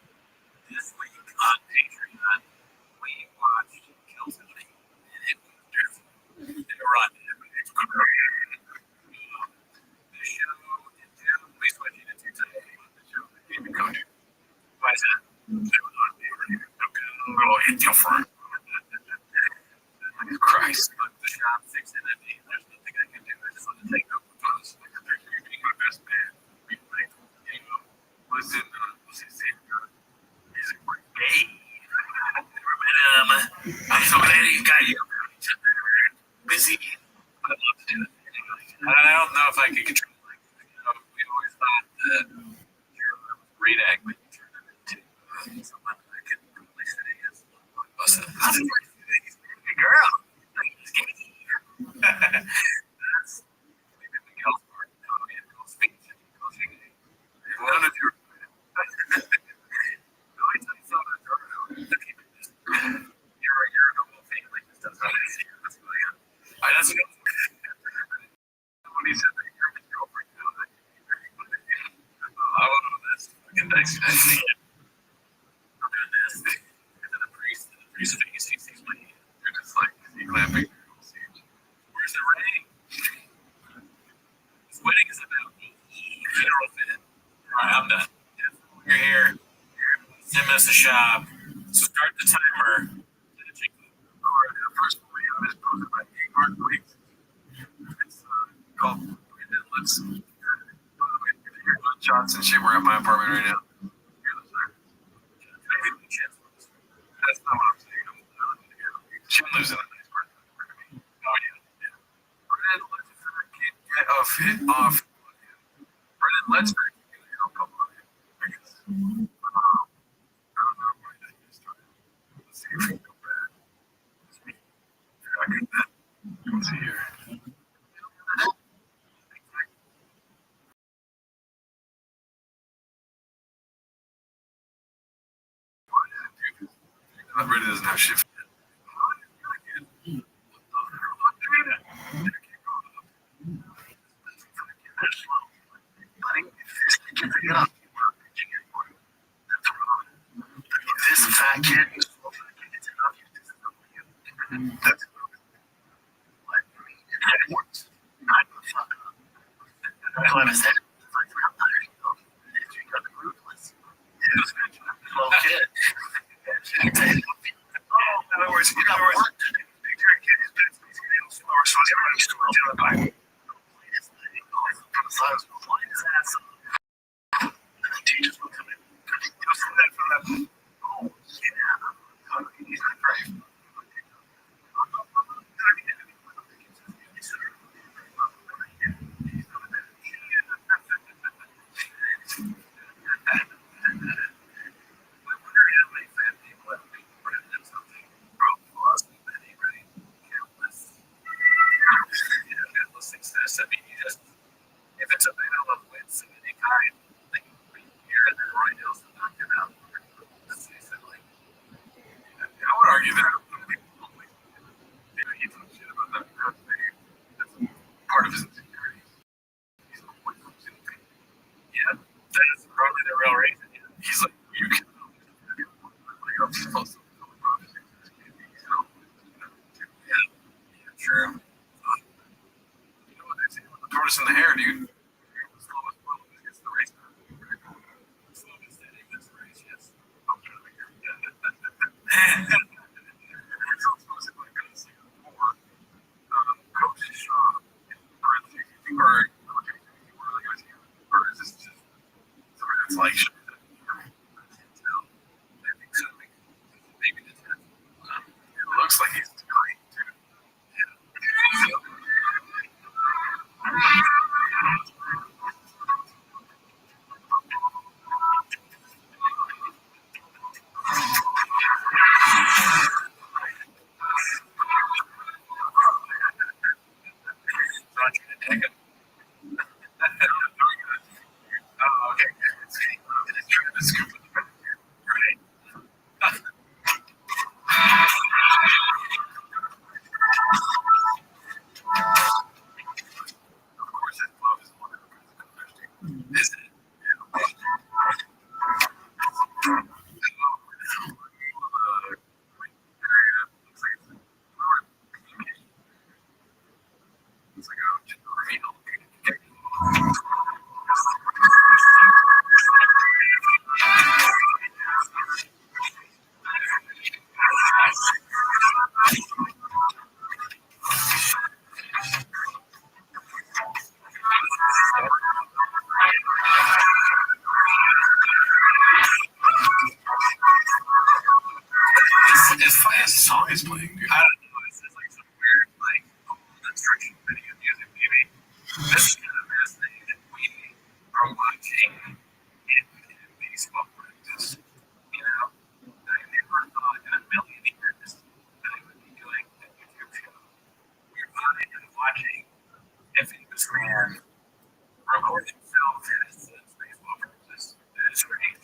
This week on Patreon, we watched Kill Tonight, and it was beautiful. It run. It's great. The show in June, we switched it to today. The show that gave me coach. Why is that? It was on Patreon. Oh, it's different. Christ. Look, the shop fixing it. There's nothing I can do. I just want to take over photos. Like, you're being my best man. You know, listen, what's his name? He's a great gay. Never met him. I'm so glad you got you. Busy. I'd love to do it. I don't know if I could control it. Like, you know, we always thought that you're a great act, but you turned it into someone I could really sit against. Girl. That's maybe Miguel's part. No, yeah, go speak. Go sing. None of your. Let me tell you something. And then the priest face sees my hand. They're just like, is he clapping? Where's the ring? This wedding is about me. Funeral fit. Alright, I'm done. You're here. Send us a shop. So start the timer. First movie I was posted by Igor Weeks. It's called Let's Johnson shit. We're at my apartment right now. That's not what I'm saying. She lives in a nice part. Oh yeah. Brennan, let's get off. Brennan, let's I don't know why that is started. Let's see if we go back. I get that. Let's see here. Reddit doesn't have shit. This fat kid is so fat kid. It's enough. That's it works. That's what I said. It's like I'm tired of it. You got the ruthless. Little kid. In other words, you got work to do. Teachers will come in. You'll see that from that. Oh, yeah. He's not great. Success. I mean, you just, if it's a battle of wits of any kind, like here and then Roy Nelson knocked him out. I would argue that he talks shit about that because that's part of his insecurity. Yeah, that is probably the real reason. Yeah. He's like, you can. I'm supposed to. Yeah, true. Tortoise in the hair, dude. It's the race. Slowest ending this race, yes. I'm trying to figure Coach Shaw, or is this just something that's like, maybe the 10th. It looks like he's great, too. Song is playing, dude. I don't know. It's just like some weird, like, instruction video music, maybe. This is kind of fascinating that we are watching in baseball practice. You know, I never thought in a million years that I would be doing a YouTube show. We're finding and watching if he was man record himself as baseball practice. That is great.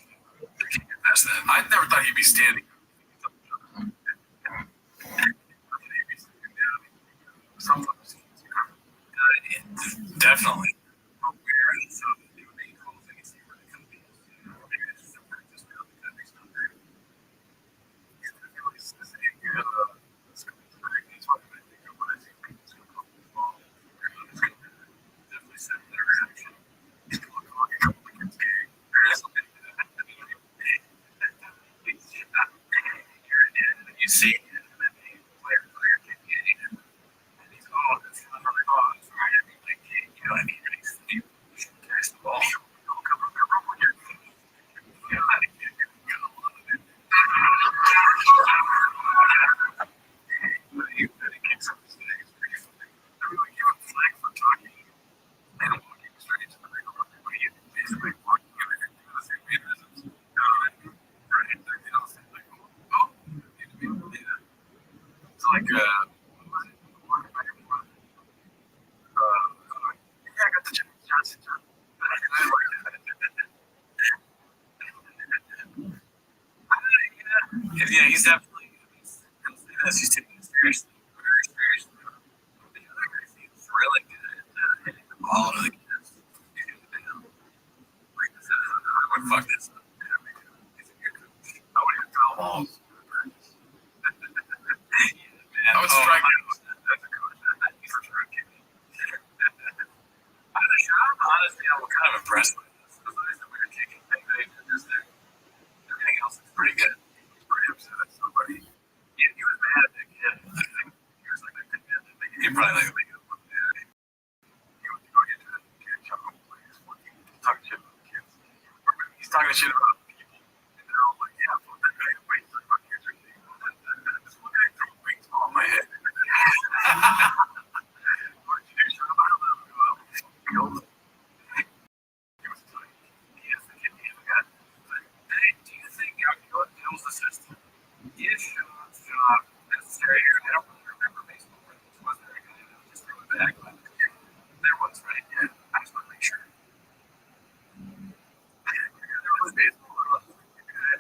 That's that. I never thought he'd be standing. Definitely. you see it, and then the player kid getting it, and he's this is another ball. It's right at me, like, you know what I mean? And he catch the ball. Come on, here. You know how to get it. You know, love it. But he kicks up his leg. It's pretty funny. I mean, we give him flack for talking and walking straight into the ring. But he basically walking in and doing the same mannerisms. Right? They don't say, like, it's like, what was it? Walking back and forth. Yeah, I got the Johnson job. Yeah, he's definitely. He's taking it seriously, very seriously. The other guy seems really good at hitting the ball to the kids. He's doing the deal. Like this is, I would fuck this up. He's a good coach. I would even throw balls. I would strike him as a coach. He's for sure a kid. Honestly, I'm kind of impressed with this. Because I said we were kicking things. Everything else is pretty good. He's pretty upset at somebody. He was mad at the kid. I think he was like, he probably like making him look bad. He went to go get to the kid, chuckle players. He's talking shit about the kids. He's talking shit about people. And they're all like, yeah, fuck that guy. Wait, talk about kids or anything. This one guy threw a baseball in my head. What did you do, son? I don't know. He was like, he asked the kid, he got, hey, do you think Bill's assistant? Is job necessary here? I don't really remember baseball, but it wasn't very good. I just threw it back. But there was, right? Yeah, I just want to make sure. There was baseball. I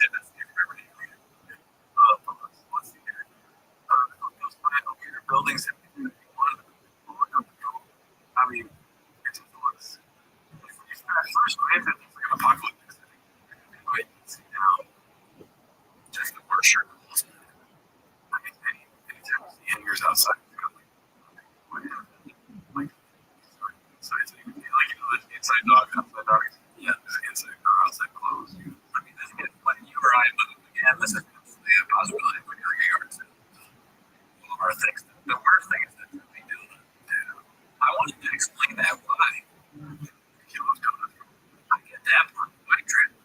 didn't remember anything. Let's see here. Those five computer buildings, if you wanted to look up the goal, I mean, it just looks. At first glance, it looks like an apocalyptic setting. But you can see now just the worst shirt. I mean, anytime you see hangers outside, what happened? Like, inside, so you can feel like, the inside dog, outside dog. Yeah, there's inside or outside clothes. I mean, this is when you or I look again, this is absolutely a possibility for your yard. One of our things. The worst thing is that we do. I wanted to explain that why. He loves donuts. I get that part. White trip.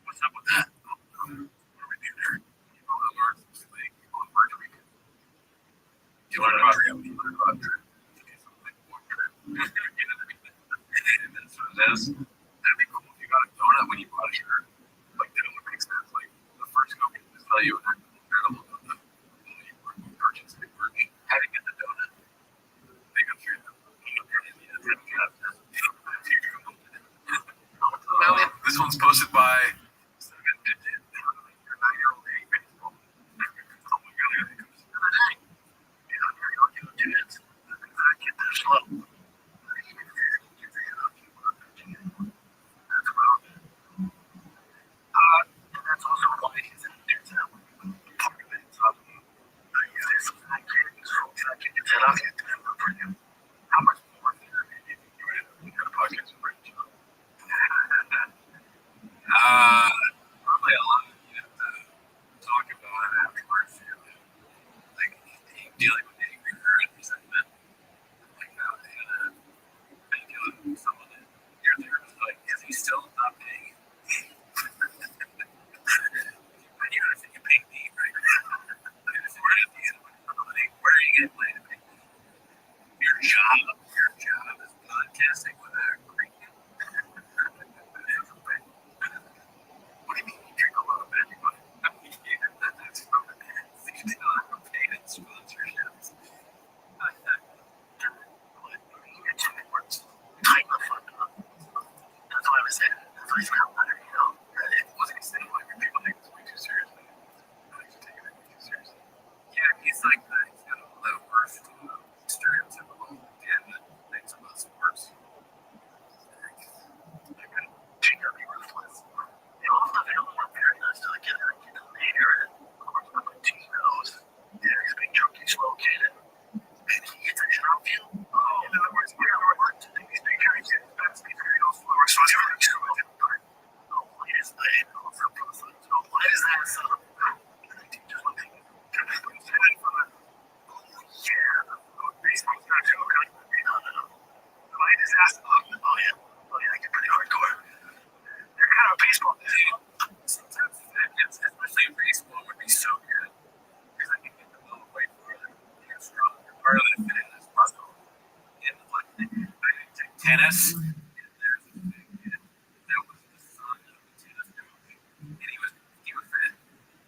What's up with that? What do we do there? You go to learn some thing. You go to work weekend. You learn about trip. You learn about trip. Okay, so like one trip. And then so that'd be cool if you got a donut when you bought a shirt. Like that would make sense. Like the first company to tell you an incredible donut. You purchase it first. How to get the donut? They go through them. This one's posted by 9-year-old baseball. Oh my god, it comes the other day. I get there slow. That's also why he's in there now. Part of it. I can't get that off you. For you. How much more therapy do you think you would have a podcast with Rich? Probably a lot. You have to talk about it afterwards. Like dealing with angry hurt and resentment. Like how they had been dealing with someone that your therapist like, is he still not paying? And you know, you pay me, right? Where are you getting paid? Your job is podcasting with a Greek. What do you mean you drink a lot of magic money? That's from paid in sponsorships. Type of fun. That's why I was saying. That's why I found better, you know. It wasn't saying like people take this way too seriously. I actually take it way too seriously. Yeah, he's like he's got a low birth stereotypical dad that thinks about sports. part of the fitness puzzle. And like, I took tennis, and there's a big kid that was the son of the tennis coach, and he was fit,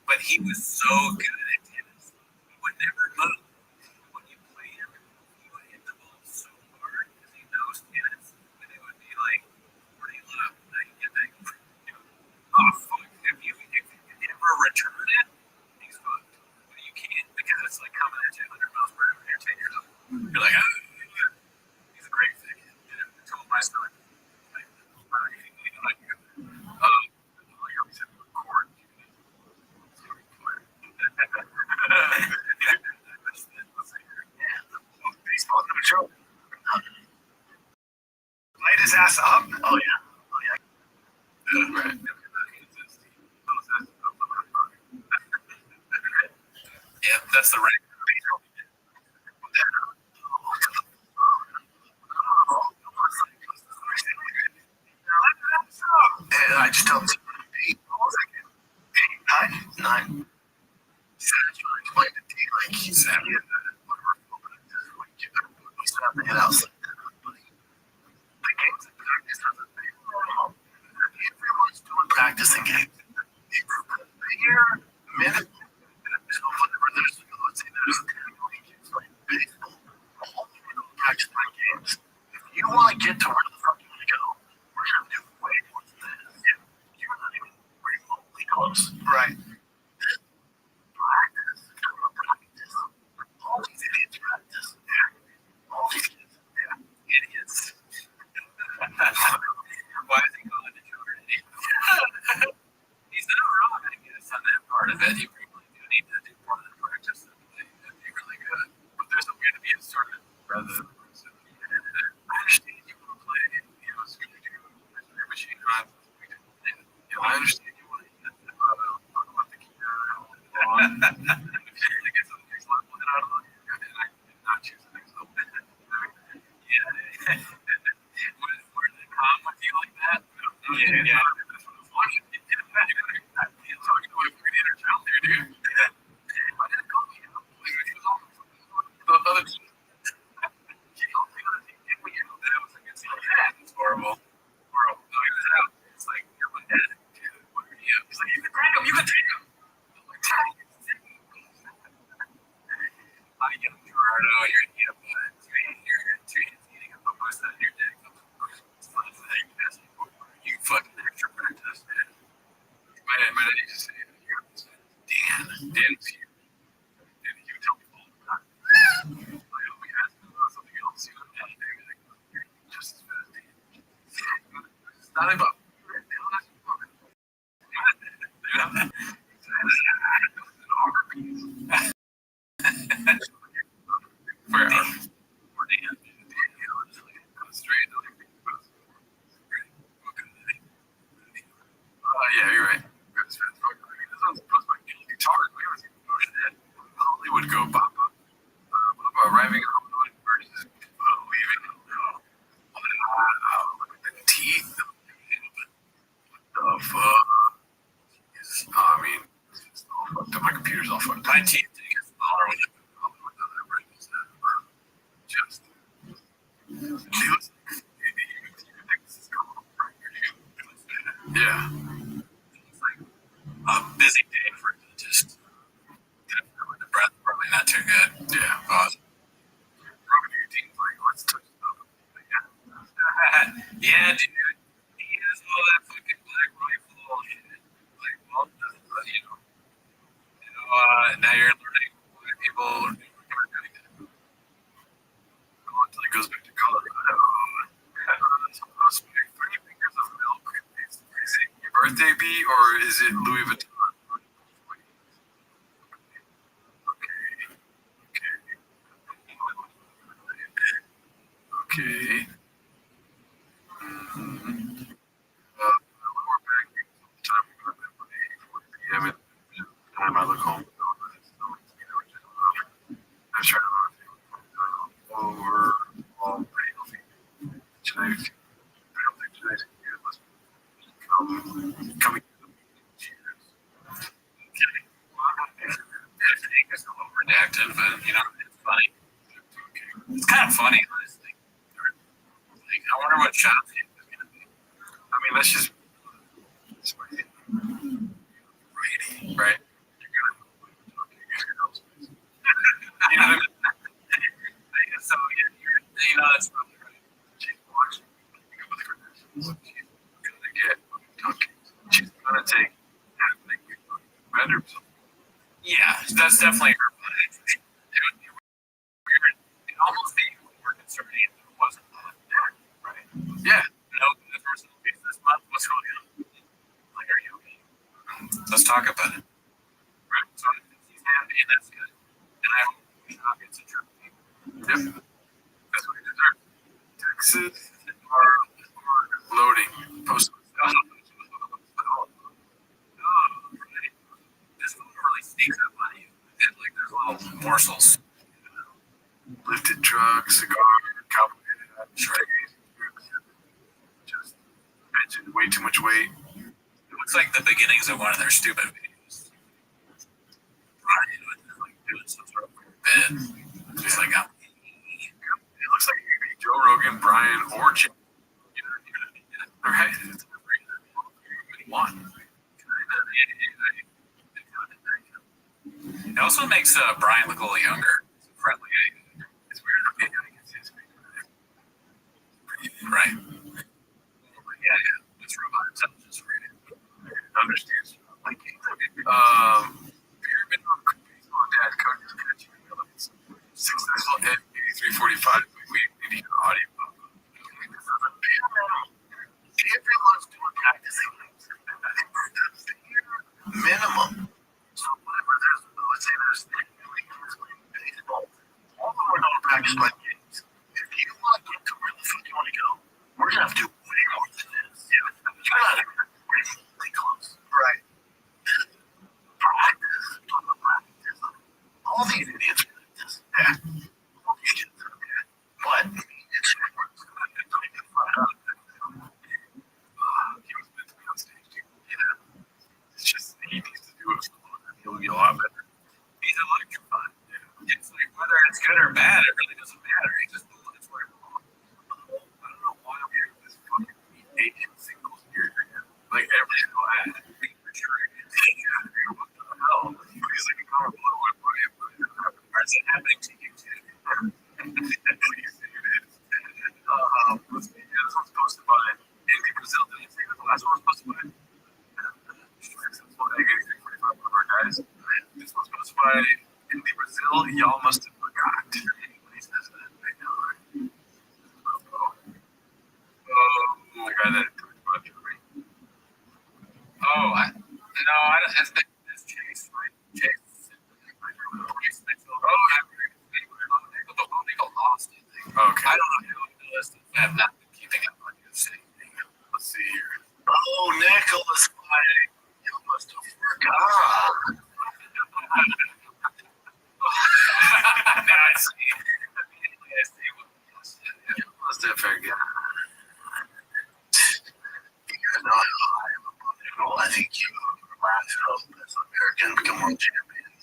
but he was so good at tennis, he would never move. When you play him, he would hit the ball so hard because he knows tennis, and it would be like 40 left, and I can get that. Oh fuck! If you ever return it, he's fucked. But you can't because it's like coming at you 100 miles per hour when you're 10 years old. You're like, he's a great thing. I told my son, like, you're sitting in court. Baseball, no joke. Light his ass up. Oh yeah. Right. Yeah, that's the right. And I just tell him, nine. He said, I trying to explain it to you, like he said, he's not the head house. The games and practice are the thing. Everyone's doing practice and games. Here, minute, there's no fun. Let's say there's 10 million kids playing baseball. All the people practice playing games. If you want to get to where the fuck you want to go, we're going to do way more than this. Yeah. You're not even remotely close. Right. Practice. All these idiots practice. Yeah. All these kids. Yeah. Idiots. Why is he calling the children idiots? He's not wrong, I guess, on that part of it. You probably do need to do more than practice. That'd be really good. But there's a way to be assertive rather than aggressive. I understand you want to play, Scooby-Doo, machine guns. I understand you want to let the key out. If you really get to the next level, then I don't know. And I did not choose the next level. Yeah. Where they come with you like that? Yeah. That's what I was watching. I'm talking to my fucking inner child here, dude. Why did it call me out? He was on the other team. That was a good scene. Yeah, it's horrible. No, he was out. It's like, you're my dad. What are you? He's like, you can take him. I'm like, how do you get him, Gerardo? You're two hands eating a post on your dick. It's not a thing. You fucking extra practice. My dad used to say, Dan's here. And he would tell me all the time. Like, we asked him about something else. He would tell me, like, you're just as fat as Dan. It's not about yeah, you're right. Hollywood go pop up. Arriving in Hollywood versus leaving. Look at the teeth. The fuck? I mean, it's all fucked up. My computer's all fucked up. My teeth get smaller when just. Yeah. It's like a busy day for a dentist. Definitely the breath probably not too good. Yeah. Awesome. Rubbing your teeth like, let's touch stuff. Yeah, dude. He has all that fucking black rifle shit. Like, well, now you're learning why people are doing that. Until it goes back to Colorado. Supposed to be 30 fingers of milk. Is it your birthday bee or is it Louis Vuitton? Okay. Time I look home. I'm trying to over all pretty healthy. Genetic. I don't think genetic coming. Cheers. Okay. I think it's a little redacted, but it's funny. shot. I mean, that's just Brady, right? You know what I mean? So you know that's probably right. She's gonna take better. Yeah, that's definitely her plan. It would almost be more concerning if it wasn't that. Right. Yeah. No, the person who pays this month, what's going on? Like, are you okay? Let's talk about it. Right. So he's happy, and that's good. And I hope Sean gets a trip. Yep. That's what he deserves. Texas are loading. Post. This one really sneaks up on you. Like there's little morsels. Lifted truck, cigar, complicated trays. Just mentioned way too much weight. It looks like the beginnings of one of their stupid videos. Right, like doing some sort of weird bed. Just like It looks like it could be Joe Rogan, Brian, or Jim. Right? It's everybody one. It also makes Brian look a little younger, friendly. It's weird. Okay, I can see his face. Right. Yeah. It's robot intelligence rated. Understands. Like, have you ever been on baseball? Dad, coach is catching the successful at 8345. We need an audio. Everyone's doing practicing minimum. So whatever there's, let's say there's baseball. All of them are going to practice my games. If you want to get to where the fuck you want to go, we're going to have to do way more than this. Yeah. You're not really close. Right. Practice. All these idiots practice. Yeah. All these kids are bad. But it's he was meant to be on stage too. It's just he needs to do it. He'll be a lot better. He's electrified. It's like whether it's good or bad, it really doesn't matter. He just it's where it belongs. I don't know why I'm hearing this fucking Asian singles here. Like every single ad. For sure. What the hell? He's like a color blow one way, but Or is it happening to you too? please it is. Let's see. Yeah, this one's posted by Andy Brazil. Did you say that the last one was posted by? Successful egg 8345 one of our guys. This one's posted by Andy Brazil. Y'all must have forgot. He says that right now, right? The guy that talked about Jeremy. I don't. That's Chase, right? Chase. They got lost. Okay. I don't know who noticed it. I have not been keeping up on you saying. Let's see here. Oh, Nicholas Friday. You must have forgot. Now I see. You must have forgot. You know how I am above it all. I think you rise up as American become world champions.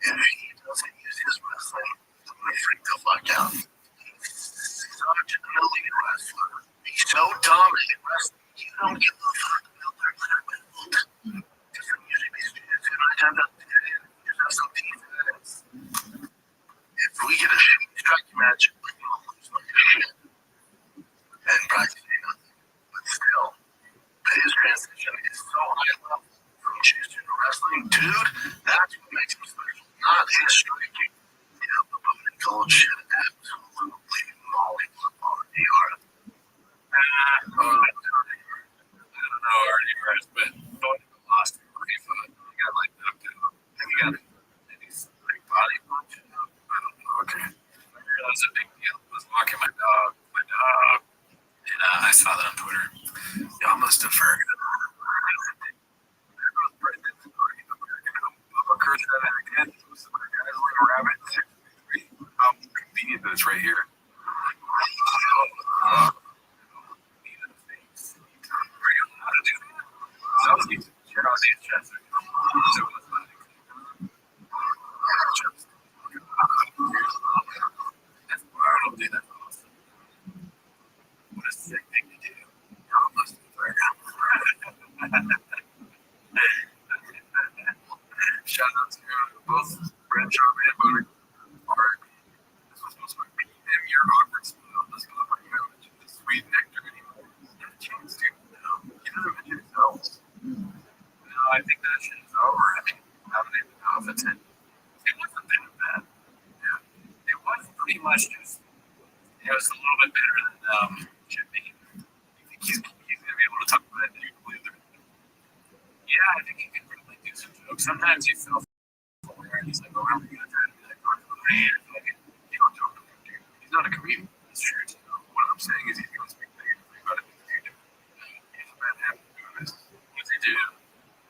If he doesn't use his wrestling, I'm going to freak the fuck out. He's such an elite wrestler. He's so dominant in wrestling. You don't give a fuck about their belt. Different music these days. And I time that you have some defense. If we get a shitty striking match, we're going to lose like shit. And practically nothing. But still, his transition is so high level from jiu-jitsu to wrestling. Dude, that's what makes him special. Not his striking. Yeah, the opponent cold shit absolutely mauling on the art. I don't know, already rest, but lost in FIFA. He got like knocked out. And he got his like body punch. I don't know. Okay. That was a big deal. I was walking my dog, and I saw that on Twitter. Y'all must have heard. How convenient that it's right here. What a sick French job and voting. R.I.P. This was supposed to be him, your awkward smile. This motherfucker didn't mention the sweet nectar anymore. Get a chance to. No, he doesn't mention his else. No, I think that shit is over. I mean, I don't even know if it's in. It wasn't that bad. Yeah. It was pretty much just, it was a little bit better than should be. You think he's going to be able to talk about it? Do you believe that? Yeah, I think he can really do some jokes. Sometimes he's self-aware and he's like, oh, I'm going to try to be like, oh, man, like, you don't joke about it, dude. He's not a comedian. That's true. So what I'm saying is he's going to speak negatively about it in the future. He's a bad habit of doing this. What's he do?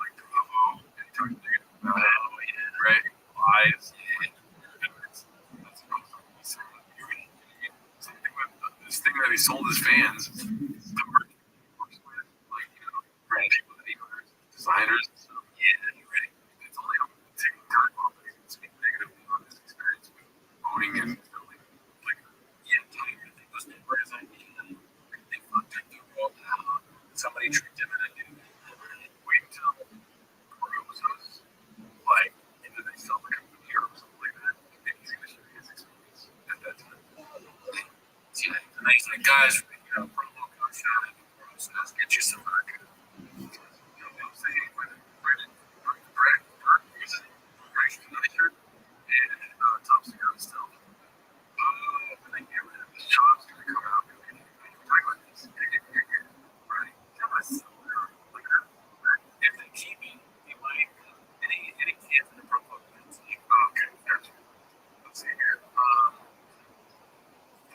Like, bravo, and talk negative about it. Oh, yeah. Right? Lies. Yeah. That's something with this thing that he sold his fans. The merch he works with, like, people that he hires, designers. So, yeah, you're right. It's only taking time off that he can speak negatively on his experience with owning and building. Like, yeah, telling you to think those numbers, they fucked up the world. Somebody tricked him and I didn't wait until Roses, like, into they sell the company or something like that. Maybe he's going to share his experience at that time. See, and he's like, guys, promo code shot at the process, get you some vodka. They'll say, Brett, use it, right? Nicer, and top cigar still. And then get rid of his job's going to come out. And talk about this. Right? Yeah, that's so weird. Like that. If they keep me, he might. Any kids in the promo code, it's like, oh, okay, gotcha. Let's see here.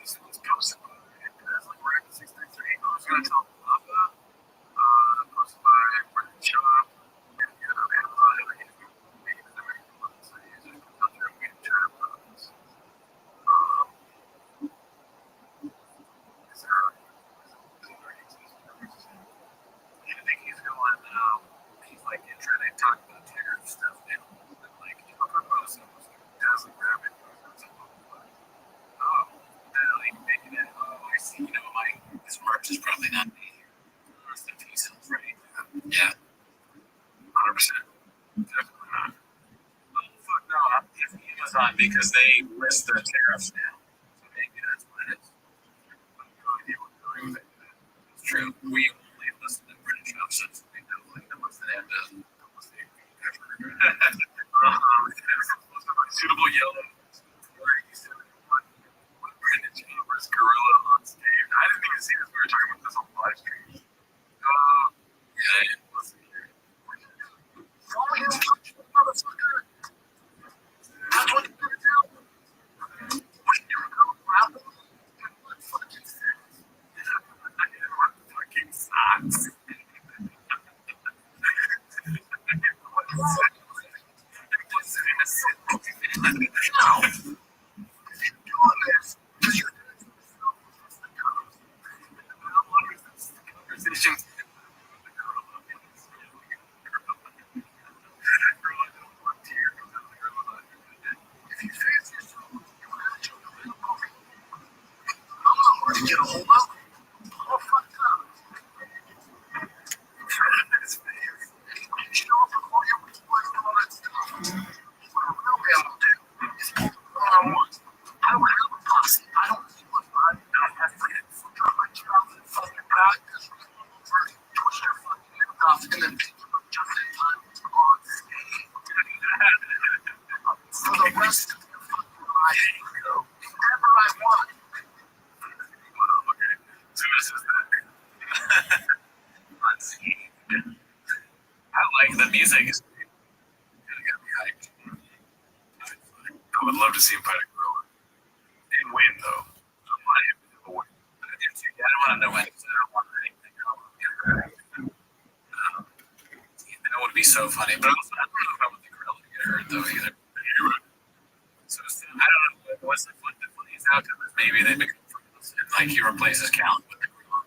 This one's posted by, that's like right at 633. I was going to tell Papa, posted by Brendan Shaw, and Amazon, and maybe the American London City, is just out there and we can chat about this. Is there a, I think he's going, he's like trying to talk about tariff stuff now, and like, talk about some dazzling rabbit or something. Oh, that'll even make it in. Oh, I see. This merch is probably not me. Rest in peace, right? Yeah. 100%. Definitely not. Oh, fuck no. I'm guessing Amazon because they list the tariffs now. So maybe that's what it is. I have no idea what they're doing with it. It's true. We only listen to British options. We know, like, unless they have to. Unless they have suitable yellow. Brandon Chambers, Gorilla on stage. I didn't even see this. We were talking about this on the live stream. Yeah, listen here. Follow his motherfucker. That's what you're gonna do. What you're gonna grab him and what fucking sense. What fucking socks. No. Doing this because you're doing it yourself. Conversations. If you fancy yourself, you want to I'm not hard to get a hold of. All fucked up. His face. Show up and call you with all that stuff. What a real man will do is pull the one I want. I don't have a posse. I don't need one. I have friends. Drop my job and fucking back. Twist your fucking hand off and then pick them up just in time on stage. For the rest of your fucking life, whatever I want. Okay. So this is that. Let's see. I like the music. It's gonna get me hyped. I would love to see him fight a gorilla. And win, though. I'm not even going to win. I don't want to know when. I don't want anything. I don't want to get hurt. That would be so funny. But also, I don't know if I want the gorilla to get hurt, though, either. So I don't know. What's the funniest outcome is maybe they become friends. And, like, he replaces Count with the gorilla.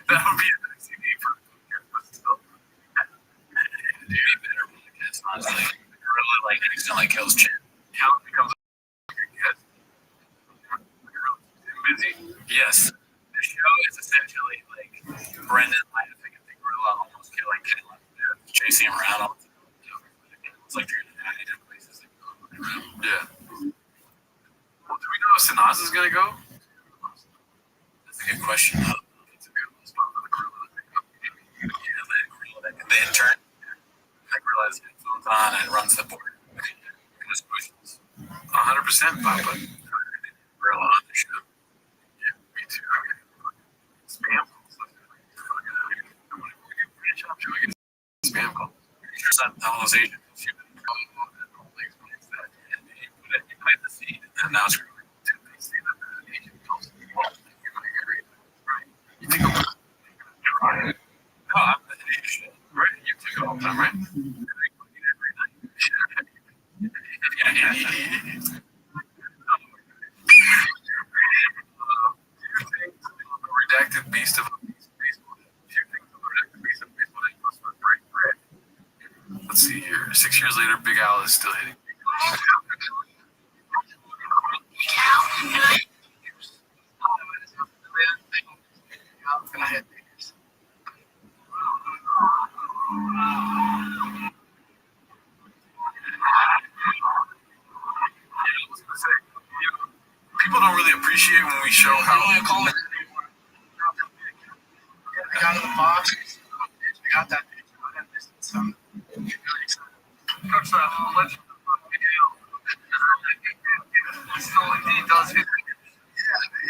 That would be a nice name for the podcast, but still. Dude, he better be the kids, honestly. The gorilla, like, instantly kills Chin. Count becomes a good kid. Busy. Yes. The show is essentially, like, Brendan laughing at the gorilla almost killing Chin. Chasing him around all the time. It's like you're in different places. Yeah. Well, do we know if Sanaz is gonna go? That's a good question. The intern, I realize headphones on and runs the board. Just questions. 100%, Papa. Real on the show. Yeah, me too. Spam calls. Spam calls. Sure, some those agents. You plant the seed, and now it's growing. They say that the agent calls in my area. Right. You think about it. No, I'm the agent. Right? You take it all the time, right? Every night. Yeah. Redacted beast of baseball. Redacted beast of baseball. Let's see here. 6 years later, Big Al is still hitting. People don't really appreciate when we show how. I got in the box. We got that. Some. Coach, legend. Still indeed does hit.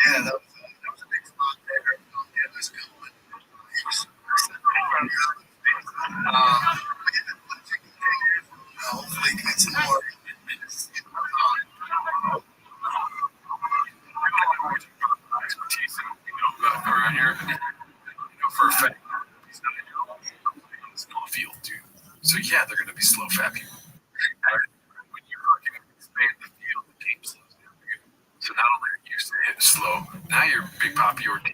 Yeah, that was a big spot there. Yeah, it was good. Hopefully, get some more. Expertise around here. For a fact, he's not a field, dude. So yeah, they're gonna be slow fat people. When you expand the field, the game slows down. So not only are you slow, now you're Big Papi Ortiz.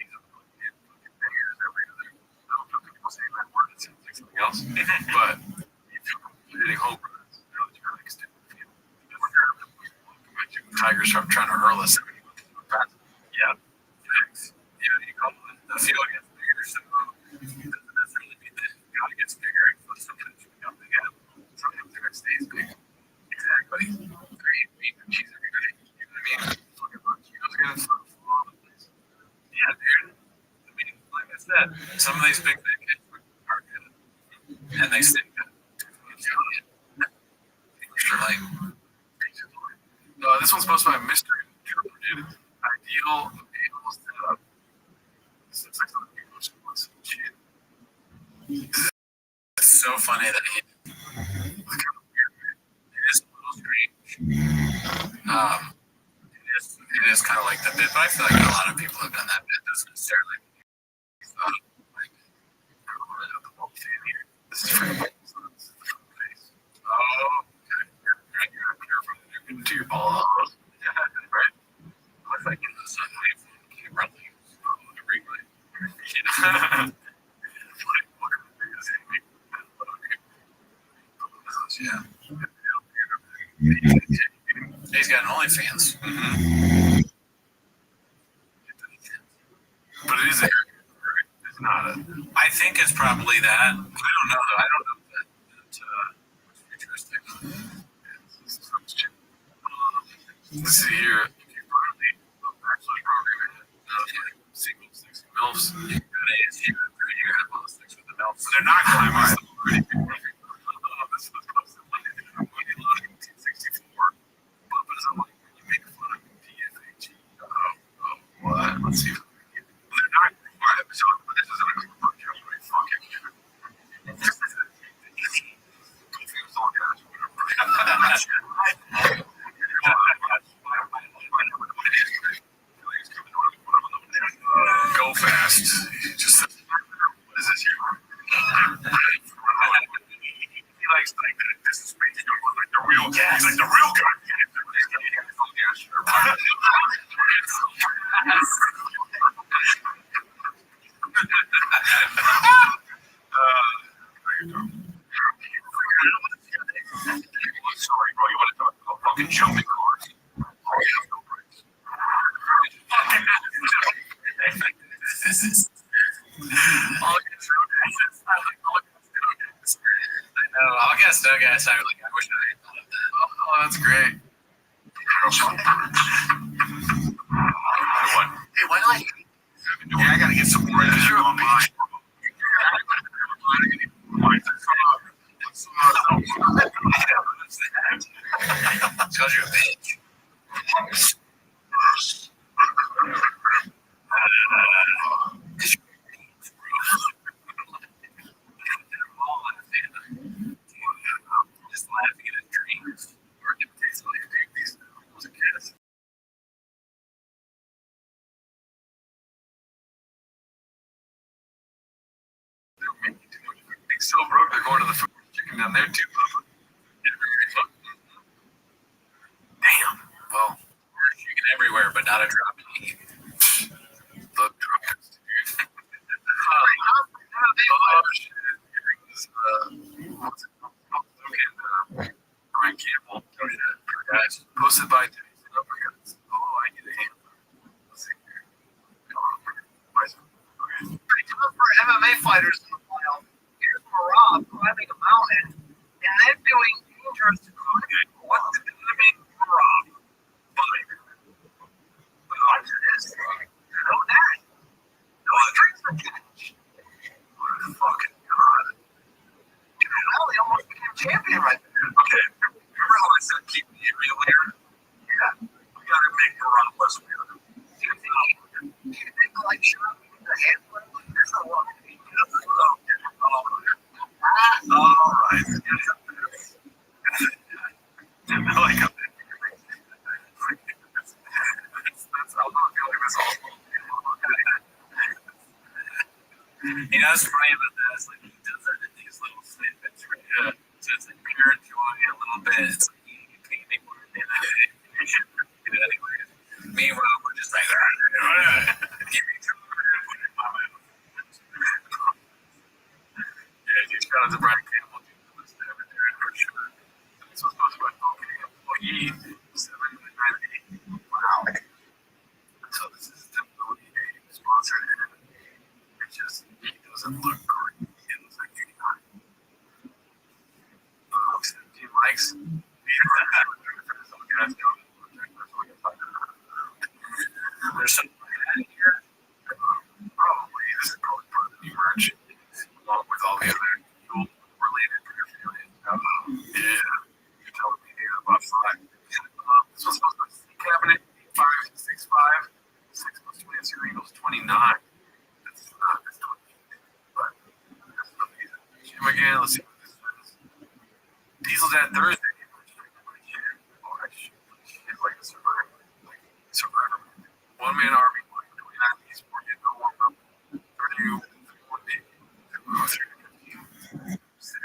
People say that word, it sounds like something else. But if you're hitting home runs, now that you're extending the field. Tigers are trying to hurl us. Yeah. Thanks. Yeah, you call it. The field gets bigger, so it doesn't necessarily mean that God gets bigger. But sometimes you become big. Sometimes it stays big. Exactly. Cheese every day. You know what I mean? Fucking lunch. You know, it's gonna fall all the place. Yeah, dude. I mean, like I said, some of these big kids are good. And they stay good. Like, this one's posted by Mr. Dude. Ideal setup. It's like something people just want some shit. It's so funny that it's kind of weird. It is a little strange. It is kind of like the bit, but I feel like a lot of people have done that bit. Doesn't necessarily like I don't know what the whole thing here. This is from face. Oh, okay. You're to your ball. Right? Looks like in the sunlight, running every way. Yeah. He's got an OnlyFans. Mm-hmm. But it is it's not a. I think it's probably that. I don't know though. I don't know that futuristic. Let's see here. Finally, the bachelor's program single sexy MILFs. You have all the sex with the MILFs. They're not climbers. This was posted like 1964. But it's like you make fun of PFAG. What? Let's see. They're not quiet, so this is an fucking this is confused all guys. Go fast. Just what is this here? He likes like this is space. Like the real guy. He's like the real guy. Sorry, bro. You want to talk about fucking jumping cars? Oh, you have no brakes. This is. I know. I'll guess no guess. I wish I had thought of that. Oh, that's great. What? Hey, why not? Yeah, I gotta get some more. Because you're a bitch. Because you're a bitch. Just laughing at his dreams. Or it tastes like these was a kiss. They're so broke, they're going to the food chicken down there too. Damn. Well, there's chicken everywhere, but not a drop to eat. The drunkest, dude. What's it called? Brian Campbell. Guys, posted by Dennis. Oh, I need a hand. Let's see here. For MMA fighters in the wild, here's Rob climbing a mountain and then doing dangerous climbing. What the Rob? What is this? No net. No strings attached. What a fucking god. Well, he almost became champion right there. Okay. Remember how I said keep the area weird? Yeah. We gotta make Rob less weird. Do you think like shot with the hand? There's a lot. All right. I like how that's how I'm feeling this all. You know, it's funny about that. It's like he does that in these little snippets, right? Yeah. So it's like pure joy a little bit. It's like you can't make one of them. Anyways. Meanwhile, we're just like, give me two. Yeah, you shout out to Brian Campbell. Listen to everything for sure. This was supposed to be employee 798. Wow. So this is definitely a sponsored ad. It's just, he doesn't look great. He looks like 89. Looks 17 likes. There's some ad here. Probably, this is probably part of the new merch, along with all the other related paraphernalia. Yeah, you're telling me here about 5. This was supposed to be C cabinet, 565, 6 plus 20 equals 29. That's 20. But that's amazing. Jim again, let's see what this is. Diesel's at Thursday. Like a survivor. Like survivor. One man army, 29 piece, 4 get no warm up. 30, 1 day. 6.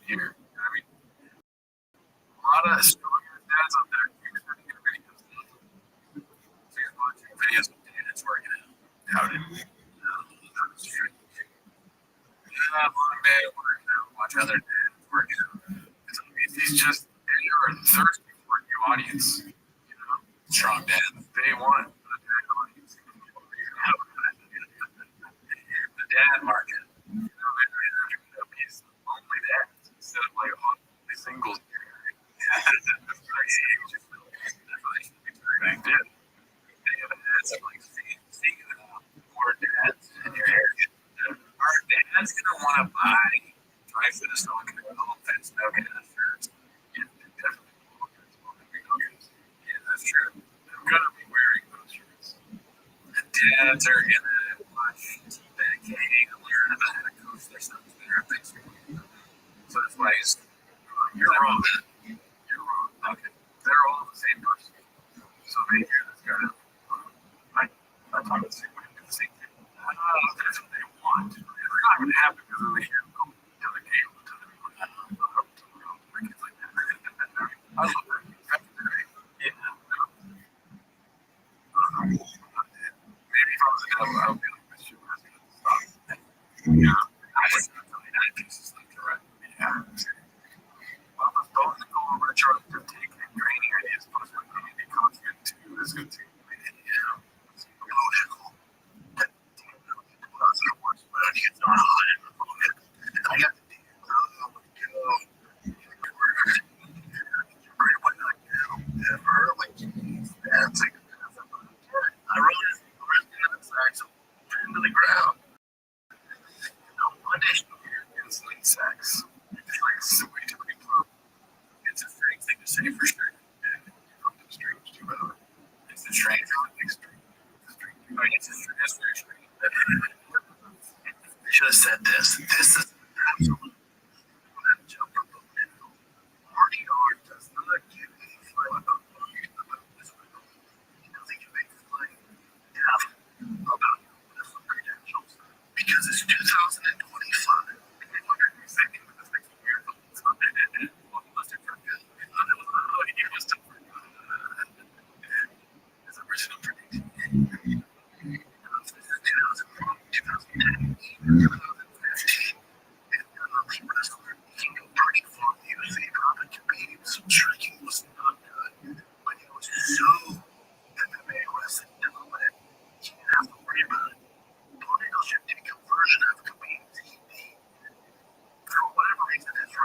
Here, I mean, a lot of strong dads out there. You're starting to get videos. So you're watching videos with dads working out. How did we? Long day at work now. Watch other dads working out. He's just, you're thirsty for a new audience. You know? Strong dad. Day one. The dad audience. The dad market. You know, he's lonely dads instead of like singles. More dads in your area. Our dad's gonna want to buy dry fit stock and all fence no gas shirts. Yeah, definitely. Yeah, that's true. I'm gonna be wearing those shirts. The dads are gonna watch T-Back K and learn about how to coach their sons better. So that's why you're wrong. You're wrong. Okay. They're all the same person. So they hear this guy. I talk to the same way, do the same thing. That's what they want. It's not going to happen because then they hear them go to the game. My kids like that. I love that. Yeah. Maybe if I was a devil, I would be like, this shit has to stop. Yeah. I just got 99 pieces left to run. Yeah. Well, let's go over to Charlie 15 and training ideas. Post my community content to this good team. Yeah. Logical. But I get not hot in the moment. I got the deal. Oh my god. Great one night now. Ever. Like, that's like, I wrote it. Into the ground. Audition is like sex. It's like sweet to be club. It's a strange thing to say for sure. And from the strange to it's a strange from the extreme. I mean, it's very strange. I should have said this. This is absolute jump from the middle. Marty R does not give a fuck about this. He doesn't give a flying F about this credentials because it's 2025.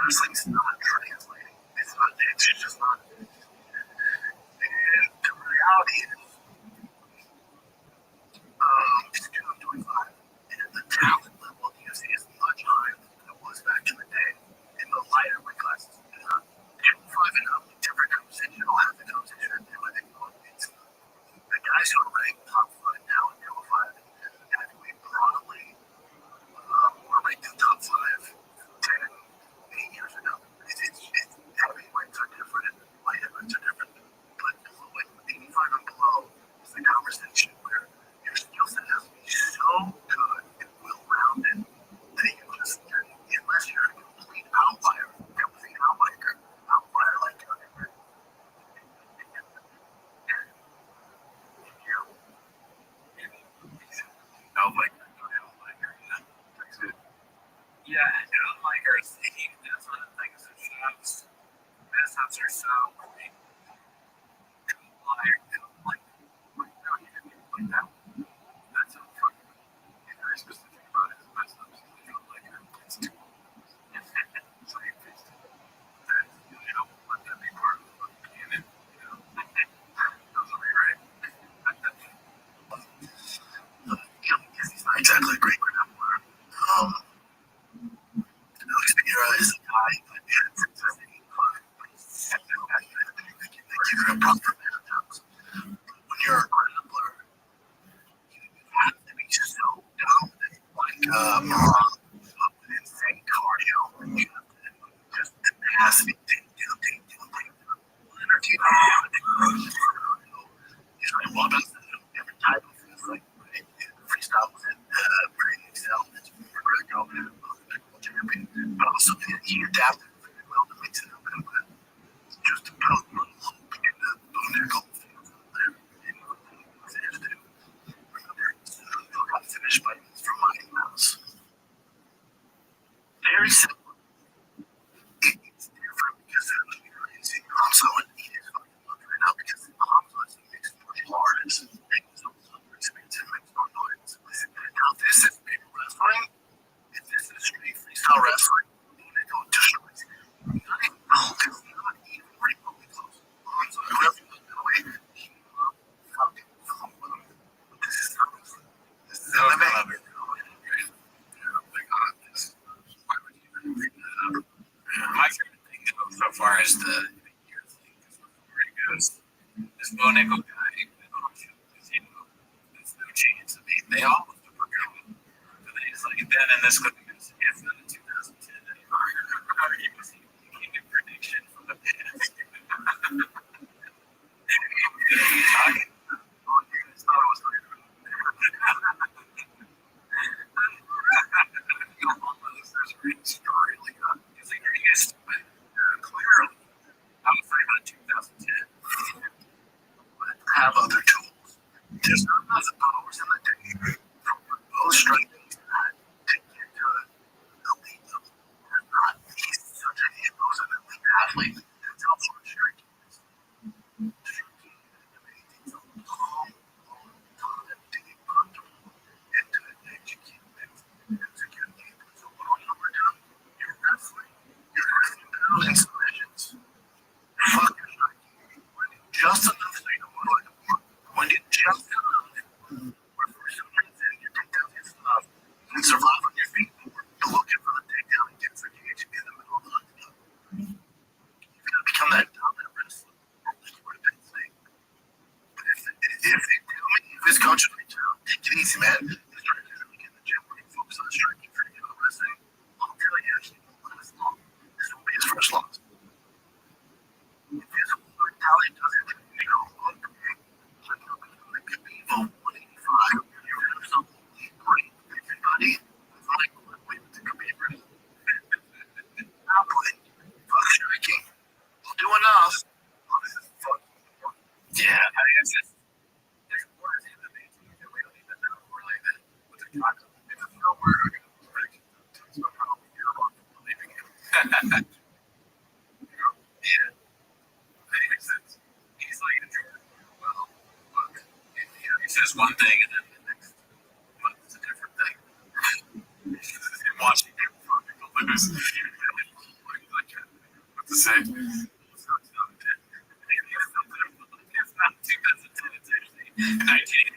Wrestling's not translating. It's not. It's just not. And the reality is, it's 2025, and the talent level of the UFC is much higher than it was back in the day. In the lighter weight classes, 25 and up, different conversation. You don't have the conversation. I think it's the guys who are ranked top 5 now in Go 5 and we probably were ranked in top 5 10. 8 years ago. It's heavyweights are different, light heavyweights are different, but below 85 and below is the conversation where your skill set has to be so good and well-rounded that you just, unless you're a complete outlier like yeah, I don't like her thinking that's one of the things that shops. Mishaps are so great. Like, no, you didn't even like that. That's so fucking very specific about it. That's not you don't like her. It's too so you fixed it. That, you don't let that be part of the fucking canon. You know? Doesn't be right. He's not exactly a great grappler. Alex Pereira is a guy that had success in you can profit when you're a grappler, you have to be so dominant, like with insane cardio. You have to just tenacity, energy. He's right. Well, that's different type of like freestyle was it pretty excel. It's for Greco, champion, but also he adapted very well to mix it up and just to put a little hope in the Booneckel field there. Remember, got finished by from Mighty Mouse. Very simple. It's different because Hamza would eat his fucking lunch right now because Hamza is a mixed martial artist. He's a expensive mixed martial artist. Now, this is big wrestling. If this is street freestyle wrestling, Booneckel destroys it. It's not even remotely close. Hamza, whoever you look away, he fucking fumbled with him. This is not wrestling. This is MMA. My favorite thing so far is the year thing. Where he goes, this Bo Nickel guy, there's no chance. I mean, they all look super good. But they just like, then in this clip, it's not in 2010 anymore. You can get prediction from the past. Clearly, I'm afraid of 2010. Have other tools. There's not enough hours in the day from both striking to get to an elite level. There's not. He's such an elite athlete. That's how far striking is. Striking is amazing. His coach would reach out. Take it easy, man. He's trying to get in the gym where he focus on striking for you. Wrestling. I'll tell you, he won't last long. This will be his first loss. If his mentality doesn't go on, he'll be like a Evo 185. You have something great. Everybody, it's like wait to compete for it. Now play. Fuck striking. We'll do enough. Oh, this is fucking fun. Yeah, I mean, it's just. There's words in the making that we don't even know we're like that. What they're talking about. It's no word I can break it to how we hear about believing it. Yeah. That makes sense. He's like a jerk. Well, look, he says one thing and then the next month it's a different thing. And watching him fucking lose. Like, what to say? It's not 2010. It's not 2010. It's actually 1980.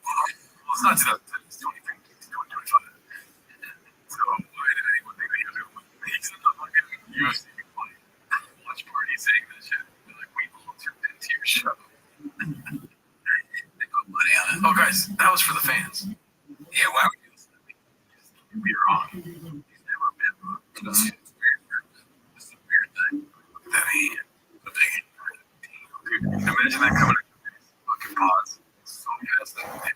Well, it's not 2010. It's 2015. It's 2025. So, why did anyone think that he was going to win? He's not fucking UFC fight. Watch party saying this shit. They're like, we all tuned into your show. They put money on it. Oh, guys, that was for the fans. Yeah, why would you listen to me? You'd be wrong. He's never been wrong. It's weird. It's a weird thing. That the big dude, imagine that coming up with his fucking pause. So fast that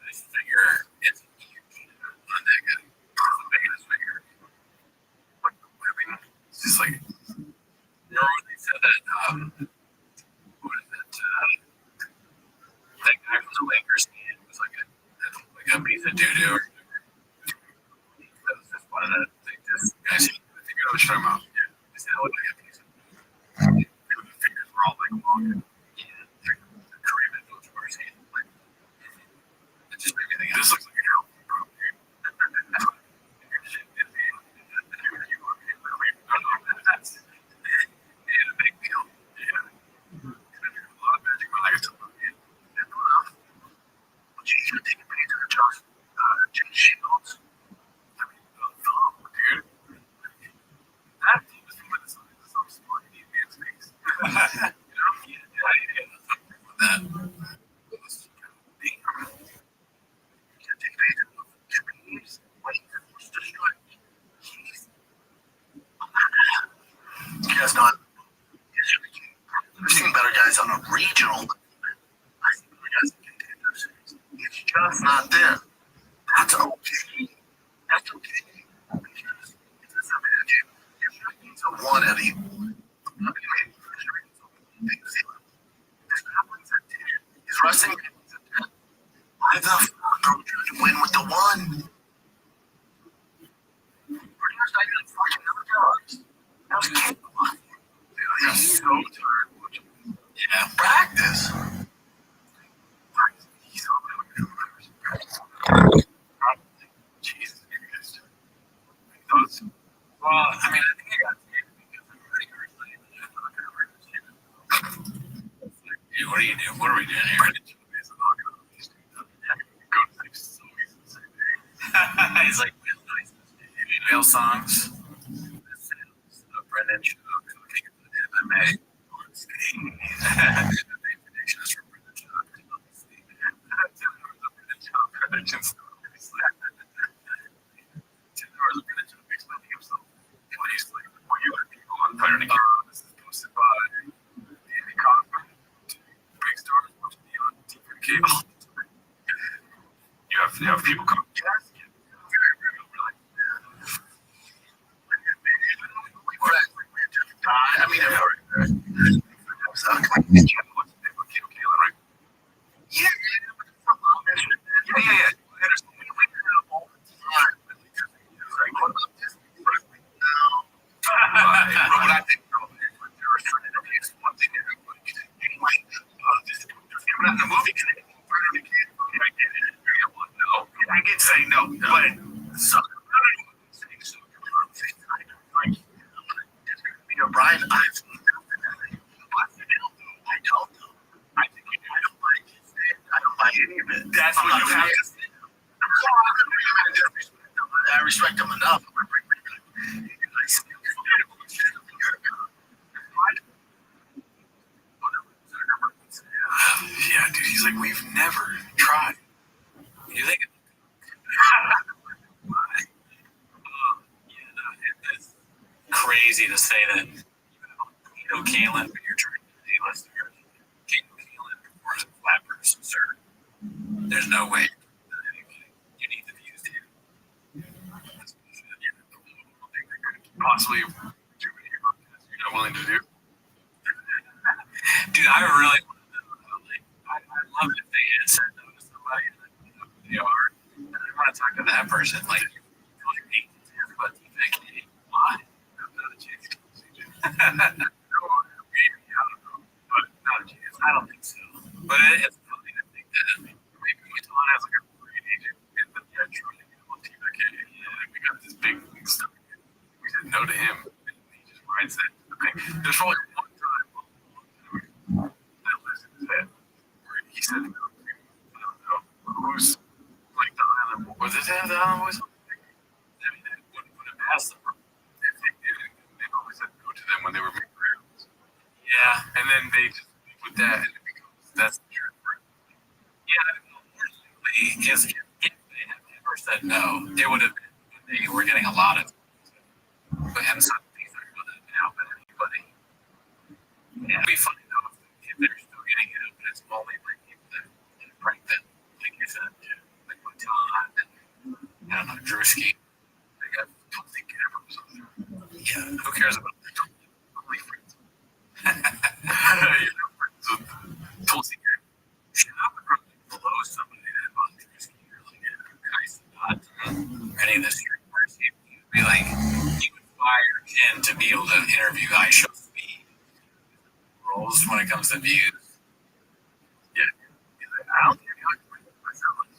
this figure is huge. Not that good. It's the biggest figure. But, I mean, it's just like, remember when they said that, what is it, that guy from the Lakers team was like a piece of doo-doo or whatever. That was just one of the, like, this guys, I think I was talking about, yeah, they said, look like a piece of doo-doo. The figures were all like long. Yeah, they're Korean influence were saying, like, it just made me think, this looks like a girl, bro, dude. Your shit is the, you are really, that's, a big deal. Yeah. A lot of magic, but I guess it's not it. Yeah, no enough. But she's gonna take a page out of Josh, Jay Shields. I mean, dude. That team is from the side. That's not smart. You need man space. You know? Yeah. With that. Damn. You can't take a page out of trees. Wait, what's the strike? Jeez. You guys not. I've seen better guys on a regional. I've seen better guys in contender series. It's just not there. That's okay. That's okay. Because it's a 7-inch. Your striking's a 1 at equal. Your striking's a 1 at 0. His grappling's at 10. His wrestling is at 10. Why the fuck don't you win with the 1? Pretty much not even fucking knockouts. That was kickboxing. Dude, he's so tired. Yeah, practice. He's all Jesus, maybe guys. Thoughts? Well, I mean, I think I got scared because I'm already playing the gym. I'm not going to hurt this shit. Dude, what are you doing? What are we doing here? Brendan is a knockout. He's doing that. Go to sleep so easy to say. He's like, real nice. Email songs. Brendan should have been looking at the MMA. You have people come. I mean, I've heard. I did say no, but Brian, I don't know. I think you do. I don't like it. I don't like any of it. That's what you have to say. I respect him enough. Yeah, dude. He's like, we've never tried. You think? It's crazy to say that. Kalen, when you're trying to list your Kalen or flat person, sir. There's no way. You need the views here. Possibly do what you're not willing to do. Dude, I really want to know. Like, I love if they had said no to somebody and who they are. And I want to talk to that person. Like, me, but you think, hey, why? I'm not a chance. I don't think so. But it's funny to think that maybe Tom has like a great agent and then yeah, trying to get on team. Okay, yeah, we got this big stuff. We said no to him, and he just writes it. Okay, there's probably one time that lives in his head where he said no to, I don't know, who's like the Island Boys. Was it the Island Boys? I mean, they wouldn't have asked them if they did it. They always said no to them when they were big rounds. Yeah, and then they just with that, and it becomes that's the truth. Yeah, is if they had never said no, it would have been they were getting a lot of. But and some things are going to now, but anybody, yeah, we find out if they're still getting it, but it's only like people that are pregnant, like you said, like with Todd and I don't know Drewski, they got totally camera or something. Yeah, who cares about that? Only friends. Tulsi Gap. Should I below somebody that on Drewski or like Kai's not any of the streamers, he'd be like, he would fire him to be able to interview I show speed roles when it comes to views. Yeah. I don't think myself like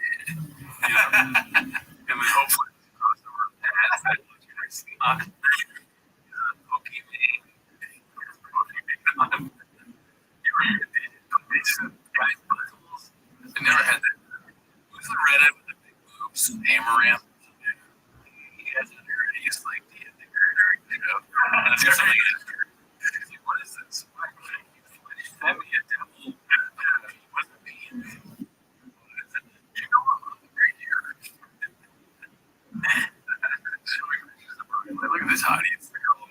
did. And then hopefully crossover paths that okay, man. I never had that. Who's the redhead with the big boobs? Amaranth. He has it there. He's like the nigger, you know. And it's got something in it. He's like, what is this? He sent me a devil. He wasn't me. You know I'm right here. Look at this hottie. It's the girl.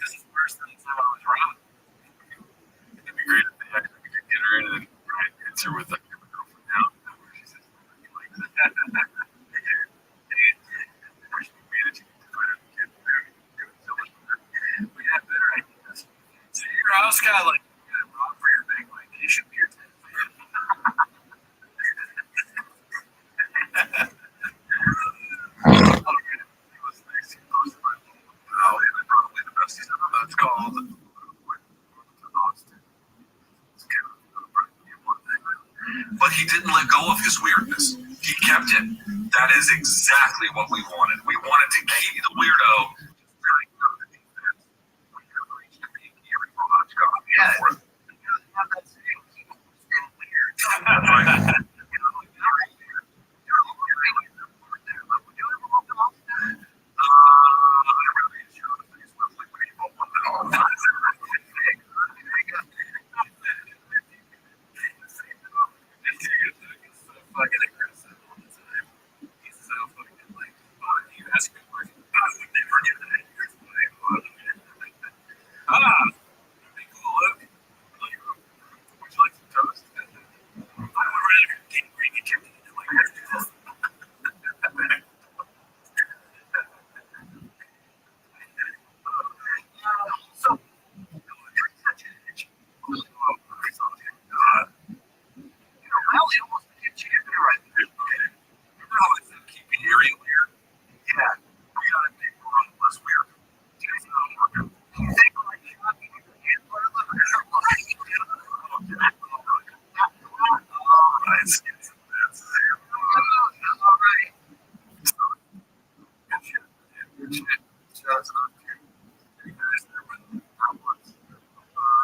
This is worse than the time I was wrong. It'd be great if they actually could get her in and answer with like your girlfriend now. She says, like that. We have better ideas. So your house kind of like wrong for your big like you should be your probably the best season of that's called. But he didn't let go of his weirdness. He kept it. That is exactly what we wanted. We wanted to keep the weirdo. Yeah.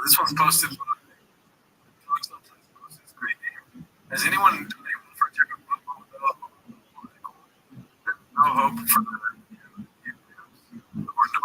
This one's posted. It's great name. Has anyone done anyone for a check of no hope for the or no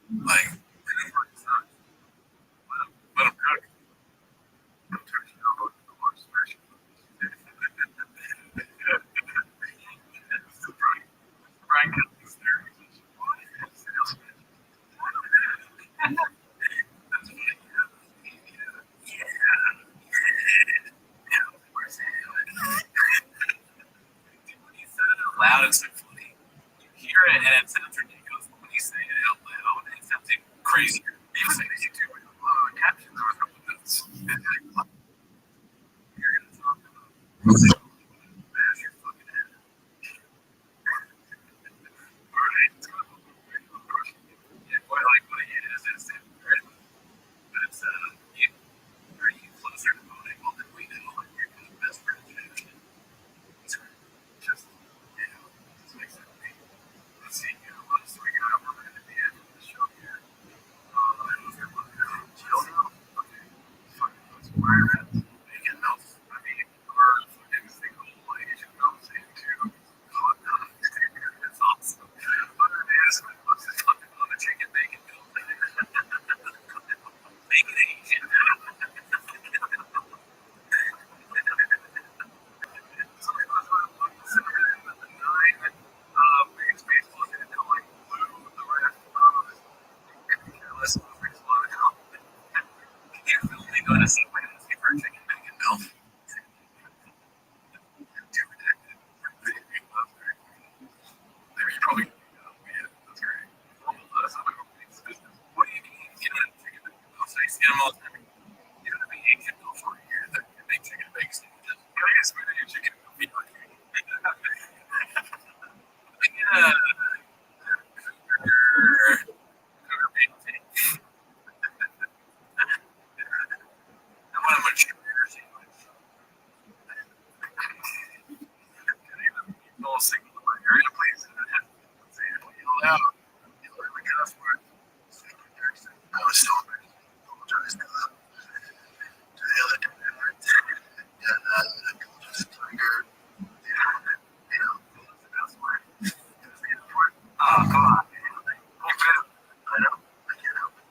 Like, let them cook. I'm turning out the more special. Brian Cousins there. When you said it out loud, it's so funny. You hear it and it sounds ridiculous, but when you say it out loud, it sounds even crazier. You say that you do captions or a couple notes. You're going to talk about bash your fucking head. Alright, it's going to yeah, quite like what it is. It's right? But it's, you, are you closer to voting? Well, then we know like you're kind of best friends. It's just, you know, just makes it me. Let's see, you know, let's we got we're going to the end of the show here. Chill now. Okay. Fucking let's wire it. Make it melt. I mean, or fucking single Asian melting too. Hot dog. It's awesome. But it is. Let's just talk about the chicken bacon melt. Make it Asian. Going to see my for chicken bacon milk. There's probably yeah, that's great. What do you mean? You know, chicken bacon milk. So you see them all the time. You know, the Asian milk for here that make chicken bacon sandwiches. Can I get some of your chicken milk? Yeah. Cougar bacon. I want a mature sandwich. No single in my area, please. Let's say it out. You literally got us for it. I was still apologize to the other dude. Just tiger. Oh, come on. I know. I can't help it.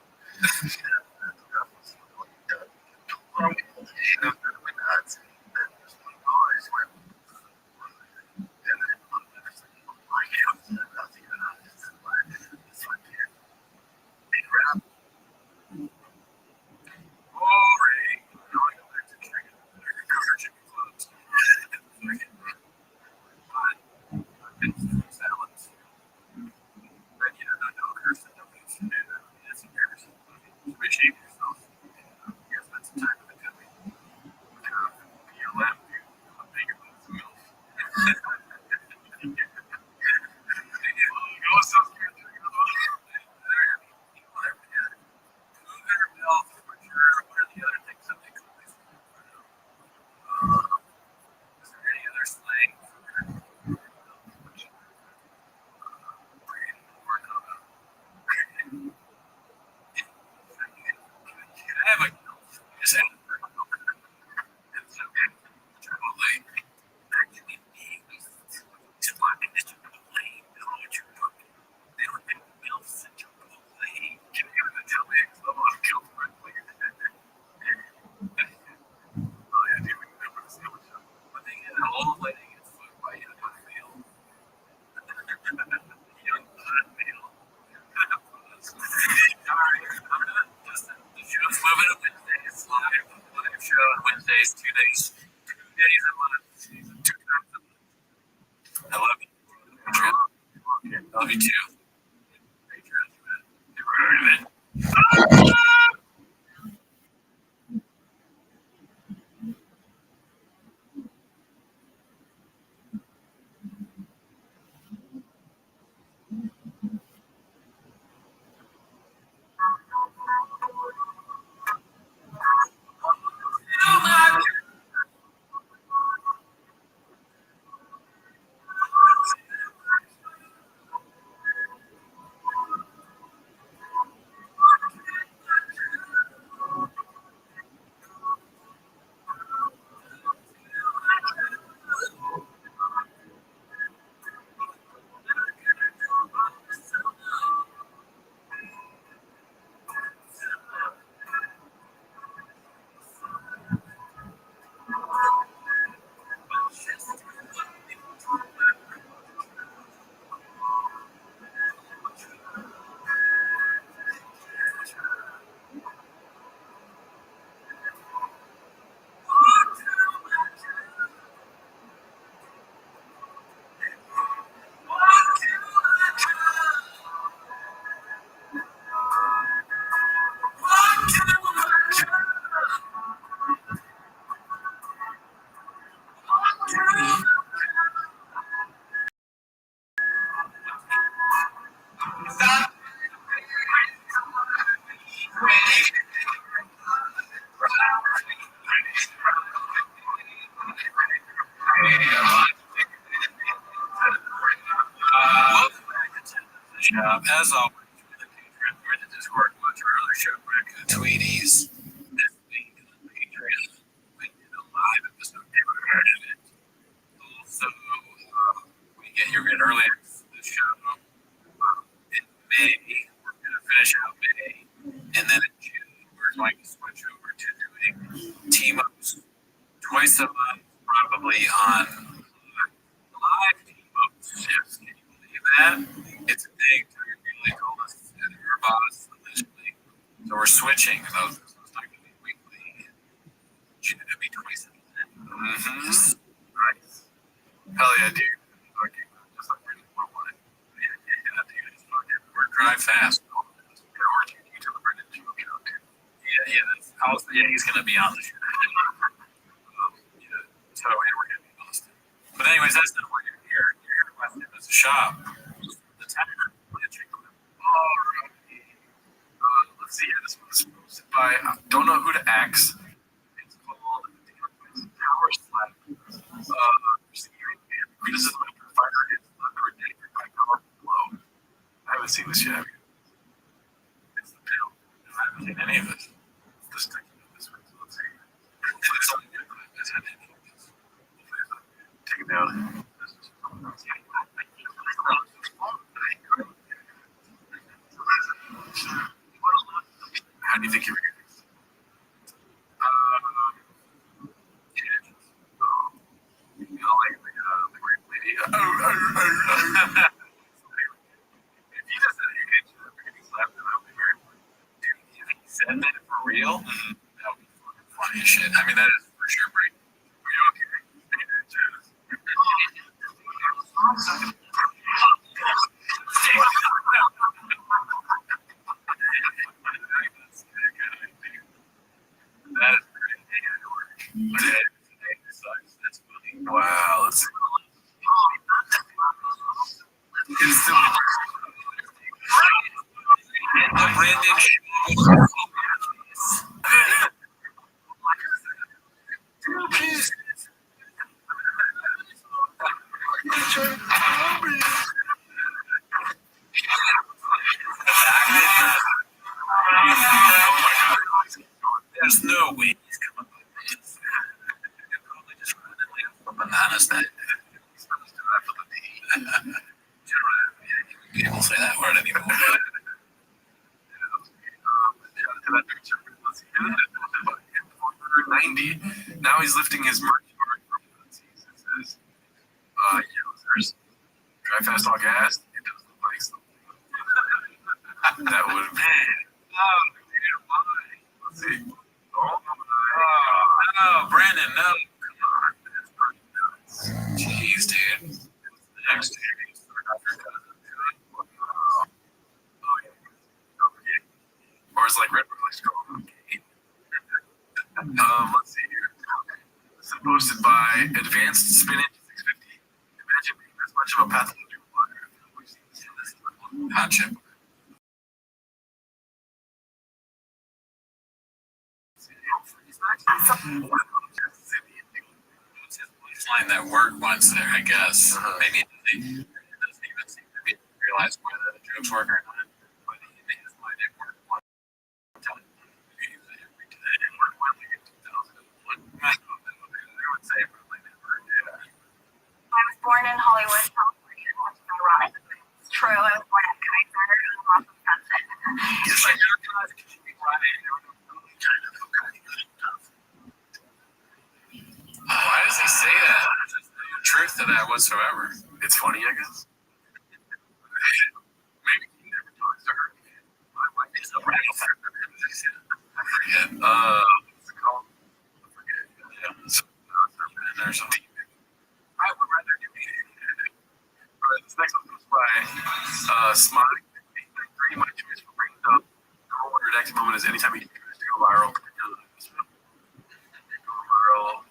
Appreciate yourself. Yes, that's the time of the day. You left, you make it with milk. Wednesdays, 2 days, 2 days a month, 2 times a month. I love you. I love you too. Never heard of it. as always, join the Discord, watch our other show, Tweeties. This week, the Patriots went in a live episode. Never heard of it. Also, we get your early access to the show in May. We're going to finish out May. And then in June, we're going to switch over to doing team-ups twice a month, probably on live team-ups shifts. Can you believe that? It's a thing. Tiger Bailey told us and her boss initially. So we're switching those. So it's not going to be weekly. June, it'll be twice a month. Nice. Hell yeah, dude. Okay. Just like we're one. Yeah, dude. It's fucking. We're drive fast. Yeah, we're taking to the Brendan show too. Yeah, he's going to be on the show. So, and we're going to be in Boston. But anyways, that's not why you're here. You're here to watch him as a shop. The Tavern. Let's see here. This one's posted by, don't know who to X. It's called Power Slap. Criticism after fighter hits under a day by powerful blow. I haven't seen this yet. It's the pill. I haven't seen any of this. This thing. This one. So let's see. It's only good. Take it down. How do you think you're going to the great lady. If he doesn't hit you, getting slapped, that would be very funny. Dude, if he said that for real, that would be fucking funny as shit. I mean, that is for sure great. Are you okay? That is pretty. That's funny. Wow. Let's see. It's still Brandon. There's no way he's coming by this. You're probably just running like a bananas that he's supposed to have for the day. People say that word anymore. Let's see. 90. Now he's lifting his merch mark from Nazis. It says, there's drive fast, all gas. It does look like something. That would have been. Let's see. Oh, Brandon, no. Come on. That's pretty nuts. Jeez, dude. Next year, he's or it's like Red Bull likes to call him. Let's see here. This is posted by Advanced Spinach 650. Imagine being this much of a pathological blogger. We've seen this in this hot chip. Line that worked once there, I guess. Maybe it doesn't even seem to realize whether the jokes work or not. But he made his line it worked one time. It worked one in 2001. I would say probably never. Yeah. I was born in Hollywood, California. That's ironic. It's true. I was born at Kaiser and I'm off of Sunset. It's like you're kind of why does he say that? There's no truth to that whatsoever. It's funny, I guess. Maybe he never talks to her. My wife is a rattle. I forget. What's it called? I forget. Yeah. There's some team. I would rather do anything. All right, this next one goes by Smiley. My choice for bringing up the whole redacted moment is anytime he tries to go viral. Go viral.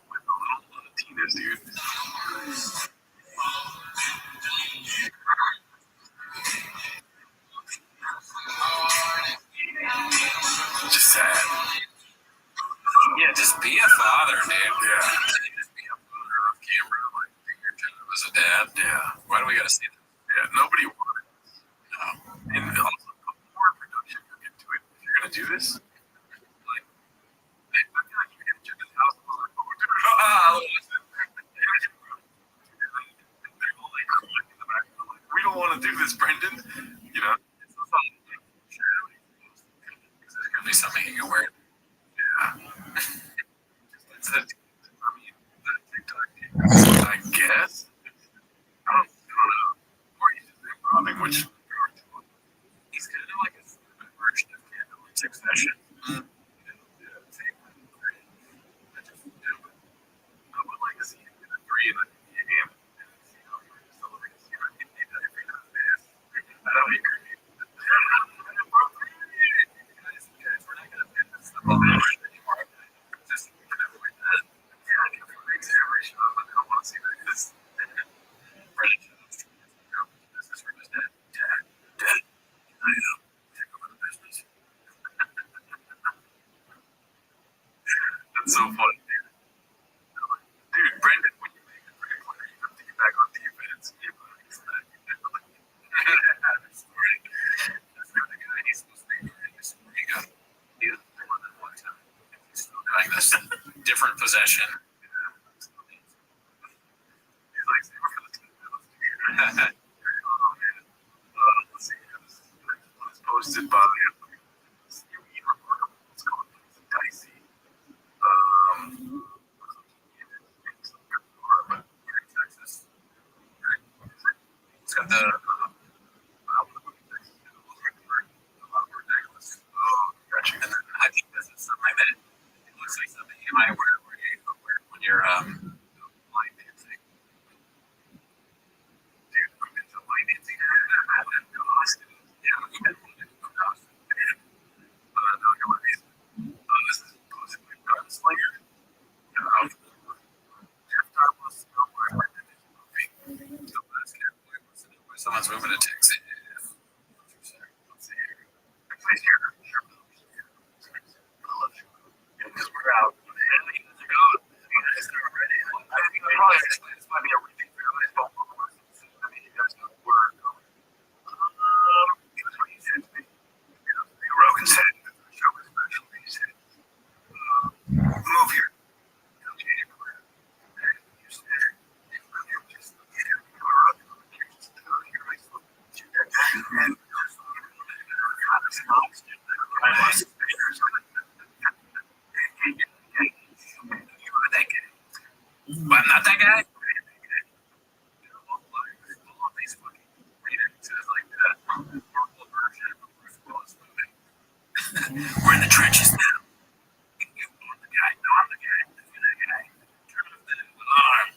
Tina's, dude. Just sad. Yeah, just be a father, dude. Yeah. Just be a father off camera, like think your job as a dad. Yeah. Why do we gotta see that? Yeah, nobody wanted it. No. And also put more production into it. If you're gonna do this, like I feel like you can check this house and be like, oh, listen. They're all like in the back. Like, we don't want to do this, Brendan. You know, it's not something like because there's gonna be something you can wear. Yeah. It's a, I mean, the TikTok, I guess. I don't know. Or he's just improvising, which he's kind of like a stupid version of Candle in Succession. I would like to see him in a 3 in a game and see how he celebrates. You know, he does everything on this. That'll be great. Guys, we're not gonna fit this stuff anymore. Just avoid that. Yeah, I can fix every shot, but I don't want to see that because Brendan Jones. This is from his dad. Dad. I take over the business. That's so funny, dude. Dude, Brendan, when you make a 3-pointer, you have to get back on defense. That's great. That's not the guy he's supposed to be doing. He's doing that one time. He's still doing this different possession. He's like 0 for the team. Oh, man. Let's see. This one is posted by Remarkable. It's called Dicey. Texas. It's got the gotcha. And then I think this is something that it looks like something you might wear when you're line dancing. Dude, I'm into line dancing. I've been to Austin. Yeah, I've been to Austin. No, you're right. This is posted by Gunslinger. Someone's moving to Texas. Let's see here. Please here. Because we're out. I think probably this might be a repeat for you. I mean, you guys know where it was what he said to me. Rogan said that the show was special. He said, move here. Change your career. You said, but I'm not that guy. We're in the trenches now. I'm the guy. No, I'm the guy. You're that guy. Turn off the alarm.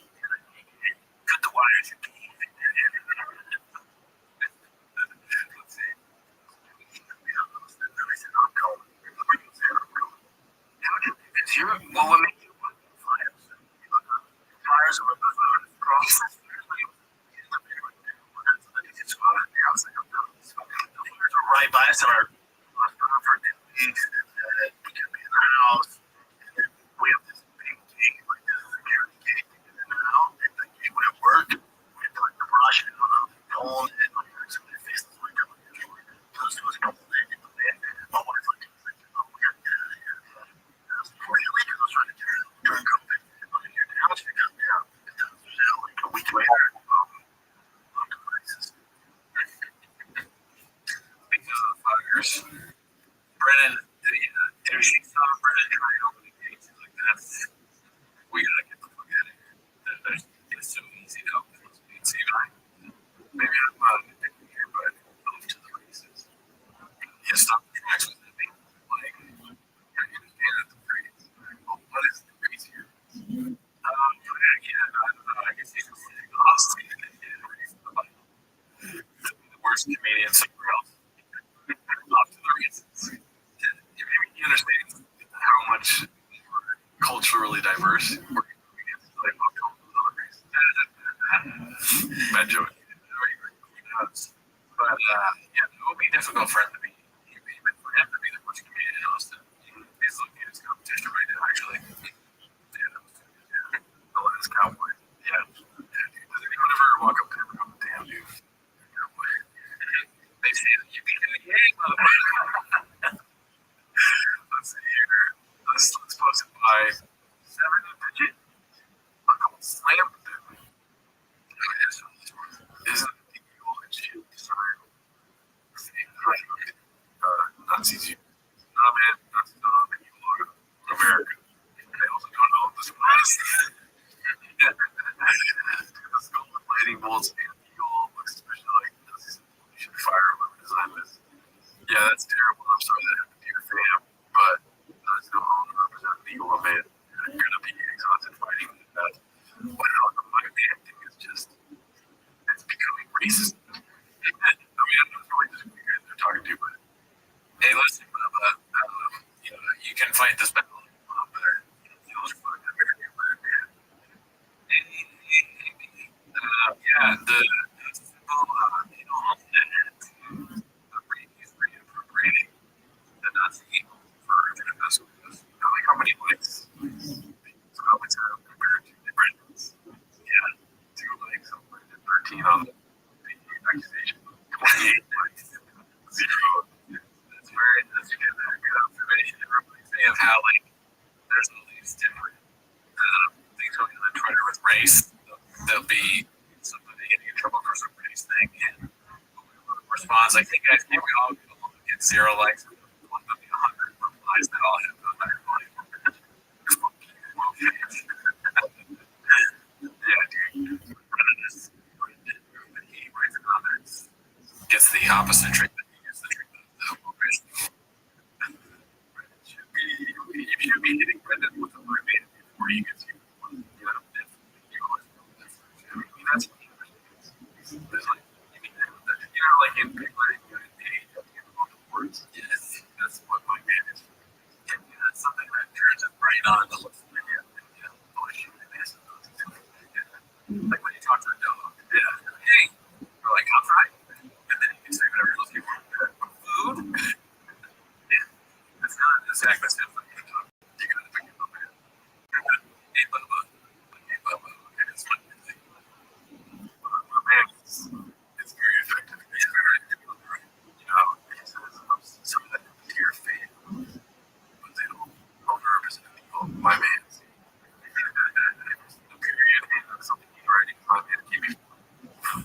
Cut the wires. You can't. Let's see. I said, I'm going. It's your, well, what makes you want fires? Fires are cross. Right by us are for weeks, and we could be in the house. And we have this big gate, like this security gate, and now and the gate wouldn't work. We had to like brush it on the phone, and like somebody fixed it. Like, close to us a couple days, and my wife's like, oh, we gotta get out of here. Before you leave, I was trying to get her during COVID. I'm in here now, she got me out. And then like a week later, on the crisis. Because of the fires, Brennan, if she saw Brennan trying to open the gates, like that's, we gotta get the fuck out of here. It's so easy to open those gates. Even maybe I'm not addicted here, but off to the races. Yeah, stop the tracks with that thing. Like, I understand that the freeze. Well, what is the freeze here? Yeah, I don't know. I guess he's just lost. The worst comedian somewhere else. Off to the races. You understand how much culturally diverse we're like off to the races. Bad joke. But yeah, it would be difficult for him to be, even for him to be the worst comedian in Austin. He's looking at his competition right now, actually. Yeah, the last cowboy. Yeah. Does anyone ever walk up to him and go, damn, dude? Cowboy. They say that you can Oh man, that's the evil art of America. I also don't know this was. The skull with lightning bolts and the eagle looks especially like this. You should fire whoever designed this. Yeah, that's terrible. I'm sorry that happened to your fam, but there's no one to represent the eagle man. You're gonna be exhausted fighting that. Wow, the my man thing is just it's becoming racist. I mean, I'm not really just who they're talking to, but hey, listen, you can fight this battle a lot better. You know, it's fucking American, but man. Yeah, the symbol, on that, he's reappropriating the Nazi eagle for doing this with us. Like how many likes? So how much compared to different? Yeah, 2 likes, 13 on the accusation, 28 likes, 0. That's a good observation. Everybody's saying how there's all these different things going on Twitter with race. There'll be somebody getting in trouble for some race thing, and response like, "Hey guys, can't we all get 0 likes? Want to be 100 replies that all have 100 likes." Yeah, dude. He writes comments, gets the opposite treatment. He gets the treatment of the race. You should be hitting Brendan with a remain before he gets you. That's what there's like in big lettering, words. Yes, that's what my man is. And that's something that turns it right on the looks of video. Like when you talk to a dog, hey, you're like, outside, and then you can say whatever you're looking for. Food? Yeah, that's not exactly the same thing. You gotta pick it up, man. Hey, Bubba. Hey, Bubba. Okay, that's my thing. My man, it's very effective. It's very effective. He says, some of that to your fate, but they don't represent people. My man. Period. Something he's writing on it.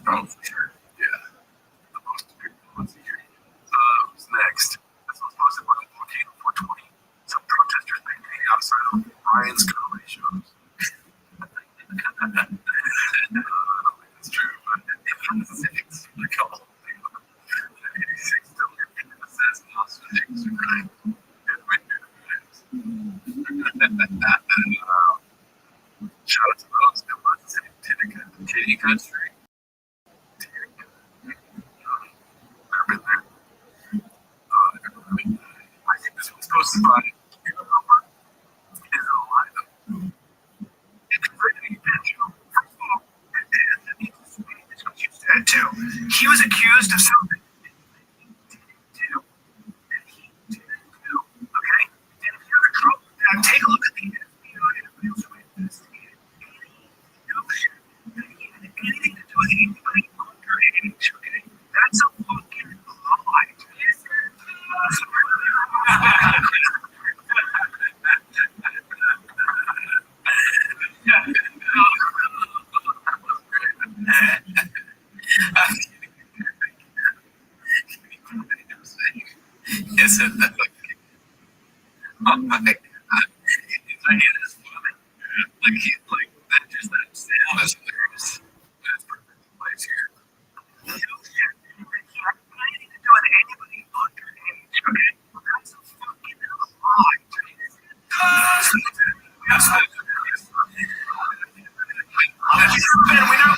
Oh, for sure. Yeah. The most beautiful ones here. Who's next? This was posted by the Volcano 420. Some protesters make me outside of Ryan's comedy shows. That's true, but it's a couple of things. 86 still says nostrils are right. Shout out to those that was Titty Country. Never been there. I think this was posted by is it alive? It's pretty intentional. First of all, it's what you said too. He was accused of something. Okay? And if you're in trouble with that, take a look at the FBI and real investigate anything to do with anybody underage, okay? That's a fucking lie. Is it that? Oh my God. It's like, it is funny. Like that, just that sound is hilarious. That's perfect place here. You can't have anything to do with anybody underage, okay? That's a fucking lie. Yes, I do. We know.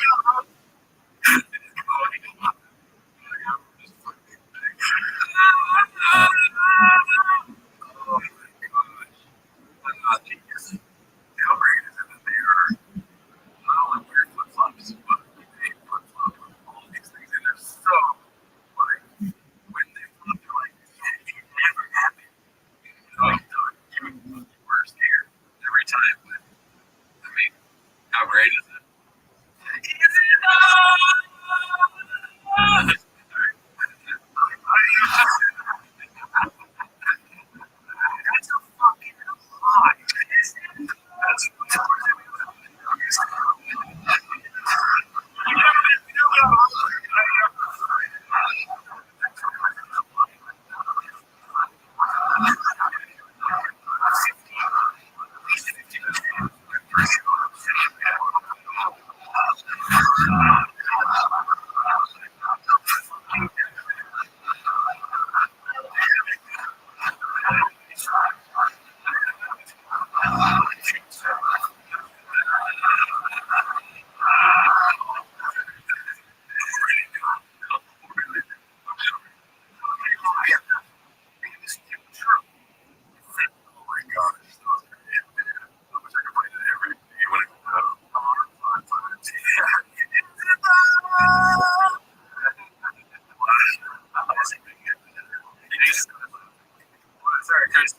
Let's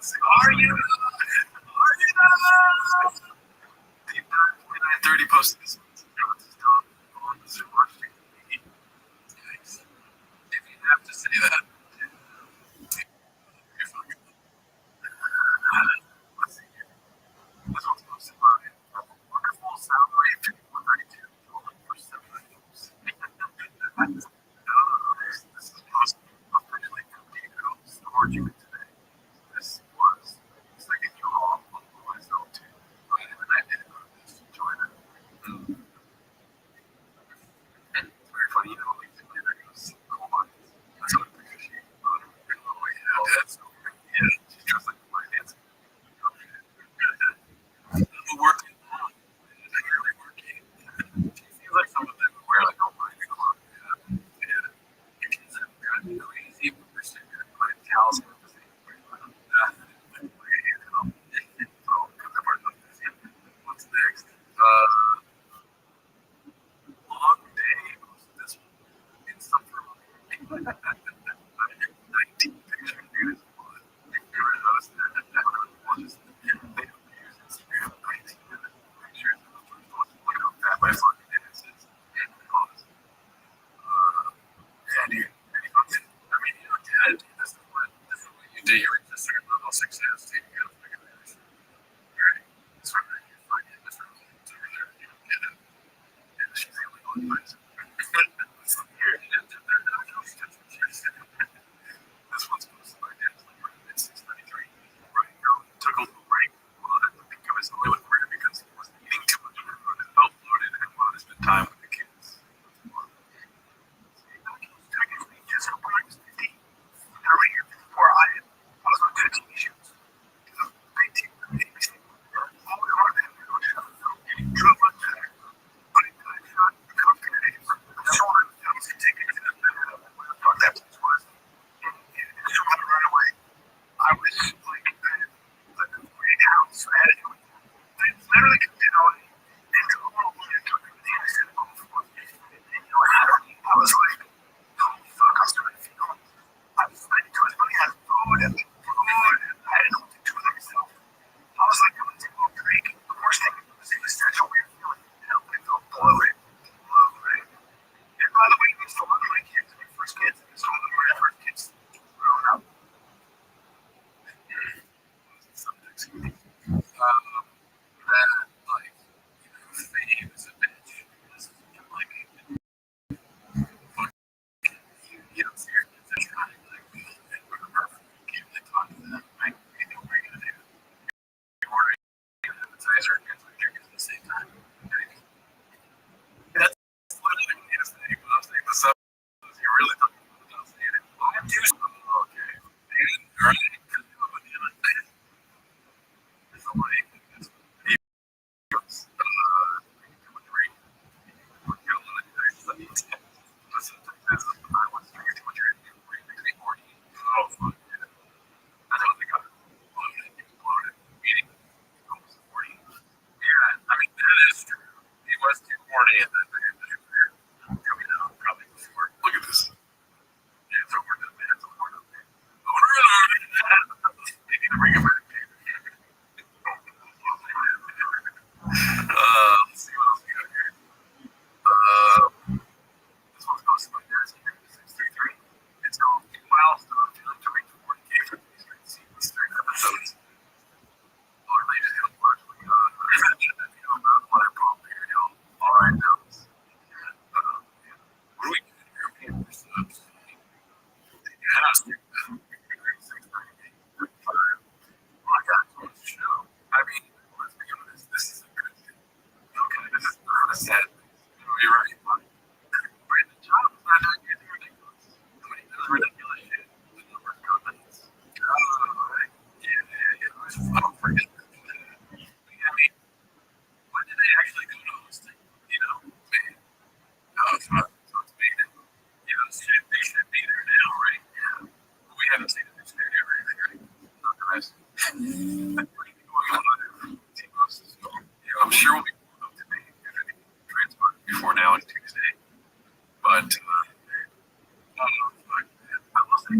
see. Are you? Are you not? Deep dive 2930 posted this one. On the Zoom watch. Yikes. If you have to say that. You're fucking. Let's see here. This one's posted by wonderful sound wave 5432. For 7 items. This is posted officially from Diego. Scored you today. This was second draw on myself too. And I did this join it. And it's very funny, you know, like the leader goes, oh my, that's what I appreciate. Oh yeah, that's so great. Yeah, she's dressed like finance. But working on really working. She seems like someone that would wear like a mining club. Yeah. She's kind of crazy, but we're still good. Like Cal's the same way. What's next? Long day. This one. Insufferable. 19 picture dude is fun. If you ever noticed that, everyone just they don't use Instagram 19-minute pictures of the first one. Look how fat my fucking ass is. And honest. Yeah, dude. Any fucking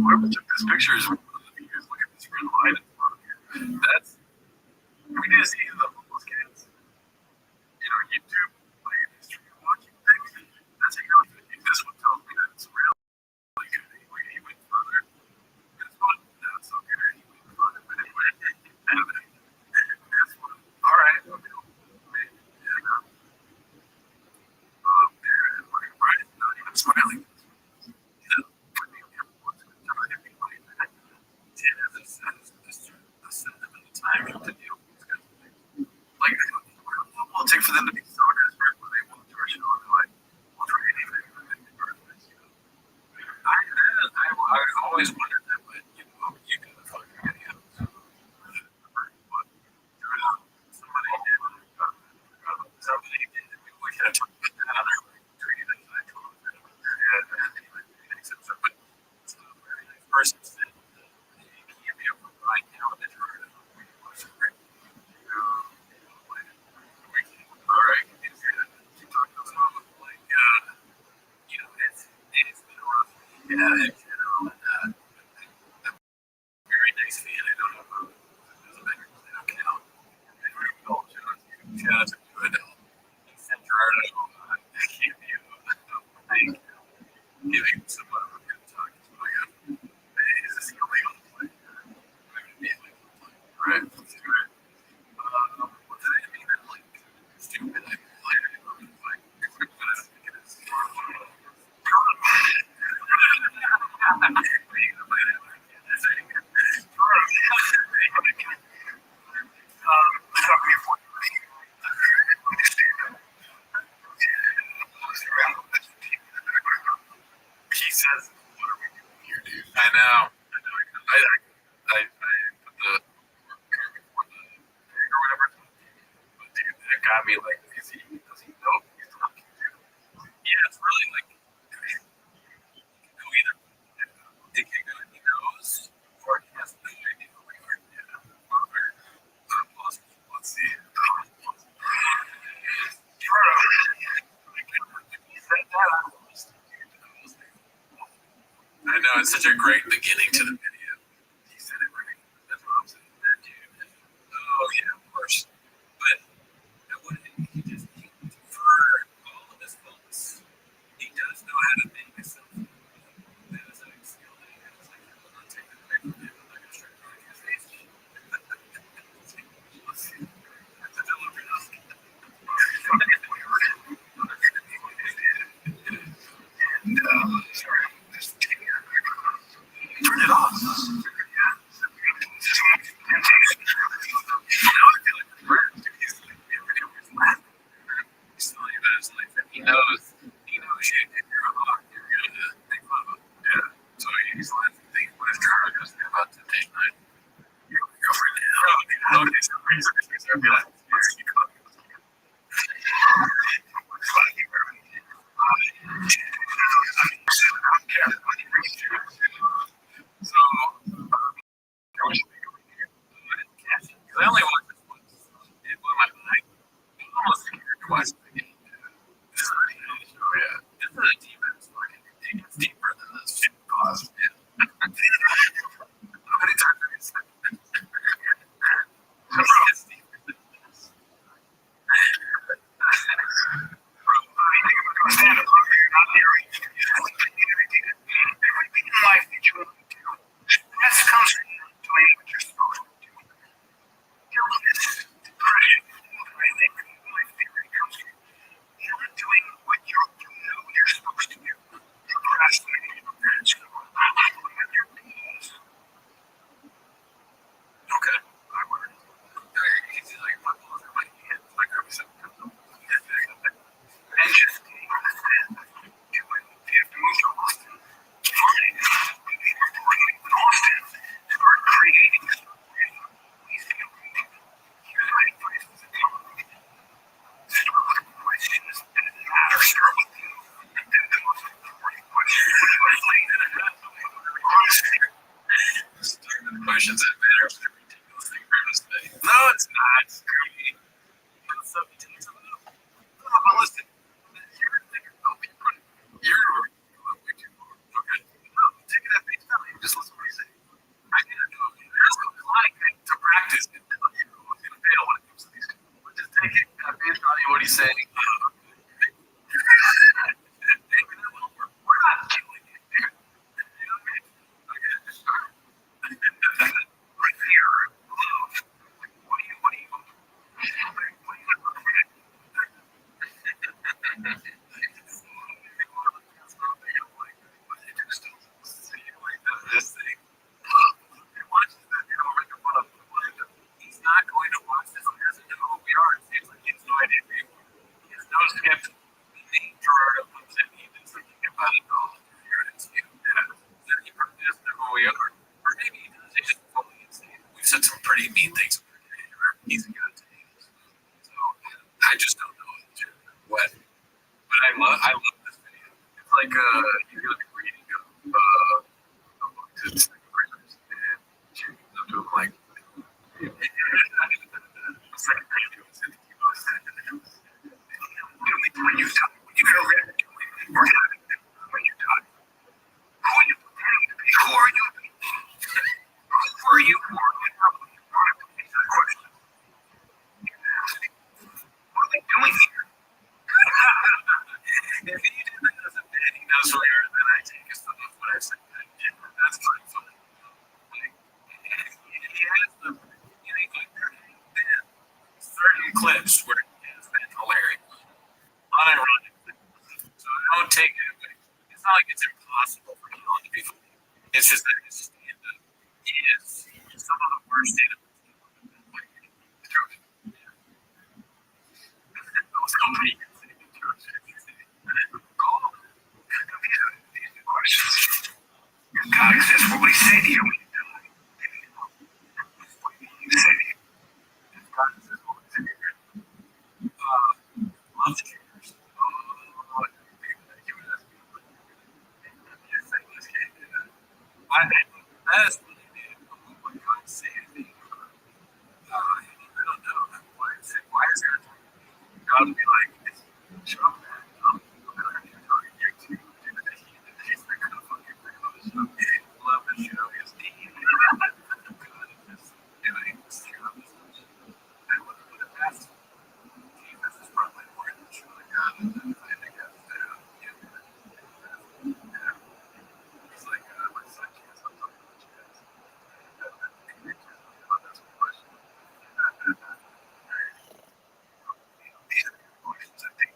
whoever took this picture is look at this red line in front of you. That's we need to see the homeless cats. YouTube like history watching things. That's how you know this one tells me that it's real. Like he went further. It's not so good. He went further, but anyway. This one, all right. Okay. Right? Not even smiling. Like, we'll take for them to be so desperate when they want to our show. They're like, we'll try anything. I always wondered that, but you do the fucking video. Somebody did. We could have talked about that other treated as an actual. But it's a very nice person said you can't be able to right now that you're all right. She talked about like it's been rough. Yeah, in general, and very nice fan. I don't know who does a better account. Shout out to good. He sent Gerardo. I can't be like giving someone a good talk. So I got, hey, is this illegal? Like, right? Let's do it. What did I mean? I'm like stupid. I like he says, "What are we doing here, dude?" I know. I put the before the thing or whatever. But dude, that got me like, does he know he's talking to? Yeah, it's really like go either. It can go he knows, or he has no idea who we are. Let's see. I know, it's such a great beginning to the video. He said it right. That's what I'm saying. That dude. Oh, yeah, of course. But for all of his faults, he does know how to make himself. That is a skill that he has. Like, I'm not taking it away from him. I'm not going to start drawing his face. Let's see. That's a delivery. Sorry, I'm just taking it. Turn it off. He knows you. If you're a hawk, you're gonna make fun of him. Yeah. So he's laughing. What if Trevor goes about to date night? Your girlfriend. Okay, so he's like, I only watched this once. It blew my mind. Almost twice. Oh yeah, this is a team that's fucking it's deeper than this shit cost. How many times have you said that? It's deeper than this. Stand up, not hearing. Everything in life that you want to do, that comes from doing what you're supposed to do. Illness, depression, my favorite comes from not doing what you know you're supposed to do. Procrastinating, that's going on your knees. Okay, I work. He's like, my balls are my hands. Like, I'm so and just getting on the set, doing, if you have to move to Austin, fine. If you have to live in Austin, start creating something. Please feel free to. Here's my advice as a comic. Start with questions that matter. Start with the most important questions. Honestly. Start with questions that matter. It's a ridiculous thing for him to say. No, it's not. It's creepy. It's something to do. No, but listen. You're way too far. Okay. No, take it at face value. Just eat meat things. He's a good thing. So I just don't know what. But I love this video. It's like you're gonna be reading a book to grandmas, and she comes up to him like. It's like when you die, when you die, who are you pretending to be? Who are you? Who are you? What are they doing here? If he did that as a bit, he knows later that I take his stuff what I said. That's not funny. Like, he has the, certain clips where he has been hilarious. Unironic. So don't take it away. It's not like it's impossible for Colin to be funny. It's just that his stand-up is some of the worst stand-up. Those companies. God exists. What would he say to you? Love the trainers. I think that's what they did. What God say anything. I don't know. Why is there God would be like, shut up, man. I'm gonna get to you. He's not gonna fucking love the show. His team. God is just doing this. And what the best Jesus is probably more than truly God. I think that's it's like my son can't stop talking about you guys. That's my question. These are the questions I think.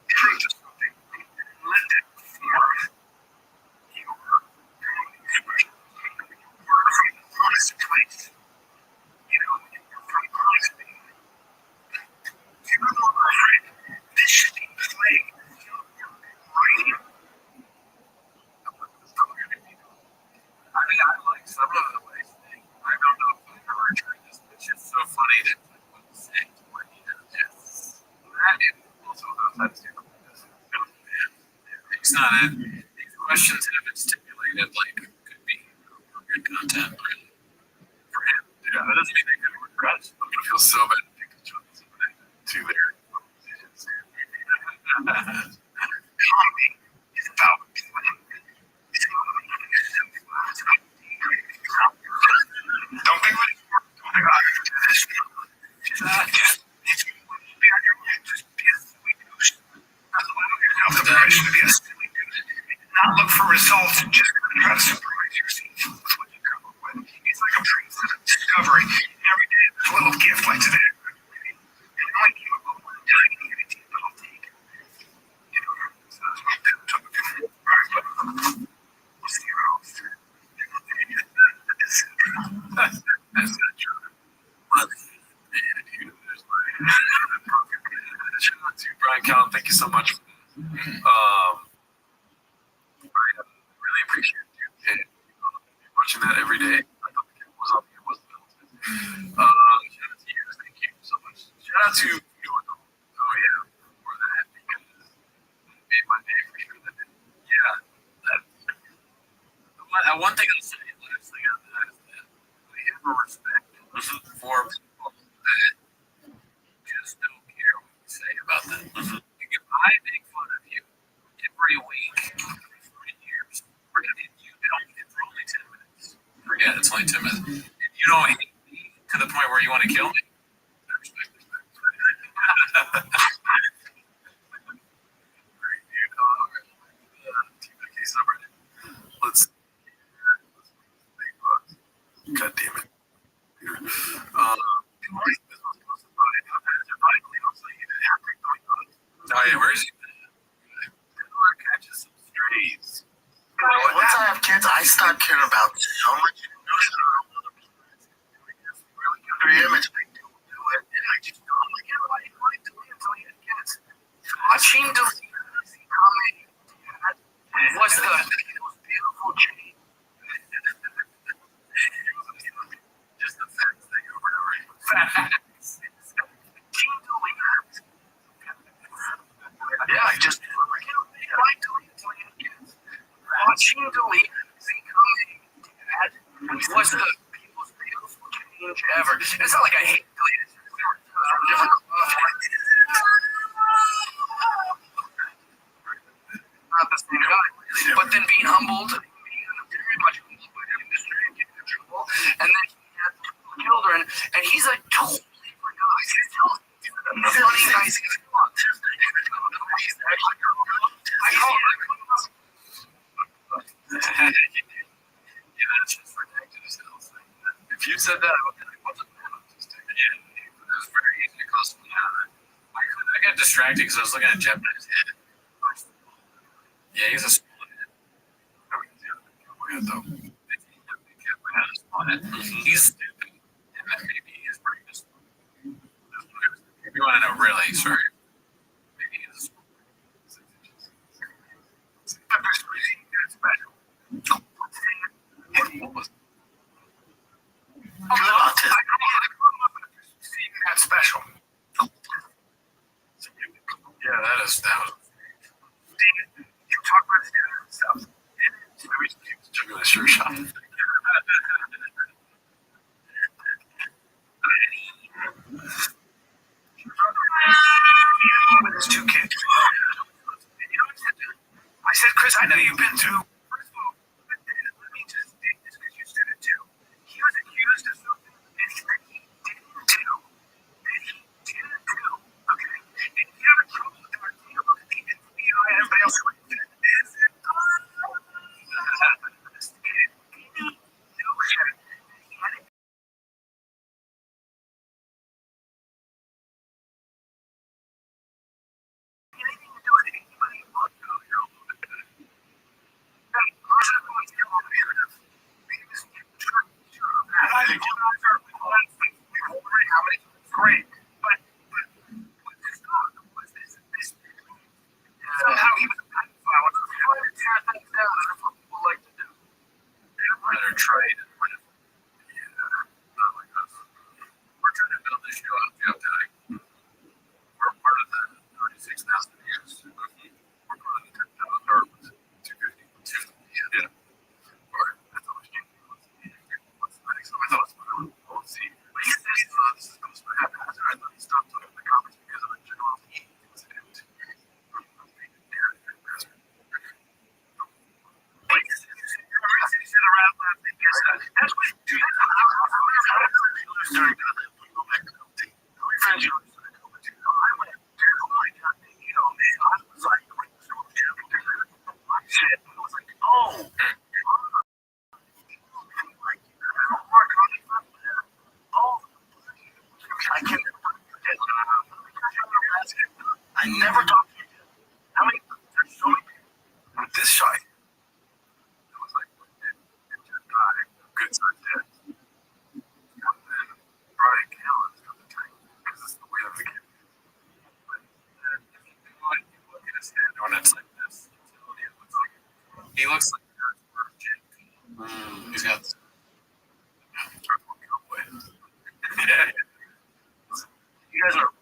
Truth is something limited for your expression. You're from an honest place. You're from honesty. You're no longer afraid. This should be playing. Right here. I mean, I like some of the ways they. I don't know if I've ever tried this, but it's just so funny that what he said, what he does, just that, and also those types of this. It's not a, these questions have been stipulated like could be good content for him. Yeah, that doesn't mean they couldn't regret it. I'm gonna feel so bad to take the choice to their decisions. Comedy is about don't be like, oh my God, do this. Just be on your way. Just be a silly goose. Not the direction to be a silly goose. Not look for results and just try to surprise yourself with what you come up with. It's like a process of discovery. Every day there's a little gift like today. And it might give a little tiny little take. So that's what I'm talking about. Right, but we'll see how it's true. That's not true. Shout out to Brian Callen. Thank you so much. I really appreciate you. And, watching that every day. I thought the camera was up. It wasn't. Shout out to you. Thank you so much. Shout out to you. Oh yeah, for that because it made my day for sure. Yeah. One thing I'll say, last thing on that is that I have a respect for people that just don't care what you say about them. Like if I make fun of you every week for years, and you don't, it's only 10 minutes. Forget it's only 10 minutes. If you don't hate me to the point where you want to kill me, I respect. Let's. God damn it. Oh yeah, where is he? Catches some strays. Once I have kids, I start caring about so much. Really image. I don't do it, and I just don't like everybody like to it until you have kids. Watching the comedy, what's the most beautiful chain? watching the league becoming dad was the most beautiful change ever. It's not like I hate the league. We were from different not the same guy. But then being humbled, very much humbled by the industry and getting in trouble. And then he had children, and he's a totally different guy. He's still the funny guy. He's yeah, that's just protected his health. If you said that, I would be like, what's a man autistic? Yeah, it was very easy to cause me out. I got distracted because I was looking at Gemini's head. Yeah, he's a small head. I mean, he's got a big head, though. He's stupid, and then maybe he's pretty just. If you want to know really, sorry, maybe he's a small head. 6 inches. It's special. What was good autism? Seeing that special. Yeah, that was. You talk about his dad and stuff. Maybe he took me a shirt shot. With his 2 kids. You know what I said to him? I said, Chris, I know you've been through. First of all, let me just state this because you said it too. He was accused of something that he didn't do. Okay? And he had a trouble with our deal with the FBI and everybody else. Great, but somehow he was a pedophile. And I'm trying to tear things down. That's what people like to do. Better trade and win. Yeah, not like us. We're trying to build this show out geotech. We're part of the 36,000 years. We're part of the 10,000 or 250. Yeah. That's how much what's the next one? I thought it was we'll see. But he said this is supposed to happen. I thought he stopped talking to the comics because of a general incident. I never talked to you. How many? There's so many people. With this side. It was like, it just died. Good side dead. And then Brian Callen's got the tank because it's the way of the kid. But if you look at his head when it's like this, he looks like Kurt's virgin. He's got this. Yeah. You guys are.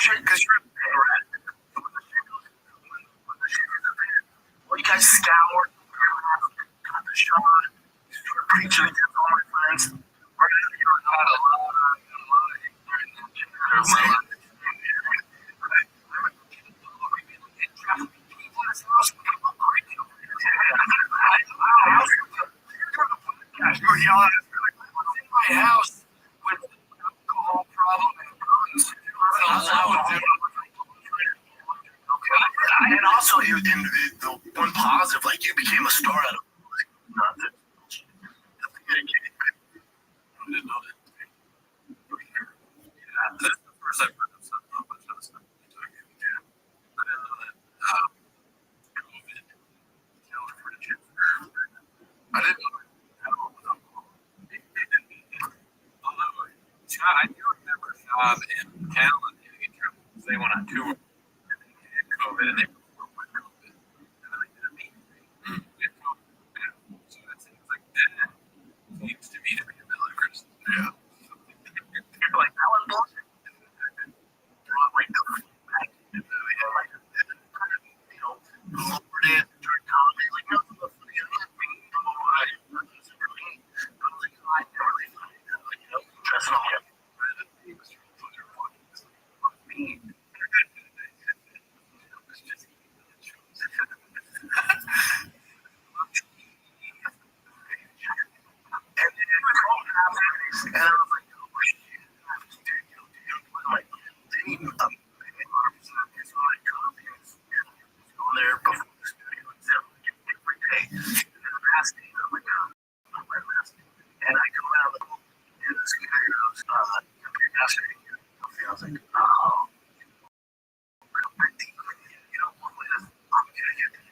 Because you're well, you guys scoured, got the shot, preaching against all my friends. You're not alone. You're yelling at my house with alcohol problem and guns. And also, in the one positive, like you became a star out of not that. I didn't know that. Yeah, that's the first I've heard of something about that stuff. Yeah, I didn't know that. COVID, California chips. I didn't know that. I do remember Shab and Callan getting in trouble because they went on tour and they had COVID and they performed with COVID. And then they did a meet and greet with COVID. So it seems like that seems to me to be a valid criticism. Yeah. You're like, that was bullshit. Right now, back. And then we had like, you know, masking. I'm like, I'm wearing a mask. And I go out and this guy goes, your mask are here. I was like, oh. You know, one way I'm gonna get the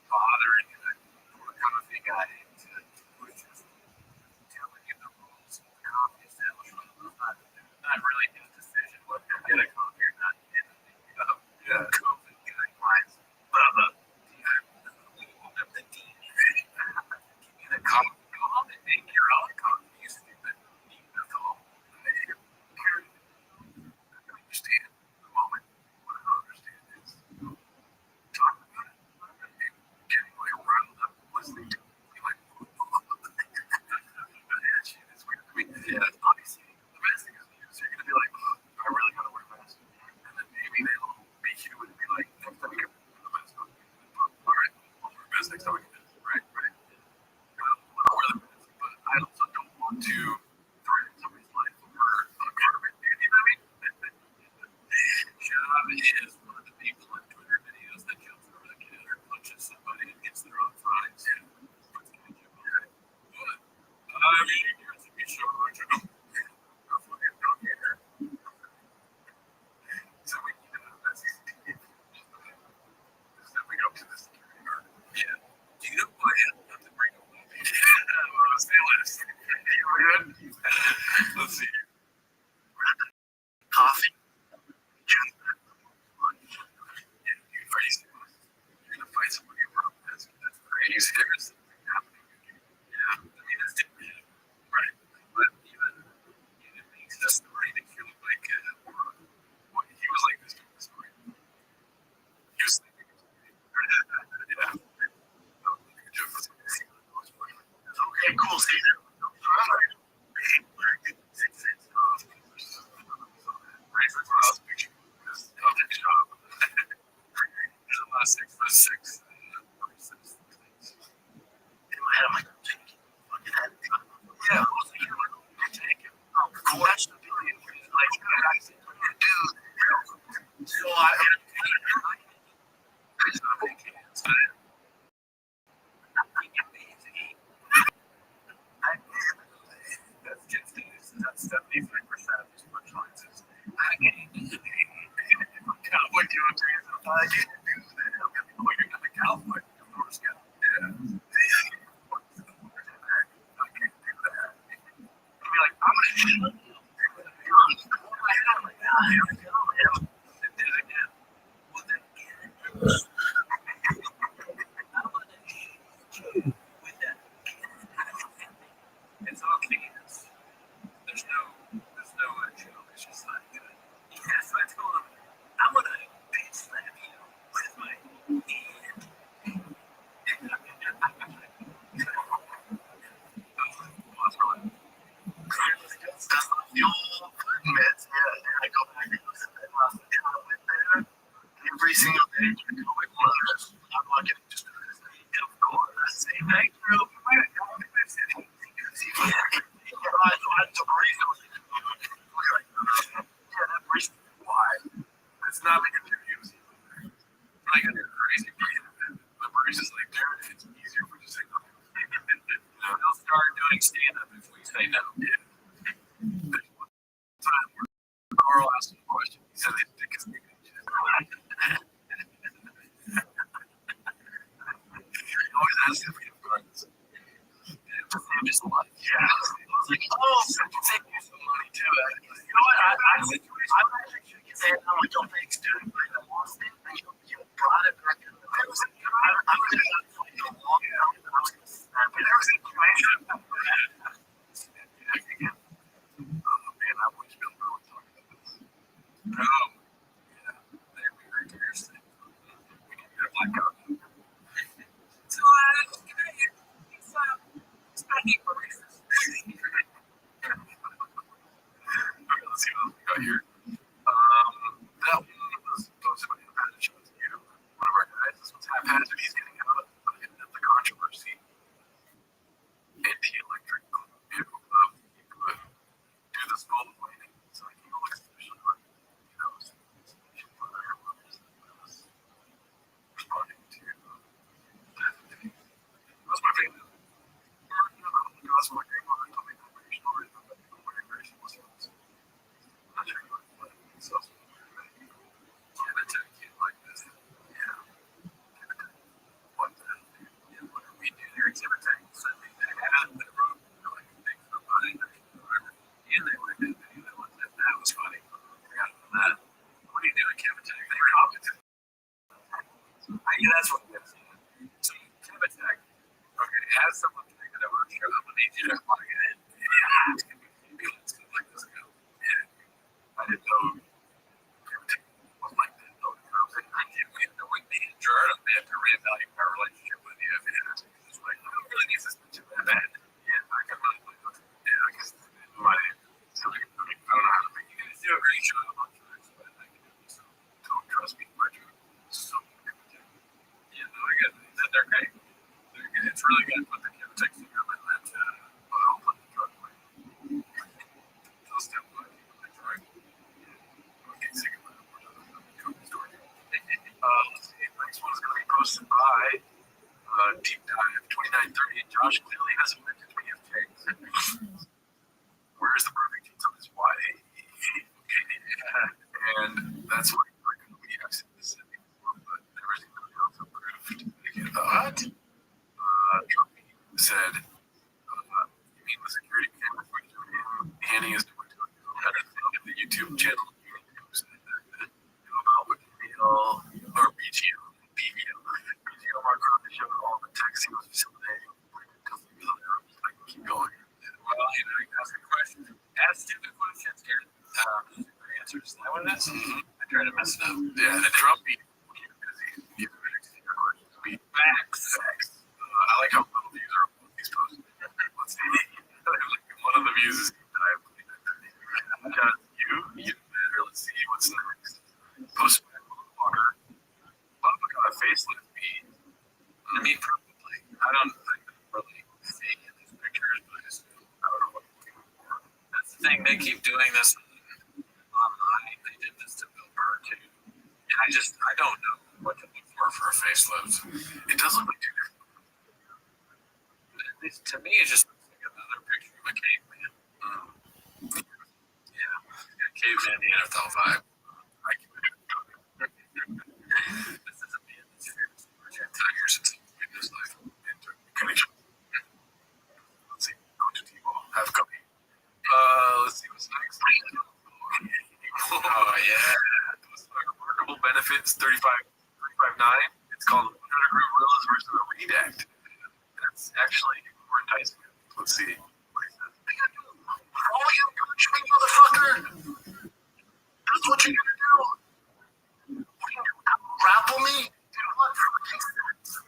bothering that kind of thing guy into was just telling you the rules of the coffee establishment. Not really his decision whether to get a coffee or not. COVID guidelines. We will have the dean. Give me the coffee. Go home and make your own coffee. You stupid. That's all. I understand the moment. What I don't understand is talk about it. Getting like riled up listening to it. Like, that shit is weird. I mean, obviously, the best thing is you're going to be like, I really got to wear a mask. And then maybe they'll be you and be like, next time you come to the mask, all right, I'll wear a mask next time I come in. Right. I'll wear the mask, but I also don't want to threaten somebody's life over a government. You know what I mean? Job is one of the people on Twitter videos that jumps over the counter, punches somebody, and gets their own fries. But I mean, you have to be sure that you don't fucking don't care. So we need to know that's easy. So we go to the security guard. Yeah. Do you know who I am? Not to bring up one thing. Let's say last. Let's see. Coffee. Are you serious? You're gonna fight somebody over a mask? That's crazy. There's something happening. Yeah, I mean it's different, right? But even it makes the story make you look like what he was like this during the story. He was thinking it was great. Yeah. Okay, cool. See you. Right, that's what I was picturing. This job. There's a lot of 6'6". In my head, I'm like, yeah, I was like, you're taking. Oh, cool. That's the feeling. Like, dude. So I it's not big hands. That's just that's 75% of these punchlines is I didn't do that. Cowboy doing things. I didn't do that. I'm gonna be looking at the cowboy. Of course, yeah. I can't do that. I'll be like, I'm gonna shoot him. And do it again. Well, then again. With that. It's okay. There's no joke. It's just like, yes, I told him, I'm gonna bitch slap you with my hand. The old meds, yeah. I go back and listen to them. I went there every single day to go with mothers. I'm not getting just of course. I say, thank you. Why? It's not like a confusing. Like a crazy person. The Bruce is like, there, it's easier for just to go. They'll start doing stand up if we say no. Yeah. There's one time where Carl asked him a question. He said his dick is big. He always asks if we have friends. I'm just like, yeah. I was like, oh, take you some money too. You know what? I'm actually saying, I'm like, don't thanks, dude. I lost it. You brought it back. I was going to fight a long time. I was going to snap it. There was information. Oh, man, I wish Bill Burr would talk about this. Oh, yeah. They would be very interesting. We need to get a black out. So, he's packing for races. has someone taking over a show, I need you to plug it in. Yeah. Let's go like this go. Yeah. I didn't know everything was like that. Though. I did. We had to Jordan. They had to reevaluate our relationship with you. It's like, I don't really need this to that bad. Yeah, I can really play with it. Yeah, I guess my so I don't know how to make you guys do a great job on tracks, but I can do so. Don't trust me, my truck. So yeah, no, I get it. They're great. They're good. It's really good. Put the Chemtech together and that I'll put the truck away. Those step by the truck. Okay, second one. Let's see. Next one's going to be posted by Deep Dive 2930. Josh clearly hasn't met his BFJ. Where's the perfect team on his Y? And that's why we're going to be actually Mississippi, but everything else approved. What? Trump said, you mean the security camera footage of him handing his door to a girl at the YouTube channel? About with BBL or BGL, BGL marker on the show, all the text he was facilitating. I can keep going. Well, you know, you can ask a question. Ask stupid questions, Karen. Answers. Is that what it is? I try to mess it up. Yeah, and Trump beat busy. Facts. I like how little views are on these posts. Let's see. One of the views is that I believe that you better. Let's see what's next. Post by Walker. Bubba got a facelift beat. I mean, probably. I don't think really see in these pictures, but I don't know what I'm looking for. That's the thing. They keep doing this online. They did this to Bill Burr too. And I don't know what to look for a facelift. It does look like two different. At least to me, it just looks like another picture of a caveman. Yeah, caveman Neanderthal vibe. I can this is a man that's fearless. 10 years since in his life. Connection. Let's see. Go to T-ball. Have a copy. Let's see what's next. Oh, yeah. Those remarkable benefits, 35.9. It's called 100 Gorillas versus a Redact. That's actually more enticing. Let's see. What is that? Oh, you country motherfucker! That's what you're gonna do! What are you gonna do? Grapple me? Dude, what fucking sense?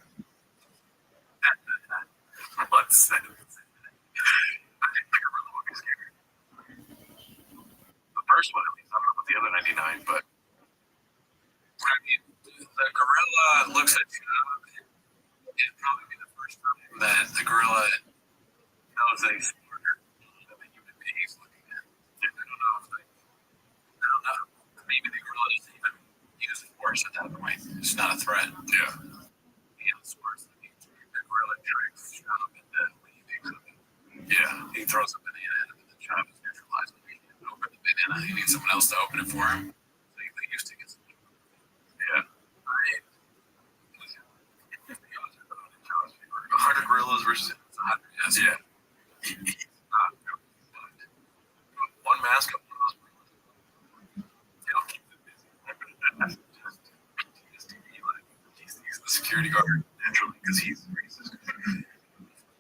What sense? I think a gorilla would be scared. The first one, at least. I don't know about the other 99, but I mean, the gorilla looks at you. It'd probably be the first time that the gorilla knows that he's smarter than the human being he's looking at. I don't know. Maybe the gorilla doesn't even use force at that point. It's not a threat. Yeah. He outsmarts the gorilla tricks Chop into when he thinks of it. Yeah. He throws a banana at him and the Chop is neutralized. He can't open the banana. He needs someone else to open it for him. So they used to get some. Yeah. 100 gorillas versus 100. Yes. Yeah. One mask up for those gorillas. They'll keep them busy. He's the security guard naturally because he's racist.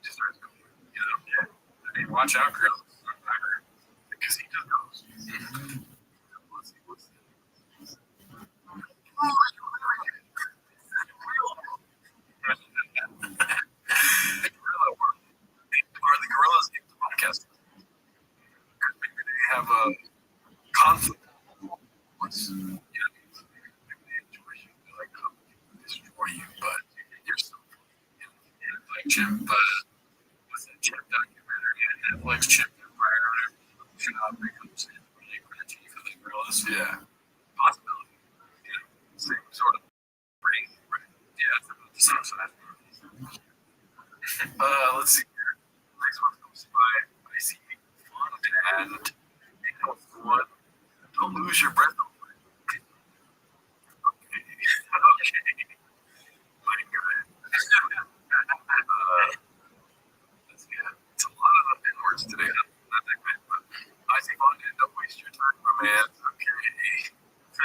Just starts going, yeah. I mean, watch out, girls. Because he just goes. Let's see what's this. Are the gorillas in the podcast? Because maybe they have a conflict. What's maybe they enjoy you, they like destroy you, but you're still like Chimp. What's that Chimp documentary on Netflix? Chimp Empire. Job becomes really chief of the gorillas. Yeah, possibility. Same sort of brain. Right? Yeah, it's about the same size. Let's see here. Next one comes by IC Fun and one. Don't lose your breath over it. Okay. My God. Let's get it. It's a lot of the N words today. Not that good, but IC Fun and don't waste your time, my man. Okay. It's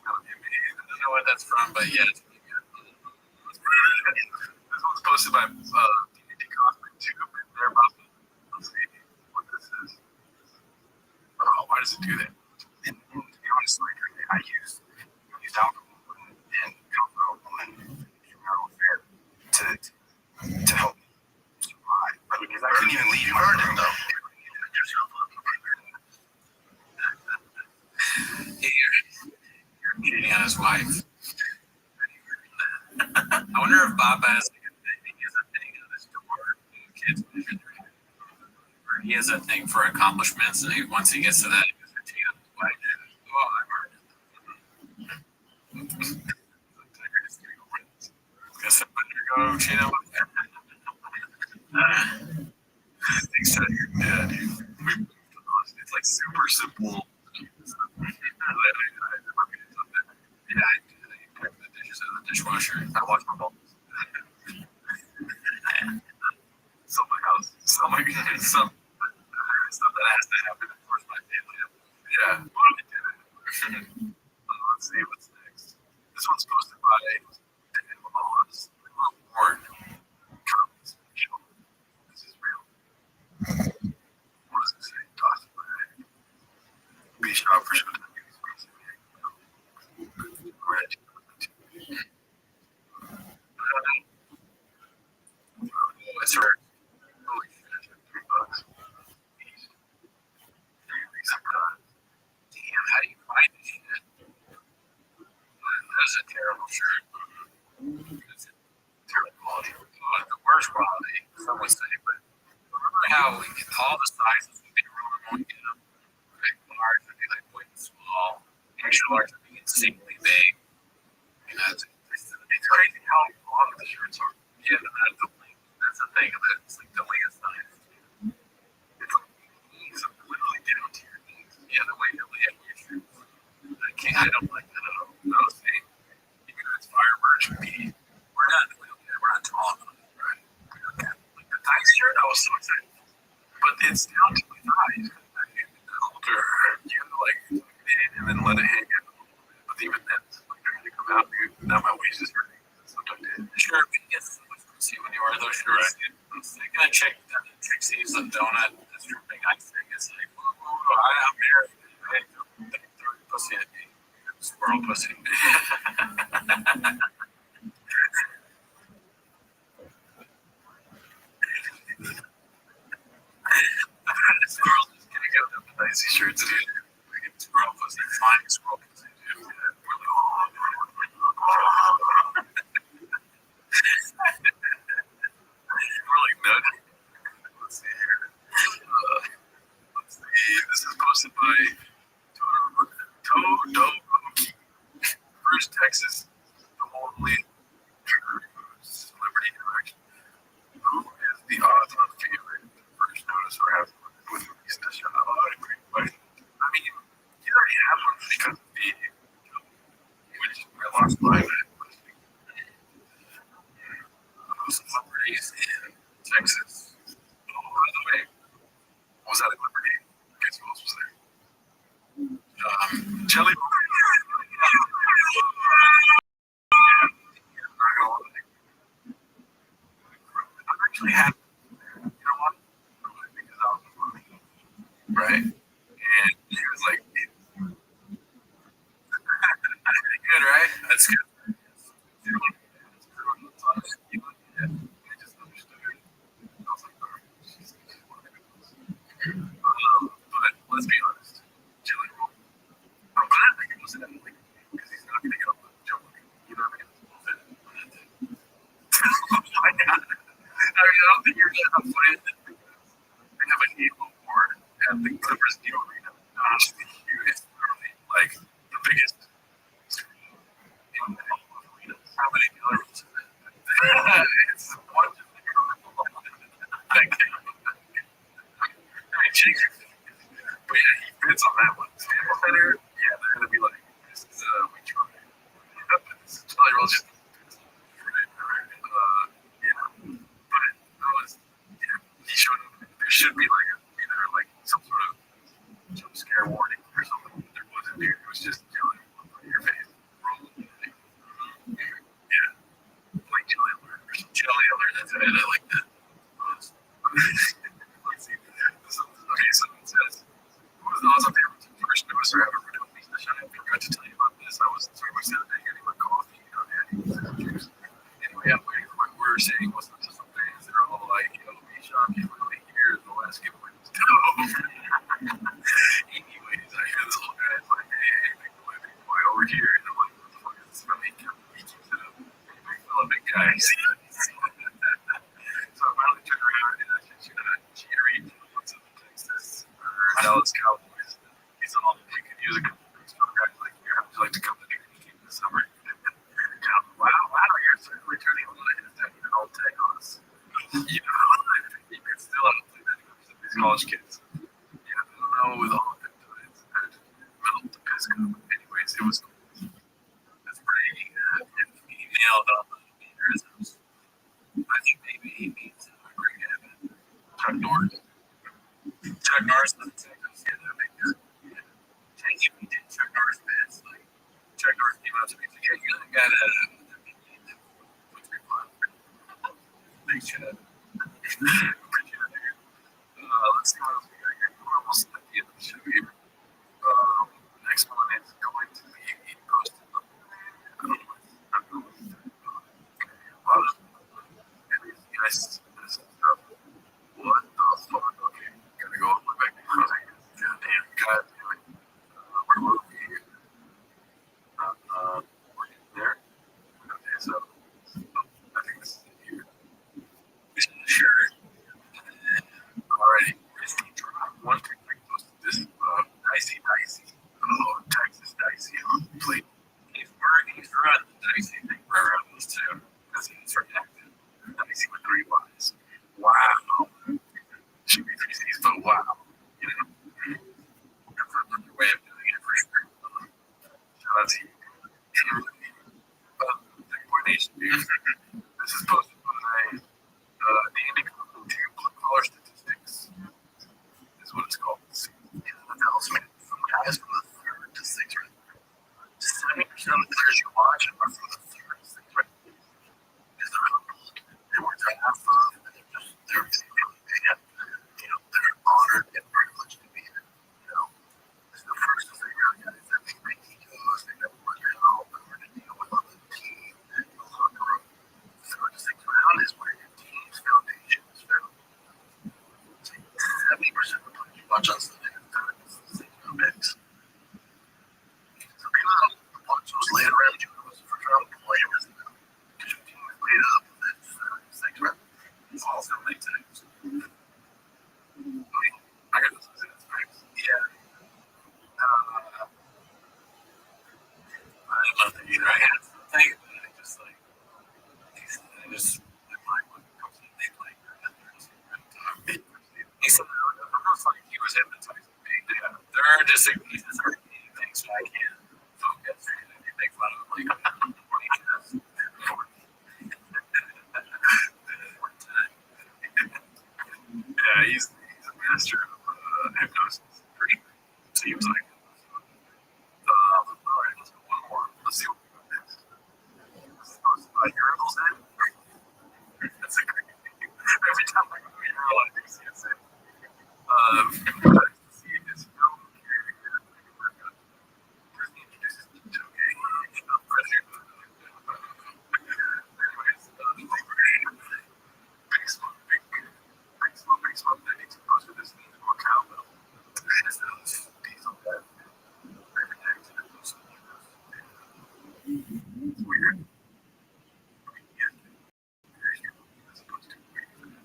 gonna be amazing. I don't know what that's from, but yeah, it's pretty good. This one's posted by wouldn't even leave. You heard him, though. You're cheating on his wife. I wonder if Bob has like, he has a thing on his door. Kids, or he has a thing for accomplishments, and once he gets to that, he goes to cheat on his wife. Oh, I earned it. Guess I'm gonna go cheat on my wife. Thanks to your dad. It's like super simple. Yeah, I put the dishes in the dishwasher. I wash my balls. So my house, some stuff that has to happen to force my family up. Yeah, I did it. Let's see what's next. This one's posted by Warren. Comments. This is real. What does it say? Tossed by be shot for shooting. Red. It's her. Holy shit, $3. Damn, how do you find this shit? That's a terrible shirt. It's a terrible quality. The worst quality, some would say, but remember how we get all the sizes would be really get them. Like large would be like white and small, extra large would be insanely big. You know, it's crazy how long the shirts are. Yeah, that's the thing. That's the thing. It's like the latest size. It's like knees, literally down to your knees. Yeah, the way you have your shirts. I don't like that at all. No, see, even if it's fire merch, we're not tall enough, right? Like the thighs shirt, I was so excited. But it's down to my thighs. Older, you gotta like tuck it in and then let it hang out a little bit. But even then, it's like trying to come out, dude. Now my waist is hurting. So tucked in. Sure, but you get so much pussy when you wear those shirts. Right. It's like a chick sees a donut that's dripping icing. It's like, I'm married. I ain't throwing pussy at me. Squirrel pussy. Squirrels just gonna get them nice shirts, dude. We get squirrel pussy, flying squirrel pussy, dude. We're like nudging. Let's see here. Let's see. This is posted by Todoki. First Texas, the only celebrity interaction. Who is the odds on favorite? First notice or have with Lisa Shana. I mean, you already have one because of the which I lost mine. Celebrities in Texas. Oh, by the way, was that a Liberty? Guess who else was there? Jelly. I'm actually happy. You know what? Because I was working, right? And he was like, good, right? That's good. I just understood. I was like, all right, but let's be honest, Jelly Roll. I'm glad that he wasn't in the league because he's not going to get up with Joe. You know what I mean? Oh my god. I don't think you're going to play it because they have a Halo board at the Clippers New Arena. It's huge. It's literally like the biggest in the arena. How many pillars is it? It's a bunch of thank you. But yeah, he fits on that one. Staples Center, yeah, they're going to be like, this is we try. This is Jelly Roll just yeah. But that was, yeah, he showed up. There should be like either like some sort of jump scare warning or something. There wasn't, dude. It was just Jelly in your face. Yeah. Like Jelly Alert or some Jelly Alert. That's it. I like that. Let's see. Okay, so it says, who was the odds on favorite first notice or ever for doing Lisa Shine? I forgot to tell you about this. I was 3 weeks out of day getting my coffee, you know, and juice. Anyway, I'm waiting for what we're saying. Listening to some things that are all like, Lisa, I'm really here. giveaway. Anyways, I hear this little guy's like, hey, big boy over here. And I'm like, what the fuck is this from? He keeps it up. Big guy. So I finally turned around and I said, you know, cheery of Texas or Dallas Cowboys. He's all, you can use a couple of strong guys like you. Would you like to come to the game this summer? Wow, you're certainly turning a lot of his tech and all tech on us. You know, you can still have to play that against some of these college kids. Yeah, I don't know with all of them times. I had to melt the piss cup. Anyways, it was cool. That's pretty good. He nailed on the mannerisms. I think maybe he means Greg Evan. Chuck Norris. Chuck Norris doesn't take us. Yeah, that makes good. Yeah. Dang, if we did Chuck Norris best, like, Chuck Norris came out to me and said, yeah, you're the guy that puts me fun. Thanks, Chad. Appreciate it, dude. Let's see what else we got here. We're almost at the end of the show here. Next one is going to be posted. I don't know. Nice stuff. What the fuck? Okay, gotta go all the way back to housing. Goddamn, God damn it. Where were we here? We're getting there. Okay, so I think this is it here. Sure. Alrighty, recently dropped 1 2 3 posted this dicey. Oh, Texas dicey on plate. He's run the dicey thing for around those two. Because he's protected. Dicey with 3 Ys. Wow. Should be 3 Cs, but wow. You know, that's another way of doing it for sure. Shout out to you. The coordination, dude. This is posted by the Indicator 2 caller statistics. Is what it's called. Yeah, the announcement from guys from the 3rd to 6th round. 70% of the players you watch are from the 3rd to 6th round. Because they're humbled, they work their ass off, and they're honored and privileged to be here. You know, it's the first to 6th round guys that make big egos, they never work their own, or to deal with other team, and the locker room. 3rd to 6th round is where your team's foundation is found. 70% of the players you watch on Sunday are 3rd to 6th round picks. So be not watch those later round juniors, first round players, because your team is made up of that 3rd to 6th round. It's also makes sense. I got this facts. Yeah. I don't know that either. I had to think about it. Just like, my mind comes in. They play. He said, he was hypnotizing me. Yeah. They're just anything, so I can't focus. They make fun of him. Like, yeah, he's a master of hypnosis, for sure. Seems like. All right, let's go one more. Let's see what we got next. Urinals in? That's a great thing. Every time I go to a urinal, I do see it say. See this film here. First he introduces me to Big smoke. That needs to post with this needs more cowbell. It's those diesel that every day to do something like this. It's weird. Yeah. As opposed to weird.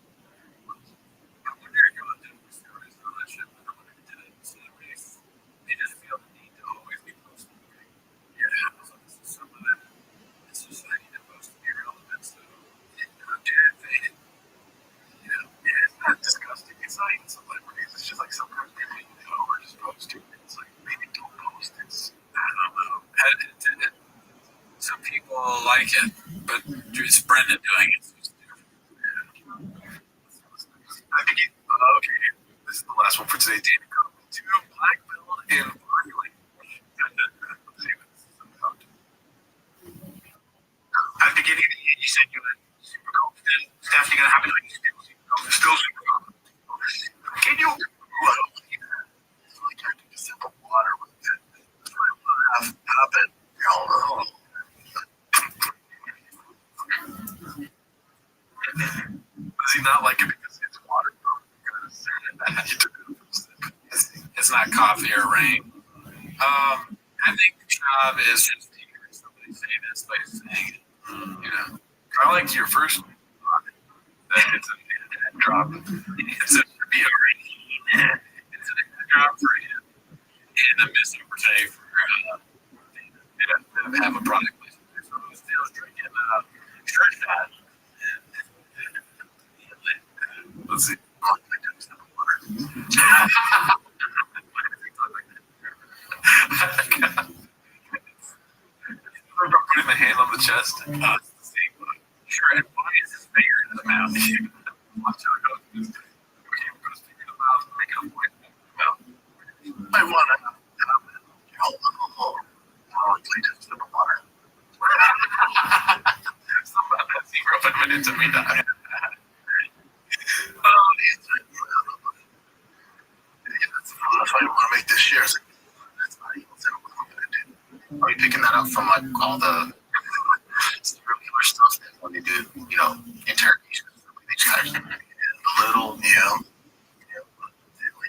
I wonder if you're doing this stories on that shit, but when they did it in the race, they just feel the need to always be posting. Yeah, so this is something that this society that supposed to be relevant, so they you know, it's not disgusting. It's not even celebrities. It's just like sometimes people you know are just posting. It's like maybe don't post. It's I don't know. Some people like it, but it's Brendan doing it. It's different. Yeah. I think okay. This is the last one for today. Danny Cobb, 2 black belt in bodybuilding. At the beginning of the year, you said you were super confident. It's definitely going to happen. Like, still super confident. Can you? Well, I don't believe that. It's like drinking a sip of water with it. It's like half it. Does he not like it because it's water? Because It's not coffee or rain. I think the job is just hearing somebody say this by saying it. Yeah. I like your first one. That it's a head drop. It's a BRE. It's a head drop for him. And a missed opportunity for to have a product placement there. So I was still drinking stretch that. Let's see. Putting the hand on the chest. It's the same one. Sure, and why is his finger in the mouth? Watch how it goes. Okay, we're going to stick in the mouth, make it a point. Mouth. I want to have it. I want to play just in the water. Somebody wrote a minute to me that. That's why I want to make this share. That's not even what I'm going to do. Are you picking that up from like all the regular stuff that when they do, interrogations, they try to a little, like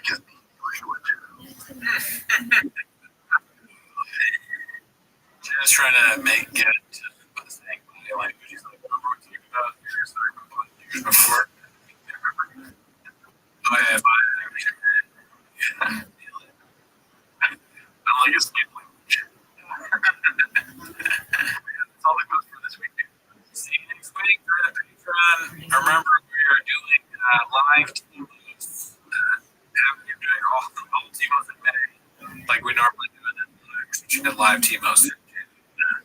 just just trying to get it to saying body language. He's like, remember what you about years before? Oh yeah, body language. Yeah. I like his skin language. That's all that goes for this weekend. See you next week for the Patreon. Remember, we are doing live Timos. We're doing all Timos in May, like we normally do in the live Timos.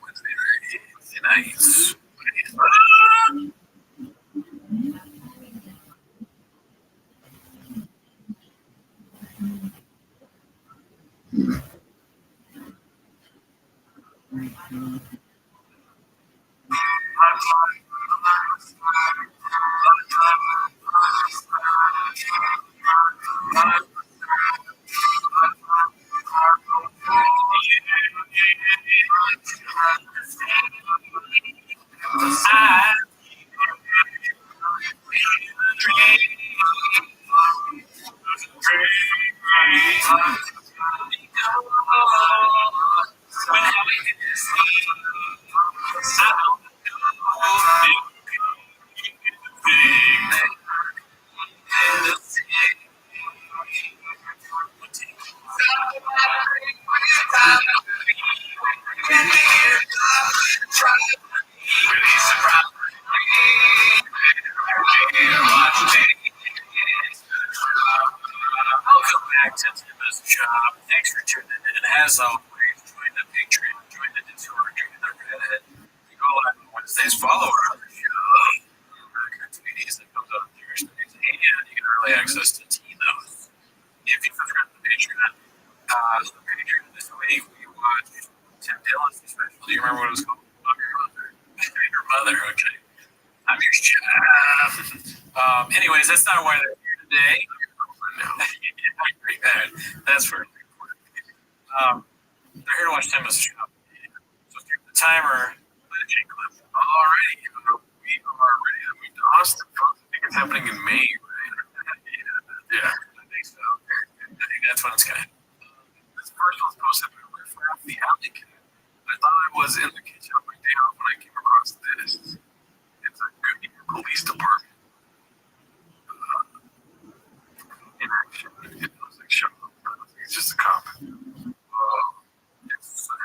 Wednesday nights. Welcome back to Tim's Shop. Thanks for tuning in. As always, join the Patreon, join the Discord, join the Reddit. You go live on Wednesdays, follow our other show. Tweeties that comes out on Thursdays. And you get early access to Tino's if you subscribe to the Patreon. So the Patreon this week, we watched Tim Dillon's special. Do you remember what it was called? I'm your mother. Your mother, okay. I'm your chef. Anyways, that's not why they're here today. No. I agree that. That's for they're here to watch Tim's Shop. So start the timer. Play the Jake clip. Alrighty. We are ready to move to Austin. I think it's happening in May, right? Yeah, I think so. I think that's when it's going to happen. This first one's posted by Riff Raff the Alley Cat. I thought I was in the kitchen on my day off when I came across this. It's a good police department. In action. It looks like show. It's just a cop. It looks so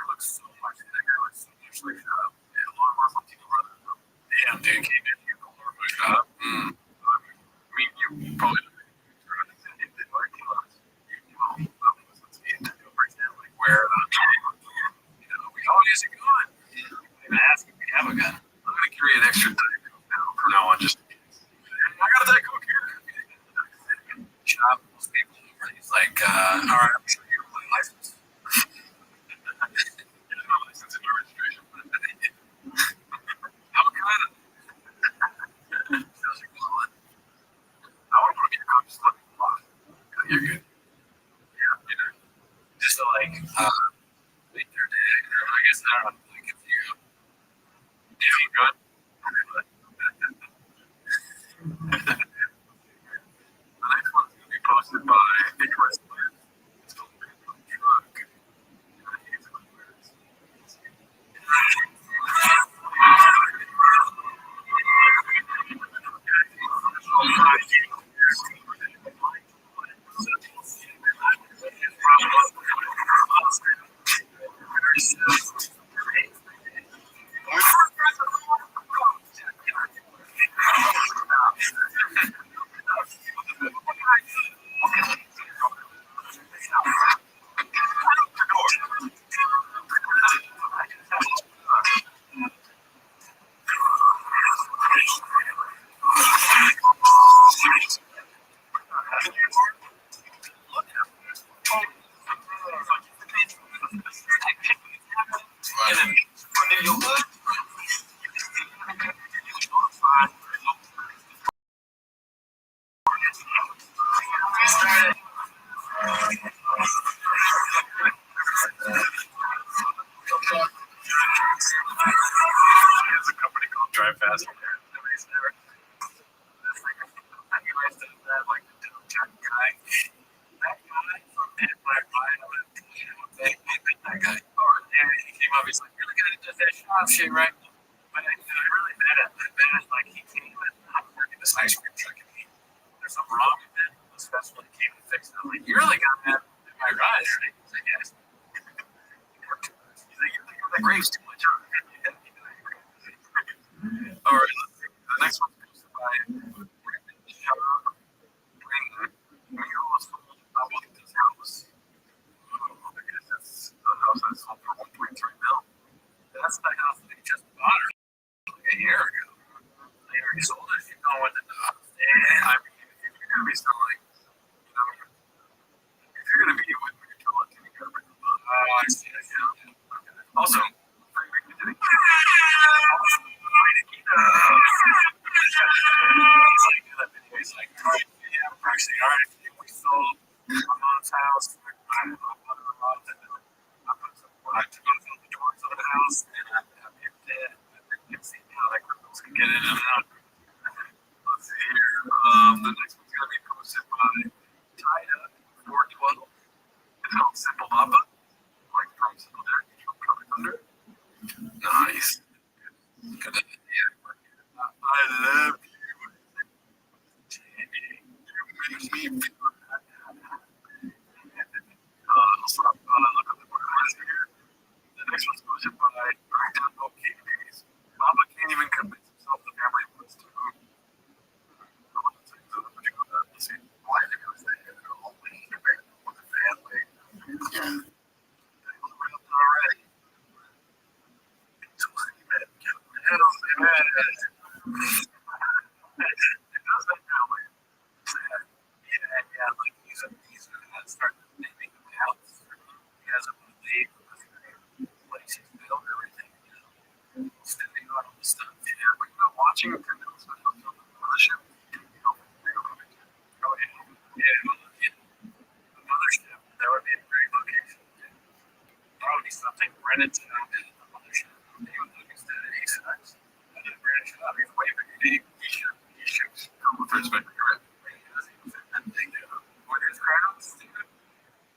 much. That guy looks so much like a lot of our Latino brothers. Damn, dude, came in here called our boy shop. I mean, you probably don't think it's right. Where we all use a gun. Even ask if we have a gun. I'm gonna carry an extra Diet Coke now from now on, just in case. I got a Diet Coke here. Shop most people over. He's like, all right, I'm sure you're my license. Here's my license and my registration. How kind of? Feels like blowing. I want to be a cop, just let me blow. You're good. Yeah, just to like, wait their day. I guess I don't know, like if you good. The next one's gonna be shit, right? But I really bet it. Like he came and I'm working this ice cream truck and there's something wrong with it. The special he came and fixed it. I'm like, you really got that in my garage, right? He's like, yes. He's like, you got the grapes too much. All right, let's see. The next one's posted by this house. I guess that's the house I sold for 1.3 mil. That's the house that he just bought her like a year ago. They already sold it. You know what the house. And I mean, if you're gonna be selling, you know, if you're gonna be with me, you're telling me you're gonna I see that. Yeah. Okay. Also, he's like, yeah, actually, all right, if we sold my mom's house, I put some I took off all the doors of the house, and I people dead. You can see how the criminals can get in and out. Let's see here. The next one's gonna be posted by Tida 412. It's called Simple Papa, like from Simple Deck, from Tropic Thunder. Nice. Good. Yeah. I love you. You make me feel the next one's posted by Okay Babies. Mama can't even convince himself the family wants to move. Let's see. Why did it say they're all with the family? Yeah. Already. Watching a mothership. Mothership. That would be a great location. Probably something rented to the mothership. He was looking at it. He said, I didn't branch it out. He's way bigger. He shoots with respect to your with his crowds,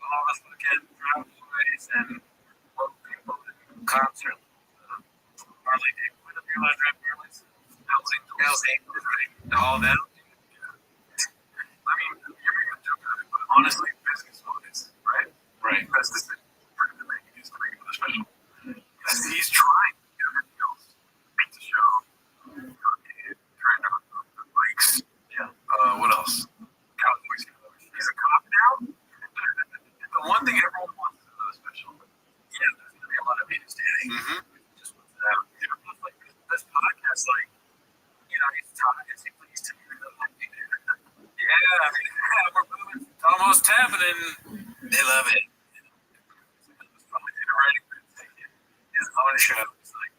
all of us look at crowd noise and what people in concert. Harley Davidson, if you like rap Harleys, Housing, all that. I mean, you're making a joke out of it, but honestly, business wise, right? Right. That's the thing. To make it is to make it special. He's trying to get everything else to show. Trying to the bikes. Yeah. What else? Cowboys. He's a cop now. The one thing everyone wants is another special. Yeah, there's going to be a lot of meetings standing. Just what's that? You know, just like this podcast, like, you know, he's talking, it's pleased to me. Yeah, I mean, we're moving. It's almost happening. They love it. His own show. It's like,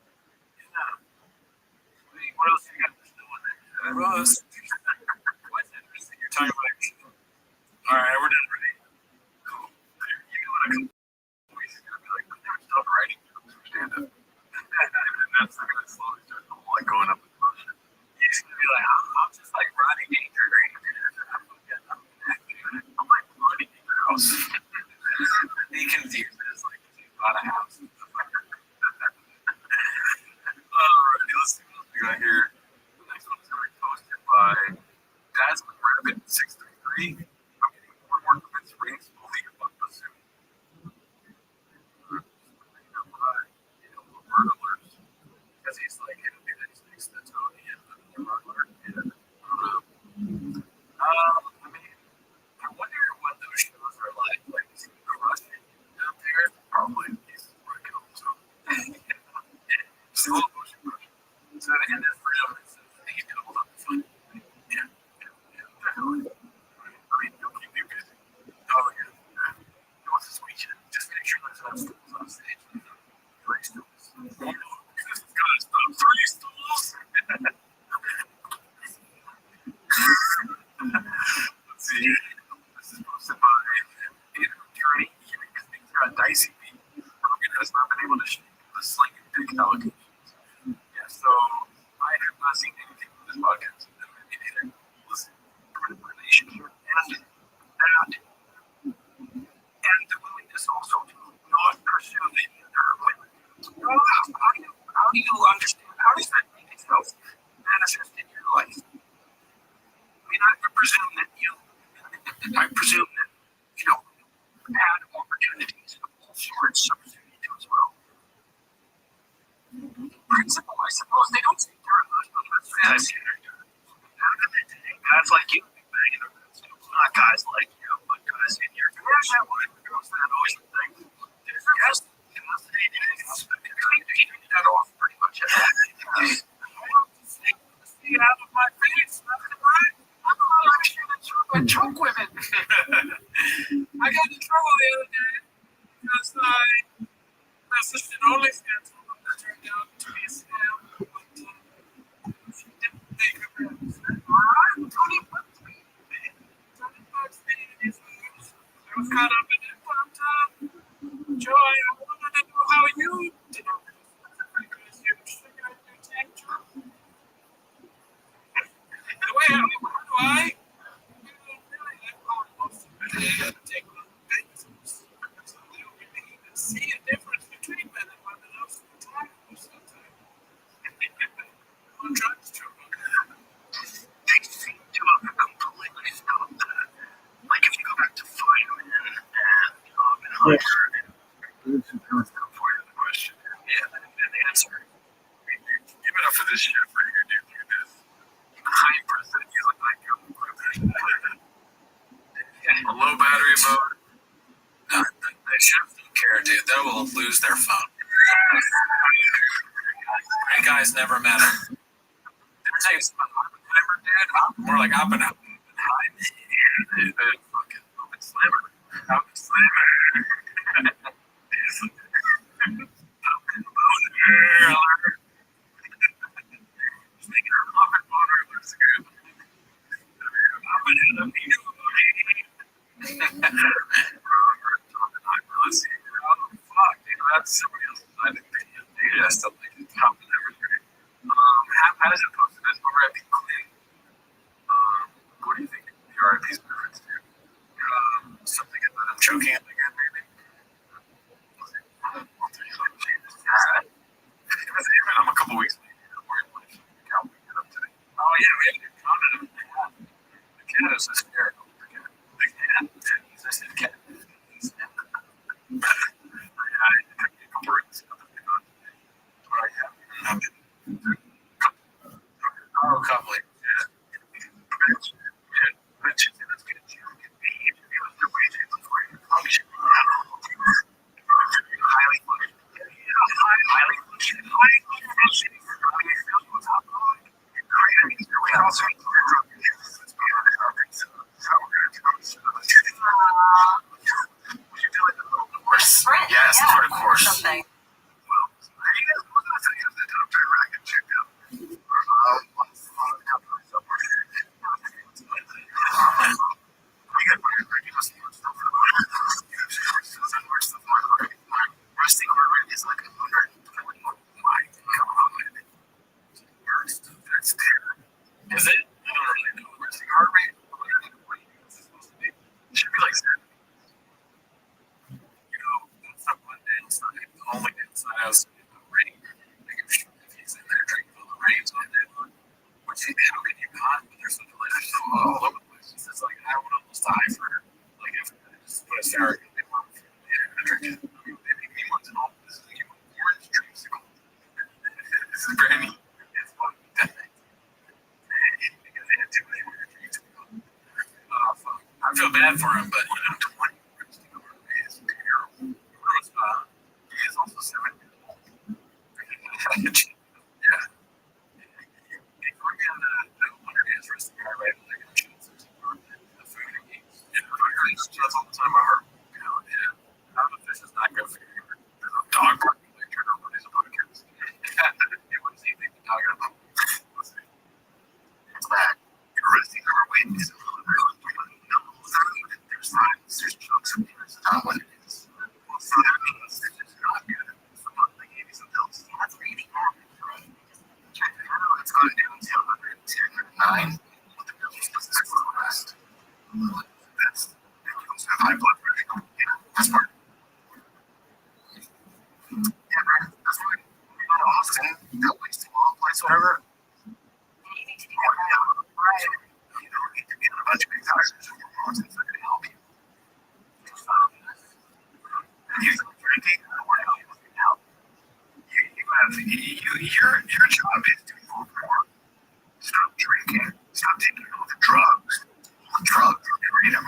yeah. What else you got this doing there? What's interesting? You're talking about your show. All right, we're done ready. Cool. You know what? A couple weeks is gonna be like, I've never stopped writing jokes for stand-up. And that's not gonna slowly start like going up with motion. He's gonna be like, I'm just like Rodney Dangerfield. I'm like Rodney Dangerfield. He confuses like he's bought a house. Alrighty, let's see what else we got here. The next one's gonna be posted by Rabbi 633. I'm getting more and more convinced rings will lead up to soon. Burglars. Because he's like, it'll be that he's next to Tony and the burglar. I mean, I wonder what those shows are like. Like, is he crushing out there? Probably. He's working on something. Slow motion crushing. So, and that's real. I think he's gonna hold up the fun. Yeah, definitely. I mean, he'll keep you busy. Oh, yeah. He wants to squeeze you. Just make sure there's enough stools on stage. 3 stools. This is gonna stop 3 stools. Let's see. This is posted by an attorney. Things got dicey. Rogan has not been able to shake the sling and dick allegations. Yeah, so I have not seen anything from this podcast. Either. Listen, relationship and that, and the willingness also to not pursue the other women. Well, how presume that you had opportunities of all sorts of opportunities as well. Principle, I suppose they don't take care of us, but that's guys like you, not guys like you, but guys in your position. That always the thing. Yes, that off pretty much. See out of my face, that's right. I'm not drunk women. I got in trouble the other day because I messaged an OnlyFans woman that turned out to be a scam, but she didn't take her breath. Alright, Tony bucks me. Tony bucks me in his moves. I was caught up in it, but Joy, I wanted to know how you did it. Because you figured out your tank job. The way I take things. So they don't really even see a difference between men and women most of the time. On drugs, too. They seem to have completely stopped that. Like if you go back to firemen and Hunter and for the question, and the answer. Give it up for this shit right here, dude. Look at this. Hyper, you look like you're a low battery mode. They shouldn't care, dude. They will lose their phone. Great guys never met him. They're saying something about Oppenheimer, dude. More like Oppenheimer. Fucking Open Slammer. Open Slammer. Open Boner. Speaking of Open Boner, looks good. Let's see. Oh, fuck, dude. That's somebody else's side of the video. Dude, I still think it's top and everything. How does it post this? RIP Clean. What do you think the RIP's reference to? Something that I'm choking at again, maybe? I'm a couple weeks late. I'm worried about how we get up today. Oh, yeah, we have to comment on that. The cat is hysterical. The cat. He's just a cat. Oh, couple. Yes, of course. Something. Resting heart rate is like 140. My God. That's terrible. Is it? I don't really know. Resting heart rate, 140. What's it supposed to be? It should be like 70. That's not one downside. The only downside I was in the rain. Like if he's in there drinking all the rains all day long, which how can you not? But there's something like that all over the place. It's like I would almost die for like if I just put a sour cream in my I drink it. I mean, they make me want to know this is even orange dreamsicle. This is brand new. It's fucking dead. Because they had too many orange dreamsicles. Fuck. I feel bad for him, but 20 is terrible. He is also 7 years old. Yeah. If we're going to wonder his resting heart rate, they're going to choose the food he eats. That's all the time I heard. How the fish is not good for you. There's a dog barking like trigger warnings about kids. It was easy to talk about. It's bad. Your resting heart rate is there's signs, there's chunks of things. That's not what it is. So that means it's just not good. So they gave you some pills. That's really bad. Check it out. It's gone down to 110, 109. What the pills are supposed to do for the rest. That's high blood pressure. Yeah, that's part. Yeah, man. That's why we go to Austin. That place, small place, whatever. You need to be right. You don't need to be on a not too many times. There's nonsense that can help you. You're drinking, I don't want to help you with help. Your job is to move more. Stop drinking. Stop taking all the drugs. All the drugs are freedom.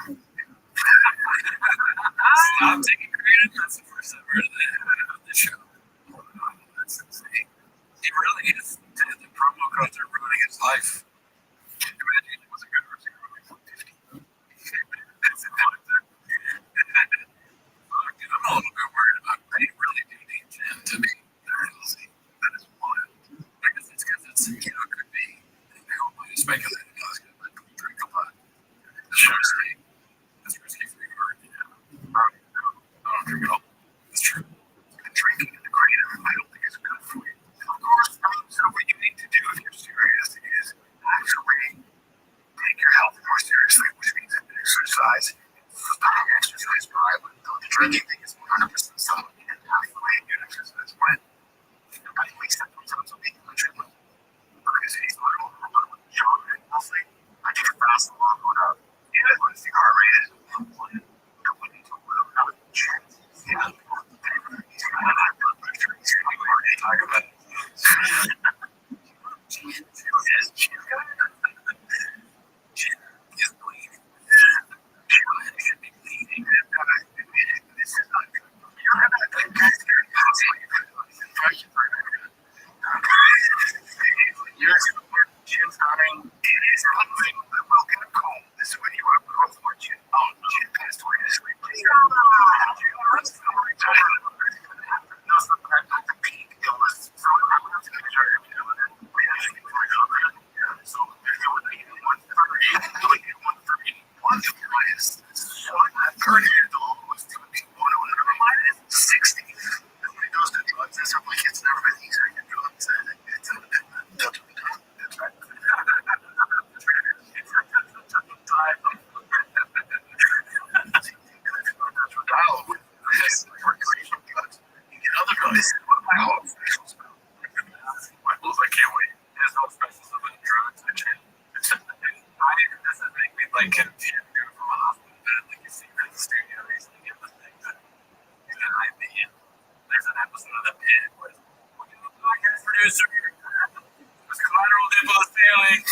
Stop taking credit. That's the first I've heard of the show. That's insane. It really is. The promo codes are ruining his life. Imagine it was a good person growing from 50. That's about it. Fuck, dude, I'm a little bit worried about it. They really do need gin to me. Honestly, that is wild. I guess it's because it's, could be. Who am I to speculate? I was going to drink a lot. It's risky. It's risky for your heart. I don't drink at all. It's true. Drinking in the creative, I don't think it's good for you. Of course, so what you need to do if you're serious is actually take your health more seriously, which means exercise. Stop exercise violent. The drinking thing is 100% solid. You can halfway good exercise when at least sometimes a week on the treadmill. Because he's little, young, and mostly I take a fast walk on up. And when the heart rate is 1, going into a little not a chance. Yeah. He's got a high blood pressure. He's got a heart rate. Talk about it. Gin is bleeding. Gin should be bleeding. This is not good. You're not good. Guys, you're possible. You're Gin's dying. It is something that will get a call. This is when you are both for Gin. Oh, Gin passed away this week. Please don't. Not the peak illness. So I'm going to measure it. We actually find out that. So if you would be 130, you would be 131 minus 30 years old was to be 100 minus 60. And when it goes to drugs, it's like it's never been easier to get drugs. It's a that's right. I can't wait. There's no special stuff in drugs. This is making me like confused from a hospital bed. Like you see in the studio recently, get the thing that you can hide me in. There's an episode of The Pit where the podcast producer was collateral devastating.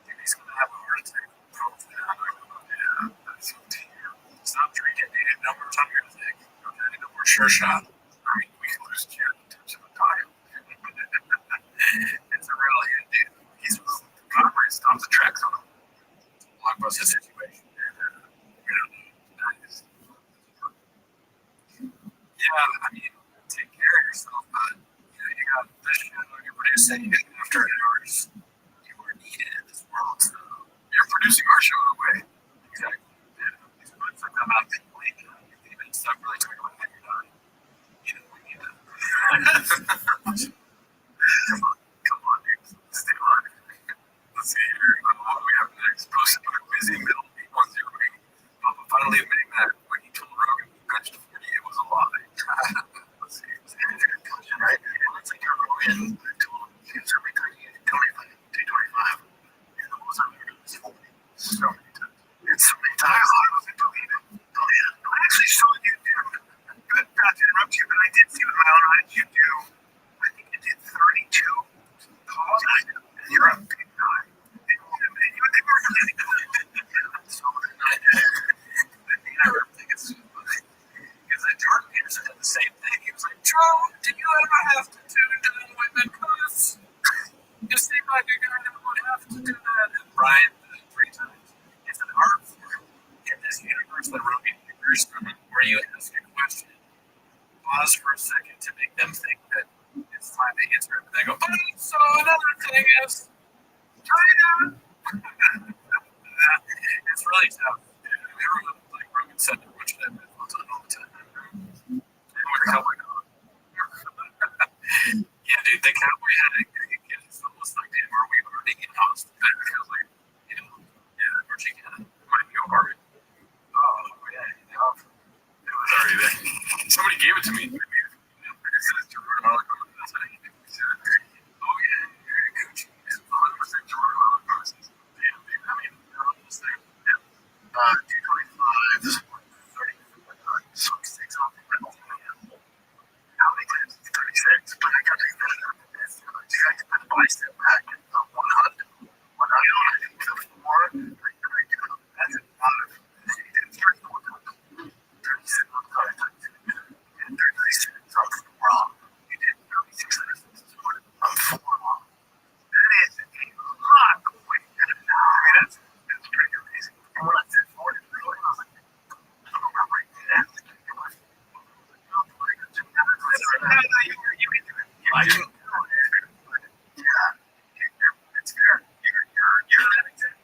Dude, he's gonna have a heart attack. Yeah, that's so terrible. Stop drinking, dude. No more time your dick. Okay, no more sure shot. I mean, we can lose Jim in terms of a diet. It's a real hit, dude. He's Congress stops the tracks on him. Blockbuster situation. That is. Yeah, I mean, take care of yourself, but you got this show you're producing after hours. You are needed in this world, so you're producing our show in a way. Exactly. Yeah. These books are coming out quickly. You've been stuck really talking about that you're not. We need to. Come on, dude. Stay on. Let's see here. What do we have next? Posted by Busy Middle 810. Papa finally admitting that when he told Rogan he benched 40, it was a lie. Let's see. It's a good question, right? It's like Rogan told him he was every time he did 225. And all of a sudden, he was 40. So many times. It's so many times. I wasn't believe it. Oh, yeah. I actually saw you do. Not to interrupt you, but I did see with my own eyes you do. I think you did 32 calls. And you're a big guy. And you were really good. So I think it's too funny. Because Jordan Peterson did the same thing. He was like, Joe, did you ever have to tune down women? Because you seem like a guy that would have to do that. And Brian did it 3 times. It's an art form in this universe that Rogan uses where you ask a question, pause for a second to make them think that it's time to answer it. And they go, so another thing is, China. It's really tough. Everyone, like Rogan said, they're watching that all the time. And with the cowboy dog. Yeah, dude, the cowboy hat, it's almost like, dude, are we already in house? Better feels like, yeah, or chicken hat. Might be over. Oh, yeah, it was already there. Somebody gave it to me. It says George Holocaust. That's what I think. Oh, yeah, Gucci is 100% George Holocaust. Damn, dude. I mean, they're almost That's a lot of. It's 34 times. 36 times. And 36 times wrong. You did 36 sentences. I'm 4 wrong. That is a lot of weight. I mean, that's pretty amazing. And when I said 40, I was like, I don't remember that. You can do it. I can do it. Yeah, it's fair. You're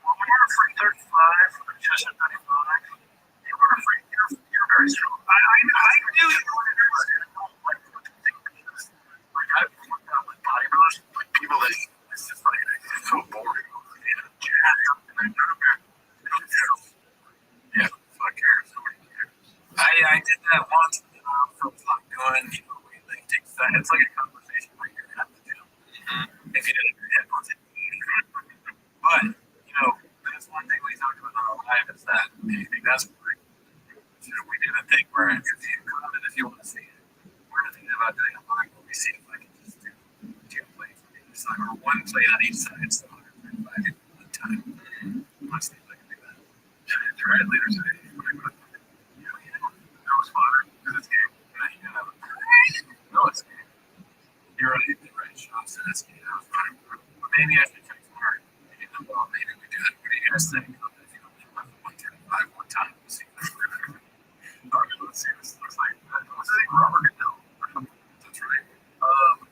when you're from 35 or just 35, you are afraid. You're very strong. I knew you were like I've worked out with bodybuilders, like people that it's just like it's so boring. Yeah, fuck cares. I did that once from doing, weightlifting. It's like a conversation where you're at the gym. If you didn't have headphones in. But, that's one thing we talked about in our live is that that's like, we did a thing where if you comment if you want to see it, we're thinking about doing a live where we see if I can just do 2 plates on each side or 1 plate on each side. So 135 at one time. Let's see if I can do that. Try it later today. That was fun because it's game. No, it's game. You're right. You're right. Sean said it's game. That was fun. But maybe I should check tomorrow. Maybe we do that. What do you guys think? If you only went 135 one time, we'll see. Okay, let's see. This looks like what's his name? Robert Goodell. That's right.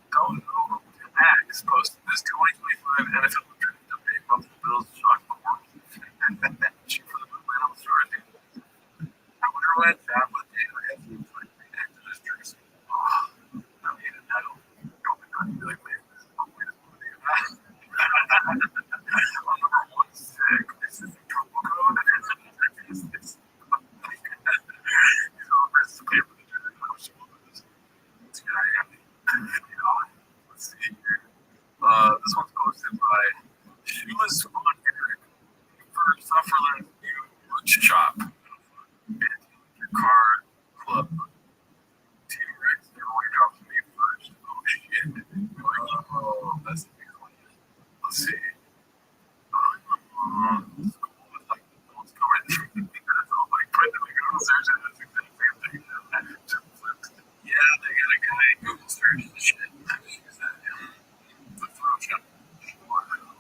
Don't know. Max posted this 2025 NFL draft update. Buffalo Bills shock the world. Shoot for the movement on the story. I wonder why it's that one day I have to like react to this jersey. I mean, I don't be like, man, this is not way to do that. Number 1 sick. This is the trouble code. It's all risks to pay for the jersey. I'm sure this. It's good. Let's see here. This one's posted by Shoeless on Eric. For Sufferland, you lunch shop. Your car club. T-Rex, everyone drops me first. Oh shit. Oh, that's a big one. Let's see. Let's go right there. That's all like Brendan Google search and that's exactly the same thing. Yeah, they got a guy Google search and shit. Is that him? The Photoshop.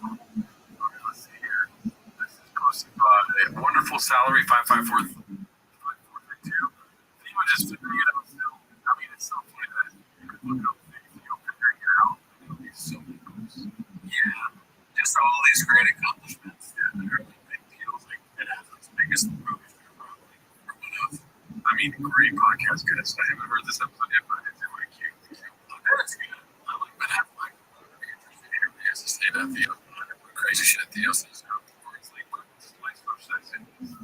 Okay, let's see here. This is posted by Wonderful Salary 55432. Anyone just figuring it out still? I mean, it's so funny that you could look up things and you'll figuring it out. It'll be so close. Yeah. Just all these great accomplishments. Yeah, they're like big deals. Like, it has its biggest movies. Probably one of. I mean, great podcast guys. I haven't heard this episode yet, but it's really cute. That's good. I like Ben Affleck. He has to say that Theo. Crazy shit Theo says.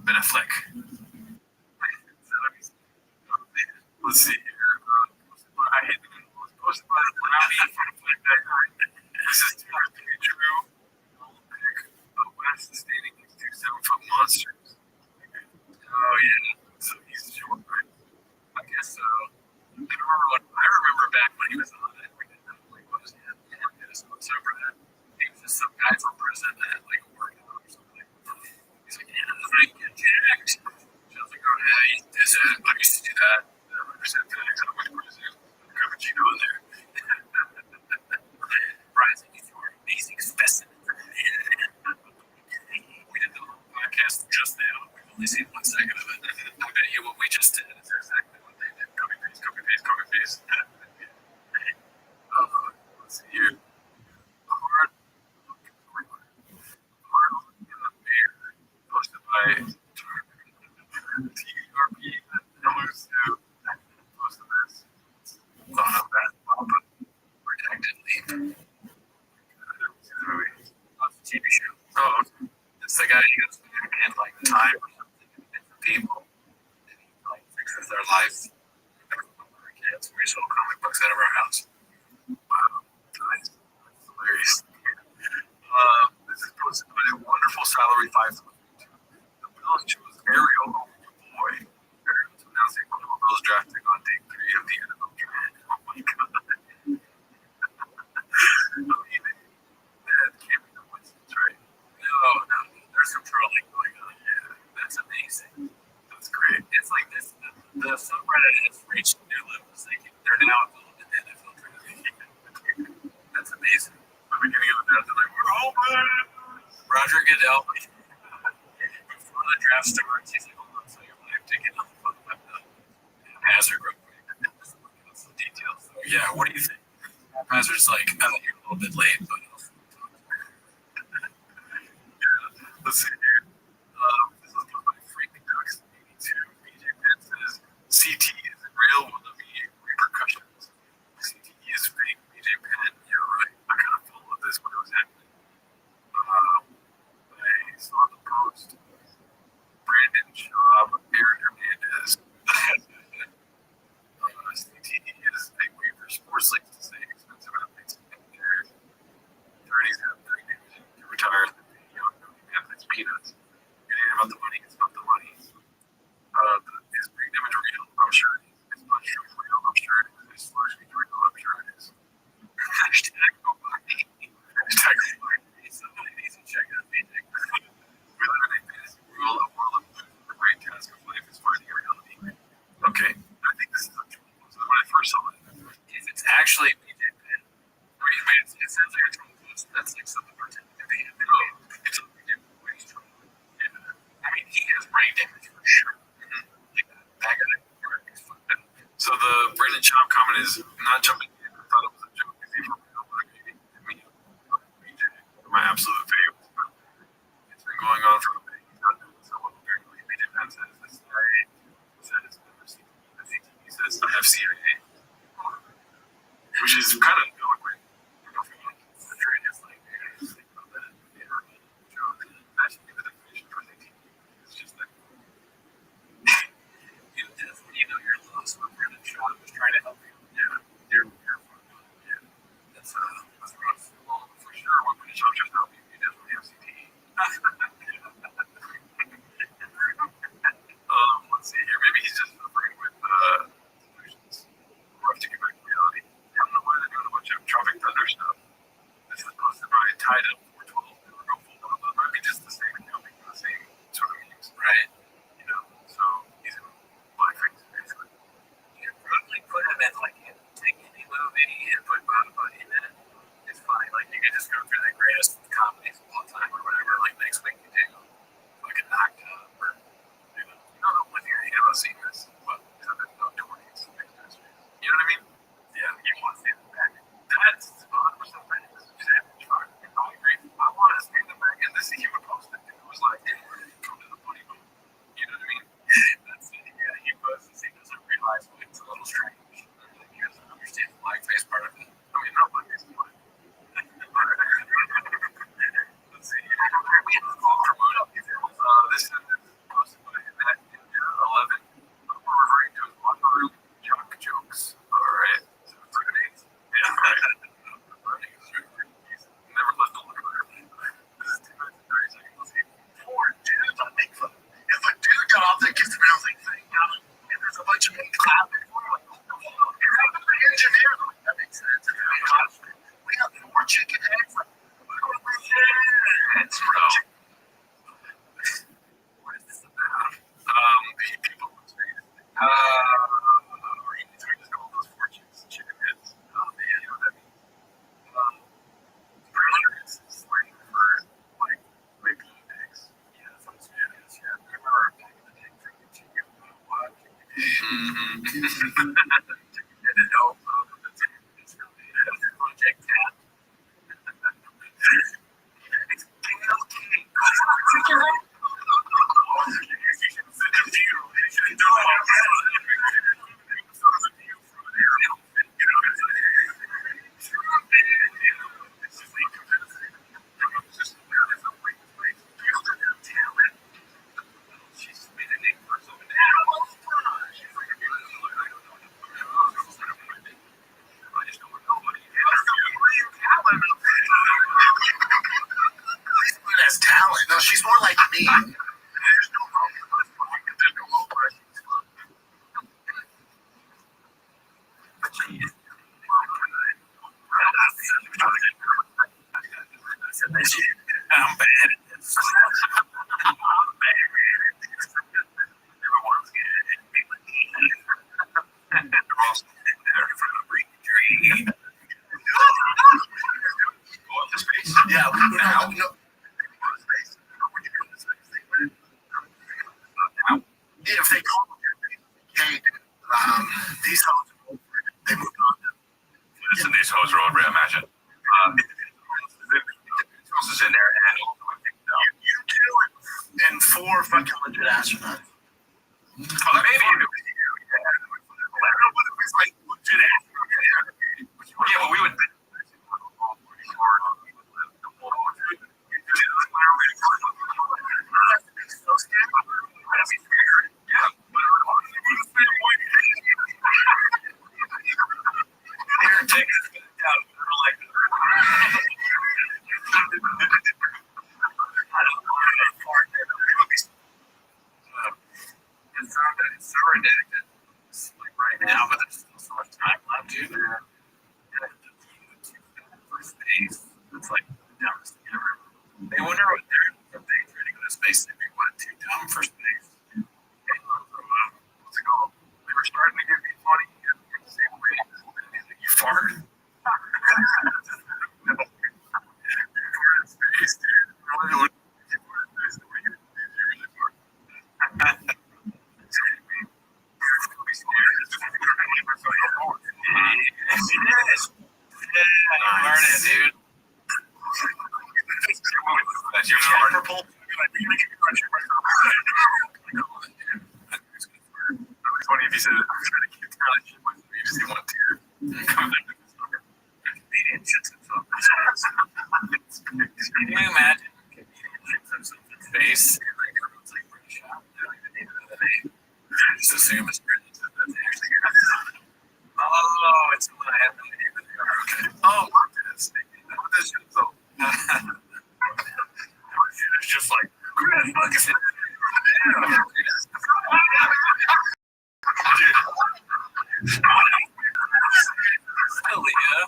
Ben Affleck. Let's see here. I hate the was posted by Rabbi from Flipback. This is Drew. West stating he's 2 7-foot monsters. Oh yeah, so he's short, right? I guess so. I remember back when he was on it. We didn't know who he was yet. He was sober that. He was just some guy from prison that like worked out or something. He's like, yeah, I get jacked. She was like, oh yeah, he does that. I used to do that. I understand things. I went to prison. Covered you in there. Brian's like, you are an amazing specimen. We did the whole podcast just now. We've only seen 1 second of it. I bet you what we just did is exactly what they did. Copy paste, copy paste, copy paste. Let's see here. Hard in the beer. Posted by TRP. Elusive. Posted this. Thought of that. Protected leap. TV show. Oh, okay. It's the guy who goes in like time or something and different people. And he like fixes their life. Kids, we sold comic books out of our house. Wow, nice. That's hilarious. This is posted by a Wonderful Salary 542. The Bills chose Ariel over your boy. Ariel is announcing Buffalo Bills drafting on day 3 of the NFL draft. Oh my god. That can't be the coincidence, right? No, there's some troll the subreddit has reached new levels. They're now involved in NFL training. That's amazing. The beginning of the draft, they're like, we're open. Roger Goodell, before the draft starts, he's like, hold on, so your live ticket on the phone. Hazard real quick. Just looking at some details. So, yeah, what do you think? Hazard's like, I think you're a little bit late, but Let's see here. This is from my Freak Ducks 82. BJ Penn says, CT isn't real. Will there be repercussions? CT is fake. BJ Penn, you're right. I kind of followed this when it was happening. I saw the post. Brandon Schaub, Aaron Hernandez. CT is fake waiver. Sports likes to say expensive athletes and players. 30s have 30 days to retire. Young athletes peanuts. It ain't about the money, it's about the money. Is brain damage real? I'm sure it is. It's not sure it's real, I'm sure it is. It's largely real, I'm sure it is. Hashtag nobody. Hashtag nobody. Somebody needs to check out music. We live in a fantasy world, a world of the great task of life is finding a reality. Okay, I think this is a true one. So when I first saw it, if it's actually BJ Penn, it sounds like a troll post. That's like something pretending to be him. it's a big way to try. I mean, he has brain damage for sure. Like that guy. So the Brandon Schaub comment is not jumping in. I thought it was a joke. Is he for real? But I mean, BJ, my absolute favorite. It's been going on for a bit. He's not doing so well. Apparently, BJ Penn says this CIA says the CTE says I have CIA, which is kind of eloquent. The trade is like, just think about that. Joke. That should be the definition for CTE. It's just that. You definitely know you're lost when Brandon Schaub was trying to help you. Yeah, you're fine. Yeah, That's rough. well, for sure. When Brandon Schaub just helped you, you definitely have CTE. Let's see here. Maybe he's just suffering with delusions. Rough to get back to reality. I don't know why they're doing a bunch of Tropic Thunder stuff. This is posted by Tied Up 412. They were hopeful, but it might be just the same account making the same sort of memes. Right. You know, so he's in blackface, basically. You could probably put him in like take any movie and put Baba in it. It's funny. Like you could just go through the greatest comedies of all time or whatever. Like next week you do fucking Knocked Up or You know, the only thing I hate about seeing this, well, is that there's no 20s. You know what I mean? yeah, you want to see them back. That's 100% right. This is savage. I agree. I want to stand them back, and this is he would post it. It was like, come to the funny bone. You know what I mean? That's it. Yeah, he was and he doesn't realize well, it's a little strange. He doesn't understand the blackface part of it. I mean, not like this. Let's see. This is posted by Matt Ninja 11. We're referring to as locker room jock jokes. All right. So it's like an 8. Yeah. He's never left the locker room. This is 2 minutes and 30 seconds. Let's see. Poor dudes on Bigfoot. If a dude got off that kissed around like thing, and there's a bunch of men clapping for him, like, oh, you're not the engineer. Like, that makes sense. We got 4 chicken eggs. Like, It's bro. What is this about? The people on stage. Or you just call those 4 chicks chicken heads. Oh man, you know what that means? Browner is slang for like big dicks. yeah, from Spanish. Yeah, I remember back in the day from the chicken. What? Chicken headed elf. It's really Project Cat. It's King. Chicken head. That's talent. No, she's more like me. There's no wrong. There's no low price. I'm bad at this. I'm bad at this. Everyone's good at me. these hoes, they moved on to listen, these hoes road, I imagine. Who else is in there? And you two and four fucking legit astronauts. Oh, maybe. I don't know what it was like legit astronauts. Yeah, well, we would. It's so redacted, like right now, but there's still so much time left, dude. For space, it's like the dumbest thing ever. They wonder what if they try to go to space, they'd be what, too dumb for space? What's it called? They were starting to get me funny. You're the same way. You fart? No. You fart in space, dude. You fart in space, the way you really fart. Dude. That's your purple. It's funny if you said it. I'm trying to keep telling you what you just want to. Comedian shits himself. Can you imagine? Comedian shits himself in space. Like everyone's like British out. They don't even need another name. Just assume it's British. Oh, it's what I have no idea. Okay. Oh, look at this. What is it? So, it's just like, Chris, look at it. Still, yeah.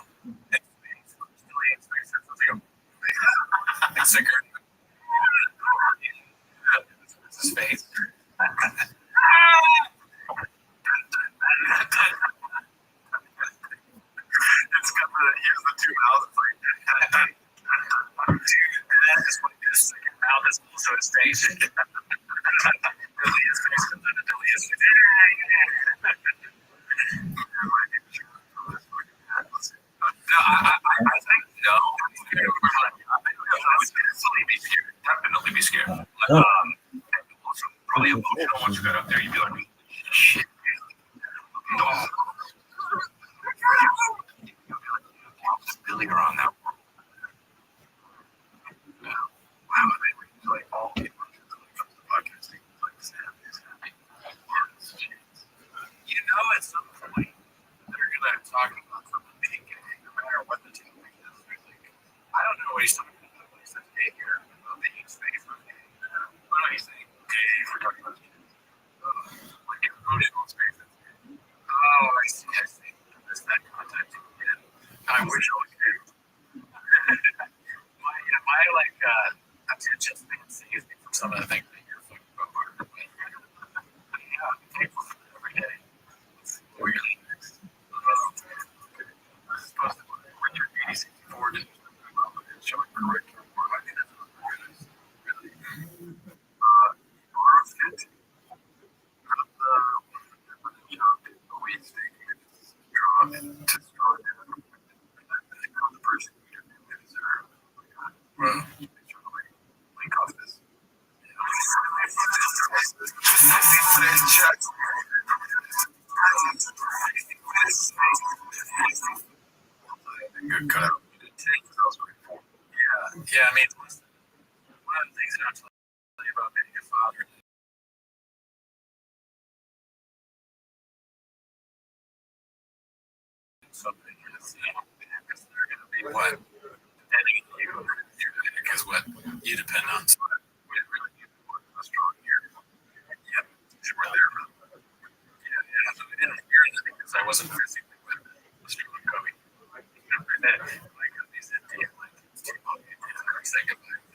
Still, it's sicker. It's space. It's got here's the two mouths. It's like, dude, that is what this second mouth is also a station. Delia's face comes out of Delia's face. No, I think no. Definitely be scared. Definitely be scared. Also, probably emotional once you got up there, you'd be like, shit. No. Really are on that world. Wow, they like all people from the podcasting like happy. You know, at some point they're gonna talk about something being gay, no matter what the topic is. Like, I don't know what he's talking about. He says gay here. Being space was gay. What are you saying? Gay for talking about kids. Like emotional space. Oh, I see. There's that contact again. I wish I was gay. my like attention span saves me from some of the things that you're fucking about. Yeah, I'm thankful for it every day. Where are you next? I'm supposed to work your 8064 to show it correct. I think that's what it is. Really. Rothschild. The weed steak is strong and too strong. The person who is link off this. Good cut. Yeah, I mean, one of the things that I'll tell you about being a father. Something is, because they're going to be what? Depending on you, because what you depend on. So we really need to work a strong year. Yep, we're there. Yeah, so we didn't hear anything because I wasn't physically with the strong Kobe. Like these empty, like, say goodbye.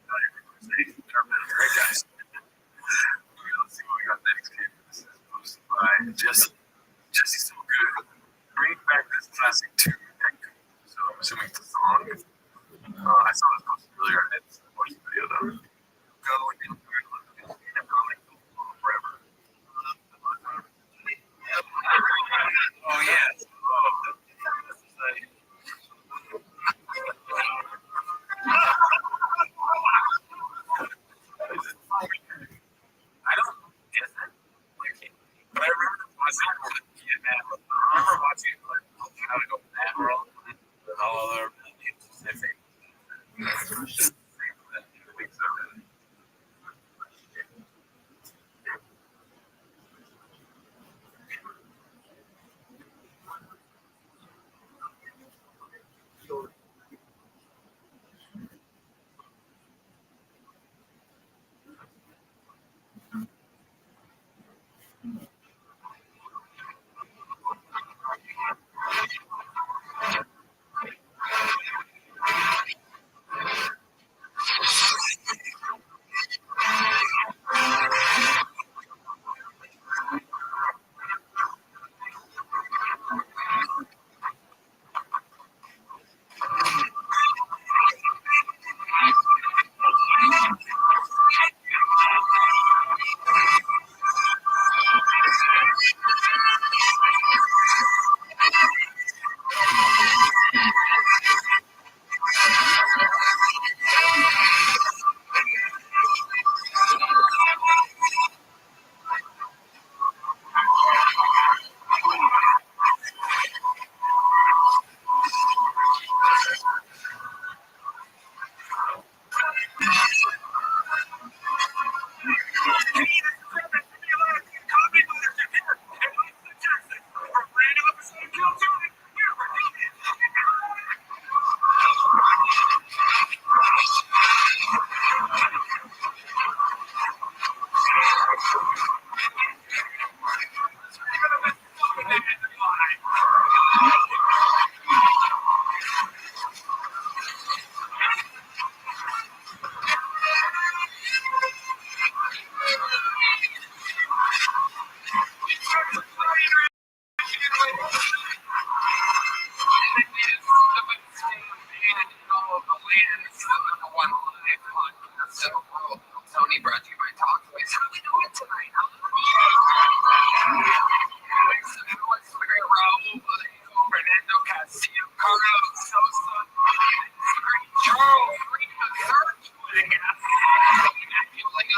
Not everyone's saying, great guys. Let's see what we got next. This is posted by Jesse. Jesse's so good. Bring back this classic tune. So I'm assuming it's a song. I saw this posted earlier and it's a voice video though. Go and forever.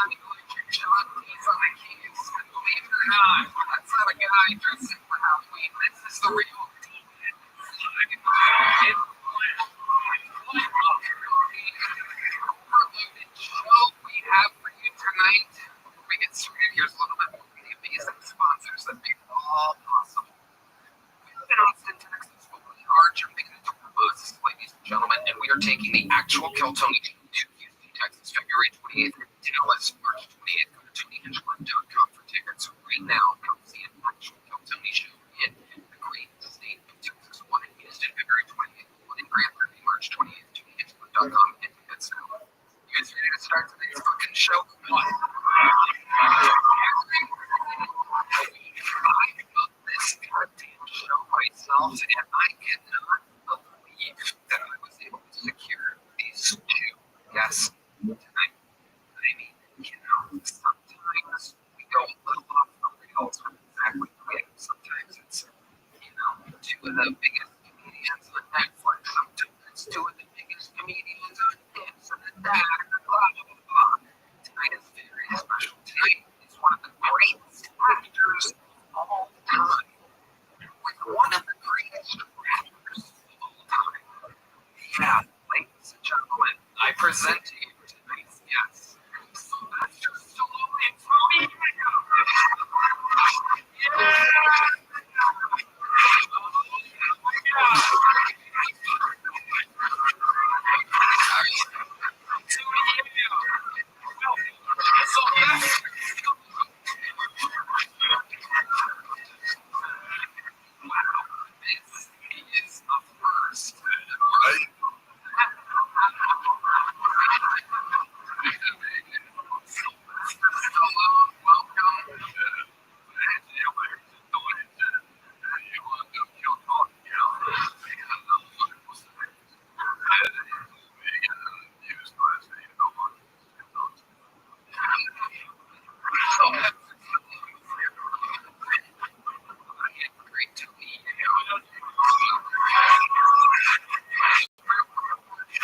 Believe it or not, that's not a guy dressing for Halloween. This is the real deal. Overloaded show we have for you tonight. Before we get started, here's a little bit more of the amazing sponsors that make it all possible. We live in Austin, Texas, but we are jumping into the bus, ladies and gentlemen, and we are taking the actual Keltoni to Houston, Texas, February 28th, and Dallas, March 28th. Go to TonyHinchcliffe.com for tickets right now. Come see an actual Keltoni show in the great state of Texas. One in Houston, February 28th, one in Grand Prairie, March 28th. TonyHinchcliffe.com. Get tickets now. You guys ready to start today's fucking show? Come on. I built this goddamn show myself, and I cannot believe that I was able to secure these two guests tonight. I mean, sometimes we go a little off the rails with exactly the way. Sometimes it's, two of the biggest comedians on Netflix. Sometimes two of the biggest comedians on this and that, and blah, blah, blah, blah. Tonight is very special. Tonight is one of the greatest actors of all time. With one of the greatest rappers of all time. Yeah, ladies and gentlemen, I present to you tonight's guest, Sylvester Stallone from America.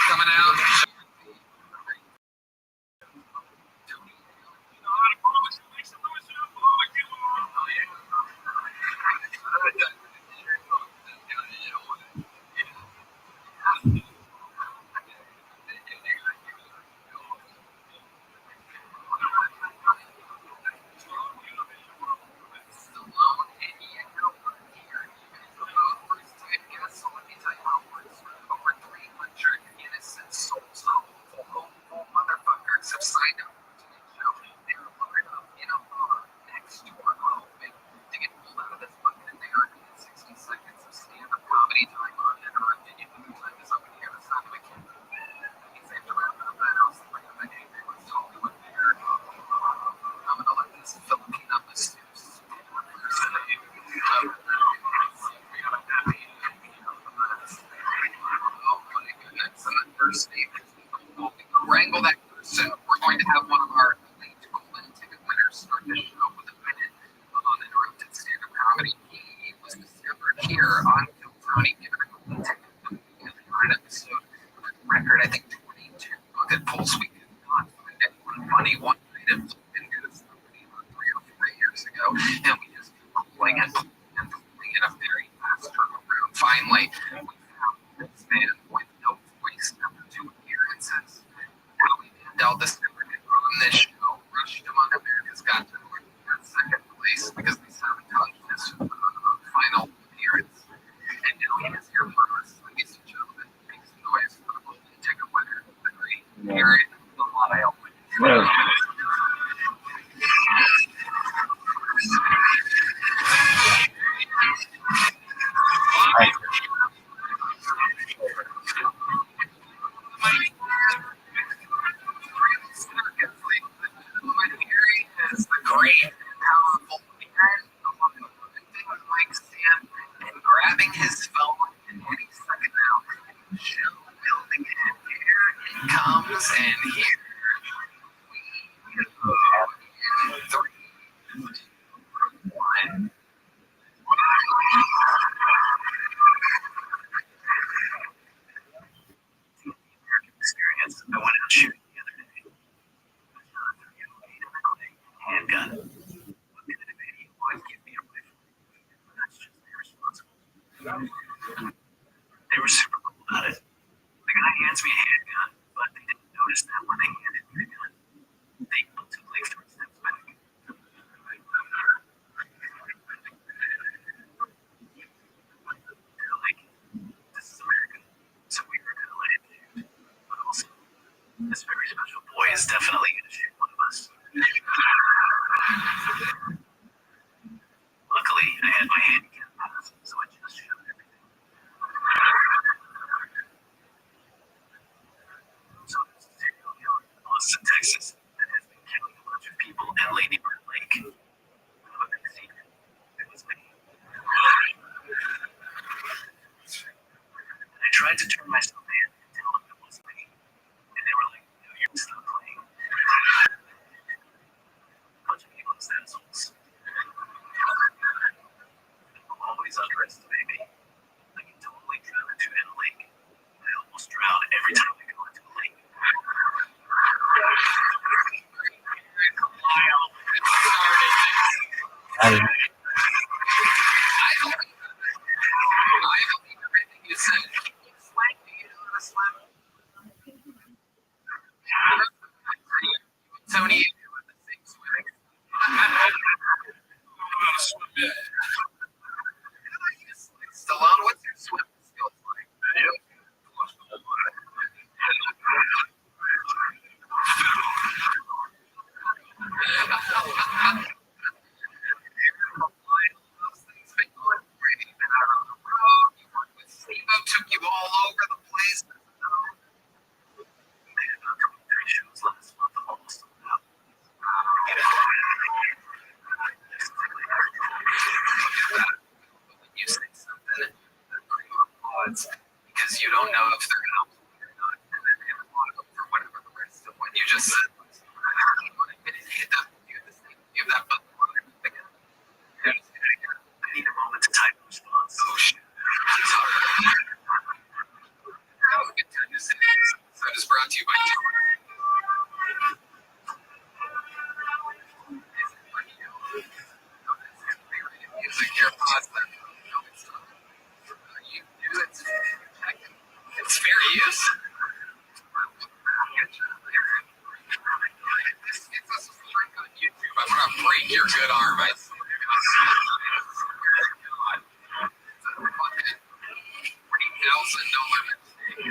Coming out. Motherfuckers have signed up to the show. They're fired up, next door hoping to get pulled out of this bucket, and they are in 60 seconds of stand-up comedy time uninterrupted. You know, the time is up in here. The sound of a kid. He's safe to wrap it up that house. Like I'm an angry with Hollywood there. I'm gonna let this Filipino masseuse. Oh my goodness! And the first name is wrangle that person. We're going to have one of our elite golden ticket winners start the show with a minute of uninterrupted stand-up comedy. He was discovered here on Kiltony, given a golden ticket in the current episode of the record. I think 22 good pulls. We could not find anyone funny one night and did a somebody 3 or 4 years ago, and we just were pulling and pulling in a very fast turnaround. Finally, we found this man with no voice after 2 appearances. Mandel, the celebrity on this show, rushed him on America's Got Talent in second place because they sabotaged his final appearance. And now he is here for us, ladies and gentlemen. Make some noise for the golden ticket winner, the great Aaron Lyle. Is the great and powerful man like Sam and grabbing his phone and any second now. Show building and here it comes and here we go in 3, 2, 1. American experience. I went out shooting the other day. handgun. What kind of idiot would give me a rifle? That's just irresponsible. They were super cool about it. The guy hands me a handgun, but they didn't notice that when they handed me the gun. They took like 3 steps back. They're like, this is America, so we were gonna let it do. But also, this very special boy is definitely gonna shoot one of us. Luckily, I had my handicap pass, so I just shot everything. So there's a serial killer in Austin, Texas, that has been killing a bunch of people at Lady Bird Lake. I have a big secret. It was me. I tried to turn myself in and tell them it was me. And they were like, no, you're still playing. Bunch of needless assholes. People always underestimate me. I can totally drown into a lake. I almost drown every time I go into a lake. I, I believe everything you said. Slang, do you know how to swim? 78 with the same swimming. Stallone, what's your swimming skills like? Took you all over the place. Shows last month, I'm almost sold out. You say something, odds, because you don't know if they're going to or not, and then they want to go for whatever the rest of what you just said was. Hit that, do the same, give that button on there, pick it up. I need a moment to type a response. Oh shit. Sorry. That was a good time to say this. So it is brought to you by music, AirPods, you do it. It's fair use. This gets us a strike on YouTube. I'm gonna break your good arm. I swear to God. It's a fucking $40,000 mistake. Is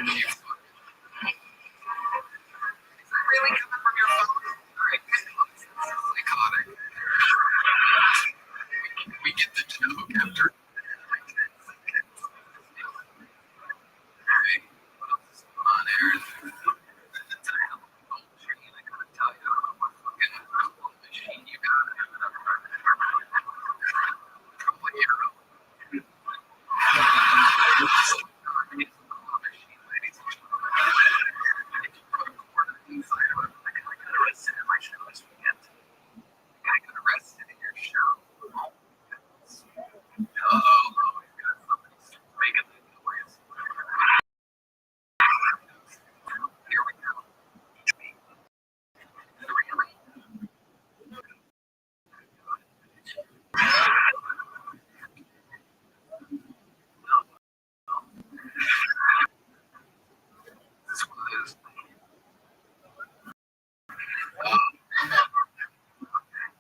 that really coming from your phone? Alright, psychotic. We get the joke after. Hey, what else is going on, Aaron? It's a hell of a gold machine, I gotta tell you. I don't know what fucking gold machine you got. Couple of euros.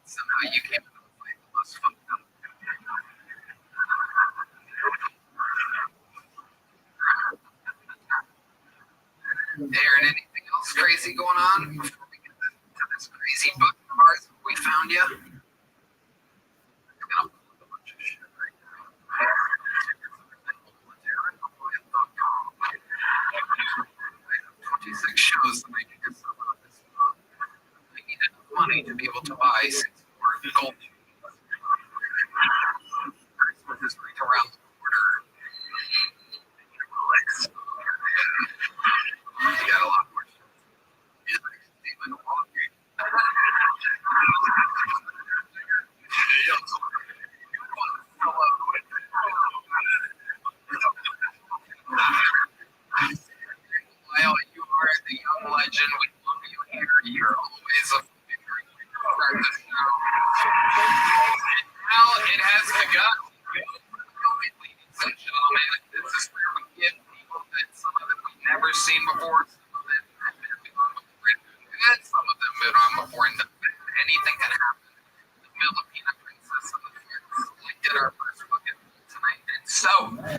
Somehow you came into the fight the most fucked up. Aaron, anything else crazy going on before we get to this crazy book of ours? We found you. It's gonna pull up a bunch of shit right now. 26 shows that I can get some of this month. I need enough money to be able to buy 6 more gold. Christmas is right around the corner. Rolex. You got a lot more shit. Stephen Hawking. While you are the young legend, we love you here. You're always a start the show. Now it has begun. Ladies and gentlemen, this is where we give people that some of them we've never seen before, some of them have been on before and good, some of them have been on before and anything can happen. The Filipina princess of the Philippines did our first look at tonight, and so we're gonna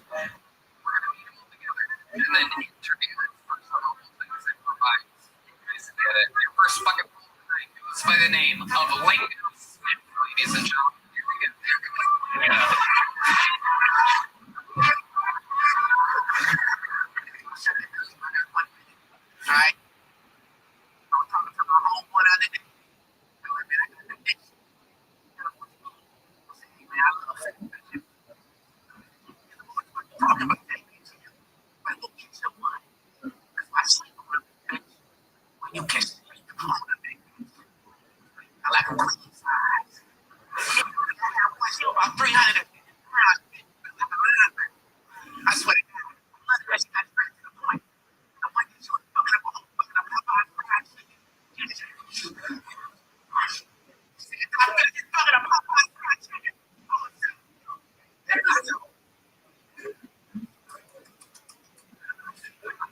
meet them all together and then interview them for some of the things they provide. You guys get it. Your first fucking poll tonight goes by the name of Lincoln Smith, ladies and gentlemen. Here we go. Alright? I was talking to my homeboy the other day. I was like, man, I got an addiction. I said, hey, man, I love sex. Talking about that bitch. But look at your money. Because I sleep on a bitch. When you can sleep on a bitch. I like a queen size. I have one, she about 350 pounds. I swear to God. I got straight to the point. The one that you was fucking up a whole fucking up Popeye's fried chicken. I'm gonna get fucking up Popeye's fried chicken.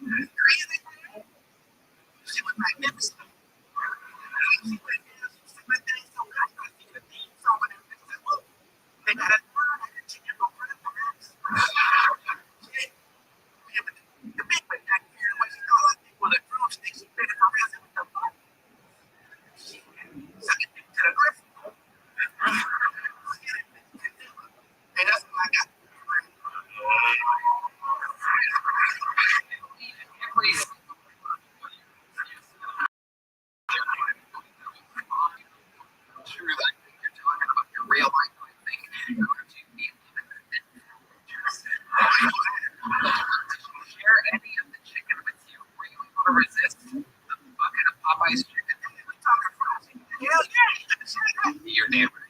Crazy. She was magnificent. She went down, she went down so good. I see the theme song and everything. Look, they got a bird and a chicken for breakfast. The big one back here, what she called it, with a drumstick, she fed it for real with the butt. She sucked it to the grip. Hey, that's what I got. True, like you're talking about your real life, I think. Share any of the chicken with you. Were you able to resist the bucket of Popeye's chicken? Hell yeah. You're damn right.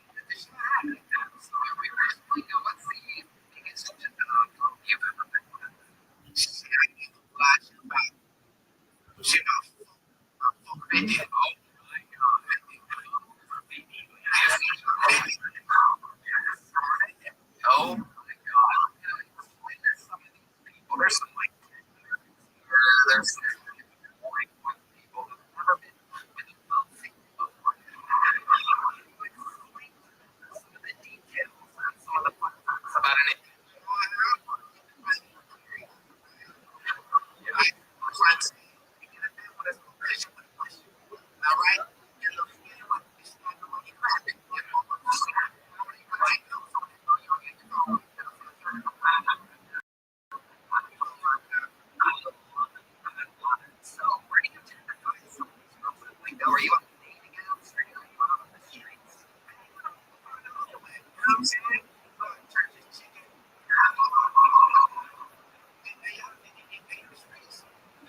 Absolutely right. You know what's the biggest chicken you've ever been with? Shit, I can't lie to you about. Shit, I'm fucking. Oh my god. Oh my god. There's some of these people. There's some like there's some like people who've never been in a wealthy before. Some of the details and some of the fun facts about anything. So where do you tend to find some of these girls that like, are you on dating apps or are you on the streets? You know what I'm saying? Church's chicken.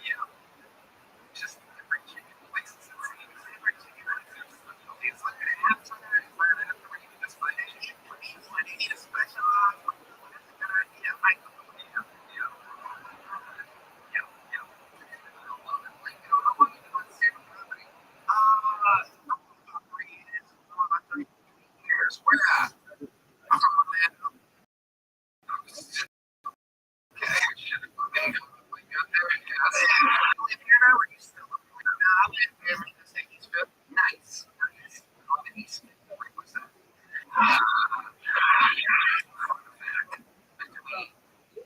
Yeah. Just different chicken places. Different chicken places. It's like an app for that. It's like an app where you can just find it. When you need a special, that's a good idea. Like, yeah. Like, how long you been on Santa property? About 3 years. About 3 years. Where at? I'm from Orlando. Okay, shit. Okay, we got there and gas. You live here now, or you still live here? No, I live here in the St. Eastville. Nice. On the East. What's that? Between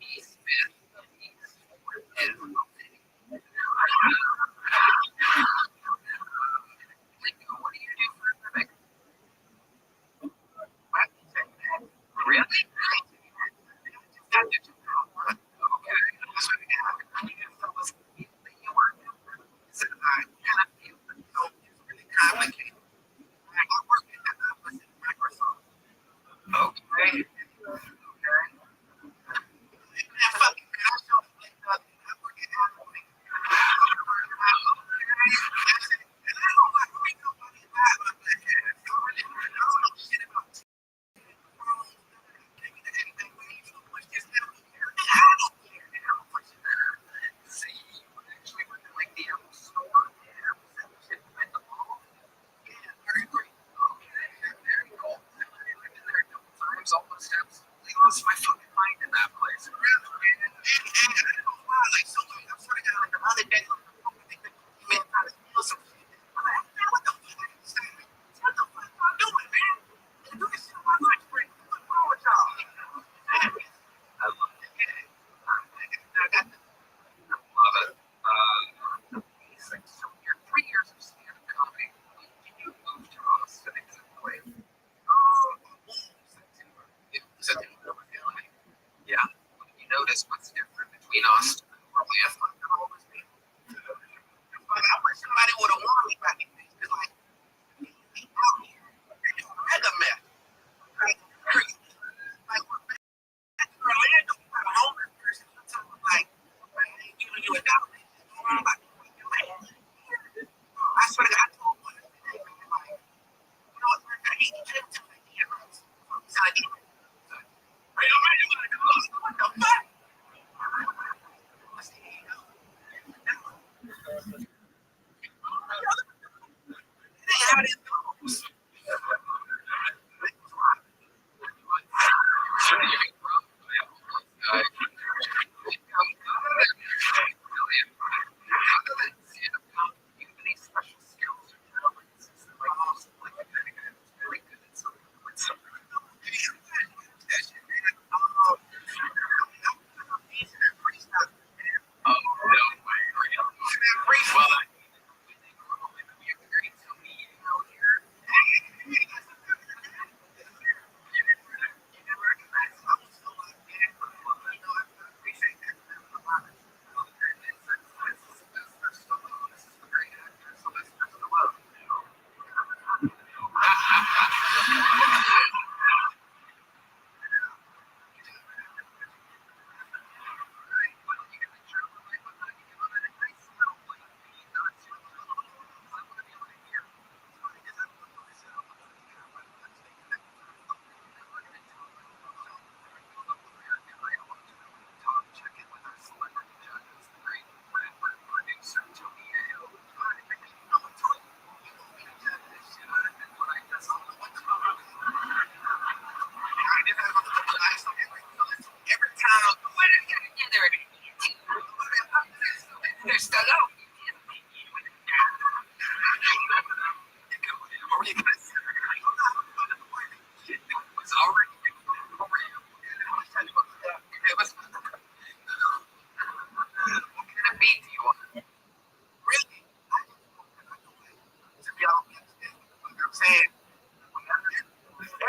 Eastville and Eastport is a city. What do you do for a living? What? Really? Okay. That's what we have. You work. So I kind of feel so it's really complicated. I work in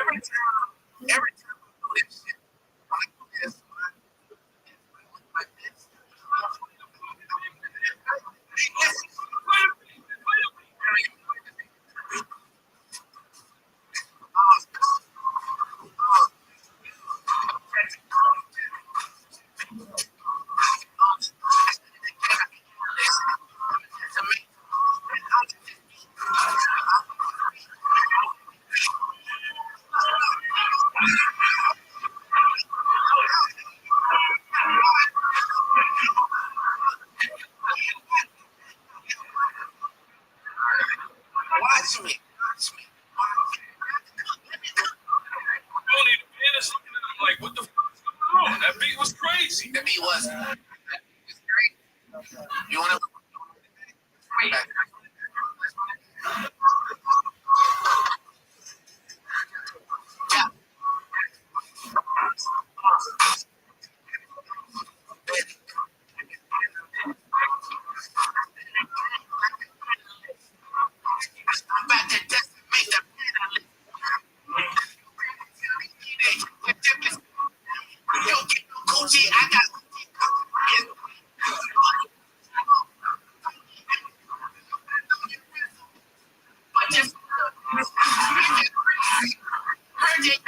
every time I do this shit, I do this. Like this. Watch me. Only the man is looking at him like, what the fuck is going on? That beat was crazy. The beat was great. You want to? Yeah. I'm about to decimate the planet. Yo, get no Gucci. I got just heard it.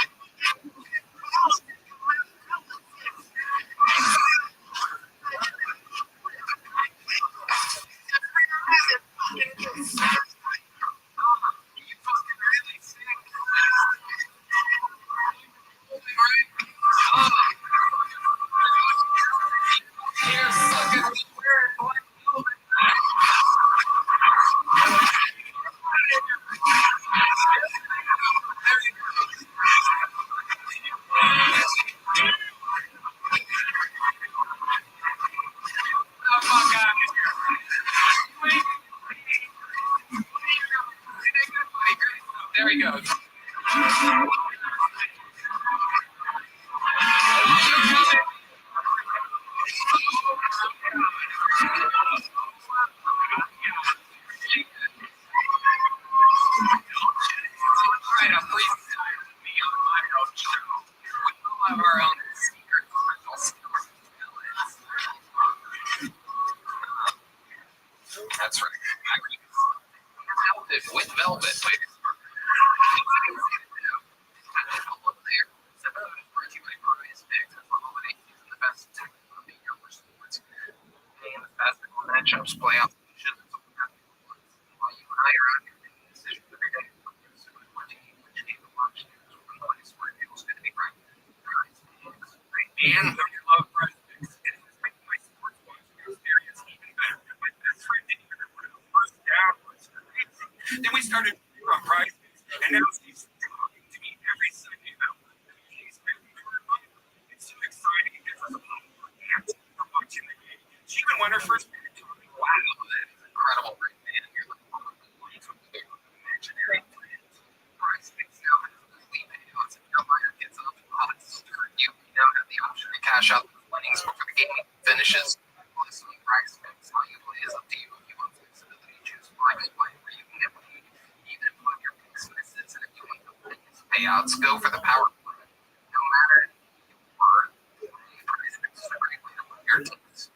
There he goes. Alright, I'm pleased to be on my own show. We all have our own secret special skills. That's right. Velvet with velvet. Wait. Hello there. This episode is brought to you by Rabbi's Picks. As the holiday season, the best tech of the year for sports. And the basketball matchups, playoff solutions, and some happy ones. While you and I are out here making decisions every day, which game to watch, there's one place where it feels good to be right. Prize Picks. And you love Prize Picks. It has made my sports watching experience even better. My best friend didn't even know what a first down was. Then we started on Prize Picks, and now she's talking to me every Sunday about what she's been doing. It's so exciting. It gives us a lot more chance for watching the game. She even won her first pick. Wow, that is incredible, right? Man, you're looking for the points with the imaginary plans. Prize Picks now has weekly payouts if your lineup gets off the odds. You now have the option to cash out the winnings before the game finishes. Plus, on Prize Picks, how you play is up to you. If you want flexibility, choose private play where you can get paid even if one of your picks misses. And if you want the biggest payouts, go for the power play. No matter your Prize Picks is a great way to play your teams.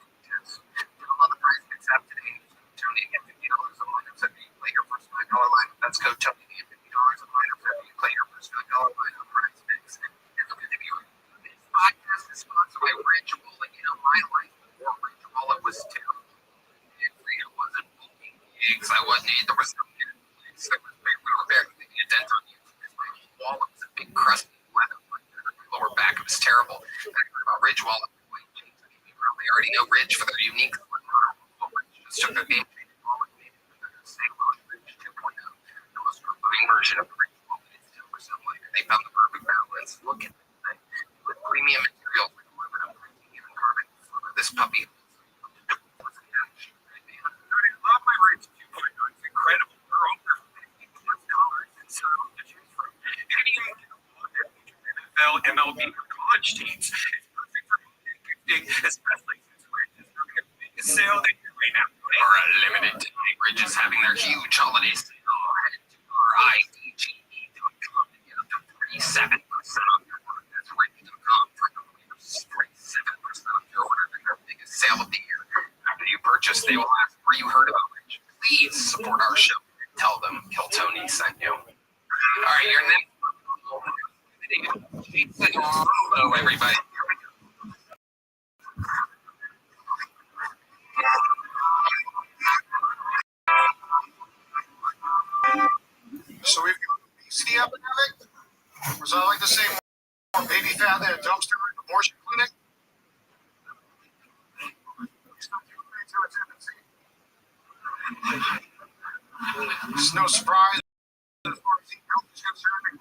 Download the Prize Picks app today. Tony and get $50 a lineup. So you play your first $5 lineup. That's code Tony and get $50 a lineup. So you play your first $5 lineup. Prize Picks. And look at the viewer. This podcast is sponsored by Rich Wallet. You know, my life before Rich Wallet was terrible. It wasn't booking gigs. I wasn't either. There was no Netflix. We were barely getting a dent on YouTube. My whole wallet was a big crusty leather. My lower back was terrible. I heard about Ridge Wallet. They already know Ridge for their unique Ridge just took their game changing wallet and made it into their same Ridge 2.0. The most refined version of the Ridge wallet is 10% lighter. They found the perfect balance. Look at this thing. With premium materials like aluminum, titanium, and carbon fiber, this puppy was an action. I love my Ridge 2.0. It's incredible. They're over $50+ in styles to choose from. You can even get a wallet that features NFL, MLB, or college teams. It's perfect for gifting, especially since Ridge is having a big sale they do right now. For a limited time, Ridge is having their huge holiday sale. Head to RIDGE.com to get up to 37% right, your next. Hello, everybody. So we've got the obesity epidemic. Was that like the same one? Baby fat at a dumpster at an abortion clinic? It's no surprise as far as health is concerned,